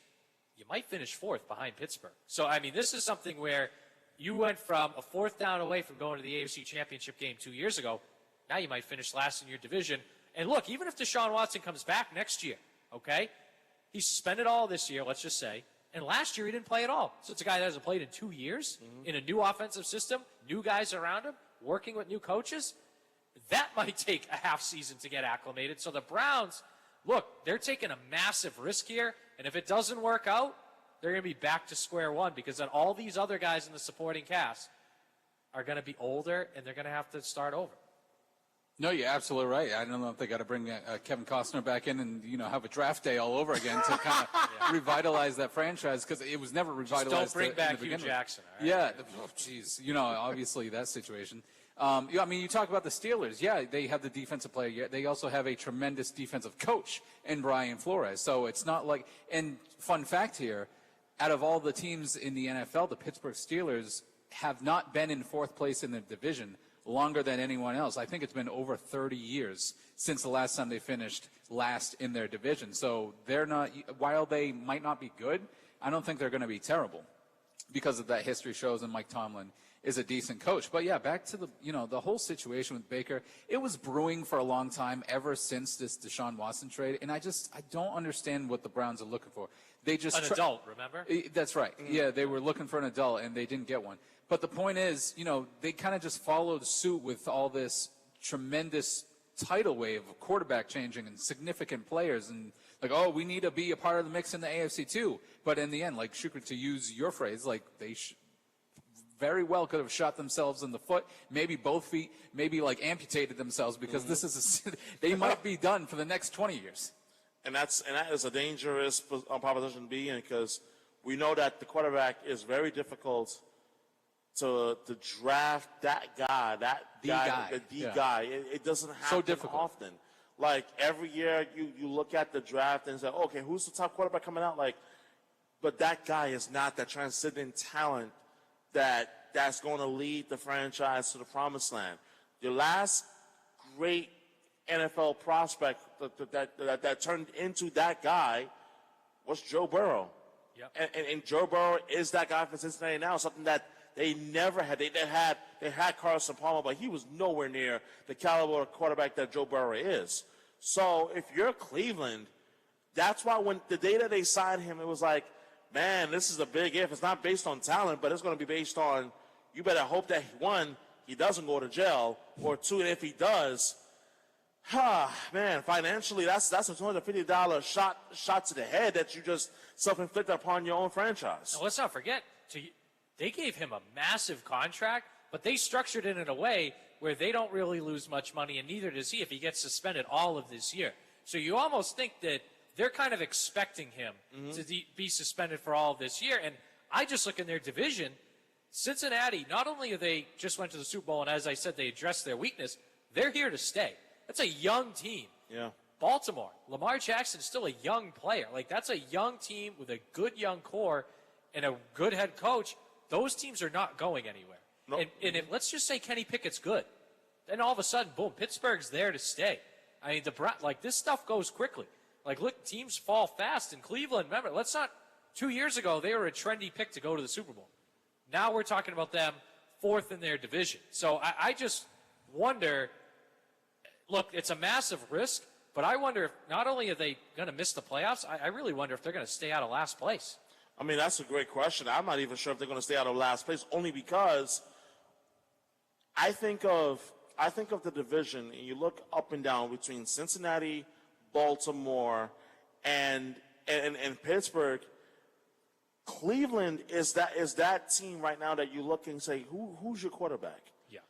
you might finish fourth behind Pittsburgh. So, I mean, this is something where you went from a fourth down away from going to the AFC Championship game 2 years ago. Now you might finish last in your division. And look, even if Deshaun Watson comes back next year, okay, he's suspended all this year, let's just say, and last year he didn't play at all. So it's a guy that hasn't played in 2 years, in a new offensive system, new guys around him, working with new coaches. That might take a half season to get acclimated. So the Browns, look, they're taking a massive risk here, and if it doesn't work out, they're going to be back to square one because then all these other guys in the supporting cast are going to be older, and they're going to have to start over. No, you're absolutely right. I don't know if they got to bring Kevin Costner back in and have a draft day all over again to kind of revitalize that franchise because it was never revitalized. Just don't bring back Hugh Jackson. All right? Yeah, jeez. Obviously that situation. You talk about the Steelers. Yeah, they have the defensive player. They also have a tremendous defensive coach in Brian Flores. So it's not like. And fun fact here, out of all the teams in the NFL, the Pittsburgh Steelers have not been in fourth place in the division longer than anyone else. I think it's been over 30 years since the last time they finished last in their division. So they're not, while they might not be good, I don't think they're going to be terrible because of that history shows and Mike Tomlin is a decent coach. But yeah, back to the whole situation with Baker. It was brewing for a long time ever since this Deshaun Watson trade. And I don't understand what the Browns are looking for. They just an adult, remember? That's right. Yeah, they were looking for an adult and they didn't get one. But the point is, they kind of just followed suit with all this tremendous tidal wave of quarterback changing and significant players and we need to be a part of the mix in the AFC too. But in the end, like Shukri, to use your phrase, they very well could have shot themselves in the foot, maybe both feet, maybe amputated themselves because this is they might be done for the next 20 years. And that is a dangerous proposition to be in because we know that the quarterback is very difficult to draft that guy, the guy. It doesn't happen often. Like every year you look at the draft and say, okay, who's the top quarterback coming out? But that guy is not that transcendent talent that's going to lead the franchise to the promised land. Your last great NFL prospect that turned into that guy was Joe Burrow. Yep. And Joe Burrow is that guy for Cincinnati now, something that they never had. They had Carson Palmer, but he was nowhere near the caliber of quarterback that Joe Burrow is. So if you're Cleveland, that's why when the day that they signed him, it was like, man, this is a big if. It's not based on talent, but it's going to be based on you better hope that, one, he doesn't go to jail, or two, if he does, man, financially, that's a $250 shot to the head that you just self-inflicted upon your own franchise. Now, let's not forget, they gave him a massive contract, but they structured it in a way where they don't really lose much money, and neither does he if he gets suspended all of this year. So you almost think that they're kind of expecting him to be suspended for all of this year. And I just look in their division, Cincinnati, not only are they just went to the Super Bowl, and as I said, they addressed their weakness, they're here to stay. That's a young team. Yeah. Baltimore, Lamar Jackson is still a young player. That's a young team with a good young core and a good head coach. Those teams are not going anywhere. No. And if, let's just say Kenny Pickett's good, then all of a sudden, boom, Pittsburgh's there to stay. I mean, this stuff goes quickly. Look, teams fall fast in Cleveland. Remember, 2 years ago, they were a trendy pick to go to the Super Bowl. Now we're talking about them fourth in their division. So I just wonder, look, it's a massive risk, but I wonder if not only are they going to miss the playoffs, I really wonder if they're going to stay out of last place. I mean, that's a great question. I'm not even sure if they're going to stay out of last place, only because I think of the division, and you look up and down between Cincinnati, Baltimore, and Pittsburgh. Cleveland is that team right now that you look and say, who's your quarterback? Yeah.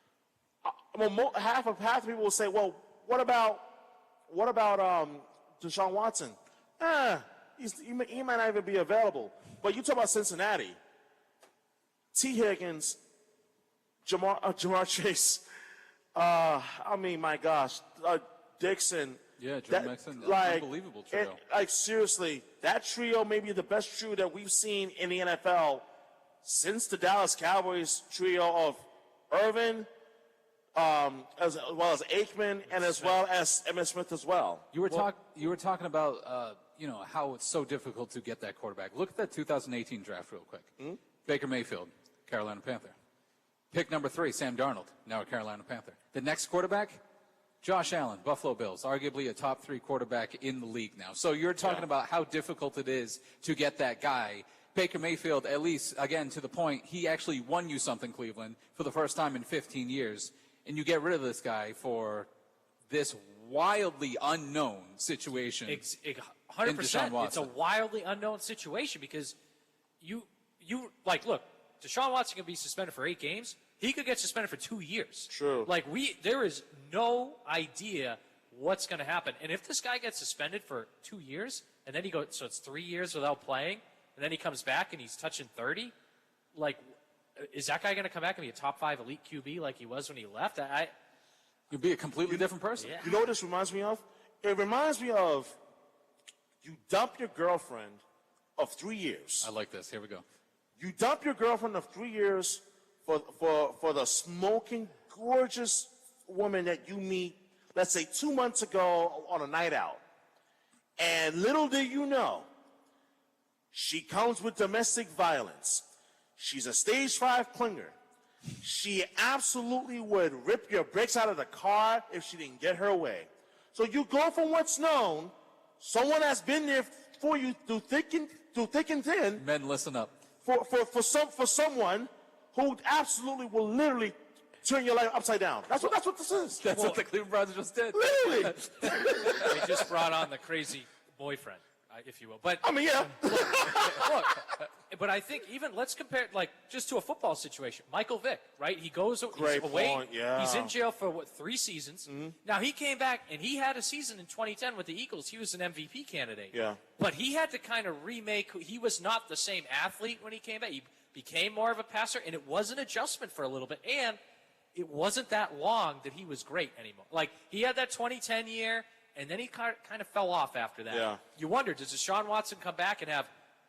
Well, half the people will say, well, what about Deshaun Watson? He might not even be available. But you talk about Cincinnati, T. Higgins, Jamar Chase. I mean, my gosh, Dixon. Yeah, Joe Mixon, unbelievable trio. Seriously, that trio may be the best trio that we've seen in the NFL since the Dallas Cowboys trio of Irvin, as well as Aikman, and as well as Emmitt Smith as well. You were talking about how it's so difficult to get that quarterback. Look at that 2018 draft real quick. Mm-hmm. Baker Mayfield, Carolina Panther. Pick number 3, Sam Darnold, now a Carolina Panther. The next quarterback, Josh Allen, Buffalo Bills, arguably a top 3 quarterback in the league now. So you're talking about how difficult it is to get that guy. Baker Mayfield, at least, again, to the point, he actually won you something, Cleveland, for the first time in 15 years. And you get rid of this guy for this wildly unknown situation. 100%. It's a wildly unknown situation because you look, Deshaun Watson can be suspended for 8 games. He could get suspended for 2 years. True. There is no idea what's going to happen. And if this guy gets suspended for 2 years, and then so it's 3 years without playing, and then he comes back and he's touching 30, is that guy going to come back and be a top 5 elite QB like he was when he left? You'd be a completely different person. Yeah. You know what this reminds me of? It reminds me of you dump your girlfriend of 3 years. I like this. Here we go. You dump your girlfriend of 3 years for the smoking, gorgeous woman that you meet, let's say 2 months ago on a night out. And little do you know, she comes with domestic violence. She's a stage 5 clinger. She absolutely would rip your brakes out of the car if she didn't get her way. So you go from what's known, someone that's been there for you through thick and thin. Men, listen up. For someone who absolutely will literally turn your life upside down. That's what this is. That's what the Cleveland Browns just did. Literally. They just brought on the crazy boyfriend, if you will. But I mean, yeah. Look, but I think even let's compare just to a football situation. Michael Vick, right? He goes Great he's away. point, yeah. He's in jail for 3 seasons. Mm-hmm. Now he came back and he had a season in 2010 with the Eagles. He was an MVP candidate. Yeah. But he had to kind of remake. He was not the same athlete when he came back. He became more of a passer, and it was an adjustment for a little bit. And it wasn't that long that he was great anymore. He had that 2010 year, and then he kind of fell off after that. Yeah. You wonder, does Deshaun Watson come back and have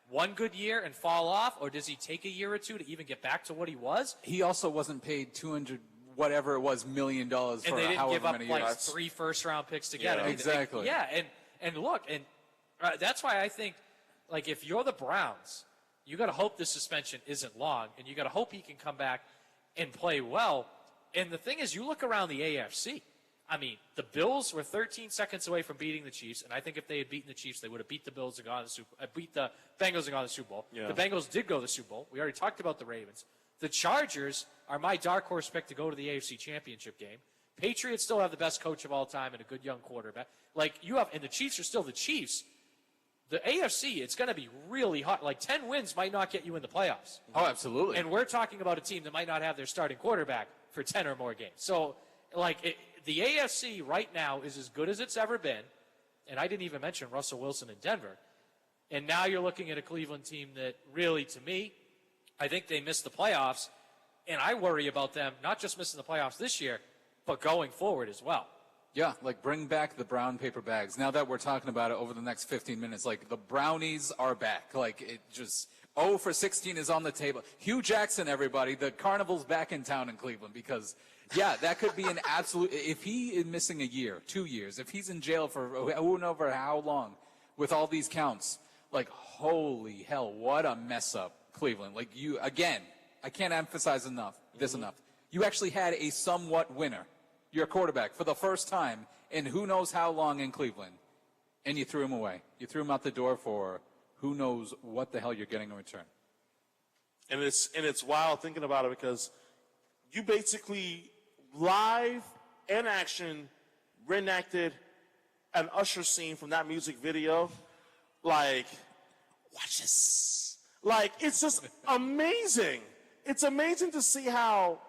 one good year and fall off, or does he take a year or two to even get back to what he was? He also wasn't paid $200 whatever it was $1 million for and they didn't give up many years. 3 first-round picks to get him. Exactly. And look, that's why I think, if you're the Browns, you got to hope this suspension isn't long, and you got to hope he can come back and play well. And the thing is, you look around the AFC. I mean, the Bills were 13 seconds away from beating the Chiefs, and I think if they had beaten the Chiefs, they would have beat the Bills and gone to the beat the Bengals and gone to the Super Bowl. Yeah. The Bengals did go to the Super Bowl. We already talked about the Ravens. The Chargers are my dark horse pick to go to the AFC Championship game. Patriots still have the best coach of all time and a good young quarterback. And the Chiefs are still the Chiefs. The AFC, it's going to be really hot. 10 wins might not get you in the playoffs. Oh, absolutely. And we're talking about a team that might not have their starting quarterback for 10 or more games. So, the AFC right now is as good as it's ever been. And I didn't even mention Russell Wilson in Denver. And now you're looking at a Cleveland team that really, to me, I think they missed the playoffs. And I worry about them not just missing the playoffs this year, but going forward as well. Yeah, bring back the brown paper bags. Now that we're talking about it over the next 15 minutes, the brownies are back. It just 0 for 16 is on the table. Hugh Jackson, everybody, the carnival's back in town in Cleveland because, yeah, that could be an absolute, if he is missing a year, 2 years, if he's in jail for who knows for how long with all these counts, holy hell, what a mess up, Cleveland. Again, I can't emphasize this enough. You actually had a somewhat winner. your quarterback for the first time in who knows how long in Cleveland, and you threw him away. You threw him out the door for who knows what the hell you're getting in return. And it's wild thinking about it because you basically live in action reenacted an Usher scene from that music video. Like, watch this. Like, it's just amazing. It's amazing to see how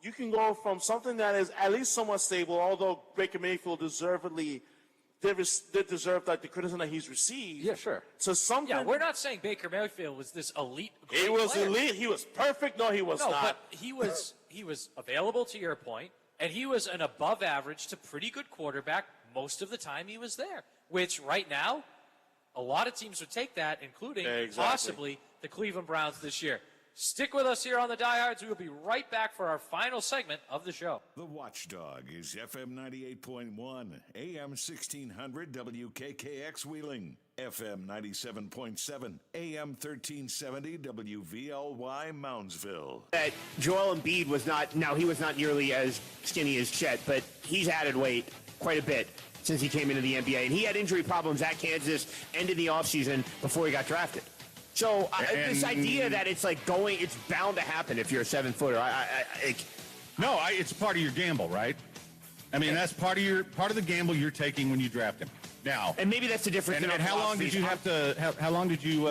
you can go from something that is at least somewhat stable, although Baker Mayfield deservedly did deserve like the criticism that he's received. Yeah, sure. So something. Yeah, we're not saying Baker Mayfield was this elite. He was player. elite. He was perfect. No, he was not. But he was available to your point, and he was an above average to pretty good quarterback most of the time he was there. Which right now, a lot of teams would take that, including possibly the Cleveland Browns this year. Stick with us here on the Diehards. We will be right back for our final segment of the show. The Watchdog is FM 98.1, AM 1600 WKKX Wheeling, FM 97.7, AM 1370 WVLY Moundsville. That Joel Embiid was not nearly as skinny as Chet, but he's added weight quite a bit since he came into the NBA. And he had injury problems at Kansas end of the offseason before he got drafted. So this idea that it's bound to happen if you're a 7-footer. It's part of your gamble, right? I mean, that's part of the gamble you're taking when you draft him. Now, and maybe that's the difference. And how long did you how long did you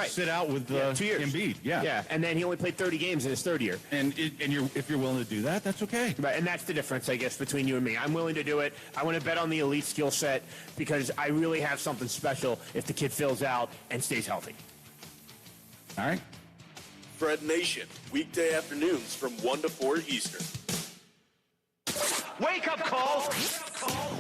sit out with 2 years. Embiid? Yeah, and then he only played 30 games in his third year. And if you're willing to do that, that's okay. Right, and that's the difference, I guess, between you and me. I'm willing to do it. I want to bet on the elite skill set because I really have something special if the kid fills out and stays healthy. All right. Fred Nation, weekday afternoons from 1 to 4 Eastern. Wake up, Cole!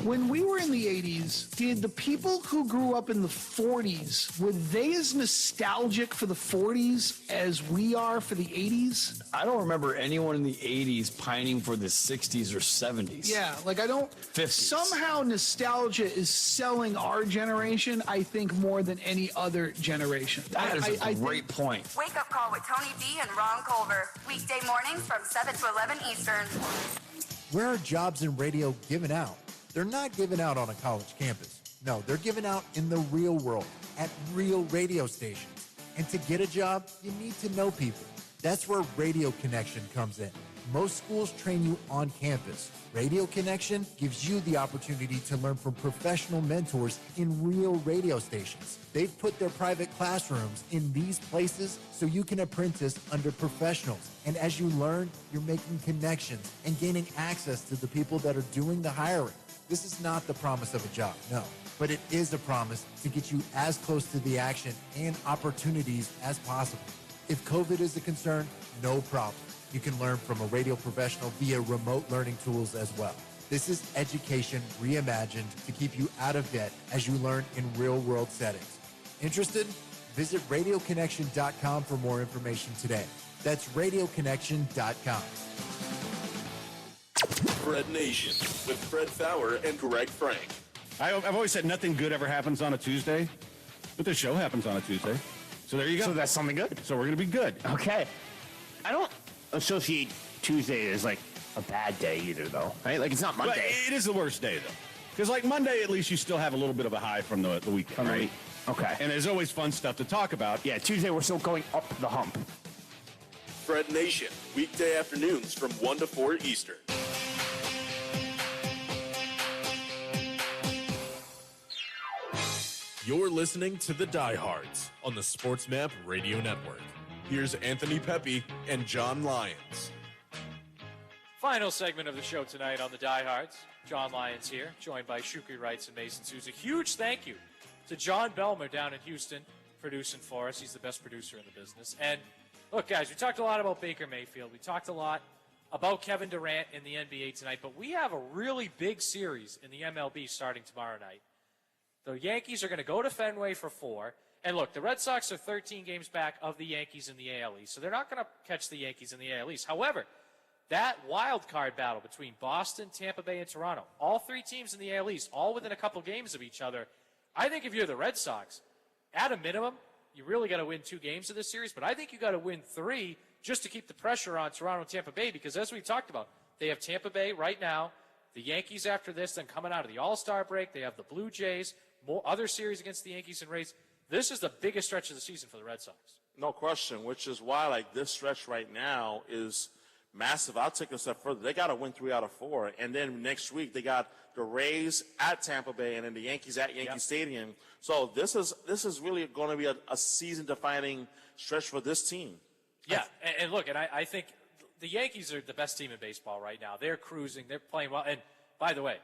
When we were in the 80s, did the people who grew up in the 40s, were they as nostalgic for the 40s as we are for the 80s? I don't remember anyone in the 80s pining for the 60s or 70s. Yeah, like I don't... 50s. Somehow nostalgia is selling our generation, I think, more than any other generation. That is a great point. Wake Up Call with Tony B and Ron Culver. Weekday mornings from 7 to 11 Eastern. Where are jobs in radio given out? They're not given out on a college campus. No, they're given out in the real world, at real radio stations. And to get a job, you need to know people. That's where Radio Connection comes in. Most schools train you on campus. Radio Connection gives you the opportunity to learn from professional mentors in real radio stations. They've put their private classrooms in these places so you can apprentice under professionals. And as you learn, you're making connections and gaining access to the people that are doing the hiring. This is not the promise of a job, no. But it is a promise to get you as close to the action and opportunities as possible. If COVID is a concern, no problem. You can learn from a radio professional via remote learning tools as well. This is education reimagined to keep you out of debt as you learn in real-world settings. Interested? Visit radioconnection.com for more information today. That's radioconnection.com. Fred Nation with Fred Fowler and Greg Frank. I've always said nothing good ever happens on a Tuesday, but the show happens on a Tuesday. So there you go. So that's something good? So we're going to be good. Okay. I don't associate Tuesday as like a bad day either, though, right? Like, it's not Monday. But it is the worst day, though. Because, like, Monday, at least you still have a little bit of a high from the weekend, right? Okay. And there's always fun stuff to talk about. Yeah, Tuesday, we're still going up the hump. Fred Nation, weekday afternoons from 1 to 4 Eastern. You're listening to the Diehards on the Sports Map Radio Network. Here's Anthony Pepe and John Lyons. Final segment of the show tonight on the Diehards. John Lyons here, joined by Shukri Wrights and Mason Souza. A huge thank you to John Belmer down in Houston, producing for us. He's the best producer in the business. And look, guys, we talked a lot about Baker Mayfield. We talked a lot about Kevin Durant in the NBA tonight, but we have a really big series in the MLB starting tomorrow night. The Yankees are going to go to Fenway for 4. And look, the Red Sox are 13 games back of the Yankees in the AL East, so they're not going to catch the Yankees in the AL East. However, that wild card battle between Boston, Tampa Bay, and Toronto, all three teams in the AL East, all within a couple games of each other, I think if you're the Red Sox, at a minimum, you really got to win 2 games of this series, but I think you got to win 3 just to keep the pressure on Toronto and Tampa Bay, because as we talked about, they have Tampa Bay right now The Yankees after this, then coming out of the All-Star break, they have the Blue Jays, more other series against the Yankees and Rays. This is the biggest stretch of the season for the Red Sox. No question, which is why, like, this stretch right now is massive. I'll take it a step further. They got to win 3 out of 4. And then next week, they got the Rays at Tampa Bay and then the Yankees at Yankee Stadium. So this is really going to be a season-defining stretch for this team. Yeah, and look, and I think the Yankees are the best team in baseball right now. They're cruising. They're playing well. And, by the way,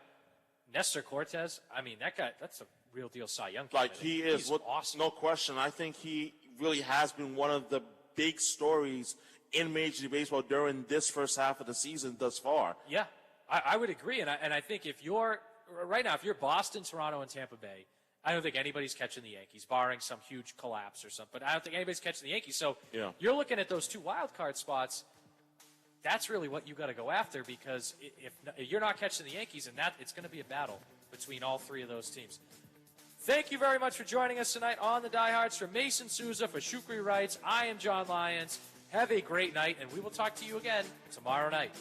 Nestor Cortez, I mean, that guy, that's a real deal Cy Young candidate. Like, he is, awesome. No question. I think he really has been one of the big stories in Major League Baseball during this first half of the season thus far. Yeah, I would agree. And I think if you're, right now, if you're Boston, Toronto, and Tampa Bay, I don't think anybody's catching the Yankees, barring some huge collapse or something. But I don't think anybody's catching the Yankees. So you're looking at those 2 wild card spots. That's really what you got to go after, because if you're not catching the Yankees, and that it's going to be a battle between all 3 of those teams. Thank you very much for joining us tonight on the Diehards. For Mason Souza, for Shukri Wrights, I am John Lyons. Have a great night, and we will talk to you again tomorrow night.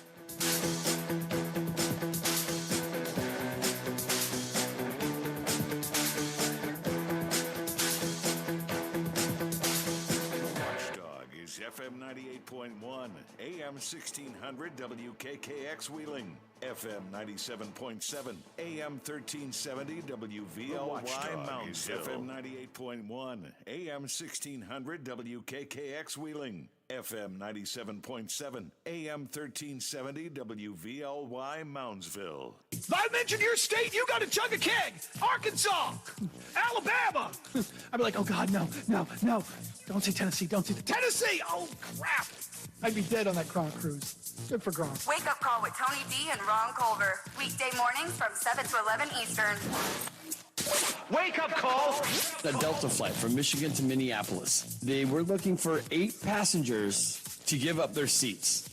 FM 98.1, AM 1600 WKKX Wheeling, FM 97.7, AM 1370 WVLY Moundsville, FM 98.1, AM 1600 WKKX Wheeling, FM 97.7, AM 1370 WVLY Moundsville. If I mention your state, you got to chug a keg. Arkansas, Alabama. I'd be like, oh God, no. Don't say Tennessee. Don't say Tennessee. Oh, crap. I'd be dead on that Gronk cruise. Good for Gronk. Wake Up Call with Tony D and Ron Culver. Weekday mornings from 7 to 11 Eastern. Wake up call! A Delta flight from Michigan to Minneapolis. They were looking for 8 passengers to give up their seats.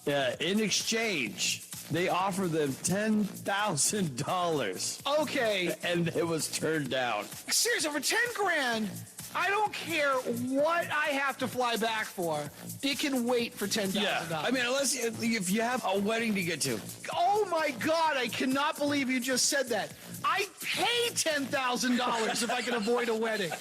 In exchange, they offered them $10,000. Okay. And it was turned down. Seriously, for 10 grand, I don't care what I have to fly back for. It can wait for $10,000. Yeah. I mean, unless if you have a wedding to get to. Oh my God, I cannot believe you just said that. I pay $10,000 if I can avoid a wedding.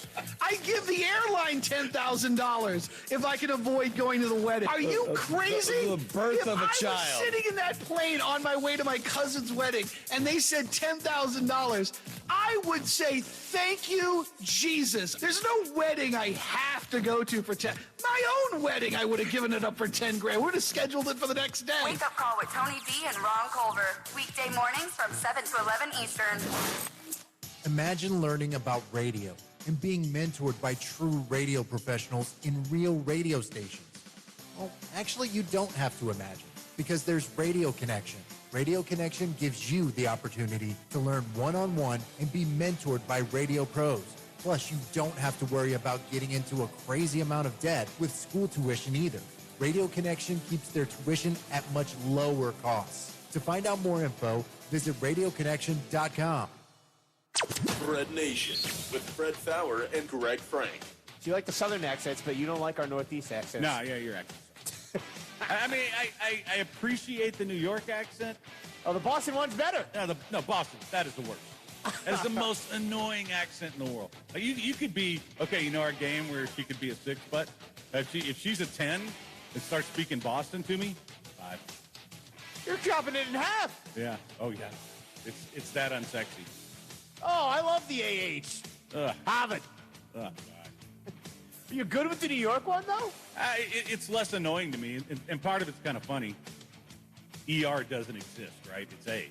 I give the airline $10,000 if I can avoid going to the wedding. Are you crazy? The birth of a child. If I was sitting in that plane on my way to my cousin's wedding and they said $10,000, I would say, thank you, Jesus. There's no wedding I have to go to for 10. My own wedding, I would have given it up for 10 grand. We would have scheduled it for the next day. Wake Up Call with Tony D and Ron Culver. Weekday mornings from 7 to 11 Eastern. Imagine learning about radio and being mentored by true radio professionals in real radio stations. Well, actually, you don't have to imagine, because there's Radio Connection. Radio Connection gives you the opportunity to learn one-on-one and be mentored by radio pros. Plus, you don't have to worry about getting into a crazy amount of debt with school tuition either. Radio Connection keeps their tuition at much lower costs. To find out more info, visit radioconnection.com. Fred Nation with Fred Fowler and Greg Frank. So you like the southern accents, but you don't like our northeast accents. No, yeah, your accent. I mean, I appreciate the New York accent. Oh, the Boston one's better. No, Boston, that is the worst. That is the most annoying accent in the world. Like, you could be, okay, you know our game where she could be a 6, but if she's a 10 and starts speaking Boston to me, 5. You're chopping it in half. Yeah. Oh, yeah. It's that unsexy. Oh, I love the AH. Have it. God. Are you good with the New York one, though? It's less annoying to me, and part of it's kind of funny. ER doesn't exist, right? It's A.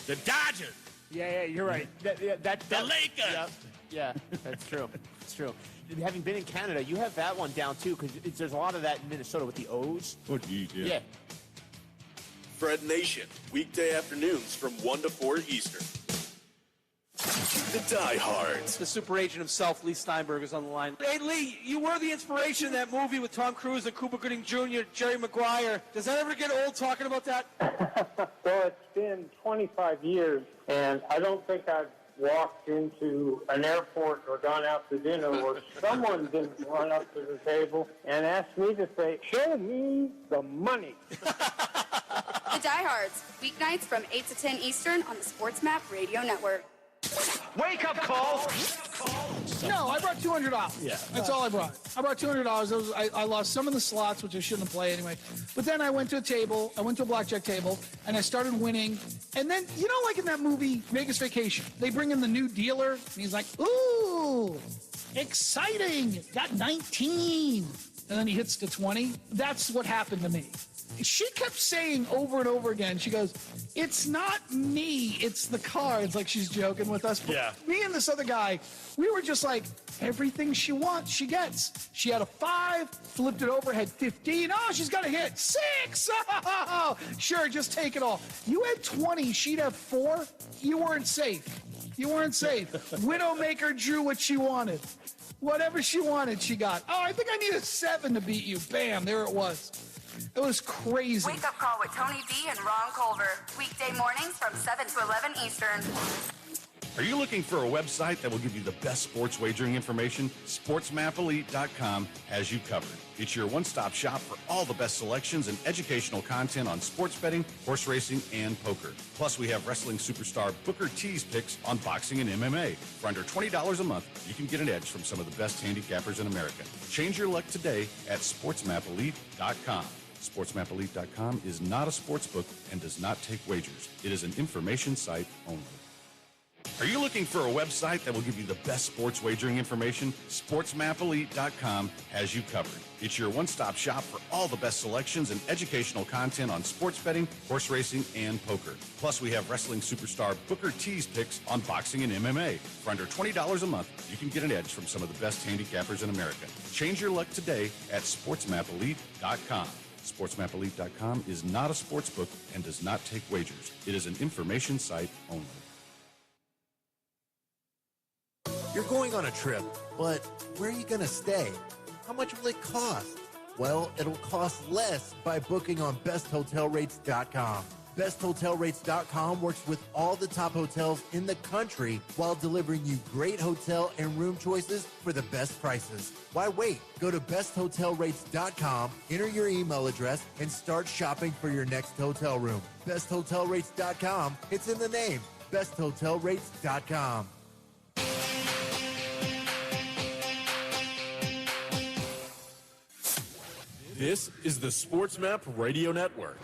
The Dodgers. Yeah, you're right. The Lakers. Yeah, that's true. It's true. Having been in Canada, you have that one down, too, because there's a lot of that in Minnesota with the O's. Oh, geez, Yeah. Fred Nation, weekday afternoons from 1 to 4 Eastern. The Diehards. The super agent himself, Lee Steinberg, is on the line. Hey, Lee, you were the inspiration in that movie with Tom Cruise and Cuba Gooding Jr., Jerry Maguire. Does that ever get old talking about that? Well, it's been 25 years, and I don't think I've walked into an airport or gone out to dinner where someone didn't run up to the table and ask me to say, show me the money. The Diehards, weeknights from 8 to 10 Eastern on the Sports Map Radio Network. Wake up, Cole! No, I brought $200. Yeah. That's all I brought. I brought $200. I lost some of the slots, which I shouldn't play anyway. But then I went to a blackjack table, and I started winning. And then, you know, like in that movie, Vegas Vacation, they bring in the new dealer, and he's like, ooh, exciting, got 19. And then he hits to 20. That's what happened to me. She kept saying over and over again, she goes, it's not me, it's the cards. Like she's joking with us. But me and this other guy, we were just like, everything she wants, she gets. She had a 5, flipped it over, had 15. Oh, she's got a hit. 6. Oh, sure, just take it all. You had 20, she'd have 4. You weren't safe. You weren't safe. Widowmaker drew what she wanted. Whatever she wanted, she got. Oh, I think I need a 7 to beat you. Bam, there it was. It was crazy. Wake Up Call with Tony V and Ron Culver. Weekday mornings from 7 to 11 Eastern. Are you looking for a website that will give you the best sports wagering information? SportsMapElite.com has you covered. It's your one-stop shop for all the best selections and educational content on sports betting, horse racing, and poker. Plus, we have wrestling superstar Booker T's picks on boxing and MMA. For under $20 a month, you can get an edge from some of the best handicappers in America. Change your luck today at SportsMapElite.com. SportsMapElite.com is not a sports book and does not take wagers. It is an information site only. Are you looking for a website that will give you the best sports wagering information? SportsMapElite.com has you covered. It's your one-stop shop for all the best selections and educational content on sports betting, horse racing, and poker. Plus, we have wrestling superstar Booker T's picks on boxing and MMA. For under $20 a month, you can get an edge from some of the best handicappers in America. Change your luck today at SportsMapElite.com. SportsMapElite.com is not a sports book and does not take wagers. It is an information site only. You're going on a trip, but where are you going to stay? How much will it cost? Well, it'll cost less by booking on BestHotelRates.com. BestHotelRates.com works with all the top hotels in the country while delivering you great hotel and room choices for the best prices. Why wait? Go to BestHotelRates.com, enter your email address, and start shopping for your next hotel room. BestHotelRates.com, it's in the name. BestHotelRates.com. This is the Sports Map Radio Network.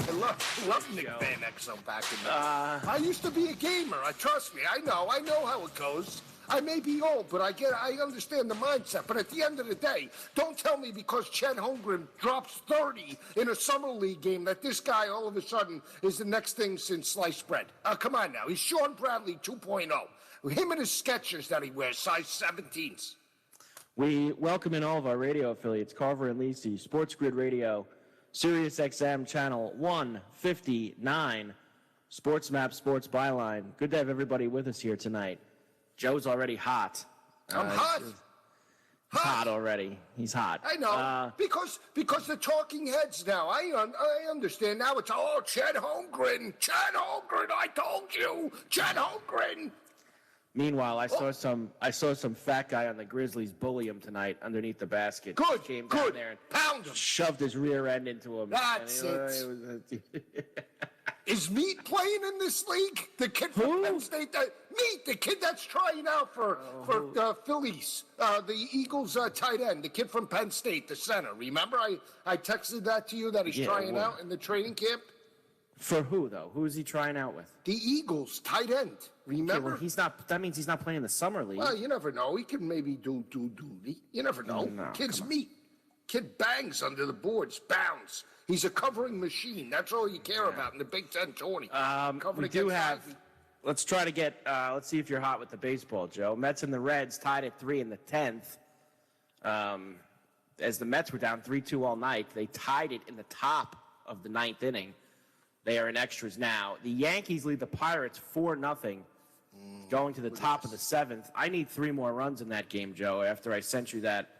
I love Nick Van Exel back in the day. I used to be a gamer. Trust me, I know how it goes. I may be old, but I understand the mindset. But at the end of the day, don't tell me because Chet Holmgren drops 30 in a summer league game that this guy all of a sudden is the next thing since sliced bread. Come on now, he's Sean Bradley 2.0. Him and his Skechers that he wears, size 17s. We welcome in all of our radio affiliates, Carver and Lisi, Sports Grid Radio, Sirius XM Channel 159, Sports Map, Sports Byline. Good to have everybody with us here tonight. Joe's already hot. I'm hot. Hot already. He's hot. I know. Because the talking heads now. I understand now. It's, Chet Holmgren. Chet Holmgren, I told you. Chet Holmgren. Meanwhile, I saw some fat guy on the Grizzlies bully him tonight underneath the basket. Good, Came down there and pound him. Shoved his rear end into him. That's it. Is Meat playing in this league? The kid from Penn State? Meat, the kid that's trying out for Phillies, the Eagles tight end, the kid from Penn State, the center. Remember I texted that to you that he's trying out in the training camp? For who, though? Who is he trying out with? The Eagles, tight end. Remember? Okay, well, that means he's not playing the summer league. Well, you never know. He can maybe do duty. You never know. No, Kid's meat. Kid bangs under the boards, bounds. He's a covering machine. That's all you care about in the Big Ten tourney. We do have. Let's try to get. Let's see if you're hot with the baseball, Joe. Mets and the Reds tied at 3 in the 10th. As the Mets were down 3-2 all night, they tied it in the top of the 9th inning. They are in extras now. The Yankees lead the Pirates 4-0, going to the top of the 7th. I need 3 more runs in that game, Joe, after I sent you that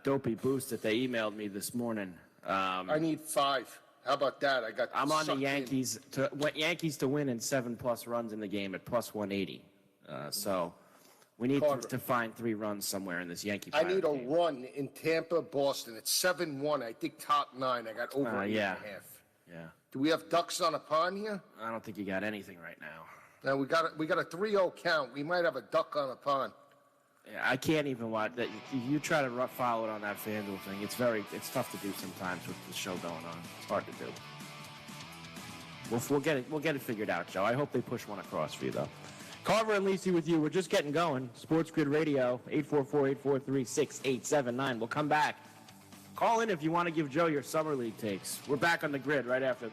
dopey boost that they emailed me this morning. I need 5. How about that? I'm on the Yankees to win in 7+ runs in the game at +180. So We need Carter. to find 3 runs somewhere in this Yankee. I need a game. run in Tampa, Boston. It's 7-1. I think top 9. I got over 8.5. Yeah. Do we have ducks on a pond here? I don't think you got anything right now. No, we got a 3-0 count. We might have a duck on a pond. Yeah, I can't even watch that. You try to follow it on that FanDuel thing. It's tough to do sometimes with the show going on. It's hard to do. We'll get it figured out, Joe. I hope they push one across for you, though. Carver and Lisi with you. We're just getting going. Sports Grid Radio, 844-843-6879. We'll come back. Call in if you want to give Joe your Summer League takes. We're back on the grid right after.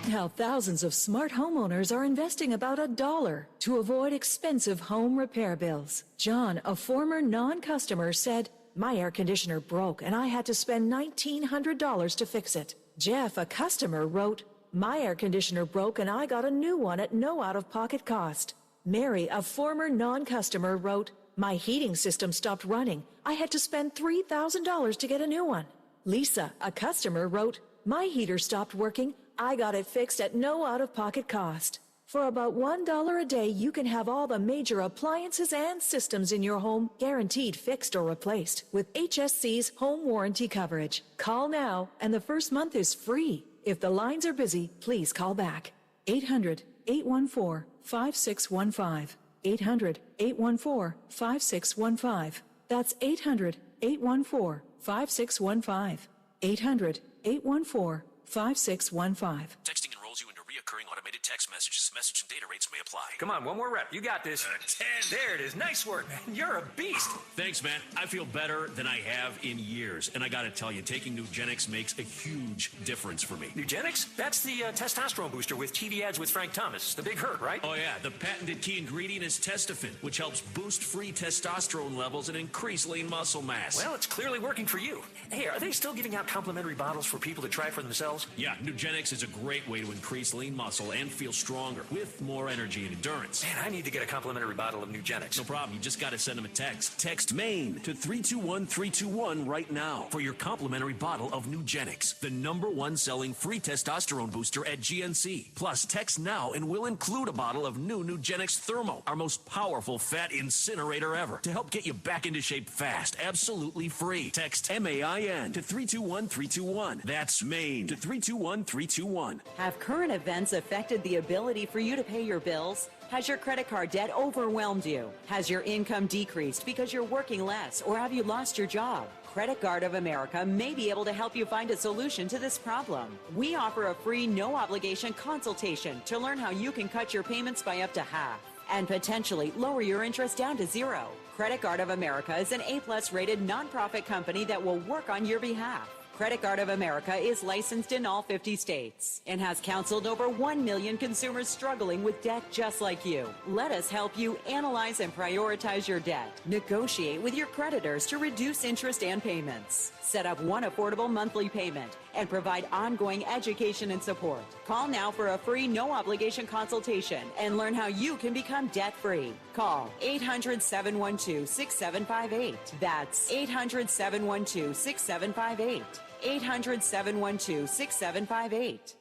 Now, thousands of smart homeowners are investing about $1 to avoid expensive home repair bills. John, a former non-customer, said, "My air conditioner broke and I had to spend $1,900 to fix it." Jeff, a customer, wrote, "My air conditioner broke and I got a new one at no out-of-pocket cost." Mary, a former non-customer, wrote, "My heating system stopped running. I had to spend $3,000 to get a new one." Lisa, a customer, wrote, "My heater stopped working. I got it fixed at no out-of-pocket cost." For about $1 a day, you can have all the major appliances and systems in your home guaranteed fixed or replaced with HSC's home warranty coverage. Call now, and the first month is free. If the lines are busy, please call back. 800-814-5615. 800-814-5615. That's 800-814-5615. 800-814-5615. Texting enrolls you into reoccurring automated text messages. Message and data rates may apply. Come on, one more rep. You got this. 10. There it is. Nice work, man. You're a beast. Thanks, man. I feel better than I have in years. And I gotta tell you, taking Nugenix makes a huge difference for me. Nugenix? That's the testosterone booster with TV ads with Frank Thomas. The big hurt, right? Oh, yeah. The patented key ingredient is Testofen, which helps boost free testosterone levels and increase lean muscle mass. Well, it's clearly working for you. Hey, are they still giving out complimentary bottles for people to try for themselves? Yeah, Nugenix is a great way to increase lean muscle and feel stronger with more energy and endurance. Man, I need to get a complimentary bottle of Nugenix. No problem. You just got to send them a text. Text MAIN to 321-321 right now for your complimentary bottle of Nugenix, the #1 selling free testosterone booster at GNC. Plus, text now and we'll include a bottle of new Nugenix Thermo, our most powerful fat incinerator ever, to help get you back into shape fast, absolutely free. Text MAIN to 321-321. That's MAIN to 321-321. Have current events affected the ability for you to pay your bills? Has your credit card debt overwhelmed you? Has your income decreased because you're working less, or have you lost your job? Credit Card of America may be able to help you find a solution to this problem. We offer a free, no-obligation consultation to learn how you can cut your payments by up to half and potentially lower your interest down to 0. Credit Card of America is an A+ rated nonprofit company that will work on your behalf. Credit Card of America is licensed in all 50 states and has counseled over 1 million consumers struggling with debt just like you. Let us help you analyze and prioritize your debt. Negotiate with your creditors to reduce interest and payments. Set up one affordable monthly payment and provide ongoing education and support. Call now for a free no-obligation consultation and learn how you can become debt-free. Call 800-712-6758. That's 800-712-6758. 800-712-6758.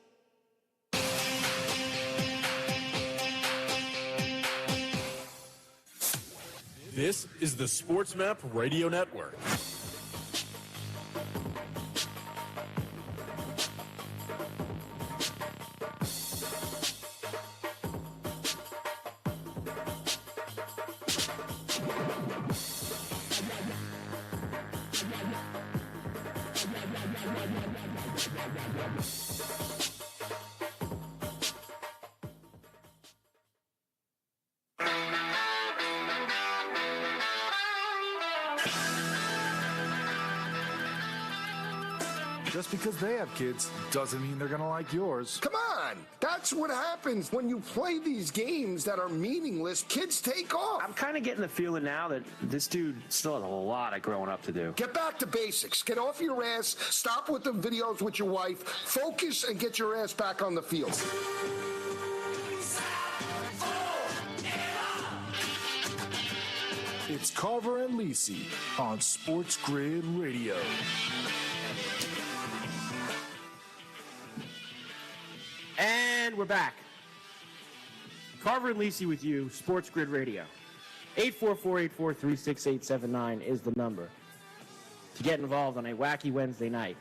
This is the Sports Map Radio Network. Just because they have kids doesn't mean they're going to like yours. Come on! That's what happens when you play these games that are meaningless. Kids take off. I'm kind of getting the feeling now that this dude still has a lot of growing up to do. Get back to basics. Get off your ass. Stop with the videos with your wife. Focus and get your ass back on the field. It's Carver and Lisi on Sports Grid Radio. And we're back. Carver and Lisi with you, Sports Grid Radio. 844-843-6879 is the number to get involved on a wacky Wednesday night.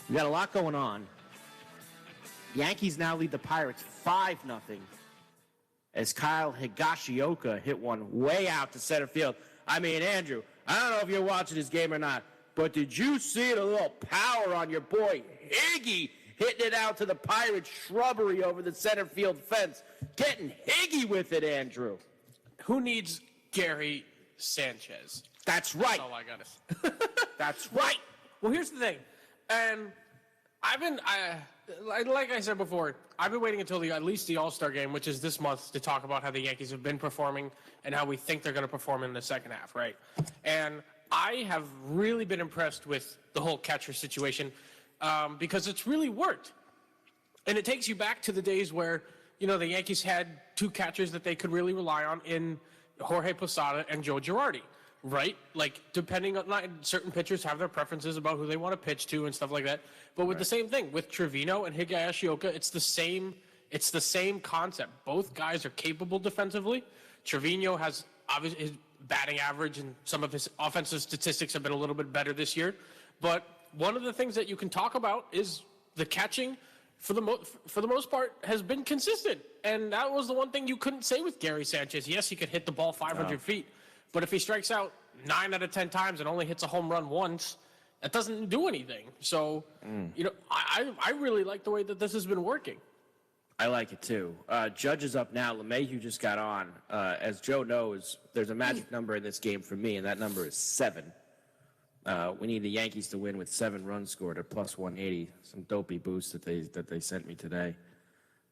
We got a lot going on. Yankees now lead the Pirates 5-0 as Kyle Higashioka hit one way out to center field. I mean, Andrew, I don't know if you're watching this game or not, but did you see the little power on your boy Higgy hitting it out to the Pirates shrubbery over the center field fence? Getting Higgy with it, Andrew. Who needs Gary Sanchez? That's right. That's all I got to say. That's right. Well, here's the thing. And like I said before, I've been waiting until at least the All-Star game, which is this month, to talk about how the Yankees have been performing and how we think they're going to perform in the second half, right? And I have really been impressed with the whole catcher situation because it's really worked. And it takes you back to the days where, the Yankees had two catchers that they could really rely on in Jorge Posada and Joe Girardi, right? Like, depending on certain pitchers have their preferences about who they want to pitch to and stuff like that. But with the same thing, with Trevino and Higashioka, it's the same concept. Both guys are capable defensively. Trevino has obviously his batting average and some of his offensive statistics have been a little bit better this year. But one of the things that you can talk about is the catching. For the most part, has been consistent. And that was the one thing you couldn't say with Gary Sanchez. Yes, he could hit the ball 500 feet, but if he strikes out 9 out of 10 times and only hits a home run once, that doesn't do anything. So, I really like the way that this has been working. I like it, too. Judge is up now. LeMahieu just got on. As Joe knows, there's a magic number in this game for me, and that number is 7. We need the Yankees to win with 7 runs scored at plus 180. Some dopey boost that they sent me today.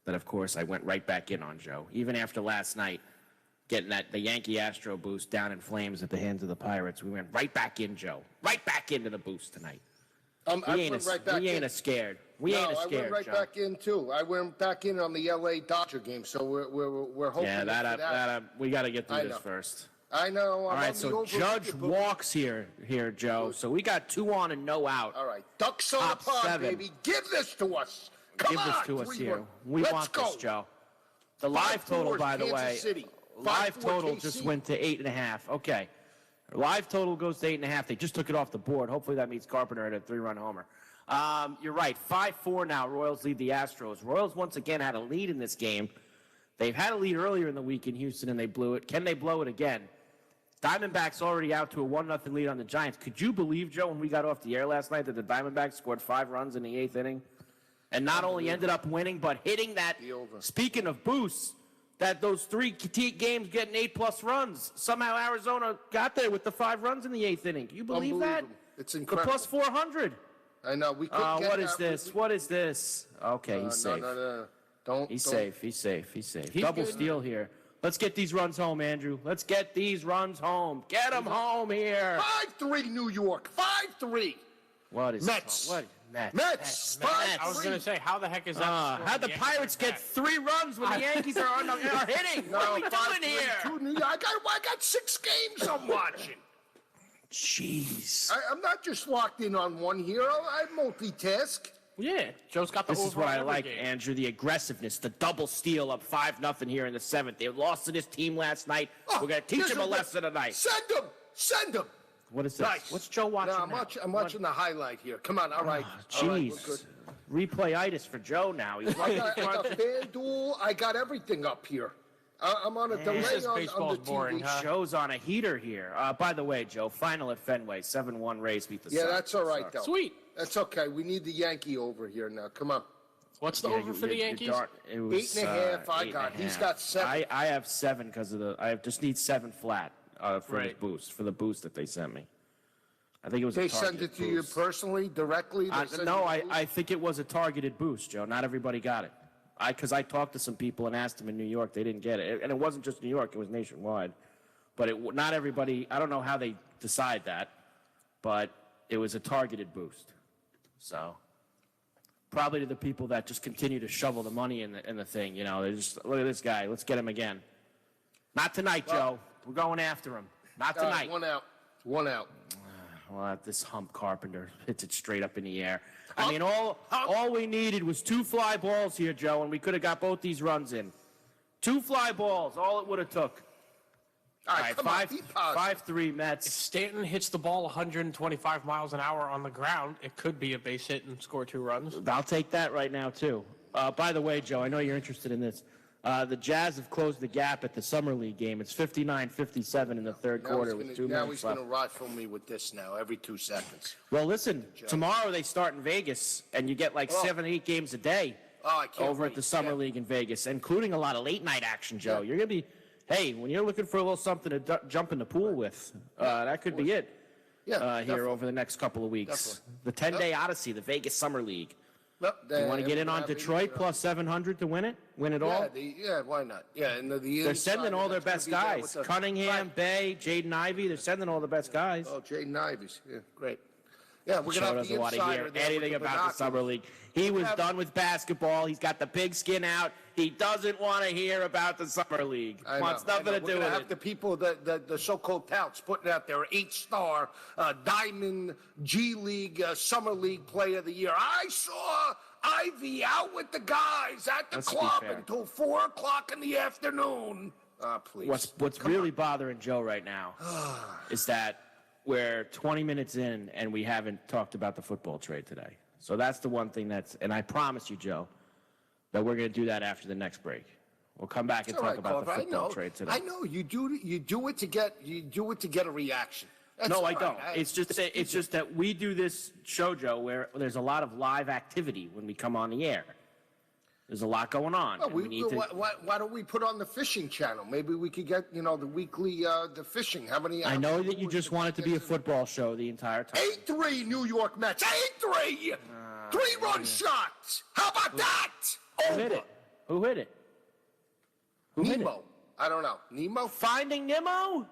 That, of course, I went right back in on, Joe. Even after last night, getting the Yankee Astro boost down in flames at the hands of the Pirates, we went right back in, Joe. Right back into the boost tonight. We ain't scared. We ain't scared, I went right Joe. back in, too. I went back in on the L.A. Dodger game, so we're hoping for that. We got to get through this first. I know. All right, so Judge walks here, Joe. So we got 2 on and no out. All right, ducks on the pond, baby. Give this to us. Come on, give this to us here. We want this, Joe. The live total, by the way, live total just went to 8.5. Okay, live total goes to 8.5. They just took it off the board. Hopefully that means Carpenter at a 3-run homer. You're right. 5-4 now. Royals lead the Astros. Royals once again had a lead in this game. They've had a lead earlier in the week in Houston, and they blew it. Can they blow it again? Diamondbacks already out to a 1-0 lead on the Giants. Could you believe, Joe, when we got off the air last night that the Diamondbacks scored 5 runs in the 8th inning? And not only ended up winning, but hitting that, speaking of boosts, that those 3 games getting 8+ runs. Somehow Arizona got there with the 5 runs in the 8th inning. Can you believe that? It's incredible. The plus 400. I know. We couldn't get what is this? What is this? Okay, he's safe. No. He's safe. Double steal here. Let's get these runs home, Andrew. Let's get these runs home. Get them home here. 5-3 New York. 5-3. What is Mets? What? Mets. 5-3. I was going to say, how the heck is that? How'd the Pirates get 3 runs when the Yankees are hitting? What are we doing here? I got 6 games I'm watching. Jeez. I'm not just locked in on one here. I multitask. Yeah, Joe's got the This is what I overall like, game. Andrew, the aggressiveness, the double steal up 5-0 here in the 7th. They lost to this team last night. We're going to teach them a lesson tonight. Send them. What is this? Nice. What's Joe watching now? I'm watching the highlight here. Come on, all right. Jeez. Replay-itis for Joe now. He's I got FanDuel. I got everything up here. I'm on a delay on the TV. Boring, huh? Joe's on a heater here. By the way, Joe, final at Fenway, 7-1 Rays beat the Sox. Yeah, that's all right, though. Sweet. That's okay. We need the Yankee over here now. Come on. What's the over for the Yankees? It was 8.5. I got. He's got 7. I have 7 because of I just need 7 flat for the boost, for the boost that they sent me. I think it was. They sent it to you personally, directly. No, I think it was a targeted boost, Joe. Not everybody got it. Because I talked to some people and asked them in New York, they didn't get it, and it wasn't just New York; it was nationwide. But not everybody. I don't know how they decide that, but it was a targeted boost. So probably to the people that just continue to shovel the money in the thing, they just look at this guy. Let's get him again. Not tonight, Joe. We're going after him. Not tonight. 1 out. 1 out. Well, this hump Carpenter hits it straight up in the air. I mean, all we needed was 2 fly balls here, Joe, and we could have got both these runs in. 2 fly balls, all it would have took. All right, come on, be positive. 5-3 Mets. If Stanton hits the ball 125 miles an hour on the ground, it could be a base hit and score 2 runs. I'll take that right now, too. By the way, Joe, I know you're interested in this. The Jazz have closed the gap at the Summer League game. It's 59-57 in the third quarter with 2 minutes Now he's left. going to rifle me with this now every 2 seconds. Well, listen, tomorrow they start in Vegas, and you get like 7 or 8 games a day over at the Summer League in Vegas, including a lot of late-night action, Joe. You're going to be, hey, when you're looking for a little something to jump in the pool with, that could be it here over the next couple of weeks. The 10-day odyssey, the Vegas Summer League. You want to get in on Detroit plus 700 to win it? Win it all? Yeah, why not? Yeah, and they're sending all their best guys. Cunningham, Bay, Jaden Ivey. They're sending all the best guys. Oh, Jaden Ivey's. Yeah, great. Yeah, we're going to Joe have doesn't the want to hear insider there anything with the about the Summer League. He was done with basketball. He's got the big skin out. He doesn't want to hear about the Summer League. Wants nothing to do with it. We're going to have the people, the so-called touts, putting out their 8-star Diamond G League Summer League Player of the Year. I saw Ivy out with the guys at the club until 4 o'clock in the afternoon. Please. What's really bothering Joe right now is that we're 20 minutes in and we haven't talked about the football trade today. So that's the one thing and I promise you, Joe, that we're going to do that after the next break. We'll come back and talk about the football trade today. I know you do it to get a reaction. No, I don't. It's just that we do this show, Joe, where there's a lot of live activity when we come on the air. There's a lot going on. Well, why don't we put on the fishing channel? Maybe we could get, the weekly, the fishing. How many? I know that you just want it to be a football show the entire time. 8-3 New York Mets. 8-3. 3-run shots. How about that? Who hit it? Who hit it? Who hit it? Nemo. I don't know. Nemo? Finding Nemo?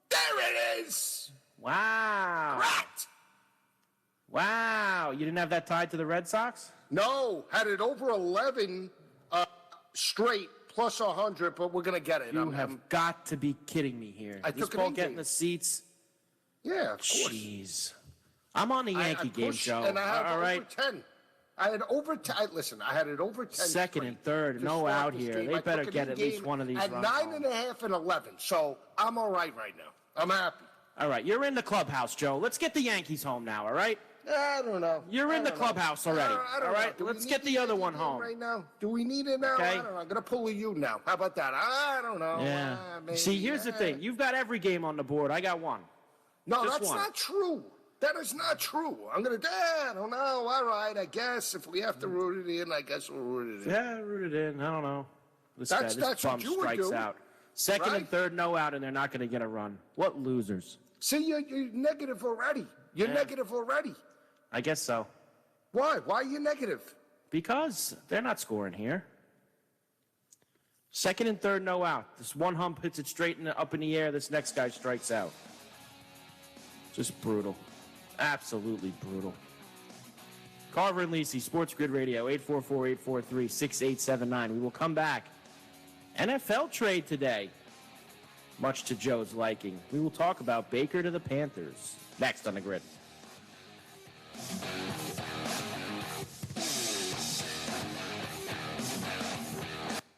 There it is. Wow. Correct. Wow. You didn't have that tied to the Red Sox? No, had it over 11 straight plus 100, but we're going to get it. You have got to be kidding me here. I took ball getting the seats. Yeah, of course. Jeez. I'm on the Yankee game, Joe. And I had over 10. I had over 10. Listen, I had it over 10. Second and third, no out here. They better get at least one of these runs. At 9.5 and 11, so I'm all right now. I'm happy. All right, you're in the clubhouse, Joe. Let's get the Yankees home now, all right? I don't know. You're in the clubhouse already. All right, let's get the other one home. Right now? Do we need it now? Okay. I don't know. I'm going to pull a you now. How about that? I don't know. Yeah. See, here's the thing. You've got every game on the board. I got one. No, Just that's one. not true. That is not true. I'm going to, I don't know. All right, I guess. If we have to root it in, I guess we'll root it in. Yeah, root it in. I don't know. This That's bum what you would strikes do, out. Second right? and third, no out, and they're not going to get a run. What losers? See, you're negative already. You're negative already. I guess so. Why? Why are you negative? Because they're not scoring here. Second and third, no out. This one hump hits it straight up in the air. This next guy strikes out. Just brutal. Absolutely brutal. Carver and Lisi, Sports Grid Radio, 844-843-6879. We will come back. NFL trade today, much to Joe's liking. We will talk about Baker to the Panthers next on the Grid.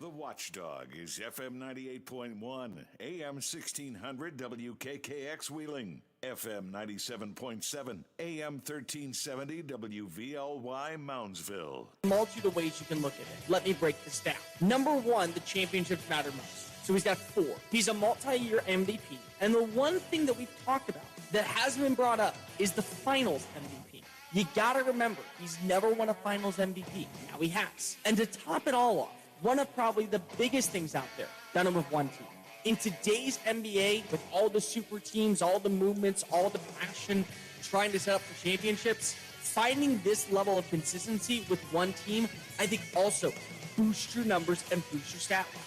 The Watchdog is FM 98.1, AM 1600 WKKX Wheeling, FM 97.7, AM 1370 WVLY Moundsville. Multitude of ways you can look at it. Let me break this down. Number one, the championships matter most. So he's got 4. He's a multi-year MVP. And the one thing that we've talked about that hasn't been brought up is the finals MVP. You gotta remember, he's never won a finals MVP. Now he has. And to top it all off, one of probably the biggest things out there, done it with one team. In today's NBA, with all the super teams, all the movements, all the passion, trying to set up for championships, finding this level of consistency with one team, I think also boosts your numbers and boosts your stat line.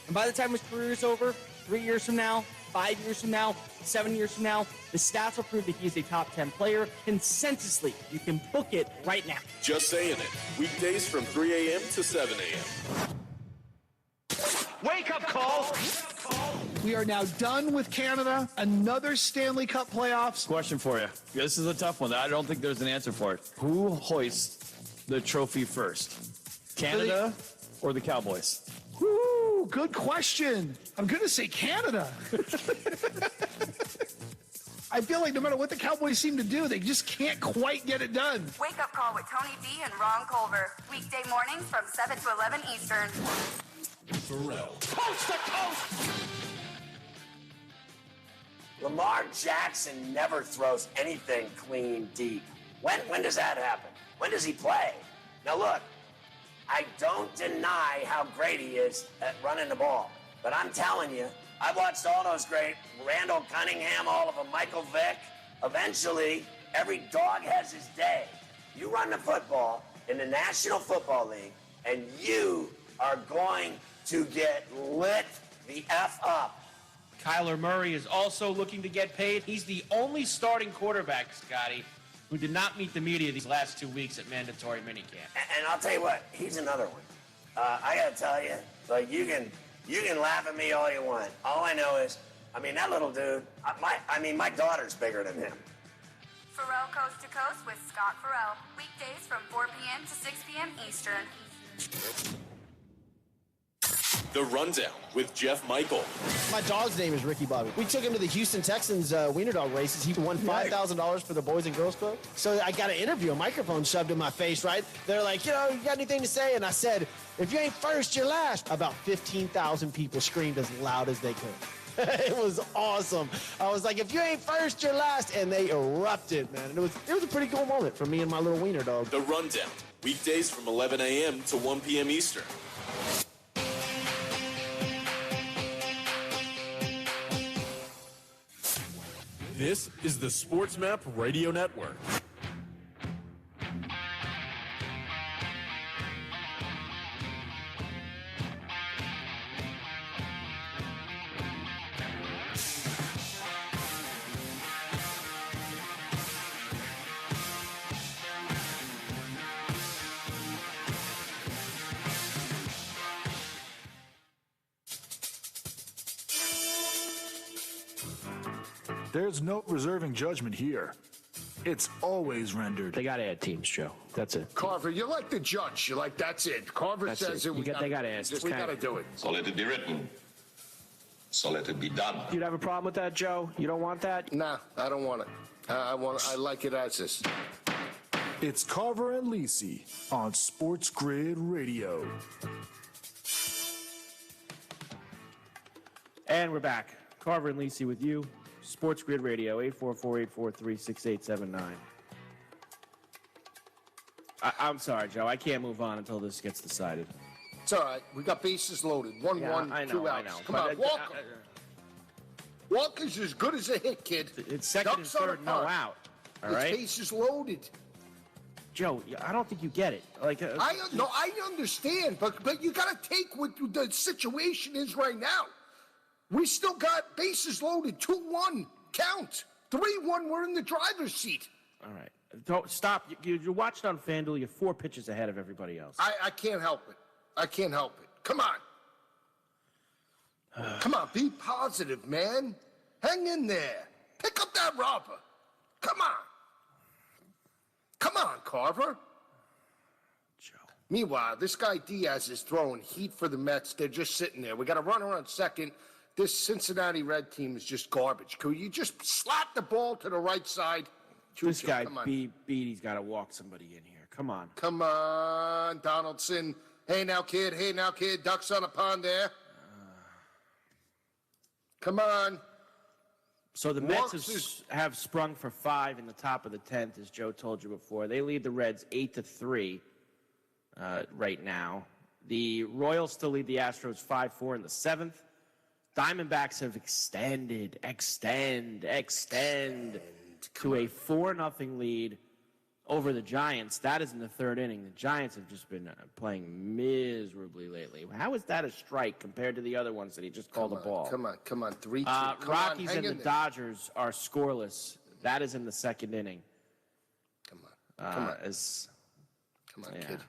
And by the time his career is over, 3 years from now, 5 years from now, 7 years from now, the stats will prove that he is a top 10 player. Consensusly, you can book it right now. Just saying it. Weekdays from 3 a.m. to 7 a.m. Wake up call. We are now done with Canada. Another Stanley Cup playoffs. Question for you. This is a tough one. I don't think there's an answer for it. Who hoists the trophy first? Canada or the Cowboys? Woo! good question. I'm going to say Canada. I feel like no matter what the Cowboys seem to do, they just can't quite get it done. Wake Up Call with Tony D and Ron Culver. Weekday mornings from 7 to 11 Eastern. Pharrell. Coast to coast! Lamar Jackson never throws anything clean deep. When does that happen? When does he play? Now look, I don't deny how great he is at running the ball, but I'm telling you, I've watched all those great Randall Cunningham, all of them, Michael Vick. Eventually, every dog has his day. You run the football in the National Football League, and you are going to get lit the F up. Kyler Murray is also looking to get paid. He's the only starting quarterback, Scotty, who did not meet the media these last 2 weeks at mandatory minicamp. And I'll tell you what, he's another one. I gotta tell you, like you can laugh at me all you want. All I know is, that little dude. My daughter's bigger than him. Pharrell Coast to Coast with Scott Pharrell. Weekdays from 4 p.m. to 6 p.m. Eastern. The Rundown with Jeff Michael. My dog's name is Ricky Bobby. We took him to the Houston Texans wiener dog races. He won $5,000 for the Boys and Girls Club. So I got an interview, a microphone shoved in my face, right? They're like, you got anything to say? And I said, if you ain't first, you're last. About 15,000 people screamed as loud as they could. It was awesome. I was like, if you ain't first, you're last. And they erupted, man. And it was a pretty cool moment for me and my little wiener dog. The Rundown, weekdays from 11 a.m. to 1 p.m. Eastern. This is the Sports Map Radio Network. There's no reserving judgment here. It's always rendered. They got to add teams, Joe. That's it. Carver, you're like the judge. You're like, that's it. Carver says it. They got to add. We got to do it. So let it be written. So let it be done. You'd have a problem with that, Joe? You don't want that? Nah, I don't want it. I like it as is. It's Carver and Lisi on Sports Grid Radio. And we're back. Carver and Lisi with you. Sports Grid Radio, 844-843-6879. I'm sorry, Joe. I can't move on until this gets decided. It's all right. We got bases loaded. 1-1, 2 outs. Come on, Walker. Walker's as good as a hit, kid. It's second and third, no out. All right? His bases loaded. Joe, I don't think you get it. I understand, but you got to take what the situation is right now. We still got bases loaded. 2-1. Count. 3-1. We're in the driver's seat. All right. Don't stop. You're watching on FanDuel. You're 4 pitches ahead of everybody else. I can't help it. I can't help it. Come on. Come on. Be positive, man. Hang in there. Pick up that rubber. Come on. Come on, Carver. Joe. Meanwhile, this guy Diaz is throwing heat for the Mets. They're just sitting there. We got a runner on second. This Cincinnati Red team is just garbage. Could you just slap the ball to the right side? This guy, Beatty's got to walk somebody in here. Come on. Come on, Donaldson. Hey, now, kid. Hey, now, kid. Ducks on a pond there. Come on. So the Mets have sprung for 5 in the top of the 10th, as Joe told you before. They lead the Reds 8-3 right now. The Royals still lead the Astros 5-4 in the 7th. Diamondbacks have extended to a 4-0 lead over the Giants. That is in the 3rd inning. The Giants have just been playing miserably lately. How is that a strike compared to the other ones that he just called a ball? Come on. 3-2. Rockies and the Dodgers are scoreless. That is in the 2nd inning. Come on. Kid.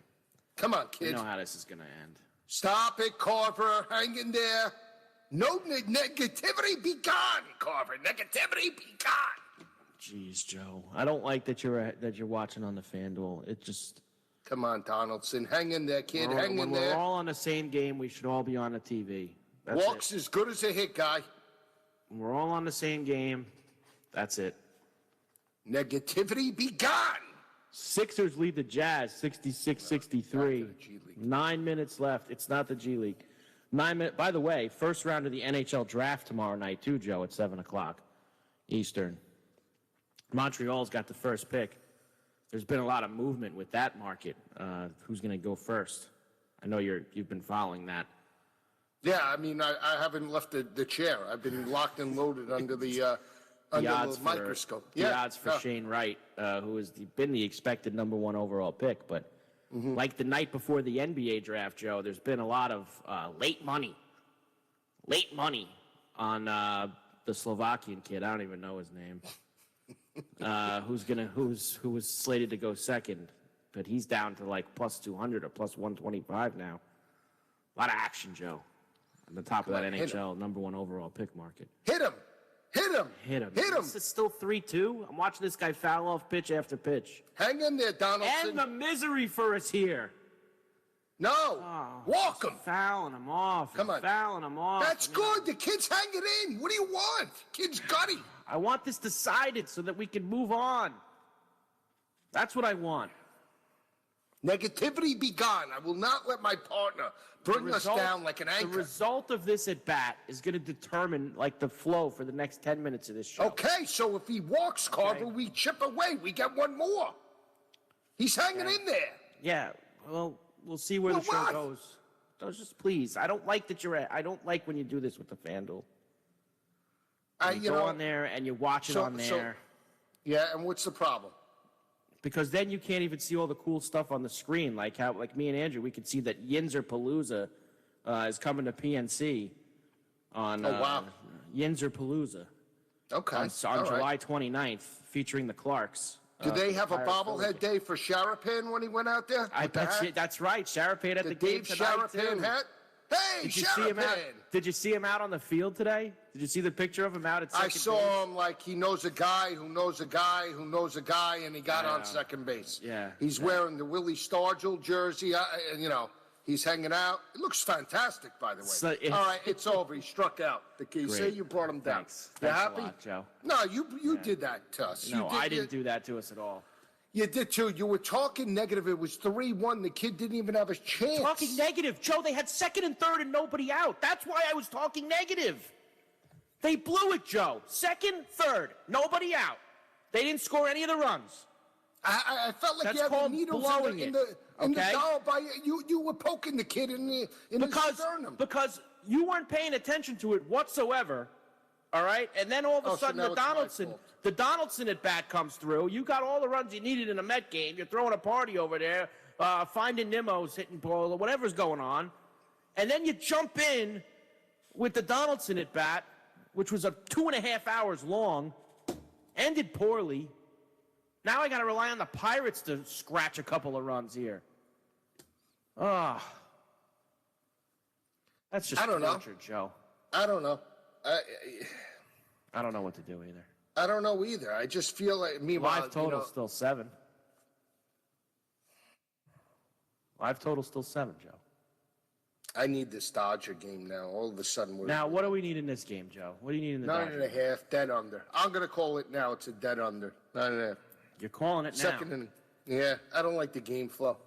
Come on, kid. You know how this is going to end. Stop it, Carver. Hang in there. No negativity, be gone, Carver. Negativity, be gone. Jeez, Joe. I don't like that you're watching on the FanDuel. It just Come on, Donaldson. Hang in there, kid. Hang in When there. we're all on the same game, we should all be on the TV. That's Walks as good as a hit guy. When we're all on the same game. That's it. Negativity be gone. Sixers lead the Jazz 66-63. 9 minutes left. It's not the G League. 9 minutes. By the way, first round of the NHL draft tomorrow night too, Joe, at 7 o'clock Eastern. Montreal's got the first pick. There's been a lot of movement with that market. Who's going to go first? I know you've been following that. Yeah, I mean, I haven't left the chair. I've been locked and loaded under the microscope. The odds for Shane Wright, who has been the expected number 1 overall pick. But like the night before the NBA draft, Joe, there's been a lot of late money on the Slovakian kid. I don't even know his name. Who was slated to go second, but he's down to like plus 200 or plus 125 now. A lot of action, Joe, on the top of that NHL number 1 overall pick market. Hit him! It's still 3-2. I'm watching this guy foul off pitch after pitch. Hang in there, Donaldson. And the misery for us here. No. Walk him. Fouling him off. Come on. Fouling him off. That's good. The kid's hanging in. What do you want? Kid's gutty. I want this decided so that we can move on. That's what I want. Negativity be gone. I will not let my partner bring us down like an anchor. The result of this at bat is going to determine like the flow for the next 10 minutes of this show. Okay, so if he walks, Carver, we chip away. We get one more. He's hanging in there. Yeah. Well, we'll see where the show goes. No, just please. I don't like that I don't like when you do this with the FanDuel. You go on there and you watch it on there. Yeah, and what's the problem? Because then you can't even see all the cool stuff on the screen, like me and Andrew, we could see that Yinzer Palooza is coming to PNC on Yinzer Palooza. Okay. On July 29th, featuring the Clarks. Do they have a bobblehead day for Sharapan when he went out there? I bet you, that's right. Sharapan at the game tonight, too. Sharapan hat? Hey, Did you see him out? Sharapan! Did you see him out on the field today? Did you see the picture of him out at second base? I saw him like he knows a guy who knows a guy who knows a guy, and he got on second base. Yeah. He's wearing the Willie Stargell jersey, he's hanging out. It looks fantastic, by the way. All right, it's over. He struck out. You say you brought him down. Thanks. You Thanks happy? a lot, Joe. No, you did that to us. No, I didn't do that to us at all. You did too. You were talking negative. It was 3-1. The kid didn't even have a chance. Talking negative. Joe, they had second and third and nobody out. That's why I was talking negative. They blew it, Joe. Second, third, nobody out. They didn't score any of the runs. I felt like you had the needles in the doll by you were poking the kid in the sternum. Because you weren't paying attention to it whatsoever. All right, and then all of a sudden the Donaldson at bat comes through. You got all the runs you needed in a Met game. You're throwing a party over there, finding Nimmo's, hitting ball, whatever's going on, and then you jump in with the Donaldson at bat, which was 2.5 hours long, ended poorly. Now I got to rely on the Pirates to scratch a couple of runs here. That's just torture, Joe. I don't know. I don't know what to do either. I don't know either. I just feel like meanwhile, Live total still 7. Live total still 7, Joe. I need this Dodger game now. All of a sudden, what do we need in this game, Joe? What do you need in the 9.5, dead under. I'm gonna call it now. It's a dead under. 9.5. You're calling it now. Second inning. Yeah, I don't like the game flow.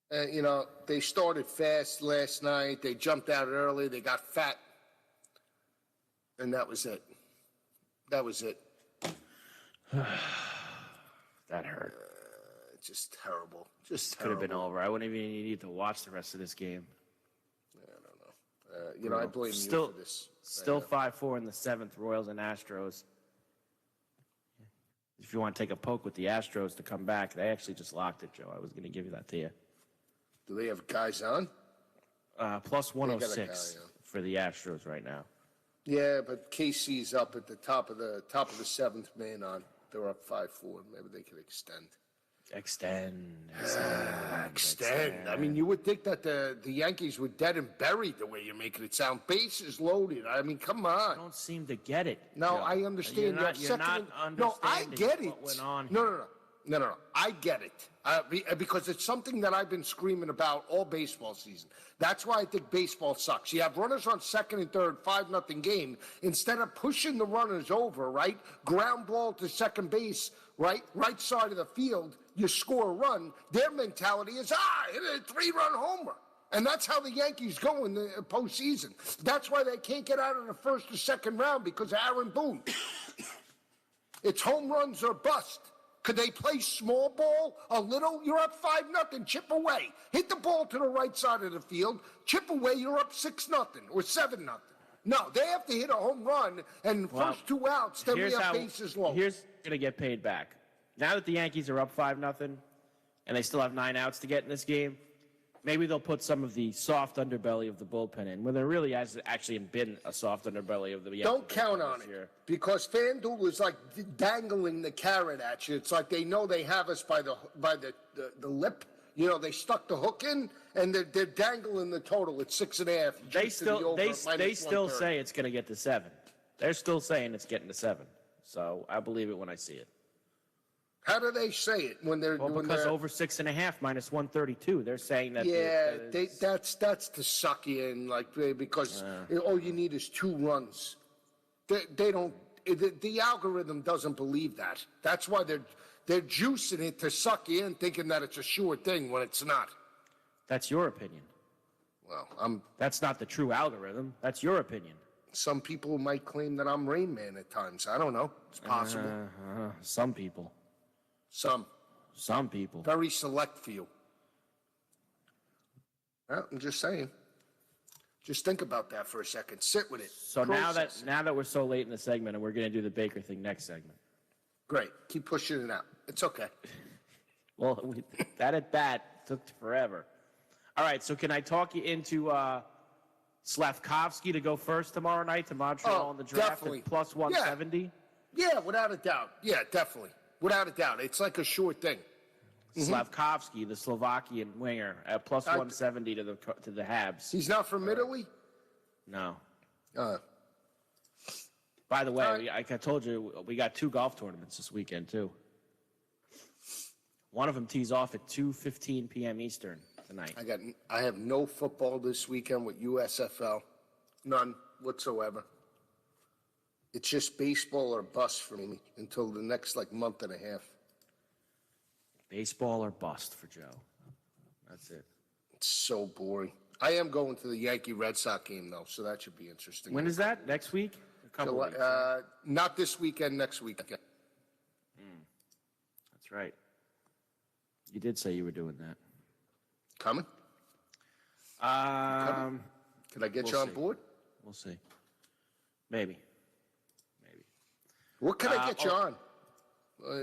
They started fast last night. They jumped out early. They got fat. And that was it. That was it. That hurt. Just terrible. Just could have been over. I wouldn't even need to watch the rest of this game. I don't know. I blame you for this. Still 5-4 in the 7th, Royals and Astros. If you want to take a poke with the Astros to come back, they actually just locked it, Joe. I was going to give you that to you. Do they have guys on? Plus 106 for the Astros right now. Yeah, but KC's up at the top of the 7th man on. They're up 5-4. Maybe they could extend. Extend. I mean, you would think that the Yankees were dead and buried the way you're making it sound. Bases loaded. I mean, come on. I don't seem to get it. No, Joe. I understand. You're not understanding no, I get it. what went on. No. I get it. Because it's something that I've been screaming about all baseball season. That's why I think baseball sucks. You have runners on second and third, 5-0 game. Instead of pushing the runners over, right? Ground ball to second base, right side of the field, you score a run. Their mentality is, hit a 3-run homer. And that's how the Yankees go in the postseason. That's why they can't get out of the first or second round because of Aaron Boone. It's home runs or bust. Could they play small ball a little? You're up 5-0, chip away. Hit the ball to the right side of the field, chip away, you're up 6-0 or 7-0. No, they have to hit a home run and first 2 outs, then we have bases loaded. Here's going to get paid back. Now that the Yankees are up 5-0 and they still have 9 outs to get in this game, maybe they'll put some of the soft underbelly of the bullpen in, when there really has actually been a soft underbelly of the Yankees. Don't count on it, because FanDuel is like dangling the carrot at you. It's like they know they have us by the lip. You know, they stuck the hook in, and they're dangling the total at 6.5. They still say it's going to get to 7. They're still saying it's getting to 7. So I believe it when I see it. How do they say it when they're because over 6.5 minus 132? They're saying that. Yeah, that's to suck you in, like, because all you need is 2 runs. They don't. The algorithm doesn't believe that. That's why they're juicing it to suck you in, thinking that it's a sure thing when it's not. That's your opinion. Well, That's not the true algorithm. That's your opinion. Some people might claim that I'm Rain Man at times. I don't know. It's possible. Some people. Some people. Very select few. Well, I'm just saying. Just think about that for a second. Sit with it. So now that we're so late in the segment, and we're going to do the Baker thing next segment. Great. Keep pushing it out. It's okay. Well, that at bat took forever. All right, so can I talk you into Slavkovsky to go first tomorrow night to Montreal in the draft definitely. at plus 170? Yeah, without a doubt. Yeah, definitely. Without a doubt. It's like a sure thing. Slavkovsky, the Slovakian winger, at plus 170 to the Habs. He's not from Italy? No. By the way, like I told you, we got 2 golf tournaments this weekend, too. One of them tees off at 2:15 p.m. Eastern tonight. I have no football this weekend with USFL. None whatsoever. It's just baseball or bust for me until the next month and a half. Baseball or bust for Joe. That's it. It's so boring. I am going to the Yankee Red Sox game though, so that should be interesting. When is that? Next week? A couple weeks. Not this weekend. Next weekend. That's right. You did say you were doing that. Coming? Can I get you on board? We'll see. Maybe. What can I get you on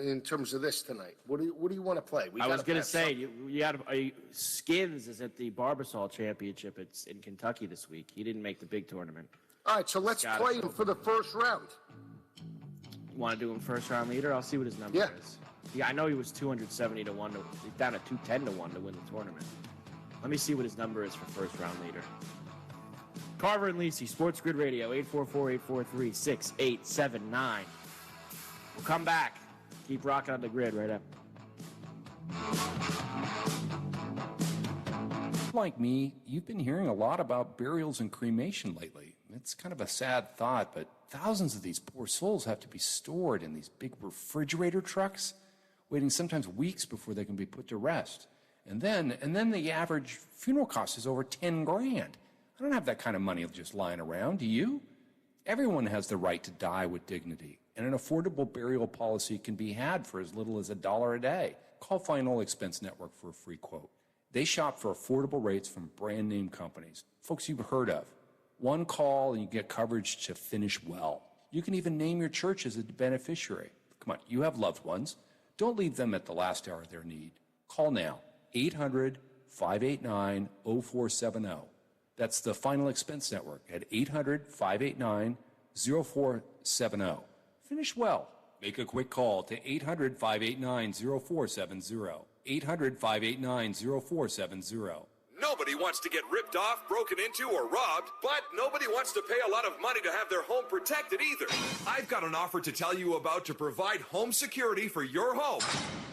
in terms of this tonight? What do you want to play? I was going to say, you got Skins is at the Barbasol Championship. It's in Kentucky this week. He didn't make the big tournament. All right, so let's play him for the first round. You want to do him first round leader? I'll see what his number is. Yeah, I know he was 270 to 1. He's down at 210 to 1 to win the tournament. Let me see what his number is for first round leader. Carver and Lisi, Sports Grid Radio, 844-843-6879. We'll come back. Keep rocking on the grid right up. Like me, you've been hearing a lot about burials and cremation lately. It's kind of a sad thought, but thousands of these poor souls have to be stored in these big refrigerator trucks, waiting sometimes weeks before they can be put to rest. And then the average funeral cost is over $10,000. I don't have that kind of money just lying around, do you? Everyone has the right to die with dignity, and an affordable burial policy can be had for as little as $1 a day. Call Final Expense Network for a free quote. They shop for affordable rates from brand name companies, folks you've heard of. One call and you get coverage to finish well. You can even name your church as a beneficiary. Come on, you have loved ones. Don't leave them at the last hour of their need. Call now, 800-589-0470. That's the Final Expense Network at 800-589-0470. Finish well. Make a quick call to 800-589-0470. 800-589-0470. No Nobody wants to get ripped off, broken into, or robbed, but nobody wants to pay a lot of money to have their home protected either. I've got an offer to tell you about to provide home security for your home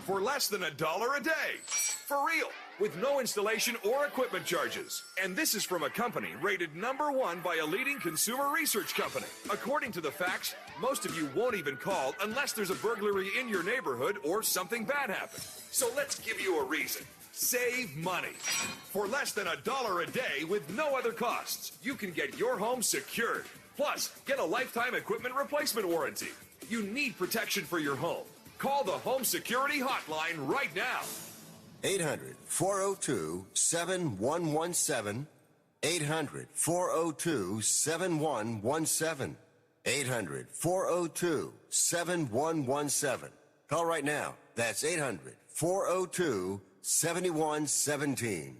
for less than $1 a day. For real, with no installation or equipment charges. And this is from a company rated #1 by a leading consumer research company. According to the facts, most of you won't even call unless there's a burglary in your neighborhood or something bad happens. So let's give you a reason. Save money. For less than $1 a day with no other costs, you can get your home secured. Plus, get a lifetime equipment replacement warranty. You need protection for your home. Call the Home Security Hotline right now. 800-402-7117. 800-402-7117. 800-402-7117. Call right now. That's 800-402-7117.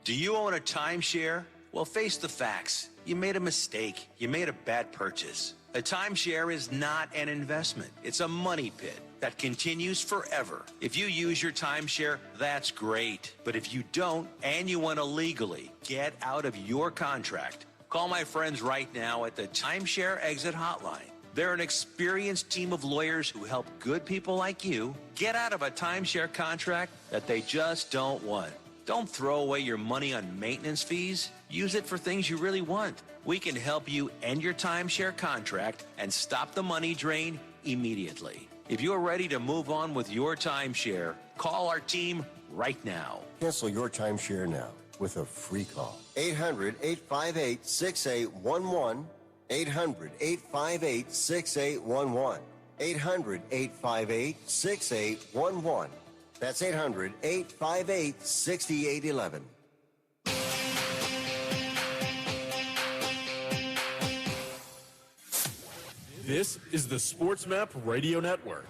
Do you own a timeshare? Well, face the facts. You made a mistake. You made a bad purchase. A timeshare is not an investment. It's a money pit that continues forever. If you use your timeshare, that's great. But if you don't, and you want to legally get out of your contract, call my friends right now at the Timeshare Exit Hotline. They're an experienced team of lawyers who help good people like you get out of a timeshare contract that they just don't want. Don't throw away your money on maintenance fees. Use it for things you really want. We can help you end your timeshare contract and stop the money drain immediately. If you're ready to move on with your timeshare, call our team right now. Cancel your timeshare now with a free call. 800-858-6811. 800-858-6811. 800-858-6811. That's 800-858-6811. This is the Sports Map Radio Network.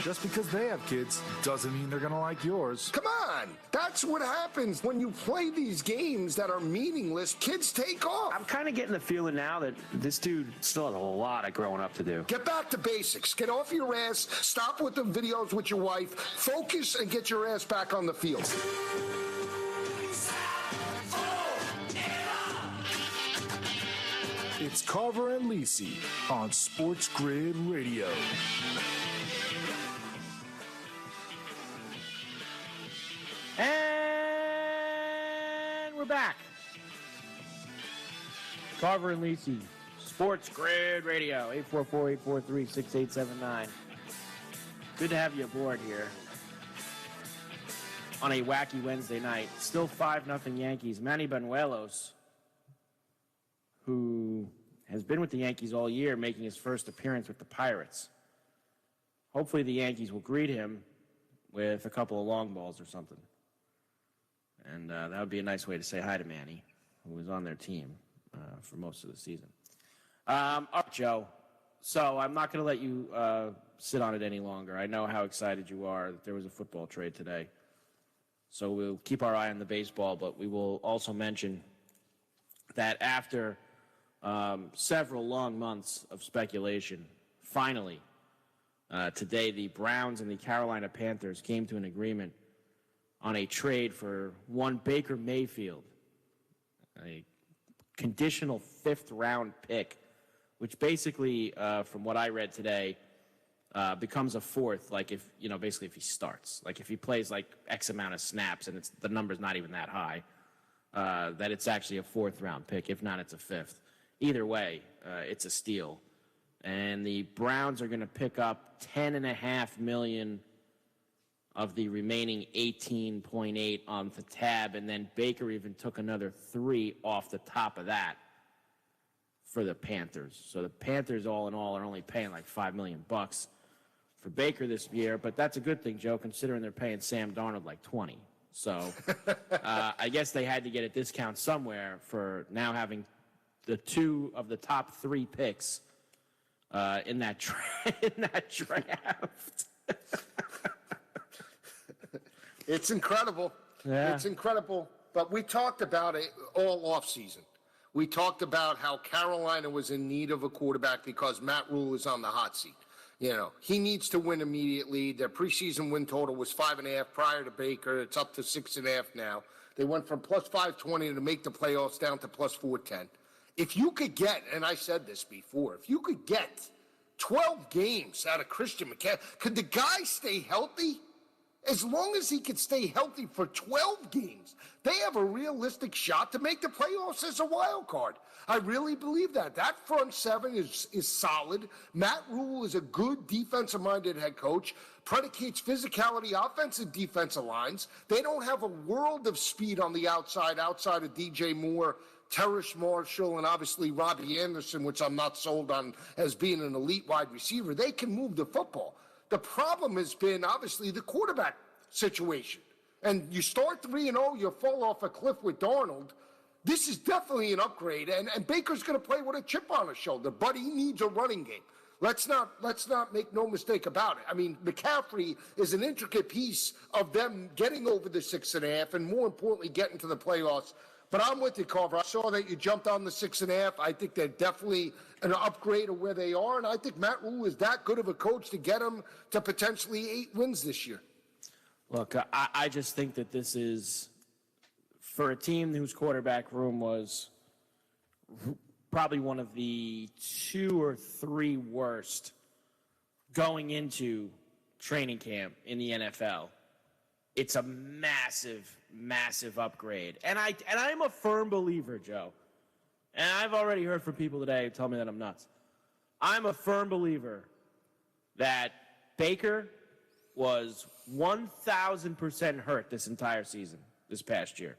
Just because they have kids doesn't mean they're going to like yours. Come on! That's what happens when you play these games that are meaningless. Kids take off. I'm kind of getting the feeling now that this dude still has a lot of growing up to do. Get back to basics. Get off your ass. Stop with the videos with your wife. Focus and get your ass back on the field. It's Carver and Lisi on Sports Grid Radio. And we're back. Carver and Lisi, Sports Grid Radio, 844-843-6879. Good to have you aboard here on a wacky Wednesday night. Still 5-0 Yankees. Manny Banuelos, who has been with the Yankees all year, making his first appearance with the Pirates. Hopefully the Yankees will greet him with a couple of long balls or something. And that would be a nice way to say hi to Manny, who was on their team for most of the season. All right, Joe. So I'm not going to let you sit on it any longer. I know how excited you are that there was a football trade today. So we'll keep our eye on the baseball, but we will also mention that after several long months of speculation, finally, today the Browns and the Carolina Panthers came to an agreement on a trade for one Baker Mayfield, a conditional 5th-round pick, which basically, from what I read today, becomes a 4th, like if, basically if he starts. Like if he plays like X amount of snaps and the number's not even that high, that it's actually a 4th-round pick. If not, it's a 5th. Either way, it's a steal. And the Browns are going to pick up $10.5 million of the remaining 18.8 on the tab, and then Baker even took another 3 off the top of that for the Panthers. So the Panthers, all in all, are only paying like $5 million for Baker this year, but that's a good thing, Joe, considering they're paying Sam Darnold like 20. So I guess they had to get a discount somewhere for now having the 2 of the top 3 picks in that draft. It's incredible. Yeah. It's incredible. But we talked about it all offseason. We talked about how Carolina was in need of a quarterback because Matt Rule is on the hot seat. You know, he needs to win immediately. Their preseason win total was 5.5 prior to Baker. It's up to 6.5 now. They went from plus 520 to make the playoffs down to plus 410. If you could get, and I said this before, if you could get 12 games out of Christian McCaffrey, could the guy stay healthy? As long as he could stay healthy for 12 games, they have a realistic shot to make the playoffs as a wild card. I really believe that. That front seven is solid. Matt Rule is a good defensive-minded head coach, predicates physicality, offensive defensive lines. They don't have a world of speed on the outside of DJ Moore, Terrace Marshall, and obviously Robbie Anderson, which I'm not sold on as being an elite wide receiver. They can move the football. The problem has been, obviously, the quarterback situation. And you start 3-0, you fall off a cliff with Darnold. This is definitely an upgrade, and Baker's going to play with a chip on his shoulder, but he needs a running game. Let's not make no mistake about it. I mean, McCaffrey is an intricate piece of them getting over the 6.5 and, more importantly, getting to the playoffs. But I'm with you, Carver. I saw that you jumped on the 6.5. I think they're definitely an upgrade of where they are, and I think Matt Rule is that good of a coach to get them to potentially 8 wins this year. Look, I just think that this is, for a team whose quarterback room was probably one of the 2 or 3 worst going into training camp in the NFL, it's a massive, massive upgrade. And I'm a firm believer, Joe, and I've already heard from people today who tell me that I'm nuts. I'm a firm believer that Baker was 1,000% hurt this entire season, this past year.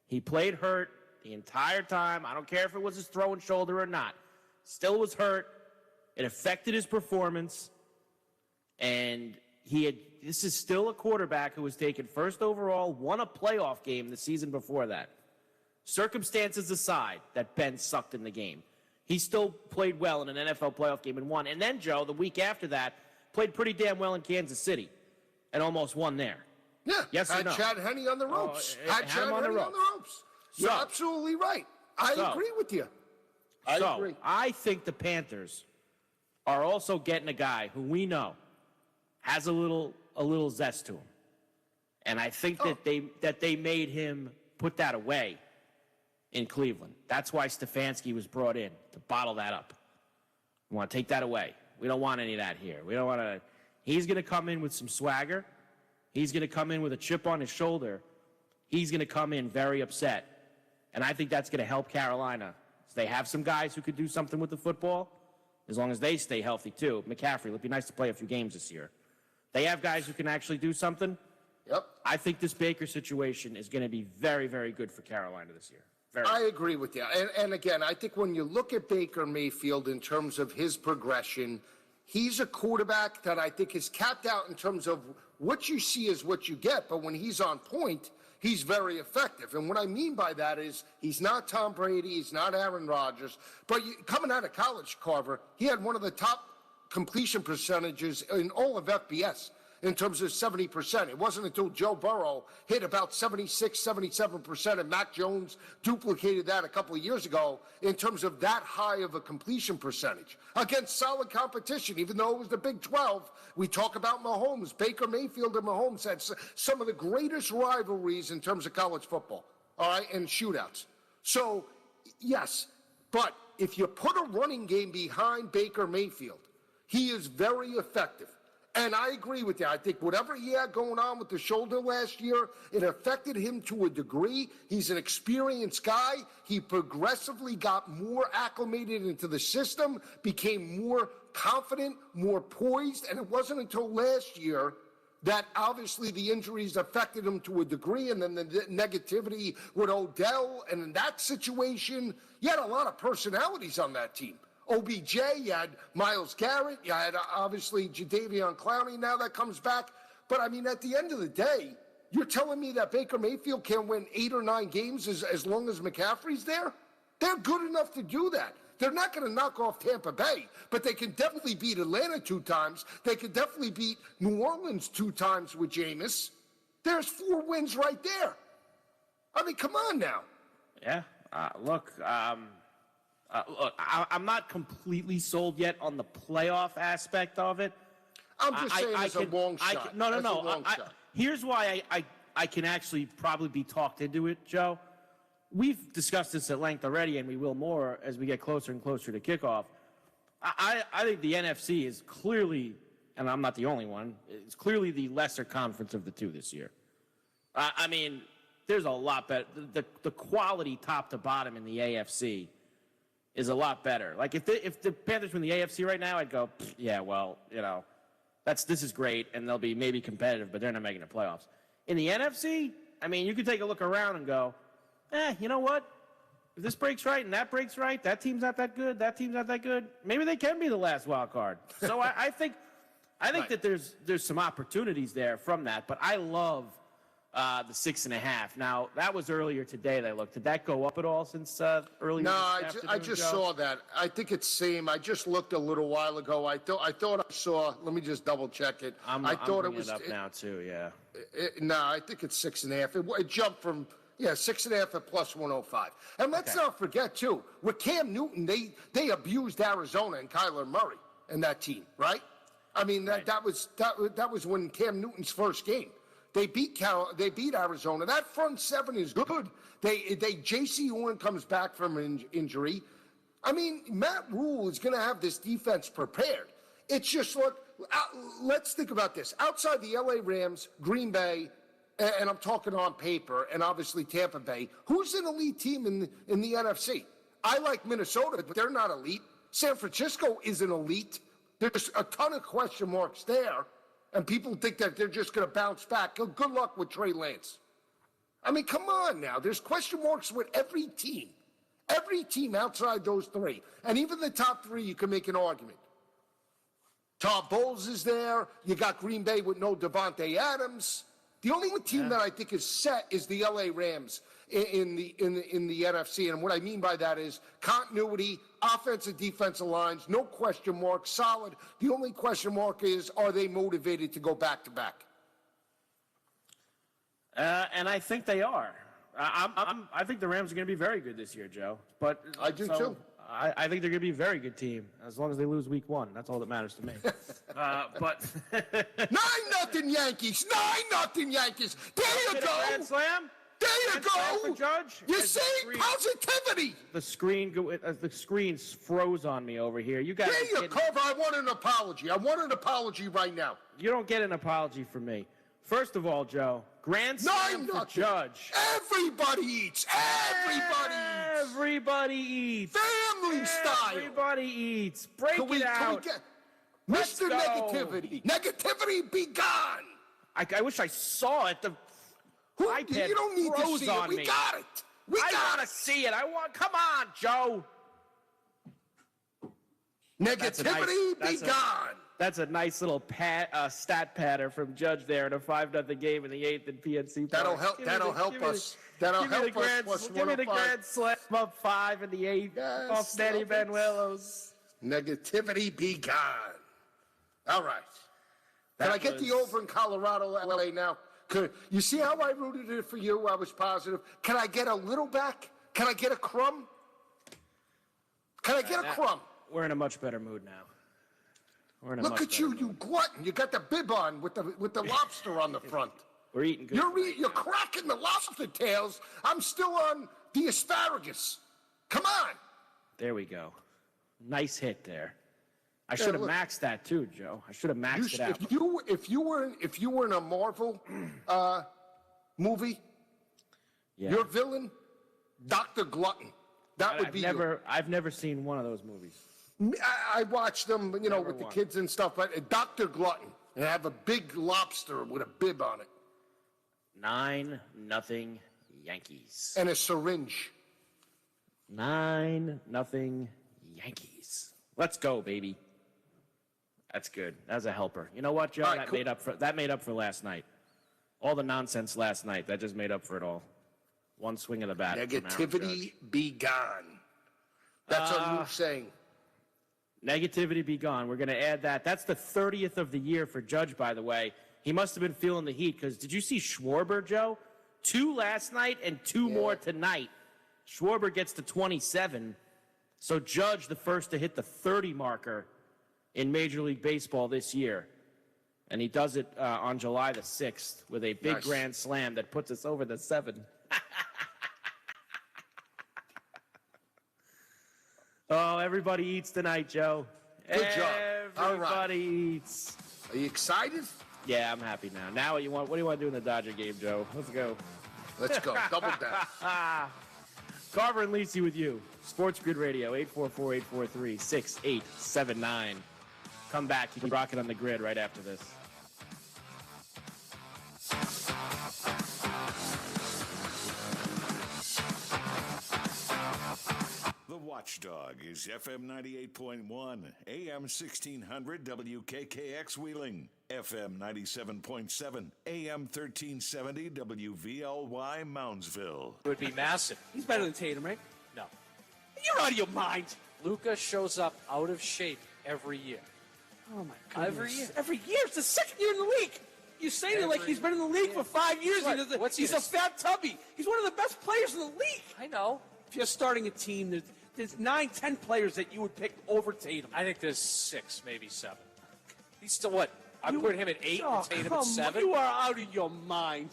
He played hurt the entire time. I don't care if it was his throwing shoulder or not. Still was hurt. It affected his performance. And this is still a quarterback who was taken first overall, won a playoff game the season before that. Circumstances aside that Ben sucked in the game, he still played well in an NFL playoff game and won. And then, Joe, the week after that, played pretty damn well in Kansas City and almost won there. Yeah. Yes or no? Had Chad Henne on the ropes. Had Chad Henne on the ropes. You're absolutely right. I agree with you. I agree. I think the Panthers are also getting a guy who we know has a little zest to him. And I think that they made him put that away in Cleveland. That's why Stefanski was brought in, to bottle that up. We want to take that away. We don't want any of that here. We don't want to. He's going to come in with some swagger. He's going to come in with a chip on his shoulder. He's going to come in very upset. And I think that's going to help Carolina. They have some guys who could do something with the football, as long as they stay healthy too. McCaffrey, it'll be nice to play a few games this year. They have guys who can actually do something. Yep. I think this Baker situation is going to be very, very good for Carolina this year. I agree with you. And again, I think when you look at Baker Mayfield in terms of his progression, he's a quarterback that I think is capped out in terms of what you see is what you get. But when he's on point, he's very effective. And what I mean by that is he's not Tom Brady, he's not Aaron Rodgers. But coming out of college, Carver, he had one of the top completion percentages in all of FBS in terms of 70%. It wasn't until Joe Burrow hit about 76, 77%, and Mac Jones duplicated that a couple of years ago in terms of that high of a completion percentage against solid competition. Even though it was the Big 12, we talk about Mahomes. Baker Mayfield and Mahomes had some of the greatest rivalries in terms of college football, all right, and shootouts. So, yes, but if you put a running game behind Baker Mayfield, he is very effective. And I agree with you. I think whatever he had going on with the shoulder last year, it affected him to a degree. He's an experienced guy. He progressively got more acclimated into the system, became more confident, more poised. And it wasn't until last year that obviously the injuries affected him to a degree, and then the negativity with Odell. And in that situation, you had a lot of personalities on that team. OBJ, you had Myles Garrett, you had obviously Jadeveon Clowney now that comes back. But I mean, at the end of the day, You're telling me that Baker Mayfield can't win 8 or 9 games as long as McCaffrey's there? They're good enough to do that. They're not going to knock off Tampa Bay, but they can definitely beat Atlanta 2 times. They can definitely beat New Orleans 2 times with Jameis. There's 4 wins right there. I mean, come on now. Yeah. Look, I'm not completely sold yet on the playoff aspect of it. I'm just saying it's a long shot. No. Here's why I can actually probably be talked into it, Joe. We've discussed this at length already, and we will more as we get closer and closer to kickoff. I think the NFC is clearly, and I'm not the only one, it's clearly the lesser conference of the 2 this year. I mean, there's a lot better. The quality top to bottom in the AFC is a lot better. Like, if the Panthers were in the AFC right now, I'd go, yeah, well, this is great, and they'll be maybe competitive, but they're not making the playoffs. In the NFC, I mean, you could take a look around and go, you know what? If this breaks right and that breaks right, that team's not that good, that team's not that good, maybe they can be the last wild card. So I think right. that there's some opportunities there from that, but I love the 6.5. Now, that was earlier today they looked. Did that go up at all since earlier No, this afternoon, I just Joe? saw that. I think it's same. I just looked a little while ago. I thought I saw, let me just double check it. I thought it was up now too, yeah. No, I think it's 6.5. It jumped from 6.5 at plus 105. And let's not forget too, with Cam Newton, they abused Arizona and Kyler Murray and that team, right? I mean that was when Cam Newton's first game. They beat Arizona. That front 7 is good. J.C. Horn comes back from an injury. I mean, Matt Rule is going to have this defense prepared. It's just let's think about this. Outside the L.A. Rams, Green Bay, and I'm talking on paper, and obviously Tampa Bay, who's an elite team in the NFC? I like Minnesota, but they're not elite. San Francisco isn't elite. There's a ton of question marks there. And people think that they're just going to bounce back. Good luck with Trey Lance. I mean, come on now. There's question marks with every team. Every team outside those 3. And even the top 3, you can make an argument. Todd Bowles is there. You got Green Bay with no Devontae Adams. The only team that I think is set is the L.A. Rams in the NFC. And what I mean by that is continuity, offensive, defensive lines, no question mark, solid. The only question mark is, are they motivated to go back-to-back? And I think they are. I think the Rams are going to be very good this year, Joe. But I do too. I think they're going to be a very good team as long as they lose week 1. That's all that matters to me. But 9-0 Yankees. 9-0 Yankees. There you go. Grand slam. There you go. For Judge. You see positivity. The screen froze on me over here. You guys. There you go. I want an apology. I want an apology right now. You don't get an apology from me. First of all, Joe, grand slam for Judge. Everybody eats. Everybody eats. Family style. Everybody eats. Break it out. Mr. Negativity. Negativity be gone. I wish I saw it. The iPad you don't need froze to see on it. We me. got it. I want to see it. Come on, Joe. Negativity be gone. That's a nice little stat patter from Judge there in a 5-0 game in the 8th in PNC Park. That'll help us. That'll help us. Give me the grand slam up 5 in the 8th off Danny Banuelos. Negativity be gone. All right. Can I get the over in Colorado, LA now? You see how I rooted it for you? I was positive. Can I get a little back? Can I get a crumb? Can I get a crumb? We're in a much better mood now. Look at you, you glutton! You got the bib on with the lobster on the front. We're eating good. You're cracking the lobster tails. I'm still on the asparagus. Come on. There we go. Nice hit there. I should have maxed that too, Joe. I should have maxed it out. If you were in a Marvel movie, your villain, Dr. Glutton. That would be I've never seen one of those movies. I watched them, with the kids and stuff, but Dr. Glutton, and have a big lobster with a bib on it. 9-0 Yankees. And a syringe. 9-0 Yankees. Let's go, baby. That's good. That was a helper. You know what, Joe? That made up for last night. All the nonsense last night, that just made up for it all. One swing of the bat. Negativity be gone. That's what you're saying. Negativity be gone. We're going to add that. That's the 30th of the year for Judge, by the way. He must have been feeling the heat because did you see Schwarber, Joe? 2 last night and 2 more tonight. Schwarber gets to 27. So Judge, the first to hit the 30 marker in Major League Baseball this year. And he does it on July the 6th with a big grand slam that puts us over the 7. Oh, everybody eats tonight, Joe. Good job. Everybody eats. Are you excited? Yeah, I'm happy now. Now what do you want to do in the Dodger game, Joe? Let's go. Let's go. Double down. Carver and Lisi with you. Sports Grid Radio, 844-843-6879. Come back. You can rock it on the grid right after this. The Watchdog is FM 98.1, AM 1600 WKKX Wheeling, FM 97.7, AM 1370 WVLY Moundsville. It would be massive. He's better than Tatum, right? No. You're out of your mind. Luka shows up out of shape every year. Oh, my goodness. Every year. Every year. It's the second year in the league. You say it like he's been in the league for 5 years. Right. He's a fat tubby. He's one of the best players in the league. I know. If you're starting a team, there's 9-10 players that you would pick over Tatum. I think there's 6, maybe 7. He's still what? I put him at 8 and Tatum at 7. You are out of your mind.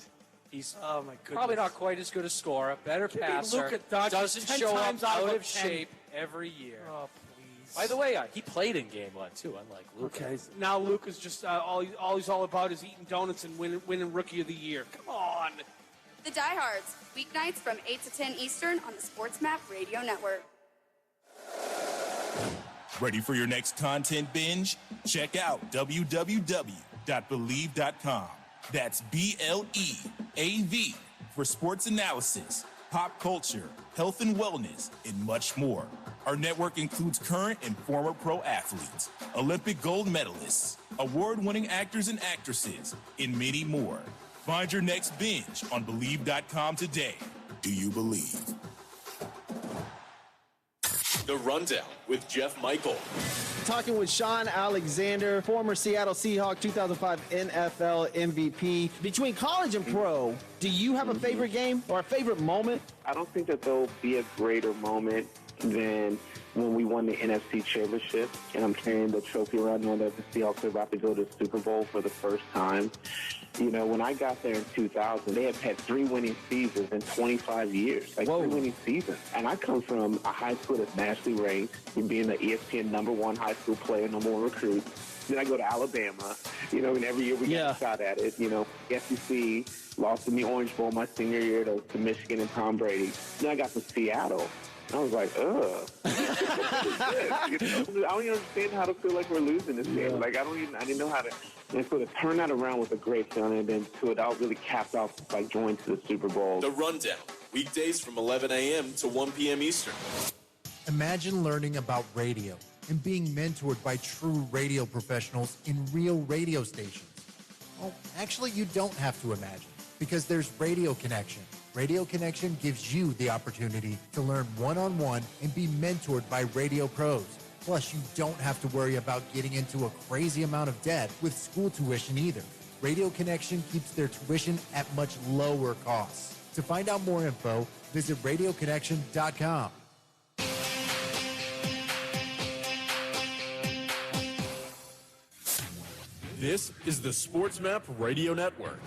He's oh my goodness. Probably not quite as good a scorer, better passer. Luka dodges doesn't 10 show up times out of 10. shape every year. Oh, please. By the way, he played in Game 1 too, unlike Luka. Okay. Now Luka's just all he's all about is eating donuts and winning Rookie of the Year. Come on. The Diehards, weeknights from 8 to 10 Eastern on the Sports Map Radio Network. Ready for your next content binge? Check out www.believe.com. That's BLEAV for sports analysis, pop culture, health and wellness, and much more. Our network includes current and former pro athletes, Olympic gold medalists, award-winning actors and actresses, and many more. Find your next binge on Believe.com today. Do you believe? The Rundown with Jeff Michael. Talking with Sean Alexander, former Seattle Seahawk 2005 NFL MVP. Between college and pro, do you have a favorite game or a favorite moment? I don't think that there'll be a greater moment than when we won the NFC Championship, and I'm carrying the trophy around knowing that the Seahawks are about to go to the Super Bowl for the first time. You know, when I got there in 2000, they had 3 winning seasons in 25 years, 3 winning seasons. And I come from a high school that's nationally ranked, being the ESPN #1 high school player, #1 recruit. Then I go to Alabama, and every year we get a shot at it. SEC, lost in the Orange Bowl my senior year to Michigan and Tom Brady. Then I got to Seattle. I was like, ugh. I don't even understand how to feel like we're losing this game. I didn't know how to. And so to turn that around was a great feeling, and then to it all really capped off by going to the Super Bowl. The Rundown, weekdays from 11 a.m. to 1 p.m. Eastern. Imagine learning about radio and being mentored by true radio professionals in real radio stations. Well, actually, you don't have to imagine, because there's Radio Connection. Radio Connection gives you the opportunity to learn one-on-one and be mentored by radio pros. Plus, you don't have to worry about getting into a crazy amount of debt with school tuition either. Radio Connection keeps their tuition at much lower costs. To find out more info, visit radioconnection.com. This is the Sports Map Radio Network.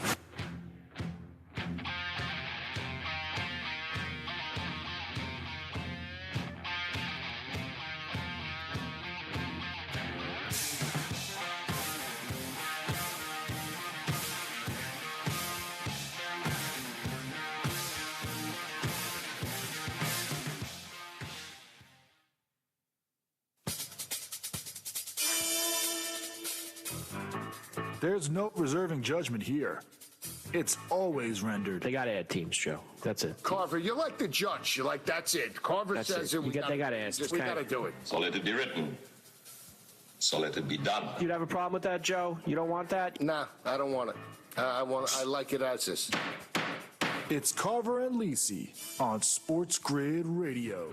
There's no reserving judgment here. It's always rendered. They got to add teams, Joe. That's it. Carver, you're like the judge. You're like, that's it. Carver That's says it. it. They got to add. We got to do it. So let it be written. So let it be done. You'd have a problem with that, Joe? You don't want that? Nah, I don't want it. I like it as is. It's Carver and Lisi on Sports Grid Radio.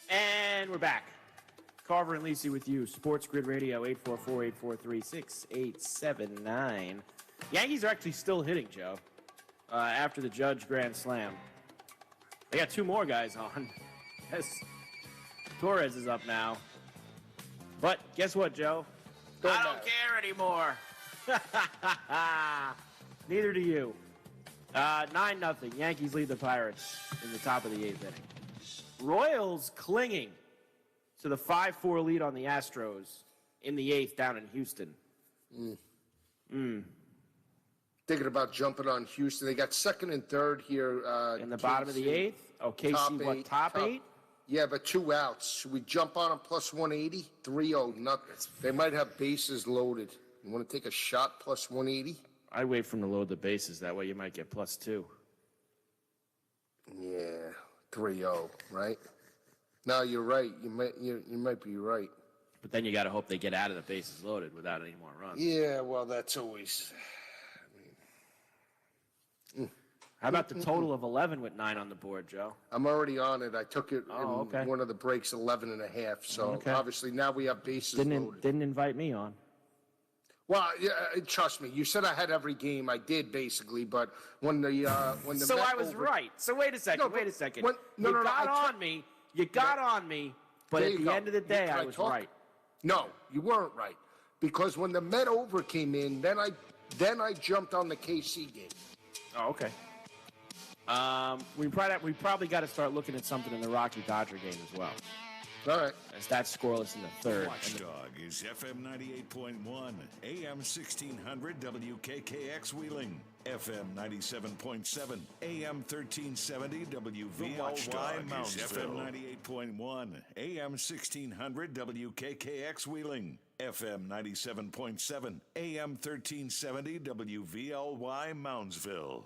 And we're back. Carver and Lisi with you. Sports Grid Radio, 844-843-6879. Yankees are actually still hitting, Joe, after the Judge Grand Slam. They got two more guys on. Yes. Torres is up now. But guess what, Joe? I don't care anymore. Neither do you. 9-0. Yankees lead the Pirates in the top of the 8th inning. Royals clinging to the 5-4 lead on the Astros in the 8th down in Houston. Thinking about jumping on Houston. They got second and third here. In the bottom of the 8th? Oh, KC, top 8? Yeah, but 2 outs. Should we jump on them plus 180? 3-0, nothing. They might have bases loaded. You want to take a shot plus 180? I'd wait for them to load the bases. That way you might get plus 2. Yeah, 3-0, right? No, you're right. You might be right. But then you got to hope they get out of the bases loaded without any more runs. Yeah, well, that's always... How about the total of 11 with 9 on the board, Joe? I'm already on it. I took it in one of the breaks, 11.5. So obviously now we have bases loaded. Didn't invite me on. Well, yeah, trust me. You said I had every game. I did basically, but when the so I was right. So wait a second. You got on me. You got on me. But at the end of the day, I was right. No, you weren't right, because when the Met over came in, then I jumped on the KC game. Oh, okay. We probably got to start looking at something in the Rocky Dodger game as well. All right. As that's scoreless in the third. Watchdog is FM 98.1, AM 1600 WKKX Wheeling, FM 97.7, AM 1370 WVLY Moundsville, FM 98.1, AM 1600 WKKX Wheeling, FM 97.7, AM 1370 WVLY Moundsville.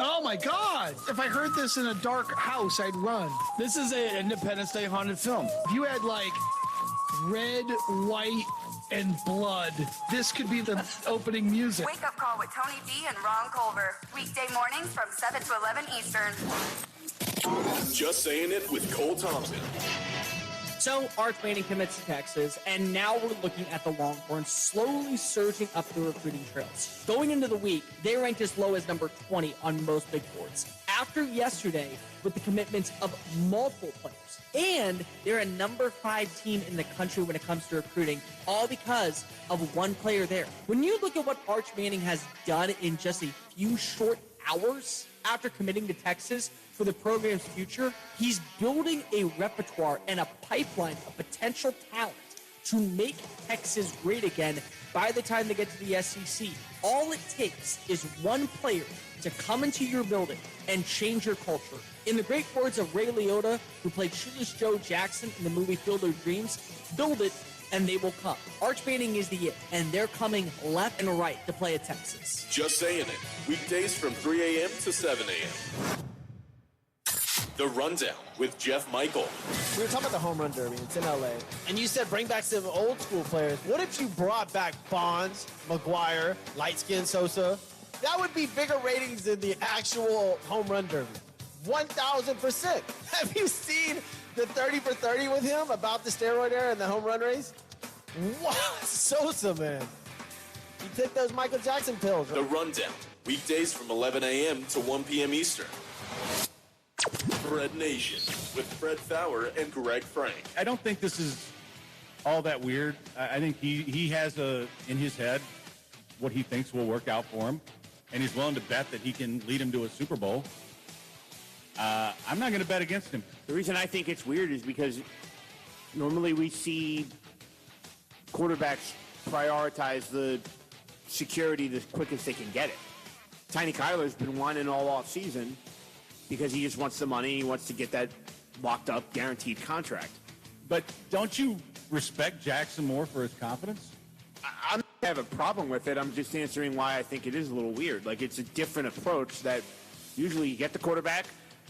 Oh my God! If I heard this in a dark house, I'd run. This is an Independence Day haunted film. If you had like red, white, and blood, this could be the opening music. Wake Up Call with Tony B and Ron Culver. Weekday mornings from 7 to 11 Eastern. Just saying it with Cole Thompson. So, Arch Manning commits to Texas, and now we're looking at the Longhorns slowly surging up the recruiting trails. Going into the week, they ranked as low as number 20 on most big boards. After yesterday, with the commitments of multiple players, and they're a number 5 team in the country when it comes to recruiting, all because of one player there. When you look at what Arch Manning has done in just a few short hours after committing to Texas for the program's future, he's building a repertoire and a pipeline of potential talent to make Texas great again by the time they get to the SEC. All it takes is one player to come into your building and change your culture. In the great words of Ray Liotta, who played Shoeless Joe Jackson in the movie Field of Dreams, build it and they will come. Arch Manning is the it, and they're coming left and right to play at Texas. Just saying it. Weekdays from 3 a.m. to 7 a.m. The Rundown with Jeff Michael. We were talking about the home run derby. It's in LA. And you said bring back some old school players. What if you brought back Bonds, McGuire, light-skinned Sosa? That would be bigger ratings than the actual home run derby. 1,000%. Have you seen the 30 for 30 with him about the steroid era and the home run race? Wow, Sosa, man. You take those Michael Jackson pills. Right? The Rundown. Weekdays from 11 a.m. to 1 p.m. Eastern. Fred Nation with Fred Fowler and Greg Frank. I don't think this is all that weird. I think he has in his head what he thinks will work out for him, and he's willing to bet that he can lead him to a Super Bowl. I'm not going to bet against him. The reason I think it's weird is because normally we see quarterbacks prioritize the security the quickest they can get it. Tiny Kyler's been whining all off season because he just wants the money. He wants to get that locked up, guaranteed contract. But don't you respect Jackson more for his confidence? I don't have a problem with it. I'm just answering why I think it is a little weird. Like, it's a different approach that usually you get the quarterback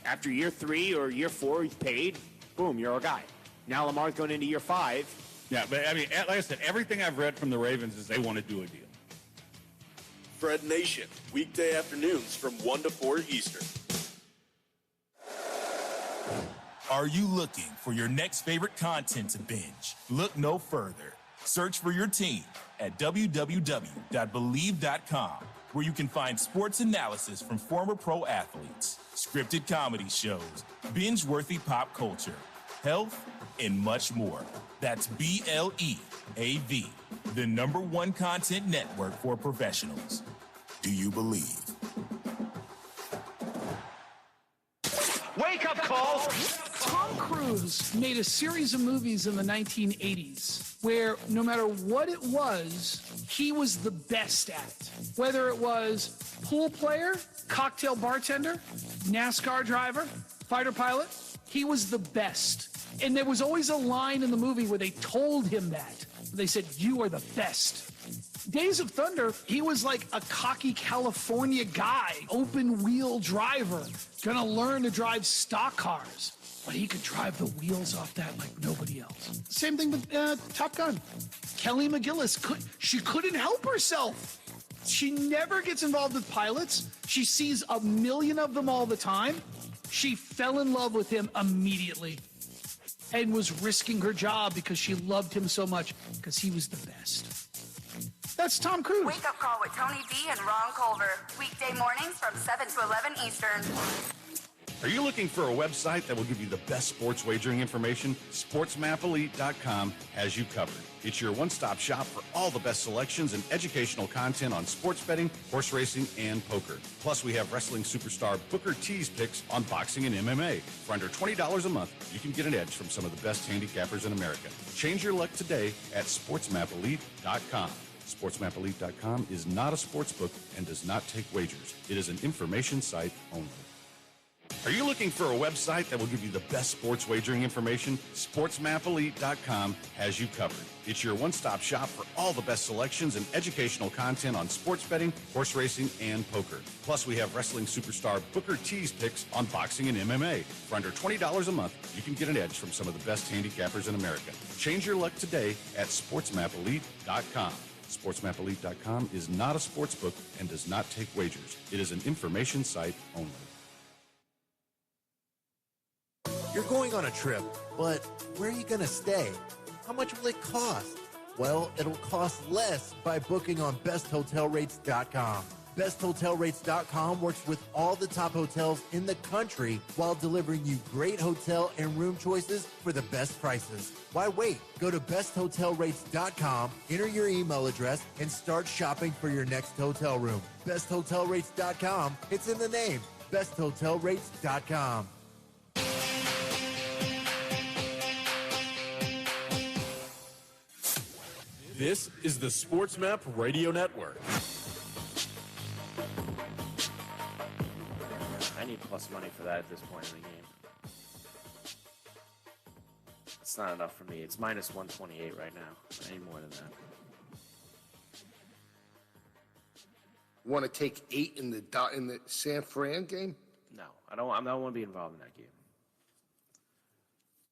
after year 3 or year 4, he's paid. Boom, you're a guy. Now Lamar's going into year 5. Yeah, but I mean, like I said, everything I've read from the Ravens is they want to do a deal. Fred Nation, weekday afternoons from 1 to 4 Eastern. Are you looking for your next favorite content to binge? Look no further. Search for your team at www.believe.com, where you can find sports analysis from former pro athletes, scripted comedy shows, binge-worthy pop culture, health, and much more. That's BLEAV, the #1 content network for professionals. Do you believe? Wake up, Cole! Tom Cruise made a series of movies in the 1980s where no matter what it was, he was the best at it. Whether it was pool player, cocktail bartender, NASCAR driver, fighter pilot, he was the best. And there was always a line in the movie where they told him that. They said, "You are the best." Days of Thunder, he was like a cocky California guy, open wheel driver, gonna learn to drive stock cars. But he could drive the wheels off that like nobody else. Same thing with Top Gun. Kelly McGillis, she couldn't help herself. She never gets involved with pilots. She sees a million of them all the time. She fell in love with him immediately and was risking her job because she loved him so much because he was the best. That's Tom Cruise. Wake Up Call with Tony D and Ron Culver. Weekday mornings from 7 to 11 Eastern. Are you looking for a website that will give you the best sports wagering information? SportsMapElite.com has you covered. It's your one-stop shop for all the best selections and educational content on sports betting, horse racing, and poker. Plus, we have wrestling superstar Booker T's picks on boxing and MMA. For under $20 a month, you can get an edge from some of the best handicappers in America. Change your luck today at SportsMapElite.com. SportsMapElite.com is not a sports book and does not take wagers. It is an information site only. Are you looking for a website that will give you the best sports wagering information? SportsMapElite.com has you covered. It's your one-stop shop for all the best selections and educational content on sports betting, horse racing, and poker. Plus, we have wrestling superstar Booker T's picks on boxing and MMA. For under $20 a month, you can get an edge from some of the best handicappers in America. Change your luck today at SportsMapElite.com. SportsMapElite.com is not a sports book and does not take wagers. It is an information site only. You're going on a trip, but where are you going to stay? How much will it cost? Well, it'll cost less by booking on BestHotelRates.com. BestHotelRates.com works with all the top hotels in the country while delivering you great hotel and room choices for the best prices. Why wait? Go to BestHotelRates.com, enter your email address, and start shopping for your next hotel room. BestHotelRates.com, it's in the name. BestHotelRates.com. This is the Sports Map Radio Network. I need plus money for that at this point in the game. It's not enough for me. It's minus 128 right now. I need more than that. Want to take 8 in the San Fran game? No, I don't want to be involved in that game.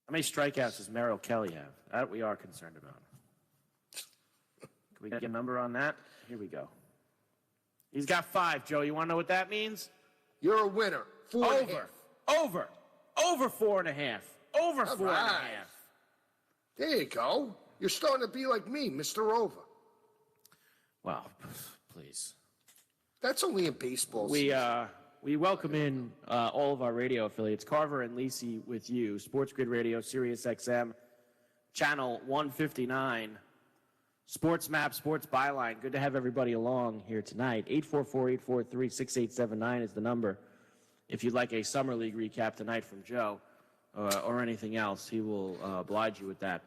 How many strikeouts does Merrill Kelly have? That we are concerned about. Can we get a number on that? Here we go. He's got 5, Joe. You want to know what that means? You're a winner. 4.5. Over 4.5. Over 4.5. There you go. You're starting to be like me, Mr. Over. Well, please. That's only in baseball. We welcome in all of our radio affiliates. Carver and Lisi with you. Sports Grid Radio, Sirius XM, Channel 159. Sports Map, Sports Byline. Good to have everybody along here tonight. 844-843-6879 is the number. If you'd like a Summer League recap tonight from Joe or anything else, he will oblige you with that.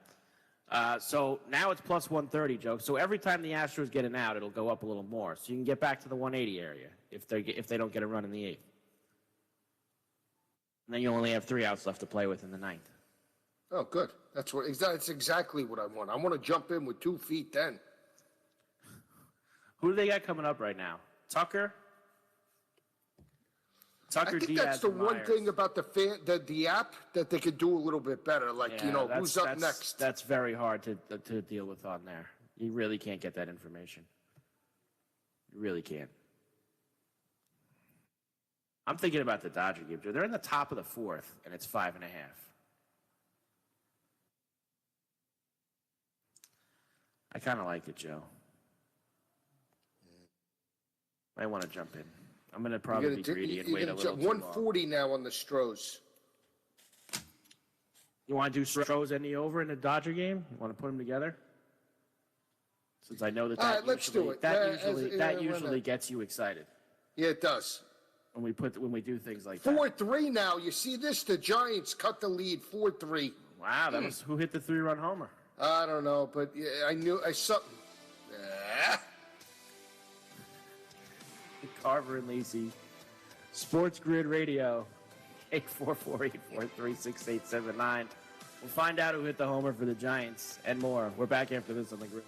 So now it's plus 130, Joe. So every time the Astros get an out, it'll go up a little more. So you can get back to the 180 area if they don't get a run in the 8th. And then you only have 3 outs left to play with in the 9th. Oh, good. That's exactly what I want. I want to jump in with 2 feet then. Who do they got coming up right now? Tucker? I think that's the one thing about the app that they could do a little bit better. Like, who's up next? That's very hard to deal with on there. You really can't get that information. You really can't. I'm thinking about the Dodger game. They're in the top of the fourth, and it's 5.5. I kind of like it, Joe. I want to jump in. I'm going to probably be greedy and wait a little too long. 140 now on the Stros. You want to do Stros and the over in the Dodger game? You want to put them together? Since I know that All right, let's do it. That usually gets you excited. Yeah, it does. When we do things like that. 4-3 now. You see this? The Giants cut the lead 4-3. Wow, that was who hit the 3-run homer? I don't know, but I knew I saw. Carver and Lacey, Sports Grid Radio, 844-843-6879. We'll find out who hit the homer for the Giants and more. We're back after this on the grid.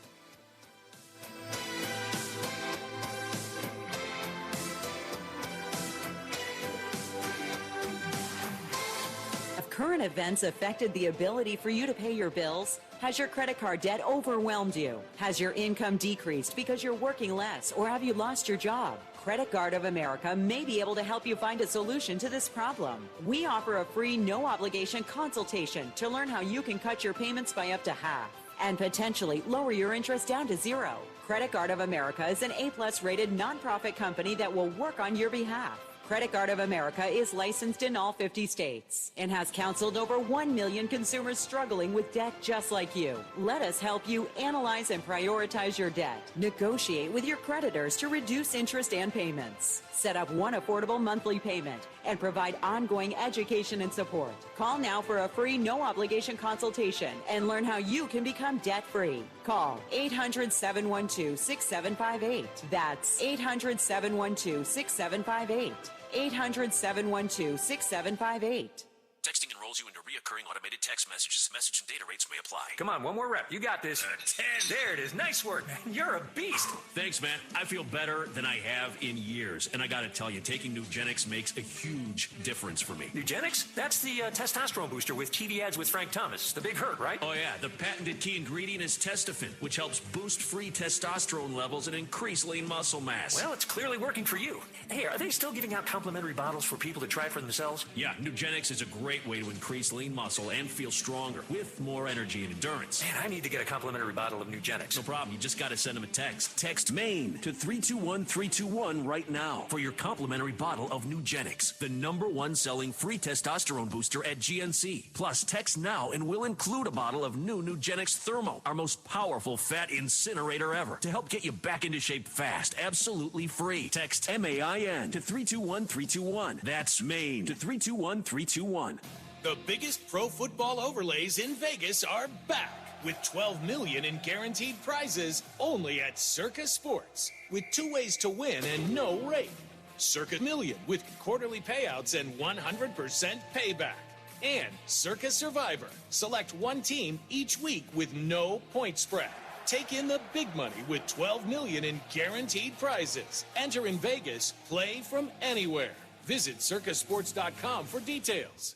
Have current events affected the ability for you to pay your bills? Has your credit card debt overwhelmed you? Has your income decreased because you're working less, or have you lost your job? Credit Card of America may be able to help you find a solution to this problem. We offer a free, no-obligation consultation to learn how you can cut your payments by up to half and potentially lower your interest down to zero. Credit Card of America is an A-plus rated nonprofit company that will work on your behalf. Credit Card of America is licensed in all 50 states and has counseled over 1 million consumers struggling with debt just like you. Let us help you analyze and prioritize your debt. Negotiate with your creditors to reduce interest and payments. Set up one affordable monthly payment and provide ongoing education and support. Call now for a free no-obligation consultation and learn how you can become debt-free. Call 800-712-6758. That's 800-712-6758. 800-712-6758. Texting enrolls you into reoccurring automated text messages. Message and data rates may apply. Come on, one more rep. You got this. 10. There it is. Nice work, man. You're a beast. Thanks, man. I feel better than I have in years. And I gotta tell you, taking Nugenix makes a huge difference for me. Nugenix? That's the testosterone booster with TV ads with Frank Thomas. The big hurt, right? Oh, yeah. The patented key ingredient is Testofen, which helps boost free testosterone levels and increase lean muscle mass. Well, it's clearly working for you. Hey, are they still giving out complimentary bottles for people to try for themselves? Yeah, Nugenix is a great way to increase lean muscle and feel stronger with more energy and endurance. Man, I need to get a complimentary bottle of Nugenix. No problem. You just got to send them a text. Text MAIN to 321-321 right now for your complimentary bottle of Nugenix, the #1 selling free testosterone booster at GNC. Plus, text now and we'll include a bottle of new Nugenix Thermo, our most powerful fat incinerator ever, to help get you back into shape fast, absolutely free. Text MAIN to 321-321. That's MAIN to 321-321. The biggest pro football overlays in Vegas are back with $12 million in guaranteed prizes only at Circa Sports, with 2 ways to win and no rate. Circa Million with quarterly payouts and 100% payback. And Circa Survivor. Select one team each week with no point spread. Take in the big money with $12 million in guaranteed prizes. Enter in Vegas. Play from anywhere. Visit circasports.com for details.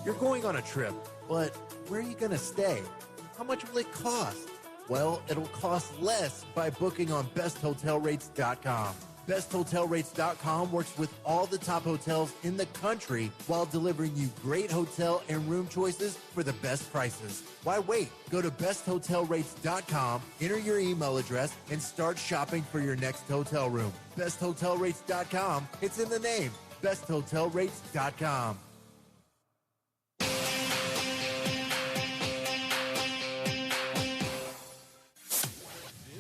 You're going on a trip, but where are you going to stay? How much will it cost? Well, it'll cost less by booking on besthotelrates.com. BestHotelRates.com works with all the top hotels in the country while delivering you great hotel and room choices for the best prices. Why wait? Go to besthotelrates.com, enter your email address, and start shopping for your next hotel room. BestHotelRates.com, it's in the name. BestHotelRates.com.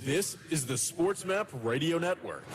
This is the Sports Map Radio Network.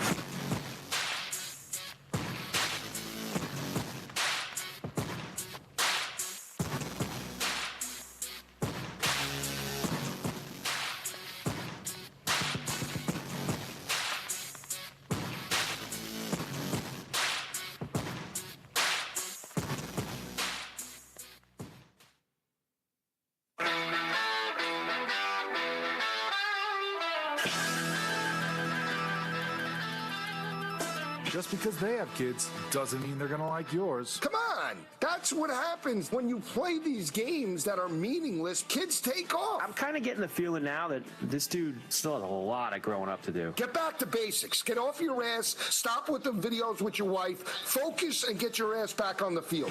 Just because they have kids doesn't mean they're going to like yours. Come on. That's what happens when you play these games that are meaningless. Kids take off. I'm kind of getting the feeling now that this dude still has a lot of growing up to do. Get back to basics. Get off your ass. Stop with the videos with your wife. Focus and get your ass back on the field.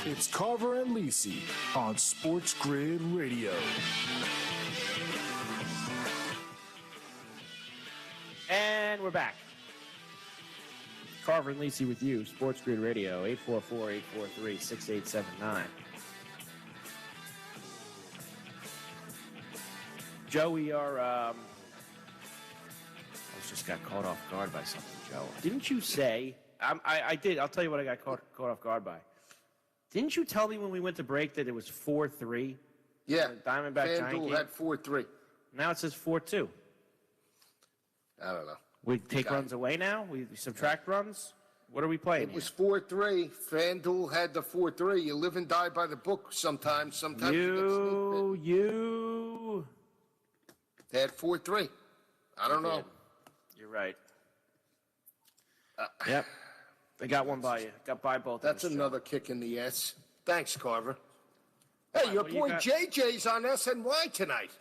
It's Carver and Lisi on Sports Grid Radio. And we're back. Carver and Lisi with you, Sports Grid Radio, 844-843-6879. Joe, we are, I just got caught off guard by something, Joe. Didn't you say, I did, I'll tell you what I got caught off guard by. Didn't you tell me when we went to break that it was 4-3? Yeah. Diamondback Giant FanDuel game? had 4-3. Now it says 4-2. I don't know. We take runs away now? We subtract runs? What are we playing? It was 4-3. FanDuel had the 4-3. You live and die by the book sometimes. Sometimes you. They had 4-3. I don't know. You're right. Yep. They got one by you. Got by both. That's another kick in the ass. Thanks, Carver. Hey, your boy JJ's on SNY tonight.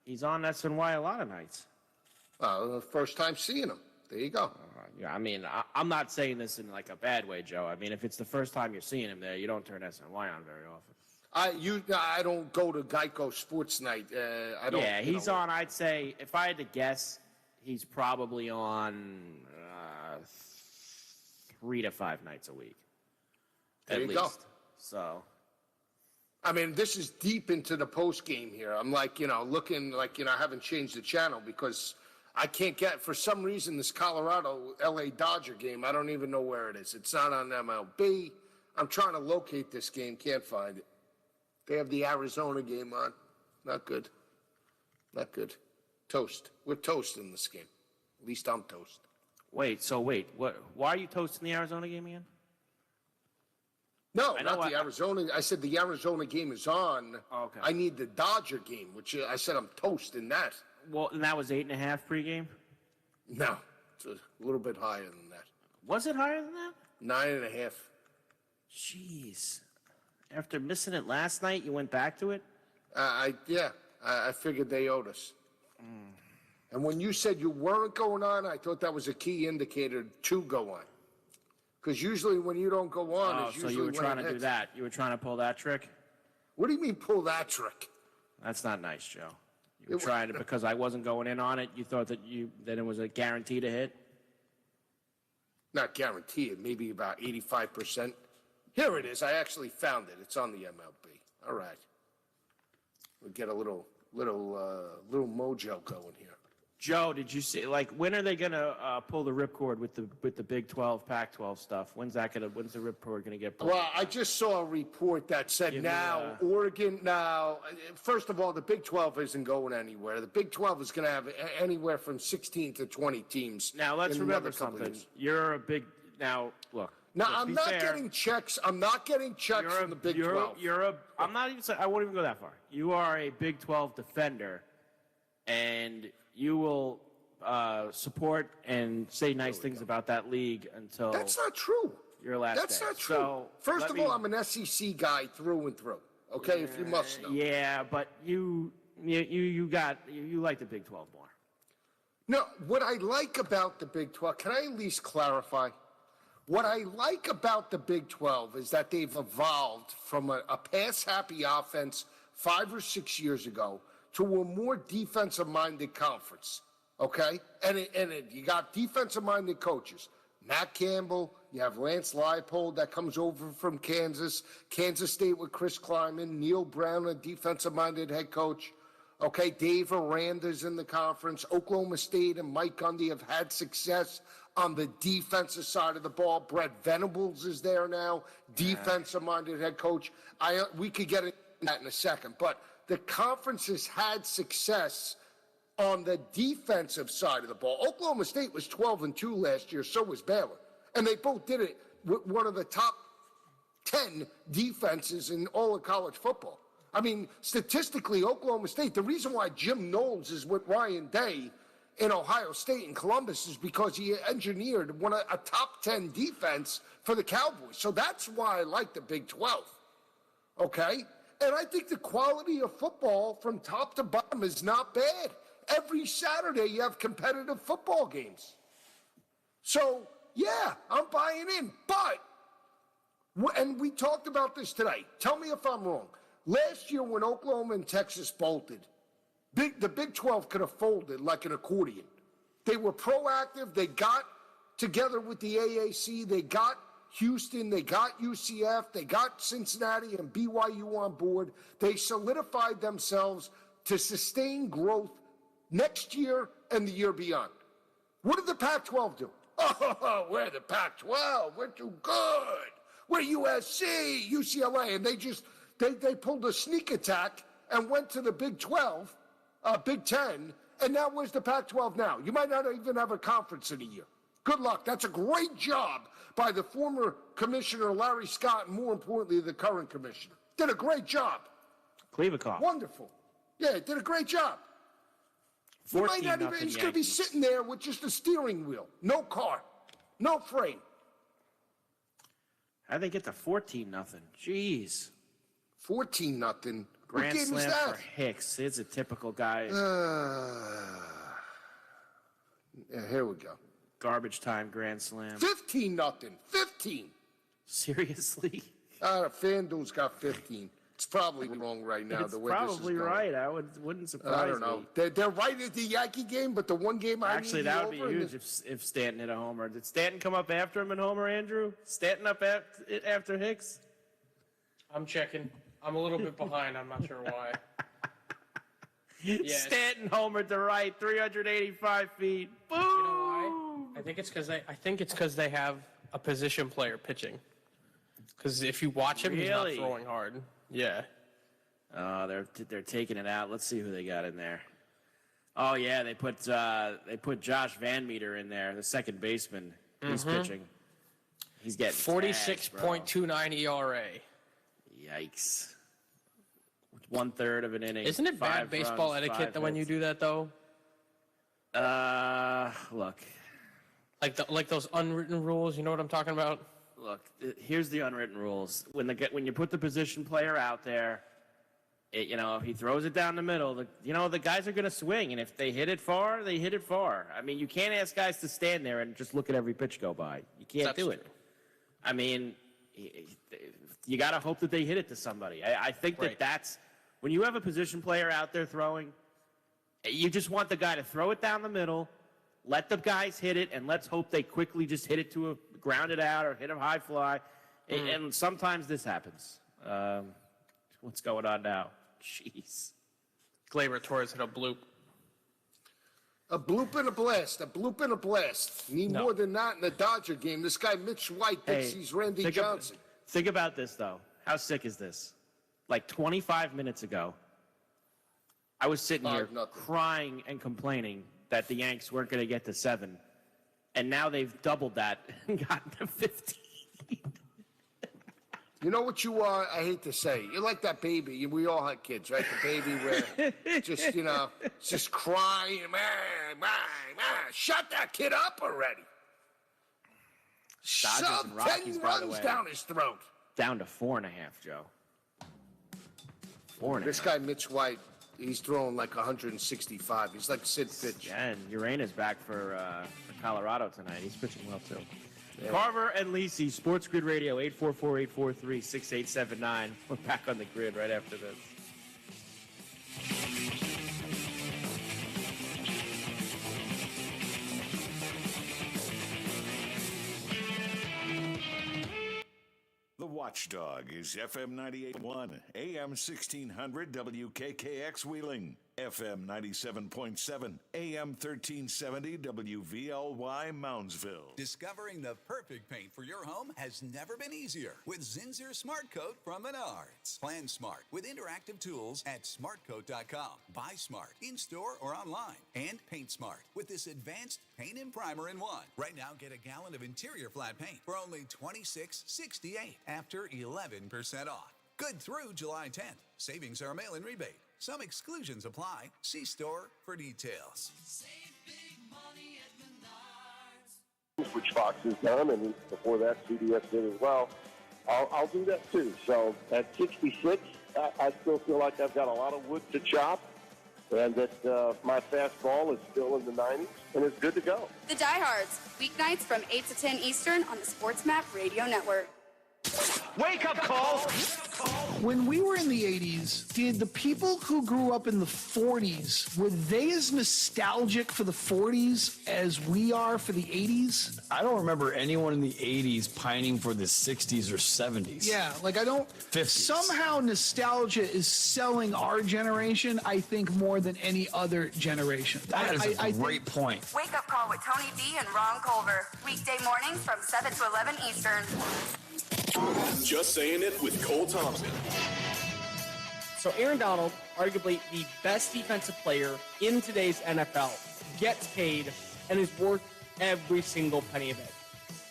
He's on SNY a lot of nights. The first time seeing him. There you go. Yeah, I mean, I'm not saying this in like a bad way, Joe. I mean, if it's the first time you're seeing him there, you don't turn SNY on very often. I don't go to Geico Sports Night. I don't. Yeah, he's on. I'd say if I had to guess, he's probably on 3 to 5 nights a week. There at you least. go. So. I mean, this is deep into the post game here. I'm like, looking like, I haven't changed the channel because I can't get, for some reason, this Colorado LA Dodger game. I don't even know where it is. It's not on MLB. I'm trying to locate this game. Can't find it. They have the Arizona game on. Not good. Not good. Toast. We're toasting this game. At least I'm toast. Wait. What? Why are you toasting the Arizona game again? No, not the Arizona. I said the Arizona game is on. Oh, okay. I need the Dodger game, which I said I'm toasting that. Well, and that was 8.5 pregame? No, it's a little bit higher than that. Was it higher than that? 9.5. Jeez. After missing it last night, you went back to it? I figured they owed us. And when you said you weren't going on, I thought that was a key indicator to go on. Because usually when you don't go on, it's usually so you were trying when to do that. You were trying to pull that trick? What do you mean pull that trick? That's not nice, Joe. You were trying to, because I wasn't going in on it, you thought that it was a guarantee to hit? Not guaranteed, maybe about 85%. Here it is. I actually found it. It's on the MLB. All right. We'll get a little mojo going here. Joe, did you see? Like, when are they gonna pull the ripcord with the Big 12, Pac-12 stuff? When's the ripcord gonna get pulled? Well, I just saw a report that said Oregon. Now, first of all, the Big 12 isn't going anywhere. The Big 12 is going to have anywhere from 16 to 20 teams. Now, let's remember something. You're a big. Now, look. Now, I'm not getting checks. I'm not getting checks from the Big 12. I'm not even saying. I won't even go that far. You are a Big 12 defender, and you will support and say nice things about that league until. That's not true. Your last That's day. not true. So, first of all, I'm an SEC guy through and through. Okay, if you must know. Yeah, but you like the Big 12 more. No, what I like about the Big 12, can I at least clarify? What I like about the Big 12 is that they've evolved from a pass-happy offense 5 or 6 years ago to a more defensive-minded conference, okay? And you got defensive-minded coaches. Matt Campbell, you have Lance Leipold that comes over from Kansas State with Chris Kleiman, Neil Brown, a defensive-minded head coach. Okay, Dave Aranda's in the conference. Oklahoma State and Mike Gundy have had success on the defensive side of the ball. Brett Venables is there now, defensive-minded head coach. We could get into that in a second, but the conference has had success on the defensive side of the ball. Oklahoma State was 12-2 last year, so was Baylor. And they both did it with one of the top 10 defenses in all of college football. I mean, statistically, Oklahoma State, the reason why Jim Knowles is with Ryan Day in Ohio State and Columbus is because he engineered a top 10 defense for the Cowboys. So that's why I like the Big 12. Okay? And I think the quality of football from top to bottom is not bad. Every Saturday you have competitive football games. So, yeah, I'm buying in. But, and we talked about this today. Tell me if I'm wrong. Last year when Oklahoma and Texas bolted, the Big 12 could have folded like an accordion. They were proactive. They got together with the AAC. They got Houston. They got UCF. They got Cincinnati and BYU on board. They solidified themselves to sustain growth next year and the year beyond. What did the Pac-12 do? Oh, we're the Pac-12. We're too good. We're USC, UCLA. And they pulled a sneak attack and went to the Big 12, Big 10, and now where's the Pac-12 now? You might not even have a conference in a year. Good luck. That's a great job by the former commissioner, Larry Scott, and more importantly, the current commissioner. Did a great job. Klevikoff. Wonderful. Yeah, did a great job. You might not even, he's going to be sitting there with just a steering wheel, no car, no frame. How'd they get to 14-0? Jeez. 14-0. Grand what game slam is that? for Hicks. It's a typical guy. Yeah, here we go. Garbage time grand slam. 15-0. 15. Seriously? The FanDuel's got 15. It's probably wrong right now. It's the way this is probably going. right. Wouldn't surprise me. I don't know. They're right at the Yankee game, but the one game Actually, that would be huge if Stanton hit a homer. Did Stanton come up after him and homer, Andrew? Stanton up after Hicks? I'm checking. I'm a little bit behind. I'm not sure why. Stanton homered to right, 385 feet. Boom! You know why? I think it's because they have a position player pitching. Because if you watch him, he's not throwing hard. Yeah. Oh, they're taking it out. Let's see who they got in there. Oh yeah, they put Josh Van Meter in there, the second baseman. He's pitching. He's getting 46.29 ERA. Yikes. 1/3 of an inning. Isn't it bad baseball etiquette that when you do that though? Look. Like those unwritten rules, you know what I'm talking about? Look, here's the unwritten rules. When you put the position player out there, if he throws it down the middle, the guys are going to swing, and if they hit it far, they hit it far. I mean, you can't ask guys to stand there and just look at every pitch go by. You can't do it. I mean, you got to hope that they hit it to somebody. I think that's when you have a position player out there throwing, you just want the guy to throw it down the middle, let the guys hit it, and let's hope they quickly just hit it to ground it out or hit a high fly. And sometimes this happens. What's going on now? Jeez. Gleyber Torres hit a bloop. A bloop and a blast. A bloop and a blast. Need more than that in the Dodger game. This guy, Mitch White, thinks he's Randy Johnson. Think about this, though. How sick is this? Like 25 minutes ago, I was sitting here crying and complaining that the Yanks weren't going to get to 7. And now they've doubled that and gotten to 15. You know what you are? I hate to say. You're like that baby. We all had kids, right? The baby where just crying. Man. Shut that kid up already. Dodgers and Rockies, 10 by the runs way. down his throat. Down to 4.5, Joe. 4.5. This guy, Mitch White, he's throwing like 165. He's like Sid Fitch. Yeah, and Urena's back for Colorado tonight. He's pitching well, too. Yeah. Carver and Lisi, Sports Grid Radio, 844-843-6879. We're back on the grid right after this. The Watchdog is FM 98.1, AM 1600 WKKX Wheeling, FM 97.7, AM 1370 WVLY Moundsville. Discovering the perfect paint for your home has never been easier with Zinsser Smart Coat from Menards. Plan smart with interactive tools at smartcoat.com. Buy smart in-store or online. And paint smart with this advanced paint and primer in one. Right now, get a gallon of interior flat paint for only $26.68 after 11% off. Good through July 10th. Savings are a mail-in rebate. Some exclusions apply. See store for details. Which Fox has done, and before that, CBS did as well. I'll do that too. So at 66, I still feel like I've got a lot of wood to chop, and that my fastball is still in the 90s, and it's good to go. The Diehards, weeknights from 8 to 10 Eastern on the Sports Map Radio Network. Wake up call! When we were in the 80s, did the people who grew up in the 40s, were they as nostalgic for the 40s as we are for the 80s? I don't remember anyone in the 80s pining for the 60s or 70s. Yeah, like I don't... 50s. Somehow nostalgia is selling our generation, I think, more than any other generation. That is a great point. Wake up call with Tony B and Ron Culver. Weekday mornings from 7 to 11 Eastern. Just Saying It with Cole Thompson. So Aaron Donald, arguably the best defensive player in today's NFL, gets paid and is worth every single penny of it.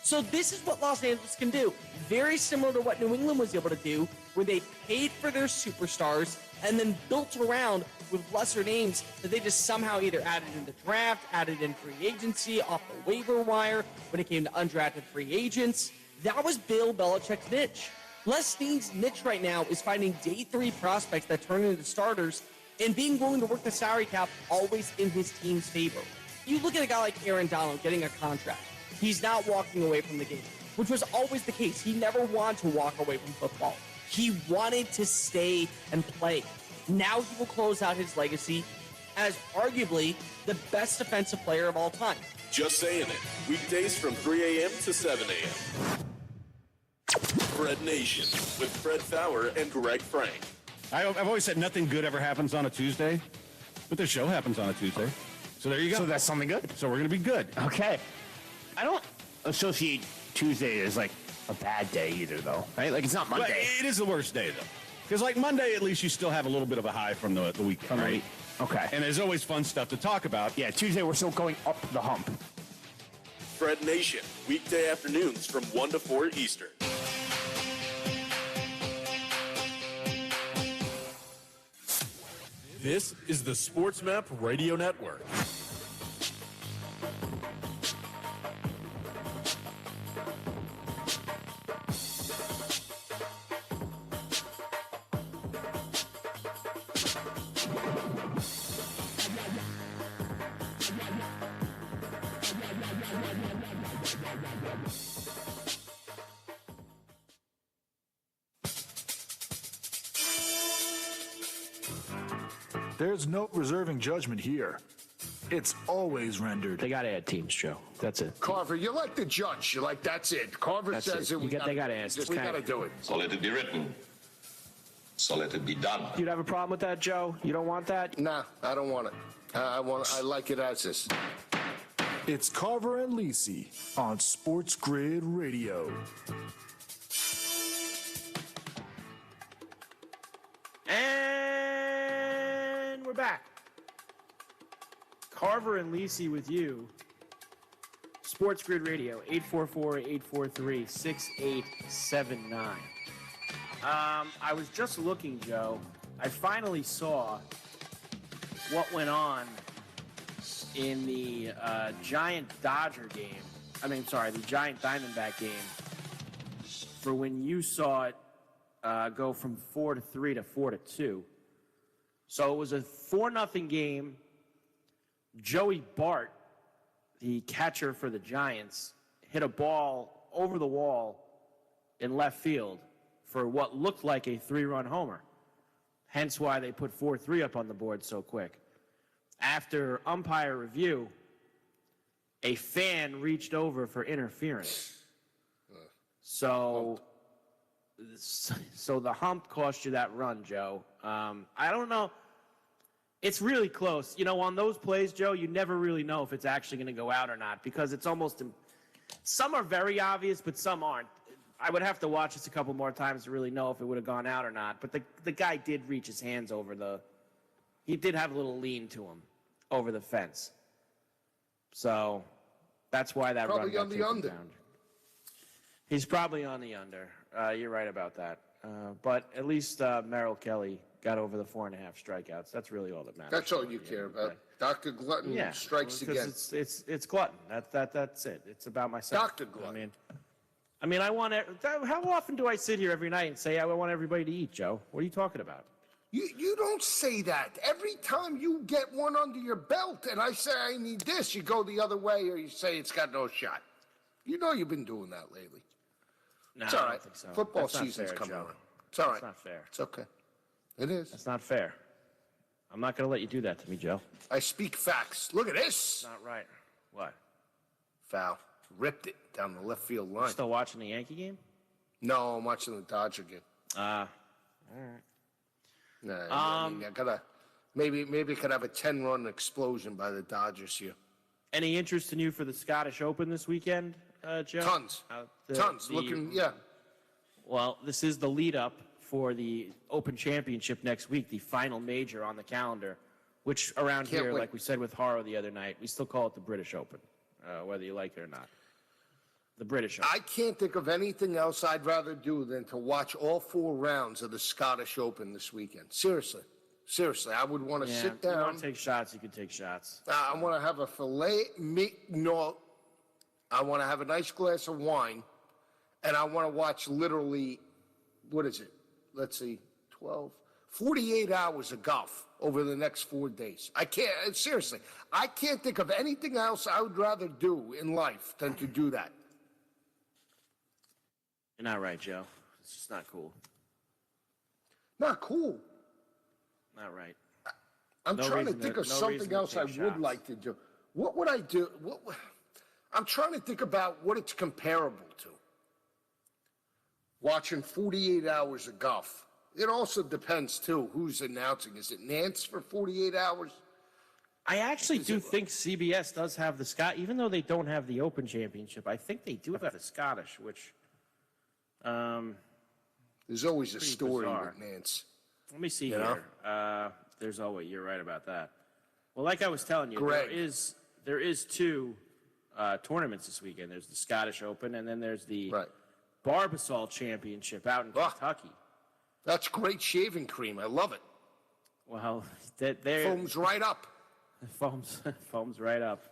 So this is what Los Angeles can do. Very similar to what New England was able to do, where they paid for their superstars and then built around with lesser names that they just somehow either added in the draft, added in free agency, off the waiver wire, when it came to undrafted free agents. That was Bill Belichick's niche. Les Snead's niche right now is finding day 3 prospects that turn into starters and being willing to work the salary cap always in his team's favor. You look at a guy like Aaron Donald getting a contract. He's not walking away from the game, which was always the case. He never wanted to walk away from football. He wanted to stay and play. Now he will close out his legacy as arguably the best defensive player of all time. Just Saying It. Weekdays from 3 a.m. to 7 a.m. Fred Nation with Fred Fowler and Greg Frank. I've always said nothing good ever happens on a Tuesday, but the show happens on a Tuesday. So there you go. So that's something good? So we're going to be good. Okay. I don't associate Tuesday as like a bad day either, though, right? Like it's not Monday. But it is the worst day, though. Because like Monday, at least you still have a little bit of a high from the weekend, right? Okay. And there's always fun stuff to talk about. Yeah, Tuesday we're still going up the hump. Fred Nation, weekday afternoons from 1 to 4 Eastern. This is the Sports Map Radio Network. There's no reserving judgment here. It's always rendered. They got to add teams, Joe. That's it. Carver, you're like the judge. You're like, that's it. Carver That's says it. it. They got to add. We got to do it. So let it be written. So let it be done. You'd have a problem with that, Joe? You don't want that? Nah, I don't want it. I like it as is. It's Carver and Lisi on Sports Grid Radio. And we're back. Carver and Lisi with you. Sports Grid Radio, 844-843-6879. I was just looking, Joe. I finally saw what went on in the Giant Dodger game. The Giant Diamondback game. For when you saw it go from 4-3 to 4-2. So it was a 4-0 game. Joey Bart, the catcher for the Giants, hit a ball over the wall in left field for what looked like a 3-run homer. Hence why they put 4-3 up on the board so quick. After umpire review, a fan reached over for interference. So the hump cost you that run, Joe. I don't know. It's really close. You know, on those plays, Joe, you never really know if it's actually going to go out or not because it's almost – some are very obvious, but some aren't. I would have to watch this a couple more times to really know if it would have gone out or not. But the guy did reach his hands over the – he did have a little lean to him over the fence. So that's why that Probably run got on the taken under. down. He's probably on the under. You're right about that. But at least Merrill Kelly got over the 4.5 strikeouts. That's really all that matters. That's all you care about. Dr. Glutton strikes again. It's Glutton. That's it. It's about myself. Dr. Glutton. I mean, I want. How often do I sit here every night and say I want everybody to eat, Joe? What are you talking about? You don't say that. Every time you get one under your belt and I say I need this, you go the other way or you say it's got no shot. You know you've been doing that lately. No, it's all I right. don't think so. Football That's not season's fair, coming Joe. around. It's all right. It's not fair. It's okay. It is. That's not fair. I'm not going to let you do that to me, Joe. I speak facts. Look at this. Not right. What? Foul. Ripped it down the left field line. Still watching the Yankee game? No, I'm watching the Dodger game. All right. Nah, I mean, I gotta maybe could have a 10-run explosion by the Dodgers here. Any interest in you for the Scottish Open this weekend, Joe? Tons. Tons. Well, this is the lead up for the Open Championship next week, the final major on the calendar, which around here, like we said with Haro the other night, we still call it the British Open, whether you like it or not. The British Open. I can't think of anything else I'd rather do than to watch all 4 rounds of the Scottish Open this weekend. Seriously, I would want to sit down. If you want to take shots, you can take shots. I want to have a filet mignon. I want to have a nice glass of wine, and I want to watch literally, what is it? Let's see, 48 hours of golf over the next 4 days. I can't, seriously, I can't think of anything else I would rather do in life than to do that. You're not right, Joe. It's just not cool. Not cool. Not right. I'm trying to think of something else I would like to do. What would I do? I'm trying to think about what it's comparable to. Watching 48 hours of golf. It also depends, too, who's announcing. Is it Nance for 48 hours? I actually do think CBS does have the Scott, even though they don't have the Open Championship. I think they do have the Scottish, which... there's always a story bizarre. with Nance. Let me see here. There's always, you're right about that. Well, like I was telling you, there is 2 tournaments this weekend. There's the Scottish Open, and then there's the Barbasol Championship out in Kentucky. That's great shaving cream. I love it. Well, foams right up. Foams right up.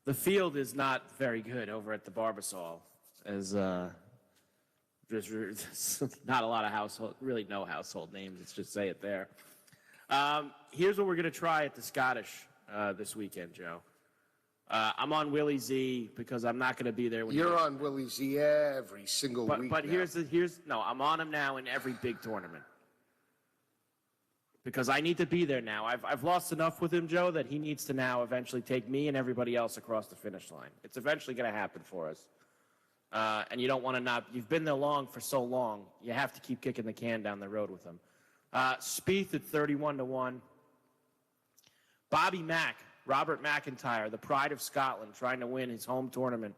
The field is not very good over at the Barbasol, as there's not a lot of no household names. Let's just say it there. Here's what we're going to try at the Scottish this weekend, Joe. I'm on Willie Z because I'm not going to be there. You're on Willie Z every single week. But I'm on him now in every big tournament because I need to be there now. I've lost enough with him, Joe, that he needs to now eventually take me and everybody else across the finish line. It's eventually going to happen for us. And you don't want to you've been there for so long, you have to keep kicking the can down the road with him. Spieth at 31-1. Bobby Mack, Robert McIntyre, the pride of Scotland, trying to win his home tournament,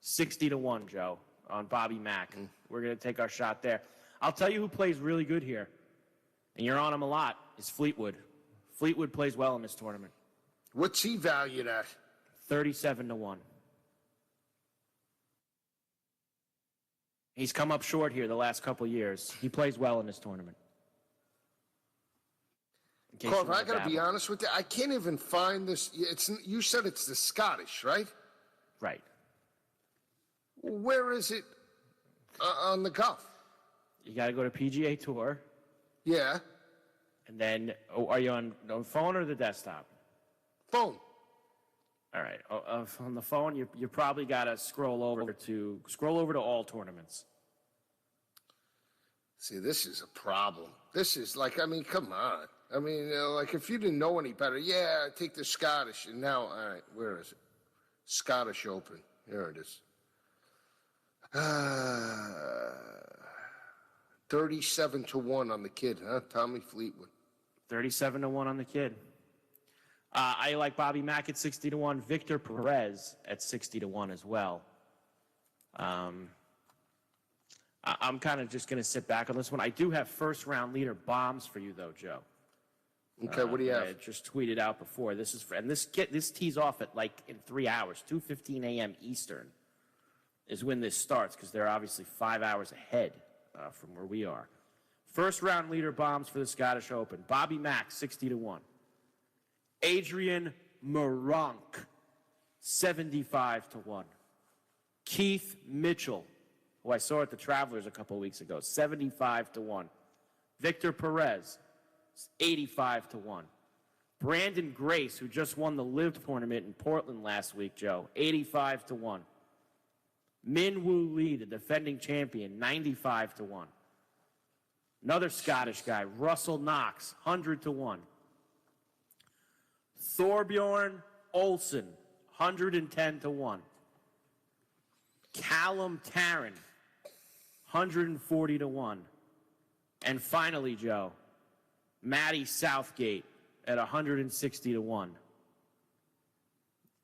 60-1, Joe, on Bobby Mack. We're going to take our shot there. I'll tell you who plays really good here, and you're on him a lot, is Fleetwood. Fleetwood plays well in this tournament. What's he valued at? 37-1. He's come up short here the last couple years. He plays well in this tournament. Corv, I got to be honest with you. I can't even find this. You said it's the Scottish, right? Right. Where is it on the Gulf? You got to go to PGA Tour. Yeah. And then, are you on the phone or the desktop? Phone. All right. On the phone, you probably got to scroll over to all tournaments. See, this is a problem. This is come on. I mean, if you didn't know any better, I take the Scottish. And now, all right, where is it? Scottish Open. Here it is. 37-1 on the kid, huh? Tommy Fleetwood. 37-1 on the kid. I like Bobby Mack at 60-1. Victor Perez at 60-1 as well. I'm kind of just going to sit back on this one. I do have first-round leader bombs for you, though, Joe. Okay, what do you have? I just tweeted out before. This tees off at in 3 hours, 2:15 a.m. Eastern is when this starts because they're obviously 5 hours ahead from where we are. First round leader bombs for the Scottish Open. Bobby Mack, 60-1. Adrian Meronk, 75-1. Keith Mitchell, who I saw at the Travelers a couple weeks ago, 75-1. Victor Perez, 85-1. Brandon Grace, who just won the LIV tournament in Portland last week, Joe, 85-1. Min Woo Lee, the defending champion, 95-1. Another Scottish guy, Russell Knox, 100-1. Thorbjorn Olsen, 110-1. Callum Tarrant, 140-1. And finally, Joe, Matty Southgate at 160-1.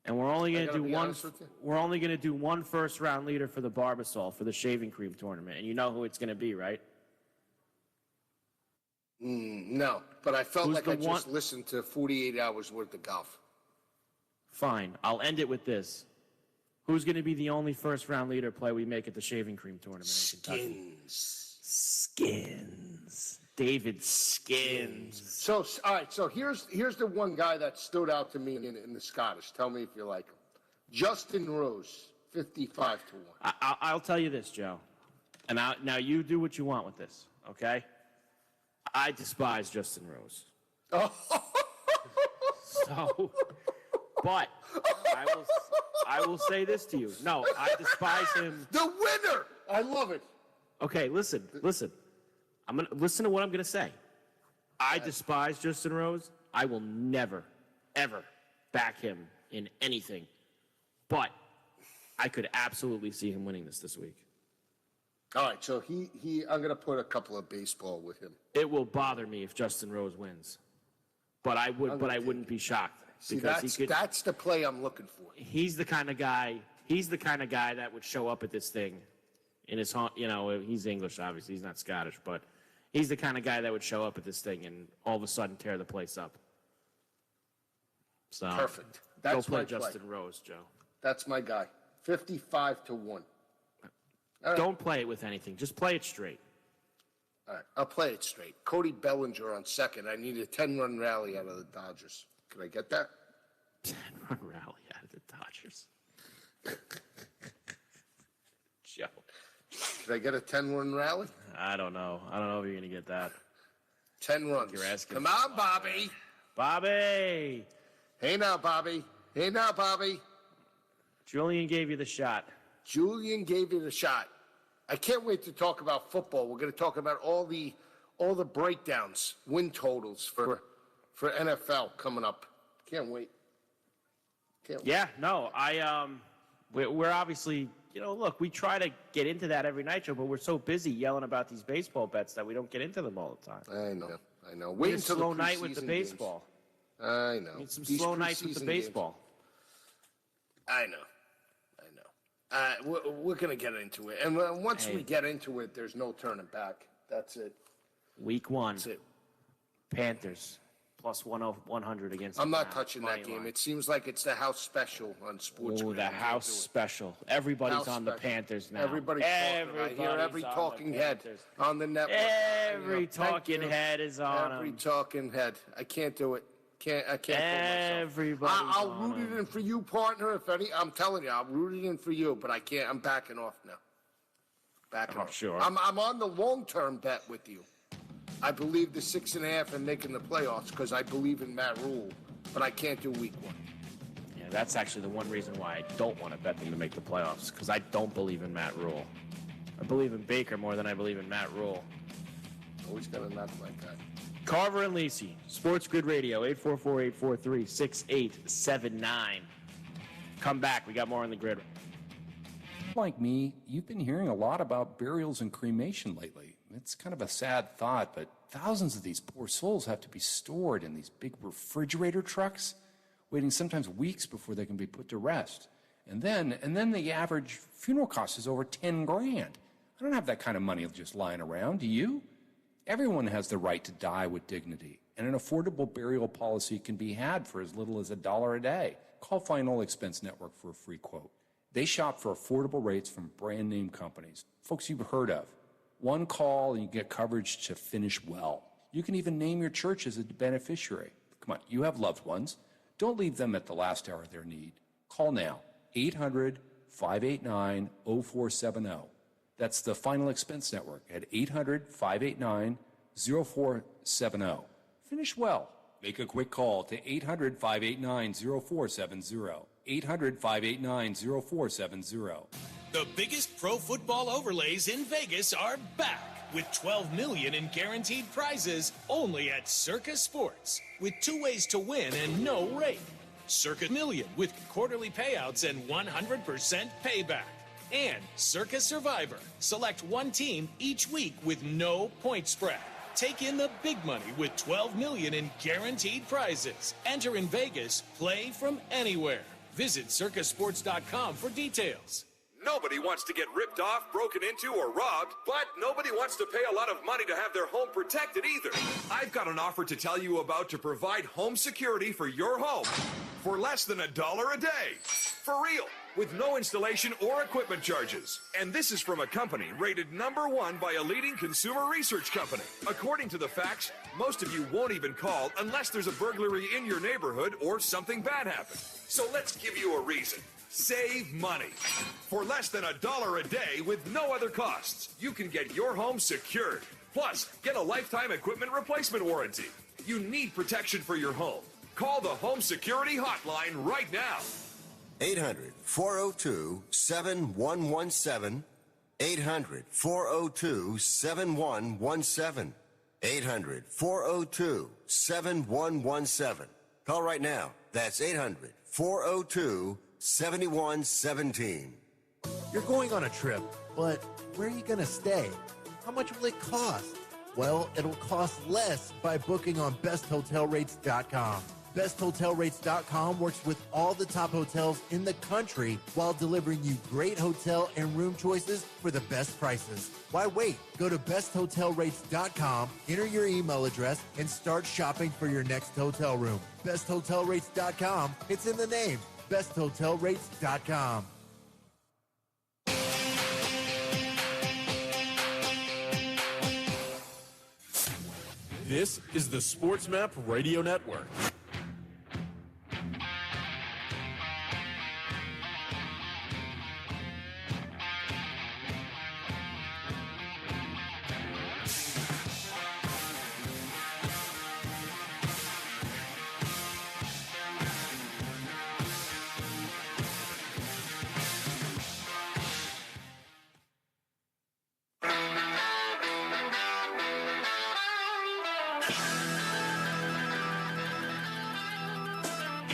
And we're only going to do one. We're only going to do one first-round leader for the Barbasol for the shaving cream tournament, and you know who it's going to be, right? No, but I felt like I just listened to 48 hours worth of golf. Fine, I'll end it with this. Who's going to be the only first-round leader play we make at the shaving cream tournament in Kentucky? Skins. David Skins. So, all right. So here's the one guy that stood out to me in the Scottish. Tell me if you like him. Justin Rose, 55-1. I'll tell you this, Joe. And now you do what you want with this, okay? I despise Justin Rose. Oh. So, but I will say this to you. No, I despise him. The winner. I love it. Okay, listen. I'm gonna listen to what I'm gonna say. I despise Justin Rose. I will never, ever back him in anything. But I could absolutely see him winning this week. All right, so I'm gonna put a couple of baseball with him. It will bother me if Justin Rose wins, but I wouldn't be shocked. See, that's the play I'm looking for. He's the kind of guy. He's the kind of guy that would show up at this thing in his, he's English, obviously. He's not Scottish, but he's the kind of guy that would show up at this thing and all of a sudden tear the place up. So perfect. Go play Justin Rose, Joe. That's my guy. 55-1. Right. Don't play it with anything. Just play it straight. All right, I'll play it straight. Cody Bellinger on second. I need a 10-run rally out of the Dodgers. Can I get that? 10-run rally out of the Dodgers. Joe. Can I get a 10-run rally? I don't know. I don't know if you're going to get that. 10 runs. You're asking. Come on, Bobby. Bobby. Hey now, Bobby. Hey now, Bobby. Julian gave you the shot. Julian gave you the shot. I can't wait to talk about football. We're going to talk about all the breakdowns, win totals for NFL coming up. Can't wait. Yeah, no, we're obviously, look, we try to get into that every night, Joe, but we're so busy yelling about these baseball bets that we don't get into them all the time. I know. Wait until slow night with the baseball. Games. I know. Need some slow nights with the baseball. Games. I know. We're going to get into it. And once we get into it, there's no turning back. That's it. Week 1. That's it. Panthers plus 100 against I'm not touching that game. It seems like it's the house special on sports. Oh, the house special. Everybody's on the Panthers now. Everybody's talking. I hear every talking head on the network. Every talking head is on Every talking head. I can't do it. I can't Everybody. I'll root it in for you, partner. I'm telling you, I'll root it in for you, but I can't. I'm backing off now. Backing off. Sure. I'm on the long-term bet with you. I believe the 6.5 and making the playoffs because I believe in Matt Rule, but I can't do week 1. Yeah, that's actually the one reason why I don't want to bet them to make the playoffs, because I don't believe in Matt Rule. I believe in Baker more than I believe in Matt Rule. Always got to knock like that. Carver and Lisi, Sports Grid Radio, 844-843-6879. Come back. We got more on the grid. Like me, you've been hearing a lot about burials and cremation lately. It's kind of a sad thought, but thousands of these poor souls have to be stored in these big refrigerator trucks, waiting sometimes weeks before they can be put to rest. And then the average funeral cost is over $10,000. I don't have that kind of money just lying around, do you? Everyone has the right to die with dignity, and an affordable burial policy can be had for as little as $1 a day. Call Final Expense Network for a free quote. They shop for affordable rates from brand-name companies, folks you've heard of. One call and you get coverage to finish well. You can even name your church as a beneficiary. Come on, you have loved ones. Don't leave them at the last hour of their need. Call now, 800-589-0470. That's the Final Expense Network at 800-589-0470. Finish well. Make a quick call to 800-589-0470. 800-589-0470. The biggest pro football overlays in Vegas are back with $12 million in guaranteed prizes only at Circa Sports, with 2 ways to win and no rake. Circa Million with quarterly payouts and 100% payback. And Circa Survivor. Select one team each week with no point spread. Take in the big money with $12 million in guaranteed prizes. Enter in Vegas. Play from anywhere. Visit circasports.com for details. Nobody wants to get ripped off, broken into, or robbed, but nobody wants to pay a lot of money to have their home protected either. I've got an offer to tell you about to provide home security for your home for less than $1 a day. For real, with no installation or equipment charges. And this is from a company rated #1 by a leading consumer research company. According to the facts, most of you won't even call unless there's a burglary in your neighborhood or something bad happened. So let's give you a reason. Save money. For less than $1 a day with no other costs, you can get your home secured. Plus, get a lifetime equipment replacement warranty. You need protection for your home. Call the Home Security Hotline right now. 800-402-7117. 800-402-7117. 800-402-7117. Call right now. That's 800-402-7117. You're going on a trip, but where are you going to stay? How much will it cost? Well, it'll cost less by booking on besthotelrates.com. BestHotelRates.com works with all the top hotels in the country while delivering you great hotel and room choices for the best prices. Why wait? Go to BestHotelRates.com, enter your email address, and start shopping for your next hotel room. BestHotelRates.com, it's in the name. BestHotelRates.com. This is the Sports Map Radio Network.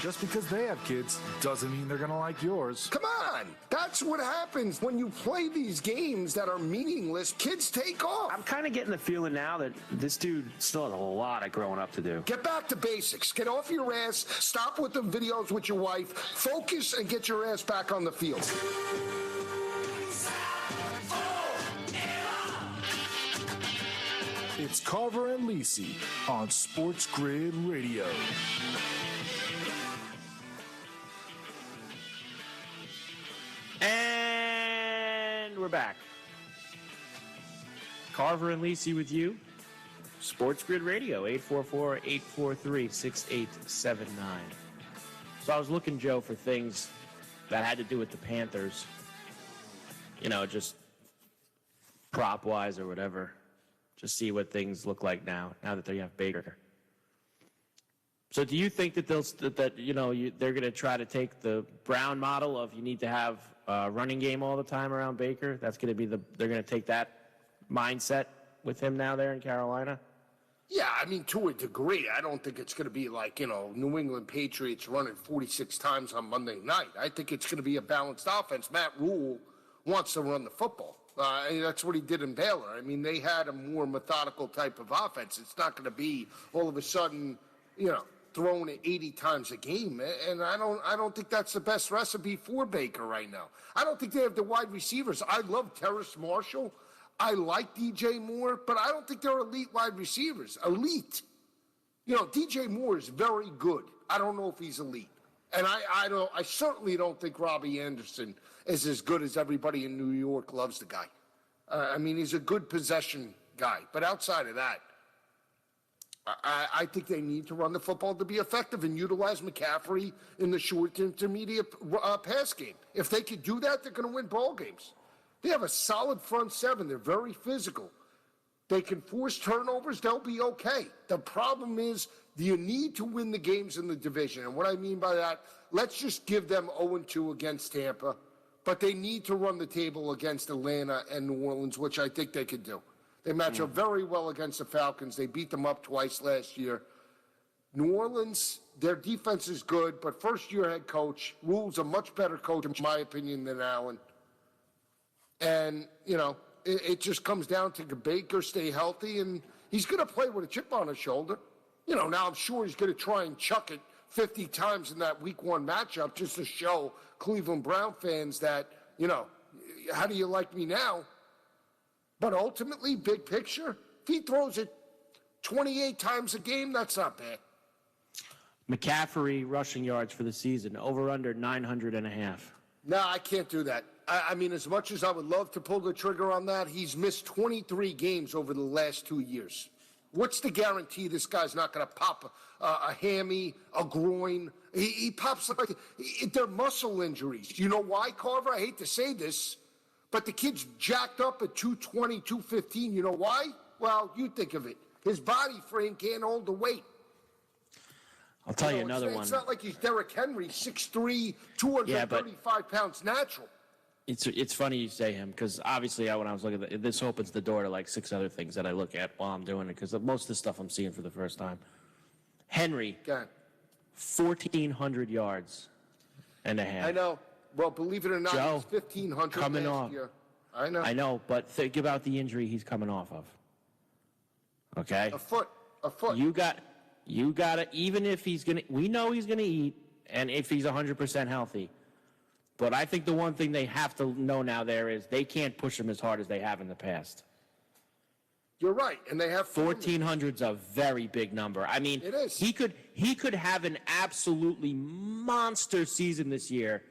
Just because they have kids doesn't mean they're going to like yours. Come on! That's what happens when you play these games that are meaningless. Kids take off. I'm kind of getting the feeling now that this dude still has a lot of growing up to do. Get back to basics. Get off your ass. Stop with the videos with your wife. Focus and get your ass back on the field. It's Carver and Lisi on Sports Grid Radio. And we're back. Carver and Lisi with you. Sports Grid Radio, 844-843-6879. So I was looking, Joe, for things that had to do with the Panthers. You know, just prop-wise or whatever. Just see what things look like now that they have Baker. So do you think that they're going to try to take the Brown model of you need to have a running game all the time around Baker? That's going to be they're going to take that mindset with him now there in Carolina? Yeah, I mean, to a degree. I don't think it's going to be like, New England Patriots running 46 times on Monday night. I think it's going to be a balanced offense. Matt Rule wants to run the football. That's what he did in Baylor. I mean, they had a more methodical type of offense. It's not going to be all of a sudden, thrown it 80 times a game. And I don't think that's the best recipe for Baker right now. I don't think they have the wide receivers. I love Terrace Marshall. I like DJ Moore, but I don't think they're elite wide receivers. Elite. DJ Moore is very good. I don't know if he's elite. And I certainly don't think Robbie Anderson is as good as everybody in New York loves the guy. I mean, he's a good possession guy. But outside of that, I think they need to run the football to be effective and utilize McCaffrey in the short to intermediate pass game. If they could do that, they're going to win ball games. They have a solid front seven. They're very physical. They can force turnovers. They'll be okay. The problem is, you need to win the games in the division. And what I mean by that, let's just give them 0-2 against Tampa. But they need to run the table against Atlanta and New Orleans, which I think they could do. They match up very well against the Falcons. They beat them up twice last year. New Orleans, their defense is good, but first-year head coach, Rule's a much better coach, in my opinion, than Allen. And, it just comes down to Baker stay healthy, and he's going to play with a chip on his shoulder. Now I'm sure he's going to try and chuck it 50 times in that Week 1 matchup just to show Cleveland Brown fans that, how do you like me now? But ultimately, big picture, if he throws it 28 times a game, that's not bad. McCaffrey rushing yards for the season, over under 900.5. No, I can't do that. I mean, as much as I would love to pull the trigger on that, he's missed 23 games over the last 2 years. What's the guarantee this guy's not going to pop a hammy, a groin? He pops like they're muscle injuries. You know why, Carver? I hate to say this, but the kid's jacked up at 220, 215. You know why? Well, you think of it. His body frame can't hold the weight. I'll tell you another one. It's not like he's Derrick Henry, 6'3", 235 pounds natural. It's funny you say him, because obviously when I was looking at this opens the door to like 6 other things that I look at while I'm doing it, because most of the stuff I'm seeing for the first time. Henry, 1,400 yards and a half. I know. Well, believe it or not, Joe, he's 1,500 coming last off. year. I know. I know, but think about the injury he's coming off of. Okay? A foot. You got to, even if we know he's going to eat, and if he's 100% healthy. But I think the one thing they have to know now there is they can't push him as hard as they have in the past. You're right, and they have 1,400's a very big number. I mean, it is. He could have an absolutely monster season this year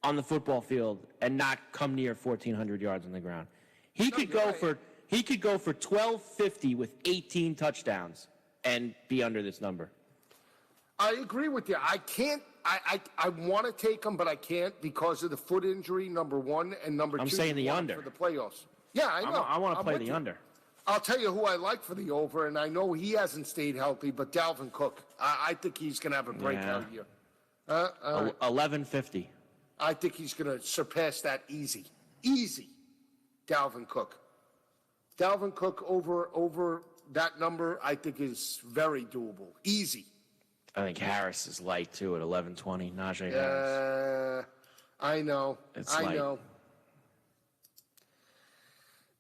on the football field and not come near 1,400 yards on the ground. He could go for 1,250 with 18 touchdowns and be under this number. I agree with you. I can't. I want to take him, but I can't because of the foot injury, number one, and number two. I'm saying the under for the playoffs. Yeah, I know. I want to play the under. I'll tell you who I like for the over, and I know he hasn't stayed healthy, but Dalvin Cook. I think he's going to have a breakout year. 1150. I think he's going to surpass that easy. Easy. Dalvin Cook. Dalvin Cook over that number, I think, is very doable. Easy. I think Harris is light, too, at 1120. Najee Harris. I know. I know.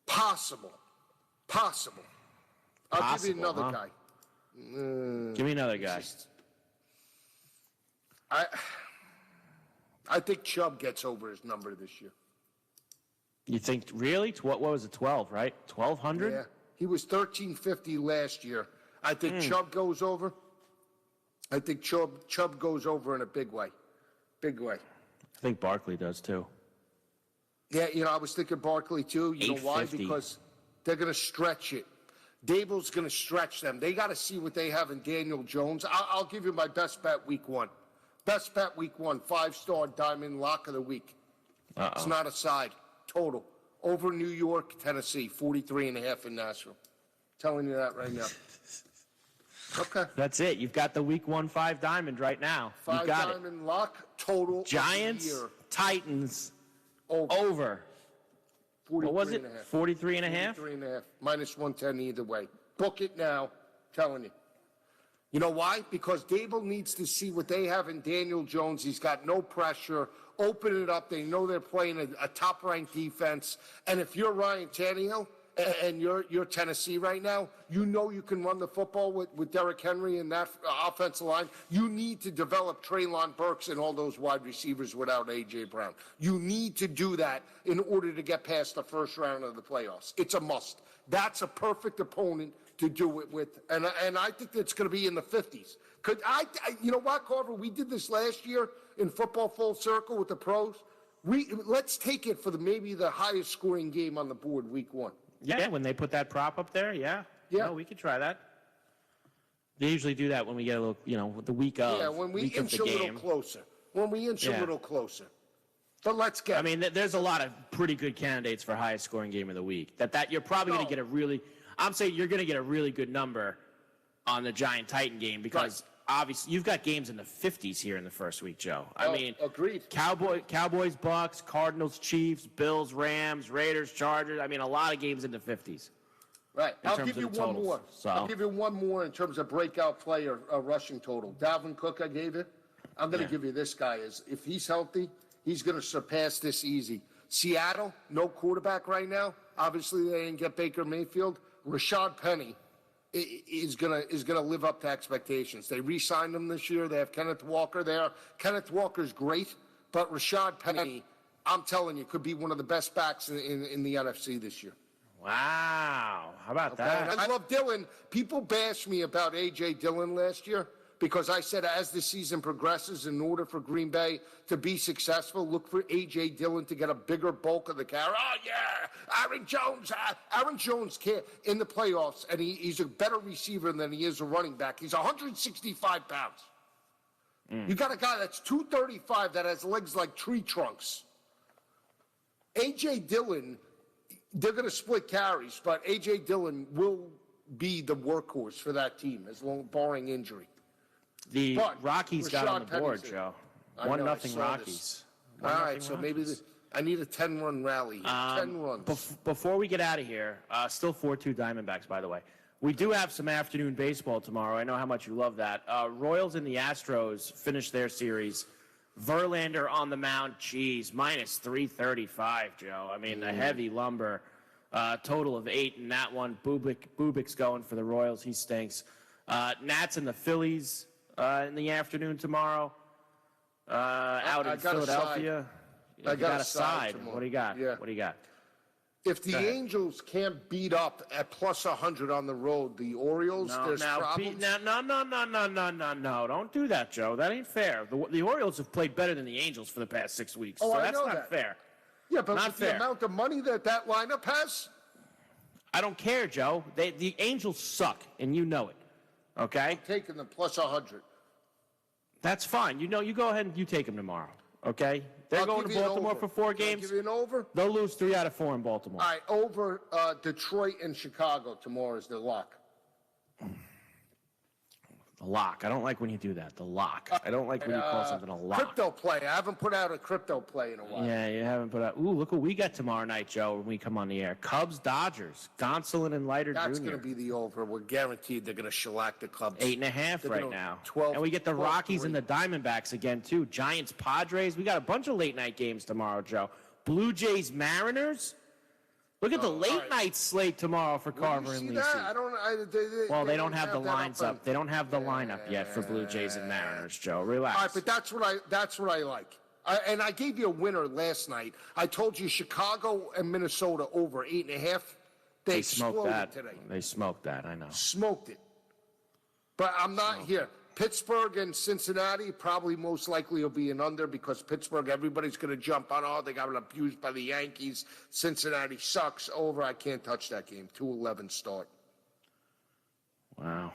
Possible. I'll give you another guy. Give me another guy. I think Chubb gets over his number this year. You think, really? What was it, 12, right? 1,200? Yeah. He was 1,350 last year. I think Chubb goes over. I think Chubb goes over in a big way. Big way. I think Barkley does, too. Yeah, I was thinking Barkley, too. You know why? Because they're going to stretch it. Dable's going to stretch them. They got to see what they have in Daniel Jones. I'll give you my best bet week one. Best bet week one, 5-star diamond lock of the week. It's not a side. Total. Over New York, Tennessee, 43.5 in Nashville. Telling you that right now. Okay. That's it. You've got the week 1 diamond right now. You got it. 5-diamond lock, total. Giants, Titans, over. What was it? 43.5? 43.5. Minus 110 either way. Book it now. Telling you. You know why? Because Dable needs to see what they have in Daniel Jones. He's got no pressure. Open it up. They know they're playing a top-ranked defense. And if you're Ryan Tannehill and you're Tennessee right now, you know you can run the football with Derrick Henry and that offensive line. You need to develop Treylon Burks and all those wide receivers without A.J. Brown. You need to do that in order to get past the first round of the playoffs. It's a must. That's a perfect opponent to do it with, and I think that's going to be in the 50s. You know what, Carver? We did this last year in football full circle with the pros. let's take it for maybe the highest scoring game on the board week 1. Yeah, when they put that prop up there, yeah. No, we could try that. They usually do that when we get a little, the week of. Yeah, when we inch a little closer. When we inch a little closer. But let's get. I mean, there's a lot of pretty good candidates for highest scoring game of the week. That you're probably going to get I'm saying you're going to get a really good number on the Giant Titan game because obviously you've got games in the 50s here in the first week, Joe. I mean, agreed. Cowboys, Bucks, Cardinals, Chiefs, Bills, Rams, Raiders, Chargers. I mean, a lot of games in the 50s. Right. I'll give you one more. So. I'll give you one more in terms of breakout play or rushing total. Dalvin Cook, I gave it. I'm going to give you this guy. If he's healthy, he's going to surpass this easy. Seattle, no quarterback right now. Obviously, they didn't get Baker Mayfield. Rashad Penny is gonna live up to expectations. They re-signed him this year. They have Kenneth Walker there. Kenneth Walker's great, but Rashad Penny, I'm telling you, could be one of the best backs in the NFC this year. Wow. How about that? And I love Dillon. People bashed me about A.J. Dillon last year because I said as the season progresses, in order for Green Bay to be successful, look for A.J. Dillon to get a bigger bulk of the carry. Oh, yeah, Aaron Jones can't in the playoffs, and he's a better receiver than he is a running back. He's 165 pounds. You got a guy that's 235 that has legs like tree trunks. A.J. Dillon, they're going to split carries, but A.J. Dillon will be the workhorse for that team, barring injury. The Rockies got on the board, Joe. 1-0 Rockies. All right, so maybe I need a 10-run rally here. 10 runs. Before we get out of here, still 4-2 Diamondbacks, by the way. We do have some afternoon baseball tomorrow. I know how much you love that. Royals and the Astros finished their series. Verlander on the mound, minus 335, Joe. I mean, a heavy lumber. Total of 8 in that one. Bubik's going for the Royals. He stinks. Nats and the Phillies in the afternoon tomorrow. Out in Philadelphia. I got a side. What do you got? Yeah. What do you got? If the Angels can't beat up at plus 100 on the road, the Orioles, there's problems. No. Don't do that, Joe. That ain't fair. The Orioles have played better than the Angels for the past 6 weeks. Oh, so I that's know not that. fair. Yeah, but not with fair. the amount of money that lineup has? I don't care, Joe. The Angels suck, and you know it. Okay? I'm taking them plus 100. That's fine. You go ahead and you take them tomorrow. Okay? They're going to Baltimore for 4 games. I'll give you an over? They'll lose 3 out of 4 in Baltimore. All right, over Detroit and Chicago tomorrow is the lock. The lock. I don't like when you do that. The lock. I don't like when you call something a lock. Crypto play. I haven't put out a crypto play in a while. Yeah, you haven't put out. Ooh, look what we got tomorrow night, Joe, when we come on the air. Cubs, Dodgers. Gonsolin and Leiter Jr. That's going to be the over. We're guaranteed they're going to shellac the Cubs. 8.5 right now. 12. And we get the Rockies and the Diamondbacks again, too. Giants, Padres. We got a bunch of late night games tomorrow, Joe. Blue Jays, Mariners. Look at the late night slate tomorrow for Carver and Lisi. That? They don't have the lines up. They don't have the lineup yet for Blue Jays and Mariners, Joe. Relax. All right, but that's what I like. And I gave you a winner last night. I told you Chicago and Minnesota over 8.5. They smoked that today. They smoked that. I know. Smoked it. But I'm not here. Pittsburgh and Cincinnati probably most likely will be an under because Pittsburgh, everybody's going to jump on, they got abused by the Yankees. Cincinnati sucks. Over, I can't touch that game. 2-11 start. Wow.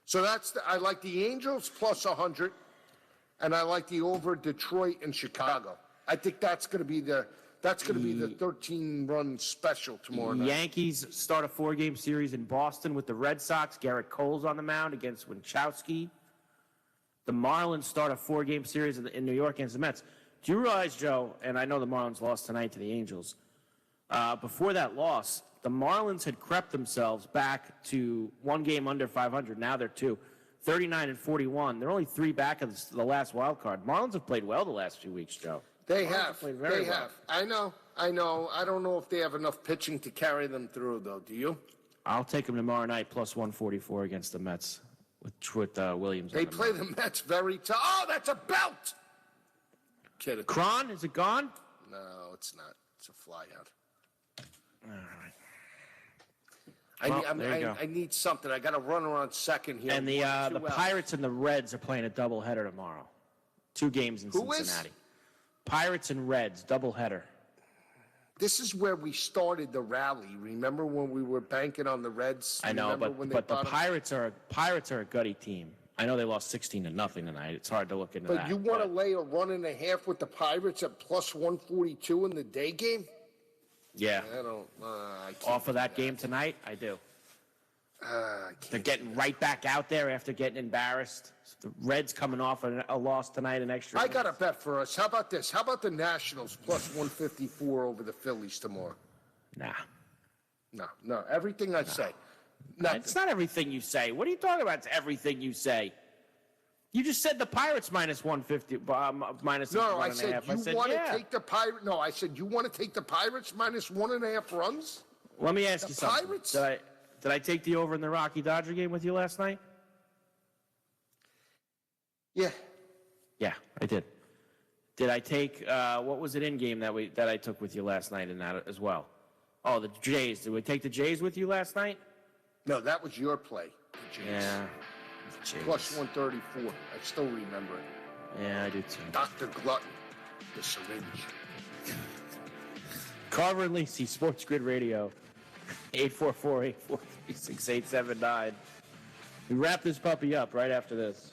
So I like the Angels plus 100, and I like the over Detroit and Chicago. I think that's going to be the 13-run special tomorrow night. Yankees start a 4-game series in Boston with the Red Sox. Garrett Cole's on the mound against Winchowski. The Marlins start a 4-game series in New York against the Mets. Do you realize, Joe, and I know the Marlins lost tonight to the Angels, before that loss, the Marlins had crept themselves back to 1 game under 500. Now they're 2. 39-41. They're only 3 back of the last wild card. Marlins have played well the last few weeks, Joe. They have. I know. I don't know if they have enough pitching to carry them through, though. Do you? I'll take them tomorrow night plus 144 against the Mets with Williams. They play the Mets very tough. Oh, that's a belt. Kidding. Cron, is it gone? No, it's not. It's a fly out. All right. I need something. I got to run around second here. And the Pirates and the Reds are playing a doubleheader tomorrow. 2 games in Cincinnati. Pirates and Reds, doubleheader. This is where we started the rally. Remember when we were banking on the Reds? I know, Remember but the Pirates are a gutty team. I know they lost 16-0 tonight. It's hard to look into that. But you want to lay a 1.5 with the Pirates at plus 142 in the day game? Yeah. I can't Off of that game tonight, I do. They're getting right back out there after getting embarrassed. So the Reds coming off a loss tonight in extra. I got a bet for us. How about this? How about the Nationals plus 154 over the Phillies tomorrow? Nah. No. Everything I say. It's not everything you say. What are you talking about? It's everything you say. You just said the Pirates minus 150, minus No, 1.5. I said you want to take the Pirates. No, I said you want to take the Pirates minus 1.5 runs. Let me ask you something. Pirates? Did I take the over in the Rocky Dodger game with you last night? Yeah. Yeah, I did. Did I take what was it in game that I took with you last night in that as well? Oh, the Jays. Did we take the Jays with you last night? No, that was your play. The Jays. Yeah. Plus 134. I still remember it. Yeah, I do too. Dr. Glutton, the syringe. Carver and Lacey, Sports Grid Radio, 844-843-6879. We wrap this puppy up right after this.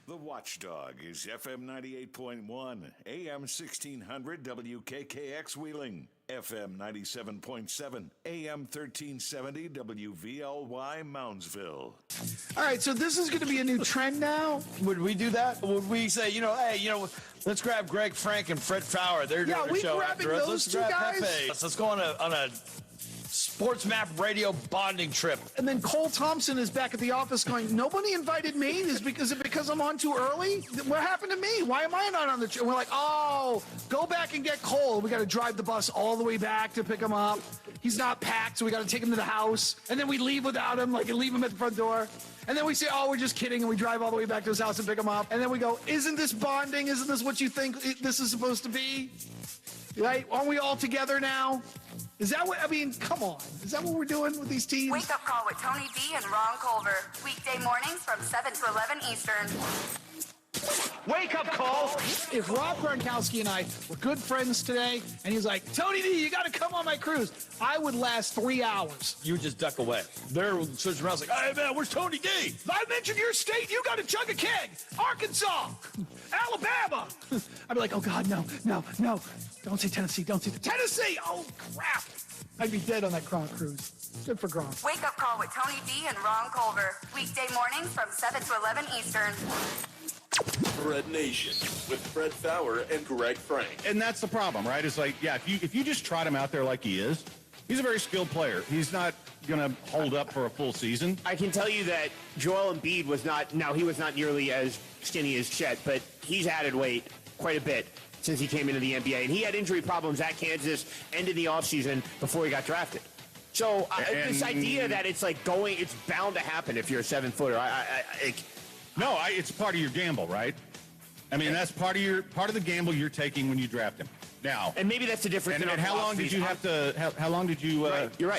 The Watchdog is FM 98.1, AM 1600 WKKX Wheeling, FM 97.7, AM 1370 WVLY Moundsville. All right, so this is going to be a new trend now. Would we do that? Would we say, let's grab Greg Frank and Fred Fowler. They're doing a show after us. Let's grab Pepe. Let's go on a Sports Map Radio bonding trip. And then Cole Thompson is back at the office going, nobody invited me? Is it because I'm on too early? What happened to me? Why am I not on the trip? We're like, oh, go back and get Cole. We got to drive the bus all the way back to pick him up. He's not packed, so we got to take him to the house. And then we leave without him, and leave him at the front door. And then we say, oh, we're just kidding, and we drive all the way back to his house and pick him up. And then we go, isn't this bonding? Isn't this what you think this is supposed to be? Right? Aren't we all together now? Is that what, come on. Is that what we're doing with these teams? Wake Up Call with Tony D and Ron Culver. Weekday mornings from 7 to 11 Eastern. Wake up call. If Rob Gronkowski and I were good friends today, and he's like, Tony D, you got to come on my cruise, I would last 3 hours. You would just duck away. They're switching around like, hey, man, where's Tony D? If I mentioned your state, you got to chug a keg. Arkansas, Alabama. I'd be like, oh, God, no. Don't say Tennessee. Don't say Tennessee. Oh, crap. I'd be dead on that Gronk cruise. Good for Gronk. Wake Up Call with Tony D and Ron Culver. Weekday mornings from 7 to 11 Eastern. Red Nation with Fred Fowler and Greg Frank. And that's the problem, right? It's like, yeah, if you just trot him out there like he is, he's a very skilled player. He's not going to hold up for a full season. I can tell you that Joel Embiid was not nearly as skinny as Chet, but he's added weight quite a bit since he came into the NBA. And he had injury problems at Kansas and in the offseason before he got drafted. So this idea that it's bound to happen if you're a 7-footer, it's part of your gamble, right? I mean, that's part of the gamble you're taking when you draft him. Now, and maybe that's the difference. And how long did you how long did you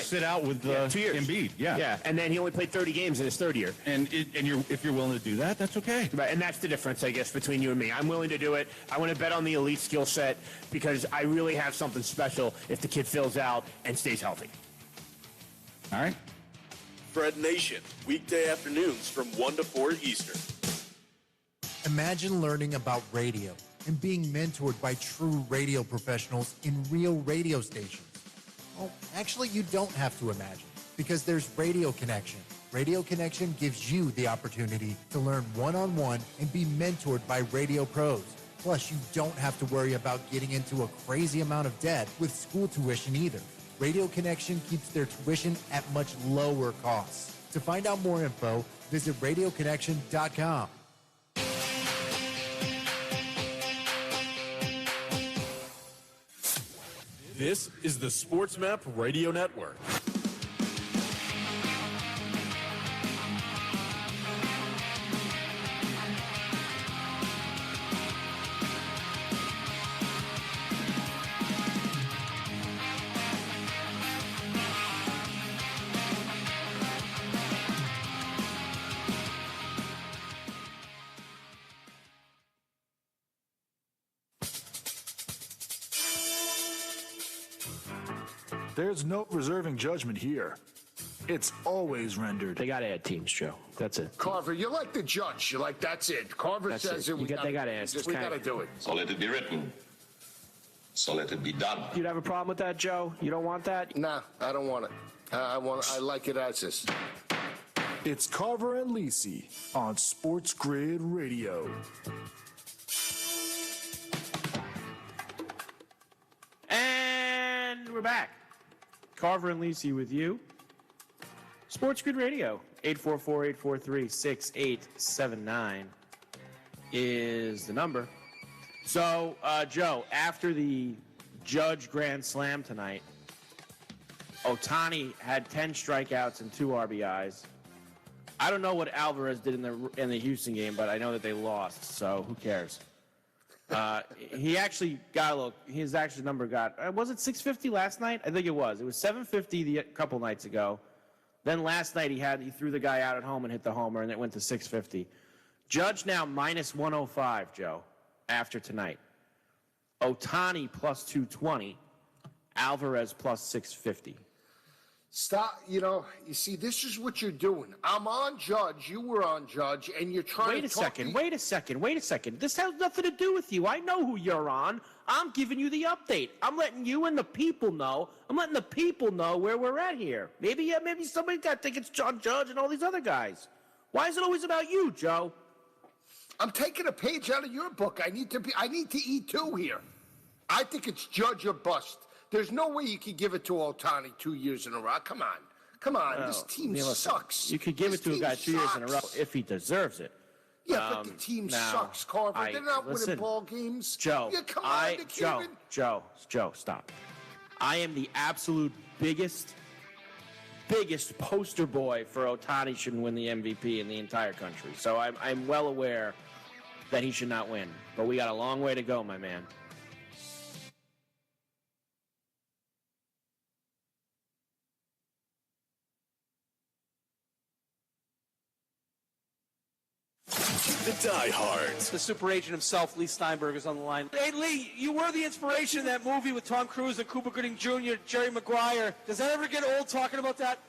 sit out with 2 years. Embiid? Yeah, and then he only played 30 games in his third year. And if you're willing to do that, that's okay. Right, and that's the difference, I guess, between you and me. I'm willing to do it. I want to bet on the elite skill set because I really have something special if the kid fills out and stays healthy. All right. Fred Nation, weekday afternoons from 1 to 4 Eastern. Imagine learning about radio and being mentored by true radio professionals in real radio stations. Well, actually, you don't have to imagine because there's Radio Connection. Radio Connection gives you the opportunity to learn one-on-one and be mentored by radio pros. Plus, you don't have to worry about getting into a crazy amount of debt with school tuition either. Radio Connection keeps their tuition at much lower costs. To find out more info, visit radioconnection.com. This is the Sports Map Radio Network. There's no reserving judgment here. It's always rendered. They got to add teams, Joe. That's it. Carver, you're like the judge. You're like, that's it. Carver says it. They got to add. We got to do it. So let it be written. So let it be done. You'd have a problem with that, Joe? You don't want that? Nah, I don't want it. I like it as is. It's Carver and Lisi on Sports Grid Radio. And we're back. Carver and Lisi with you. Sports Grid Radio, 844-843-6879 is the number. So, Joe, after the Judge Grand Slam tonight, Ohtani had 10 strikeouts and 2 RBIs. I don't know what Alvarez did in the Houston game, but I know that they lost, so who cares? He actually got his actual number was it 650 last night? I think it was. It was 750 a couple nights ago. Then last night he threw the guy out at home and hit the homer, and it went to 650. Judge now minus 105, Joe, after tonight. Ohtani plus 220. Alvarez plus 650. Stop, you see, this is what you're doing. I'm on Judge, you were on Judge, and you're trying to talk... Wait a second. This has nothing to do with you. I know who you're on. I'm giving you the update. I'm letting you and the people know. I'm letting the people know where we're at here. Maybe somebody got tickets on Judge and all these other guys. Why is it always about you, Joe? I'm taking a page out of your book. I need to eat too here. I think it's Judge or bust. There's no way you could give it to Ohtani 2 years in a row. Come on. This team sucks. You could give it to a guy 2 years in a row if he deserves it. Yeah, but the team sucks, Carver. They're not winning ball games. Joe, yeah, come on, Joe, stop. I am the absolute biggest poster boy for Ohtani shouldn't win the MVP in the entire country. So I'm well aware that he should not win. But we got a long way to go, my man. The diehards. The super agent himself, Lee Steinberg, is on the line. Hey, Lee, you were the inspiration in that movie with Tom Cruise and Cuba Gooding Jr., Jerry Maguire. Does that ever get old talking about that?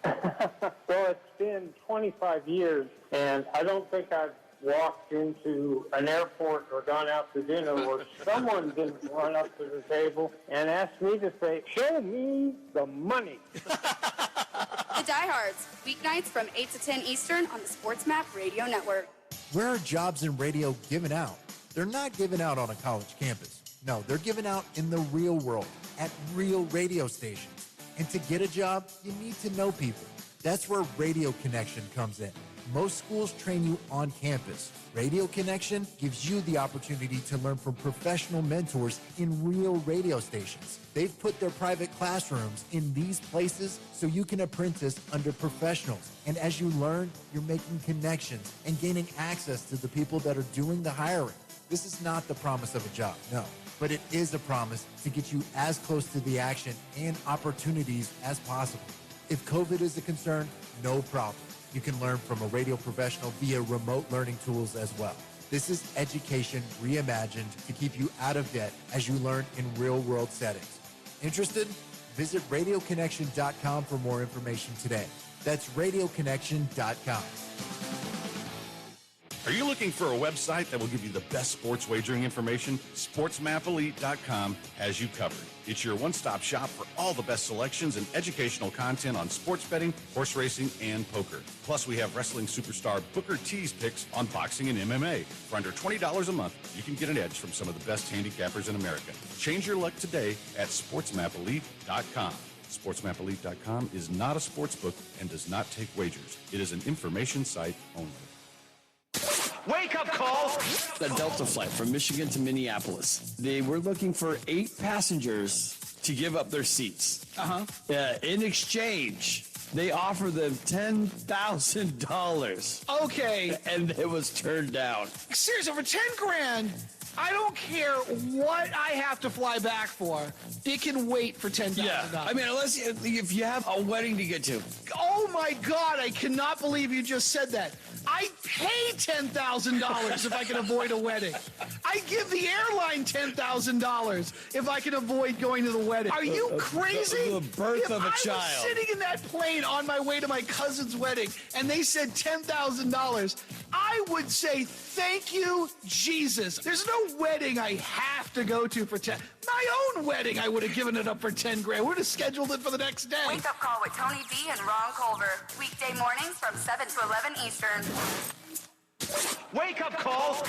Well, it's been 25 years, and I don't think I've walked into an airport or gone out to dinner where someone didn't run up to the table and ask me to say, show me the money. The Diehards, weeknights from 8 to 10 Eastern on the Sports Map Radio Network. Where are jobs in radio given out? They're not given out on a college campus. No, they're given out in the real world, at real radio stations. And to get a job, you need to know people. That's where Radio Connection comes in. Most schools train you on campus. Radio Connection gives you the opportunity to learn from professional mentors in real radio stations. They've put their private classrooms in these places so you can apprentice under professionals. And as you learn, you're making connections and gaining access to the people that are doing the hiring. This is not the promise of a job, no. But it is a promise to get you as close to the action and opportunities as possible. If COVID is a concern, no problem. You can learn from a radio professional via remote learning tools as well. This is education reimagined to keep you out of debt as you learn in real-world settings. Interested? Visit radioconnection.com for more information today. That's radioconnection.com. Are you looking for a website that will give you the best sports wagering information? SportsMapElite.com has you covered. It's your one-stop shop for all the best selections and educational content on sports betting, horse racing, and poker. Plus, we have wrestling superstar Booker T's picks on boxing and MMA. For under $20 a month, you can get an edge from some of the best handicappers in America. Change your luck today at SportsMapElite.com. SportsMapElite.com is not a sports book and does not take wagers. It is an information site only. Wake up call! The Delta flight from Michigan to Minneapolis. They were looking for 8 passengers to give up their seats. In exchange, they offered them $10,000. Okay. And it was turned down. Seriously, over 10 grand, I don't care what I have to fly back for. It can wait for $10,000. Yeah, I mean, unless if you have a wedding to get to. Oh my God! I cannot believe you just said that. I pay $10,000 if I can avoid a wedding. I give the airline $10,000 if I can avoid going to the wedding. Are you crazy? The birth of a If I child. was sitting in that plane on my way to my cousin's wedding and they said $10,000, I would say, thank you, Jesus. There's no wedding I have to go to for 10. My own wedding, I would have given it up for 10 grand. Would have scheduled it for the next day. Wake Up Call with Tony V and Ron Culver. Weekday mornings from 7 to 11 Eastern. Wake up call.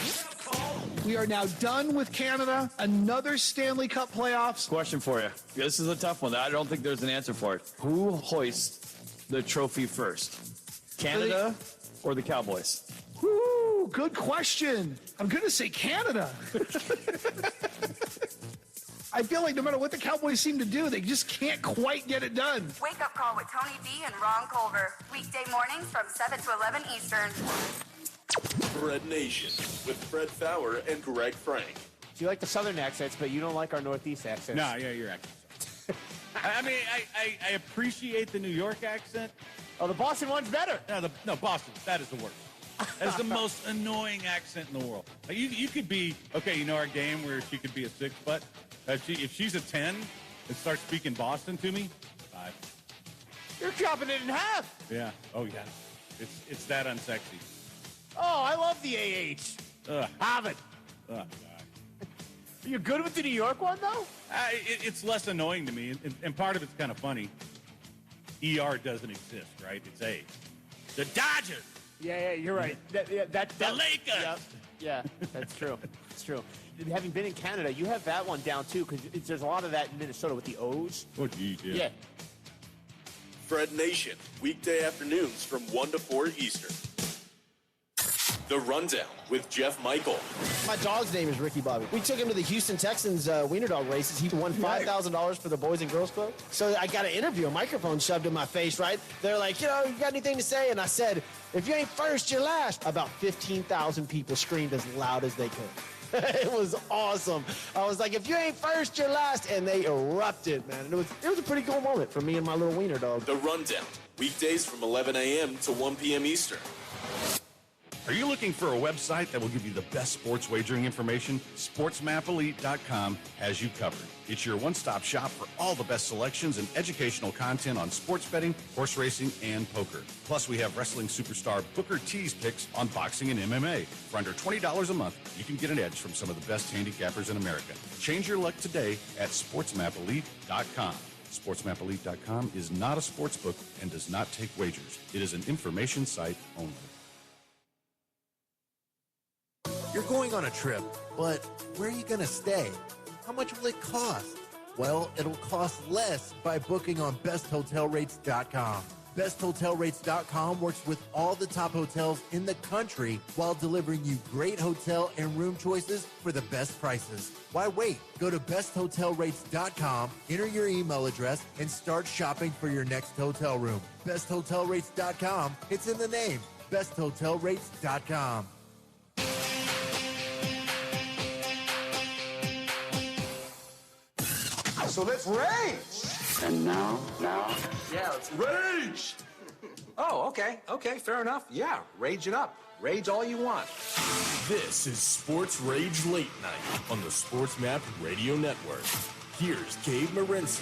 We are now done with Canada. Another Stanley Cup playoffs. Question for you. This is a tough one. I don't think there's an answer for it. Who hoists the trophy first? Canada or the Cowboys? Woo, good question. I'm going to say Canada. I feel like no matter what the Cowboys seem to do, they just can't quite get it done. Wake Up Call with Tony V and Ron Culver. Weekday mornings from 7 to 11 Eastern. Fred Nation with Fred Fowler and Greg Frank. You like the Southern accents, but you don't like our Northeast accents. No, yeah, your accent. I mean, I appreciate the New York accent. Oh, the Boston one's better. No, Boston. That is the worst. That is the most annoying accent in the world. Like, you could be, okay, you know our game where she could be a 6, but if she's a 10 and starts speaking Boston to me, 5. You're chopping it in half. Yeah. Oh, yeah. It's that unsexy. Oh, I love the AH. Ugh. Have it. Ugh, God. Are you good with the New York one, though? It's less annoying to me, and part of it's kind of funny. ER doesn't exist, right? It's A. The Dodgers. Yeah, you're right. The Lakers. Yeah, that's true. It's true. Having been in Canada, you have that one down, too, because there's a lot of that in Minnesota with the O's. Oh, geez, Yeah. Fred Nation, weekday afternoons from 1 to 4 Eastern. The Rundown with Jeff Michael. My dog's name is Ricky Bobby. We took him to the Houston Texans wiener dog races. He won $5,000 for the Boys and Girls Club. So I got an interview, a microphone shoved in my face, right? They're like, you got anything to say? And I said, if you ain't first, you're last. About 15,000 people screamed as loud as they could. It was awesome. I was like, if you ain't first, you're last. And they erupted, man. And it was a pretty cool moment for me and my little wiener dog. The Rundown, weekdays from 11 a.m. to 1 p.m. Eastern. Are you looking for a website that will give you the best sports wagering information? SportsMapElite.com has you covered. It's your one-stop shop for all the best selections and educational content on sports betting, horse racing, and poker. Plus, we have wrestling superstar Booker T's picks on boxing and MMA. For under $20 a month, you can get an edge from some of the best handicappers in America. Change your luck today at SportsMapElite.com. SportsMapElite.com is not a sports book and does not take wagers. It is an information site only. You're going on a trip, but where are you going to stay? How much will it cost? Well, it'll cost less by booking on BestHotelRates.com. BestHotelRates.com works with all the top hotels in the country while delivering you great hotel and room choices for the best prices. Why wait? Go to BestHotelRates.com, enter your email address, and start shopping for your next hotel room. BestHotelRates.com, it's in the name. BestHotelRates.com. So let's rage. And now? Yeah, let's rage. Oh, okay, fair enough. Yeah, rage it up. Rage all you want. This is Sports Rage Late Night on the Sports Map Radio Network. Here's Gabe Morency.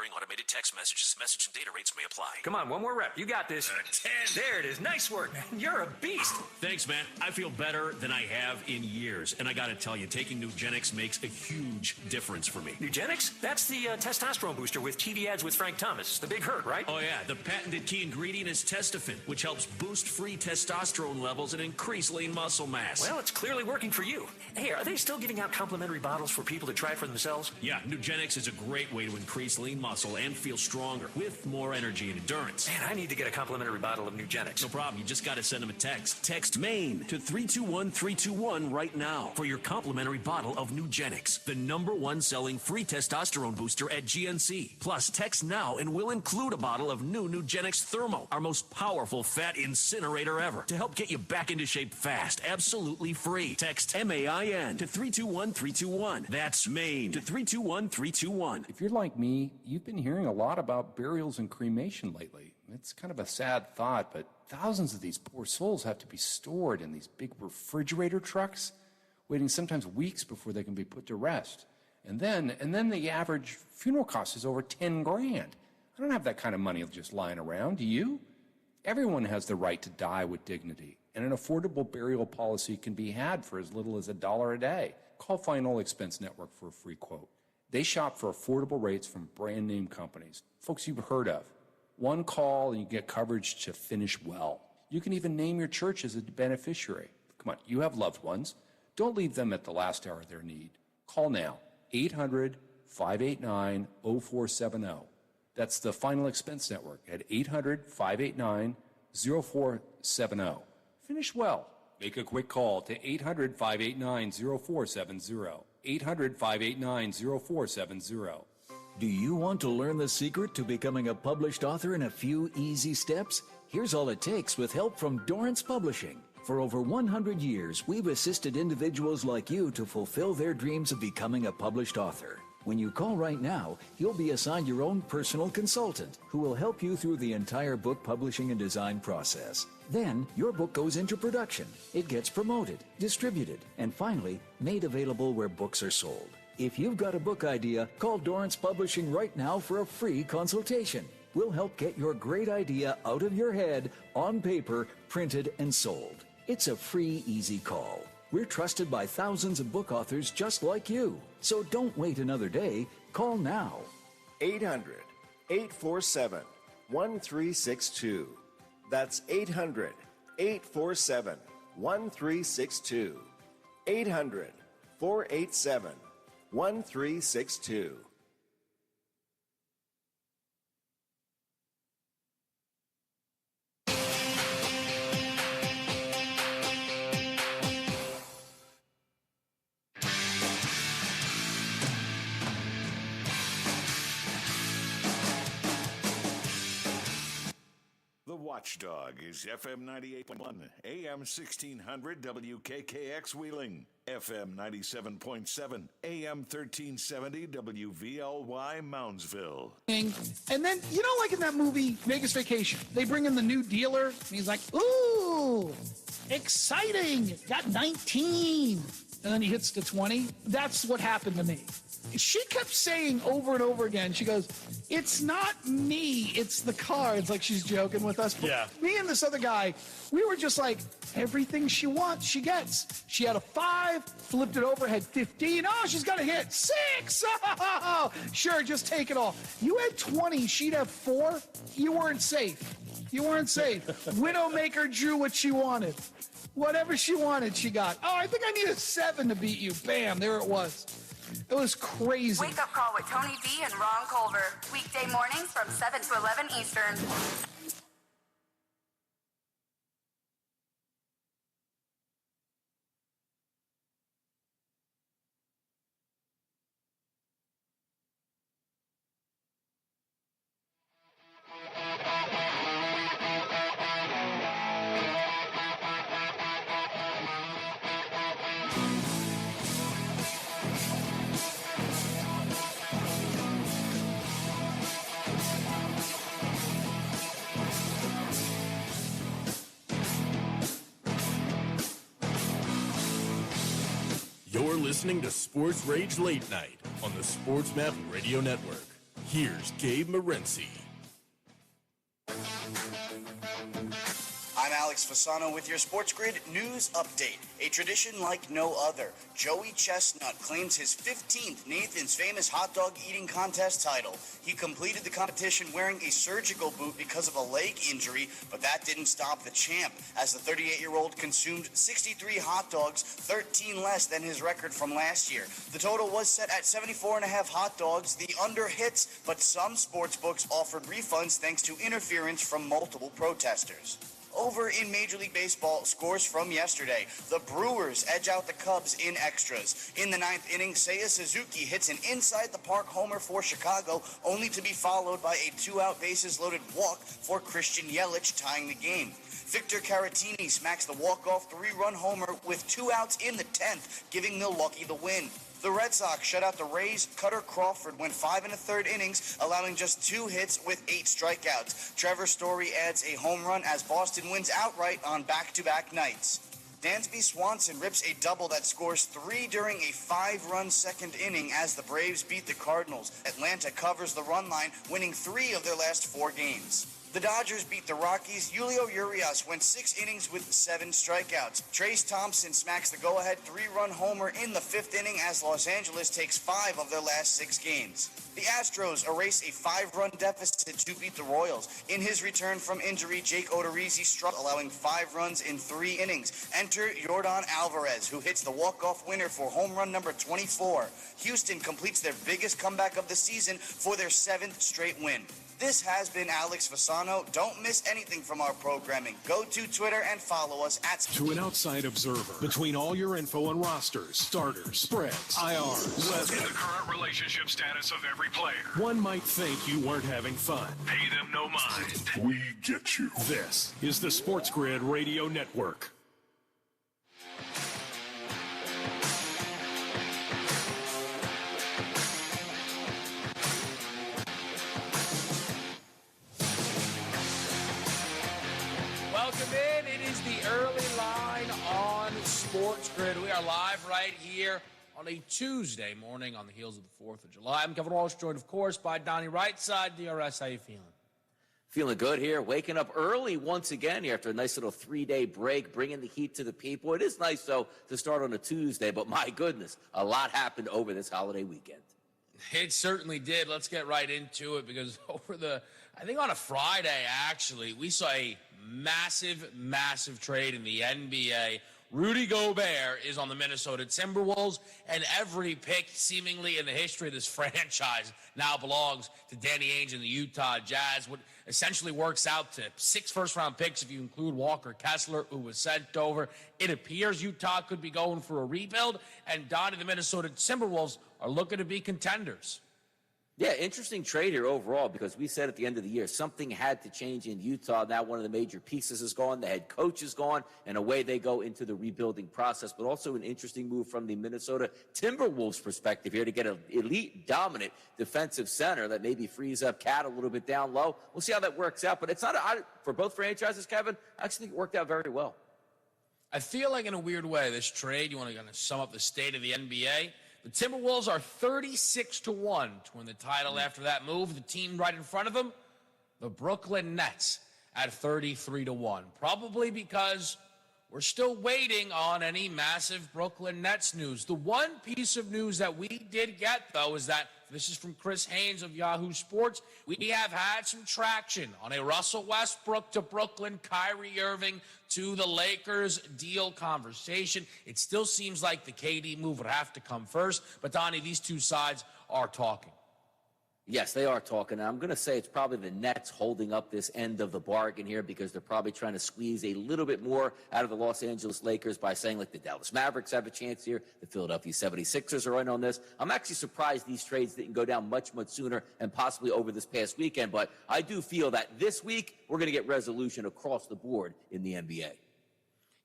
recurring automated text messages. Message and data rates may apply. Come on, one more rep. You got this. 10. There it is. Nice work, man. You're a beast. Thanks, man. I feel better than I have in years. And I got to tell you, taking Nugenix makes a huge difference for me. Nugenix? That's the testosterone booster with TV ads with Frank Thomas. The big hurt, right? Oh, yeah. The patented key ingredient is Testofen, which helps boost free testosterone levels and increase lean muscle mass. Well, it's clearly working for you. Hey, are they still giving out complimentary bottles for people to try for themselves? Yeah, Nugenix is a great way to increase lean muscle and feel stronger with more energy and endurance. Man, I need to get a complimentary bottle of Nugenix. No problem. You just got to send them a text. Text MAIN to 321-321 right now for your complimentary bottle of Nugenix, the #1 selling free testosterone booster at GNC. Plus, text now and we'll include a bottle of new Nugenix Thermo, our most powerful fat incinerator ever, to help get you back into shape fast, absolutely free. Text MAIN to 321-321. That's MAIN to 321-321. If you're like me, you've been hearing a lot about burials and cremation lately. It's kind of a sad thought, but thousands of these poor souls have to be stored in these big refrigerator trucks, waiting sometimes weeks before they can be put to rest. And then the average funeral cost is over 10 grand. I don't have that kind of money just lying around, do you? Everyone has the right to die with dignity, and an affordable burial policy can be had for as little as $1 a day. Call Final Expense Network for a free quote. They shop for affordable rates from brand name companies, folks you've heard of. One call and you get coverage to finish well. You can even name your church as a beneficiary. Come on, you have loved ones. Don't leave them at the last hour of their need. Call now, 800-589-0470. That's the Final Expense Network at 800-589-0470. Finish well. Make a quick call to 800-589-0470. 800-589-0470. Do you want to learn the secret to becoming a published author in a few easy steps? Here's all it takes with help from Dorrance Publishing. For over 100 years, we've assisted individuals like you to fulfill their dreams of becoming a published author. When you call right now, you'll be assigned your own personal consultant who will help you through the entire book publishing and design process. Then, your book goes into production. It gets promoted, distributed, and finally, made available where books are sold. If you've got a book idea, call Dorrance Publishing right now for a free consultation. We'll help get your great idea out of your head, on paper, printed, and sold. It's a free, easy call. We're trusted by thousands of book authors just like you. So don't wait another day. Call now. 800-847-1362. That's 800-847-1362. 800-487-1362. The Watchdog is FM 98.1, AM 1600 WKKX Wheeling, FM 97.7, AM 1370 WVLY Moundsville. And then, you know, like in that movie, Vegas Vacation, they bring in the new dealer, and he's like, ooh, exciting, got 19. And then he hits the 20. That's what happened to me. She kept saying over and over again, she goes, it's not me, it's the car. It's like she's joking with us. But yeah. Me and this other guy, we were just like, everything she wants, she gets. She had a 5, flipped it over, had 15. Oh, she's got a hit. 6. Oh, sure, just take it all. You had 20, she'd have 4. You weren't safe. You weren't safe. Widowmaker drew what she wanted. Whatever she wanted, she got. Oh, I think I need a 7 to beat you. Bam, there it was. It was crazy. Wake Up Call with Tony V and Ron Culver. Weekday mornings from 7 to 11 Eastern. You're listening to Sports Rage Late Night on the Sports Map Radio Network. Here's Gabe Morency. I'm Alex Fasano with your Sports Grid News Update. A tradition like no other. Joey Chestnut claims his 15th Nathan's Famous Hot Dog Eating Contest title. He completed the competition wearing a surgical boot because of a leg injury, but that didn't stop the champ, as the 38-year-old consumed 63 hot dogs, 13 less than his record from last year. The total was set at 74.5 hot dogs. The under hits, but some sports books offered refunds thanks to interference from multiple protesters. Over in Major League Baseball, scores from yesterday. The Brewers edge out the Cubs in extras. In the ninth inning, Seiya Suzuki hits an inside-the-park homer for Chicago, only to be followed by a two-out bases-loaded walk for Christian Yelich, tying the game. Victor Caratini smacks the walk-off three-run homer with 2 outs in the 10th, giving Milwaukee the win. The Red Sox shut out the Rays. Cutter Crawford went 5 1/3 innings, allowing just 2 hits with 8 strikeouts. Trevor Story adds a home run as Boston wins outright on back-to-back nights. Dansby Swanson rips a double that scores 3 during a 5-run second inning as the Braves beat the Cardinals. Atlanta covers the run line, winning 3 of their last 4 games. The Dodgers beat the Rockies. Julio Urias went 6 innings with 7 strikeouts. Trace Thompson smacks the go-ahead 3-run homer in the 5th inning as Los Angeles takes 5 of their last 6 games. The Astros erase a 5-run deficit to beat the Royals. In his return from injury, Jake Odorizzi struck, allowing 5 runs in 3 innings. Enter Yordan Alvarez, who hits the walk-off winner for home run number 24. Houston completes their biggest comeback of the season for their 7th straight win. This has been Alex Fasano. Don't miss anything from our programming. Go to Twitter and follow us at... To an outside observer, between all your info and rosters, starters, spreads, IRs, weather, and the current relationship status of every player, one might think you weren't having fun. Pay them no mind. We get you. This is the Sports Grid Radio Network. Welcome in. It is the early line on Sports Grid. We are live right here on a Tuesday morning on the heels of the 4th of July. I'm Kevin Walsh, joined, of course, by Donnie Rightside. DRS, how you feeling? Feeling good here. Waking up early once again here after a nice little 3-day break, bringing the heat to the people. It is nice, though, to start on a Tuesday, but my goodness, a lot happened over this holiday weekend. It certainly did. Let's get right into it because I think on a Friday, actually, we saw a massive trade in the NBA. Rudy Gobert is on the Minnesota Timberwolves, and every pick seemingly in the history of this franchise now belongs to Danny Ainge and the Utah Jazz. What essentially works out to 6 first-round picks if you include Walker Kessler, who was sent over. It appears Utah could be going for a rebuild, and Donnie, the Minnesota Timberwolves are looking to be contenders. Yeah, interesting trade here overall because we said at the end of the year something had to change in Utah. Now one of the major pieces is gone, the head coach is gone, and away they go into the rebuilding process. But also an interesting move from the Minnesota Timberwolves perspective here to get an elite, dominant defensive center that maybe frees up Cat a little bit down low. We'll see how that works out. But it's not for both franchises, Kevin. I actually think it worked out very well. I feel like in a weird way, this trade, you want to kind of sum up the state of the NBA. The Timberwolves are 36-1 to win the title after that move. The team right in front of them, the Brooklyn Nets, at 33-1. Probably because we're still waiting on any massive Brooklyn Nets news. The one piece of news that we did get, though, is that, this is from Chris Haynes of Yahoo Sports, we have had some traction on a Russell Westbrook to Brooklyn, Kyrie Irving to the Lakers deal conversation. It still seems like the KD move would have to come first, but Donnie, these two sides are talking. Yes, they are talking. And I'm going to say it's probably the Nets holding up this end of the bargain here because they're probably trying to squeeze a little bit more out of the Los Angeles Lakers by saying, like, the Dallas Mavericks have a chance here. The Philadelphia 76ers are in on this. I'm actually surprised these trades didn't go down much sooner and possibly over this past weekend. But I do feel that this week we're going to get resolution across the board in the NBA.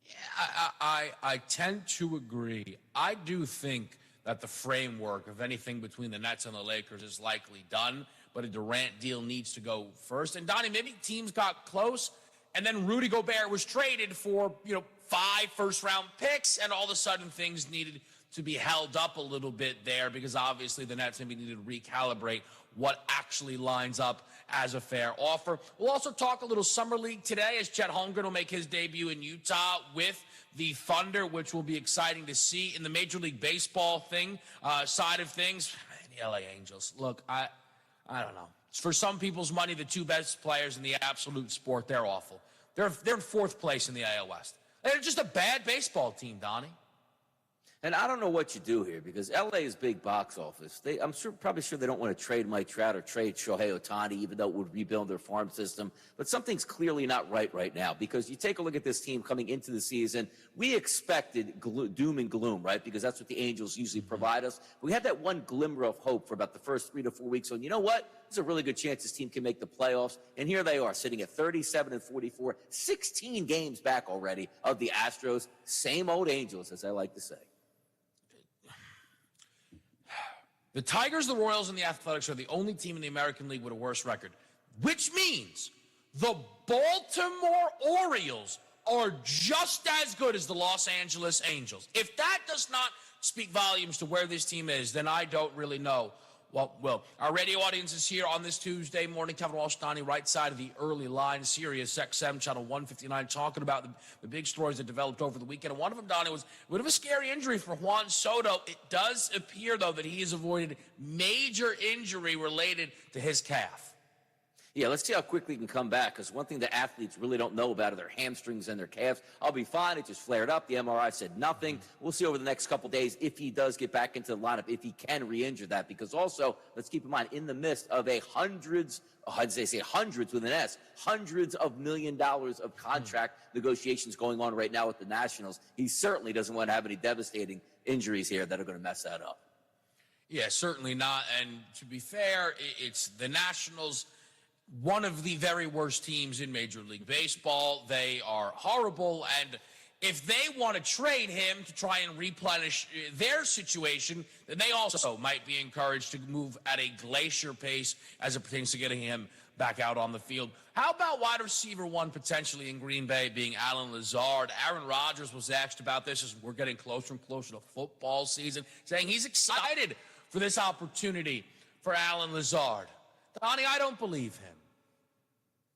Yeah, I tend to agree. I do think that the framework of anything between the Nets and the Lakers is likely done, but a Durant deal needs to go first. And Donnie, maybe teams got close, and then Rudy Gobert was traded for, 5 first-round picks, and all of a sudden things needed to be held up a little bit there because obviously the Nets maybe need to recalibrate what actually lines up as a fair offer. We'll also talk a little Summer League today as Chet Holmgren will make his debut in Utah with the Thunder, which will be exciting to see. In the Major League Baseball side of things, the LA Angels. Look, I don't know. For some people's money, the two best players in the absolute sport, they're awful. They're in fourth place in the AL West. They're just a bad baseball team, Donnie. And I don't know what you do here because LA is big box office. I'm probably sure they don't want to trade Mike Trout or trade Shohei Ohtani, even though it would rebuild their farm system. But something's clearly not right now because you take a look at this team coming into the season. We expected doom and gloom, right? Because that's what the Angels usually provide us. We had that one glimmer of hope for about the first 3 to 4 weeks. So you know what? There's a really good chance this team can make the playoffs. And here they are sitting at 37-44, 16 games back already of the Astros. Same old Angels, as I like to say. The Tigers, the Royals, and the Athletics are the only team in the American League with a worse record, which means the Baltimore Orioles are just as good as the Los Angeles Angels. If that does not speak volumes to where this team is, then I don't really know what will. Our radio audience is here on this Tuesday morning. Kevin Walsh, Donnie, right side of the early line, Sirius XM, channel 159, talking about the big stories that developed over the weekend. And one of them, Donnie, was a bit of a scary injury for Juan Soto. It does appear, though, that he has avoided major injury related to his calf. Yeah, let's see how quickly he can come back, because one thing the athletes really don't know about are their hamstrings and their calves. I'll be fine. It just flared up. The MRI said nothing. We'll see over the next couple days if he does get back into the lineup, if he can re-injure that, because also, let's keep in mind, in the midst of hundreds with an S, hundreds of $1 million of contract negotiations going on right now with the Nationals, he certainly doesn't want to have any devastating injuries here that are going to mess that up. Yeah, certainly not. And to be fair, it's the Nationals, one of the very worst teams in Major League Baseball. They are horrible, and if they want to trade him to try and replenish their situation, then they also might be encouraged to move at a glacier pace as it pertains to getting him back out on the field. How about wide receiver one potentially in Green Bay being Alan Lazard? Aaron Rodgers was asked about this as we're getting closer and closer to football season, saying he's excited for this opportunity for Alan Lazard. Donnie, I don't believe him.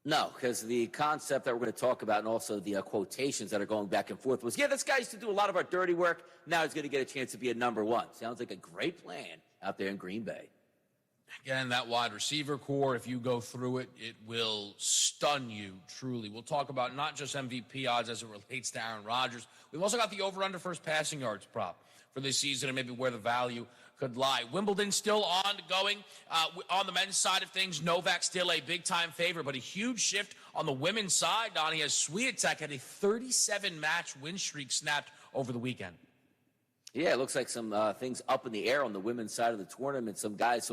No, because the concept that we're going to talk about and also the quotations that are going back and forth was, yeah, this guy used to do a lot of our dirty work. Now he's going to get a chance to be a number one. Sounds like a great plan out there in Green Bay. Again, that wide receiver core, if you go through it, it will stun you, truly. We'll talk about not just MVP odds as it relates to Aaron Rodgers. We've also got the over-under first passing yards prop for this season and maybe where the value could lie. Wimbledon still ongoing. On the men's side of things, Novak still a big-time favorite, but a huge shift on the women's side. Donnie, as Swiatek had a 37-match win streak snapped over the weekend. Yeah, it looks like some things up in the air on the women's side of the tournament. Some guys,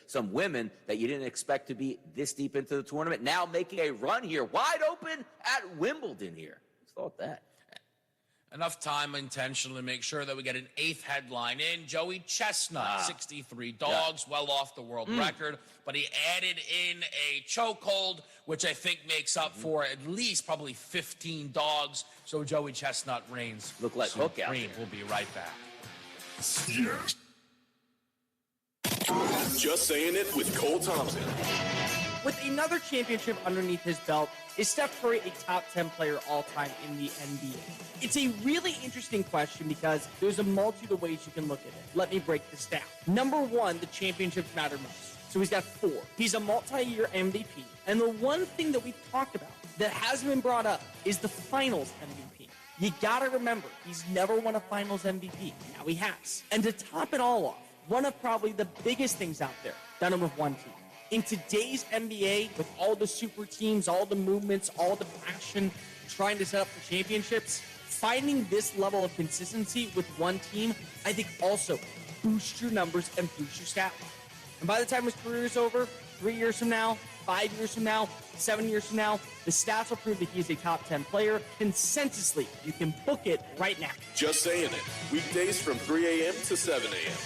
some women that you didn't expect to be this deep into the tournament, now making a run here, wide open at Wimbledon here. Who thought that? Enough time intentionally to make sure that we get an 8th headline in. Joey Chestnut, 63 dogs, well off the world record, but he added in a chokehold, which I think makes up for at least probably 15 dogs. So Joey Chestnut reigns. Look like Hook out there. We'll be right back. Yes. Just saying it with Cole Thompson. With another championship underneath his belt, is Steph Curry a top 10 player all-time in the NBA? It's a really interesting question because there's a multitude of ways you can look at it. Let me break this down. Number one, the championships matter most. So he's got 4. He's a multi-year MVP. And the one thing that we've talked about that hasn't been brought up is the finals MVP. You gotta remember, he's never won a finals MVP. Now he has. And to top it all off, one of probably the biggest things out there, done it with one team. In today's NBA, with all the super teams, all the movements, all the passion, trying to set up for championships, finding this level of consistency with one team, I think also boosts your numbers and boosts your stat line. And by the time his career is over, 3 years from now, 5 years from now, 7 years from now, the stats will prove that he's a top 10 player. Consensusly, you can book it right now. Just saying it. Weekdays from 3 a.m. to 7 a.m.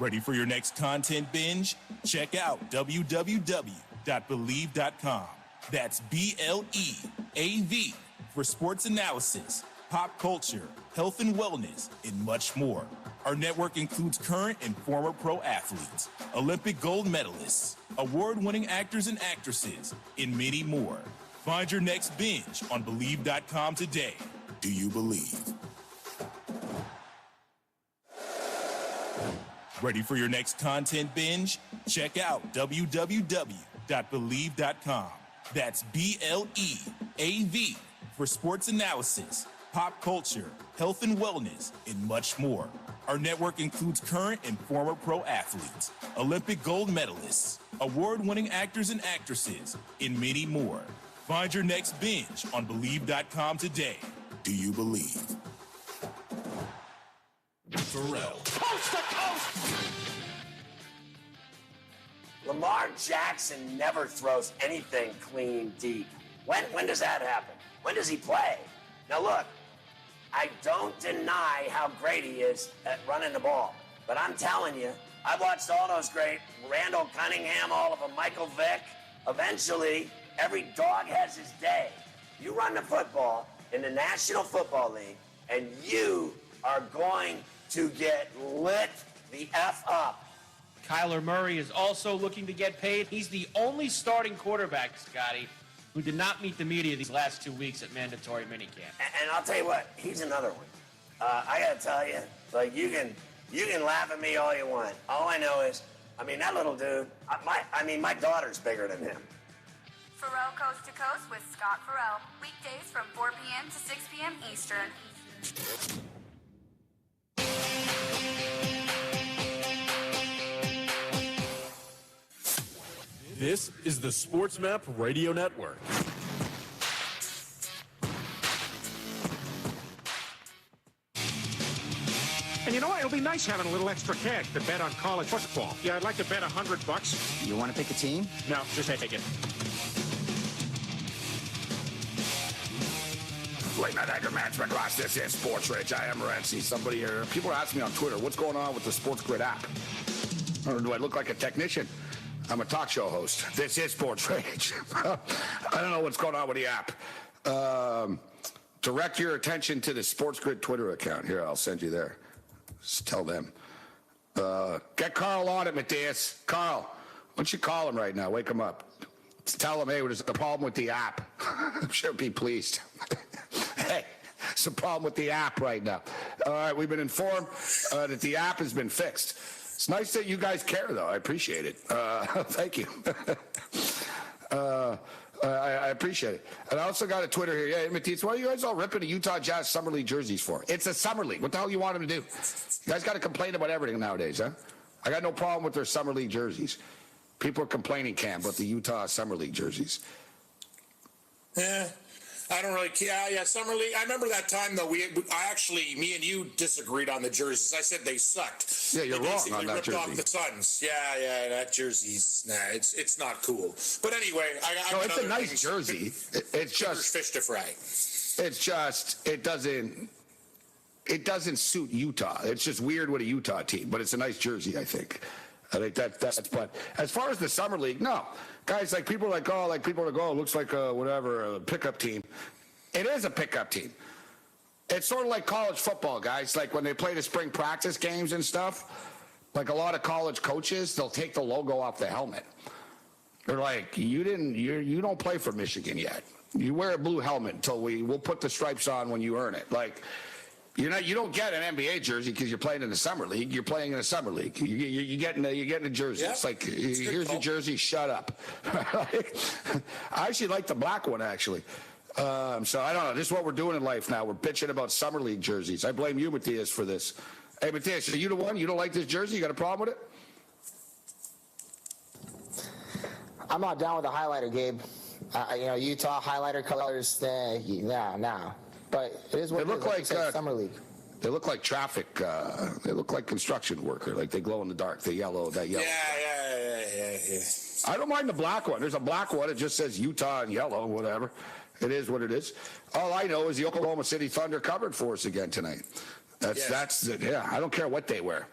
Ready for your next content binge? Check out www.believe.com. That's BLEAV for sports analysis, pop culture, health and wellness, and much more. Our network includes current and former pro athletes, Olympic gold medalists, award-winning actors and actresses, and many more. Find your next binge on Believe.com today. Do you believe? Ready for your next content binge? Check out www.believe.com. That's BLEAV for sports analysis, pop culture, health and wellness, and much more. Our network includes current and former pro athletes, Olympic gold medalists, award-winning actors and actresses, and many more. Find your next binge on Believe.com today. Do you believe? Pharrell. Coast to coast! Lamar Jackson never throws anything clean deep. When does that happen? When does he play? Now look, I don't deny how great he is at running the ball, but I'm telling you, I've watched all those great Randall Cunningham, all of them, Michael Vick. Eventually, every dog has his day. You run the football in the National Football League, and you are going to get lit the F up. Kyler Murray is also looking to get paid. He's the only starting quarterback, Scotty, who did not meet the media these last 2 weeks at mandatory minicamp. And I'll tell you what, he's another one. I gotta tell you, like you can laugh at me all you want. All I know is, that little dude. My daughter's bigger than him. Pharrell Coast to Coast with Scott Pharrell. Weekdays from 4 p.m. to 6 p.m. Eastern. This is the Sports Map Radio Network. And you know what? It'll be nice having a little extra cash to bet on college football. Yeah, I'd like to bet $100. You want to pick a team? No, just take it. Late Night Anger Management Class. This is Sports Rage. I am Renzi. Somebody here. People are asking me on Twitter, what's going on with the Sports Grid app? Or do I look like a technician? I'm a talk show host. This is Sports Rage. I don't know what's going on with the app. Direct your attention to the Sports Grid Twitter account. Here, I'll send you there. Just tell them. Get Carl on it, Matthias. Carl, why don't you call him right now? Wake him up. Tell him, hey, there's a problem with the app. I'm sure he'll be pleased. Hey, it's a problem with the app right now. All right, we've been informed that the app has been fixed. It's nice that you guys care, though. I appreciate it. Thank you. I appreciate it. And I also got a Twitter here. Yeah, Matisse, why are you guys all ripping the Utah Jazz Summer League jerseys for? It's a Summer League. What the hell you want them to do? You guys got to complain about everything nowadays, huh? I got no problem with their Summer League jerseys. People are complaining, Cam, about the Utah Summer League jerseys. Yeah. I don't really care. Yeah, Summer League. I remember that time, though. Me and you disagreed on the jerseys. I said they sucked. Yeah, you're wrong on that ripped jersey. Off the Suns. Yeah, that jersey's it's not cool. But anyway, no, it's a nice jersey. It's just fish to fry. It's just it doesn't suit Utah. It's just weird with a Utah team, but it's a nice jersey. I think that's. But as far as the Summer League, no. Guys, people are like, it looks like a pickup team. It is a pickup team. It's sort of like college football, guys. Like when they play the spring practice games and stuff, like a lot of college coaches, they'll take the logo off the helmet. They're like, you don't play for Michigan yet. You wear a blue helmet until we'll put the stripes on when you earn it. Like, you don't get an NBA jersey because you're playing in the summer league. You're playing in a summer league. You're getting a jersey. Yeah, it's like, here's your jersey. Shut up. I actually like the black one, actually. So I don't know. This is what we're doing in life now. We're bitching about summer league jerseys. I blame you, Matthias, for this. Hey, Matthias, are you the one? You don't like this jersey? You got a problem with it? I'm not down with the highlighter, Gabe. Utah highlighter colors. No. But it is what they look like. Summer League. They look like traffic. They look like construction worker. Like they glow in the dark. That yellow. Yeah. I don't mind the black one. There's a black one. It just says Utah in yellow. Whatever. It is what it is. All I know is the Oklahoma City Thunder covered for us again tonight. That's I don't care what they wear.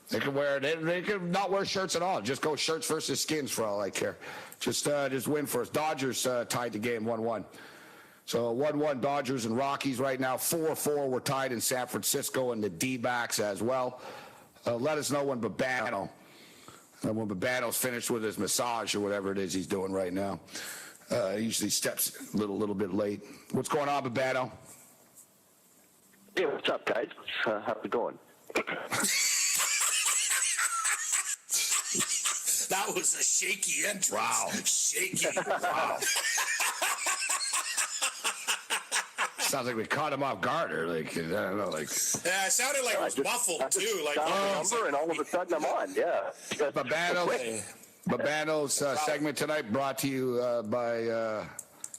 They can wear. They can not wear shirts at all. Just go shirts versus skins for all I care. Just win for us. Dodgers tied the game 1-1. So 1-1 Dodgers and Rockies right now. 4-4 we're tied in San Francisco and the D-backs as well. Let us know when Babano's finished with his massage or whatever it is he's doing right now. He usually steps a little bit late. What's going on, Babano? Hey, what's up, guys? How's it going? That was a shaky entrance. Wow. Shaky. Wow. Sounds like we caught him off guard, or like, I don't know, like. Yeah, it sounded like it was muffled too. Like number, and all of a sudden I'm on. Yeah. Babano's segment tonight brought to you by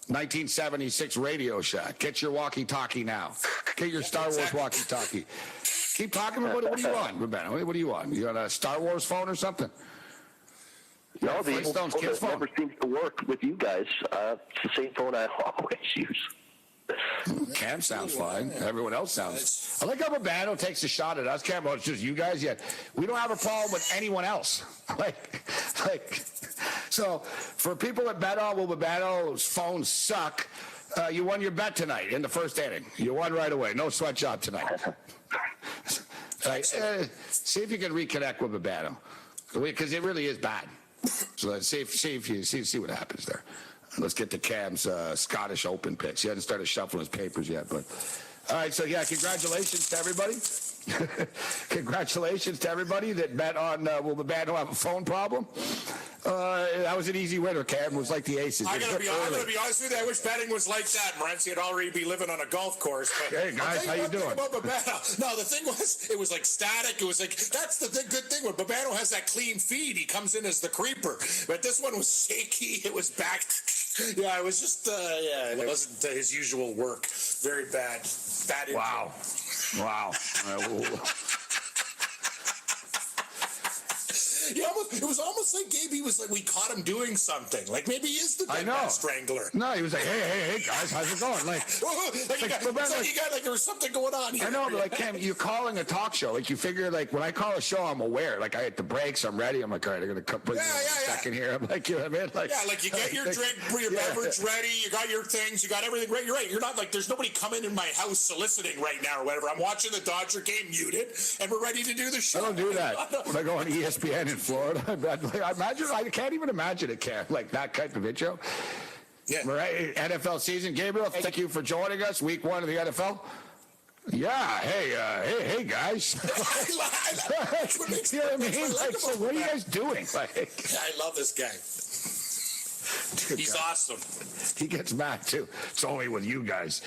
1976 Radio Shack. Get your walkie-talkie now. Get your Star Wars walkie-talkie. Keep talking. What do you want, Babano? What do you want? You got a Star Wars phone or something? No, the phone that never seems to work with you guys. It's the same phone I always use. Cam sounds fine. Everyone else sounds. I like how Babano takes a shot at us. Cam, it's just you guys yet. We don't have a problem with anyone else. So for people that bet on Babano's phones suck, you won your bet tonight in the first inning. You won right away. No sweat job tonight. See if you can reconnect with Babano, because it really is bad. So let's see what happens there. Let's get to Cam's Scottish Open picks. He hasn't started shuffling his papers yet, but all right. So yeah, congratulations to everybody. Congratulations to everybody that bet on will Babano have a phone problem. That was an easy winner, Cam. It was like the aces. I'm gonna be honest with you. I wish betting was like that, Morency. I'd already be living on a golf course. But hey guys, how you doing? About Babano. No, the thing was, it was like static. It was like that's the good thing when Babano has that clean feed. He comes in as the creeper, but this one was shaky. It was back. Yeah, it was just it wasn't his usual work. Very bad. Bad. Wow. Wow. It was almost like Gabe, was like, we caught him doing something. Like maybe he is the dead man strangler. No, he was like, hey, guys, how's it going? There was something going on here. I know, but like, Cam, you're calling a talk show. Like, you figure, like, when I call a show, I'm aware. Like, I hit the brakes, I'm ready. I'm like, all right, I'm going to put you in a second here. I'm like, you know what I mean? Like, yeah, like you get your drink, your beverage ready, you got your things, you got everything ready. You're right. You're not like, there's nobody coming in my house soliciting right now or whatever. I'm watching the Dodger game muted, and we're ready to do the show. I don't do that. When I go on ESPN in Florida, I can't even imagine it, Cam, like that type of intro. Yeah. Right. NFL season. Gabriel, thank you for joining us. Week 1 of the NFL. Yeah. Hey, guys. You know what I mean? Like, so what are you guys doing? Like, I love this guy. He's awesome. He gets mad too. It's only with you guys.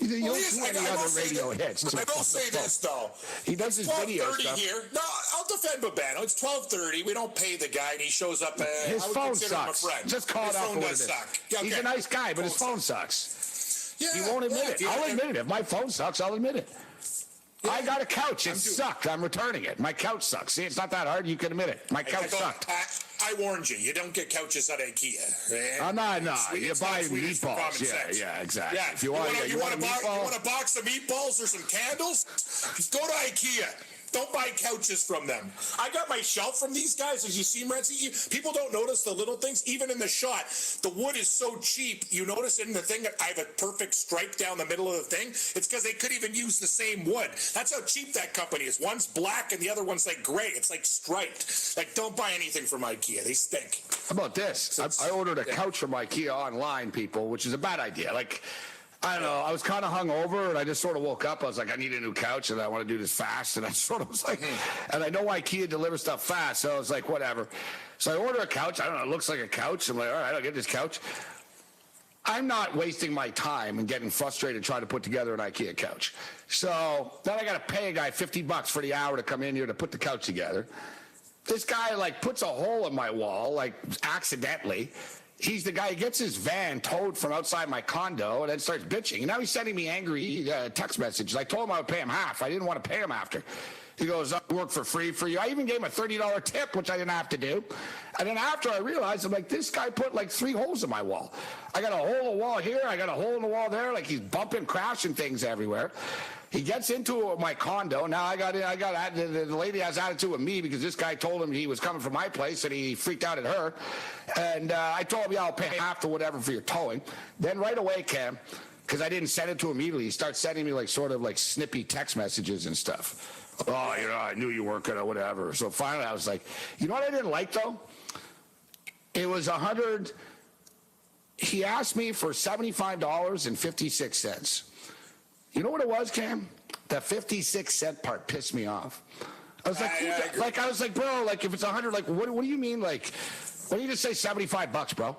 You don't do any other radio hits. I will say this though. He does his video stuff. Here. No, I'll defend Babano. It's 12:30. We don't pay the guy, and he shows up. His phone sucks. Just call it out for what it is. Yeah, okay. He's a nice guy, but his phone sucks. Yeah, he won't admit it. I'll admit it. If my phone sucks, I'll admit it. Yeah. I got a couch. It sucked. I'm returning it. My couch sucks. See, it's not that hard. You can admit it. My couch sucked. I warned you. You don't get couches at IKEA. I'm not. You buy meatballs. Yeah, exactly. Yeah. If you want a box of meatballs or some candles, just go to IKEA. Don't buy couches from them. I got my shelf from these guys. As you see, Morency, people don't notice the little things. Even in the shot, the wood is so cheap. You notice in the thing that I have a perfect stripe down the middle of the thing. It's because they could even use the same wood. That's how cheap that company is. One's black and the other one's like gray. It's like striped. Like, don't buy anything from IKEA. They stink. How about this? I ordered a couch from IKEA online, people, which is a bad idea. Like, I don't know. I was kind of hungover, and I just sort of woke up. I was like, I need a new couch, and I want to do this fast. And I sort of was like, and I know IKEA delivers stuff fast, so I was like, whatever. So I order a couch. I don't know. It looks like a couch. I'm like, all right, I'll get this couch. I'm not wasting my time and getting frustrated trying to put together an IKEA couch. So then I got to pay a guy $50 for the hour to come in here to put the couch together. This guy, like, puts a hole in my wall, like, accidentally. He's the guy who gets his van towed from outside my condo and then starts bitching. And now he's sending me angry text messages. I told him I would pay him half. I didn't want to pay him after. He goes, I work for free for you. I even gave him a $30 tip, which I didn't have to do. And then after I realized, I'm like, this guy put like 3 holes in my wall. I got a hole in the wall here. I got a hole in the wall there. Like, he's bumping, crashing things everywhere. He gets into my condo. Now the lady has attitude with me because this guy told him he was coming from my place and he freaked out at her. And I told him, yeah, I'll pay half to whatever for your towing. Then right away, Cam, because I didn't send it to him immediately. He starts sending me like sort of like snippy text messages and stuff. Oh, you know, I knew you weren't gonna whatever. So finally I was like, you know what I didn't like though? It was 100. He asked me for $75.56. You know what it was, Cam? That 56-cent part pissed me off. I was like, I was like, bro, like if it's 100, like what do you mean? Like, why don't you just say $75, bro?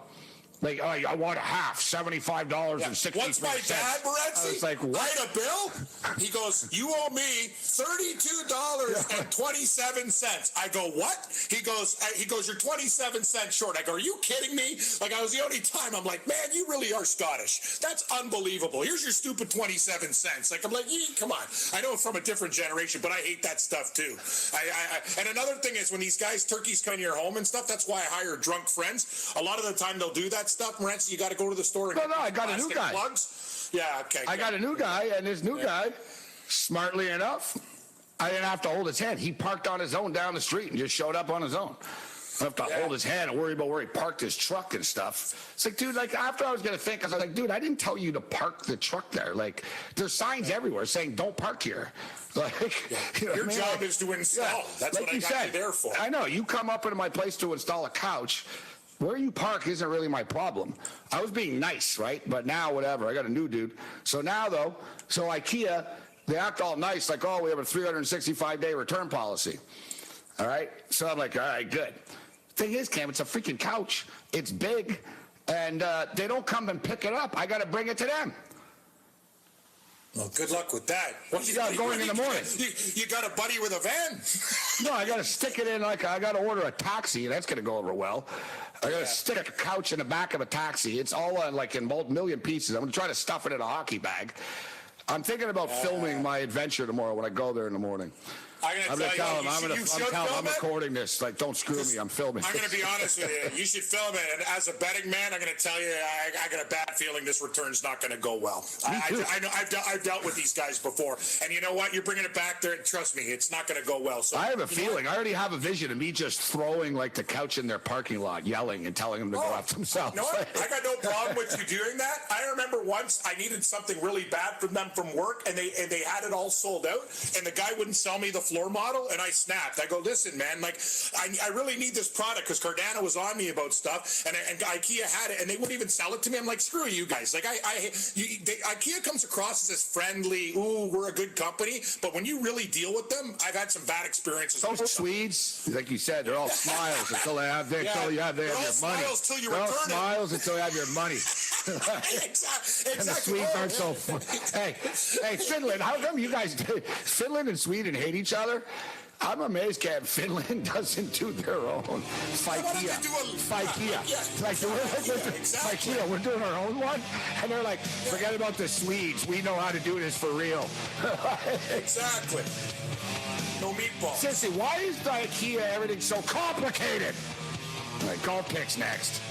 Like, oh, I want a half, $75.63. What's my dad, Morency? I was like, what? Write a bill? He goes, you owe me $32.27. I go, what? He goes, you're 27 cents short. I go, are you kidding me? Like, I was the only time I'm like, man, you really are Scottish. That's unbelievable. Here's your stupid 27 cents. Like, I'm like, come on. I know from a different generation, but I hate that stuff too. And another thing is when these guys, turkeys come to your home and stuff, that's why I hire drunk friends. A lot of the time they'll do that stuff, Morency. You got to go to the store and no, I got a new guy. Plugs. Yeah, okay. I got a new guy, and this new guy, smartly enough, I didn't have to hold his hand. He parked on his own down the street and just showed up on his own. I have to hold his hand and worry about where he parked his truck and stuff. It's like, dude, like after I was going to think, I was like, dude, I didn't tell you to park the truck there. Like, there's signs everywhere saying don't park here. Like, you know your what I mean? job is to install. That's like what I got you there for. I know. You come up into my place to install a couch. Where you park isn't really my problem. I was being nice, right? But now, whatever. I got a new dude. So now, though, IKEA, they act all nice, like, oh, we have a 365-day return policy. All right? So I'm like, all right, good. Thing is, Cam, it's a freaking couch. It's big. And they don't come and pick it up. I got to bring it to them. Well, good luck with that. What you got going in the morning? You got a buddy with a van? No, I got to stick it in like I got to order a taxi. That's going to go over well. I got to stick a couch in the back of a taxi. It's all like in million pieces. I'm going to try to stuff it in a hockey bag. I'm thinking about filming my adventure tomorrow when I go there in the morning. I'm going to tell him, I'm recording this. Like, don't screw me. I'm filming. I'm going to be honest with you. You should film it. And as a betting man, I'm going to tell you, I got a bad feeling this return's not going to go well. I know I've dealt with these guys before. And you know what? You're bringing it back there. Trust me, it's not going to go well. So I have a feeling. I already have a vision of me just throwing like the couch in their parking lot, yelling and telling them to go up themselves. You know what? I got no problem with you doing that. I remember once I needed something really bad from them from work, and they had it all sold out, and the guy wouldn't sell me the floor model, and I snapped. I go, listen, man, like I really need this product because Cardano was on me about stuff, and IKEA had it, and they wouldn't even sell it to me. I'm like, screw you guys. Like IKEA comes across as this friendly, ooh, we're a good company, but when you really deal with them, I've had some bad experiences. Those Swedes, like you said, they're all smiles until they have your money. They're all smiles until you have your money. Exactly. And the Swedes aren't so fun. Hey, Finland, how come you guys, Finland and Sweden hate each other? I'm amazed, Cam. Finland doesn't do their own FIKEA. Like, FIKEA, we're doing our own one? And they're like, forget about the Swedes. We know how to do this for real. Exactly. No meatballs. Sissy, why is the IKEA everything so complicated? All right, golf picks next.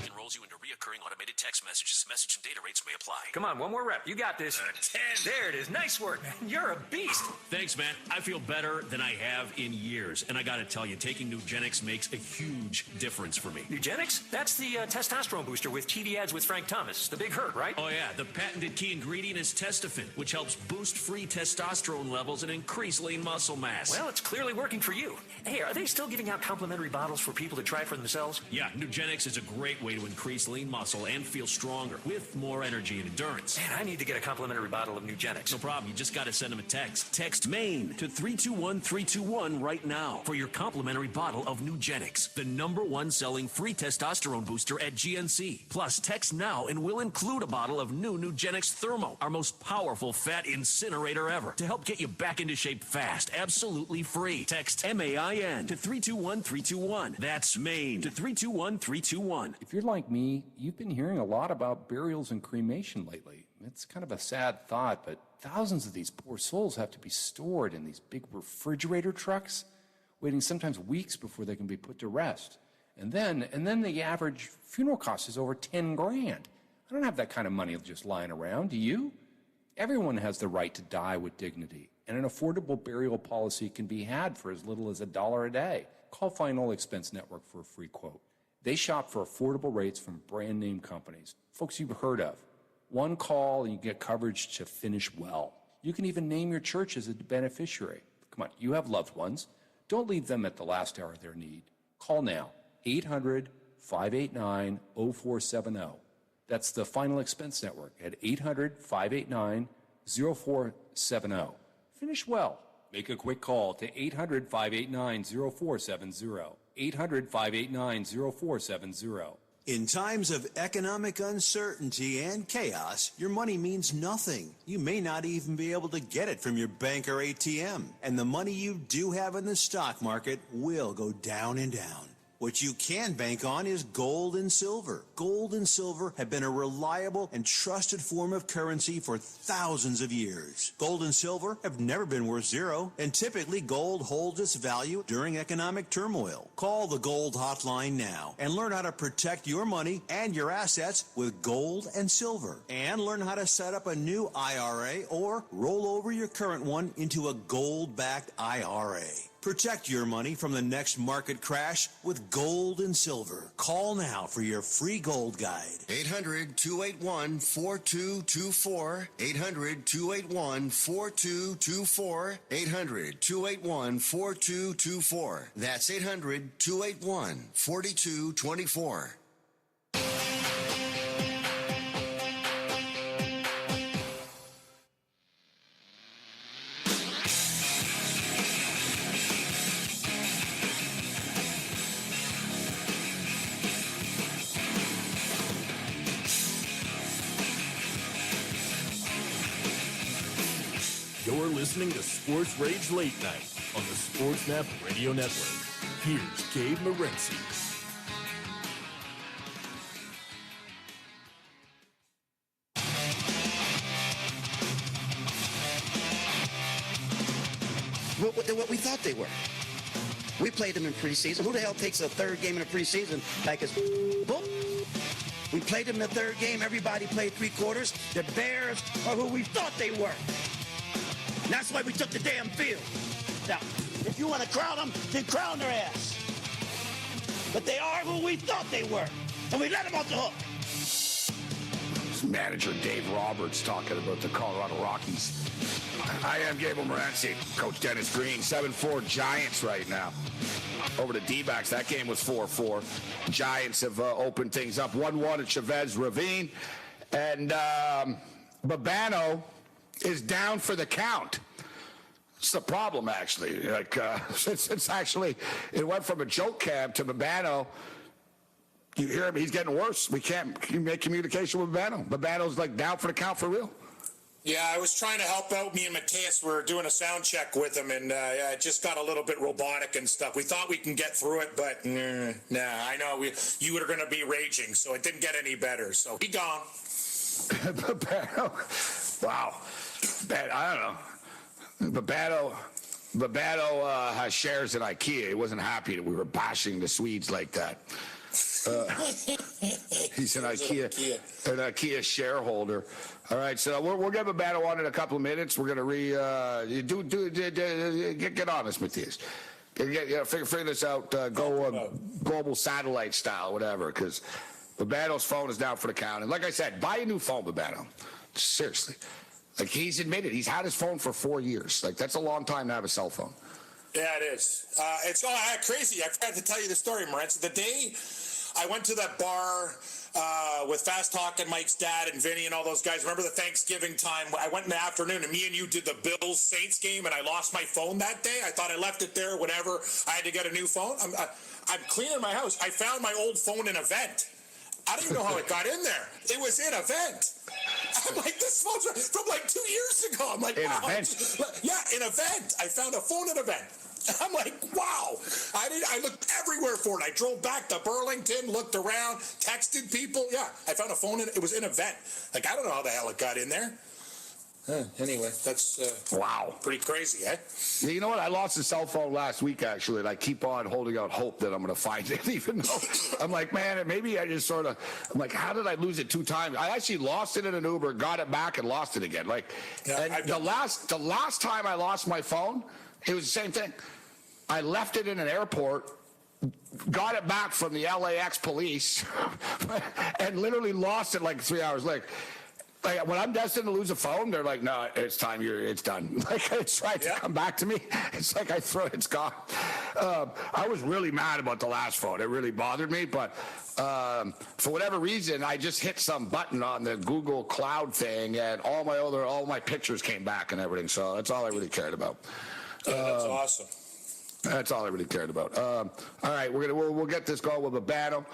Enrolls you into reoccurring automated text messages. Message and data rates may apply. Come on, one more rep. You got this. 10. There it is. Nice work, man. You're a beast. Thanks, man. I feel better than I have in years. And I got to tell you, taking Nugenix makes a huge difference for me. Nugenix? That's the testosterone booster with TV ads with Frank Thomas. The big hurt, right? Oh, yeah. The patented key ingredient is Testofen, which helps boost free testosterone levels and increase lean muscle mass. Well, it's clearly working for you. Hey, are they still giving out complimentary bottles for people to try for themselves? Yeah, Nugenix is a great way to increase lean muscle and feel stronger with more energy and endurance. Man, I need to get a complimentary bottle of Nugenix. No problem. You just got to send them a text. Text MAIN to 321-321 right now for your complimentary bottle of Nugenix, the #1 selling free testosterone booster at GNC. Plus, text now and we'll include a bottle of new Nugenix Thermo, our most powerful fat incinerator ever, to help get you back into shape fast, absolutely free. Text MAIN to 321-321. That's MAIN to 321-321. If you're like me, you've been hearing a lot about burials and cremation lately. It's kind of a sad thought, but thousands of these poor souls have to be stored in these big refrigerator trucks, waiting sometimes weeks before they can be put to rest. And then the average funeral cost is over 10 grand. I don't have that kind of money just lying around, do you? Everyone has the right to die with dignity, and an affordable burial policy can be had for as little as $1 a day. Call Final Expense Network for a free quote. They shop for affordable rates from brand name companies, folks you've heard of. One call and you get coverage to finish well. You can even name your church as a beneficiary. Come on, you have loved ones. Don't leave them at the last hour of their need. Call now, 800-589-0470. That's the Final Expense Network at 800-589-0470. Finish well. Make a quick call to 800-589-0470. 800-589-0470. In times of economic uncertainty and chaos, your money means nothing. You may not even be able to get it from your bank or ATM. And the money you do have in the stock market will go down and down. What you can bank on is gold and silver. Gold and silver have been a reliable and trusted form of currency for thousands of years. Gold and silver have never been worth zero, and typically gold holds its value during economic turmoil. Call the Gold Hotline now and learn how to protect your money and your assets with gold and silver. And learn how to set up a new IRA or roll over your current one into a gold-backed IRA. Protect your money from the next market crash with gold and silver. Call now for your free gold guide. 800-281-4224. 800-281-4224. 800-281-4224. That's 800-281-4224. You're listening to Sports Rage Late Night on the SportsNap Radio Network. Here's Gabe Morency. What we thought they were. We played them in preseason. Who the hell takes a third game in a preseason like it's boom? We played them in the third game. Everybody played three quarters. The Bears are who we thought they were. And that's why we took the damn field. Now, if you want to crown them, then crown their ass. But they are who we thought they were. And we let them off the hook. Manager Dave Roberts talking about the Colorado Rockies. I am Gabriel Morency. Coach Dennis Green, 7-4 Giants right now. Over the D-backs, that game was 4-4. Giants have opened things up 1-1 at Chavez Ravine. And Babano is down for the count. It's the problem, actually. Like, it's actually, it went from a joke cam to Babano. You hear him, he's getting worse. We can't make communication with Babano. Babano's like down for the count for real. Yeah, I was trying to help out. Me and Mateus were doing a sound check with him, and it just got a little bit robotic and stuff. We thought we can get through it, but nah, I know you were going to be raging, so it didn't get any better. So he gone. Babano, wow. I don't know. Babano has shares in IKEA. He wasn't happy that we were bashing the Swedes like that. He's an IKEA shareholder. All right, so we'll get Babano on in a couple of minutes. We're gonna get on this, Matthias. Figure this out. Go global satellite style, whatever. Because Babano's phone is down for the count. And like I said, buy a new phone, Babano. Seriously, like he's admitted, he's had his phone for 4 years. Like that's a long time to have a cell phone. Yeah, it is. It's crazy. I forgot to tell you the story, Morenz. The day I went to that bar with Fast Talk and Mike's dad and Vinny and all those guys. Remember the Thanksgiving time? I went in the afternoon and me and you did the Bills-Saints game and I lost my phone that day. I thought I left it there, whatever. I had to get a new phone. I'm cleaning my house. I found my old phone in a vent. I don't even know how it got in there. It was in a vent. I'm like, this phone's from like 2 years ago. I'm like, wow. Yeah, in a vent. I found a phone in a vent. I'm like, wow. I looked everywhere for it. I drove back to Burlington, looked around, texted people. Yeah, I found a phone. It was in a vent. Like, I don't know how the hell it got in there. Anyway, that's wow, pretty crazy, eh? Yeah, you know what? I lost a cell phone last week, actually, and I keep on holding out hope that I'm going to find it, even though I'm like, man, maybe I just I'm like, how did I lose it 2 times? I actually lost it in an Uber, got it back, and lost it again. Like, and the last time I lost my phone, it was the same thing. I left it in an airport, got it back from the LAX police, and literally lost it like 3 hours later. Like, when I'm destined to lose a phone, they're like, no, it's time. It's done. Like, it's trying to come back to me. It's like it's gone. I was really mad about the last phone. It really bothered me. But for whatever reason, I just hit some button on the Google Cloud thing, and all my pictures came back and everything. So that's all I really cared about. That's awesome. That's all I really cared about. All right, we'll get this going with Babano.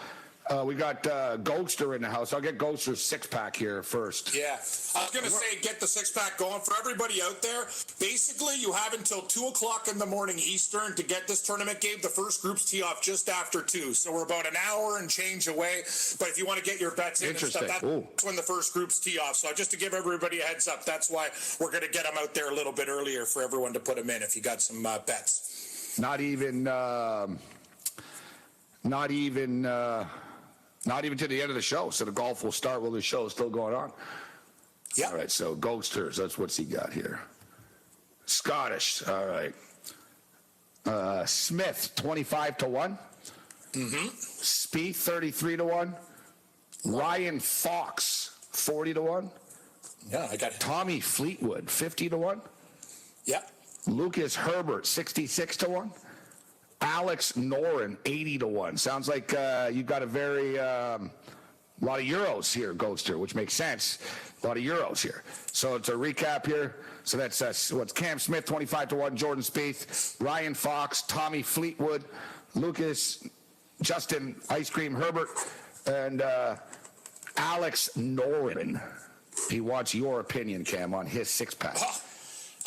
We got Ghoster in the house. I'll get Ghoster's six-pack here first. Yeah. I was going to say, get the six-pack going. For everybody out there, basically you have until 2 o'clock in the morning Eastern to get this tournament game. The first groups tee off just after 2. So we're about an hour and change away. But if you want to get your bets in and stuff, that's when the first groups tee off. So just to give everybody a heads up, that's why we're going to get them out there a little bit earlier for everyone to put them in if you got some bets. Not even to the end of the show. So the golf will start while the show is still going on. Yeah. All right, so Ghosters, that's what's he got here. Scottish, all right. Smith, 25-1. Mm-hmm. Spieth, 33-1. Ryan Fox, 40-1. Yeah, I got it. Tommy Fleetwood, 50-1. Yeah. Lucas Herbert, 66-1. Alex Noren, 80-1. Sounds like you've got a very lot of euros here, Ghoster, which makes sense. A lot of euros here. So it's a recap here. So that's what's Cam Smith, 25-1, Jordan Spieth, Ryan Fox, Tommy Fleetwood, Justin Ice Cream Herbert, and Alex Noren. He wants your opinion, Cam, on his six-pack.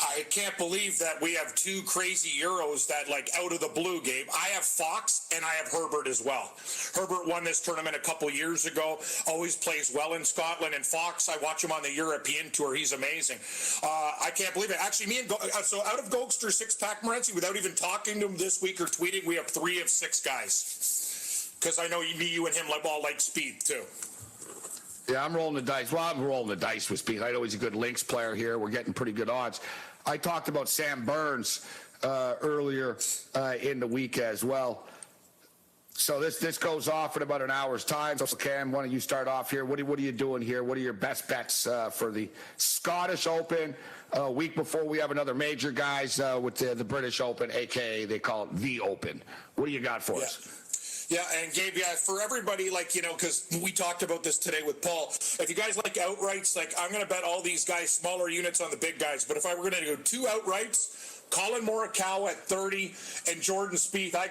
I can't believe that we have two crazy Euros that, like, out of the blue, Gabe. I have Fox and I have Herbert as well. Herbert won this tournament a couple years ago, always plays well in Scotland. And Fox, I watch him on the European Tour. He's amazing. I can't believe it. Actually, so out of Gokster six-pack, Morency, without even talking to him this week or tweeting, we have 3 of 6 guys. Because I know you and him all like speed, too. Yeah, I'm rolling the dice. Well, I'm rolling the dice with Spieth. I know he's a good links player here. We're getting pretty good odds. I talked about Sam Burns earlier in the week as well. So this goes off in about an hour's time. So Cam, why don't you start off here? What are you doing here? What are your best bets for the Scottish Open? A week before we have another major, guys, with the British Open, a.k.a. they call it the Open. What do you got for us? Yeah, and Gabe, for everybody, because we talked about this today with Paul, if you guys like outrights, I'm going to bet all these guys smaller units on the big guys. But if I were going to go 2 outrights, Colin Morikawa at 30 and Jordan Spieth, I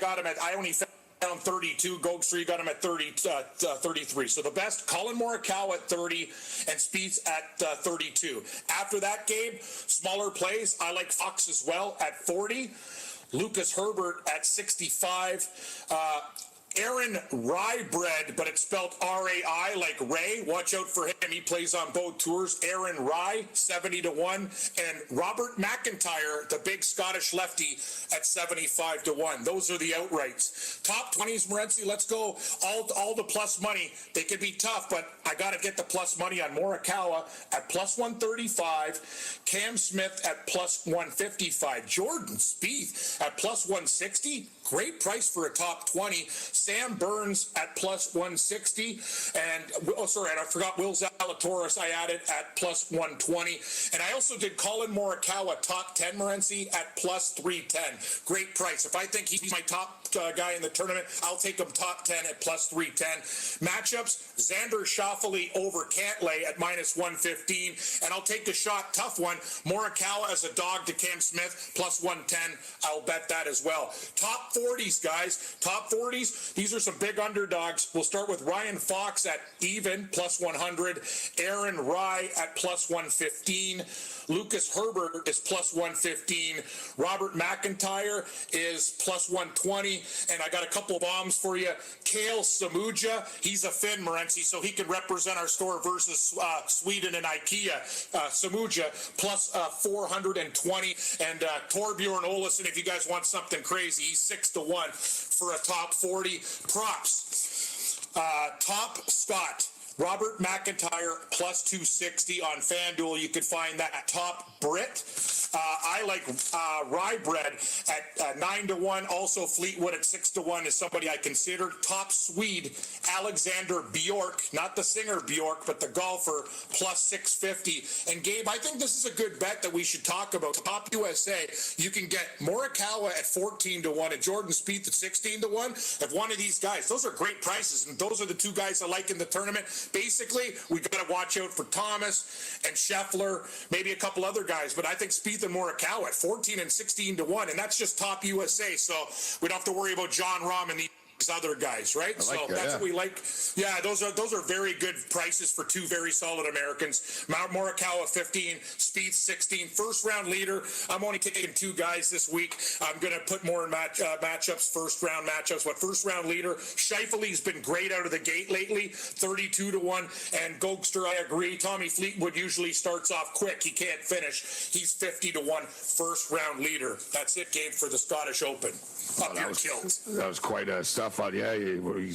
only found 32. Gokster got him at 33. So the best, Colin Morikawa at 30 and Spieth at 32. After that, Gabe, smaller plays, I like Fox as well at 40. Lucas Herbert at 65. Aaron Rybread, but it's spelled R-A-I like Ray. Watch out for him. He plays on both tours. Aaron Rye, 70-1. And Robert McIntyre, the big Scottish lefty, at 75-1. Those are the outrights. Top 20s, Morency, let's go. All the plus money. They could be tough, but I got to get the plus money on Morikawa at plus 135. Cam Smith at plus 155. Jordan Spieth at plus 160. Great price for a top 20. Sam Burns at plus 160. And, and I forgot Will Zalatoris I added at plus 120. And I also did Colin Morikawa top 10, Morency, at plus 310. Great price. If I think he's my top guy in the tournament, I'll take him top 10 at plus 310. Matchups, Xander Schauffele over Cantlay at minus 115. And I'll take the shot, tough one, Morikawa as a dog to Cam Smith, plus 110. I'll bet that as well. Top 40s, guys. Top 40s. These are some big underdogs. We'll start with Ryan Fox at even, plus 100. Aaron Rye at plus 115. Lucas Herbert is plus 115. Robert McIntyre is plus 120. And I got a couple of bombs for you. Kale Samuja, he's a Finn, Morency, so he can represent our store versus Sweden and IKEA. Samuja, plus 420. And Torbjorn Olesen, if you guys want something crazy, he's 6-1 for a top 40. Props. Top Scott. Robert McIntyre plus 260 on FanDuel. You can find that at Top Brit. I like Rye Bread at 9-1. Also, Fleetwood at 6-1 is somebody I consider. Top Swede, Alexander Bjork, not the singer Bjork, but the golfer, plus 650. And Gabe, I think this is a good bet that we should talk about. Top USA, you can get Morikawa at 14-1 and Jordan Spieth at 16-1. If one of these guys, those are great prices, and those are the two guys I like in the tournament. Basically, we got to watch out for Thomas and Scheffler, maybe a couple other guys, but I think Spieth and Morikawa at 14 and 16-1, and that's just Top USA, so we don't have to worry about John Rahm and these other guys, right? Like so that's what we like. Yeah, those are very good prices for two very solid Americans. Morikawa 15, Spieth 16, first round leader. I'm only taking two guys this week. I'm going to put more in matchups, first round matchups. But first round leader, Scheifele's been great out of the gate lately, 32-1. And Gokster, I agree. Tommy Fleetwood usually starts off quick. He can't finish. He's 50-1, first round leader. That's it, Gabe, for the Scottish Open. That was quite stuff on. Yeah,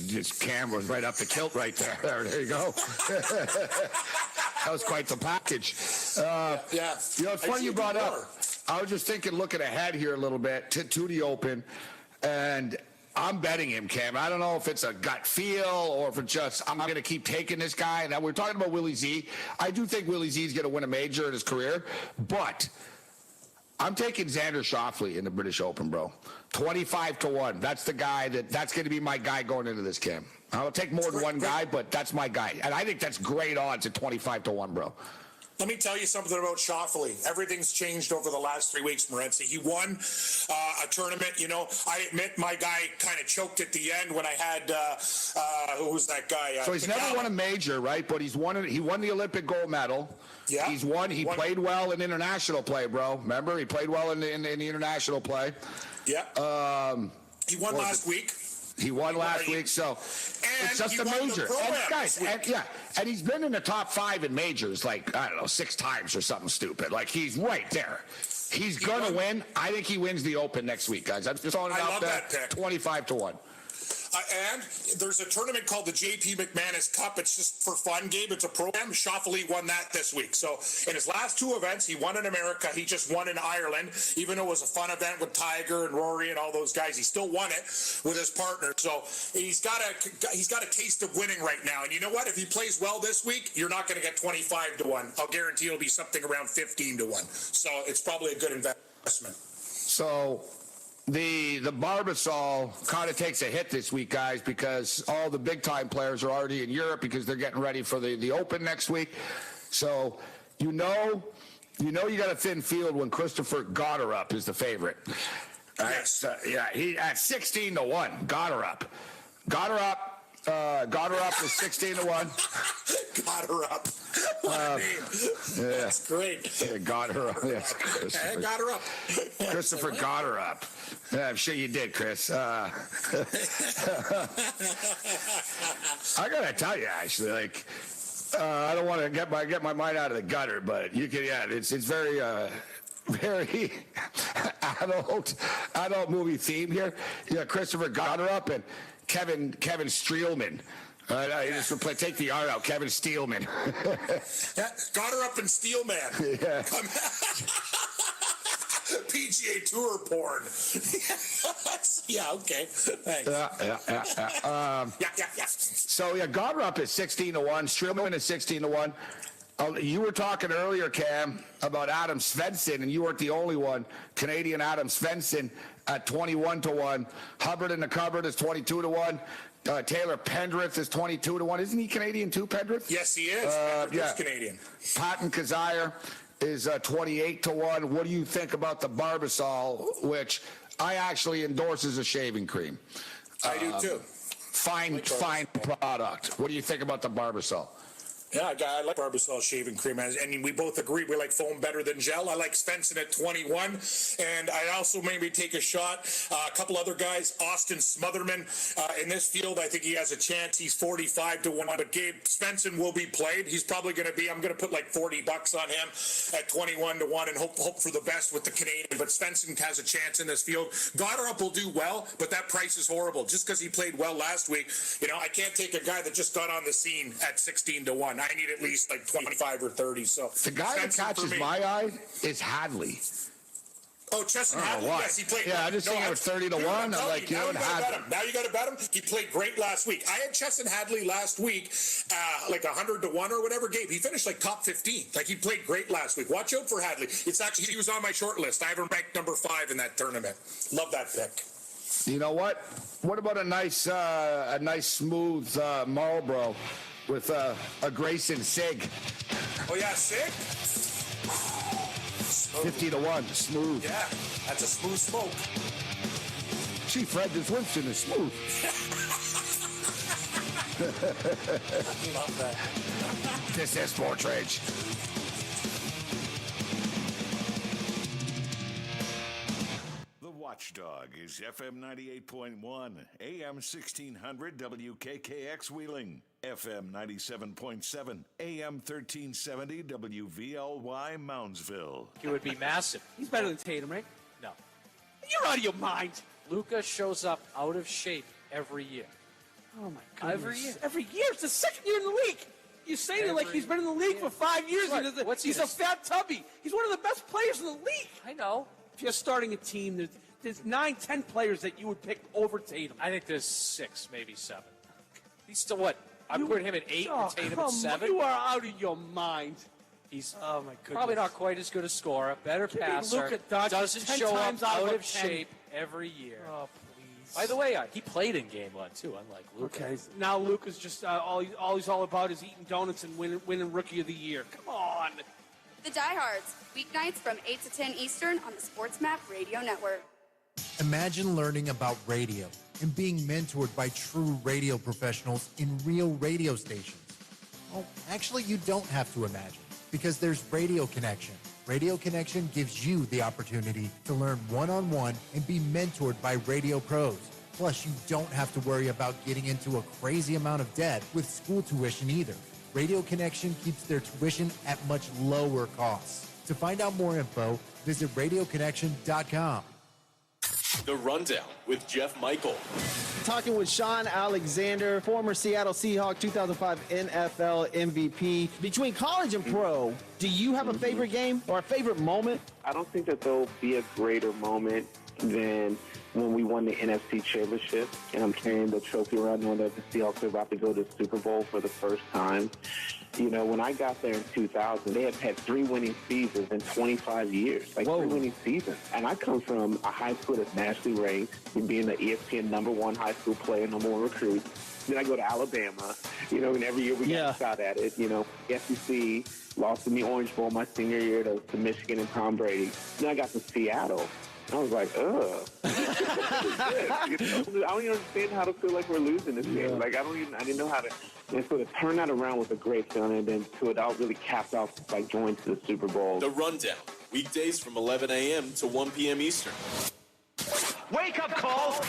just Cam was right up the kilt right there. There you go. That was quite the package. Yeah. You know, it's funny you brought up. I was just thinking, looking ahead here a little bit to the Open, and I'm betting him, Cam. I don't know if it's a gut feel or if it's just I'm going to keep taking this guy. Now, we're talking about Willie Z. I do think Willie Z is going to win a major in his career, but I'm taking Xander Schauffele in the British Open, bro. 25-1. That's the guy that's going to be my guy going into this, Cam. I'll take more than one guy, but that's my guy. And I think that's great odds at 25-1, bro. Let me tell you something about Schauffele. Everything's changed over the last 3 weeks, Morency. He won a tournament. You know, I admit my guy kind of choked at the end when I had, who was that guy? So he's never won a major, right? But he won the Olympic gold medal. Yeah. He played well in international play, bro. Remember? He played well in the international play. Yeah. He won last week. He won last week, so it's just a major. And he's been in the top 5 in majors, like, I don't know, 6 times or something stupid. Like, he's right there. He's going to win. I think he wins the Open next week, guys. I'm just throwing it out there. 25-1. And there's a tournament called the J.P. McManus Cup. It's just for fun, Gabe. It's a program. Schauffele won that this week. So in his last 2 events, he won in America. He just won in Ireland. Even though it was a fun event with Tiger and Rory and all those guys, he still won it with his partner. So he's got a taste of winning right now. And you know what? If he plays well this week, you're not going to get 25-1. I'll guarantee it'll be something around 15-1. So it's probably a good investment. So the Barbasol kind of takes a hit this week, guys, because all the big time players are already in Europe because they're getting ready for the Open next week. So you know you got a thin field when Christopher Gotterup is the favorite. Yes. He at 16-1. Gotterup is 16-1. Gotterup. What a name. Yeah. That's great. Yeah, Gotterup. Yes, Gotterup. Christopher Gotterup. Yeah, I'm sure you did, Chris. I gotta tell you, actually, like, I don't want to get my mind out of the gutter, but you can. Yeah, it's very adult movie theme here. Yeah, Christopher Gotterup and Kevin Streelman. Take the R out. Kevin Steelman. Gotterup and Steelman. Yeah. PGA Tour porn. Yeah, okay. Thanks. Yeah. So, Gotterup is 16-1. Streelman is 16-1. You were talking earlier, Cam, about Adam Svensson, and you weren't the only one. Canadian Adam Svensson at 21-1. Hubbard in the cupboard is 22-1. Taylor Pendrith is 22-1. Isn't he Canadian too, Pendrith? Yes, he is. He's Canadian. Patton Kazire is 28-1. What do you think about the Barbasol, which I actually endorse as a shaving cream? I do too. Fine product. What do you think about the Barbasol? Yeah, I like Barbasol shaving cream, and we both agree we like foam better than gel. I like Svensson at 21, and I also maybe take a shot. A couple other guys, Austin Smotherman in this field. I think he has a chance. He's 45 to 1, but Gabe Svensson will be played. He's probably going to be. I'm going to put like $40 on him at 21 to 1, and hope for the best with the Canadian. But Svensson has a chance in this field. Goddard will do well, but that price is horrible. Just because he played well last week, I can't take a guy that just got on the scene at 16 to 1. I need at least like 25 or 30. So the guy that catches my eye is Hadley. Oh, Chesson Hadley. Yes, he played. Yeah, I just think it was 30 to 1. I'm like, now you got to bet him. He played great last week. I had Chesson Hadley last week, like 100 to 1 or whatever. Gabe, he finished like top 15. Like he played great last week. Watch out for Hadley. It's actually he was on my short list. I have him ranked number 5 in that tournament. Love that pick. You know what? What about a nice smooth Marlboro with a Grayson Sig? Oh yeah, Sig. 50 to 1, smooth. Yeah, that's a smooth smoke. Gee, Fred, this Winston is smooth. Love that. This is Sports Rage. The Watchdog is FM 98.1, AM 1600 WKKX Wheeling, FM 97.7, AM 1370 WVLY Moundsville. He would be massive. He's better than Tatum, right? No. You're out of your mind. Luka shows up out of shape every year. Oh, my goodness. Every year. Every year. It's the second year in the league. You say it like he's been in the league for 5 years. Right. And He's a fat tubby. He's one of the best players in the league. I know. If you're starting a team, there's 9-10 players that you would pick over Tatum. I think there's 6, maybe 7. He's still what? I put him at 8 and Tatum at 7. You are out of your mind. He's oh my goodness. Probably not quite as good a scorer, better passer. Look at Dodge, doesn't 10 show up times out of 10. shape every year. Oh, please. By the way, he played in Game 1 too, unlike Luka. Okay, now Luka's just all he's all about is eating donuts and winning Rookie of the Year. Come on. The Diehards, weeknights from 8 to 10 Eastern on the Sports Map Radio Network. Imagine learning about radio and being mentored by true radio professionals in real radio stations. Well, actually, you don't have to imagine, because there's Radio Connection. Radio Connection gives you the opportunity to learn one-on-one and be mentored by radio pros. Plus, you don't have to worry about getting into a crazy amount of debt with school tuition either. Radio Connection keeps their tuition at much lower costs. To find out more info, visit radioconnection.com. The Rundown with Jeff Michael. Talking with Sean Alexander, former Seattle Seahawk 2005 NFL MVP. Between college and pro, do you have a favorite game or a favorite moment? I don't think that there'll be a greater moment than when we won the NFC Championship, and I'm carrying the trophy around knowing that the Seahawks are about to go to the Super Bowl for the first time. You know, when I got there in 2000, they had 3 winning seasons in 25 years, 3 winning seasons. And I come from a high school that's nationally ranked, being the ESPN #1 high school player, #1 recruit. Then I go to Alabama, and every year we got a shot at it. SEC, lost in the Orange Bowl my senior year to Michigan and Tom Brady. Then I got to Seattle. I was like, ugh. I don't even understand how to feel like we're losing this game. I didn't know how to. And so to turn that around was a great feeling, and then to it all really capped off by going to the Super Bowl. The Rundown, weekdays from 11 a.m. to 1 p.m. Eastern. Wake up call!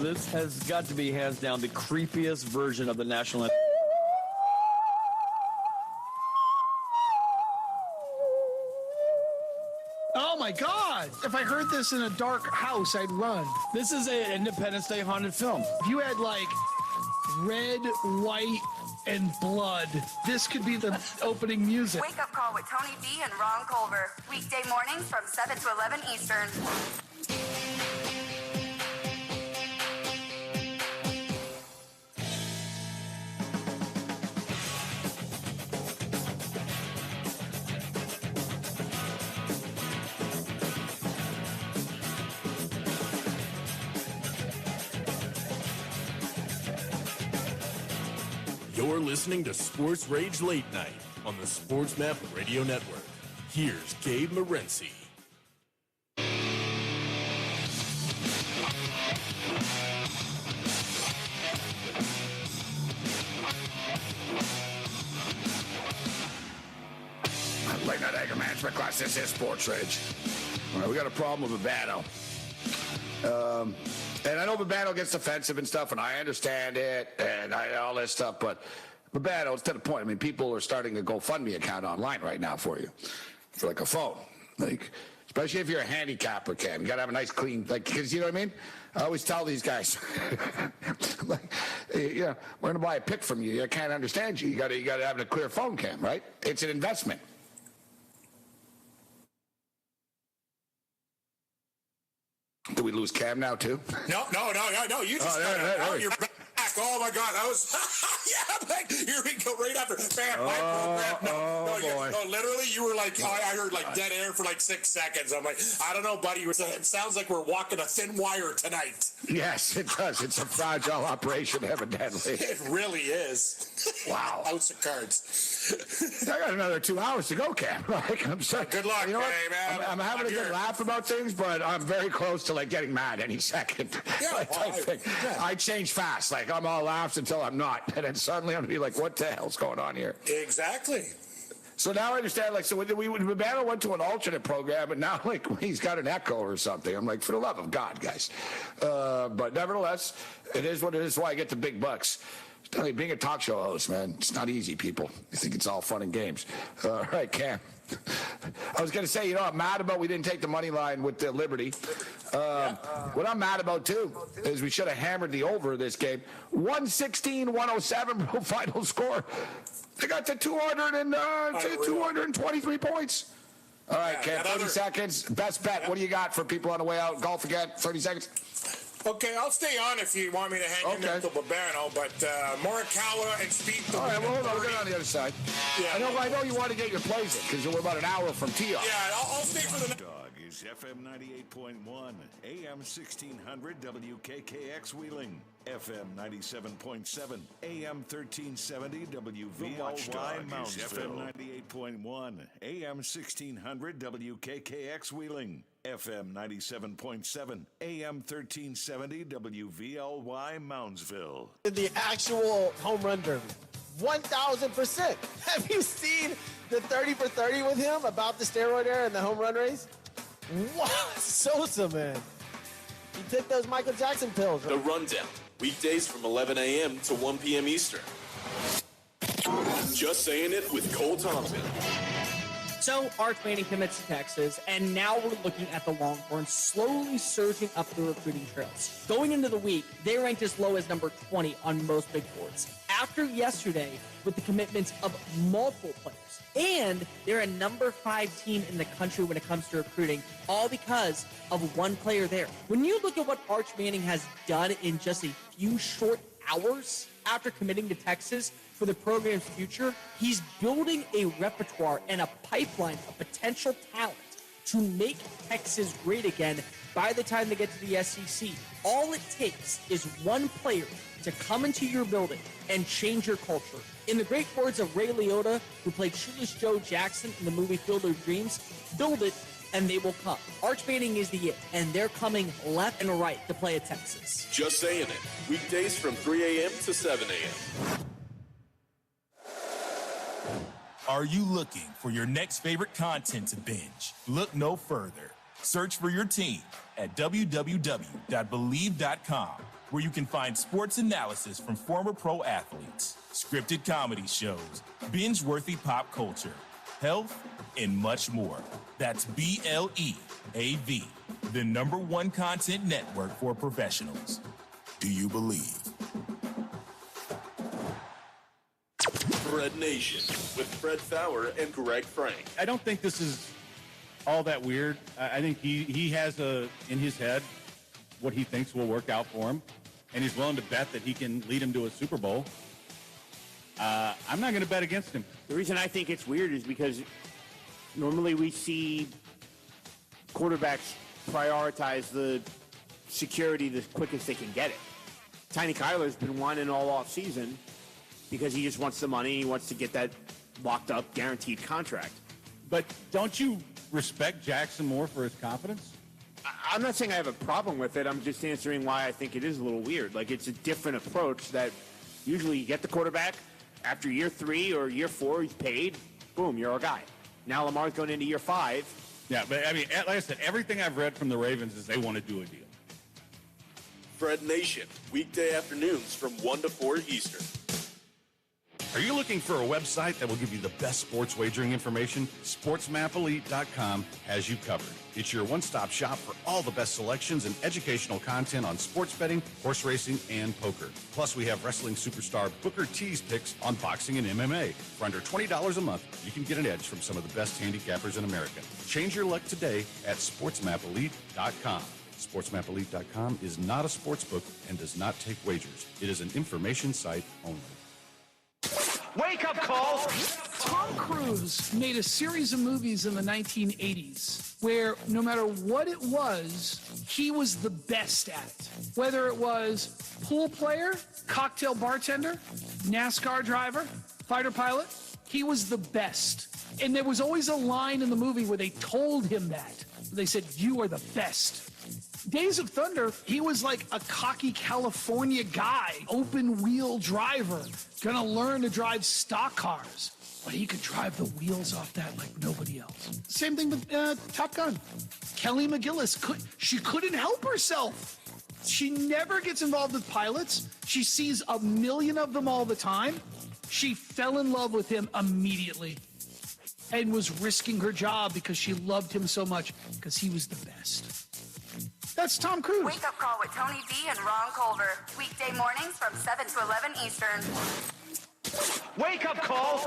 This has got to be hands down the creepiest version of the national anthem. Oh my God! If I heard this in a dark house, I'd run. This is an Independence Day haunted film. If you had red, white, and blood, this could be the opening music. Wake Up Call with Tony B and Ron Culver. Weekday mornings from 7 to 11 Eastern. You're listening to Sports Rage Late Night on the Sports Map Radio Network. Here's Gabe Morency. Yes, this is Sports Rage. All right, we got a problem with Babano. And I know Babano gets defensive and stuff, and I understand it, and all this stuff, but Babano, it's to the point. I mean, people are starting a GoFundMe account online right now for you, for like a phone. Like, especially if you're a handicapper, Cam. You got to have a nice, clean, like, because you know what I mean? I always tell these guys, like, we're going to buy a pick from you. I can't understand you. You got to have a clear phone, Cam, right? It's an investment. Did we lose Cam now, too? No. You just you're back. Oh, my God. That was, yeah, like, here we go right after. Bam, my program. No, literally, you were like, I heard like dead air for like 6 seconds. I'm like, I don't know, buddy. It sounds like we're walking a thin wire tonight. Yes, it does. It's a fragile operation, evidently. It really is. Wow. House of cards. I got another 2 hours to go, Cam. Like, I'm sorry. Good luck, man. I'm having a good laugh about things, but I'm very close to like getting mad any second. Yeah, like, I change fast. Like, I'm all laughs until I'm not. And then suddenly I'm going to be like, what the hell's going on here? Exactly. So now I understand, like, so when Babano went to an alternate program, and now, like, he's got an echo or something. I'm like, for the love of God, guys. But nevertheless, it is what it is. Why I get the big bucks. Being a talk show host, man, it's not easy, people. You think it's all fun and games. All right, Cam. I was going to say, I'm mad about we didn't take the money line with the Liberty. What I'm mad about, too, is we should have hammered the over this game. 116-107 final score. They got to 223 points. All right, Cam, 30 seconds. Best bet. What do you got for people on the way out? Golf again, 30 seconds. Okay, I'll stay on if you want me to hang in there until Babano, but Morikawa and Spieth. All right, well, hold on. We're going on the other side. Yeah, I know you want to get your plays in because we're about an hour from tee-off. Yeah, I'll stay for the... Dog is FM 98.1, AM 1600 WKKX Wheeling, FM 97.7, AM 1370 WVLY Moundsville, FM 98.1, AM 1600 WKKX Wheeling, FM 97.7, AM 1370 WVLY Moundsville. The actual home run derby. 1,000%. Have you seen the 30 for 30 with him about the steroid era and the home run race? What? Sosa, man. He took those Michael Jackson pills. Right? The Rundown, weekdays from 11 a.m. to 1 p.m. Eastern. Just saying it with Cole Thompson. So, Arch Manning commits to Texas, and now we're looking at the Longhorns slowly surging up the recruiting trails. Going into the week, they ranked as low as number 20 on most big boards. After yesterday, with the commitments of multiple players, and they're a number 5 team in the country when it comes to recruiting, all because of one player there. When you look at what Arch Manning has done in just a few short hours after committing to Texas for the program's future, he's building a repertoire and a pipeline of potential talent to make Texas great again by the time they get to the SEC. All it takes is one player to come into your building and change your culture. In the great words of Ray Liotta, who played Shoeless Joe Jackson in the movie Field of Dreams, build it and they will come. Arch Manning is the it, and they're coming left and right to play at Texas. Just saying it. Weekdays from 3 a.m. to 7 a.m. Are you looking for your next favorite content to binge? Look no further. Search for your team at www.believe.com, where you can find sports analysis from former pro athletes, scripted comedy shows, binge-worthy pop culture, health, and much more. That's BLEAV, the #1 content network for professionals. Do you believe? Fred Nation with Fred Fowler and Greg Frank. I don't think this is all that weird. I think he has in his head what he thinks will work out for him, and he's willing to bet that he can lead him to a Super Bowl. I'm not going to bet against him. The reason I think it's weird is because normally we see quarterbacks prioritize the security the quickest they can get it. Tiny Kyler's been whining all off season because he just wants the money. He wants to get that locked up, guaranteed contract. But don't you respect Jackson more for his confidence? I'm not saying I have a problem with it. I'm just answering why I think it is a little weird. Like, it's a different approach that usually you get the quarterback after year 3 or year 4, he's paid. Boom, you're our guy. Now Lamar's going into year 5. Yeah, but I mean, like I said, everything I've read from the Ravens is they want to do a deal. Fred Nation, weekday afternoons from 1 to 4 Eastern. Are you looking for a website that will give you the best sports wagering information? SportsMapElite.com has you covered. It's your one-stop shop for all the best selections and educational content on sports betting, horse racing, and poker. Plus, we have wrestling superstar Booker T's picks on boxing and MMA. For under $20 a month, you can get an edge from some of the best handicappers in America. Change your luck today at SportsMapElite.com. SportsMapElite.com is not a sports book and does not take wagers. It is an information site only. Wake up call! Tom Cruise made a series of movies in the 1980s where no matter what it was, he was the best at it. Whether it was pool player, cocktail bartender, NASCAR driver, fighter pilot, he was the best. And there was always a line in the movie where they told him that. They said, "You are the best." Days of Thunder, he was like a cocky California guy, open wheel driver, gonna learn to drive stock cars. But he could drive the wheels off that like nobody else. Same thing with Top Gun. Kelly McGillis, she couldn't help herself. She never gets involved with pilots. She sees a million of them all the time. She fell in love with him immediately and was risking her job because she loved him so much because he was the best. That's Tom Cruise. Wake Up Call with Tony D and Ron Culver. Weekday mornings from 7 to 11 Eastern. Wake up call!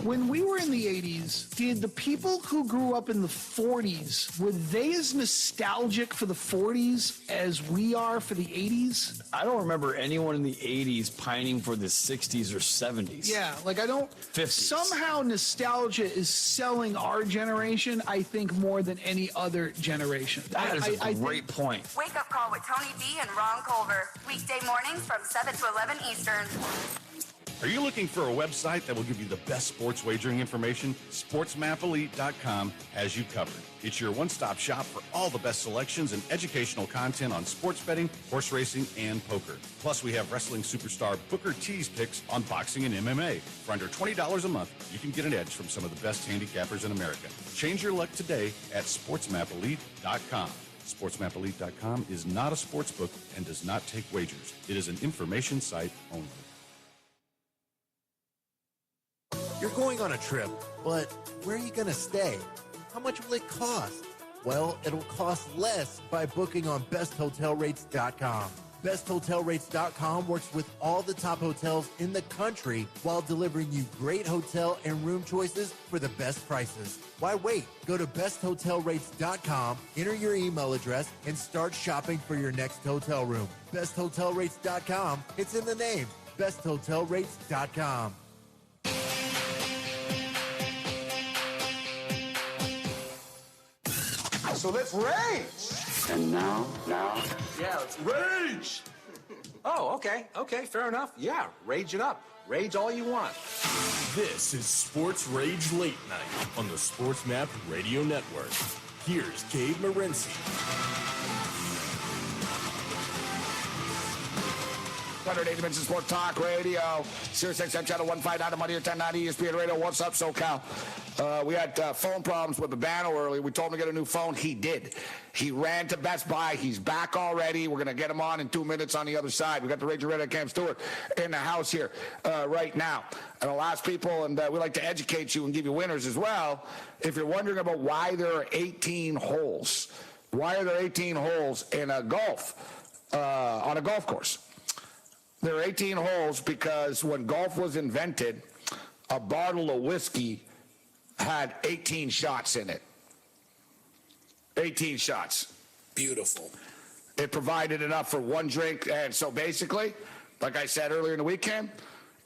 When we were in the 80s, did the people who grew up in the 40s, were they as nostalgic for the 40s as we are for the 80s? I don't remember anyone in the 80s pining for the 60s or 70s. Yeah, like I don't... 50s. Somehow nostalgia is selling our generation, I think, more than any other generation. That is a great point. Wake Up Call with Tony D and Ron Culver. Weekday mornings from 7 to 11 Eastern. Are you looking for a website that will give you the best sports wagering information? SportsMapElite.com has you covered. It's your one-stop shop for all the best selections and educational content on sports betting, horse racing, and poker. Plus, we have wrestling superstar Booker T's picks on boxing and MMA. For under $20 a month, you can get an edge from some of the best handicappers in America. Change your luck today at SportsMapElite.com. SportsMapElite.com is not a sports book and does not take wagers. It is an information site only. You're going on a trip, but where are you going to stay? How much will it cost? Well, it'll cost less by booking on BestHotelRates.com. BestHotelRates.com works with all the top hotels in the country while delivering you great hotel and room choices for the best prices. Why wait? Go to BestHotelRates.com, enter your email address, and start shopping for your next hotel room. BestHotelRates.com, it's in the name. BestHotelRates.com. So let's rage. And now? Yeah, let's rage. Oh, okay, fair enough. Yeah, rage it up. Rage all you want. This is Sports Rage Late Night on the Sports Map Radio Network. Here's Gabe Morency. Saturday Dimension Sport Talk Radio, Sirius XM Channel 159 on Monday or 1090 ESPN Radio. What's up, SoCal? We had phone problems with Babano earlier. We told him to get a new phone. He did. He ran to Best Buy. He's back already. We're going to get him on in 2 minutes on the other side. We got the Raging Redhead Cam Stewart in the house here right now. And I'll ask people, and we like to educate you and give you winners as well. If you're wondering about why there are 18 holes, why are there 18 holes in a golf, on a golf course? There are 18 holes because when golf was invented, a bottle of whiskey had 18 shots in it. 18 shots. Beautiful. It provided enough for one drink. And so basically, like I said earlier in the weekend,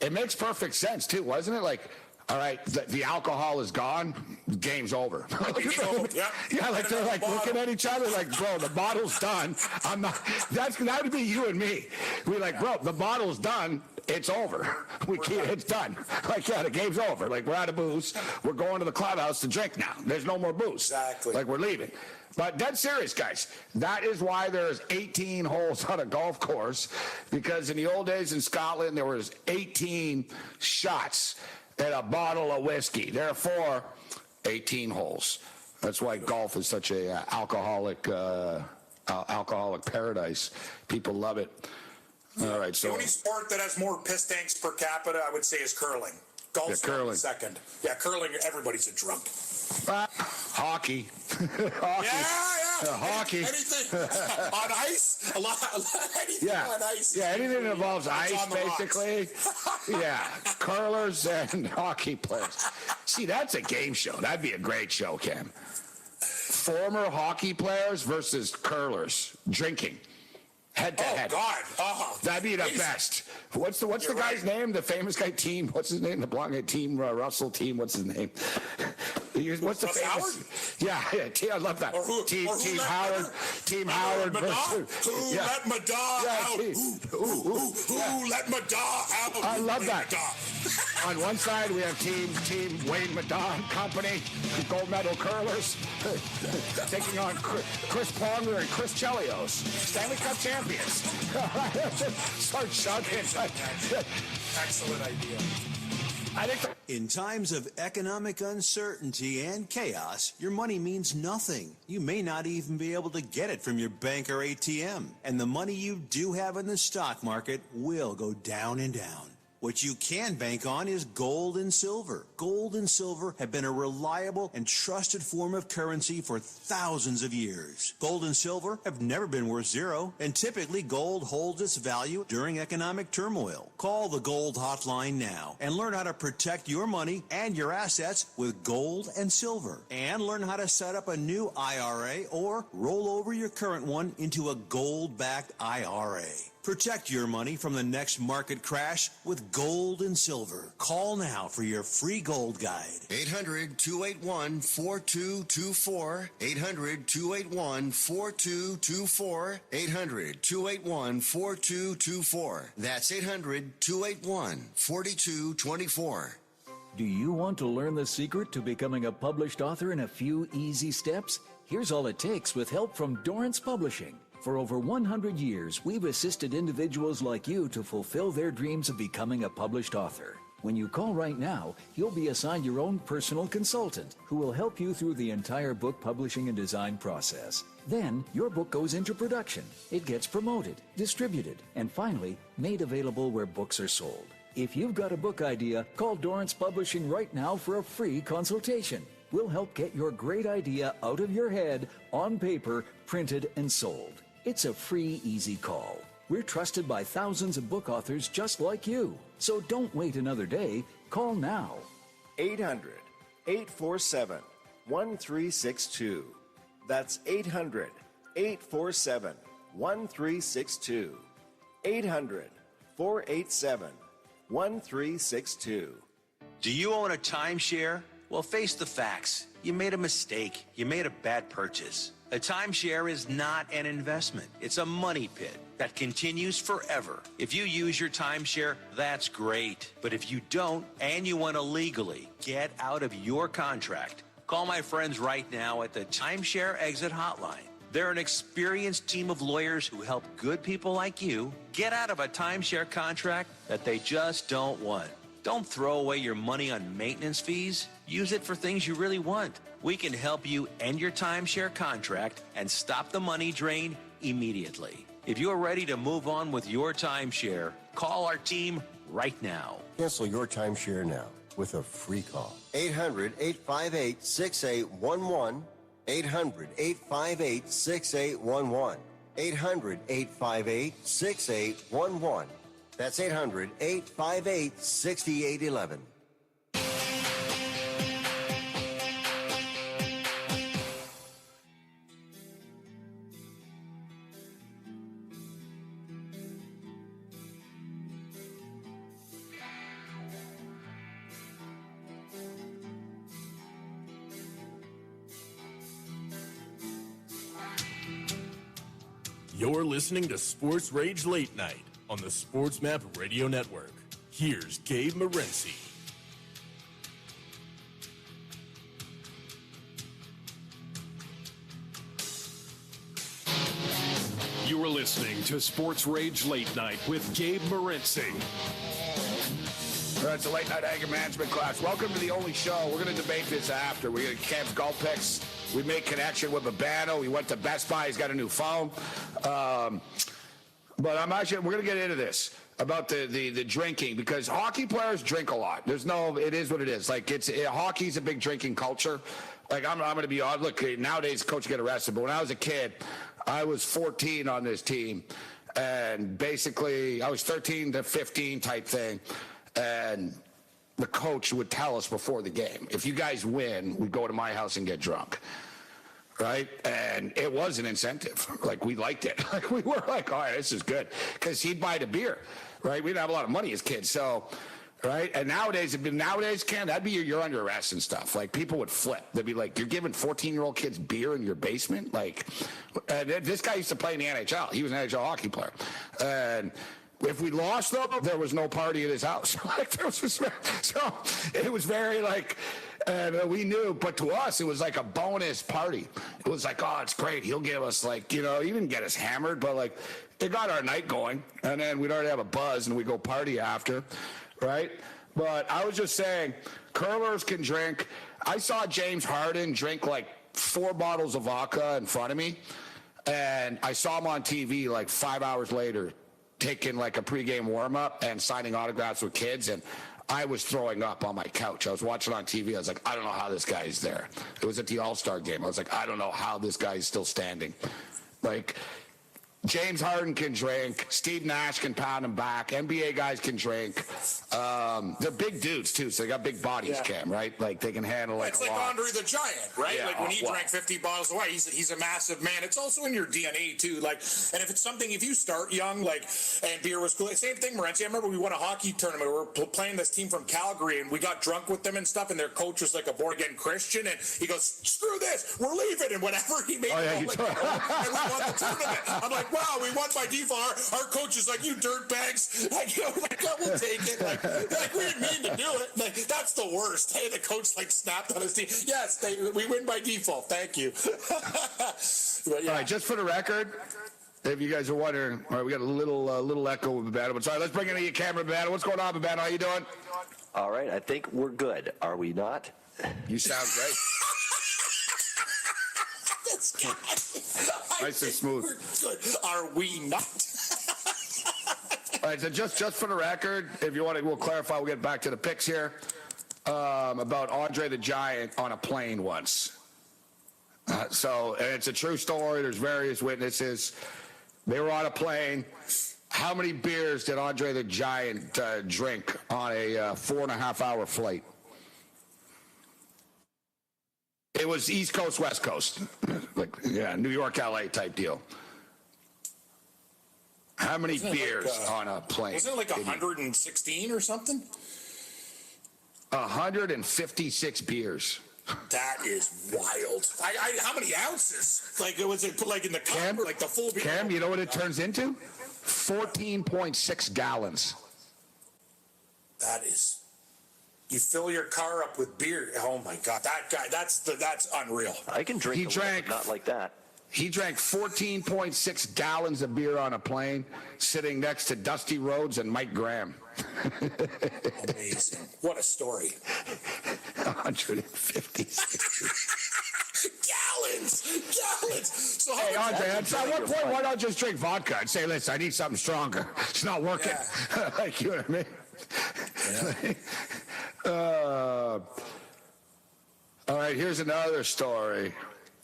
it makes perfect sense too, wasn't it? Like, all right, the alcohol is gone, game's over. Yeah, like they're like looking at each other like, bro, the bottle's done. I'm not. That would be you and me. We're like, bro, the bottle's done. It's over. It's done. Like, yeah, the game's over. Like, we're out of booze. We're going to the clubhouse to drink now. There's no more booze. Exactly. Like, we're leaving. But dead serious, guys. That is why there's 18 holes on a golf course, because in the old days in Scotland, there was 18 shots in a bottle of whiskey. Therefore, 18 holes. That's why golf is such a alcoholic paradise. People love it. All right, so the only sport that has more piss tanks per capita, I would say, is curling. Golf's curling. second. Yeah, curling. Everybody's a drunk. Hockey. Hockey. Yeah. Hockey. Anything on ice? A lot. Anything on ice. Yeah, anything that involves It's ice, on the rocks. basically. Yeah, curlers and hockey players. See, that's a game show. That'd be a great show, Cam. Former hockey players versus curlers drinking. Head to head. Oh, God. That'd be the best. What's the guy's name? The famous guy, Team. What's his name? The blonde guy, Team Russell. Team. What's his name? What's the Russ famous? Howard? Yeah. I love that. Team Howard. Team Howard. Who let Madar out? Who let Madar out? I love that. On one side, we have Team Wayne Madar Company, gold medal curlers, taking on Chris Pronger and Chris Chelios, Stanley Cup champions. Start chugging. Excellent idea. In times of economic uncertainty and chaos, your money means nothing. You may not even be able to get it from your bank or ATM. And the money you do have in the stock market will go down and down. What you can bank on is gold and silver. Gold and silver have been a reliable and trusted form of currency for thousands of years. Gold and silver have never been worth zero, and typically gold holds its value during economic turmoil. Call the Gold Hotline now and learn how to protect your money and your assets with gold and silver. And learn how to set up a new IRA or roll over your current one into a gold-backed IRA. Protect your money from the next market crash with gold and silver. Call now for your free gold guide. 800-281-4224. 800-281-4224. 800-281-4224. That's 800-281-4224. Do you want to learn the secret to becoming a published author in a few easy steps? Here's all it takes with help from Dorrance Publishing. For over 100 years, we've assisted individuals like you to fulfill their dreams of becoming a published author. When you call right now, you'll be assigned your own personal consultant who will help you through the entire book publishing and design process. Then, your book goes into production. It gets promoted, distributed, and finally, made available where books are sold. If you've got a book idea, call Dorrance Publishing right now for a free consultation. We'll help get your great idea out of your head, on paper, printed, and sold. It's a free, easy call. We're trusted by thousands of book authors just like you. So don't wait another day. Call now. 800-847-1362. That's 800-847-1362. 800-487-1362. Do you own a timeshare? Well, face the facts. You made a mistake. You made a bad purchase. A timeshare is not an investment. It's a money pit that continues forever. If you use your timeshare, that's great. But if you don't, and you want to legally get out of your contract, call my friends right now at the Timeshare Exit Hotline. They're an experienced team of lawyers who help good people like you get out of a timeshare contract that they just don't want. Don't throw away your money on maintenance fees. Use it for things you really want. We can help you end your timeshare contract and stop the money drain immediately. If you're ready to move on with your timeshare, call our team right now. Cancel your timeshare now with a free call. 800-858-6811. 800-858-6811. 800-858-6811. That's 800-858-6811. You're listening to Sports Rage Late Night on the Sports Map Radio Network. Here's Gabe Morency. You are listening to Sports Rage Late Night with Gabe Morency. All right, it's a late night anger management class. Welcome to the only show. We're going to debate this after. We're going to Cam's golf picks. We made connection with Babano. He went to Best Buy. He's got a new phone. But we're going to get into this about the drinking, because hockey players drink a lot. It is what it is. Like, hockey's a big drinking culture. Like, I'm going to be odd. Look, nowadays coach get arrested, but when I was a kid, I was 14 on this team, and basically I was 13 to 15 type thing, and the coach would tell us before the game, if you guys win, we go to my house and get drunk. Right? And it was an incentive. Like, we liked it. Like, we were like, all right, this is good. Because he'd buy the beer. Right? We didn't have a lot of money as kids. So, right? And nowadays, Ken, that'd be you're under arrest and stuff. Like, people would flip. They'd be like, you're giving 14-year-old kids beer in your basement? Like, this guy used to play in the NHL. He was an NHL hockey player. And if we lost, though, there was no party at his house. Like, there was just, so it was very like, and we knew, but to us, it was like a bonus party. It was like, oh, it's great. He'll give us, like, he didn't get us hammered, but like, it got our night going, and then we'd already have a buzz, and we go party after, right? But I was just saying, curlers can drink. I saw James Harden drink like 4 bottles of vodka in front of me, and I saw him on TV like 5 hours later, taking like a pregame warm-up and signing autographs with kids, and I was throwing up on my couch. I was watching on TV. I was like, I don't know how this guy's there. It was at the All-Star game. I was like, I don't know how this guy's still standing. Like, James Harden can drink. Steve Nash can pound him back. NBA guys can drink. They're big dudes, too, so they got big bodies, Cam, right? Like, they can handle, like, it's like Andre the Giant, right? Yeah, like, when he drank 50 bottles of wine, he's a massive man. It's also in your DNA, too. Like, and if it's something, if you start young, like, and beer was cool. Same thing, Morency. I remember we won a hockey tournament. We were playing this team from Calgary, and we got drunk with them and stuff, and their coach was, like, a born-again Christian, and he goes, screw this, we're leaving. And whatever he made, and we won the tournament. I'm like, wow, we won by default. Our coach is like, you dirtbags. Like, we'll take it. Like, we didn't mean to do it. Like, that's the worst. Hey, the coach like snapped on his team. Yes, we win by default. Thank you. But, yeah. All right, just for the record, if you guys are wondering, all right, we got a little echo with Babano, but sorry, let's bring in your camera, Babano. What's going on, Babano? How you doing? All right, I think we're good. Are we not? You sound great. Nice and smooth. Are we not? All right, so just for the record, if you want to, we'll clarify. We'll get back to the picks here about Andre the Giant on a plane once. So and it's a true story. There's various witnesses. They were on a plane. How many beers did Andre the Giant drink on a 4.5-hour flight? It was East Coast, West Coast. Like, yeah, New York, LA type deal. How many beers on a plane? Wasn't it like 116 or something? 156 beers. That is wild. How many ounces? Like, was it like in the cup, like the full beer? Cam, you know what it turns into? 14.6 gallons. That is. You fill your car up with beer. Oh my God, that guy. That's unreal. I can drink. But not like that. He drank 14.6 gallons of beer on a plane, sitting next to Dusty Rhodes and Mike Graham. Amazing. What a story. 156 gallons. So hey, Andre, at what point, why not just drink vodka and say, listen, I need something stronger. It's not working. Yeah. Like, you know what I mean? Yeah. All right, here's another story.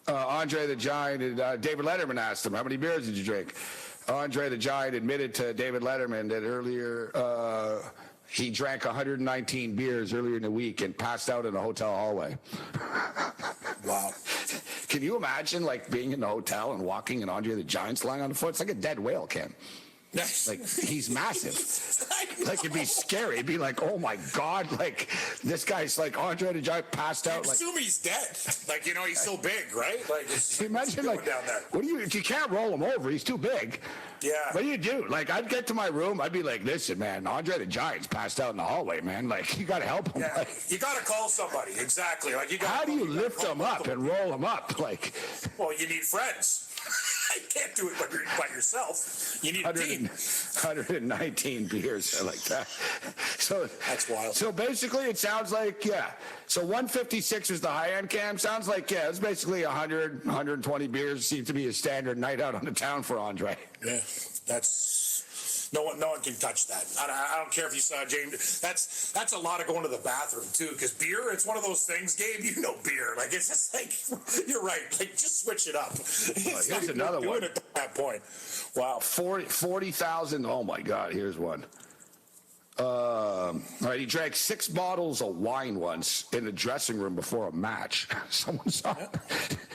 Andre the Giant, David Letterman asked him, how many beers did you drink? Andre the Giant admitted to David Letterman that earlier he drank 119 beers earlier in the week and passed out in a hotel hallway. Wow. Can you imagine, like, being in the hotel and walking and Andre the Giant's lying on the floor? It's like a dead whale, Ken. Like, he's massive. Like, it'd be scary. It'd be like, oh my God, like, this guy's like Andre the Giant passed out. I assume he's dead. Like, he's so big, right? Like, imagine, like, down there. What do you can't roll him over. He's too big. Yeah. What do you do? Like, I'd get to my room. I'd be like, listen, man, Andre the Giant's passed out in the hallway, man. Like, you got to help him. Yeah. Like, you got to call somebody. Exactly. Like, how do you lift him up and roll him up? Like, well, you need friends. You can't do it by yourself. You need a team. 119 beers. I like that. So that's wild. So basically, it sounds like, yeah. So 156 was the high end, Cam. Sounds like, yeah, it's basically 100, 120 beers. Seems to be a standard night out on the town for Andre. Yeah, that's. No one can touch that. I don't care if you saw James. That's a lot of going to the bathroom too. Because beer, it's one of those things, Gabe. You know beer. Like it's just like you're right. Like just switch it up. Here's another one. At that point. Wow. 40,000. Oh my God. Here's one. All right, he drank 6 bottles of wine once in the dressing room before a match. Someone saw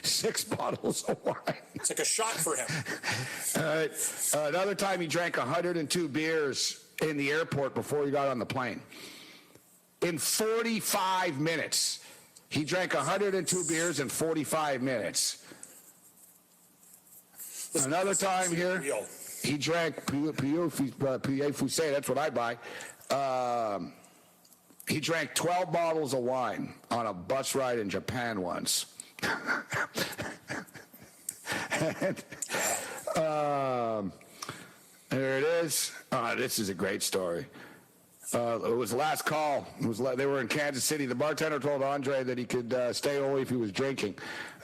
6 bottles of wine. It's like a shot for him. All right. Another time he drank 102 beers in the airport before he got on the plane. In 45 minutes. He drank 102 beers in 45 minutes. Another time here, he drank Pierre Foussé, that's what I buy. He drank 12 bottles of wine on a bus ride in Japan once. And, there it is. This is a great story. It was last call. They were in Kansas City. The bartender told Andre that he could stay only if he was drinking,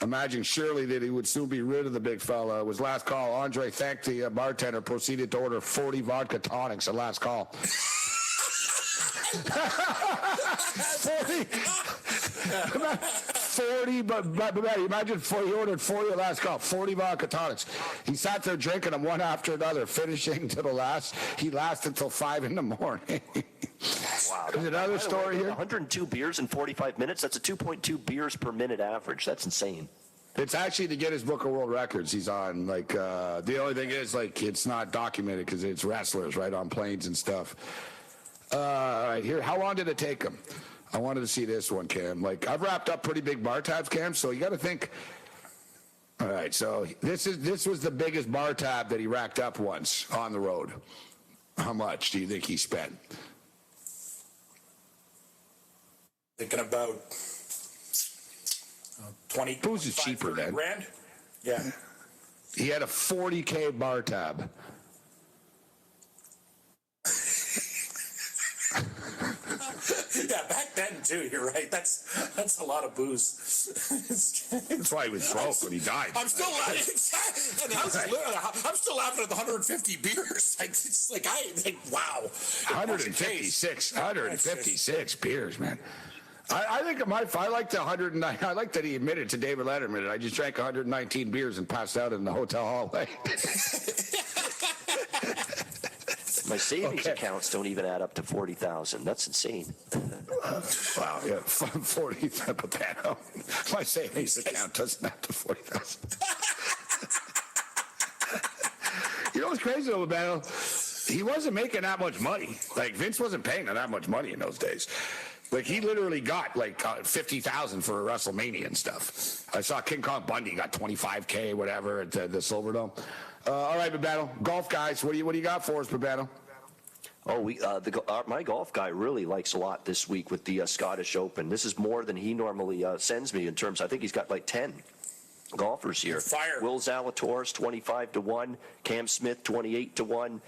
imagining surely that he would soon be rid of the big fella. It was last call. Andre thanked the bartender, proceeded to order 40 vodka tonics at last call. 40, but imagine he ordered 40 at last call, 40 vodka tonics. He sat there drinking them one after another, finishing to the last. He lasted until 5 in the morning. Wow. There's another story here. 102 beers in 45 minutes. That's a 2.2 beers per minute average. That's insane. It's actually to Guinness Book of World Records. He's on, like, the only thing is, like, it's not documented because it's wrestlers, right, on planes and stuff. All right, here, how long did it take him? I wanted to see this one, Cam. Like, I've wrapped up pretty big bar tabs, Cam, so you got to think. All right, so this was the biggest bar tab that he racked up once on the road. How much do you think he spent? Thinking about 20. Booze is cheaper then. Grand? Yeah. He had a 40K bar tab. Yeah, back then too. You're right. That's a lot of booze. That's why he was broke when he died. I'm still laughing. I'm still laughing at the 150 beers. Like it's like wow. 156 beers, man. I think I like the 109. I like that he admitted to David Letterman. I just drank 119 beers and passed out in the hotel hallway. My savings accounts don't even add up to 40,000. That's insane. Wow, yeah, 40. Put that out. My savings account doesn't add to 40,000. You know what's crazy though, Battle? He wasn't making that much money. Like Vince wasn't paying him that much money in those days. Like he literally got like 50,000 for WrestleMania and stuff. I saw King Kong Bundy got 25K, whatever, at the Silverdome. All right, Babano. Golf guys, what do you got for us, Babano? Oh, my golf guy really likes a lot this week with the Scottish Open. This is more than he normally sends me in terms. I think he's got like 10 golfers here. Fire. Will Zalatoris 25-1, Cam Smith 28-1,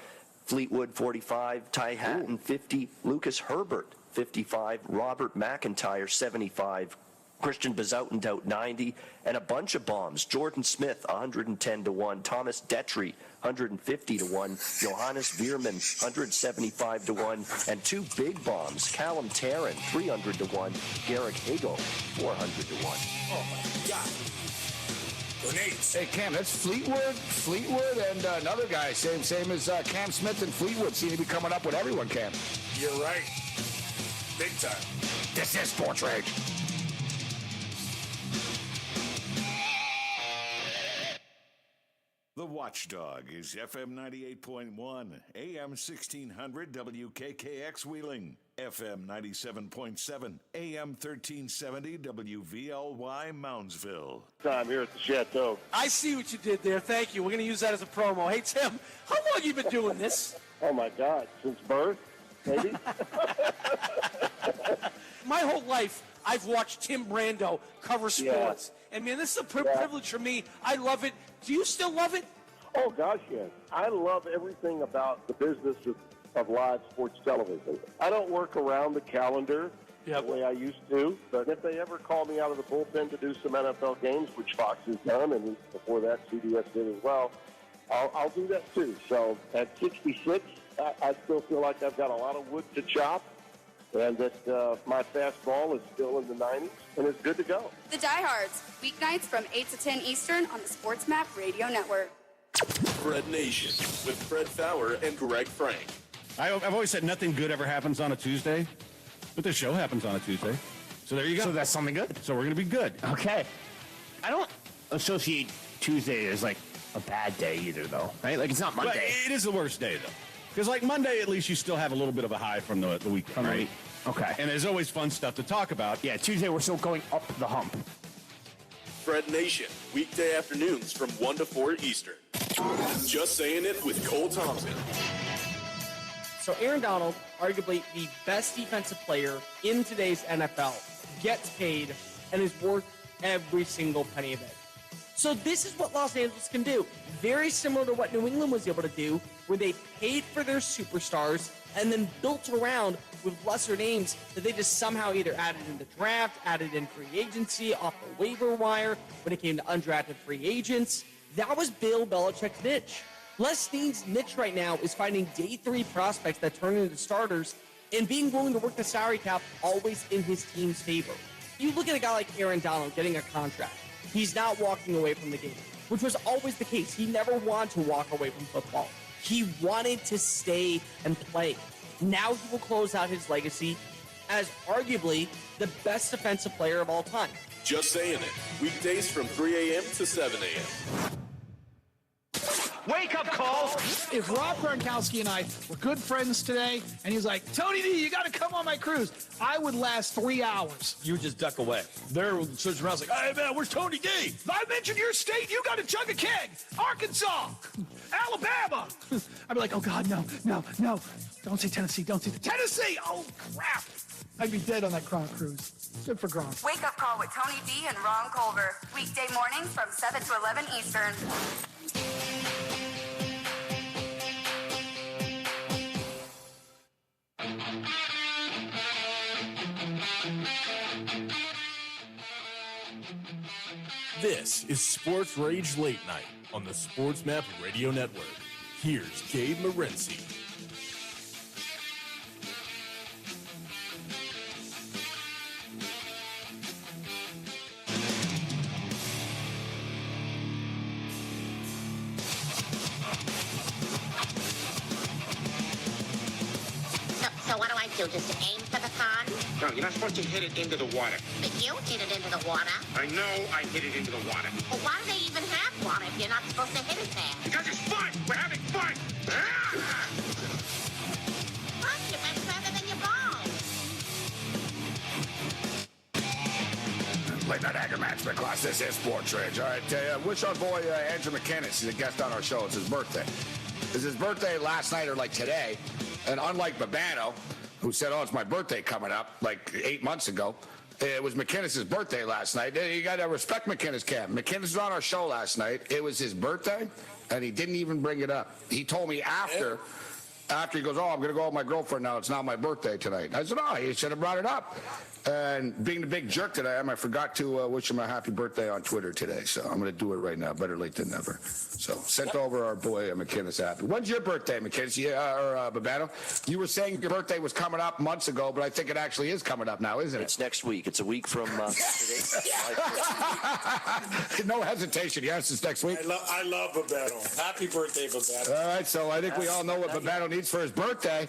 Fleetwood 45, Ty Hatton 50, Lucas Herbert 55, Robert McIntyre 75, Christian Bezuidenhout 90, and a bunch of bombs. Jordan Smith 110-1, Thomas Detry 150-1, Johannes Veerman 175-1, and 2 big bombs. Callum Tarrant 300-1, Garrick Hagel 400-1. Oh my God! Grenades. Hey Cam, that's Fleetwood, and another guy, same as Cam Smith and Fleetwood, seem to be coming up with everyone. Cam, you're right, big time. This is Sports Rage. The Watchdog is FM 98.1, AM 1600 WKKX Wheeling, FM 97.7, AM 1370 WVLY Moundsville. I'm here at the Chateau. I see what you did there. Thank you. We're going to use that as a promo. Hey, Tim, how long have you been doing this? Oh, my God. Since birth, maybe? My whole life, I've watched Tim Brando cover sports. Yeah. And, man, this is a privilege for me. I love it. Do you still love it? Oh, gosh, yes. I love everything about the business of live sports television. I don't work around the calendar the way I used to, but if they ever call me out of the bullpen to do some NFL games, which Fox has done, and before that CBS did as well, I'll do that too. So at 66, I still feel like I've got a lot of wood to chop, and that my fastball is still in the 90s, and it's good to go. The Diehards, weeknights from 8 to 10 Eastern on the Sports Map Radio Network. Fred Nation with Fred Fowler and Greg Frank. I've always said nothing good ever happens on a Tuesday, but this show happens on a Tuesday. So there you go. So that's something good. So we're going to be good. Okay. I don't associate Tuesday as like a bad day either, though, right? Like, it's not Monday. But it is the worst day, though. Because, like, Monday, at least you still have a little bit of a high from the weekend, right? Okay. And there's always fun stuff to talk about. Yeah, Tuesday, we're still going up the hump. Fred Nation, weekday afternoons from 1 to 4 Eastern. Just saying it with Cole Thompson. So Aaron Donald, arguably the best defensive player in today's NFL, gets paid and is worth every single penny of it. So this is what Los Angeles can do. Very similar to what New England was able to do, where they paid for their superstars and then built around with lesser names that they just somehow either added in the draft, added in free agency, off the waiver wire, when it came to undrafted free agents. That was Bill Belichick's niche. Les Snead's niche right now is finding day 3 prospects that turn into starters and being willing to work the salary cap always in his team's favor. You look at a guy like Aaron Donald getting a contract. He's not walking away from the game, which was always the case. He never wanted to walk away from football. He wanted to stay and play. Now he will close out his legacy as arguably the best defensive player of all time. Just saying it. Weekdays from 3 a.m. to 7 a.m. Wake up call! If Rob Gronkowski and I were good friends today, and he's like, Tony D, you got to come on my cruise, I would last 3 hours. You would just duck away. They're switching around like, hey, man, where's Tony D? If I mentioned your state, you got to chug a keg. Arkansas, Alabama. I'd be like, oh, God, no. Don't say Tennessee. Don't say Tennessee. Oh, crap. I'd be dead on that Gronk cruise. Good for Gronk. Wake up call with Tony D and Ron Culver. Weekday mornings from 7 to 11 Eastern. This is Sports Rage Late Night on the Sports Map Radio Network. Here's Gabe Morency. So what do I do? Just aim for the pond? No, you're not supposed to hit it into the water. But you hit it into the water. I know I hit it into the water. Well, why do they even have water if you're not supposed to hit it there? Because it's fun. We're having fun. Plus, you went further than your balls. Late Night Anger Management class. This is Sports Rage. All right, wish our boy Andrew McKinnis. He's a guest on our show. It's his birthday. It's his birthday last night or like today. And unlike Babano, who said, oh, it's my birthday coming up like 8 months ago, it was McKinnis' birthday last night. You got to respect McKinnis, Cam. McKinnis was on our show last night. It was his birthday, and he didn't even bring it up. He told me after he goes, oh, I'm going to go with my girlfriend now. It's not my birthday tonight. I said, oh, you should have brought it up. And being the big jerk that I am, I forgot to wish him a happy birthday on Twitter today. So I'm going to do it right now. Better late than never. So sent over our boy McKinnis happy. When's your birthday, McKinnis? Or Babano? You were saying your birthday was coming up months ago, but I think it actually is coming up now, isn't it? It's next week. It's a week from today. No hesitation. Yes, it's next week. I love Babano. Happy birthday, Babano. All right, so I think we all know what Babano needs for his birthday.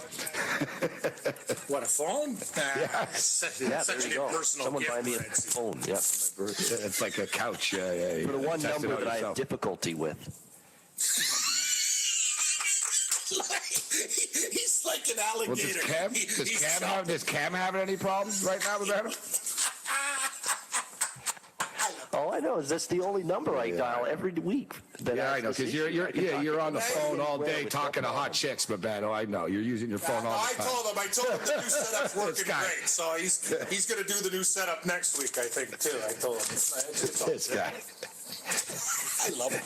What, a phone? Yeah, there you go. Someone buy me a phone. Yeah, for my birthday. It's like a couch. Yeah. For the one number that I have difficulty with. He's like an alligator. Well, does Cam have any problems right now with that? All I know is that's the only number I dial every week. I know, because you're on the phone all day talking to hot chicks, Babano. I know you're using your phone all the time. I told him the new setup's working great, so he's going to do the new setup next week, I think, too. I told him. This guy. I love him.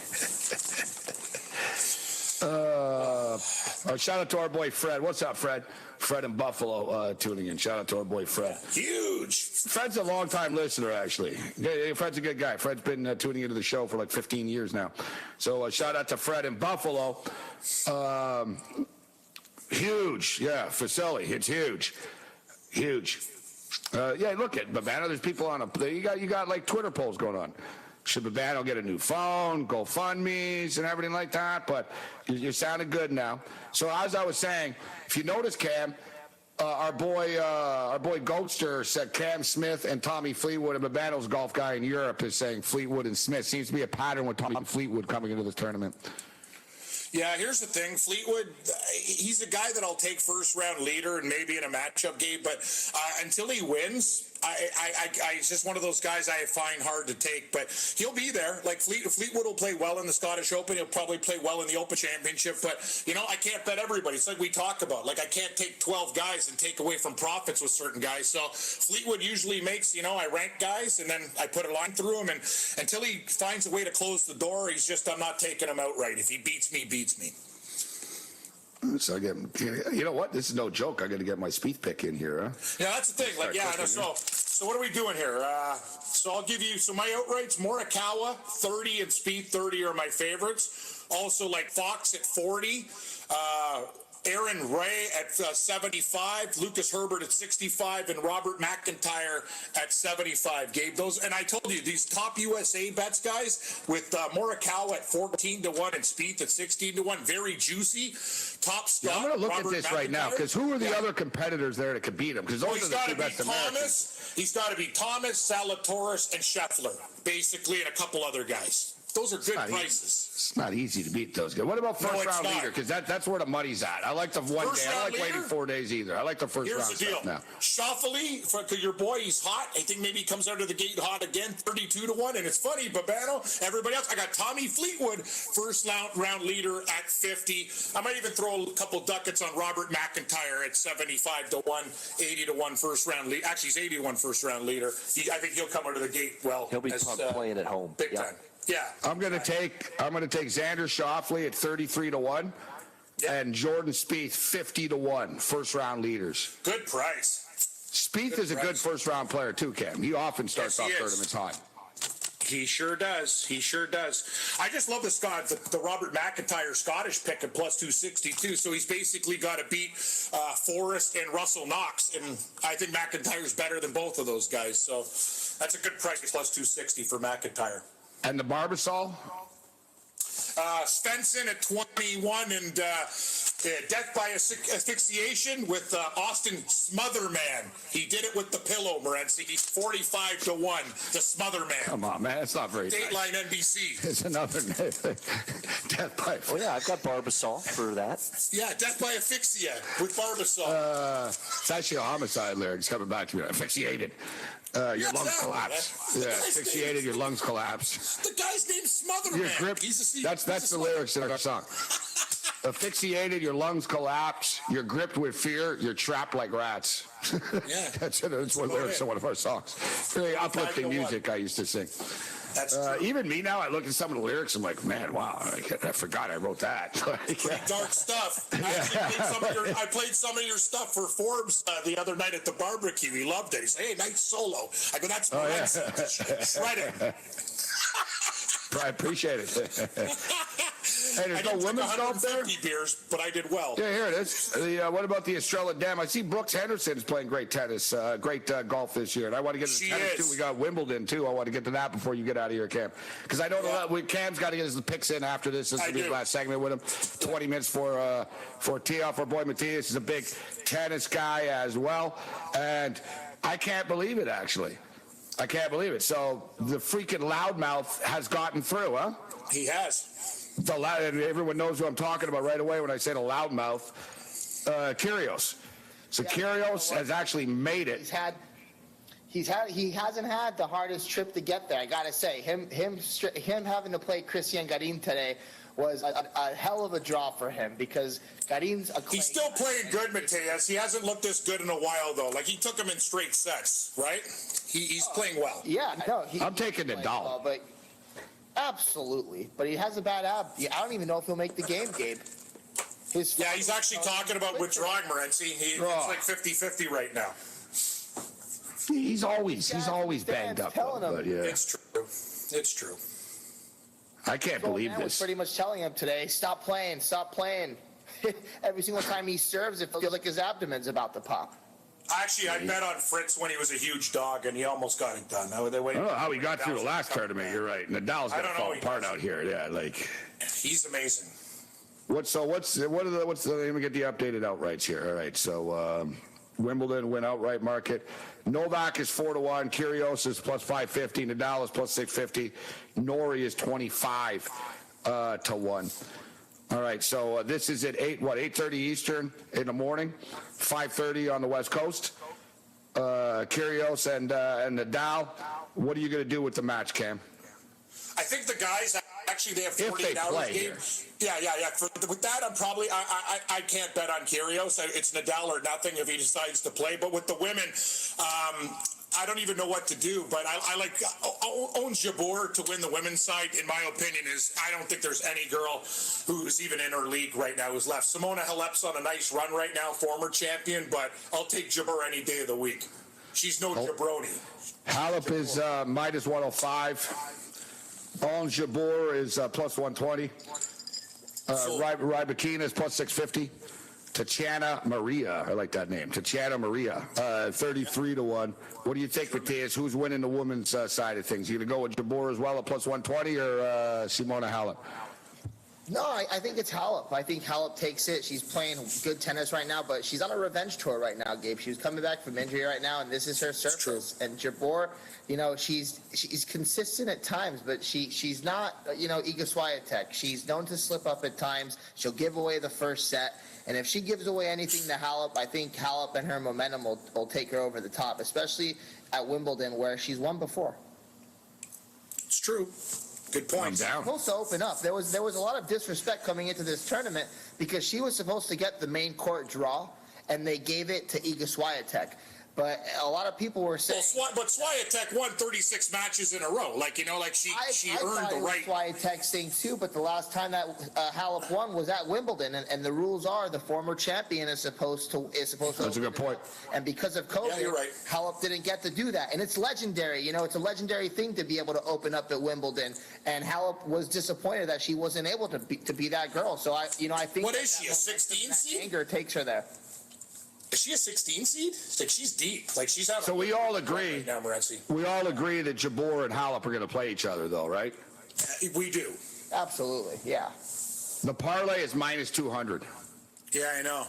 Shout out to our boy Fred. What's up, Fred? Fred in Buffalo tuning in. Shout out to our boy Fred. Huge. Fred's a long-time listener, actually. Fred's a good guy. Fred's been tuning into the show for like 15 years now. So shout out to Fred in Buffalo. Huge. Yeah, facility. It's huge. Huge. Yeah, look at Babano. There's people on you got like Twitter polls going on. Should Babano get a new phone, GoFundMe's and everything like that? But you're sounding good now. So as I was saying, if you notice, Cam, our boy Goatster said Cam Smith and Tommy Fleetwood, and Babano's golf guy in Europe is saying Fleetwood and Smith. Seems to be a pattern with Tom Fleetwood coming into this tournament. Yeah, here's the thing. Fleetwood, he's a guy that I'll take first-round leader and maybe in a matchup game, but until he wins, he's just one of those guys I find hard to take, but he'll be there. Like Fleetwood will play well in the Scottish Open. He'll probably play well in the Open Championship, but, I can't bet everybody. It's like we talked about. Like, I can't take 12 guys and take away from profits with certain guys. So Fleetwood usually makes, I rank guys, and then I put a line through him, and until he finds a way to close the door, I'm not taking him outright. If he beats me, beats me. So you know what? This is no joke. I got to get my Spieth pick in here, huh? Yeah, that's the thing. Like, so what are we doing here? So I'll give you my outrights. Morikawa 30 and Spieth 30 are my favorites. Also, like Fox at 40. Aaron Ray at 75, Lucas Herbert at 65, and Robert McIntyre at 75. Gabe, those, and I told you these top USA bets, guys, with Morikawa at 14-1 and Spieth at 16-1, very juicy. Top stuff. Yeah, I'm going to look Robert at this right now because who are the other competitors there that could beat him? Because those are the two best Americans. He's got to be Thomas, Zalatoris, and Scheffler, basically, and a couple other guys. Those are good prices. It's not easy to beat those guys. What about first-round leader? Because that's where the money's at. I like the one day. I don't like waiting 4 days either. I like the first-round stuff now. Schauffele, for your boy, he's hot. I think maybe he comes out of the gate hot again, 32-1. And it's funny, Babano, everybody else. I got Tommy Fleetwood, first-round leader at 50. I might even throw a couple ducats on Robert McIntyre at 75-1, 80-1 first-round leader. Actually, he's 81 first-round leader. I think he'll come out of the gate well. He'll be playing at home. Big time. Yeah, I'm gonna take Xander Schauffele at 33-1, and Jordan Spieth 50-1 first round leaders. Good price. Spieth is a good first round player too, Cam. He often starts off tournaments hot. He sure does. I just love the Robert McIntyre Scottish pick at plus 262. So he's basically got to beat Forrest and Russell Knox, and I think McIntyre's better than both of those guys. So that's a good price, plus 260 for McIntyre. And the Barbasol? Svensson at 21 and death by asphyxiation with Austin Smotherman. He did it with the pillow, Morency. He's 45-1, the Smotherman. Come on, man. That's not very Dateline nice. NBC. It's another death by... Oh, yeah, I've got Barbasol for that. Yeah, death by asphyxia with Barbasol. It's actually a homicide lyric. It's coming back to me. Asphyxiated. Your lungs collapse. Yeah, asphyxiated, your lungs collapse. The guy's name's Smotherman. You're gripped. That's the lyrics in our song. Asphyxiated, your lungs collapse. You're gripped with fear. You're trapped like rats. Yeah. That's one lyrics in one of our songs. Very uplifting music I used to sing. That's true. Even me now, I look at some of the lyrics, I'm like, man, wow, I forgot I wrote that. Pretty dark stuff. I played some of your stuff for Forbes the other night at the barbecue. He loved it. He said, hey, nice solo. I go, that's Shred it. I appreciate it. Hey, there's no women's golf there? beers, but I did well. Yeah, here it is. What about the Estrella Dam? I see Brooks Henderson's playing great tennis, great golf this year. And I want to get to tennis, too. We got Wimbledon, too. I want to get to that before you get out of here, Cam. Because I know Cam's got to get his picks in after this. This will be the last segment with him. 20 minutes for tee off. Our boy Matthias is a big tennis guy as well. And I can't believe it, actually. I can't believe it. So the freaking loudmouth has gotten through, huh? He has. Everyone knows who I'm talking about right away when I say the loudmouth. Kyrgios. So Kyrgios has actually made it. He hasn't had the hardest trip to get there. I gotta say, him having to play Christian Garin today was a hell of a draw for him because Garin's a. He's still playing good, Mateus. He hasn't looked this good in a while though. Like he took him in straight sets, right? He's playing well. Yeah, no. I'm taking Nadal. Well, but Absolutely, but he has a bad ab. I don't even know if he'll make the game, Gabe. He's actually talking about withdrawing Morency. It's like 50-50 right now. He's always banged up. But yeah. It's true. I can't believe this. Was pretty much telling him today, stop playing. Every single time he serves, it feels like his abdomen's about to pop. Actually, I bet on Fritz when he was a huge dog, and he almost got it done. I don't know how he got through the last tournament. You're right. Nadal's gonna fall apart out here. Yeah, he's amazing. I think the guys actually they have 48 hours game. Yeah. With that, I can't bet on Kyrgios. It's Nadal or nothing if he decides to play. But with the women, I don't even know what to do. But I like Ons Jabeur to win the women's side. In my opinion, I don't think there's any girl who's even in her league right now who's left. Simona Halep's on a nice run right now, former champion. But I'll take Jabeur any day of the week. She's no jabroni. Halep is minus 105. Ons Jabeur is plus 120. Rybakina is plus 650. Tatiana Maria, I like that name. Tatiana Maria, 33 to 1. What do you think, Matthias? Who's winning the women's side of things? You gonna go with Jabeur as well at plus 120 or Simona Halep? No, I think it's Halep. I think Halep takes it. She's playing good tennis right now, but she's on a revenge tour right now, Gabe. She's coming back from injury right now, and this is her surface. And Jabeur, she's consistent at times, but she's not, Iga Swiatek. She's known to slip up at times. She'll give away the first set. And if she gives away anything to Halep, I think Halep and her momentum will take her over the top, especially at Wimbledon where she's won before. It's true. Good point. Supposed to open up. There was a lot of disrespect coming into this tournament because she was supposed to get the main court draw, and they gave it to Iga Swiatek. But a lot People were saying. But Swiatek won 36 matches in a row. She earned the right. Swiatek's thing too. But the last time that Halep won was at Wimbledon, and the rules are the former champion is supposed to. That's a good point. And because of COVID, you're right. Halep didn't get to do that, and it's legendary. It's a legendary thing to be able to open up at Wimbledon. And Halep was disappointed that she wasn't able to be that girl. So I think. What is she? A 16 seed? Anger takes her there. Is she a 16 seed? She's deep. She's having. So we all agree. Right now, Morency. We all agree that Jabeur and Halep are going to play each other, though, right? We do. Absolutely, yeah. The parlay is minus 200. Yeah, I know.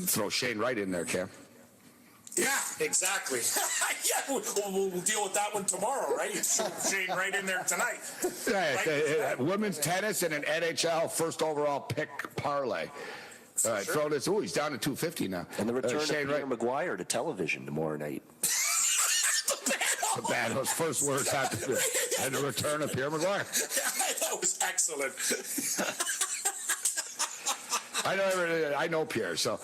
Throw Shane Wright in there, Cam. Yeah, exactly. Yeah, we'll deal with that one tomorrow, right? Shane Wright in there tonight. Yeah, women's tennis and an NHL first overall pick parlay. All right, throw this. Ooh, he's down to 250 now. And the return of Peter Maguire to television tomorrow night. Those first words after and the return of Pierre Maguire. That was excellent. I know Pierre, so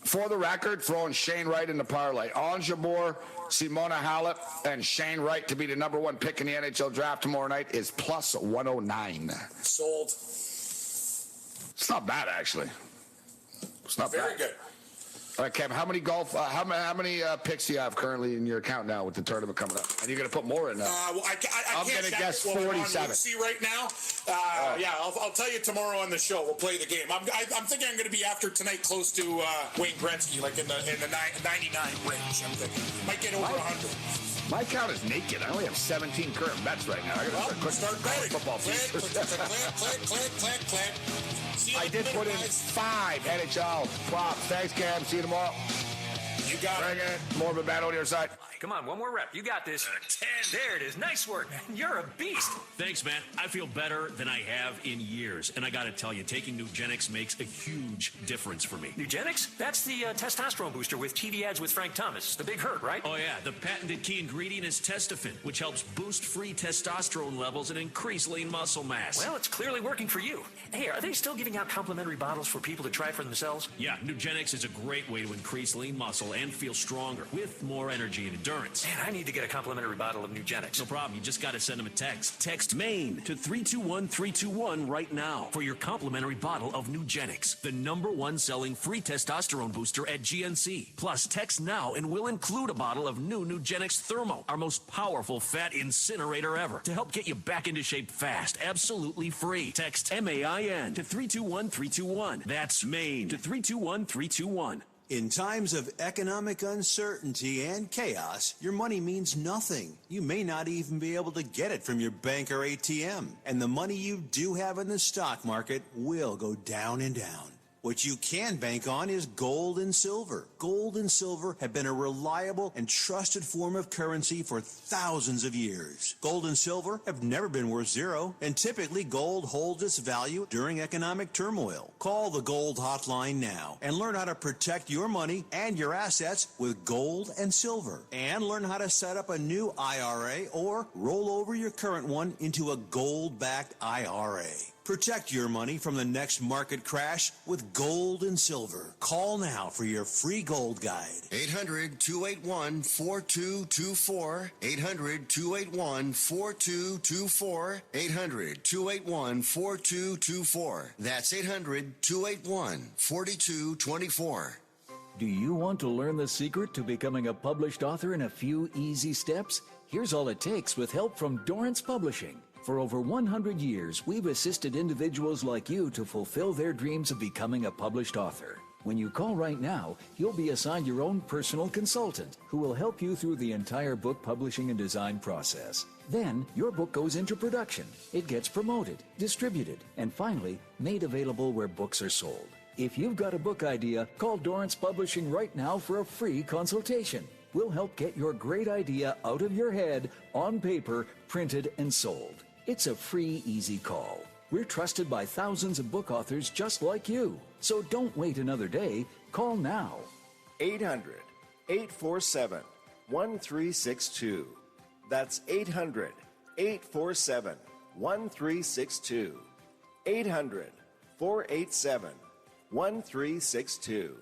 for the record, throwing Shane Wright in the parlay. Ons Jabeur, Simona Halep, and Shane Wright to be the number one pick in the NHL draft tomorrow night is plus 109. Sold. It's not bad, actually. It's not very bad. Good. All right, Cam, how many how many picks do you have currently in your account now with the tournament coming up? And you're going to put more in now? I'm going to guess 47. See right now? Yeah, I'll tell you tomorrow on the show. We'll play the game. I'm thinking I'm going to be after tonight close to Wayne Gretzky, in the 99 range. I'm thinking might get over 100. My account is naked. I only have 17 current bets right now. I got to start betting. Football season. Click. I did put in 5 NHL props. Thanks, Cam. See you tomorrow. You got it. More of a battle on your side. Come on, one more rep. You got this. 10. There it is. Nice work, man. You're a beast. Thanks, man. I feel better than I have in years. And I got to tell you, taking Nugenix makes a huge difference for me. Nugenix? That's the testosterone booster with TV ads with Frank Thomas. The big hurt, right? Oh, yeah. The patented key ingredient is Testofen, which helps boost free testosterone levels and increase lean muscle mass. Well, it's clearly working for you. Hey, are they still giving out complimentary bottles for people to try for themselves? Yeah, Nugenix is a great way to increase lean muscle and feel stronger with more energy and endurance. endurance. Man, I need to get a complimentary bottle of Nugenix. No problem. You just got to send them a text. Text MAIN to 321-321 right now for your complimentary bottle of Nugenix, the #1 selling free testosterone booster at GNC. Plus, text now and we'll include a bottle of new Nugenix Thermo, our most powerful fat incinerator ever, to help get you back into shape fast, absolutely free. Text MAIN to 321-321. That's MAIN to 321-321. In times of economic uncertainty and chaos, your money means nothing. You may not even be able to get it from your bank or ATM. And the money you do have in the stock market will go down and down. What you can bank on is gold and silver. Gold and silver have been a reliable and trusted form of currency for thousands of years. Gold and silver have never been worth zero, and typically gold holds its value during economic turmoil. Call the Gold Hotline now and learn how to protect your money and your assets with gold and silver. And learn how to set up a new IRA or roll over your current one into a gold-backed IRA. Protect your money from the next market crash with gold and silver. Call now for your free gold guide. 800-281-4224. 800-281-4224. 800-281-4224. That's 800-281-4224. Do you want to learn the secret to becoming a published author in a few easy steps? Here's all it takes with help from Dorrance Publishing. For over 100 years, we've assisted individuals like you to fulfill their dreams of becoming a published author. When you call right now, you'll be assigned your own personal consultant who will help you through the entire book publishing and design process. Then, your book goes into production. It gets promoted, distributed, and finally, made available where books are sold. If you've got a book idea, call Dorrance Publishing right now for a free consultation. We'll help get your great idea out of your head, on paper, printed, and sold. It's a free, easy call. We're trusted by thousands of book authors just like you. So don't wait another day. Call now. 800-847-1362. That's 800-847-1362. 800-487-1362.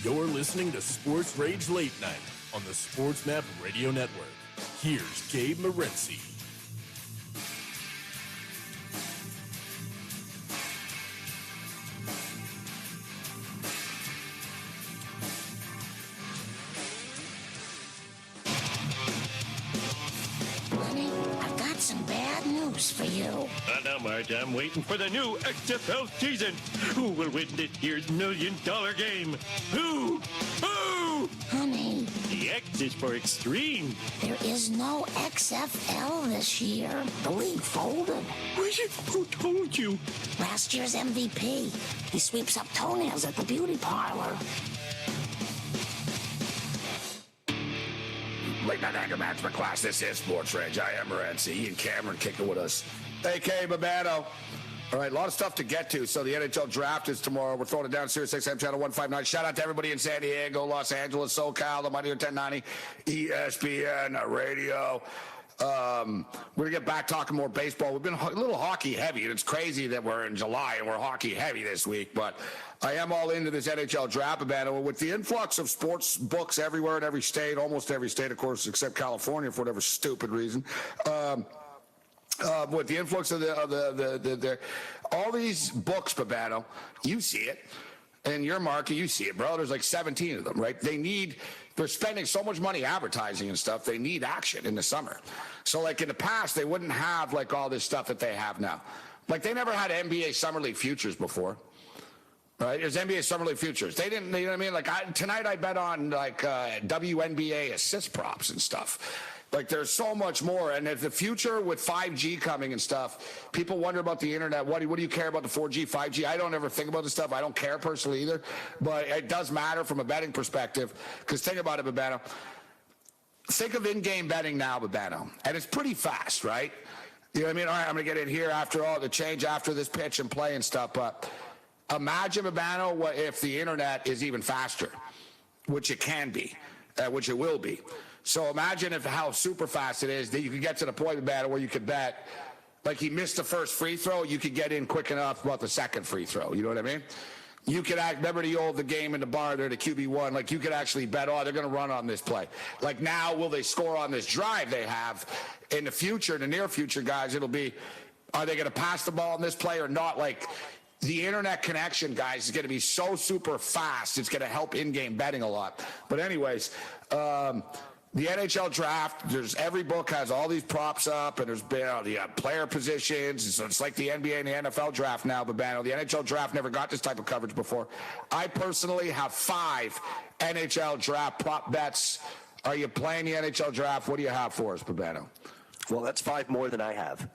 You're listening to Sports Rage Late Night on the Sports Map Radio Network. Here's Gabe Morency. Honey, I've got some bad news for you. Now, Marge, I'm waiting for the new XFL season. Who will win this year's $1 million game? Who? Who? Honey. The X is for extreme. There is no XFL this year. The league folded. Who told you? Last year's MVP. He sweeps up toenails at the beauty parlor. Late Night Anger Management Class. This is Sports Rage. I am Morency. Ian Cameron kicking with us. A.K. Babano. All right, a lot of stuff to get to. So the NHL draft is tomorrow. We're throwing it down Sirius XM Channel 159. Shout out to everybody in San Diego, Los Angeles, SoCal, the Mighty 1090, ESPN Radio. We're going to get back talking more baseball. We've been a little hockey heavy, and it's crazy that we're in July and we're hockey heavy this week. But I am all into this NHL draft, Babano. With the influx of sports books everywhere in every state, almost every state, of course, except California for whatever stupid reason. With the influx of the all these books, Babano, you see it. In your market, you see it, bro. There's like 17 of them, right? They're spending so much money advertising and stuff, they need action in the summer. So like in the past, they wouldn't have like all this stuff that they have now. Like they never had NBA Summer League futures before. Right? There's NBA Summer League futures. They didn't, you know what I mean? Like tonight I bet on like WNBA assist props and stuff. Like there's so much more, and if the future with 5G coming and stuff, people wonder about the internet. What do you care about the 4G, 5G? I don't ever think about this stuff. I don't care personally either, but it does matter from a betting perspective. Because think about it, Babano. Think of in-game betting now, Babano, and it's pretty fast, right? You know what I mean? All right, I'm going to get in here after all the change after this pitch and play and stuff, but imagine, Babano, what if the internet is even faster, which it can be, which it will be. So imagine how super fast it is that you could get to the point of battle where you could bet, like he missed the first free throw, you could get in quick enough about the second free throw. You know what I mean? You could remember the game in the bar there, the QB1, like you could actually bet, they're going to run on this play. Like now, will they score on this drive they have? In the future, in the near future, guys, it'll be, are they going to pass the ball on this play or not? Like the internet connection, guys, is going to be so super fast. It's going to help in-game betting a lot. But anyways, the NHL draft, every book has all these props up, and there's been the player positions. So it's like the NBA and the NFL draft now, Babano. The NHL draft never got this type of coverage before. I personally have 5 NHL draft prop bets. Are you playing the NHL draft? What do you have for us, Babano? Well, that's 5 more than I have.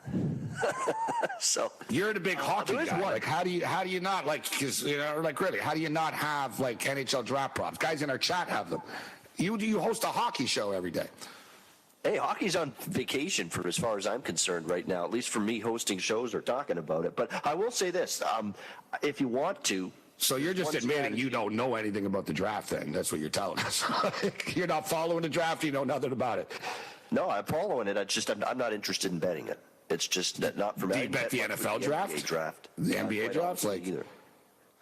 So you're the big hockey guy. Like, how do you not like? Because really, how do you not have like NHL draft props? Guys in our chat have them. You host a hockey show every day. Hey, hockey's on vacation for as far as I'm concerned right now, at least for me hosting shows or talking about it. But I will say this, if you want to. So you're just admitting you don't know anything about the draft then. That's what you're telling us. You're not following the draft. You know nothing about it. No, I'm following it. I'm not interested in betting it. It's just not for me. Do you bet the NFL draft? The NBA drafts? Like, either.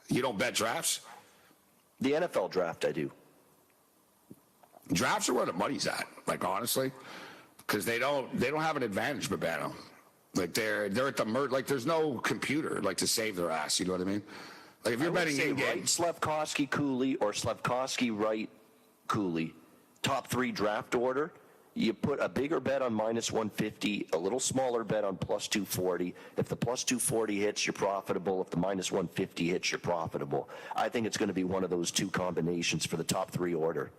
You don't bet drafts? The NFL draft, I do. Drafts are where the money's at, like honestly, because they don't have an advantage, Babano. Like they're at the like there's no computer like to save their ass. You know what I mean? Like if you're betting in game, right Slafkovsky, Cooley, or Slafkovsky, right Cooley, top 3 draft order. You put a bigger bet on -150, a little smaller bet on +240. If the +240 hits, you're profitable. If the -150 hits, you're profitable. I think it's going to be one of those 2 combinations for the top 3 order.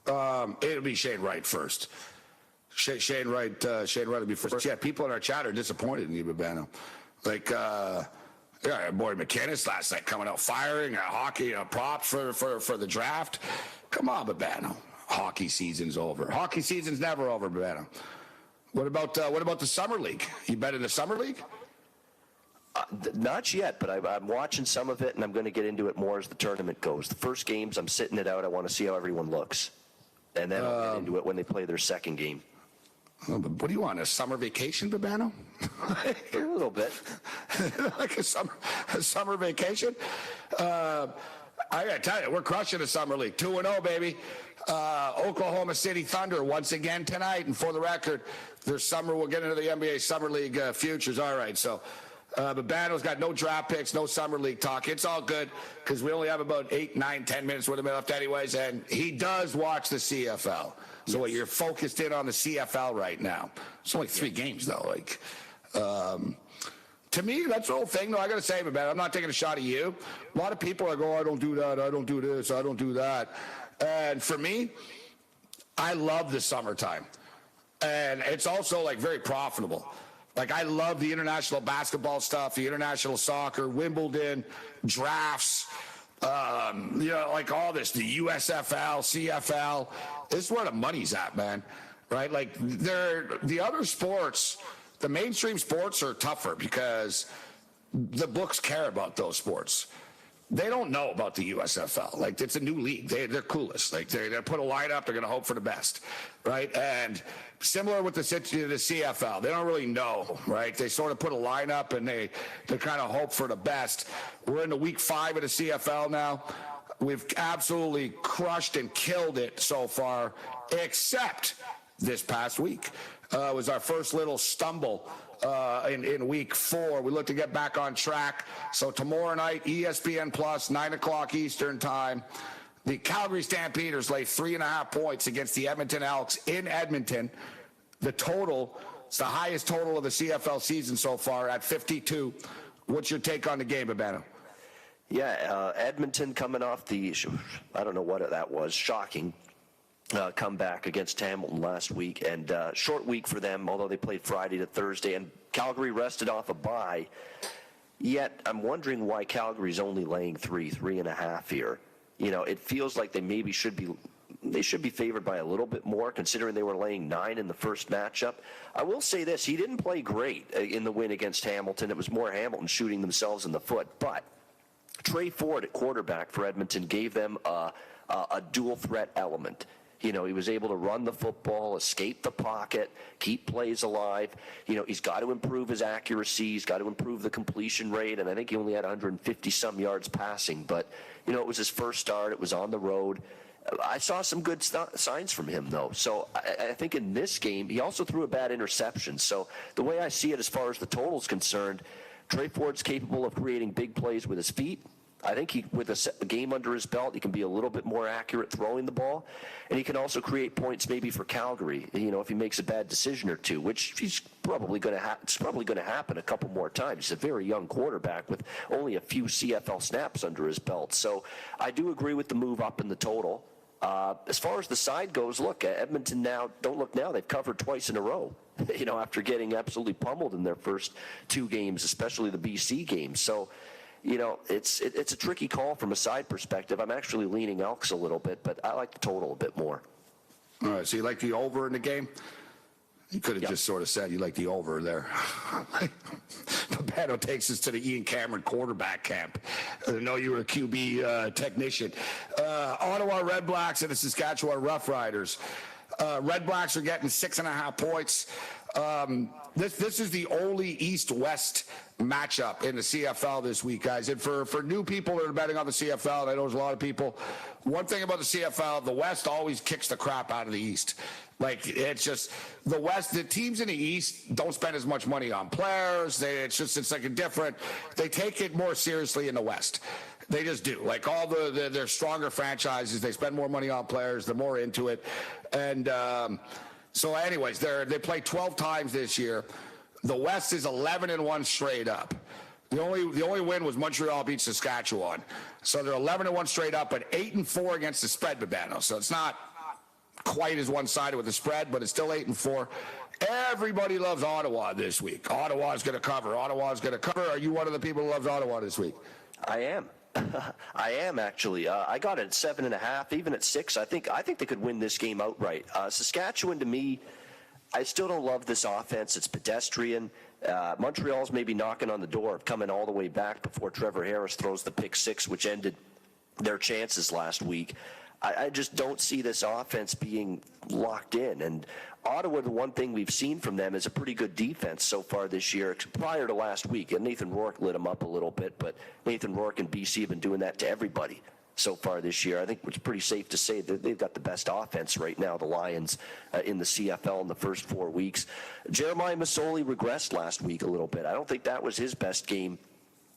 It'll be Shane Wright first. Shane Wright will be first. Yeah, people in our chat are disappointed in you, Babano. Like, boy McKinnis last night coming out firing hockey props for the draft. Come on, Babano. Hockey season's over. Hockey season's never over, Babano. What about the summer league? You bet in the summer league? Not yet, but I'm watching some of it, and I'm going to get into it more as the tournament goes. The first games, I'm sitting it out. I want to see how everyone looks. And then I'll get into it when they play their second game. What do you want, a summer vacation, Babano? A little bit. Like a summer vacation? I got to tell you, we're crushing the summer league. 2-0, baby. Oklahoma City Thunder once again tonight. And for the record, we'll get into the NBA Summer League futures. All right, so Babano's got no draft picks, no summer league talk. It's all good because we only have about 8, 9, 10 minutes with him left anyways, and he does watch the CFL. So you're focused in on the CFL right now. It's only 3 games though. Like, to me, that's the whole thing though. I got to say, I'm not taking a shot at you. A lot of people are going, I don't do that, I don't do this, I don't do that. And for me, I love the summertime. And it's also like very profitable. Like, I love the international basketball stuff, the international soccer, Wimbledon, drafts, like all this, the USFL, CFL. This is where the money's at, man, right? Like, the other sports, the mainstream sports are tougher because the books care about those sports. They don't know about the USFL. Like, it's a new league. They're coolest. Like, they put a lineup. They're going to hope for the best, right? And similar with the CFL, they don't really know, right? They sort of put a lineup and they kind of hope for the best. We're into week 5 of the CFL now. We've absolutely crushed and killed it so far, except this past week. It was our first little stumble in week 4. We look to get back on track. So tomorrow night, ESPN Plus, 9 o'clock Eastern time. The Calgary Stampeders lay 3.5 points against the Edmonton Elks in Edmonton. The total, it's the highest total of the CFL season so far at 52. What's your take on the game, Babano? Yeah, Edmonton coming off I don't know what that was, shocking comeback against Hamilton last week, and short week for them, although they played Friday to Thursday, and Calgary rested off a bye. Yet I'm wondering why Calgary's only laying 3.5 here. It feels like they should be favored by a little bit more, considering they were laying 9 in the first matchup. I will say this, he didn't play great in the win against Hamilton. It was more Hamilton shooting themselves in the foot, but Trey Ford at quarterback for Edmonton gave them a dual threat element. He was able to run the football, escape the pocket, keep plays alive. He's got to improve his accuracy. He's got to improve the completion rate. And I think he only had 150-some yards passing. But, it was his first start. It was on the road. I saw some good signs from him, though. So I think in this game, he also threw a bad interception. So the way I see it as far as the total is concerned, Trey Ford's capable of creating big plays with his feet. I think with a game under his belt, he can be a little bit more accurate throwing the ball. And he can also create points maybe for Calgary, if he makes a bad decision or two, which it's probably going to happen a couple more times. He's a very young quarterback with only a few CFL snaps under his belt. So I do agree with the move up in the total. As far as the side goes, look, Edmonton don't look now, they've covered twice in a row, after getting absolutely pummeled in their first two games, especially the BC game. So, it's a tricky call from a side perspective. I'm actually leaning Elks a little bit, but I like the total a bit more. All right, so you like the over in the game? You could have just sort of said you like the over there. Papano takes us to the Ian Cameron quarterback camp. I know you were a QB technician. Ottawa Red Blacks and the Saskatchewan Roughriders. Red Blacks are getting 6.5 points. This is the only East-West matchup in the CFL this week, guys. And for new people that are betting on the CFL, and I know there's a lot of people, one thing about the CFL, the West always kicks the crap out of the East. Like, it's just the West, the teams in the East don't spend as much money on players. It's like a different, they take it more seriously in the West. They just do. Like all their stronger franchises, they spend more money on players. They're more into it. And so anyways, they played 12 times this year. The West is 11-1 straight up. The only win was Montreal beat Saskatchewan. So they're 11-1 straight up, but 8-4 against the spread, Babano. So it's not quite as one-sided with the spread, but it's still 8-4. Everybody loves Ottawa this week. Ottawa's going to cover. Ottawa's going to cover. Are you one of the people who loves Ottawa this week? I am. I am actually. I got it at 7.5, even at 6. I think they could win this game outright. Saskatchewan, to me, I still don't love this offense. It's pedestrian. Montreal's maybe knocking on the door of coming all the way back before Trevor Harris throws the pick 6, which ended their chances last week. I just don't see this offense being locked in. And Ottawa, the one thing we've seen from them is a pretty good defense so far this year, prior to last week. And Nathan Rourke lit them up a little bit, but Nathan Rourke and BC have been doing that to everybody so far this year. I think it's pretty safe to say that they've got the best offense right now, the Lions, in the CFL in the first 4 weeks. Jeremiah Masoli regressed last week a little bit. I don't think that was his best game.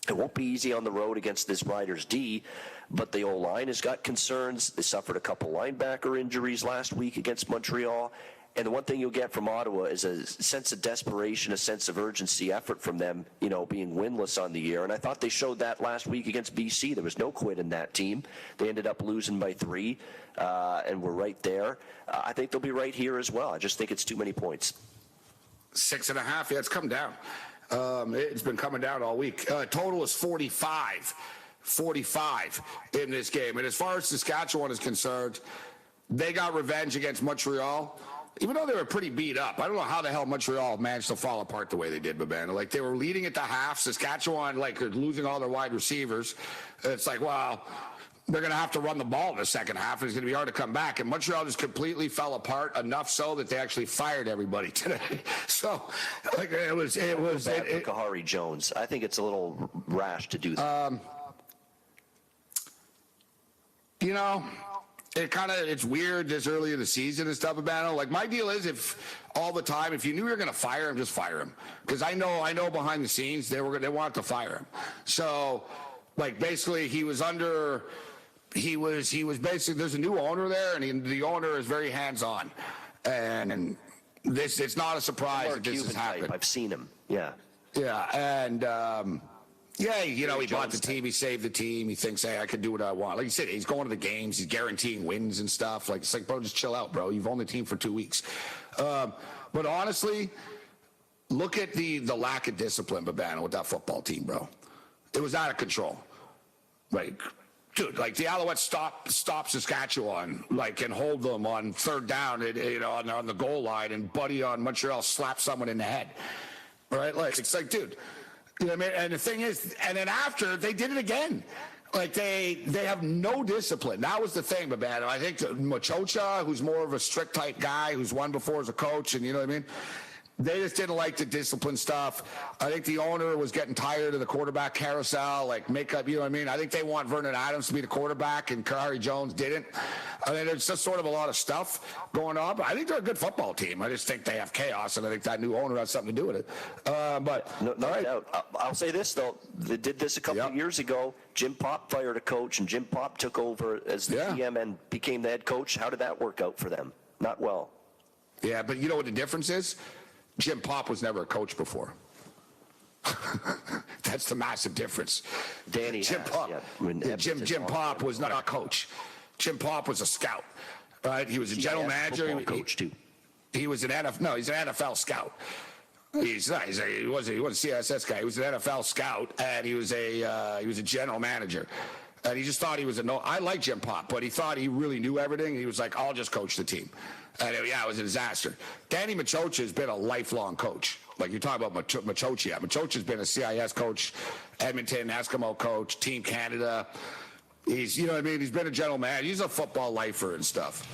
It won't be easy on the road against this Riders D, but the O-line has got concerns. They suffered a couple linebacker injuries last week against Montreal. And the one thing you'll get from Ottawa is a sense of desperation, a sense of urgency effort from them, being winless on the year. And I thought they showed that last week against BC. There was no quit in that team. They ended up losing by 3, and we're right there. I think they'll be right here as well. I just think it's too many points. 6.5, yeah, it's come down. It's been coming down all week. Total is 45 in this game. And as far as Saskatchewan is concerned, they got revenge against Montreal, even though they were pretty beat up. I don't know how the hell Montreal managed to fall apart the way they did, Babana. Like, they were leading at the half. Saskatchewan, losing all their wide receivers. It's like, wow, they're going to have to run the ball in the second half, and it's going to be hard to come back. And Montreal just completely fell apart, enough so that they actually fired everybody today. So, it was Kahari Jones. I think it's a little rash to do that. It's weird this early in the season and stuff, Babano. Like, my deal is, if you knew you were going to fire him, just fire him. Because I know behind the scenes they wanted to fire him. So, basically, he was basically, there's a new owner there, and the owner is very hands-on. And it's not a surprise that this has happened. I've seen him, yeah. Yeah, and, he bought the team, he saved the team, he thinks, hey, I can do what I want. Like you said, he's going to the games, he's guaranteeing wins and stuff. It's like, bro, just chill out, bro. You've owned the team for 2 weeks. But honestly, look at the lack of discipline, Babana, with that football team, bro. It was out of control. Dude, the Alouettes stop Saskatchewan, and hold them on third down, on the goal line, and Buddy on Montreal slapped someone in the head. Right? It's like, dude, you know what I mean? And the thing is, and then after, they did it again. Like they have no discipline. That was the thing, man. I think Machocha, who's more of a strict type guy, who's won before as a coach, and you know what I mean. They just didn't like the discipline stuff. I think the owner was getting tired of the quarterback carousel, like makeup, you know what I mean? I think they want Vernon Adams to be the quarterback, and Kahari Jones didn't. I mean, there's just sort of a lot of stuff going on, but I think they're a good football team. I just think they have chaos, and I think that new owner has something to do with it. But no doubt. I'll say this, though. They did this a couple of years ago. Jim Pop fired a coach, and Jim Pop took over as the GM and became the head coach. How did that work out for them? Not well. Yeah, but you know what the difference is? Jim Pop was never a coach before. That's the massive difference. Jim Pop was not a coach. Jim Pop was a scout, right? He was a general manager. Coach too. He was an NFL. No, he's an NFL scout. He wasn't a CSS guy. He was an NFL scout, and he was a general manager. And he just thought he was I like Jim Pop, but he thought he really knew everything. He was like, I'll just coach the team. And it was a disaster. Danny Machocha has been a lifelong coach. Like you're talking about Machocha. Machocha's been a CIS coach, Edmonton Eskimo coach, Team Canada. He's, you know what I mean? He's been a general manager. He's a football lifer and stuff.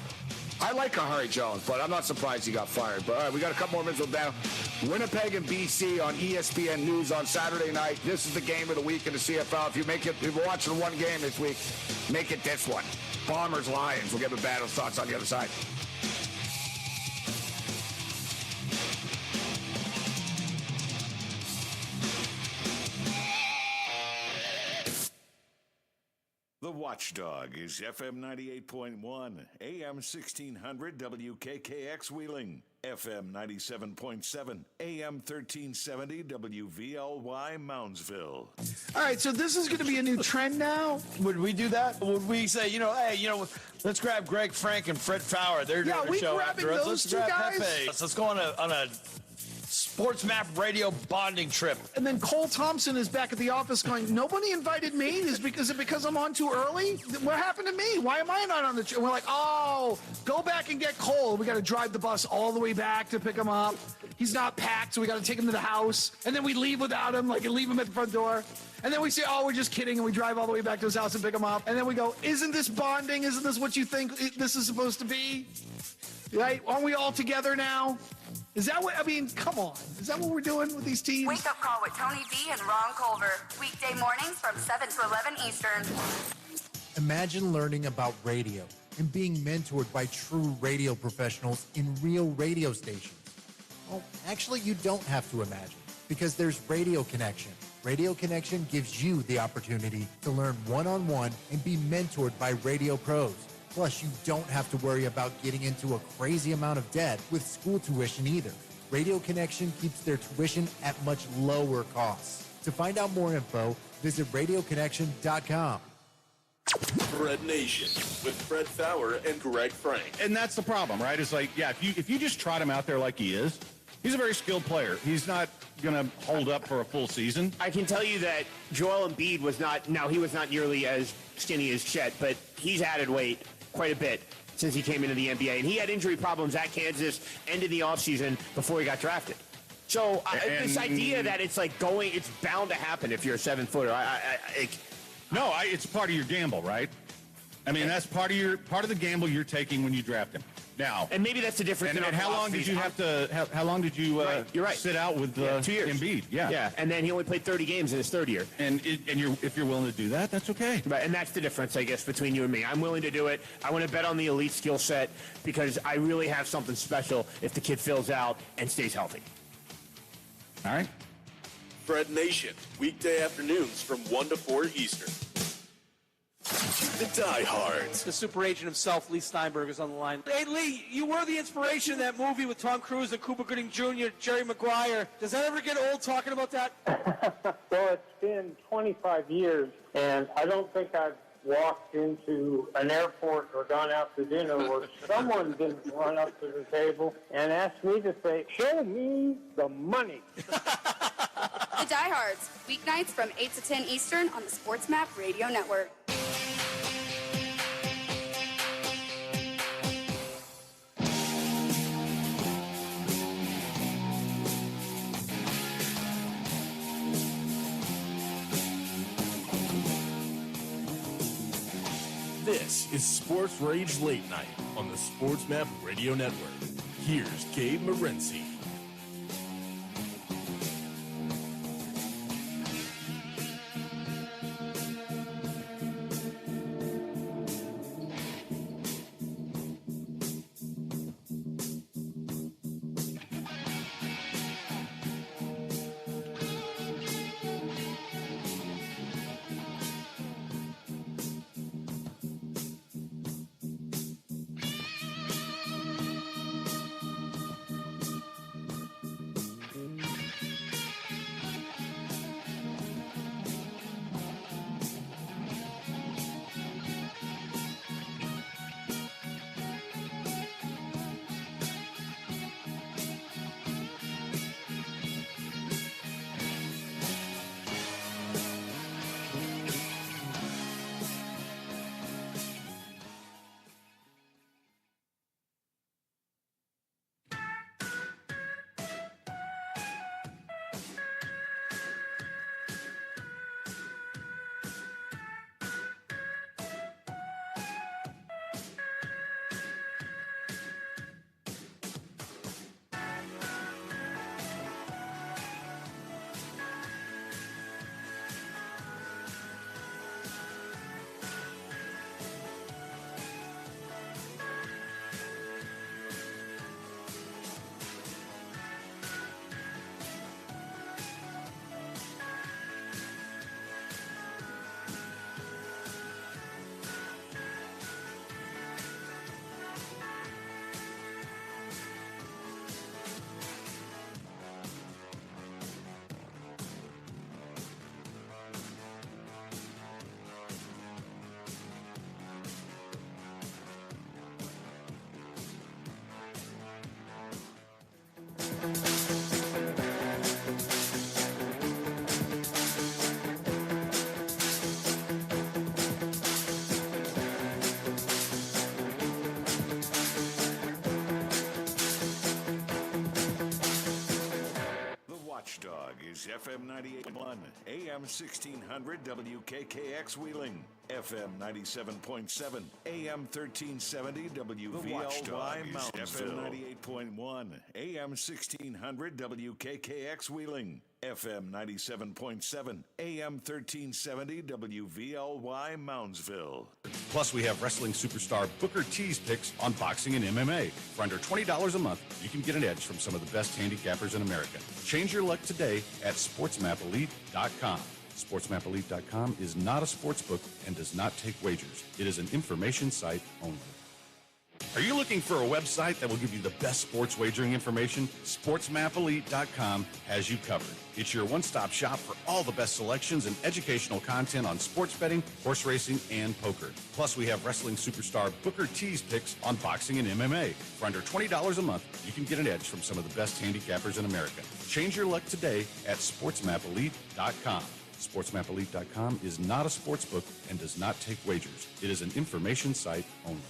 I like Kahari Jones, but I'm not surprised he got fired. But all right, we got a couple more minutes down. Winnipeg and BC on ESPN News on Saturday night. This is the game of the week in the CFL. If you're watching one game this week, make it this one. Bombers Lions. We'll get the battle thoughts on the other side. The Watchdog is FM 98.1, AM 1600 WKKX Wheeling, FM 97.7, AM 1370 WVLY Moundsville. All right, so this is going to be a new trend now. Would we do that? Would we say, hey, let's grab Greg Frank and Fred Fowler. They're doing a show after us. Let's grab Pepe. Let's go on a Sports Map Radio bonding trip. And then Cole Thompson is back at the office going, nobody invited me? Is it because I'm on too early? What happened to me? Why am I not on the trip? We're like, go back and get Cole. We got to drive the bus all the way back to pick him up. He's not packed, so we got to take him to the house. And then we leave without him, leave him at the front door. And then we say, we're just kidding, and we drive all the way back to his house and pick him up. And then we go, isn't this bonding? Isn't this what you think this is supposed to be? Right? Aren't we all together now? Is that what, come on. Is that what we're doing with these teams? Wake Up Call with Tony V and Ron Culver. Weekday mornings from 7 to 11 Eastern. Imagine learning about radio and being mentored by true radio professionals in real radio stations. Well, actually, you don't have to imagine, because there's Radio Connection. Radio Connection gives you the opportunity to learn one-on-one and be mentored by radio pros. Plus, you don't have to worry about getting into a crazy amount of debt with school tuition either. Radio Connection keeps their tuition at much lower costs. To find out more info, visit radioconnection.com. Fred Nation with Fred Fowler and Greg Frank. And that's the problem, right? It's like, if you just trot him out there like he is, he's a very skilled player. He's not going to hold up for a full season. I can tell you that Joel Embiid he was not nearly as skinny as Chet, but he's added weight quite a bit since he came into the NBA. And he had injury problems at Kansas and in the offseason before he got drafted. So this idea that it's bound to happen if you're a 7-footer. It's part of your gamble, right? I mean, that's part of the gamble you're taking when you draft him. Now, and maybe that's the difference. And how long did you How long did you sit out with 2 years. Embiid? Yeah, and then he only played 30 games in his third year. And if you're willing to do that, that's okay. Right, and that's the difference, I guess, between you and me. I'm willing to do it. I want to bet on the elite skill set because I really have something special if the kid fills out and stays healthy. All right. Fred Nation, weekday afternoons from 1 to 4 Eastern. The diehards. The super agent himself, Lee Steinberg, is on the line. Hey, Lee, you were the inspiration in that movie with Tom Cruise and Cuba Gooding Jr., Jerry Maguire. Does that ever get old talking about that? Well, it's been 25 years, and I don't think I've walked into an airport or gone out to dinner where someone didn't run up to the table and ask me to say, show me the money. The Diehards, weeknights from 8 to 10 Eastern on the Sports Map Radio Network. This is Sports Rage Late Night on the Sports Map Radio Network. Here's Gabe Morency. Watchdog is FM 98.1, AM 1600 WKKX Wheeling, FM 97.7, AM 1370 WVLY Mountainville, FM 98.1, AM 1600 WKKX Wheeling, FM 97.7, AM 1370 WVLY Moundsville. Plus, we have wrestling superstar Booker T's picks on boxing and MMA. For under $20 a month, you can get an edge from some of the best handicappers in America. Change your luck today at SportsMapElite.com. SportsMapElite.com is not a sports book and does not take wagers. It is an information site only. Are you looking for a website that will give you the best sports wagering information? SportsMapElite.com has you covered. It's your one-stop shop for all the best selections and educational content on sports betting, horse racing, and poker. Plus, we have wrestling superstar Booker T's picks on boxing and MMA. For under $20 a month, you can get an edge from some of the best handicappers in America. Change your luck today at SportsMapElite.com. SportsMapElite.com is not a sports book and does not take wagers. It is an information site only.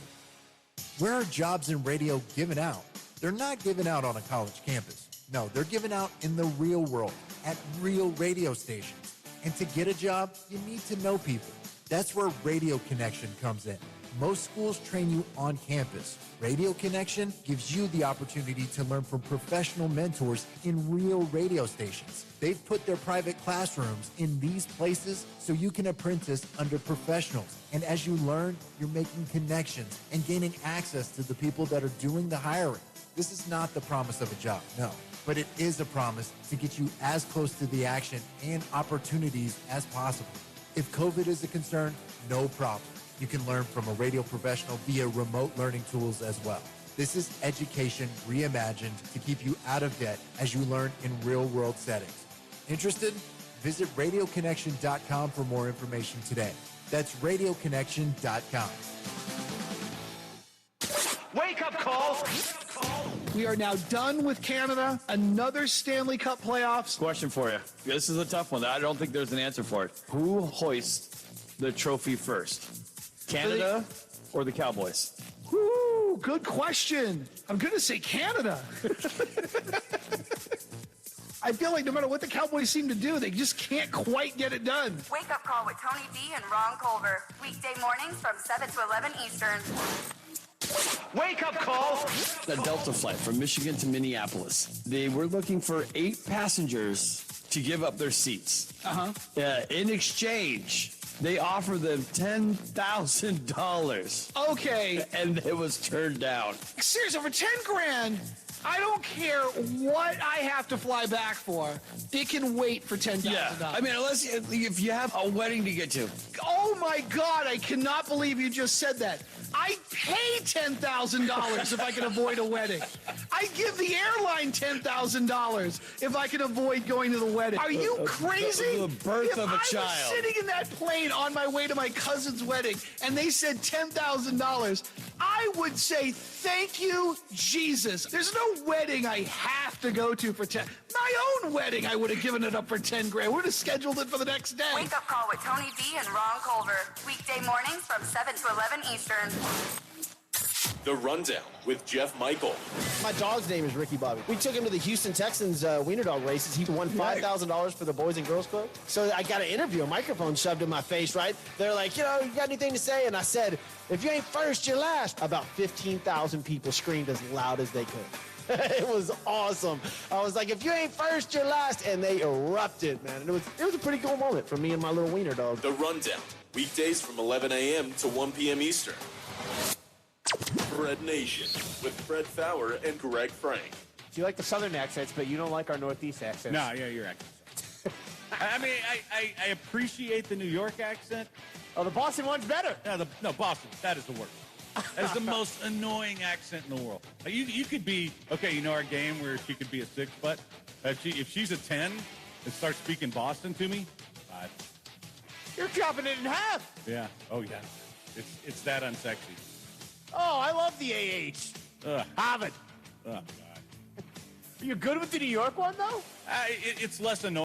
Where are jobs in radio given out? They're not given out on a college campus. No, they're given out in the real world, at real radio stations. And to get a job, you need to know people. That's where Radio Connection comes in. Most schools train you on campus. Radio Connection gives you the opportunity to learn from professional mentors in real radio stations. They've put their private classrooms in these places so you can apprentice under professionals. And as you learn, you're making connections and gaining access to the people that are doing the hiring. This is not the promise of a job, no. But it is a promise to get you as close to the action and opportunities as possible. If COVID is a concern, no problem. You can learn from a radio professional via remote learning tools as well. This is education reimagined to keep you out of debt as you learn in real-world settings. Interested? Visit radioconnection.com for more information today. That's radioconnection.com. Wake up call! We are now done with Canada. Another Stanley Cup playoffs. Question for you. This is a tough one. I don't think there's an answer for it. Who hoists the trophy first? Canada or the Cowboys? Woo, good question. I'm going to say Canada. I feel like no matter what the Cowboys seem to do, they just can't quite get it done. Wake Up Call with Tony D and Ron Culver. Weekday mornings from 7 to 11 Eastern. Wake up call! A Delta flight from Michigan to Minneapolis. They were looking for 8 passengers to give up their seats. In exchange, they offered them $10,000. Okay. And it was turned down. Seriously, for 10 grand, I don't care what I have to fly back for. It can wait for $10,000. Yeah. I mean, unless if you have a wedding to get to. Oh my God, I cannot believe you just said that. I pay $10,000 if I can avoid a wedding. I give the airline $10,000 if I can avoid going to the wedding. Are you crazy? The birth of a If I was child. sitting in that plane on my way to my cousin's wedding and they said $10,000, I would say, thank you, Jesus. There's no wedding I have to go to for 10. My own wedding, I would have given it up for 10 grand. Would have scheduled it for the next day. Wake Up Call with Tony D and Ron Culver. Weekday mornings from 7 to 11 Eastern. The Rundown with Jeff Michael. My dog's name is Ricky Bobby. We took him to the Houston Texans wiener dog races. He won $5,000 for the Boys and Girls Club. So I got an interview, a microphone shoved in my face, right? They're like, you got anything to say? And I said, if you ain't first, you're last. About 15,000 people screamed as loud as they could. It was awesome. I was like, if you ain't first, you're last. And they erupted, man. And it was a pretty cool moment for me and my little wiener dog. The Rundown, weekdays from 11 a.m. to 1 p.m. Eastern. Fred Nation with Fred Fowler and Greg Frank. You like the southern accents, but you don't like our northeast accents. No, yeah, your accent. I mean, I appreciate the New York accent. Oh, the Boston one's better. No, Boston, that is the worst. That is the most annoying accent in the world. You could be, okay, you know our game where she could be a 6, but if she's a 10 and starts speaking Boston to me, 5. You're chopping it in half. Yeah, oh yeah. It's that unsexy. Oh, I love the AH. Harvard. Oh, God. Are you good with the New York one, though? It's less annoying.